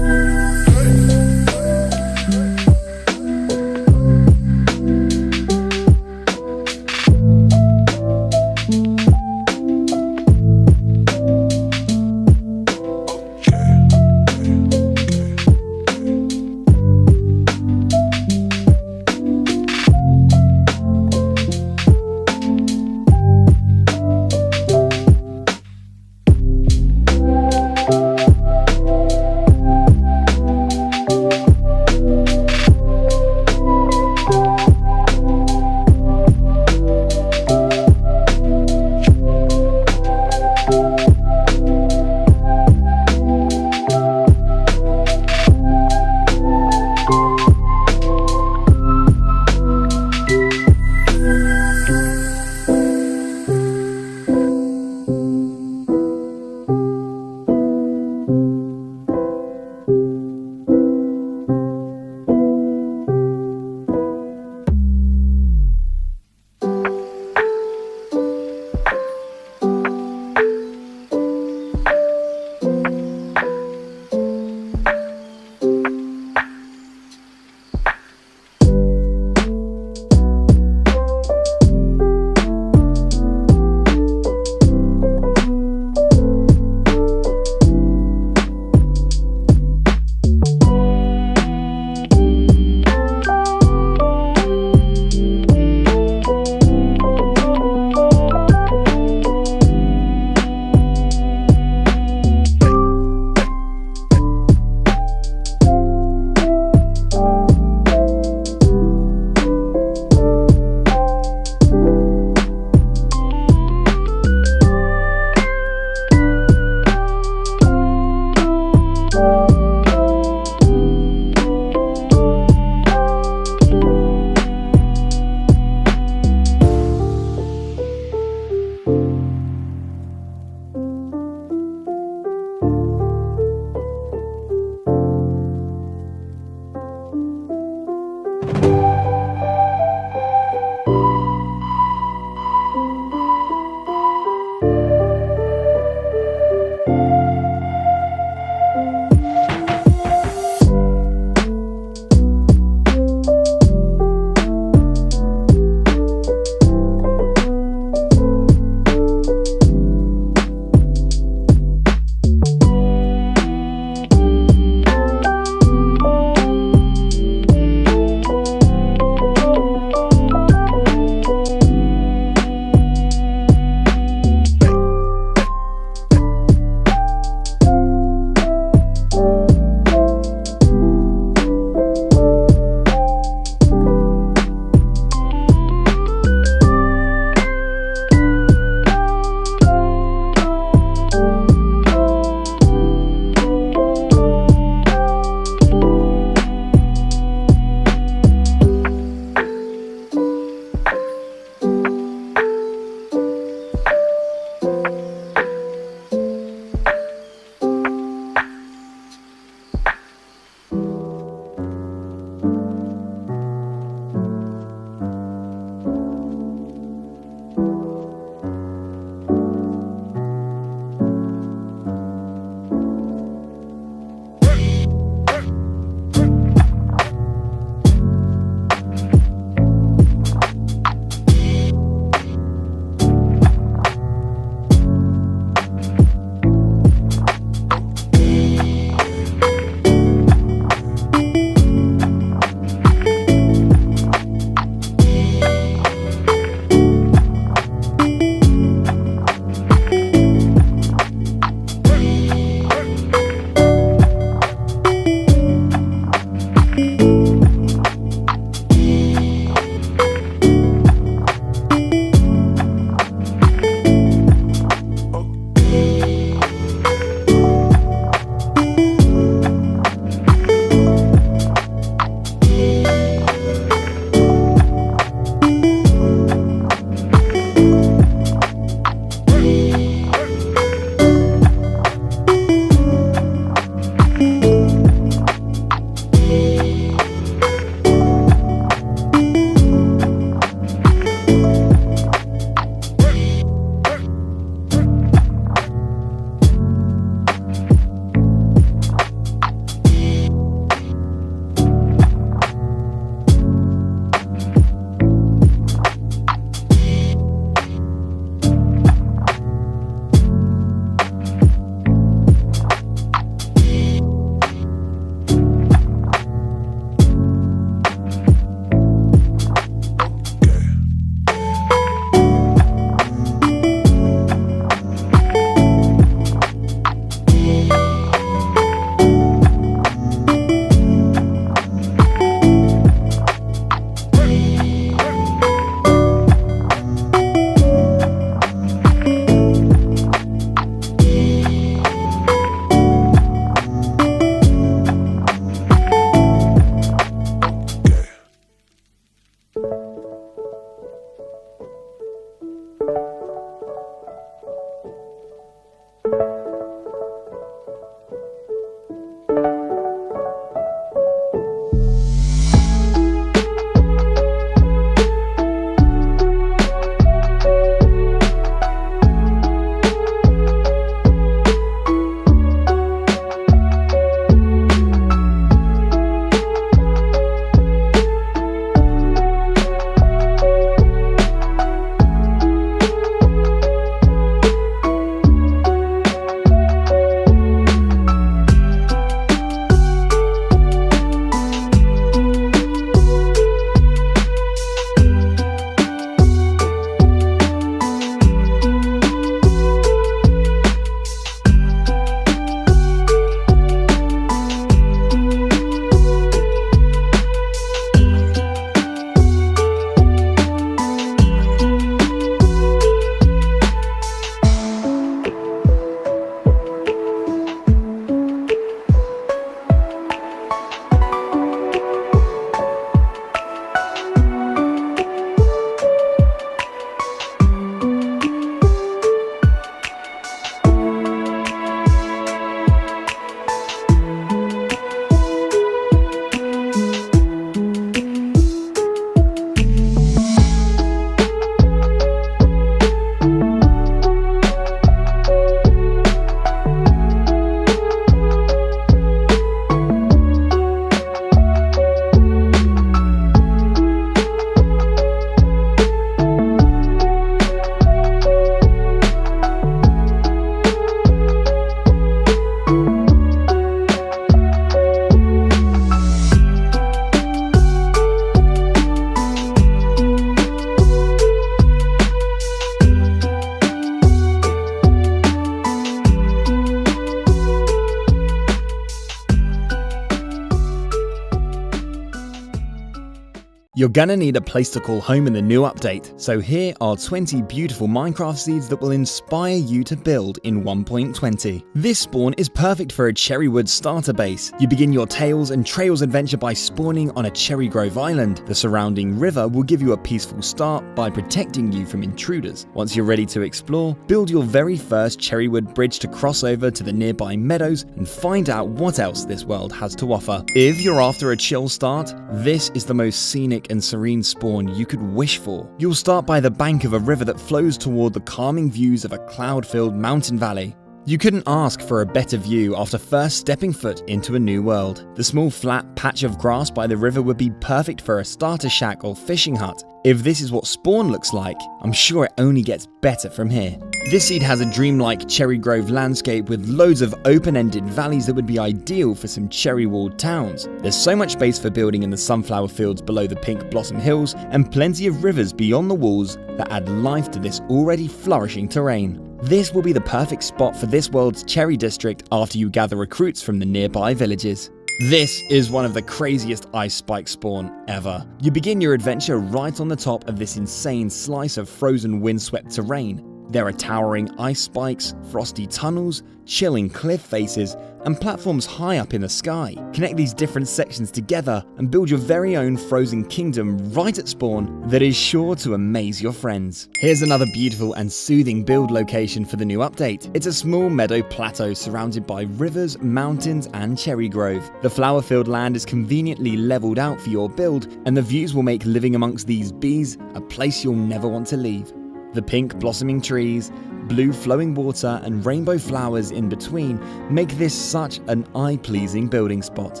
You're gonna need a place to call home in the new update, so here are 20 beautiful Minecraft seeds that will inspire you to build in 1.20. This spawn is perfect for a Cherrywood starter base. You begin your Tales and Trails adventure by spawning on a Cherry Grove island. The surrounding river will give you a peaceful start by protecting you from intruders. Once you're ready to explore, build your very first Cherrywood bridge to cross over to the nearby meadows and find out what else this world has to offer. If you're after a chill start, this is the most scenic and serene spawn you could wish for. You'll start by the bank of a river that flows toward the calming views of a cloud-filled mountain valley. You couldn't ask for a better view after first stepping foot into a new world. The small flat patch of grass by the river would be perfect for a starter shack or fishing hut. If this is what spawn looks like, I'm sure it only gets better from here. This seed has a dreamlike Cherry Grove landscape with loads of open-ended valleys that would be ideal for some cherry-walled towns. There's so much space for building in the sunflower fields below the pink blossom hills, and plenty of rivers beyond the walls that add life to this already flourishing terrain. This will be the perfect spot for this world's cherry district after you gather recruits from the nearby villages. This is one of the craziest ice spike spawn ever. You begin your adventure right on the top of this insane slice of frozen windswept terrain. There are towering ice spikes, frosty tunnels, chilling cliff faces, and platforms high up in the sky. Connect these different sections together and build your very own frozen kingdom right at spawn that is sure to amaze your friends. Here's another beautiful and soothing build location for the new update. It's a small meadow plateau surrounded by rivers, mountains, and Cherry Grove. The flower-filled land is conveniently leveled out for your build, and the views will make living amongst these bees a place you'll never want to leave. The pink blossoming trees, blue flowing water, and rainbow flowers in between make this such an eye-pleasing building spot.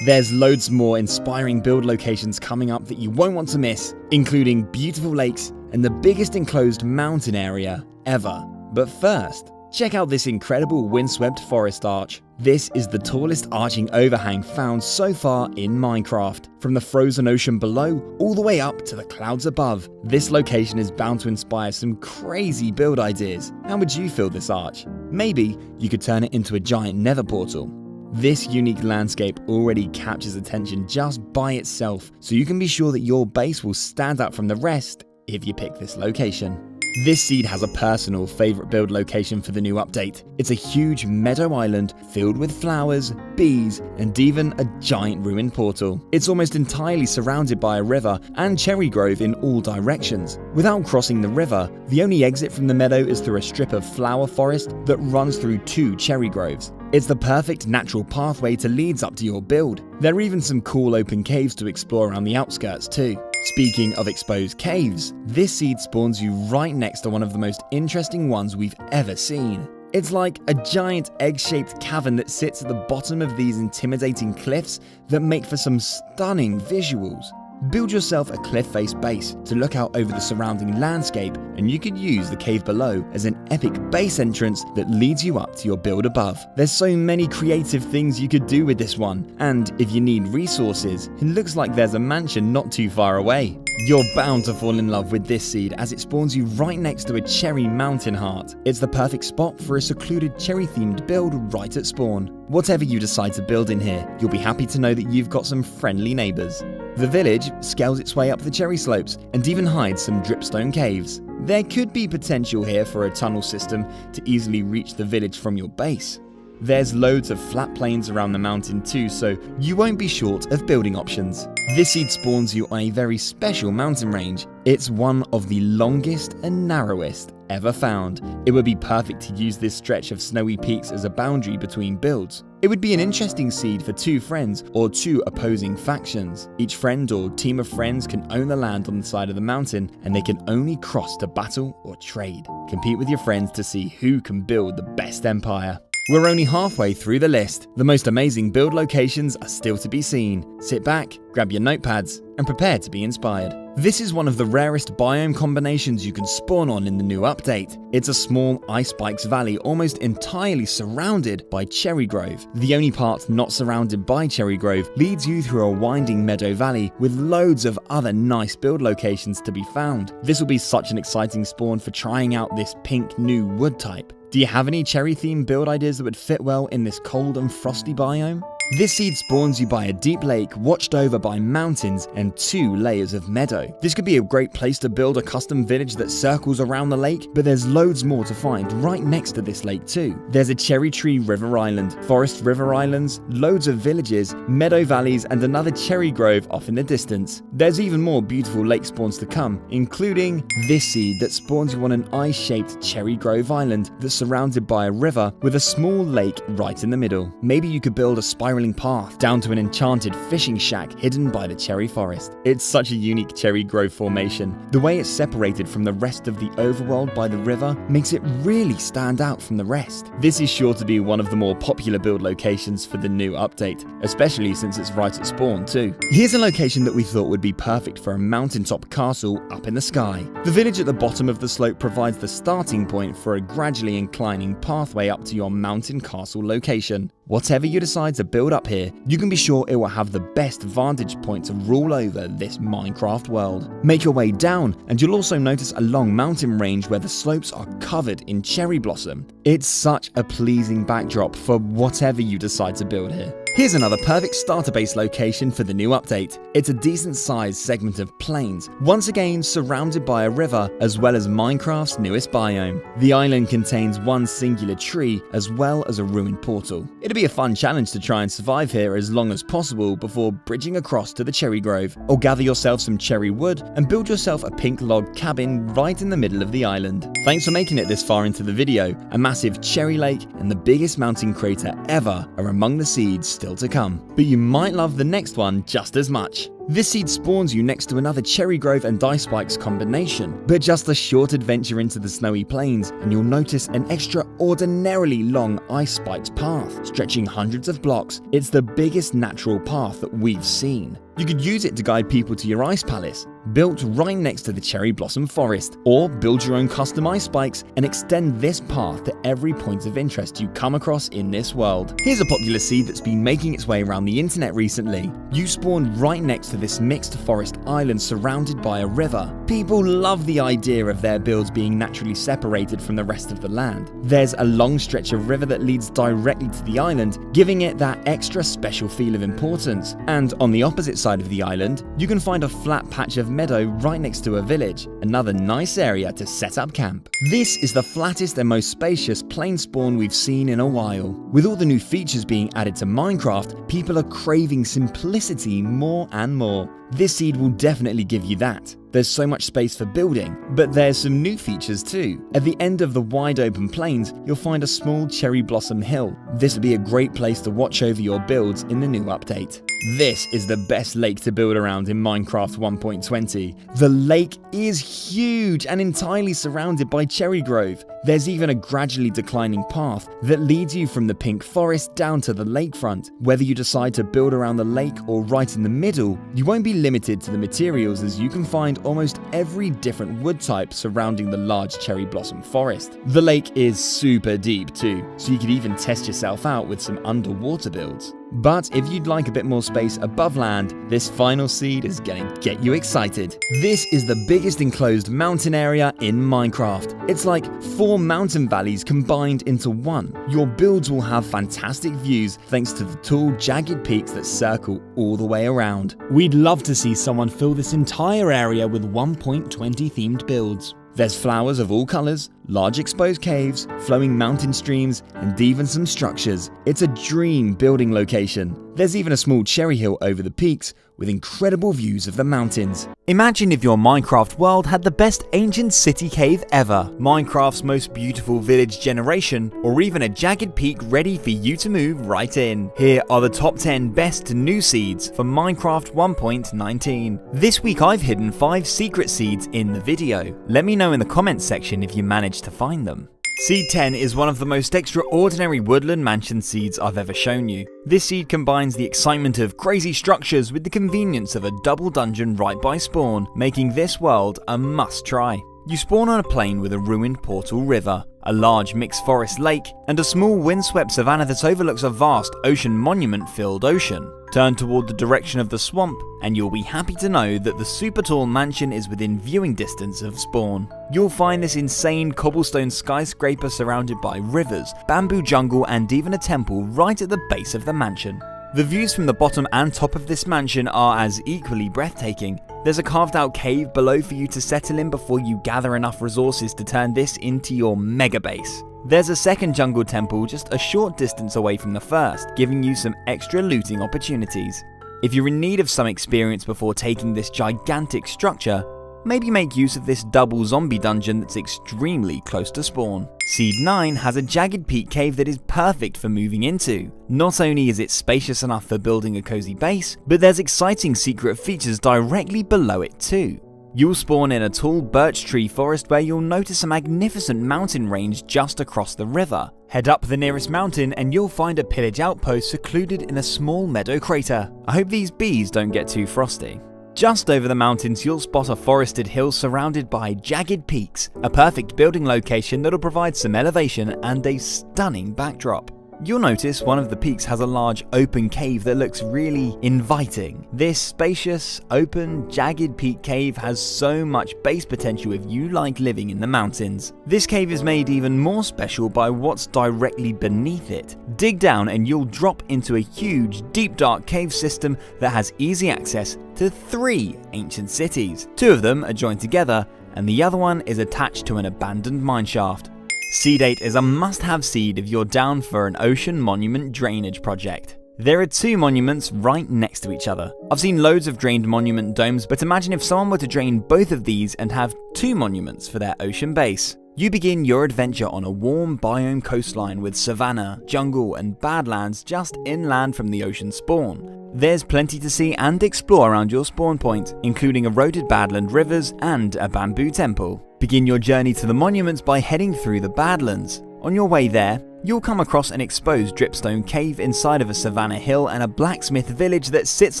There's loads more inspiring build locations coming up that you won't want to miss, including beautiful lakes and the biggest enclosed mountain area ever. But first, check out this incredible windswept forest arch. This is the tallest arching overhang found so far in Minecraft. From the frozen ocean below, all the way up to the clouds above. This location is bound to inspire some crazy build ideas. How would you fill this arch? Maybe you could turn it into a giant nether portal. This unique landscape already captures attention just by itself, so you can be sure that your base will stand out from the rest if you pick this location. This seed has a personal favourite build location for the new update. It's a huge meadow island filled with flowers, bees, and even a giant ruined portal. It's almost entirely surrounded by a river and cherry grove in all directions. Without crossing the river, the only exit from the meadow is through a strip of flower forest that runs through 2 cherry groves. It's the perfect natural pathway to leads up to your build. There are even some cool open caves to explore around the outskirts too. Speaking of exposed caves, this seed spawns you right next to one of the most interesting ones we've ever seen. It's like a giant egg-shaped cavern that sits at the bottom of these intimidating cliffs that make for some stunning visuals. Build yourself a cliff-face base to look out over the surrounding landscape, and you could use the cave below as an epic base entrance that leads you up to your build above. There's so many creative things you could do with this one, and if you need resources, it looks like there's a mansion not too far away. You're bound to fall in love with this seed as it spawns you right next to a cherry mountain heart. It's the perfect spot for a secluded cherry-themed build right at spawn. Whatever you decide to build in here, you'll be happy to know that you've got some friendly neighbours. The village scales its way up the cherry slopes and even hides some dripstone caves. There could be potential here for a tunnel system to easily reach the village from your base. There's loads of flat plains around the mountain too, so you won't be short of building options. This seed spawns you on a very special mountain range. It's one of the longest and narrowest ever found. It would be perfect to use this stretch of snowy peaks as a boundary between builds. It would be an interesting seed for 2 friends or 2 opposing factions. Each friend or team of friends can own the land on the side of the mountain, and they can only cross to battle or trade. Compete with your friends to see who can build the best empire. We're only halfway through the list. The most amazing build locations are still to be seen. Sit back, grab your notepads, and prepare to be inspired. This is one of the rarest biome combinations you can spawn on in the new update. It's a small Ice Spikes Valley almost entirely surrounded by Cherry Grove. The only part not surrounded by Cherry Grove leads you through a winding meadow valley with loads of other nice build locations to be found. This will be such an exciting spawn for trying out this pink new wood type. Do you have any cherry-themed build ideas that would fit well in this cold and frosty biome? This seed spawns you by a deep lake watched over by mountains and 2 layers of meadow. This could be a great place to build a custom village that circles around the lake, but there's loads more to find right next to this lake too. There's a cherry tree river island, forest river islands, loads of villages, meadow valleys, and another cherry grove off in the distance. There's even more beautiful lake spawns to come, including this seed that spawns you on an eye-shaped cherry grove island that's surrounded by a river with a small lake right in the middle. Maybe you could build a spiraling path down to an enchanted fishing shack hidden by the cherry forest. It's such a unique cherry grove formation. The way it's separated from the rest of the overworld by the river makes it really stand out from the rest. This is sure to be one of the more popular build locations for the new update, especially since it's right at spawn too. Here's a location that we thought would be perfect for a mountaintop castle up in the sky. The village at the bottom of the slope provides the starting point for a gradually inclining pathway up to your mountain castle location. Whatever you decide to build up here, you can be sure it will have the best vantage point to rule over this Minecraft world. Make your way down, and you'll also notice a long mountain range where the slopes are covered in cherry blossom. It's such a pleasing backdrop for whatever you decide to build here. Here's another perfect starter base location for the new update. It's a decent sized segment of plains, once again surrounded by a river, as well as Minecraft's newest biome. The island contains one singular tree, as well as a ruined portal. It'll be a fun challenge to try and survive here as long as possible before bridging across to the cherry grove, or gather yourself some cherry wood and build yourself a pink log cabin right in the middle of the island. Thanks for making it this far into the video. A massive cherry lake and the biggest mountain crater ever are among the seeds still to come, but you might love the next one just as much. This seed spawns you next to another cherry grove and Ice Spikes combination, but just a short adventure into the snowy plains and you'll notice an extraordinarily long Ice Spikes path stretching hundreds of blocks. It's the biggest natural path that we've seen. You could use it to guide people to your ice palace, built right next to the cherry blossom forest, or build your own custom ice spikes and extend this path to every point of interest you come across in this world. Here's a popular seed that's been making its way around the internet recently. You spawn right next to this mixed forest island surrounded by a river. People love the idea of their builds being naturally separated from the rest of the land. There's a long stretch of river that leads directly to the island, giving it that extra special feel of importance. And on the opposite side of the island, you can find a flat patch of meadow right next to a village, another nice area to set up camp. This is the flattest and most spacious plain spawn we've seen in a while. With all the new features being added to Minecraft, people are craving simplicity more and more. This seed will definitely give you that. There's so much space for building, but there's some new features too. At the end of the wide open plains, you'll find a small cherry blossom hill. This will be a great place to watch over your builds in the new update. This is the best lake to build around in Minecraft 1.20. The lake is huge and entirely surrounded by cherry grove. There's even a gradually declining path that leads you from the pink forest down to the lakefront. Whether you decide to build around the lake or right in the middle, you won't be limited to the materials, as you can find almost every different wood type surrounding the large cherry blossom forest. The lake is super deep too, so you could even test yourself out with some underwater builds. But if you'd like a bit more space above land, this final seed is gonna get you excited. This is the biggest enclosed mountain area in Minecraft. It's like 4 mountain valleys combined into one. Your builds will have fantastic views thanks to the tall, jagged peaks that circle all the way around. We'd love to see someone fill this entire area with 1.20 themed builds. There's flowers of all colors, large exposed caves, flowing mountain streams, and even some structures. It's a dream building location. There's even a small cherry hill over the peaks with incredible views of the mountains. Imagine if your Minecraft world had the best ancient city cave ever, Minecraft's most beautiful village generation, or even a jagged peak ready for you to move right in. Here are the top 10 best new seeds for Minecraft 1.19. This week I've hidden 5 secret seeds in the video. Let me know in the comments section if you managed to find them. Seed 10 is one of the most extraordinary woodland mansion seeds I've ever shown you. This seed combines the excitement of crazy structures with the convenience of a double dungeon right by spawn, making this world a must try. You spawn on a plain with a ruined portal river, a large mixed forest lake, and a small windswept savanna that overlooks a vast ocean monument-filled ocean. Turn toward the direction of the swamp, and you'll be happy to know that the super tall mansion is within viewing distance of spawn. You'll find this insane cobblestone skyscraper surrounded by rivers, bamboo jungle, and even a temple right at the base of the mansion. The views from the bottom and top of this mansion are as equally breathtaking. There's a carved out cave below for you to settle in before you gather enough resources to turn this into your mega base. There's a second jungle temple just a short distance away from the first, giving you some extra looting opportunities. If you're in need of some experience before taking this gigantic structure, maybe make use of this double zombie dungeon that's extremely close to spawn. Seed 9 has a jagged peak cave that is perfect for moving into. Not only is it spacious enough for building a cozy base, but there's exciting secret features directly below it too. You'll spawn in a tall birch tree forest where you'll notice a magnificent mountain range just across the river. Head up the nearest mountain and you'll find a pillage outpost secluded in a small meadow crater. I hope these bees don't get too frosty. Just over the mountains, you'll spot a forested hill surrounded by jagged peaks, a perfect building location that'll provide some elevation and a stunning backdrop. You'll notice one of the peaks has a large open cave that looks really inviting. This spacious, open, jagged peak cave has so much base potential if you like living in the mountains. This cave is made even more special by what's directly beneath it. Dig down and you'll drop into a huge, deep dark cave system that has easy access to 3 ancient cities. 2 of them are joined together and the other one is attached to an abandoned mineshaft. Seed 8 is a must-have seed if you're down for an ocean monument drainage project. There are 2 monuments right next to each other. I've seen loads of drained monument domes, but imagine if someone were to drain both of these and have 2 monuments for their ocean base. You begin your adventure on a warm biome coastline with savanna, jungle, and badlands just inland from the ocean spawn. There's plenty to see and explore around your spawn point, including eroded badland rivers and a bamboo temple. Begin your journey to the monuments by heading through the badlands. On your way there, you'll come across an exposed dripstone cave inside of a savanna hill and a blacksmith village that sits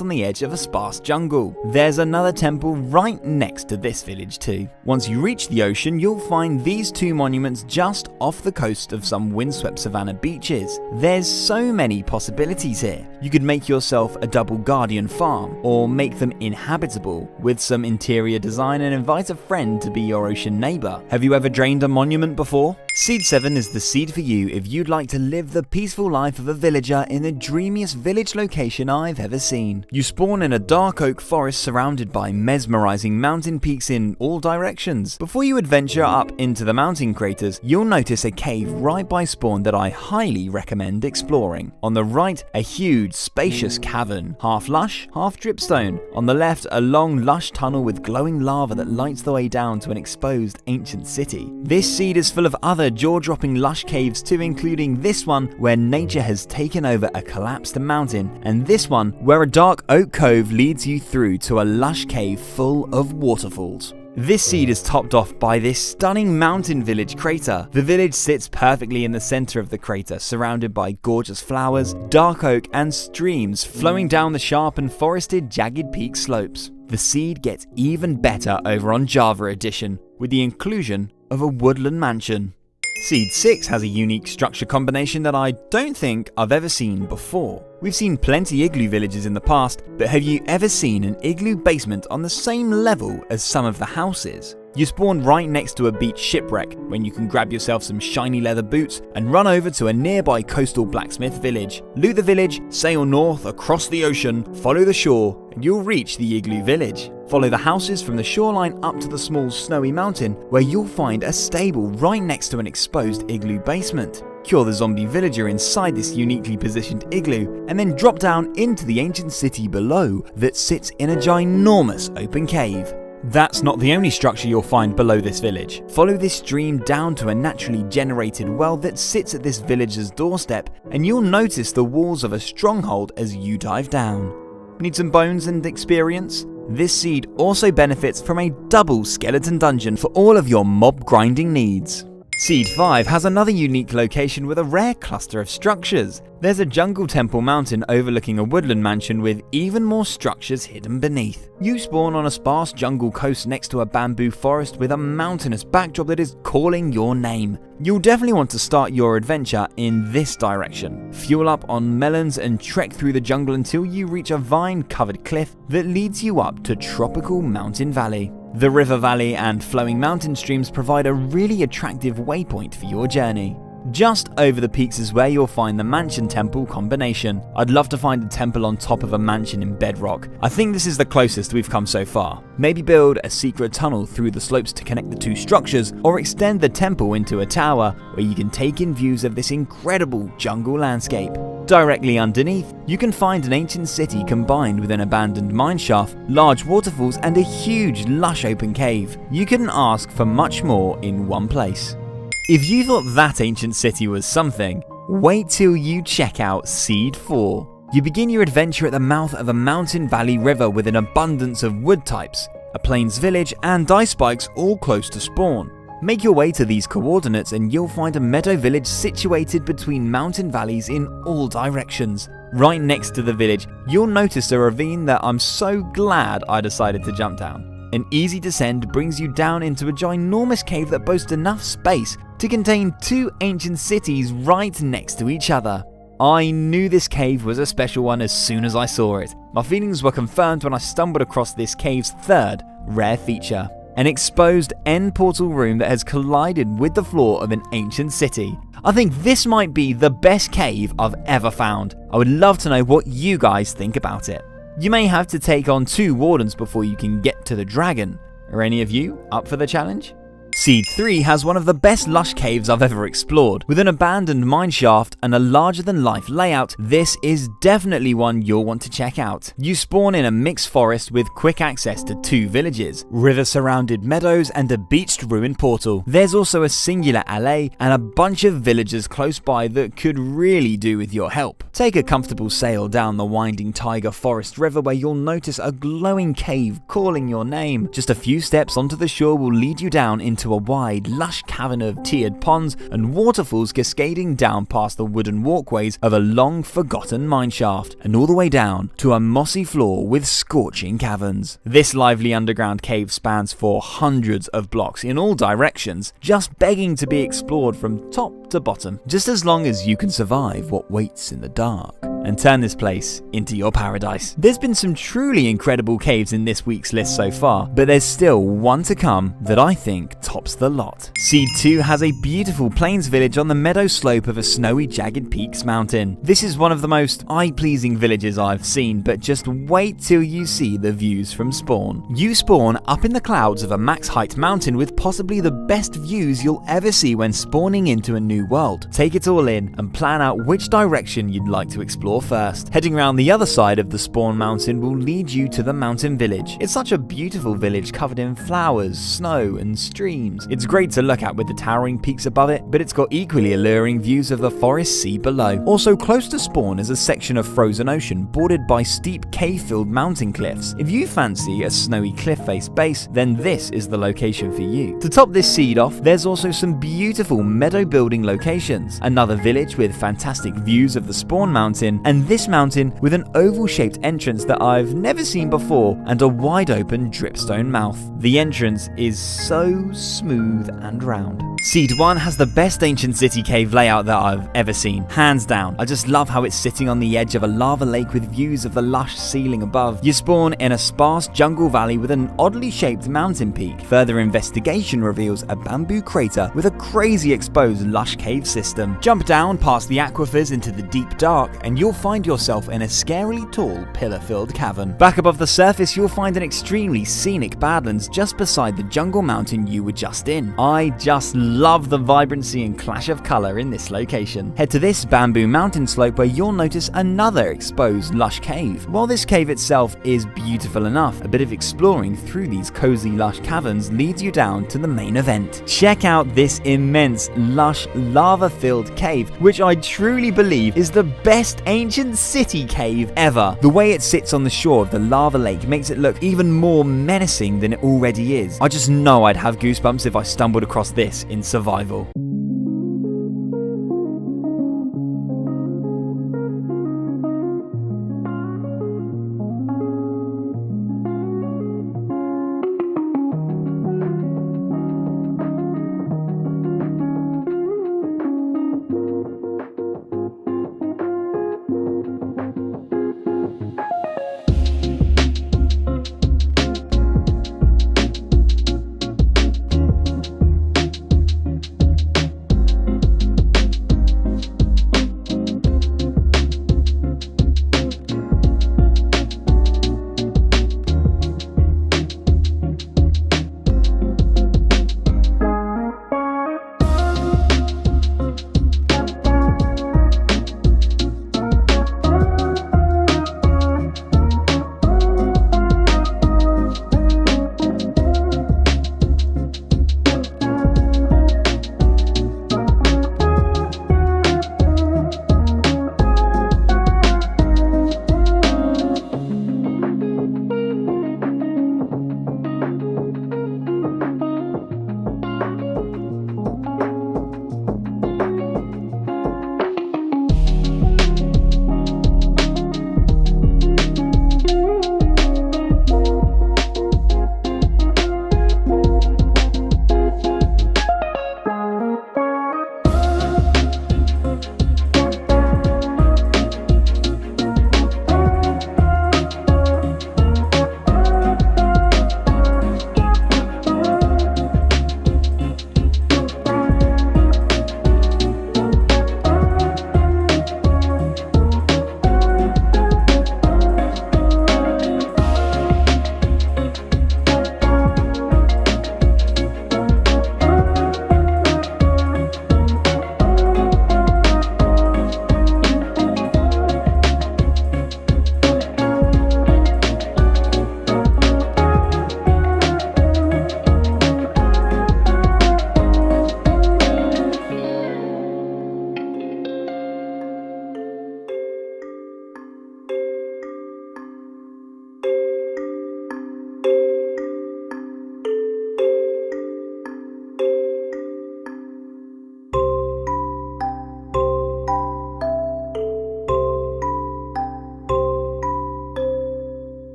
on the edge of a sparse jungle. There's another temple right next to this village too. Once you reach the ocean, you'll find these 2 monuments just off the coast of some windswept savanna beaches. There's so many possibilities here. You could make yourself a double guardian farm, or make them inhabitable with some interior design and invite a friend to be your ocean neighbor. Have you ever drained a monument before? Seed 7 is the seed for you if you'd like to live the peaceful life of a villager in the dreamiest village location I've ever seen. You spawn in a dark oak forest surrounded by mesmerizing mountain peaks in all directions. Before you adventure up into the mountain craters, you'll notice a cave right by spawn that I highly recommend exploring. On the right, a huge, spacious cavern, half lush, half dripstone. On the left, a long, lush tunnel with glowing lava that lights the way down to an exposed ancient city. This seed is full of other jaw-dropping lush caves too, including this one where nature has taken over a collapsed mountain, and this one where a dark oak cove leads you through to a lush cave full of waterfalls. This seed is topped off by this stunning mountain village crater. The village sits perfectly in the center of the crater, surrounded by gorgeous flowers, dark oak, and streams flowing down the sharp and forested jagged peak slopes. The seed gets even better over on Java Edition, with the inclusion of a woodland mansion. Seed 6 has a unique structure combination that I don't think I've ever seen before. We've seen plenty igloo villages in the past, but have you ever seen an igloo basement on the same level as some of the houses? You spawn right next to a beach shipwreck when you can grab yourself some shiny leather boots and run over to a nearby coastal blacksmith village. Loot the village, sail north across the ocean, follow the shore, and you'll reach the igloo village. Follow the houses from the shoreline up to the small snowy mountain where you'll find a stable right next to an exposed igloo basement. Cure the zombie villager inside this uniquely positioned igloo and then drop down into the ancient city below that sits in a ginormous open cave. That's not the only structure you'll find below this village. Follow this stream down to a naturally generated well that sits at this village's doorstep, and you'll notice the walls of a stronghold as you dive down. Need some bones and experience? This seed also benefits from a double skeleton dungeon for all of your mob grinding needs. Seed 5 has another unique location with a rare cluster of structures. There's a jungle temple mountain overlooking a woodland mansion with even more structures hidden beneath. You spawn on a sparse jungle coast next to a bamboo forest with a mountainous backdrop that is calling your name. You'll definitely want to start your adventure in this direction. Fuel up on melons and trek through the jungle until you reach a vine-covered cliff that leads you up to tropical Mountain Valley. The river valley and flowing mountain streams provide a really attractive waypoint for your journey. Just over the peaks is where you'll find the mansion temple combination. I'd love to find a temple on top of a mansion in bedrock. I think this is the closest we've come so far. Maybe build a secret tunnel through the slopes to connect the two structures, or extend the temple into a tower where you can take in views of this incredible jungle landscape. Directly underneath, you can find an ancient city combined with an abandoned mineshaft, large waterfalls, and a huge lush open cave. You couldn't ask for much more in one place. If you thought that ancient city was something, wait till you check out Seed 4. You begin your adventure at the mouth of a mountain valley river with an abundance of wood types, a plains village, and ice spikes all close to spawn. Make your way to these coordinates and you'll find a meadow village situated between mountain valleys in all directions. Right next to the village, you'll notice a ravine that I'm so glad I decided to jump down. An easy descent brings you down into a ginormous cave that boasts enough space to contain two ancient cities right next to each other. I knew this cave was a special one as soon as I saw it. My feelings were confirmed when I stumbled across this cave's third rare feature. An exposed end portal room that has collided with the floor of an ancient city. I think this might be the best cave I've ever found. I would love to know what you guys think about it. You may have to take on 2 wardens before you can get to the dragon. Are any of you up for the challenge? Seed 3 has one of the best lush caves I've ever explored. With an abandoned mineshaft and a larger-than-life layout, this is definitely one you'll want to check out. You spawn in a mixed forest with quick access to 2 villages, river-surrounded meadows, and a beached ruin portal. There's also a singular alley and a bunch of villagers close by that could really do with your help. Take a comfortable sail down the winding Tiger Forest River where you'll notice a glowing cave calling your name. Just a few steps onto the shore will lead you down into a wide, lush cavern of tiered ponds and waterfalls cascading down past the wooden walkways of a long-forgotten mineshaft and all the way down to a mossy floor with scorching caverns. This lively underground cave spans for hundreds of blocks in all directions, just begging to be explored from top to bottom, just as long as you can survive what waits in the dark. and turn this place into your paradise. There's been some truly incredible caves in this week's list so far, but there's still one to come that I think tops the lot. Seed 2 has a beautiful plains village on the meadow slope of a snowy Jagged Peaks mountain. This is one of the most eye-pleasing villages I've seen, but just wait till you see the views from spawn. You spawn up in the clouds of a max height mountain with possibly the best views you'll ever see when spawning into a new world. Take it all in and plan out which direction you'd like to explore first. Heading around the other side of the spawn mountain will lead you to the mountain village. It's such a beautiful village covered in flowers, snow and streams. It's great to look at with the towering peaks above it, but it's got equally alluring views of the forest sea below. Also close to spawn is a section of frozen ocean bordered by steep cave-filled mountain cliffs. If you fancy a snowy cliff face base, then this is the location for you. To top this seed off, there's also some beautiful meadow building locations, another village with fantastic views of the spawn mountain, and this mountain with an oval-shaped entrance that I've never seen before and a wide open dripstone mouth. The entrance is so smooth and round. Seed 1 has the best ancient city cave layout that I've ever seen, hands down. I just love how it's sitting on the edge of a lava lake with views of the lush ceiling above. You spawn in a sparse jungle valley with an oddly shaped mountain peak. Further investigation reveals a bamboo crater with a crazy exposed lush cave system. Jump down past the aquifers into the deep dark and you'll find yourself in a scarily tall pillar-filled cavern. Back above the surface you'll find an extremely scenic badlands just beside the jungle mountain you were just in. I just love the vibrancy and clash of colour in this location. Head to this bamboo mountain slope where you'll notice another exposed lush cave. While this cave itself is beautiful enough, a bit of exploring through these cozy lush caverns leads you down to the main event. Check out this immense lush lava-filled cave, which I truly believe is the best ancient city cave ever. The way it sits on the shore of the lava lake makes it look even more menacing than it already is. I just know I'd have goosebumps if I stumbled across this in survival.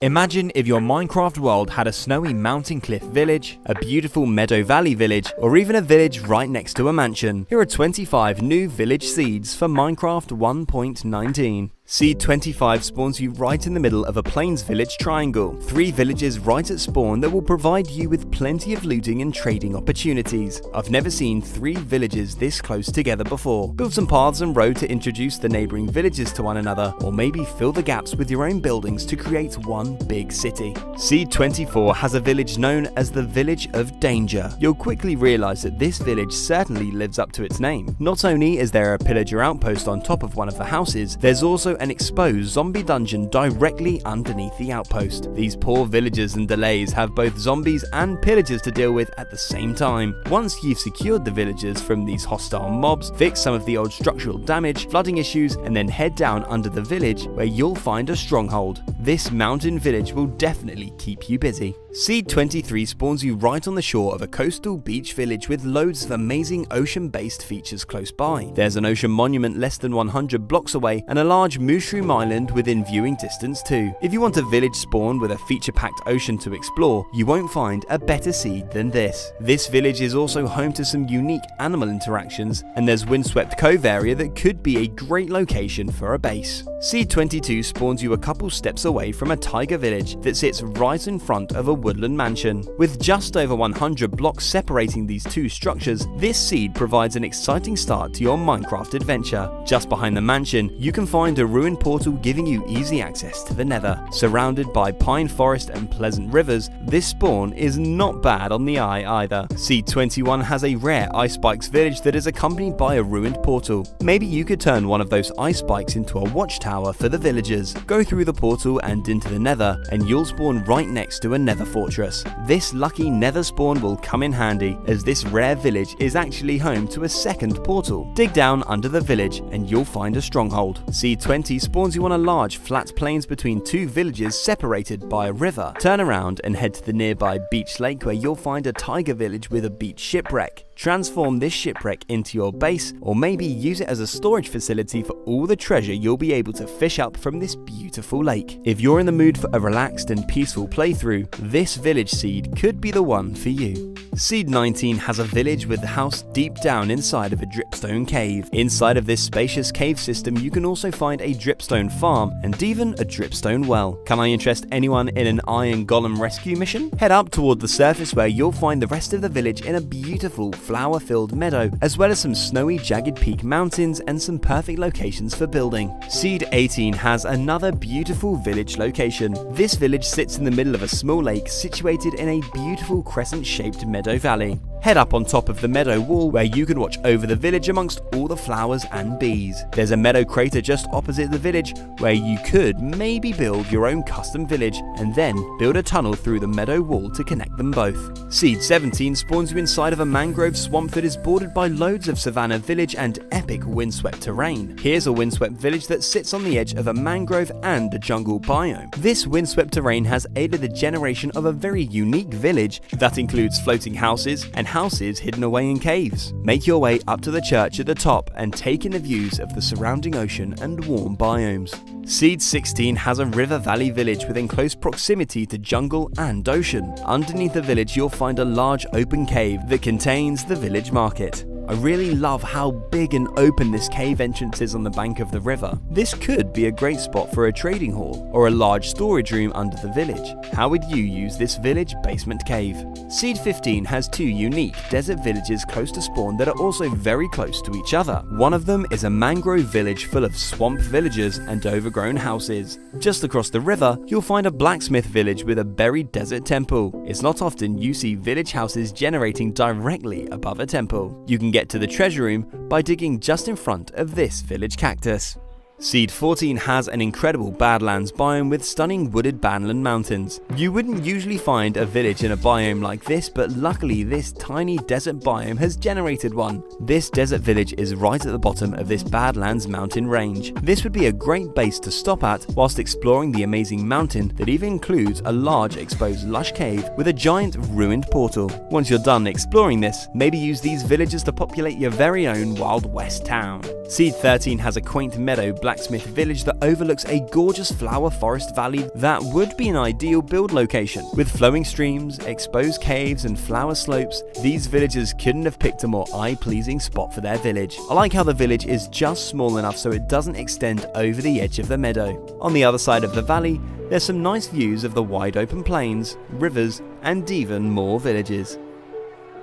Imagine if your Minecraft world had a snowy mountain cliff village, a beautiful meadow valley village, or even a village right next to a mansion. Here are 25 new village seeds for Minecraft 1.19. Seed 25 spawns you right in the middle of a Plains village triangle. 3 villages right at spawn that will provide you with plenty of looting and trading opportunities. I've never seen 3 villages this close together before. Build some paths and road to introduce the neighbouring villages to one another, or maybe fill the gaps with your own buildings to create one big city. Seed 24 has a village known as the Village of Danger. You'll quickly realise that this village certainly lives up to its name. Not only is there a pillager outpost on top of one of the houses, there's also an exposed zombie dungeon directly underneath the outpost. These poor villagers and delays have both zombies and pillagers to deal with at the same time. Once you've secured the villagers from these hostile mobs, fix some of the old structural damage, flooding issues, and then head down under the village where you'll find a stronghold. This mountain village will definitely keep you busy. Seed 23 spawns you right on the shore of a coastal beach village with loads of amazing ocean-based features close by. There's an ocean monument less than 100 blocks away and a large mushroom island within viewing distance too. If you want a village spawn with a feature-packed ocean to explore, you won't find a better seed than this. This village is also home to some unique animal interactions, and there's Windswept Cove area that could be a great location for a base. Seed 22 spawns you a couple steps away from a tiger village that sits right in front of a woodland mansion. With just over 100 blocks separating these two structures, this seed provides an exciting start to your Minecraft adventure. Just behind the mansion, you can find a ruined portal giving you easy access to the Nether. Surrounded by pine forest and pleasant rivers, this spawn is not bad on the eye either. Seed 21 has a rare ice spikes village that is accompanied by a ruined portal. Maybe you could turn one of those ice spikes into a watchtower for the villagers. Go through the portal and into the Nether, and you'll spawn right next to a Nether fortress. This lucky Nether spawn will come in handy, as this rare village is actually home to a second portal. Dig down under the village and you'll find a stronghold. Seed 20 spawns you on a large flat plains between 2 villages separated by a river. Turn around and head to the nearby beach lake where you'll find a tiger village with a beach shipwreck. Transform this shipwreck into your base, or maybe use it as a storage facility for all the treasure you'll be able to fish up from this beautiful lake. If you're in the mood for a relaxed and peaceful playthrough, this village seed could be the one for you. Seed 19 has a village with the house deep down inside of a dripstone cave. Inside of this spacious cave system, you can also find a dripstone farm and even a dripstone well. Can I interest anyone in an iron golem rescue mission? Head up toward the surface where you'll find the rest of the village in a beautiful flower-filled meadow, as well as some snowy jagged peak mountains and some perfect locations for building. Seed 18 has another beautiful village location. This village sits in the middle of a small lake situated in a beautiful crescent-shaped meadow valley. Head up on top of the meadow wall where you can watch over the village amongst all the flowers and bees. There's a meadow crater just opposite the village where you could maybe build your own custom village and then build a tunnel through the meadow wall to connect them both. Seed 17 spawns you inside of a mangrove swamp that is bordered by loads of savanna village and epic windswept terrain. Here's a windswept village that sits on the edge of a mangrove and a jungle biome. This windswept terrain has aided the generation of a very unique village that includes floating houses and houses hidden away in caves. Make your way up to the church at the top and take in the views of the surrounding ocean and warm biomes. Seed 16 has a river valley village within close proximity to jungle and ocean. Underneath the village you'll find a large open cave that contains the village market. I really love how big and open this cave entrance is on the bank of the river. This could be a great spot for a trading hall or a large storage room under the village. How would you use this village basement cave? Seed 15 has 2 unique desert villages close to spawn that are also very close to each other. One of them is a mangrove village full of swamp villagers and overgrown houses. Just across the river, you'll find a blacksmith village with a buried desert temple. It's not often you see village houses generating directly above a temple. You can get to the treasure room by digging just in front of this village cactus. Seed 14 has an incredible Badlands biome with stunning wooded Badland mountains. You wouldn't usually find a village in a biome like this, but luckily this tiny desert biome has generated one. This desert village is right at the bottom of this Badlands mountain range. This would be a great base to stop at whilst exploring the amazing mountain that even includes a large exposed lush cave with a giant ruined portal. Once you're done exploring this, maybe use these villages to populate your very own Wild West town. Seed 13 has a quaint meadow blacksmith village that overlooks a gorgeous flower forest valley that would be an ideal build location. With flowing streams, exposed caves, and flower slopes, these villagers couldn't have picked a more eye-pleasing spot for their village. I like how the village is just small enough so it doesn't extend over the edge of the meadow. On the other side of the valley, there's some nice views of the wide open plains, rivers, and even more villages.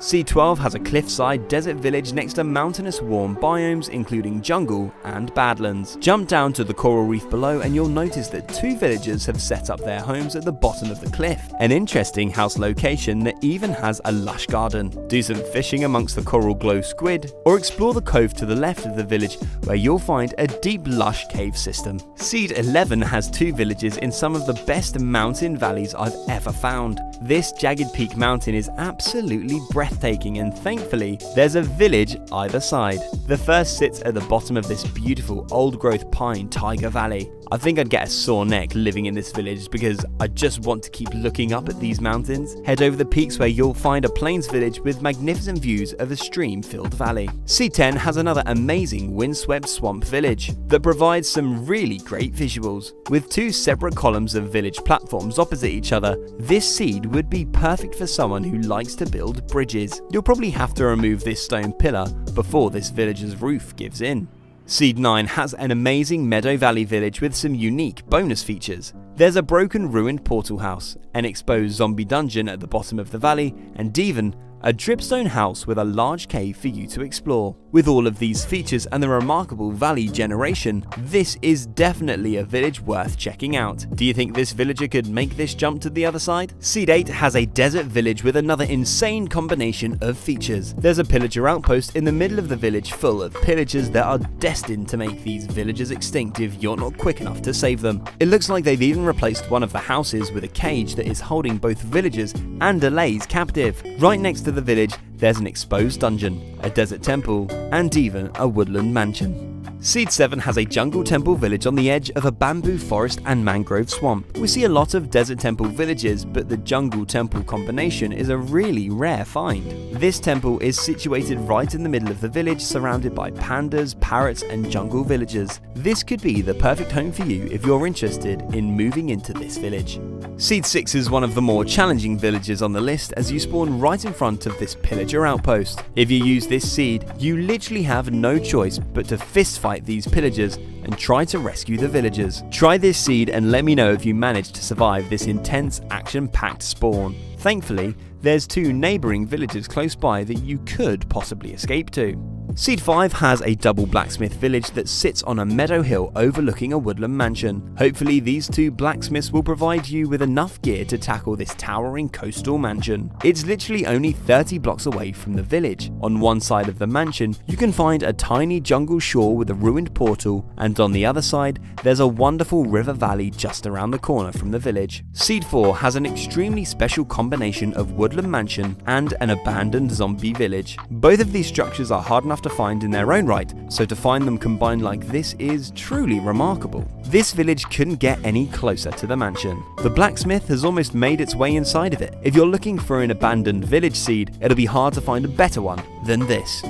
Seed 12 has a cliffside desert village next to mountainous warm biomes including jungle and badlands. Jump down to the coral reef below and you'll notice that 2 villagers have set up their homes at the bottom of the cliff. An interesting house location that even has a lush garden. Do some fishing amongst the coral glow squid, or explore the cove to the left of the village where you'll find a deep lush cave system. Seed 11 has 2 villages in some of the best mountain valleys I've ever found. This jagged peak mountain is absolutely breathtaking, and thankfully there's a village either side. The first sits at the bottom of this beautiful old growth pine taiga valley. I think I'd get a sore neck living in this village because I just want to keep looking up at these mountains. Head over the peaks where you'll find a plains village with magnificent views of a stream-filled valley. C10 has another amazing windswept swamp village that provides some really great visuals. With 2 separate columns of village platforms opposite each other, this seed would be perfect for someone who likes to build bridges. You'll probably have to remove this stone pillar before this village's roof gives in. Seed 9 has an amazing Meadow Valley village with some unique bonus features. There's a broken ruined portal house, an exposed zombie dungeon at the bottom of the valley, and even a dripstone house with a large cave for you to explore. With all of these features and the remarkable valley generation, this is definitely a village worth checking out. Do you think this villager could make this jump to the other side? Seed 8 has a desert village with another insane combination of features. There's a pillager outpost in the middle of the village full of pillagers that are destined to make these villagers extinct if you're not quick enough to save them. It looks like they've even replaced one of the houses with a cage that is holding both villagers and delays captive. Right next to the village, there's an exposed dungeon, a desert temple, and even a woodland mansion. Seed 7 has a jungle temple village on the edge of a bamboo forest and mangrove swamp. We see a lot of desert temple villages, but the jungle temple combination is a really rare find. This temple is situated right in the middle of the village, surrounded by pandas, parrots, and jungle villagers. This could be the perfect home for you if you're interested in moving into this village. Seed 6 is one of the more challenging villages on the list, as you spawn right in front of this pillager outpost. If you use this seed, you literally have no choice but to fistfight these pillagers and try to rescue the villagers. Try this seed and let me know if you manage to survive this intense action-packed spawn. Thankfully, there's 2 neighbouring villages close by that you could possibly escape to. Seed 5 has a double blacksmith village that sits on a meadow hill overlooking a woodland mansion. Hopefully these 2 blacksmiths will provide you with enough gear to tackle this towering coastal mansion. It's literally only 30 blocks away from the village. On one side of the mansion, you can find a tiny jungle shore with a ruined portal, and on the other side, there's a wonderful river valley just around the corner from the village. Seed 4 has an extremely special combination of woodland mansion and an abandoned zombie village. Both of these structures are hard enough to find in their own right, so to find them combined like this is truly remarkable. This village couldn't get any closer to the mansion. The blacksmith has almost made its way inside of it. If you're looking for an abandoned village seed, it'll be hard to find a better one than this.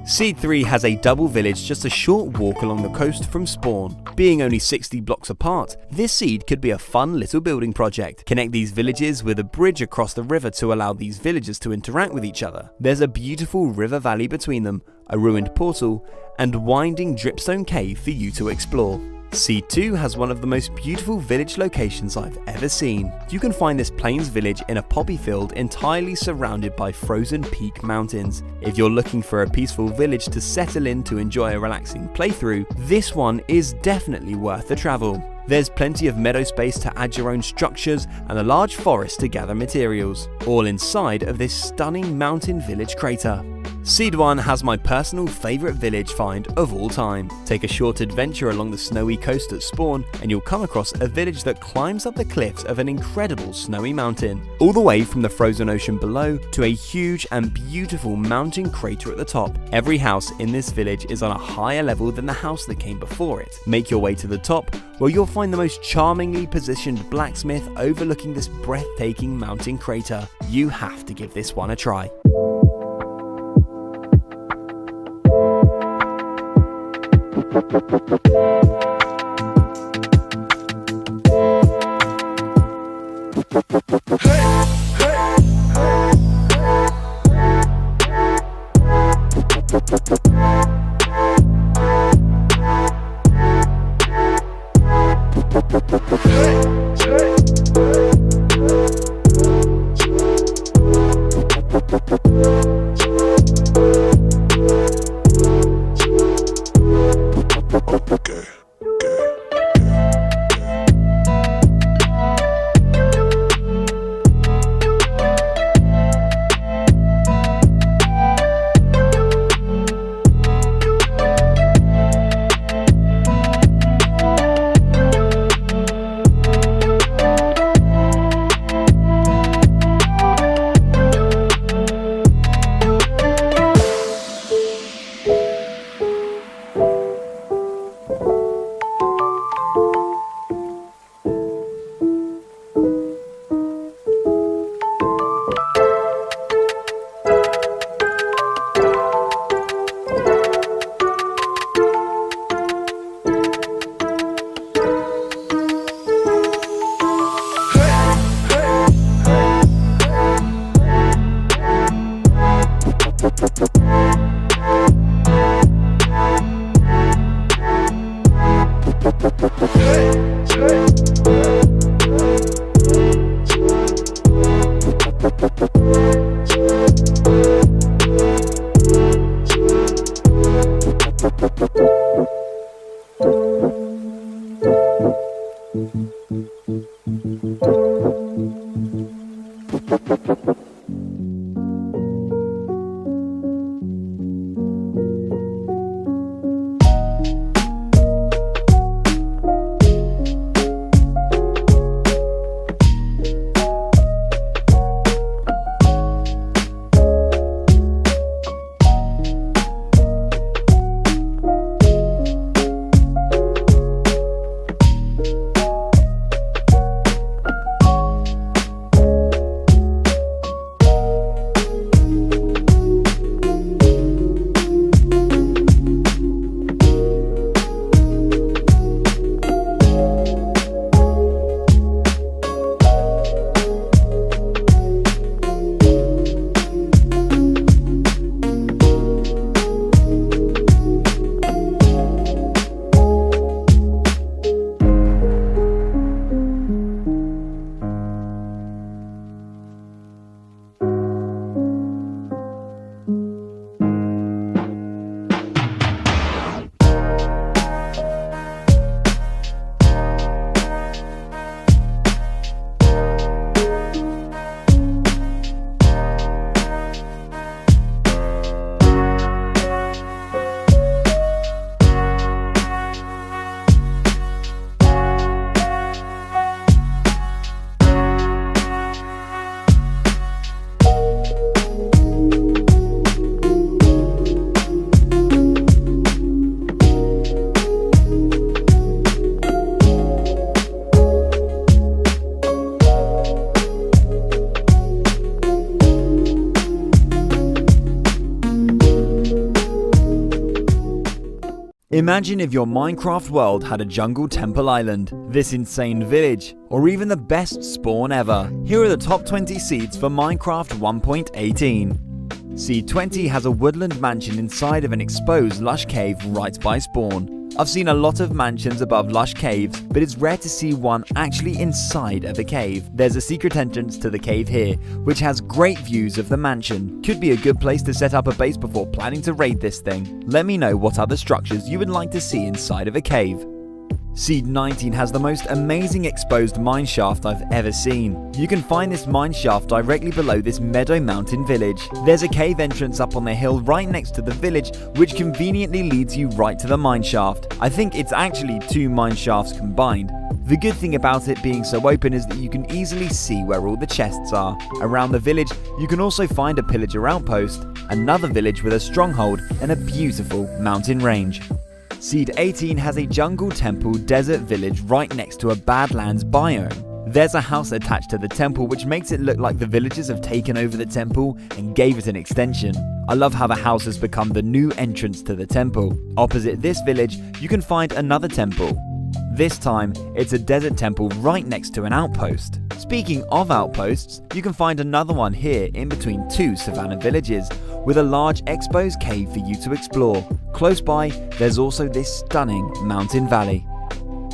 Seed 3 has a double village just a short walk along the coast from spawn. Being only 60 blocks apart, this seed could be a fun little building project. Connect these villages with a bridge across the river to allow these villagers to interact with each other. There's a beautiful river valley between them, a ruined portal, and winding dripstone cave for you to explore. Seed 2 has one of the most beautiful village locations I've ever seen. You can find this plains village in a poppy field entirely surrounded by frozen peak mountains. If you're looking for a peaceful village to settle in to enjoy a relaxing playthrough, this one is definitely worth the travel. There's plenty of meadow space to add your own structures and a large forest to gather materials, all inside of this stunning mountain village crater. Seed 1 has my personal favourite village find of all time. Take a short adventure along the snowy coast at spawn and you'll come across a village that climbs up the cliffs of an incredible snowy mountain, all the way from the frozen ocean below to a huge and beautiful mountain crater at the top. Every house in this village is on a higher level than the house that came before it. Make your way to the top, where you'll find the most charmingly positioned blacksmith overlooking this breathtaking mountain crater. You have to give this one a try. Imagine if your Minecraft world had a jungle temple island, this insane village, or even the best spawn ever. Here are the top 20 seeds for Minecraft 1.18. Seed 20 has a woodland mansion inside of an exposed lush cave right by spawn. I've seen a lot of mansions above lush caves, but it's rare to see one actually inside of a cave. There's a secret entrance to the cave here, which has great views of the mansion. Could be a good place to set up a base before planning to raid this thing. Let me know what other structures you would like to see inside of a cave. Seed 19 has the most amazing exposed mineshaft I've ever seen. You can find this mineshaft directly below this Meadow Mountain village. There's a cave entrance up on the hill right next to the village, which conveniently leads you right to the mineshaft. I think it's actually 2 mineshafts combined. The good thing about it being so open is that you can easily see where all the chests are. Around the village, you can also find a pillager outpost, another village with a stronghold, and a beautiful mountain range. Seed 18 has a jungle temple desert village right next to a Badlands biome. There's a house attached to the temple which makes it look like the villagers have taken over the temple and gave it an extension. I love how the house has become the new entrance to the temple. Opposite this village, you can find another temple. This time, it's a desert temple right next to an outpost. Speaking of outposts, you can find another one here in between two savannah villages, with a large exposed cave for you to explore. Close by, there's also this stunning mountain valley.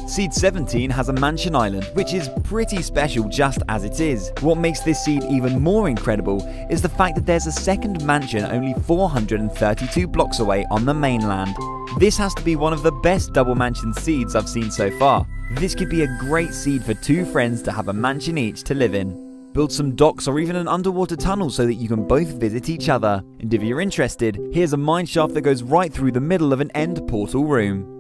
Seed 17 has a mansion island, which is pretty special just as it is. What makes this seed even more incredible is the fact that there's a second mansion only 432 blocks away on the mainland. This has to be one of the best double mansion seeds I've seen so far. This could be a great seed for two friends to have a mansion each to live in. Build some docks or even an underwater tunnel so that you can both visit each other. And if you're interested, here's a mineshaft that goes right through the middle of an end portal room.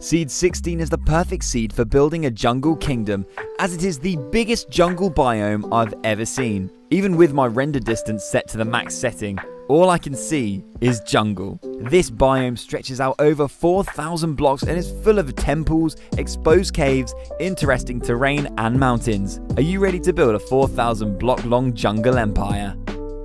Seed 16 is the perfect seed for building a jungle kingdom, as it is the biggest jungle biome I've ever seen. Even with my render distance set to the max setting, all I can see is jungle. This biome stretches out over 4,000 blocks and is full of temples, exposed caves, interesting terrain and mountains. Are you ready to build a 4,000 block long jungle empire?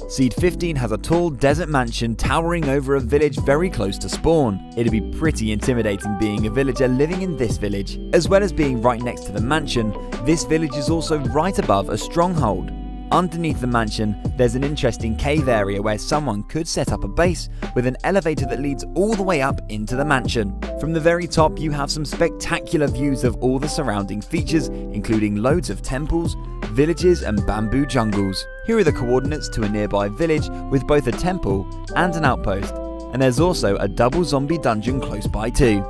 Seed 15 has a tall desert mansion towering over a village very close to spawn. It'd be pretty intimidating being a villager living in this village. As well as being right next to the mansion, this village is also right above a stronghold. Underneath the mansion, there's an interesting cave area where someone could set up a base with an elevator that leads all the way up into the mansion. From the very top, you have some spectacular views of all the surrounding features, including loads of temples, villages and bamboo jungles. Here are the coordinates to a nearby village with both a temple and an outpost, and there's also a double zombie dungeon close by too.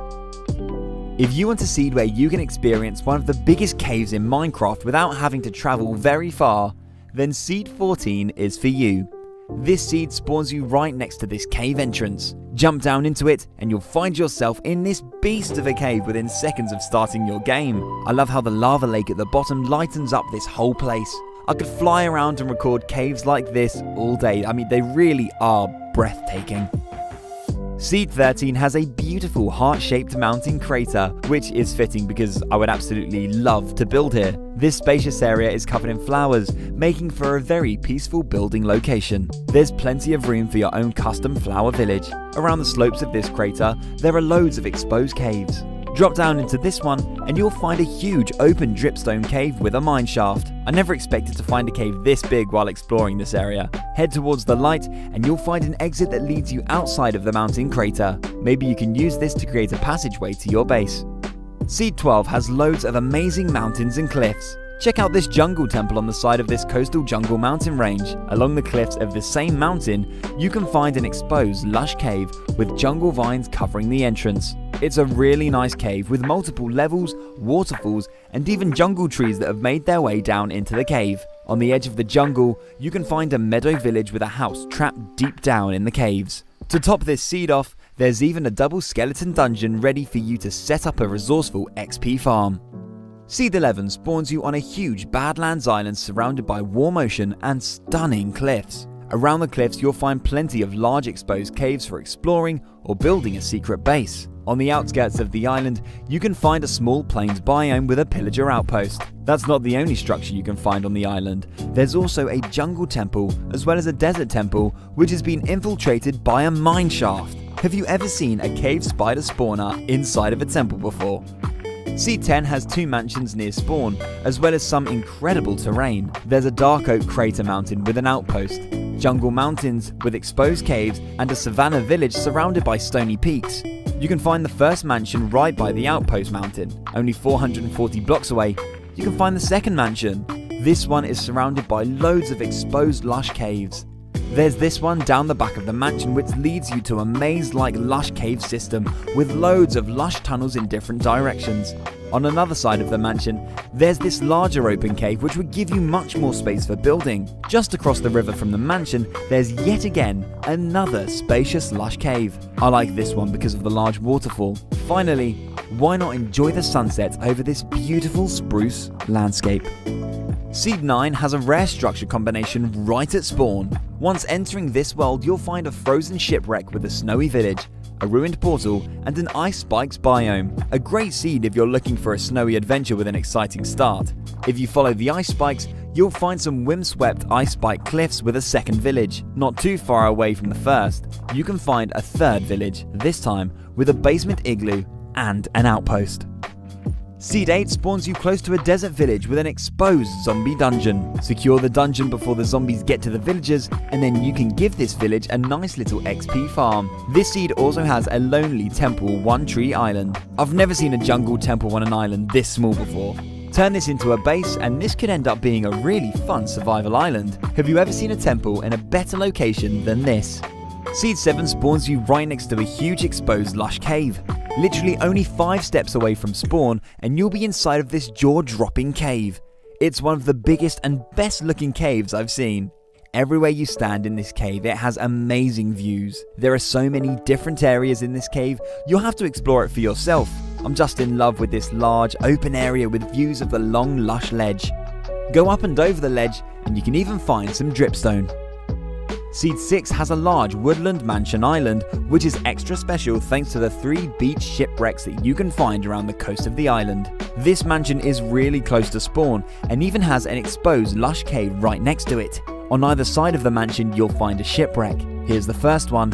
If you want a seed where you can experience one of the biggest caves in Minecraft without having to travel very far, then Seed 14 is for you. This seed spawns you right next to this cave entrance. Jump down into it and you'll find yourself in this beast of a cave within seconds of starting your game. I love how the lava lake at the bottom lightens up this whole place. I could fly around and record caves like this all day. I mean, they really are breathtaking. Seed 13 has a beautiful heart-shaped mountain crater, which is fitting because I would absolutely love to build here. This spacious area is covered in flowers, making for a very peaceful building location. There's plenty of room for your own custom flower village. Around the slopes of this crater, there are loads of exposed caves. Drop down into this one and you'll find a huge open dripstone cave with a mineshaft. I never expected to find a cave this big while exploring this area. Head towards the light and you'll find an exit that leads you outside of the mountain crater. Maybe you can use this to create a passageway to your base. Seed 12 has loads of amazing mountains and cliffs. Check out this jungle temple on the side of this coastal jungle mountain range. Along the cliffs of the same mountain, you can find an exposed lush cave with jungle vines covering the entrance. It's a really nice cave with multiple levels, waterfalls, and even jungle trees that have made their way down into the cave. On the edge of the jungle, you can find a meadow village with a house trapped deep down in the caves. To top this seed off, there's even a double skeleton dungeon ready for you to set up a resourceful XP farm. Seed 11 spawns you on a huge Badlands island surrounded by warm ocean and stunning cliffs. Around the cliffs you'll find plenty of large exposed caves for exploring or building a secret base. On the outskirts of the island, you can find a small plains biome with a pillager outpost. That's not the only structure you can find on the island. There's also a jungle temple as well as a desert temple which has been infiltrated by a mineshaft. Have you ever seen a cave spider spawner inside of a temple before? Seed 10 has two mansions near spawn, as well as some incredible terrain. There's a dark oak crater mountain with an outpost, jungle mountains with exposed caves, and a savannah village surrounded by stony peaks. You can find the first mansion right by the outpost mountain. Only 440 blocks away, you can find the second mansion. This one is surrounded by loads of exposed lush caves. There's this one down the back of the mansion which leads you to a maze-like lush cave system with loads of lush tunnels in different directions. On another side of the mansion, there's this larger open cave which would give you much more space for building. Just across the river from the mansion, there's yet again another spacious lush cave. I like this one because of the large waterfall. Finally, why not enjoy the sunset over this beautiful spruce landscape? Seed 9 has a rare structure combination right at spawn. Once entering this world, you'll find a frozen shipwreck with a snowy village, a ruined portal, and an ice spikes biome. A great seed if you're looking for a snowy adventure with an exciting start. If you follow the ice spikes, you'll find some windswept ice spike cliffs with a second village. Not too far away from the first, you can find a third village, this time with a basement igloo and an outpost. Seed 8 spawns you close to a desert village with an exposed zombie dungeon. Secure the dungeon before the zombies get to the villagers, and then you can give this village a nice little XP farm. This seed also has a lonely temple one tree island. I've never seen a jungle temple on an island this small before. Turn this into a base and this could end up being a really fun survival island. Have you ever seen a temple in a better location than this? Seed 7 spawns you right next to a huge exposed lush cave. Literally only 5 steps away from spawn and you'll be inside of this jaw-dropping cave. It's one of the biggest and best looking caves I've seen. Everywhere you stand in this cave, it has amazing views. There are so many different areas in this cave, you'll have to explore it for yourself. I'm just in love with this large, open area with views of the long, lush ledge. Go up and over the ledge, and you can even find some dripstone. Seed 6 has a large woodland mansion island, which is extra special thanks to the 3 beach shipwrecks that you can find around the coast of the island. This mansion is really close to spawn, and even has an exposed lush cave right next to it. On either side of the mansion, you'll find a shipwreck. Here's the first one,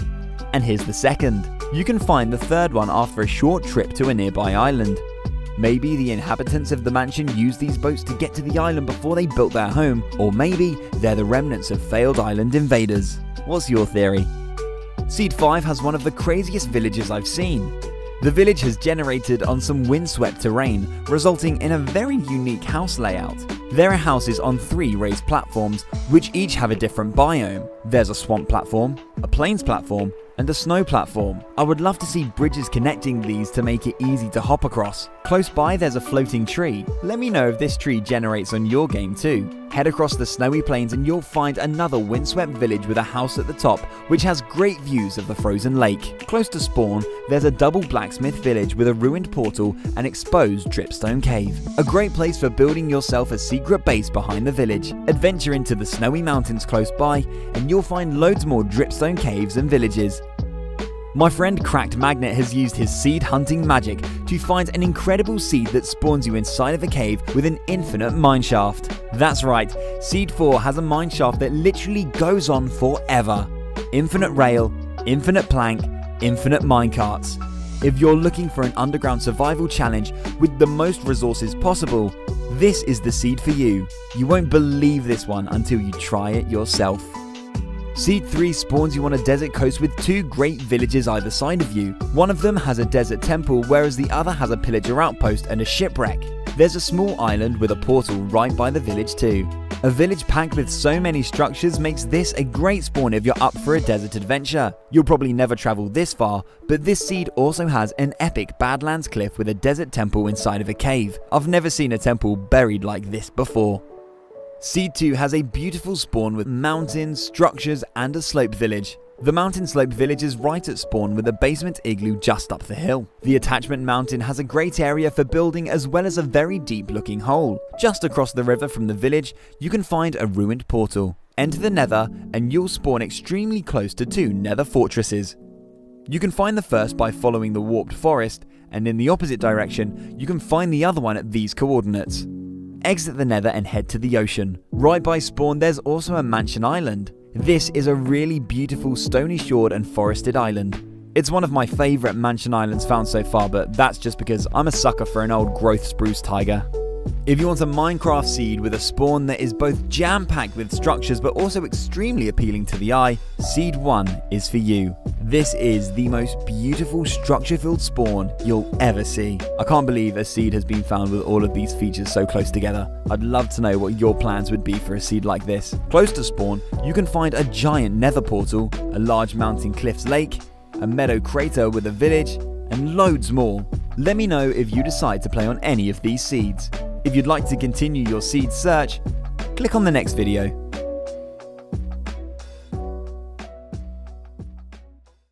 and here's the second. You can find the third one after a short trip to a nearby island. Maybe the inhabitants of the mansion used these boats to get to the island before they built their home, or maybe they're the remnants of failed island invaders. What's your theory? Seed 5 has one of the craziest villages I've seen. The village has generated on some windswept terrain, resulting in a very unique house layout. There are houses on 3 raised platforms, which each have a different biome. There's a swamp platform, a plains platform, and a snow platform. I would love to see bridges connecting these to make it easy to hop across. Close by there's a floating tree. Let me know if this tree generates on your game too. Head across the snowy plains and you'll find another windswept village with a house at the top, which has great views of the frozen lake. Close to spawn, there's a double blacksmith village with a ruined portal and exposed dripstone cave. A great place for building yourself a secret base behind the village. Adventure into the snowy mountains close by and you'll find loads more dripstone caves and villages. My friend Cracked Magnet has used his seed hunting magic to find an incredible seed that spawns you inside of a cave with an infinite mineshaft. That's right, Seed 4 has a mineshaft that literally goes on forever. Infinite rail, infinite plank, infinite minecarts. If you're looking for an underground survival challenge with the most resources possible, this is the seed for you. You won't believe this one until you try it yourself. Seed 3 spawns you on a desert coast with 2 great villages either side of you. One of them has a desert temple, whereas the other has a pillager outpost and a shipwreck. There's a small island with a portal right by the village too. A village packed with so many structures makes this a great spawn if you're up for a desert adventure. You'll probably never travel this far, but this seed also has an epic Badlands cliff with a desert temple inside of a cave. I've never seen a temple buried like this before. Seed 2 has a beautiful spawn with mountains, structures, and a sloped village. The mountain sloped village is right at spawn with a basement igloo just up the hill. The attachment mountain has a great area for building as well as a very deep looking hole. Just across the river from the village, you can find a ruined portal. Enter the nether and you'll spawn extremely close to 2 nether fortresses. You can find the first by following the warped forest, and in the opposite direction, you can find the other one at these coordinates. Exit the nether and head to the ocean. Right by spawn there's also a mansion island. This is a really beautiful stony shored and forested island. It's one of my favourite mansion islands found so far, but that's just because I'm a sucker for an old growth spruce taiga. If you want a Minecraft seed with a spawn that is both jam-packed with structures but also extremely appealing to the eye, Seed 1 is for you. This is the most beautiful structure-filled spawn you'll ever see. I can't believe a seed has been found with all of these features so close together. I'd love to know what your plans would be for a seed like this. Close to spawn, you can find a giant nether portal, a large mountain cliffs lake, a meadow crater with a village, and loads more. Let me know if you decide to play on any of these seeds. If you'd like to continue your seed search, click on the next video.